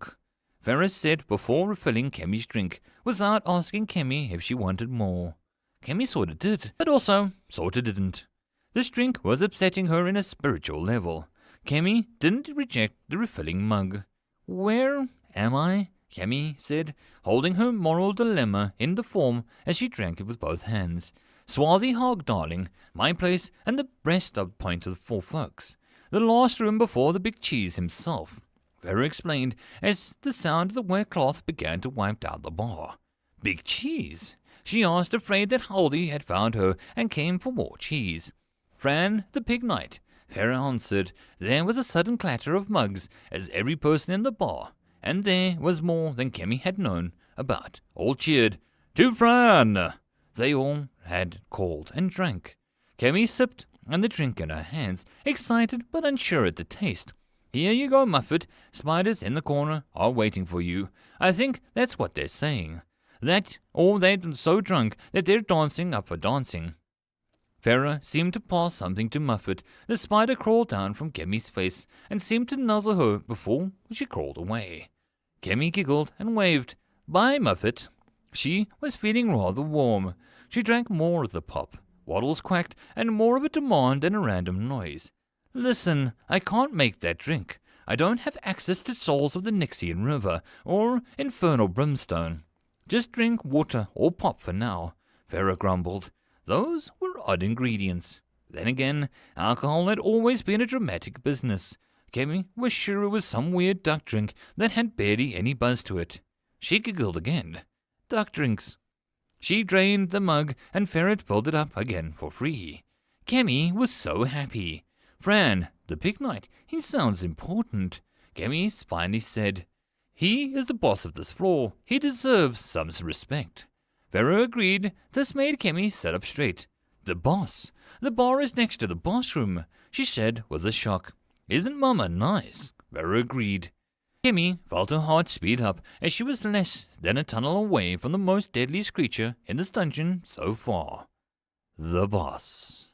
A: Farah said before refilling Kemi's drink, without asking Kemi if she wanted more. Kemi sorta did, but also sorta didn't. This drink was upsetting her in a spiritual level. Kemi didn't reject the refilling mug. "Where am I?" Kemi said, holding her moral dilemma in the form as she drank it with both hands. "Swarthy hog, darling, my place and the rest of point of the 4 folks. The last room before the big cheese himself," Vera explained as the sound of the wet cloth began to wipe out the bar. "Big cheese?" she asked, afraid that Haldy had found her and came for more cheese. "Fran, the pig knight," Vera answered. There was a sudden clatter of mugs as every person in the bar, and there was more than Kemi had known about, all cheered. "To Fran!" they all had called and drank. Kemi sipped and the drink in her hands, excited but unsure at the taste. "Here you go, Muffet. Spiders in the corner are waiting for you. I think that's what they're saying. That, or they're so drunk that they're dancing up for dancing." Farah seemed to pass something to Muffet. The spider crawled down from Kemi's face and seemed to nuzzle her before she crawled away. Kemi giggled and waved. "Bye, Muffet." She was feeling rather warm. She drank more of the pop. Waddles quacked, and more of a demand than a random noise. "Listen, I can't make that drink. I don't have access to souls of the Nixian River or infernal brimstone. Just drink water or pop for now," Farah grumbled. Those were odd ingredients. Then again, alcohol had always been a dramatic business. Kemi was sure it was some weird duck drink that had barely any buzz to it. She giggled again. Duck drinks. She drained the mug and Farah filled it up again for free. Kemi was so happy. "Fran, the pig knight, he sounds important," Kemi finally said. "He is the boss of this floor. He deserves some respect." Farah agreed. This made Kemi sit up straight. "The boss? The bar is next to the boss room," she said with a shock. "Isn't Mama nice?" Farah agreed. Kemi felt her heart speed up as she was less than a tunnel away from the most deadliest creature in this dungeon so far. The boss.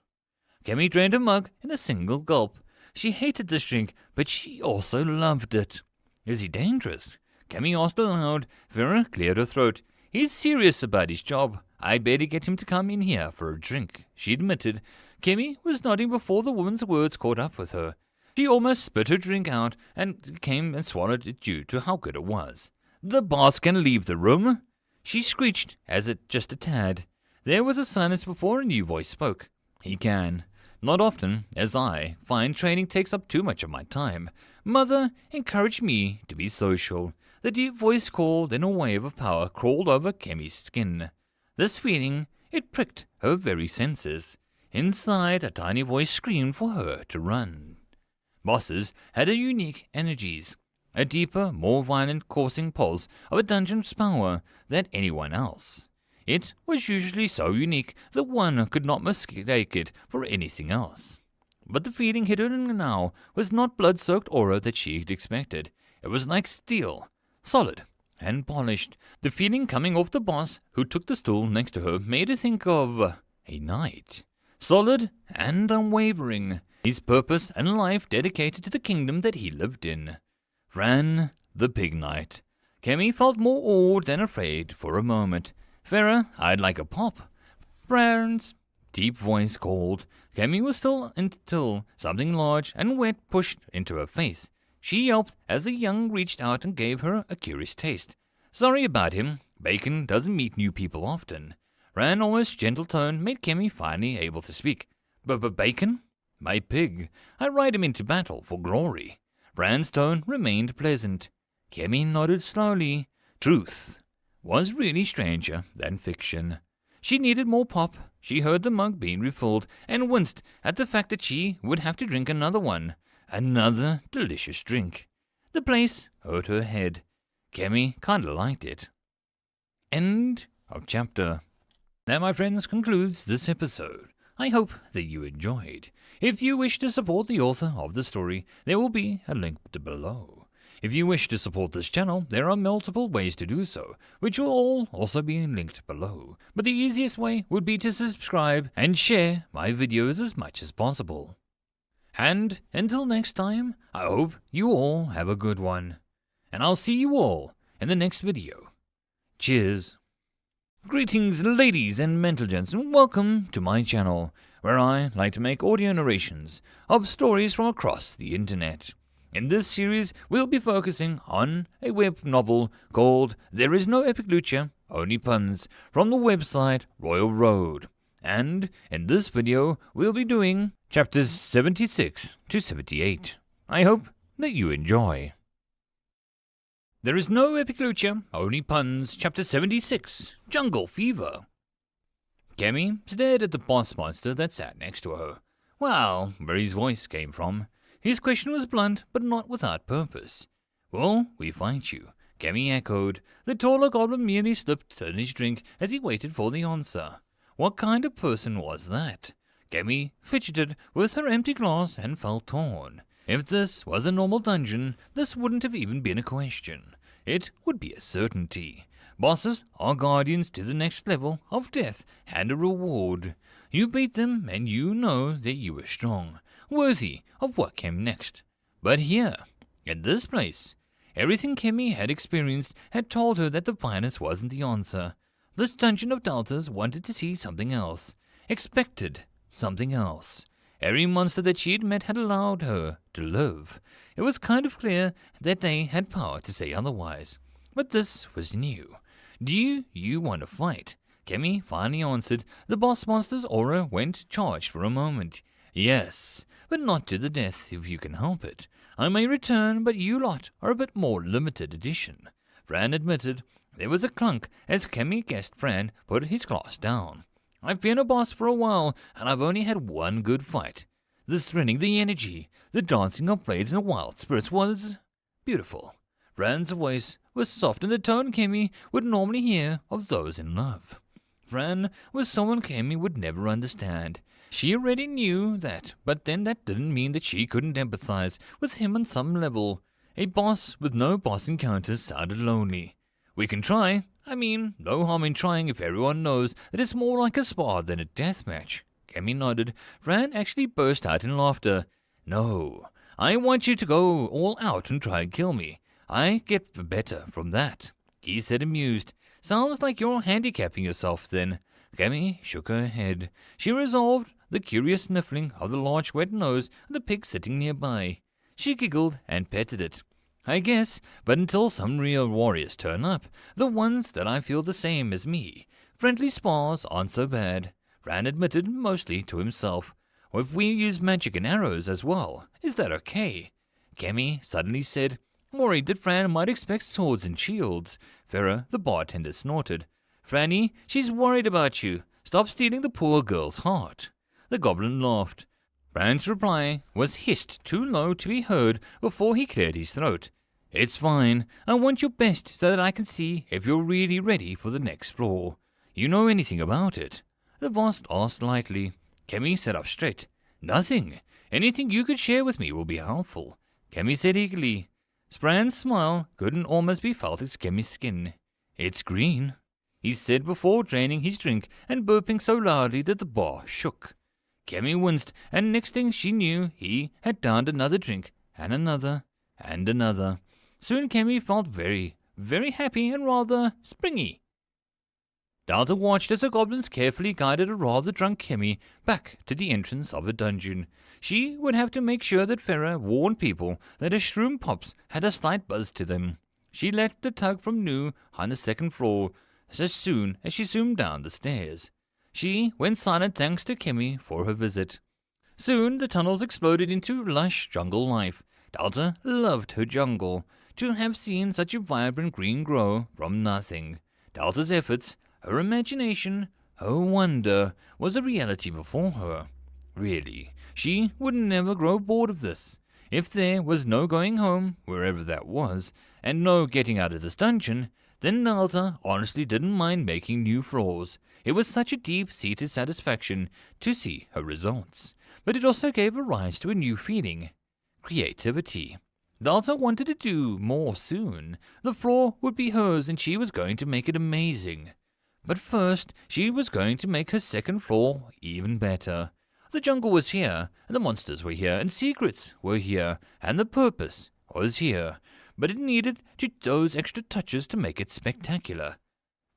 A: Kemi drained her mug in a single gulp. She hated this drink, but she also loved it. "Is he dangerous?" Kemi asked aloud. Farah cleared her throat. "He's serious about his job. I'd better get him to come in here for a drink," she admitted. Kemi was nodding before the woman's words caught up with her. She almost spit her drink out and came and swallowed it due to how good it was. "The boss can leave the room," she screeched as it just a tad. There was a silence before a new voice spoke. "He can. Not often, as I find training takes up too much of my time. Mother encouraged me to be social." The deep voice called, and a wave of power crawled over Kemi's skin. This feeling, it pricked her very senses. Inside, a tiny voice screamed for her to run. Bosses had a unique energies, a deeper, more violent coursing pulse of a dungeon's power than anyone else. It was usually so unique that one could not mistake it for anything else. But the feeling hidden now was not blood-soaked aura that she had expected. It was like steel, solid and polished. The feeling coming off the boss, who took the stool next to her, made her think of a knight, solid and unwavering, his purpose and life dedicated to the kingdom that he lived in. Fran, the pig knight. Kemi felt more awed than afraid for a moment. Farah, I'd like a pop. Fran's deep voice called. Kemi was still until something large and wet pushed into her face. She yelped as the young reached out and gave her a curious taste. Sorry about him. Bacon doesn't meet new people often. Fran's almost gentle tone made Kemi finally able to speak. But Bacon? My pig. I ride him into battle for glory. Fran's tone remained pleasant. Kemi nodded slowly. Truth was really stranger than fiction. She needed more pop. She heard the mug being refilled and winced at the fact that she would have to drink another one. Another delicious drink. The place hurt her head. Kemi kinda liked it. End of chapter. That, my friends, concludes this episode. I hope that you enjoyed. If you wish to support the author of the story, there will be a link below. If you wish to support this channel, there are multiple ways to do so, which will all also be linked below. But the easiest way would be to subscribe and share my videos as much as possible. And until next time, I hope you all have a good one. And I'll see you all in the next video. Cheers. Greetings, ladies and gentlemen, and welcome to my channel, where I like to make audio narrations of stories from across the internet. In this series, we'll be focusing on a web novel called There Is No Epic Lucha, Only Puns, from the website Reupload. And in this video, we'll be doing chapters 76 to 78. I hope that you enjoy. There is no epic lucha, only puns, chapter 76, Jungle Fever. Kemi stared at the boss monster that sat next to her. Well, where his voice came from. His question was blunt, but not without purpose. Will we fight you? Kemi echoed. The taller goblin merely slipped in his drink as he waited for the answer. What kind of person was that? Kemi fidgeted with her empty glass and felt torn. If this was a normal dungeon, this wouldn't have even been a question. It would be a certainty. Bosses are guardians to the next level of death and a reward. You beat them and you know that you were strong, worthy of what came next. But here, in this place, everything Kemi had experienced had told her that the violence wasn't the answer. This dungeon of deltas wanted to see something else, expected something else. Every monster that she had met had allowed her to live. It was kind of clear that they had power to say otherwise. But this was new. Do you want to fight? Kemi finally answered. The boss monster's aura went charged for a moment. Yes, but not to the death if you can help it. I may return, but you lot are a bit more limited edition. Fran admitted. There was a clunk as Kemi guessed Fran put his glass down. I've been a boss for a while, and I've only had one good fight. The thrilling, the energy, the dancing of blades and wild spirits was beautiful. Fran's voice was soft in the tone Kemi would normally hear of those in love. Fran was someone Kemi would never understand. She already knew that, but then that didn't mean that she couldn't empathize with him on some level. A boss with no boss encounters sounded lonely. We can try. I mean, no harm in trying if everyone knows that it's more like a spa than a death match. Kemi nodded. Fran actually burst out in laughter. No, I want you to go all out and try and kill me. I get better from that, he said amused. Sounds like you're handicapping yourself then. Kemi shook her head. She resolved the curious sniffling of the large wet nose of the pig sitting nearby. She giggled and petted it. I guess, but until some real warriors turn up, the ones that I feel the same as me, friendly spars aren't so bad. Fran admitted, mostly to himself. If we use magic and arrows as well, is that okay? Kemi suddenly said, worried that Fran might expect swords and shields. Farah, the bartender, snorted. Franny, she's worried about you. Stop stealing the poor girl's heart. The goblin laughed. Fran's reply was hissed too low to be heard before he cleared his throat. It's fine. I want your best so that I can see if you're really ready for the next floor. You know anything about it? The boss asked lightly. Kemi sat up straight. Nothing. Anything you could share with me will be helpful. Kemi said eagerly. Fran's smile couldn't almost be felt against Kemi's skin. It's green. he said before draining his drink and burping so loudly that the bar shook. Kemi winced, and next thing she knew, he had downed another drink, and another, and another. Soon Kemi felt very, very happy and rather springy. Delta watched as the goblins carefully guided a rather drunk Kemi back to the entrance of the dungeon. She would have to make sure that Farah warned people that her shroom pops had a slight buzz to them. She left the tug from Nu on the second floor as soon as she zoomed down the stairs. She went silent thanks to Kemi for her visit. Soon the tunnels exploded into lush jungle life. Delta loved her jungle. To have seen such a vibrant green grow from nothing. Delta's efforts, her imagination, her wonder was a reality before her. Really, she would never grow bored of this. If there was no going home, wherever that was, and no getting out of this dungeon, then Delta honestly didn't mind making new floors. It was such a deep-seated satisfaction to see her results. But it also gave a rise to a new feeling. Creativity. Delta wanted to do more soon. The floor would be hers and she was going to make it amazing. But first, she was going to make her second floor even better. The jungle was here, and the monsters were here, and secrets were here, and the purpose was here. But it needed those extra touches to make it spectacular.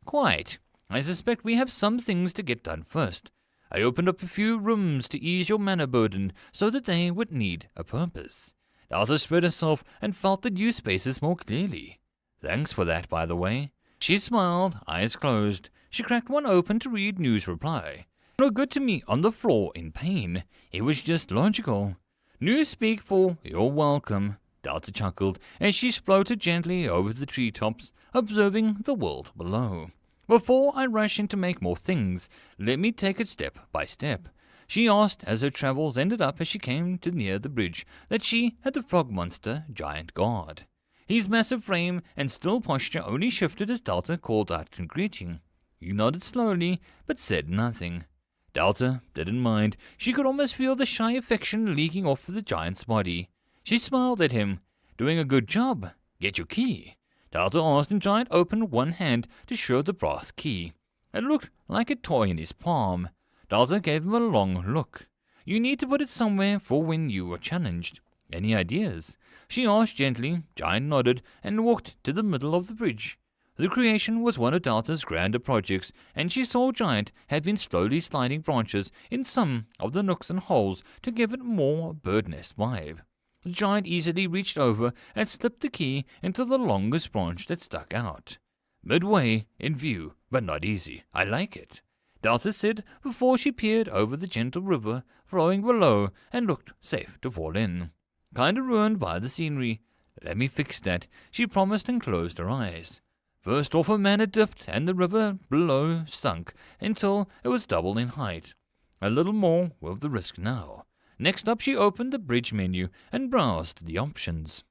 A: Quite. I suspect we have some things to get done first. I opened up a few rooms to ease your mana burden so that they would need a purpose. Delta spread herself and felt the new spaces more clearly. Thanks for that, by the way. She smiled, eyes closed. She cracked one open to read Nu's reply. No good to me on the floor in pain. It was just logical. Nu speak for you're welcome. Delta chuckled as she floated gently over the treetops, observing the world below. Before I rush in to make more things, let me take it step by step. She asked as her travels ended up as she came to near the bridge that she had the frog monster giant guard. His massive frame and still posture only shifted as Delta called out in greeting. He nodded slowly, but said nothing. Delta didn't mind. She could almost feel the shy affection leaking off of the giant's body. She smiled at him. Doing a good job. Get your key. Delta asked, and Giant opened one hand to show the brass key. It looked like a toy in his palm. Delta gave him a long look. You need to put it somewhere for when you are challenged. Any ideas? She asked gently. Giant nodded and walked to the middle of the bridge. The creation was one of Delta's grander projects, and she saw Giant had been slowly sliding branches in some of the nooks and holes to give it more bird nest vibe. The Giant easily reached over and slipped the key into the longest branch that stuck out. Midway in view, but not easy. I like it, Delta said before she peered over the gentle river flowing below and looked safe to fall in. Kinda ruined by the scenery. Let me fix that, she promised and closed her eyes. First off, her mana dipped and the river below sunk until it was double in height. A little more with the risk now. Next up, she opened the bridge menu and browsed the options.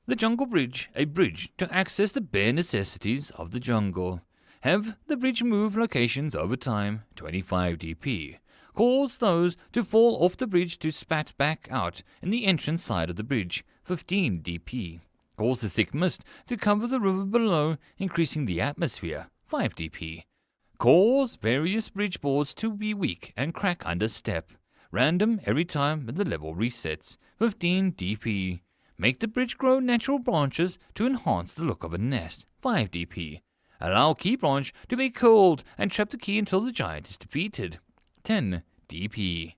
A: The Jungle Bridge, a bridge to access the bare necessities of the jungle. Have the bridge move locations over time, 25 dp. Cause those to fall off the bridge to spat back out in the entrance side of the bridge, 15 dp. Cause the thick mist to cover the river below, increasing the atmosphere, 5 dp. Cause various bridge boards to be weak and crack under step. Random every time the level resets, 15 dp. Make the bridge grow natural branches to enhance the look of a nest, 5 dp. Allow key branch to be cold and trap the key until the giant is defeated, 10 dp.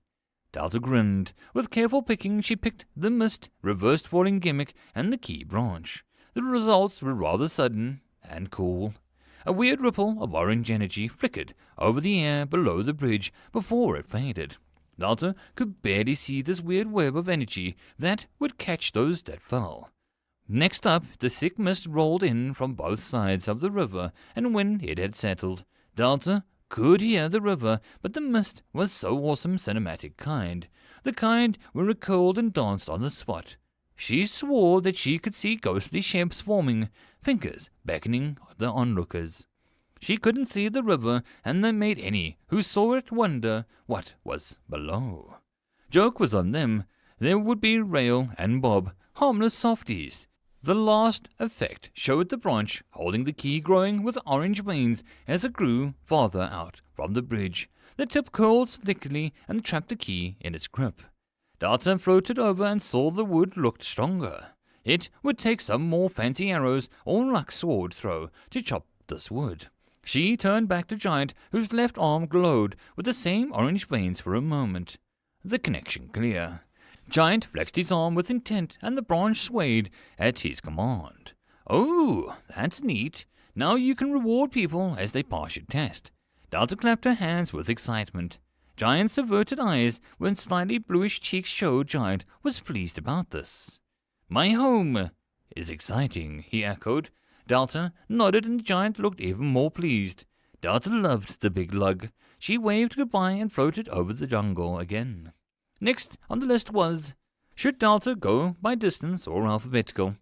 A: Delta grinned. With careful picking, she picked the mist, reversed falling gimmick, and the key branch. The results were rather sudden and cool. A weird ripple of orange energy flickered over the air below the bridge before it faded. Delta could barely see this weird web of energy that would catch those that fell. Next up, the thick mist rolled in from both sides of the river, and when it had settled, Delta could hear the river, but the mist was so awesome cinematic kind. The kind where it curled and danced on the spot. She swore that she could see ghostly shapes forming, fingers beckoning the onlookers. She couldn't see the river, and they made any who saw it wonder what was below. Joke was on them. There would be Rail and Bob, harmless softies. The last effect showed the branch holding the key growing with orange veins as it grew farther out from the bridge. The tip curled slickly and trapped the key in its grip. Delta floated over and saw the wood looked stronger. It would take some more fancy arrows or luck sword throw to chop this wood. She turned back to Giant, whose left arm glowed with the same orange veins for a moment. The connection clear. Giant flexed his arm with intent, and the branch swayed at his command. "Oh, that's neat. Now you can reward people as they pass your test." Delta clapped her hands with excitement. Giant's averted eyes with slightly bluish cheeks showed Giant was pleased about this. "My home is exciting," he echoed. Delta nodded and Giant looked even more pleased. Delta loved the big lug. She waved goodbye and floated over the jungle again. Next on the list was, should Delta go by distance or alphabetical?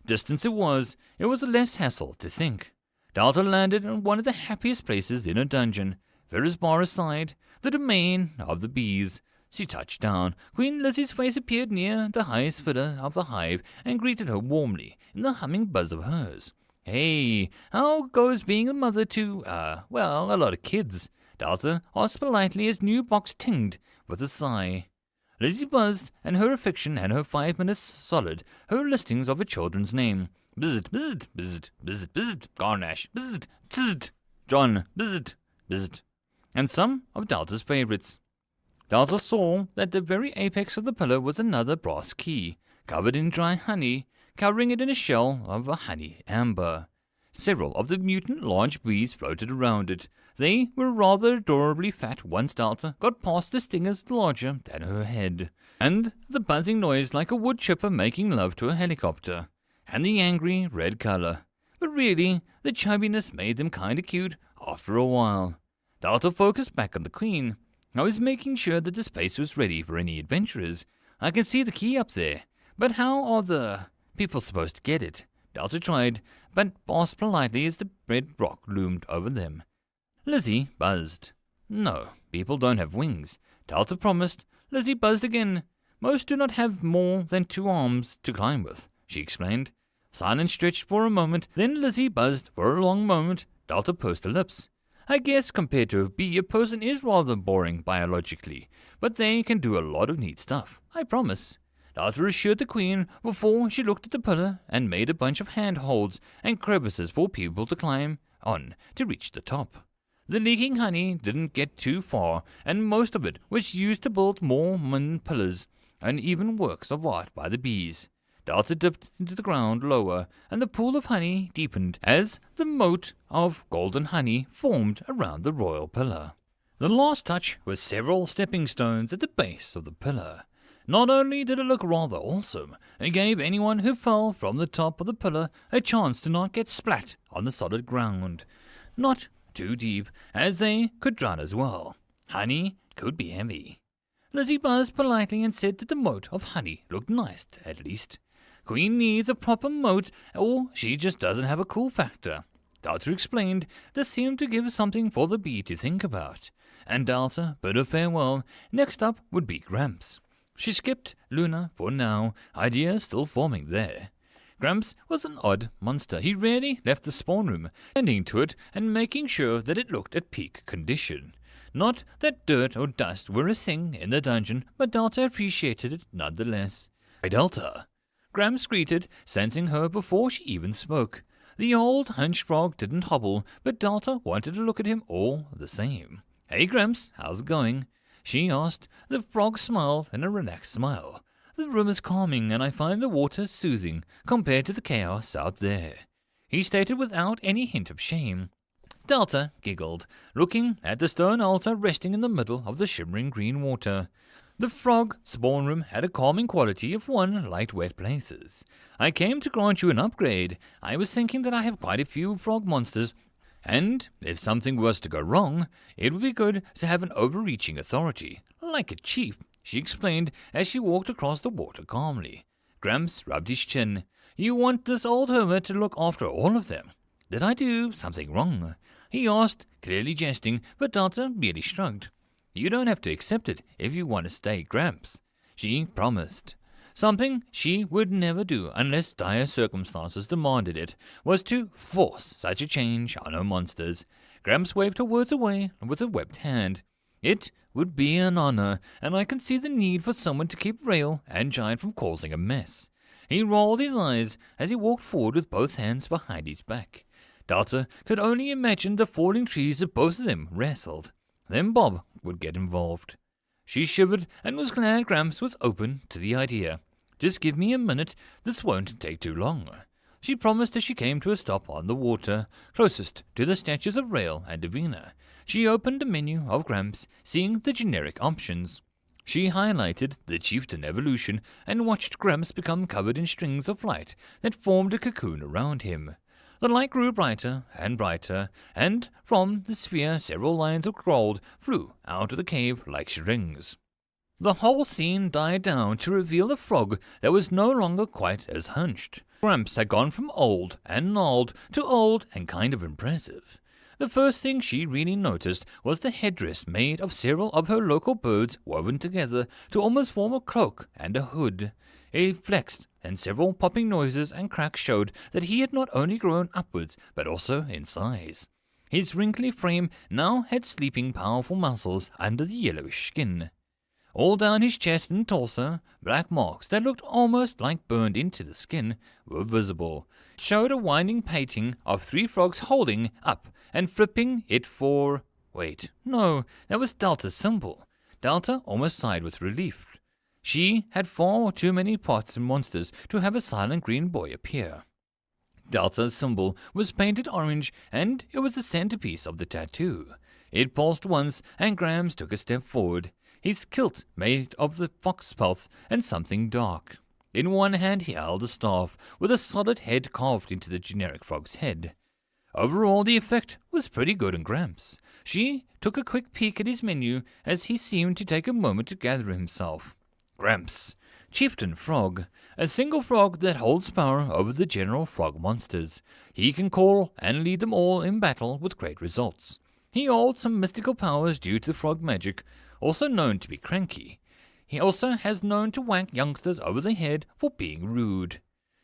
A: Distance it was. It was less hassle to think. Delta landed in one of the happiest places in a dungeon, Ferrisbar aside, the domain of the bees. She touched down. Queen Lizzie's face appeared near the highest pillar of the hive and greeted her warmly in the humming buzz of hers. "Hey, how goes being a mother to, a lot of kids?" Delta asked politely as new box tinged with a sigh. Lizzie buzzed, and her affection and her 5 minutes solid, her listings of her children's name. Bizzit, bizzit, bizzit, bizzit, bizzit, Garnash, bizzit, tzzit, John, bizzit, bizzit, and some of Delta's favorites. Delta saw that the very apex of the pillar was another brass key, covered in dry honey, covering it in a shell of a honey amber. Several of the mutant large bees floated around it. They were rather adorably fat once Delta got past the stingers larger than her head, and the buzzing noise like a wood chipper making love to a helicopter, and the angry red color. But really, the chubbiness made them kinda cute after a while. Delta focused back on the queen. I was making sure that the space was ready for any adventurers. I can see the key up there, but how are the people supposed to get it? Delta tried, but asked politely as the red rock loomed over them. Lizzie buzzed. "No, people don't have wings," Delta promised. Lizzie buzzed again. "Most do not have more than 2 arms to climb with," she explained. Silence stretched for a moment, then Lizzie buzzed for a long moment. Delta pursed her lips. "I guess compared to a bee, a person is rather boring biologically, but they can do a lot of neat stuff, I promise." Delta assured the queen before she looked at the pillar and made a bunch of handholds and crevices for people to climb on to reach the top. The leaking honey didn't get too far, and most of it was used to build more pillars and even works of art by the bees. Delta dipped into the ground lower, and the pool of honey deepened as the moat of golden honey formed around the royal pillar. The last touch was several stepping stones at the base of the pillar. Not only did it look rather awesome, it gave anyone who fell from the top of the pillar a chance to not get splat on the solid ground. Not too deep, as they could drown as well. Honey could be heavy. Lizzie buzzed politely and said that the moat of honey looked nice, at least. Queen needs a proper moat, or she just doesn't have a cool factor. Delta explained this seemed to give something for the bee to think about. And Delta bid her farewell. Next up would be Gramps. She skipped Luna for now, ideas still forming there. Gramps was an odd monster. He rarely left the spawn room, tending to it and making sure that it looked at peak condition. Not that dirt or dust were a thing in the dungeon, but Delta appreciated it nonetheless. "Hey, Delta," Gramps greeted, sensing her before she even spoke. The old hunched frog didn't hobble, but Delta wanted to look at him all the same. "Hey, Gramps, how's it going?" she asked. The frog smiled in a relaxed smile. "The room is calming, and I find the water soothing compared to the chaos out there," he stated without any hint of shame. Delta giggled, looking at the stone altar resting in the middle of the shimmering green water. The frog spawn room had a calming quality of one liked wet places. "I came to grant you an upgrade. I was thinking that I have quite a few frog monsters, and if something was to go wrong, it would be good to have an overreaching authority, like a chief," she explained as she walked across the water calmly. Gramps rubbed his chin. "You want this old hermit to look after all of them. Did I do something wrong?" he asked, clearly jesting, but Delta merely shrugged. "You don't have to accept it if you want to stay, Gramps," she promised. Something she would never do unless dire circumstances demanded it was to force such a change on her monsters. Gramps waved her words away with a webbed hand. It would be an honor, and I can see the need for someone to keep Rail and Giant from causing a mess. He rolled his eyes as he walked forward with both hands behind his back. Delta could only imagine the falling trees if both of them wrestled. Then Bob would get involved. She shivered and was glad Gramps was open to the idea. Just give me a minute, this won't take too long, she promised as she came to a stop on the water, closest to the statues of Rail and Davina. She opened the menu of Gramps, seeing the generic options. She highlighted the Chieftain evolution and watched Gramps become covered in strings of light that formed a cocoon around him. The light grew brighter, and from the sphere several lines of gold flew out of the cave like strings. The whole scene died down to reveal a frog that was no longer quite as hunched. Gramps had gone from old and gnarled to old and kind of impressive. The first thing she really noticed was the headdress made of several of her local birds woven together to almost form a cloak and a hood. He flexed, and several popping noises and cracks showed that he had not only grown upwards, but also in size. His wrinkly frame now had sleeping, powerful muscles under the yellowish skin. All down his chest and torso, black marks that looked almost like burned into the skin were visible. It showed a winding painting of 3 frogs holding up and flipping it for... Wait, no, that was Delta's symbol. Delta almost sighed with relief. She had far too many pots and monsters to have a silent green boy appear. Delta's symbol was painted orange, and it was the centerpiece of the tattoo. It pulsed once, and Gramps took a step forward, his kilt made of the fox pelts and something dark. In one hand he held a staff, with a solid head carved into the generic frog's head. Overall, the effect was pretty good on Gramps. She took a quick peek at his menu as he seemed to take a moment to gather himself. Gramps, Chieftain Frog, a single frog that holds power over the general frog monsters. He can call and lead them all in battle with great results. He holds some mystical powers due to frog magic, also known to be cranky. He also has known to whack youngsters over the head for being rude.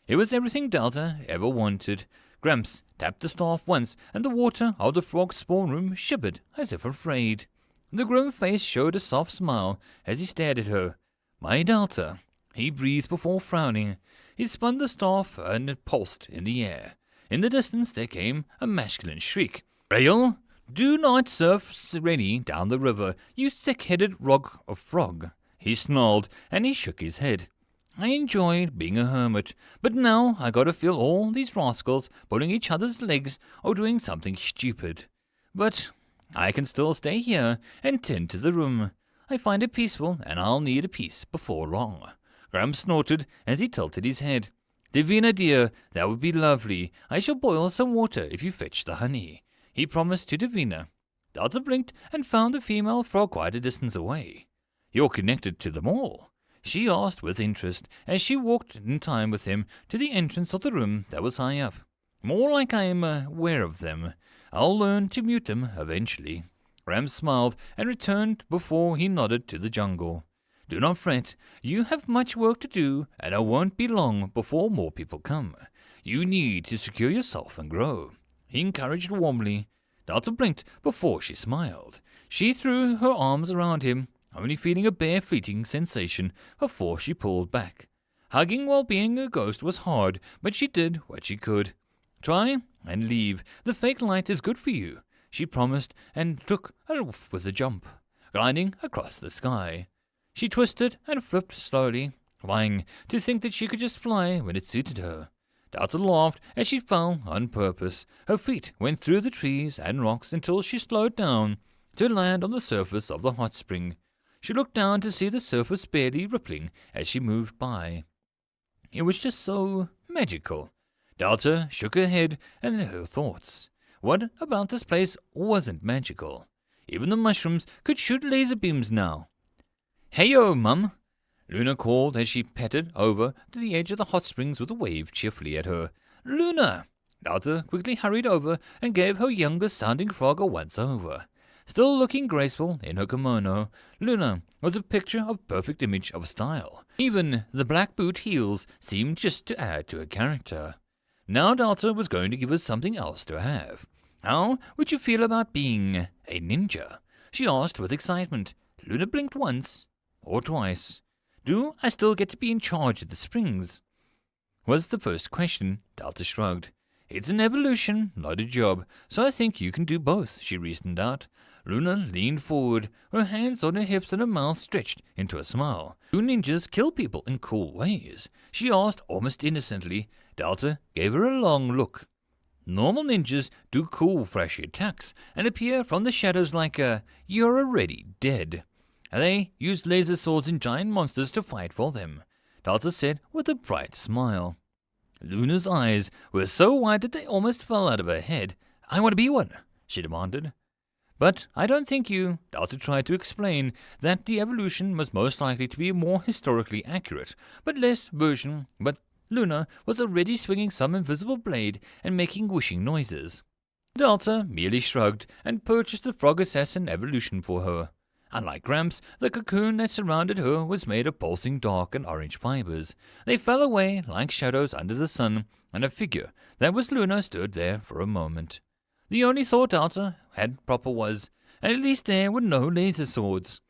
A: It was everything Delta ever wanted. Gramps tapped the staff once, and the water of the frog spawn room shivered as if afraid. The grim face showed a soft smile as he stared at her. My Delta, he breathed before frowning. He spun the staff and it pulsed in the air. In the distance there came a masculine shriek. Rail, do not surf ready down the river, you thick-headed rock of frog. He snarled, and he shook his head. I enjoyed being a hermit, but now I gotta feel all these rascals pulling each other's legs or doing something stupid. But I can still stay here and tend to the room. I find it peaceful, and I'll need a peace before long. Gramps snorted as he tilted his head. Davina dear, that would be lovely. I shall boil some water if you fetch the honey, he promised to Davina. Delta blinked and found the female frog quite a distance away. You're connected to them all? She asked with interest as she walked in time with him to the entrance of the room that was high up. More like I am aware of them. I'll learn to mute them eventually. Gramps smiled and returned before he nodded to the jungle. Do not fret. You have much work to do, and it won't be long before more people come. You need to secure yourself and grow, he encouraged warmly. Delta blinked before she smiled. She threw her arms around him, only feeling a bare fleeting sensation before she pulled back. Hugging while being a ghost was hard, but she did what she could. Try and leave. The fake light is good for you, she promised, and took off with a jump, gliding across the sky. She twisted and flipped slowly, lying to think that she could just fly when it suited her. Delta laughed as she fell on purpose. Her feet went through the trees and rocks until she slowed down to land on the surface of the hot spring. She looked down to see the surface barely rippling as she moved by. It was just so magical. Delta shook her head and her thoughts. What about this place wasn't magical? Even the mushrooms could shoot laser beams now. Hey-yo, Mum, Luna called as she petted over to the edge of the hot springs with a wave cheerfully at her. Luna! Delta quickly hurried over and gave her younger-sounding frog a once-over. Still looking graceful in her kimono, Luna was a picture of perfect image of style. Even the black boot heels seemed just to add to her character. Now Delta was going to give us something else to have. How would you feel about being a ninja? She asked with excitement. Luna blinked once or twice. Do I still get to be in charge of the springs? Was the first question. Delta shrugged. It's an evolution, not a job, so I think you can do both, she reasoned out. Luna leaned forward, her hands on her hips and her mouth stretched into a smile. Do ninjas kill people in cool ways? She asked almost innocently. Delta gave her a long look. Normal ninjas do cool, flashy attacks and appear from the shadows like you're already dead. They use laser swords and giant monsters to fight for them, Delta said with a bright smile. Luna's eyes were so wide that they almost fell out of her head. I want to be one, she demanded. But I don't think you. Delta tried to explain that the evolution was most likely to be a more historically accurate, but less version, but Luna was already swinging some invisible blade and making whooshing noises. Delta merely shrugged and purchased the Frog Assassin evolution for her. Unlike Gramps, the cocoon that surrounded her was made of pulsing dark and orange fibers. They fell away like shadows under the sun, and a figure that was Luna stood there for a moment. The only thought Delta had proper was, at least there were no laser swords.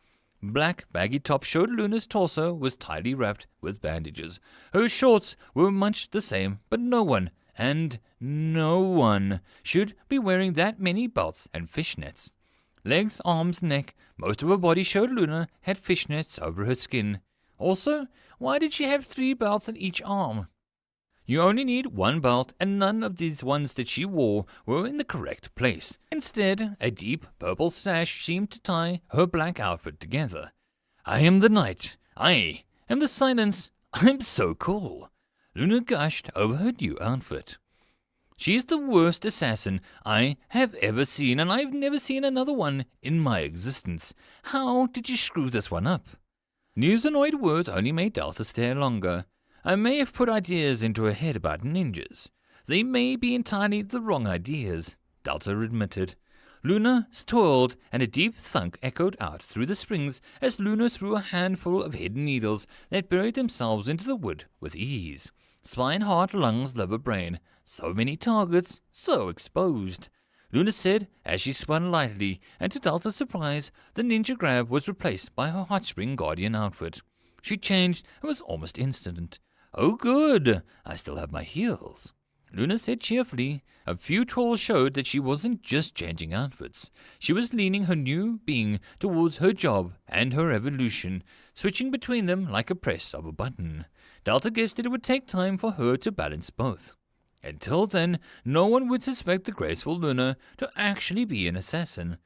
A: Black baggy top showed Luna's torso was tightly wrapped with bandages. Her shorts were much the same, but no one should be wearing that many belts and fishnets. Legs, arms, neck, most of her body showed Luna had fishnets over her skin. Also, why did she have 3 belts on each arm? You only need 1 belt, and none of these ones that she wore were in the correct place. Instead, a deep purple sash seemed to tie her black outfit together. I am the night. I am the silence. I'm so cool. Luna gushed over her new outfit. She's the worst assassin I have ever seen, and I've never seen another one in my existence. How did you screw this one up? News annoyed words only made Delta stare longer. I may have put ideas into her head about ninjas. They may be entirely the wrong ideas, Delta admitted. Luna twirled, and a deep thunk echoed out through the springs as Luna threw a handful of hidden needles that buried themselves into the wood with ease. Spine, heart, lungs, liver, brain. So many targets, so exposed. Luna said as she spun lightly, and to Delta's surprise, the ninja grab was replaced by her hot spring guardian outfit. She changed and was almost instant. Oh good, I still have my heels, Luna said cheerfully. A few twirls showed that she wasn't just changing outfits. She was leaning her new being towards her job and her evolution, switching between them like a press of a button. Delta guessed that it would take time for her to balance both. Until then, no one would suspect the graceful Luna to actually be an assassin.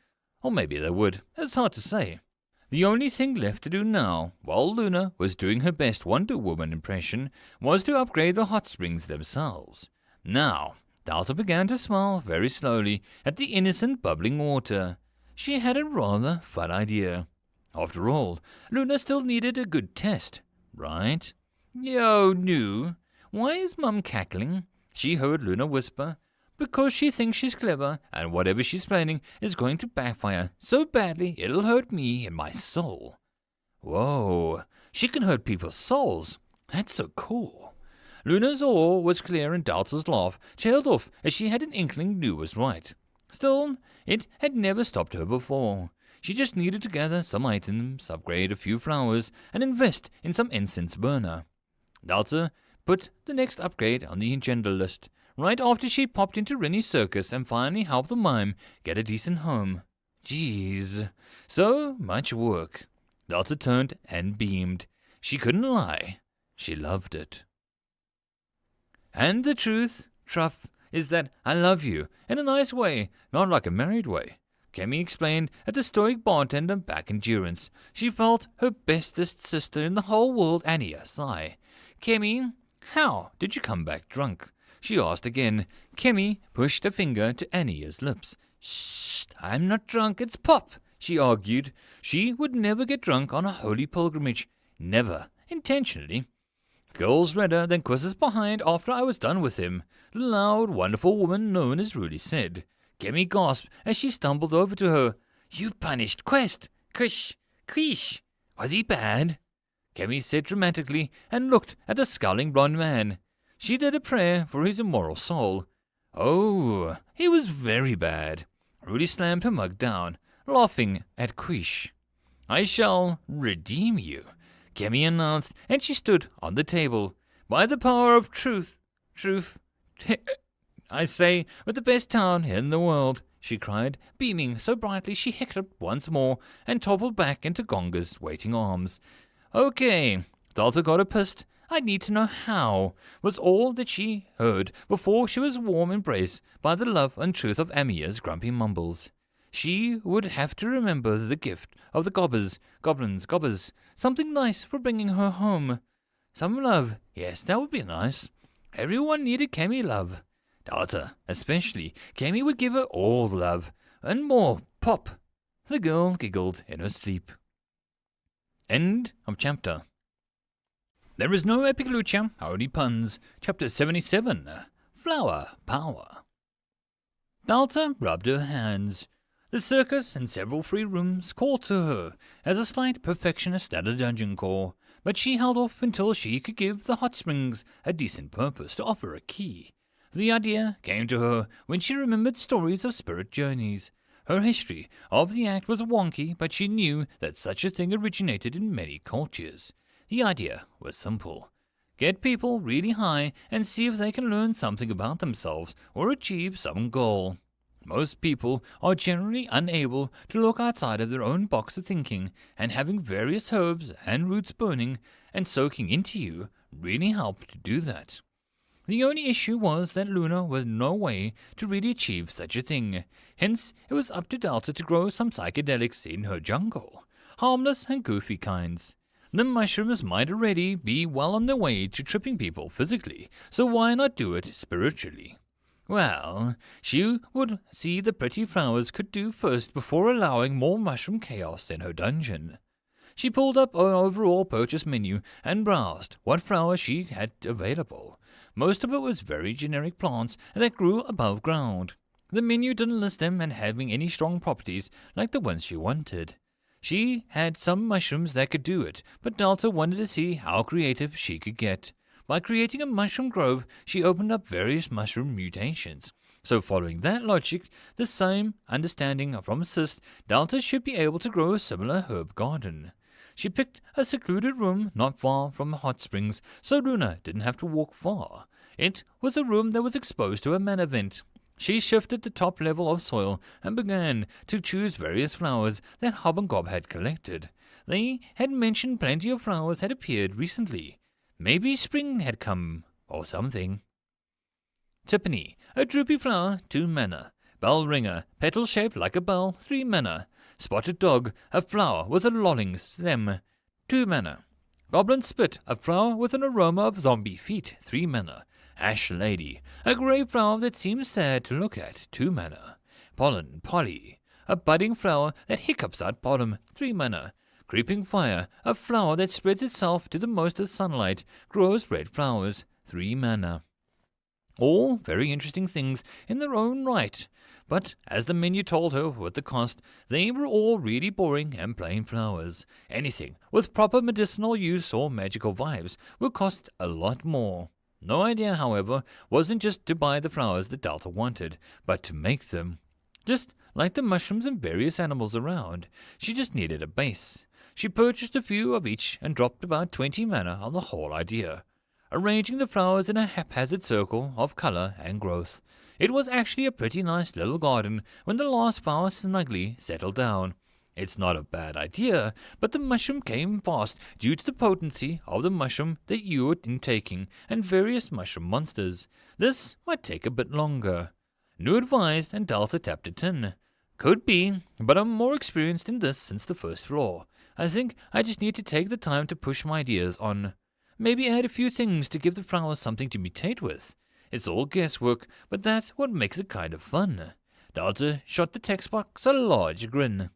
A: Or maybe they would. It's hard to say. The only thing left to do now, while Luna was doing her best Wonder Woman impression, was to upgrade the hot springs themselves. Now, Delta began to smile very slowly at the innocent bubbling water. She had a rather fun idea. After all, Luna still needed a good test, right? Yo, no. Why is Mum cackling? She heard Luna whisper. Because she thinks she's clever, and whatever she's planning is going to backfire so badly it'll hurt me in my soul. Whoa, she can hurt people's souls. That's so cool. Luna's awe was clear and Delta's laugh trailed off as she had an inkling Lou was right. Still, it had never stopped her before. She just needed to gather some items, upgrade a few flowers, and invest in some incense burner. Delta put the next upgrade on the agenda list, right after she popped into Rennie's circus and finally helped the mime get a decent home. Jeez, so much work. Delta turned and beamed. She couldn't lie. She loved it. And the truth, Truff, is that I love you, in a nice way, not like a married way. Kemi explained at the stoic bartender back in Durance. She felt her bestest sister in the whole world, Ania, sigh. Kemi, how did you come back drunk? She asked again. Kemi pushed a finger to Ania's lips. Shh, I'm not drunk, it's Pop, she argued. She would never get drunk on a holy pilgrimage. Never, intentionally. Girls redder than Chris's behind after I was done with him, the loud, wonderful woman known as Rudy said. Kemi gasped as she stumbled over to her. You punished Quest. Quish. Was he bad? Kemi said dramatically and looked at the scowling blonde man. She did a prayer for his immoral soul. Oh, he was very bad. Rudy slammed her mug down, laughing at Quish. I shall redeem you, Kemi announced, and she stood on the table. By the power of truth, I say, with the best town in the world, she cried, beaming so brightly she hiccuped once more and toppled back into Gonga's waiting arms. Okay, Dalta got her pissed. I need to know how, was all that she heard before she was warm embraced by the love and truth of Amia's grumpy mumbles. She would have to remember the gift of the gobbers, something nice for bringing her home. Some love, yes, that would be nice. Everyone needed Kemi love. Dalta, especially. Kemi would give her all the love, and more, pop. The girl giggled in her sleep. End of chapter. There is no epic lucha, only puns. Chapter 77. Flower Power. Dalta rubbed her hands. The circus and several free rooms called to her as a slight perfectionist at a dungeon call, but she held off until she could give the hot springs a decent purpose to offer a key. The idea came to her when she remembered stories of spirit journeys. Her history of the act was wonky, but she knew that such a thing originated in many cultures. The idea was simple. Get people really high and see if they can learn something about themselves or achieve some goal. Most people are generally unable to look outside of their own box of thinking, and having various herbs and roots burning and soaking into you really helped to do that. The only issue was that Luna was no way to really achieve such a thing. Hence, it was up to Dalta to grow some psychedelics in her jungle. Harmless and goofy kinds. The mushrooms might already be well on their way to tripping people physically, so why not do it spiritually? Well, she would see the pretty flowers could do first before allowing more mushroom chaos in her dungeon. She pulled up an overall purchase menu and browsed what flowers she had available. Most of it was very generic plants that grew above ground. The menu didn't list them as having any strong properties like the ones she wanted. She had some mushrooms that could do it, but Dalta wanted to see how creative she could get. By creating a mushroom grove, she opened up various mushroom mutations. So following that logic, the same understanding from Sis, Dalta should be able to grow a similar herb garden. She picked a secluded room not far from the hot springs, so Luna didn't have to walk far. It was a room that was exposed to a mana vent. She shifted the top level of soil and began to choose various flowers that Hob and Gob had collected. They had mentioned plenty of flowers had appeared recently. Maybe spring had come, or something. Tiffany, a droopy flower, 2 mana. Bell ringer, petal shaped like a bell, 3 mana. Spotted dog, a flower with a lolling stem, 2 mana. Goblin spit, a flower with an aroma of zombie feet, 3 mana. Ash lady, a grey flower that seems sad to look at, 2 mana. Pollen polly, a budding flower that hiccups out pollen, 3 mana. Creeping fire, a flower that spreads itself to the most of sunlight, grows red flowers, 3 mana. All very interesting things in their own right, but as the menu told her what the cost, they were all really boring and plain flowers. Anything with proper medicinal use or magical vibes would cost a lot more. No idea, however, wasn't just to buy the flowers that Dalta wanted, but to make them. Just like the mushrooms and various animals around, she just needed a base. She purchased a few of each and dropped about 20 mana on the whole idea, arranging the flowers in a haphazard circle of colour and growth. It was actually a pretty nice little garden when the last flower snugly settled down. It's not a bad idea, but the mushroom came fast due to the potency of the mushroom that you were intaking and various mushroom monsters. This might take a bit longer. New advised, and Dalta tapped it in. Could be, but I'm more experienced in this since the first floor. I think I just need to take the time to push my ideas on. Maybe add a few things to give the flowers something to mutate with. It's all guesswork, but that's what makes it kind of fun. Dalta shot the text box a large grin.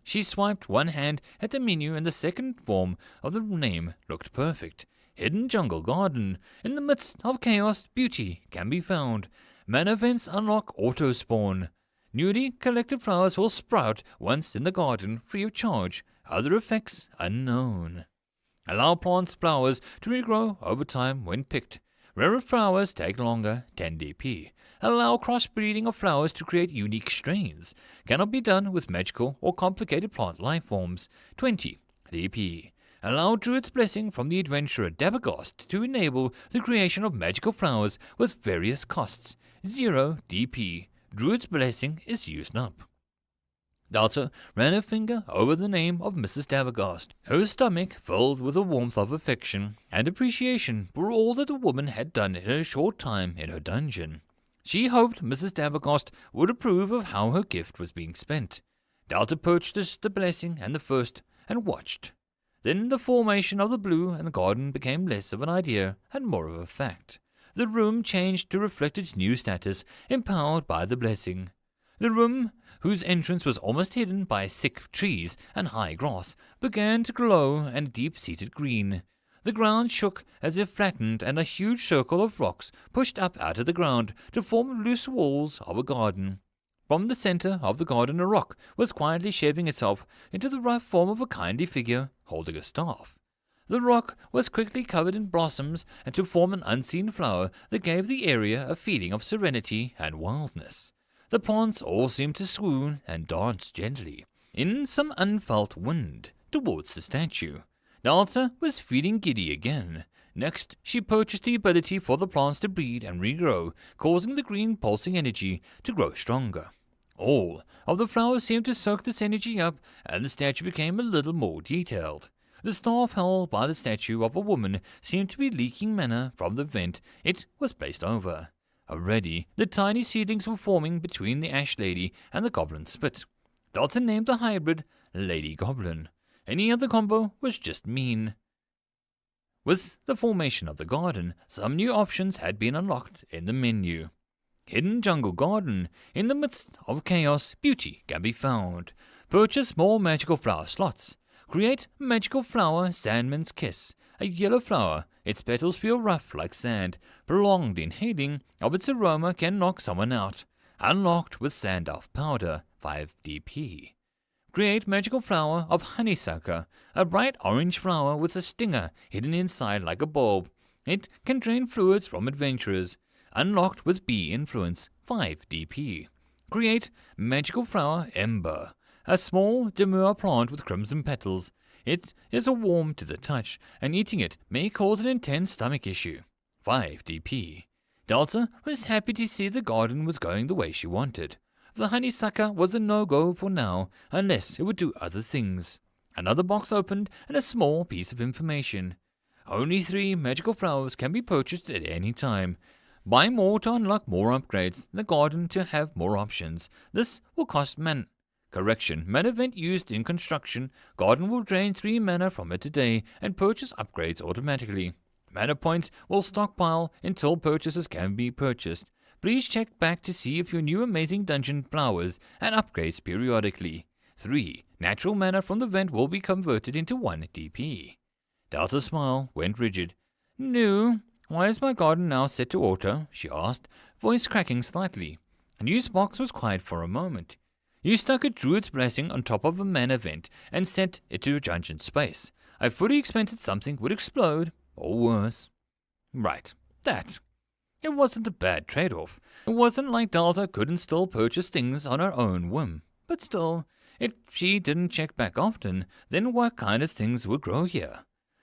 A: She swiped one hand at the menu, and the second form of the name looked perfect. Hidden jungle garden. In the midst of chaos, beauty can be found. Mana vents unlock auto-spawn. Newly collected flowers will sprout once in the garden free of charge. Other effects unknown. Allow plants' flowers to regrow over time when picked. Rarer flowers take longer, 10 dp. Allow crossbreeding of flowers to create unique strains. Cannot be done with magical or complicated plant life forms, 20 dp. Allow Druid's blessing from the adventurer Dabergast to enable the creation of magical flowers with various costs, 0 dp. Druid's blessing is used up. Delta ran her finger over the name of Mrs. Dabergast, her stomach filled with a warmth of affection and appreciation for all that the woman had done in her short time in her dungeon. She hoped Mrs. Dabergast would approve of how her gift was being spent. Delta purchased the blessing and the first, and watched. Then the formation of the blue and the garden became less of an idea and more of a fact. The room changed to reflect its new status, empowered by the blessing. The room, whose entrance was almost hidden by thick trees and high grass, began to glow and deep-seated green. The ground shook as if flattened, and a huge circle of rocks pushed up out of the ground to form loose walls of a garden. From the centre of the garden a rock was quietly shaping itself into the rough form of a kindly figure holding a staff. The rock was quickly covered in blossoms and to form an unseen flower that gave the area a feeling of serenity and wildness. The plants all seemed to swoon and dance gently, in some unfelt wind, towards the statue. Delta was feeling giddy again. Next, she purchased the ability for the plants to breed and regrow, causing the green pulsing energy to grow stronger. All of the flowers seemed to soak this energy up, and the statue became a little more detailed. The staff held by the statue of a woman seemed to be leaking mana from the vent it was placed over. Already, the tiny seedlings were forming between the Ash Lady and the Goblin Spit. Delta named the hybrid Lady Goblin. Any other combo was just mean. With the formation of the garden, some new options had been unlocked in the menu. Hidden Jungle Garden. In the midst of chaos, beauty can be found. Purchase more magical flower slots. Create magical flower Sandman's Kiss. A yellow flower. Its petals feel rough like sand. Prolonged inhaling of its aroma can knock someone out. Unlocked with Sand Elf Powder, 5 dp. Create magical flower of Honeysucker. A bright orange flower with a stinger hidden inside like a bulb. It can drain fluids from adventurers. Unlocked with Bee Influence, 5 dp. Create magical flower Ember. A small, demure plant with crimson petals. It is a warm to the touch, and eating it may cause an intense stomach issue. 5 dp. Delta was happy to see the garden was going the way she wanted. The honeysucker was a no-go for now, unless it would do other things. Another box opened, and a small piece of information. Only 3 magical flowers can be purchased at any time. Buy more to unlock more upgrades, the garden to have more options. This will cost mana. Correction, mana vent used in construction. Garden will drain 3 mana from it a day and purchase upgrades automatically. Mana points will stockpile until purchases can be purchased. Please check back to see if your new amazing dungeon flowers and upgrades periodically. 3. Natural mana from the vent will be converted into 1 dp. Delta's smile went rigid. No, why is my garden now set to auto? She asked, voice cracking slightly. News box was quiet for a moment. You stuck a druid's blessing on top of a mana vent and sent it to a dungeon space. I fully expected something would explode, or worse. Right, that. It wasn't a bad trade-off. It wasn't like Delta couldn't still purchase things on her own whim. But still, if she didn't check back often, then what kind of things would grow here?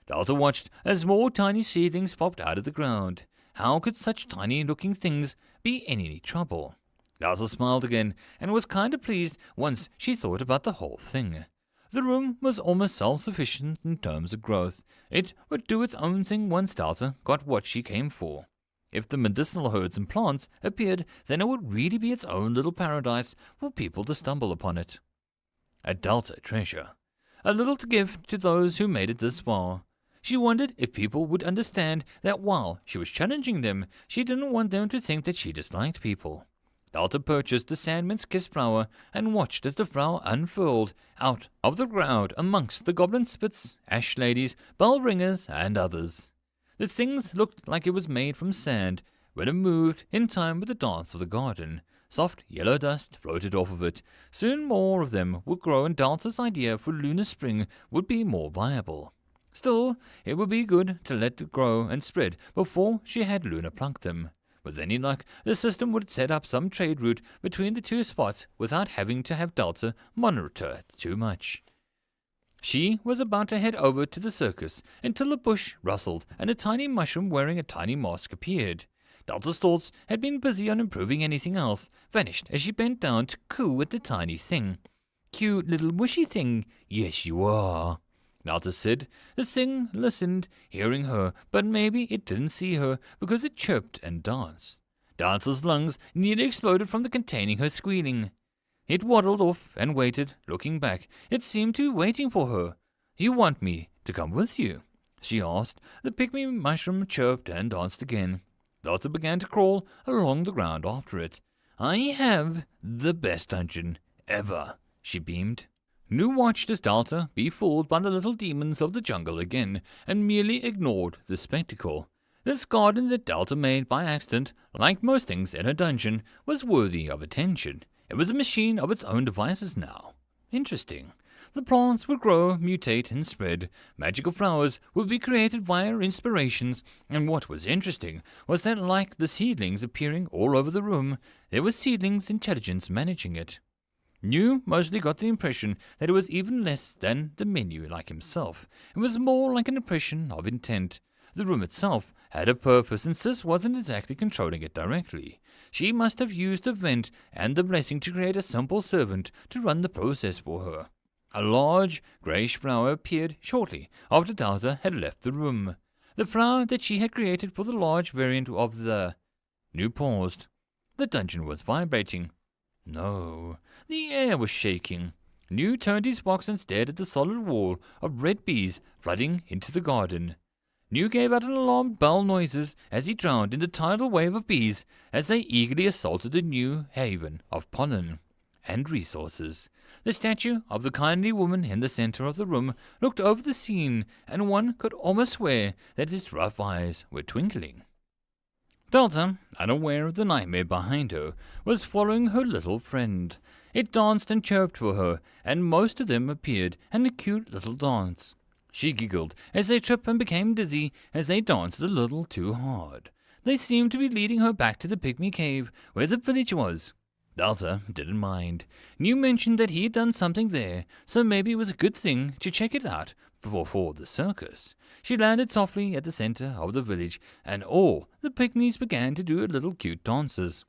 A: Delta watched as more tiny seedlings popped out of the ground. How could such tiny-looking things be in any trouble? Delta smiled again, and was kind of pleased once she thought about the whole thing. The room was almost self-sufficient in terms of growth. It would do its own thing once Delta got what she came for. If the medicinal herbs and plants appeared, then it would really be its own little paradise for people to stumble upon it. A Delta treasure. A little to give to those who made it this far. She wondered if people would understand that while she was challenging them, she didn't want them to think that she disliked people. Delta purchased the Sandman's Kiss flower and watched as the flower unfurled out of the crowd amongst the Goblin Spits, Ash Ladies, Bell Ringers, and others. The things looked like it was made from sand when it moved in time with the dance of the garden. Soft yellow dust floated off of it. Soon more of them would grow, and Delta's idea for Lunar Spring would be more viable. Still, it would be good to let it grow and spread before she had Luna pluck them. With any luck, the system would set up some trade route between the two spots without having to have Delta monitor it too much. She was about to head over to the circus until a bush rustled and a tiny mushroom wearing a tiny mask appeared. Delta's thoughts had been busy on improving anything else, vanished as she bent down to coo at the tiny thing. "Cute little mushy thing, yes you are," Delta said. The thing listened, hearing her, but maybe it didn't see her because it chirped and danced. Delta's lungs nearly exploded from the containing her squealing. It waddled off and waited, looking back. It seemed to be waiting for her. "You want me to come with you?" she asked. The pygmy mushroom chirped and danced again. Delta began to crawl along the ground after it. "I have the best dungeon ever," she beamed. Nu watched as Delta be fooled by the little demons of the jungle again, and merely ignored the spectacle. This garden that Delta made by accident, like most things in her dungeon, was worthy of attention. It was a machine of its own devices now. Interesting. The plants would grow, mutate, and spread. Magical flowers would be created via inspirations, and what was interesting was that, like the seedlings appearing all over the room, there was seedlings' intelligence managing it. Nu mostly got the impression that it was even less than the menu like himself. It was more like an impression of intent. The room itself had a purpose, and Sis wasn't exactly controlling it directly. She must have used the vent and the blessing to create a simple servant to run the process for her. A large greyish flower appeared shortly after Delta had left the room. The flower that she had created for the large variant of the... Nu paused. The dungeon was vibrating. No, the air was shaking. Nu turned his box and stared at the solid wall of red bees flooding into the garden. Nu gave out an alarmed bell noises as he drowned in the tidal wave of bees as they eagerly assaulted the new haven of pollen and resources. The statue of the kindly woman in the center of the room looked over the scene, and one could almost swear that its rough eyes were twinkling. Delta, unaware of the nightmare behind her, was following her little friend. It danced and chirped for her, and most of them appeared in a cute little dance. She giggled as they tripped and became dizzy as they danced a little too hard. They seemed to be leading her back to the pygmy cave, where the village was. Delta didn't mind. Nu mentioned that he had done something there, so maybe it was a good thing to check it out before the circus. She landed softly at the center of the village, and all the pygmies began to do little cute dances.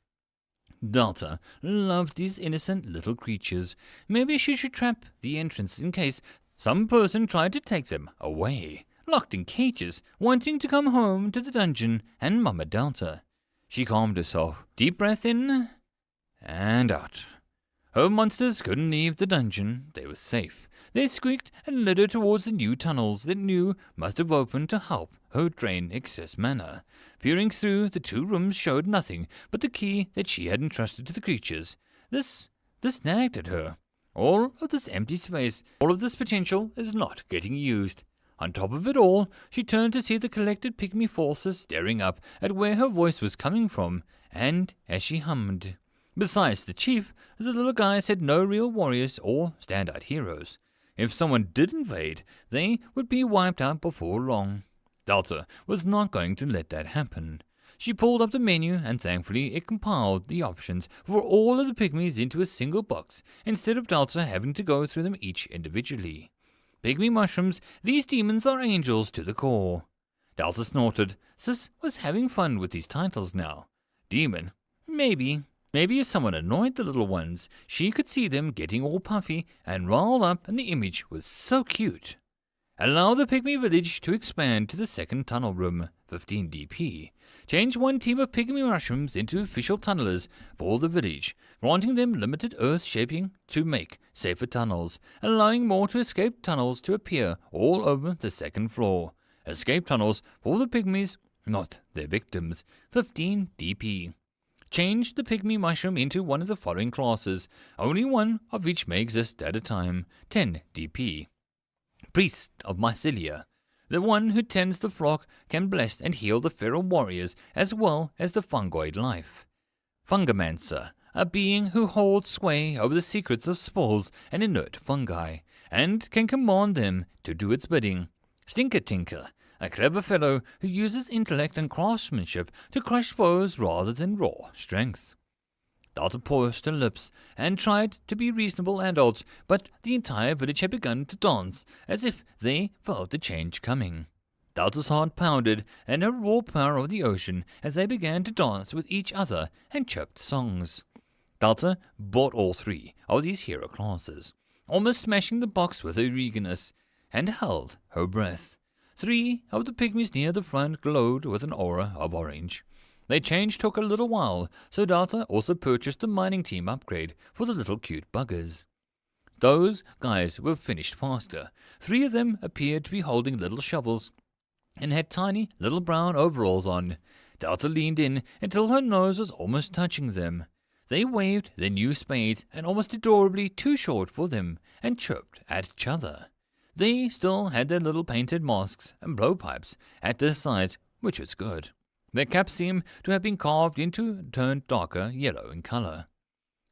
A: Delta loved these innocent little creatures. Maybe she should trap the entrance in case some person tried to take them away, locked in cages, wanting to come home to the dungeon and Mama Delta. She calmed herself. Deep breath in and out. Her monsters couldn't leave the dungeon. They were safe. They squeaked and led her towards the new tunnels that Nu must have opened to help her drain excess mana. Peering through, the two rooms showed nothing but the key that she had entrusted to the creatures. This nagged at her. All of this empty space, all of this potential is not getting used. On top of it all, she turned to see the collected pygmy forces staring up at where her voice was coming from, and as she hummed. Besides the chief, the little guys had no real warriors or standout heroes. If someone did invade, they would be wiped out before long. Delta was not going to let that happen. She pulled up the menu, and thankfully it compiled the options for all of the pygmies into a single box, instead of Delta having to go through them each individually. Pygmy mushrooms, these demons are angels to the core. Delta snorted. Sis was having fun with these titles now. Demon? Maybe. Maybe if someone annoyed the little ones, she could see them getting all puffy and riled up, and the image was so cute. Allow the pygmy village to expand to the second tunnel room, 15 DP. Change one team of pygmy mushrooms into official tunnelers for the village, granting them limited earth shaping to make safer tunnels, allowing more to escape tunnels to appear all over the second floor. Escape tunnels for the pygmies, not their victims, 15 DP. Change the pygmy mushroom into one of the following classes. Only one of each may exist at a time, 10 DP. Priest of Mycelia. The one who tends the flock can bless and heal the feral warriors as well as the fungoid life. Fungomancer, a being who holds sway over the secrets of spores and inert fungi, and can command them to do its bidding. Stinker Tinker, a clever fellow who uses intellect and craftsmanship to crush foes rather than raw strength. Delta pursed her lips and tried to be reasonable adults, but the entire village had begun to dance as if they felt the change coming. Delta's heart pounded and her raw power of the ocean as they began to dance with each other and chirped songs. Delta bought all three of these hero classes, almost smashing the box with her eagerness, and held her breath. 3 of the pygmies near the front glowed with an aura of orange. Their change took a little while, so Delta also purchased the mining team upgrade for the little cute buggers. Those guys were finished faster. 3 of them appeared to be holding little shovels and had tiny little brown overalls on. Delta leaned in until her nose was almost touching them. They waved their new spades, and almost adorably too short for them, and chirped at each other. They still had their little painted masks and blowpipes at their sides, which was good. Their caps seemed to have been carved into and turned darker yellow in color.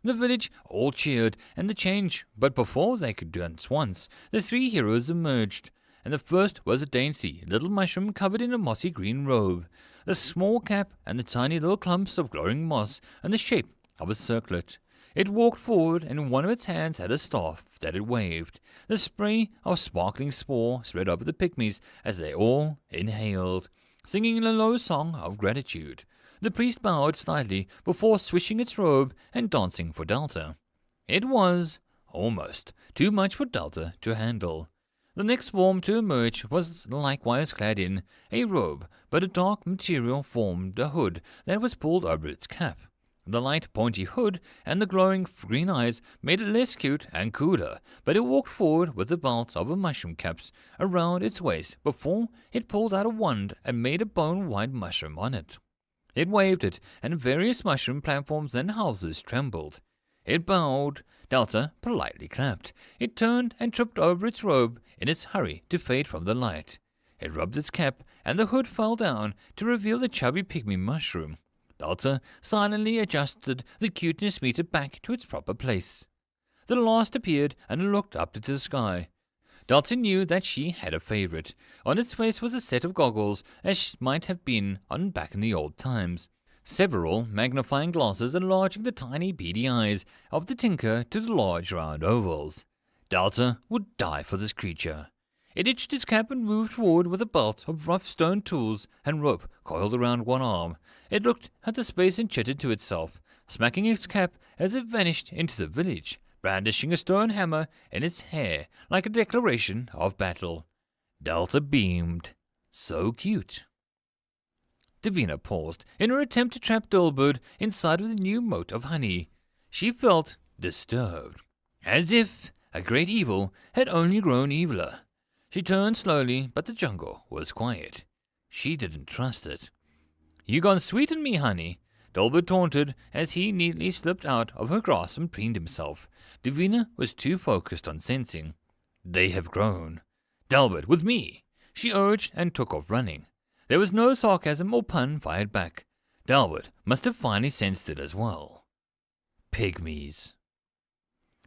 A: The village all cheered and the change, but before they could dance once, the 3 heroes emerged, and the first was a dainty little mushroom covered in a mossy green robe, the small cap and the tiny little clumps of glowing moss and the shape of a circlet. It walked forward, and in one of its hands had a staff that it waved. The spray of sparkling spore spread over the pygmies as they all inhaled, singing a low song of gratitude. The priest bowed slightly before swishing its robe and dancing for Delta. It was almost too much for Delta to handle. The next form to emerge was likewise clad in a robe, but a dark material formed a hood that was pulled over its cap. The light, pointy hood and the glowing green eyes made it less cute and cooler, but it walked forward with the belt of a mushroom caps around its waist before it pulled out a wand and made a bone-white mushroom on it. It waved it, and various mushroom platforms and houses trembled. It bowed. Delta politely clapped. It turned and tripped over its robe in its hurry to fade from the light. It rubbed its cap, and the hood fell down to reveal the chubby pygmy mushroom. Delta silently adjusted the cuteness meter back to its proper place. The last appeared and looked up to the sky. Delta knew that she had a favorite. On its face was a set of goggles, as might have been on back in the old times. Several magnifying glasses enlarging the tiny beady eyes of the tinker to the large round ovals. Delta would die for this creature. It itched its cap and moved forward with a belt of rough stone tools and rope coiled around one arm. It looked at the space and chittered to itself, smacking its cap as it vanished into the village, brandishing a stone hammer in its hair like a declaration of battle. Delta beamed. So cute. Davina paused in her attempt to trap Dilbert inside of the new moat of honey. She felt disturbed, as if a great evil had only grown eviler. She turned slowly, but the jungle was quiet. She didn't trust it. "You gone sweeten me, honey," Dilbert taunted as he neatly slipped out of her grasp and preened himself. Davina was too focused on sensing. "They have grown. Dilbert, with me," she urged and took off running. There was no sarcasm or pun fired back. Dilbert must have finally sensed it as well. Pygmies.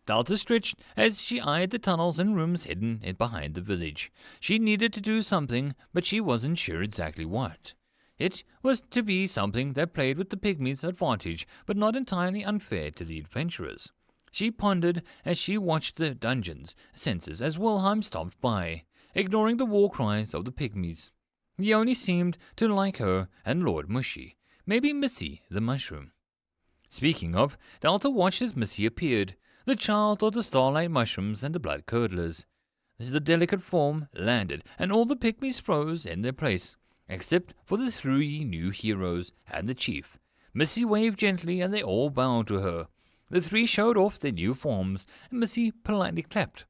A: Delta stretched as she eyed the tunnels and rooms hidden behind the village. She needed to do something, but she wasn't sure exactly what. It was to be something that played with the pygmies' advantage, but not entirely unfair to the adventurers. She pondered as she watched the dungeon's senses as Wilhelm stomped by, ignoring the war cries of the pygmies. He only seemed to like her and Lord Mushy, maybe Missy the mushroom. Speaking of, Delta watched as Missy appeared, the child of the starlight mushrooms and the blood curdlers. The delicate form landed, and all the pygmies froze in their place, except for the 3 new heroes and the chief. Missy waved gently, and they all bowed to her. The 3 showed off their new forms, and Missy politely clapped,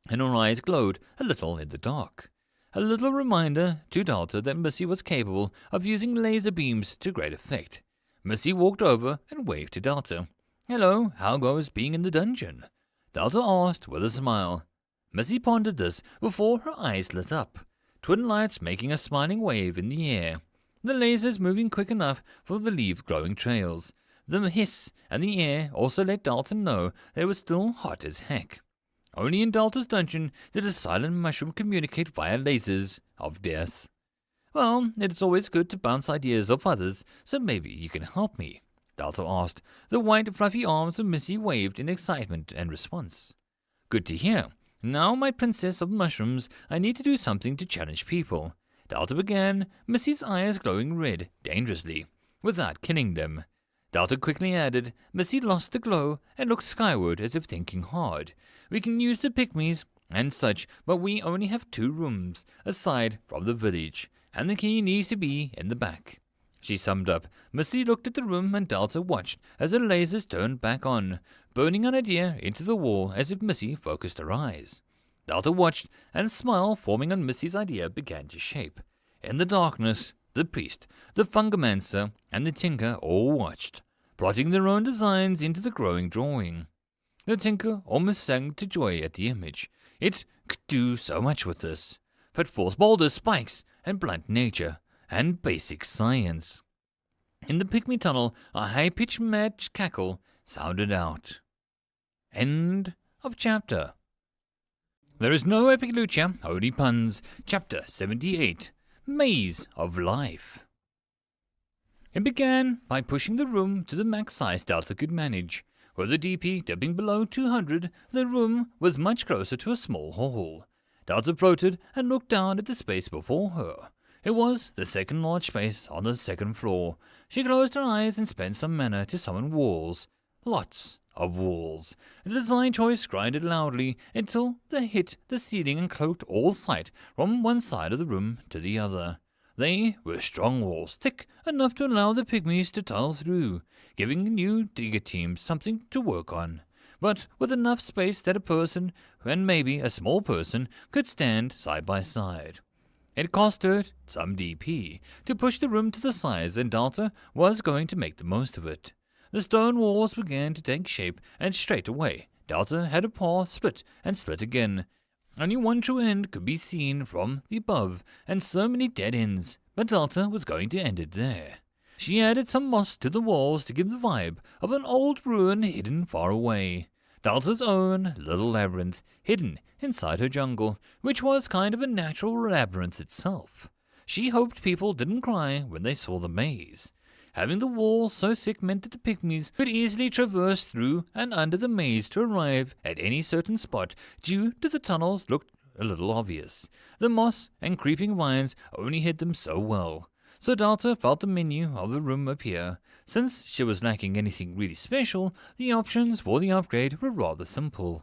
A: and her eyes glowed a little in the dark. A little reminder to Delta that Missy was capable of using laser beams to great effect. Missy walked over and waved to Delta. "Hello, how goes being in the dungeon?" Delta asked with a smile. Missy pondered this before her eyes lit up, twin lights making a smiling wave in the air, the lasers moving quick enough for the leave glowing trails. The hiss and the air also let Delta know that it was still hot as heck. Only in Delta's dungeon did a silent mushroom communicate via lasers of death. Well, it's always good to bounce ideas off others, so maybe you can help me, Delta asked. The white, fluffy arms of Missy waved in excitement and response. Good to hear. Now, my princess of mushrooms, I need to do something to challenge people. Delta began, Missy's eyes glowing red, dangerously, without killing them. Delta quickly added, Missy lost the glow and looked skyward as if thinking hard. We can use the pygmies and such, but we only have 2 rooms, aside from the village, and the key needs to be in the back. She summed up. Missy looked at the room and Delta watched as the lasers turned back on, burning an idea into the wall as if Missy focused her eyes. Delta watched, and a smile forming on Missy's idea began to shape. In the darkness, the priest, the fungomancer, and the tinker all watched, plotting their own designs into the growing drawing. The tinker almost sang to joy at the image. It could do so much with this. Pitfalls, boulders, spikes, and blunt nature, and basic science. In the pygmy tunnel, a high-pitched mad cackle sounded out. End of chapter. There is no epic lucha, only puns. Chapter 78. Maze of Life. It began by pushing the room to the max size Delta could manage. With the DP dipping below 200, the room was much closer to a small hall. Delta floated and looked down at the space before her. It was the second large space on the second floor. She closed her eyes and spent some mana to summon walls. Lots of walls. The design choice grinded loudly until they hit the ceiling and cloaked all sight from one side of the room to the other. They were strong walls, thick enough to allow the pygmies to tunnel through, giving new digger teams something to work on, but with enough space that a person, and maybe a small person, could stand side by side. It cost her some DP to push the room to the size, and Delta was going to make the most of it. The stone walls began to take shape, and straight away Delta had a paw split and split again. Only one true end could be seen from the above, and so many dead ends, but Delta was going to end it there. She added some moss to the walls to give the vibe of an old ruin hidden far away. Delta's own little labyrinth, hidden inside her jungle, which was kind of a natural labyrinth itself. She hoped people didn't cry when they saw the maze. Having the walls so thick meant that the pygmies could easily traverse through and under the maze to arrive at any certain spot due to the tunnels looked a little obvious. The moss and creeping vines only hid them so well. So Delta felt the menu of the room appear. Since she was lacking anything really special, the options for the upgrade were rather simple.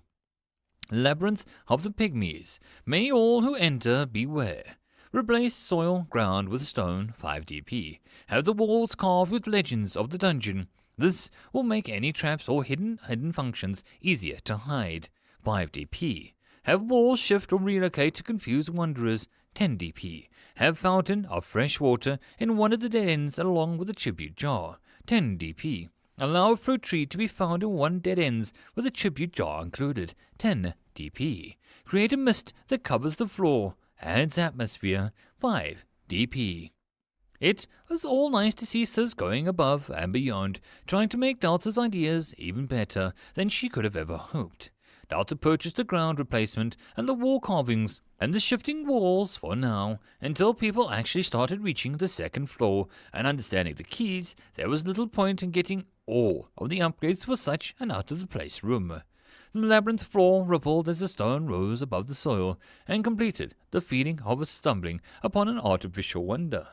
A: Labyrinth of the Pygmies. May all who enter beware. Replace soil ground with stone, 5 DP. Have the walls carved with legends of the dungeon. This will make any traps or hidden functions easier to hide, 5 DP. Have walls shift or relocate to confuse wanderers, 10 DP. Have fountain of fresh water in one of the dead ends along with a tribute jar, 10 DP. Allow a fruit tree to be found in one dead ends with a tribute jar included, 10 DP. Create a mist that covers the floor, adds atmosphere, 5 DP. It was all nice to see Sis going above and beyond, trying to make Delta's ideas even better than she could have ever hoped. Delta purchased the ground replacement and the wall carvings and the shifting walls for now, until people actually started reaching the second floor and understanding the keys. There was little point in getting all of the upgrades for such an out-of-the-place room. The labyrinth floor rippled as the stone rose above the soil and completed the feeling of stumbling upon an artificial wonder.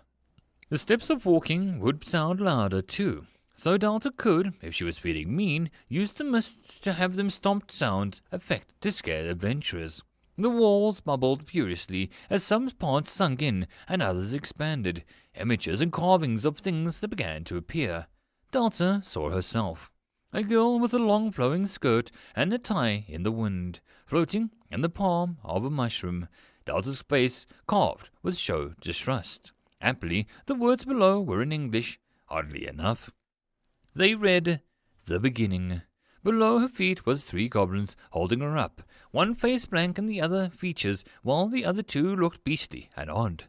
A: The steps of walking would sound louder too, so Delta could, if she was feeling mean, use the mists to have them stomped sound effect to scare adventurers. The walls bubbled furiously as some parts sunk in and others expanded, images and carvings of things that began to appear. Delta saw herself. A girl with a long flowing skirt and a tie in the wind, floating in the palm of a mushroom. Delta's face carved with show distrust. Aptly, the words below were in English, oddly enough. They read, "The Beginning." Below her feet was 3 goblins holding her up, one face blank and the other features, while the other 2 looked beastly and odd.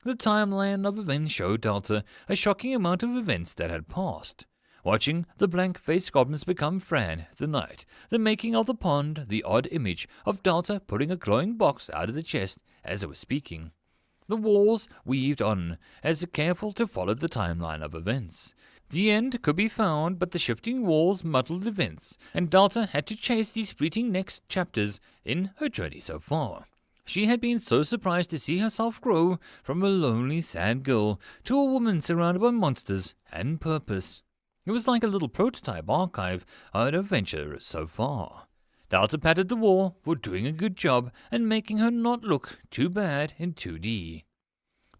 A: The timeline of events showed Delta a shocking amount of events that had passed. watching the blank-faced goblins become Fran, the knight, the making of the pond, the odd image of Delta pulling a glowing box out of the chest as it was speaking. The walls weaved on, as careful to follow the timeline of events. The end could be found, but the shifting walls muddled events, and Delta had to chase these fleeting next chapters in her journey so far. She had been so surprised to see herself grow from a lonely, sad girl to a woman surrounded by monsters and purpose. It was like a little prototype archive of her adventure so far. Delta patted the wall for doing a good job and making her not look too bad in 2D.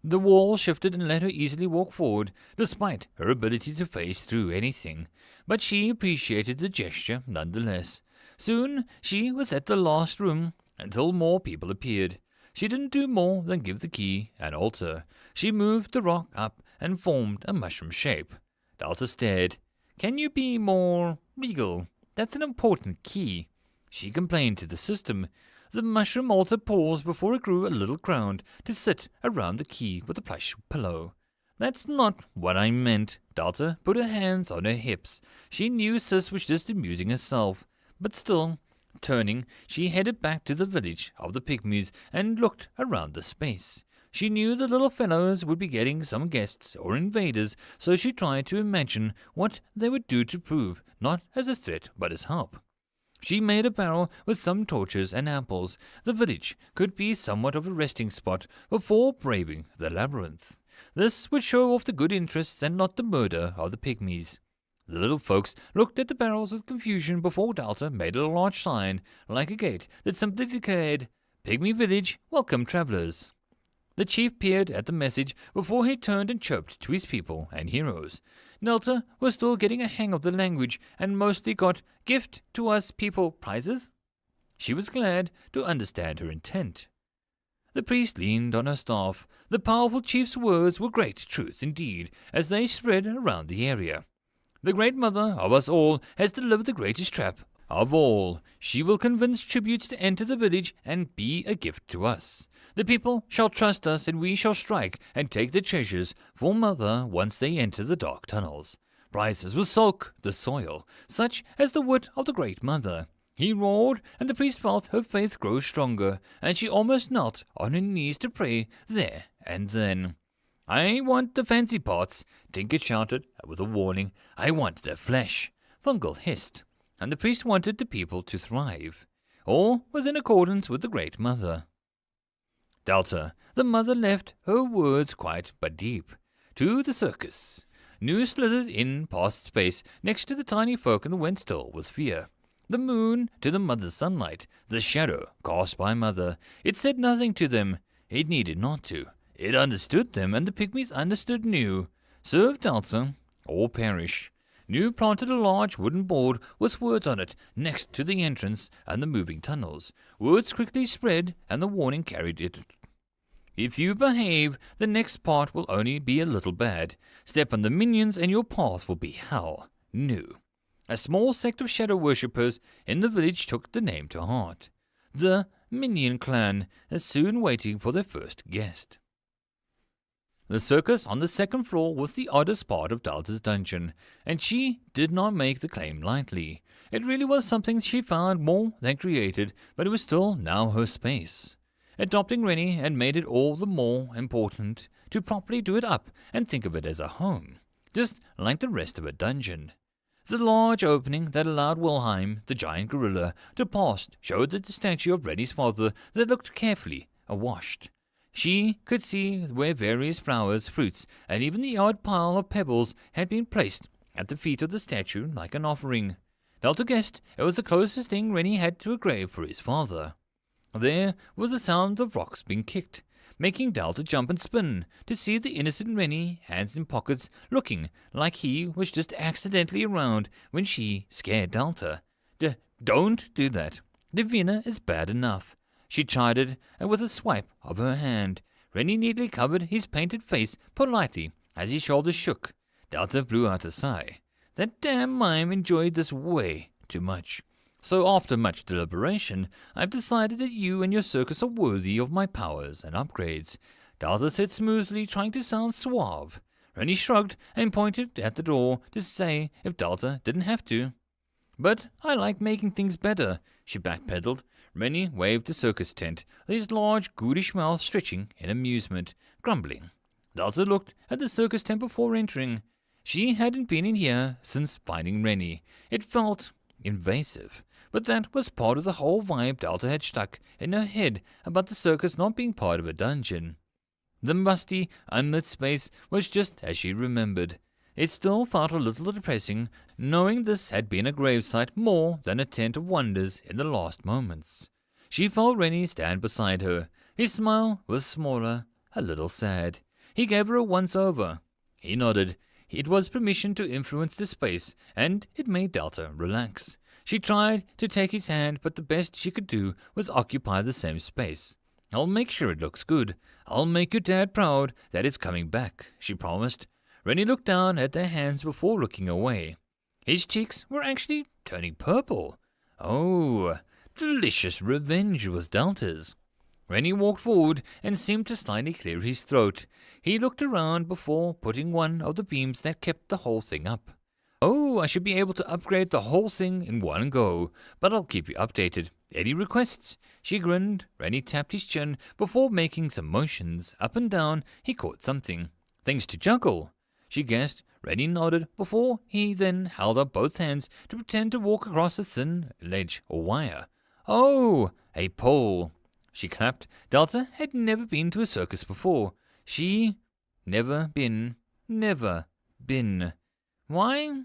A: The wall shifted and let her easily walk forward, despite her ability to phase through anything, but she appreciated the gesture nonetheless. Soon she was at the last room, until more people appeared. She didn't do more than give the key an altar. She moved the rock up and formed a mushroom shape. Delta stared. "Can you be more regal? That's an important key." She complained to the system. The mushroom altar paused before it grew a little crowned to sit around the key with a plush pillow. "That's not what I meant." Delta put her hands on her hips. She knew Sis was just amusing herself, but still. Turning, she headed back to the village of the pygmies and looked around the space. She knew the little fellows would be getting some guests or invaders, so she tried to imagine what they would do to prove not as a threat but as help. She made a barrel with some torches and apples. The village could be somewhat of a resting spot before braving the labyrinth. This would show off the good interests and not the murder of the pygmies. The little folks looked at the barrels with confusion before Delta made a large sign, like a gate, that simply declared, "Pygmy Village, welcome travelers." The chief peered at the message before he turned and chirped to his people and heroes. Delta was still getting a hang of the language and mostly got "gift to us people prizes." She was glad to understand her intent. The priest leaned on her staff. The powerful chief's words were great truth indeed as they spread around the area. "The great mother of us all has delivered the greatest trap of all. She will convince tributes to enter the village and be a gift to us. The people shall trust us, and we shall strike and take the treasures for Mother once they enter the dark tunnels. Prizes will soak the soil, such as the wit of the great mother." He roared, and the priest felt her faith grow stronger, and she almost knelt on her knees to pray there and then. "I want the fancy parts," Tinker shouted with a warning. "I want their flesh," Fungal hissed. And the priest wanted the people to thrive. All was in accordance with the Great Mother. Delta, the mother, left her words quiet but deep. To the circus. Nu slithered in past space next to the tiny folk and went still with fear. The moon to the mother's sunlight, the shadow cast by mother. It said nothing to them. It needed not to. It understood them, and the pygmies understood Nu. Serve Delta, or perish. Nu planted a large wooden board with words on it next to the entrance and the moving tunnels. Words quickly spread, and the warning carried it. "If you behave, the next part will only be a little bad. Step on the minions, and your path will be hell. Nu." A small sect of shadow worshippers in the village took the name to heart. The Minion Clan is soon waiting for their first guest. The circus on the second floor was the oddest part of Delta's dungeon, and she did not make the claim lightly. It really was something she found more than created, but it was still now her space. Adopting Rennie had made it all the more important to properly do it up and think of it as a home, just like the rest of a dungeon. The large opening that allowed Wilhelm, the giant gorilla, to pass showed the statue of Rennie's father that looked carefully washed. She could see where various flowers, fruits, and even the odd pile of pebbles had been placed at the feet of the statue like an offering. Delta guessed it was the closest thing Rennie had to a grave for his father. There was the sound of rocks being kicked, making Delta jump and spin to see the innocent Rennie, hands in pockets, looking like he was just accidentally around when she scared Delta. Don't do that. Divina is bad enough," she chided, and with a swipe of her hand, Rennie neatly covered his painted face politely as his shoulders shook. Delta blew out a sigh. That damn mime enjoyed this way too much. "So after much deliberation, I've decided that you and your circus are worthy of my powers and upgrades," Delta said smoothly, trying to sound suave. Rennie shrugged and pointed at the door to say if Delta didn't have to. But I like making things better, she backpedaled. Rennie waved the circus tent, his large, ghoulish mouth stretching in amusement, grumbling. Delta looked at the circus tent before entering. She hadn't been in here since finding Rennie. It felt invasive, but that was part of the whole vibe Delta had stuck in her head about the circus not being part of a dungeon. The musty, unlit space was just as she remembered. It still felt a little depressing, knowing this had been a gravesite more than a tent of wonders in the last moments. She felt Rennie stand beside her. His smile was smaller, a little sad. He gave her a once-over. He nodded. It was permission to influence the space, and it made Delta relax. She tried to take his hand, but the best she could do was occupy the same space. "I'll make sure it looks good. I'll make your dad proud that it's coming back," she promised. Rennie looked down at their hands before looking away. His cheeks were actually turning purple. Oh, delicious revenge was Delta's. Rennie walked forward and seemed to slightly clear his throat. He looked around before putting one of the beams that kept the whole thing up. "Oh, I should be able to upgrade the whole thing in one go, but I'll keep you updated. Any requests?" She grinned. Rennie tapped his chin before making some motions. Up and down, he caught something. "Things to juggle." She guessed. Rennie nodded before he then held up both hands to pretend to walk across a thin ledge or wire. "Oh, a pole." She clapped. Delta had never been to a circus before. Never been. Why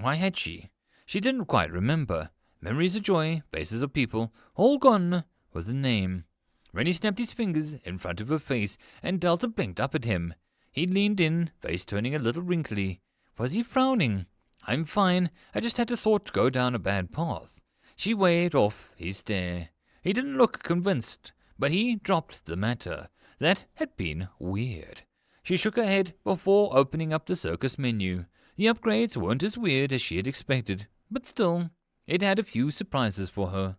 A: had she? She didn't quite remember. Memories of joy, faces of people, all gone with a name. Rennie snapped his fingers in front of her face, and Delta blinked up at him. He leaned in, face turning a little wrinkly. Was he frowning? "I'm fine. I just had a thought to go down a bad path." She waved off his stare. He didn't look convinced, but he dropped the matter. That had been weird. She shook her head before opening up the circus menu. The upgrades weren't as weird as she had expected, but still, it had a few surprises for her.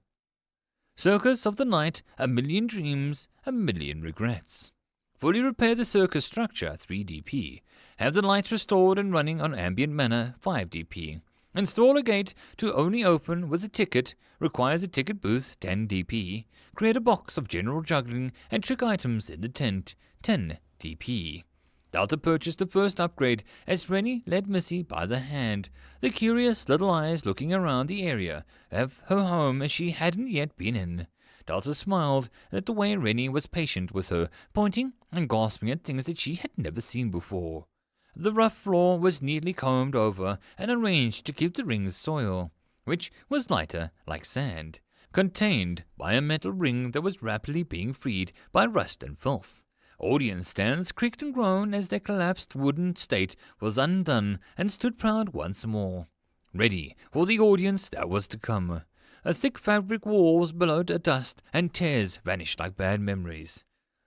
A: Circus of the night, 1,000,000 dreams, 1,000,000 regrets. Fully repair the circus structure, 3DP. Have the lights restored and running on ambient manner, 5DP. Install a gate to only open with a ticket, requires a ticket booth, 10DP. Create a box of general juggling and trick items in the tent, 10DP. Delta purchased the first upgrade as Rennie led Missy by the hand, the curious little eyes looking around the area of her home as she hadn't yet been in. Delta smiled at the way Rennie was patient with her, pointing and gasping at things that she had never seen before. The rough floor was neatly combed over and arranged to keep the ring's soil, which was lighter like sand, contained by a metal ring that was rapidly being freed by rust and filth. Audience stands creaked and groaned as their collapsed wooden state was undone and stood proud once more, ready for the audience that was to come. A thick fabric walls billowed a dust, and tears vanished like bad memories.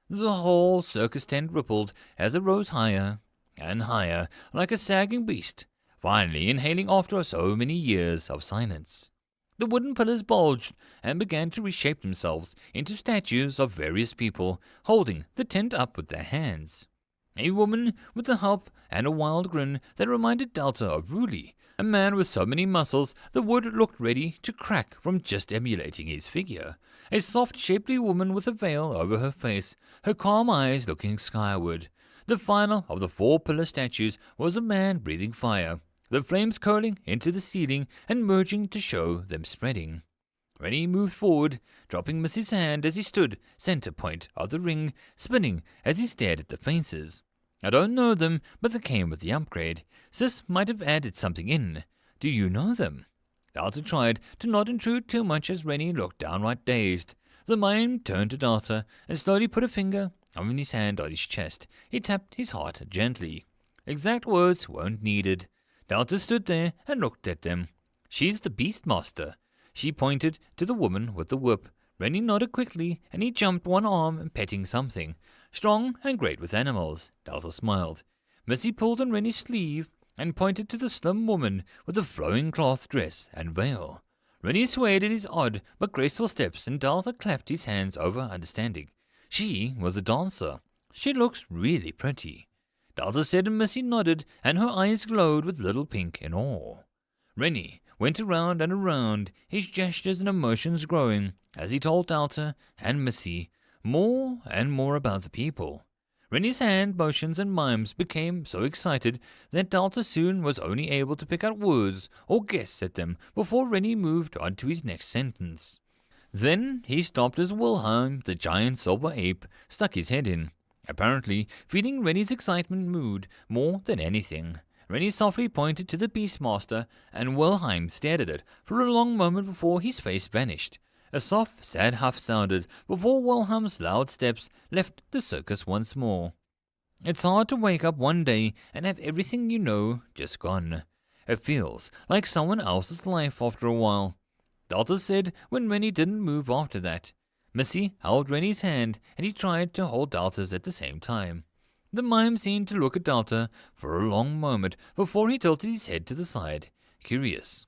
A: The whole circus tent rippled as it rose higher and higher, like a sagging beast, finally inhaling after so many years of silence. The wooden pillars bulged and began to reshape themselves into statues of various people, holding the tent up with their hands. A woman with a hump and a wild grin that reminded Delta of Ruli, a man with so many muscles the wood looked ready to crack from just emulating his figure. A soft, shapely woman with a veil over her face, her calm eyes looking skyward. The final of the 4 pillar statues was a man breathing fire, the flames curling into the ceiling and merging to show them spreading. Rennie moved forward, dropping Missy's hand as he stood center point of the ring, spinning as he stared at the faces. "I don't know them, but they came with the upgrade. Sis might have added something in. Do you know them?" Delta tried to not intrude too much as Rennie looked downright dazed. The mime turned to Delta and slowly put a finger on his hand on his chest. He tapped his heart gently. Exact words weren't needed. Delta stood there and looked at them. "She's the Beastmaster." She pointed to the woman with the whip. Rennie nodded quickly, and he jumped one arm, petting something. "Strong and great with animals," Delta smiled. Missy pulled on Rennie's sleeve and pointed to the slim woman with the flowing cloth dress and veil. Rennie swayed at his odd but graceful steps, and Delta clapped his hands over understanding. She was a dancer. "She looks really pretty." Delta said, and Missy nodded, and her eyes glowed with little pink in awe. Rennie went around and around, his gestures and emotions growing as he told Delta and Missy more and more about the people. Rennie's hand motions and mimes became so excited that Delta soon was only able to pick out words or guess at them before Rennie moved on to his next sentence. Then he stopped as Wilhelm, the giant silver ape, stuck his head in, apparently feeling Rennie's excitement mood more than anything. Rennie softly pointed to the Beastmaster, and Wilhelm stared at it for a long moment before his face vanished. A soft, sad huff sounded before Wilhelm's loud steps left the circus once more. It's hard to wake up one day and have everything you know just gone. It feels like someone else's life after a while, Delta said when Rennie didn't move after that. Missy held Rennie's hand, and he tried to hold Delta's at the same time. The mime seemed to look at Delta for a long moment before he tilted his head to the side, curious.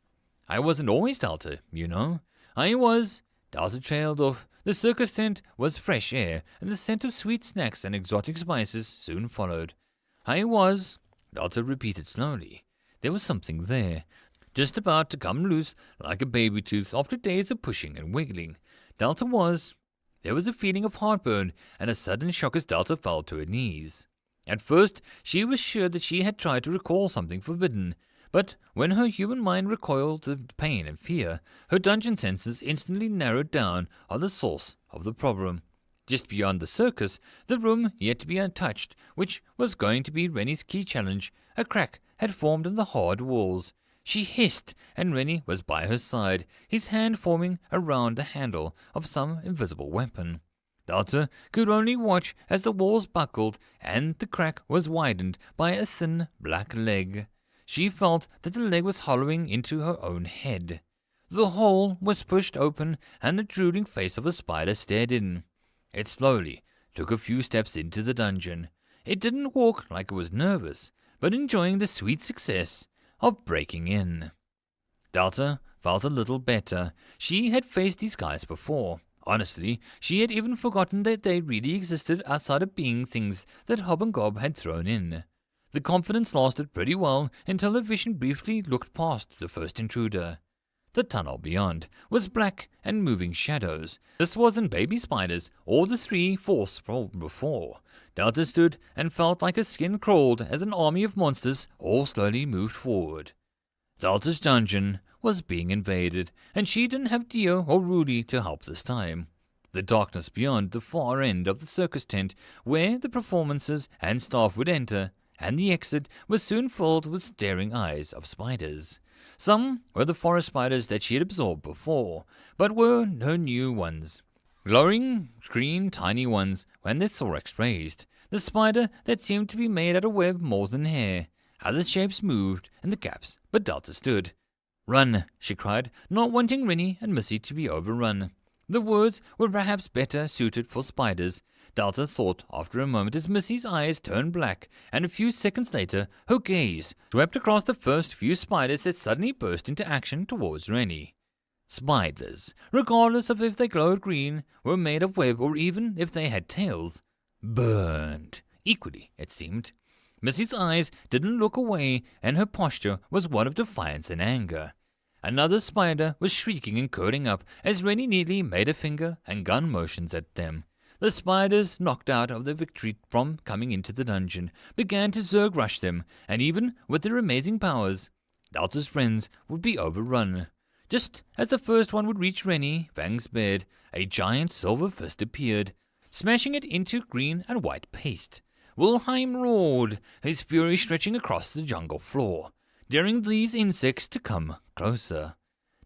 A: I wasn't always Delta, you know. I was. Delta trailed off. The circus tent was fresh air, and the scent of sweet snacks and exotic spices soon followed. I was, Delta repeated slowly. There was something there, just about to come loose like a baby tooth after days of pushing and wiggling. Delta was. There was a feeling of heartburn and a sudden shock as Delta fell to her knees. At first, she was sure that she had tried to recall something forbidden, but when her human mind recoiled to pain and fear, her dungeon senses instantly narrowed down on the source of the problem. Just beyond the circus, the room yet to be untouched, which was going to be Rennie's key challenge, a crack had formed in the hard walls. She hissed, and Rennie was by her side, his hand forming around the handle of some invisible weapon. Delta could only watch as the walls buckled and the crack was widened by a thin black leg. She felt that the leg was hollowing into her own head. The hole was pushed open, and the drooping face of a spider stared in. It slowly took a few steps into the dungeon. It didn't walk like it was nervous, but enjoying the sweet success of breaking in. Delta felt a little better. She had faced these guys before. Honestly, she had even forgotten that they really existed outside of being things that Hob and Gob had thrown in. The confidence lasted pretty well until her vision briefly looked past the first intruder. The tunnel beyond was black and moving shadows. This wasn't baby spiders or the three force from before. Delta stood and felt like her skin crawled as an army of monsters all slowly moved forward. Delta's dungeon was being invaded, and she didn't have Dio or Rudy to help this time. The darkness beyond the far end of the circus tent, where the performances and staff would enter, and the exit was soon filled with staring eyes of spiders. Some were the forest spiders that she had absorbed before, but were her new ones. Glowing green tiny ones when their thorax raised. The spider that seemed to be made out of web more than hair. Other shapes moved in the gaps, but Delta stood. "Run," she cried, not wanting Rennie and Missy to be overrun. The words were perhaps better suited for spiders, Delta thought after a moment as Missy's eyes turned black, and a few seconds later her gaze swept across the first few spiders that suddenly burst into action towards Rennie. Spiders, regardless of if they glowed green, were made of web, or even if they had tails, burned equally, it seemed. Missy's eyes didn't look away, and her posture was one of defiance and anger. Another spider was shrieking and curling up as Rennie neatly made a finger and gun motions at them. The spiders, knocked out of their victory from coming into the dungeon, began to zerg rush them, and even with their amazing powers, Delta's friends would be overrun. Just as the first one would reach Rennie, Fang's bed, a giant silver fist appeared, smashing it into green and white paste. Wilhelm roared, his fury stretching across the jungle floor, daring these insects to come closer.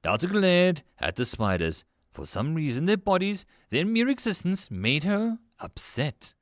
A: Delta glared at the spiders. For some reason, their bodies, their mere existence, made her upset.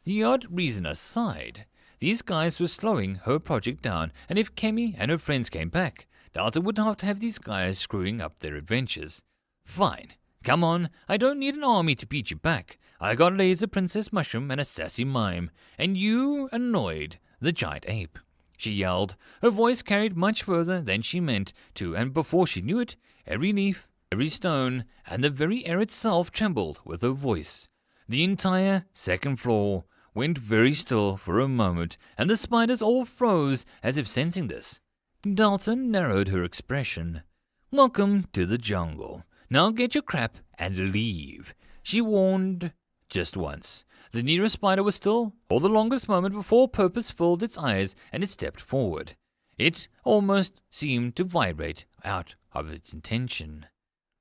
A: The odd reason aside, these guys were slowing her project down, and if Kemi and her friends came back, Delta would not have these guys screwing up their adventures. Fine. Come on, I don't need an army to beat you back. I got Laser Princess Mushroom and a sassy mime, and you annoyed the giant ape. She yelled. Her voice carried much further than she meant to, and before she knew it, every leaf, every stone, and the very air itself trembled with her voice. The entire second floor went very still for a moment, and the spiders all froze as if sensing this. Dalton narrowed her expression. "Welcome to the jungle. Now get your crap and leave," she warned just once. The nearest spider was still for the longest moment before purpose filled its eyes and it stepped forward. It almost seemed to vibrate out of its intention.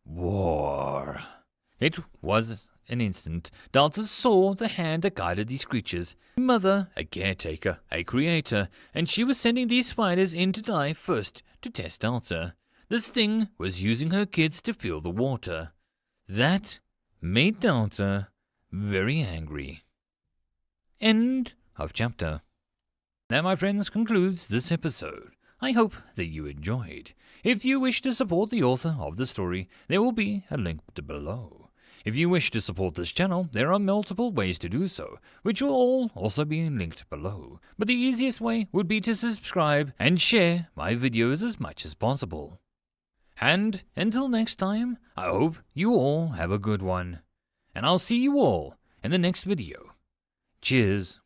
A: War. It was an instant. Dalton saw the hand that guided these creatures. A mother, a caretaker, a creator, and she was sending these spiders in to die first to test Dalton. This thing was using her kids to feel the water. That made Dalton very angry. End of chapter. That, my friends, concludes this episode. I hope that you enjoyed. If you wish to support the author of the story, there will be a link below. If you wish to support this channel, there are multiple ways to do so, which will all also be linked below. But the easiest way would be to subscribe and share my videos as much as possible. And until next time, I hope you all have a good one. And I'll see you all in the next video. Cheers.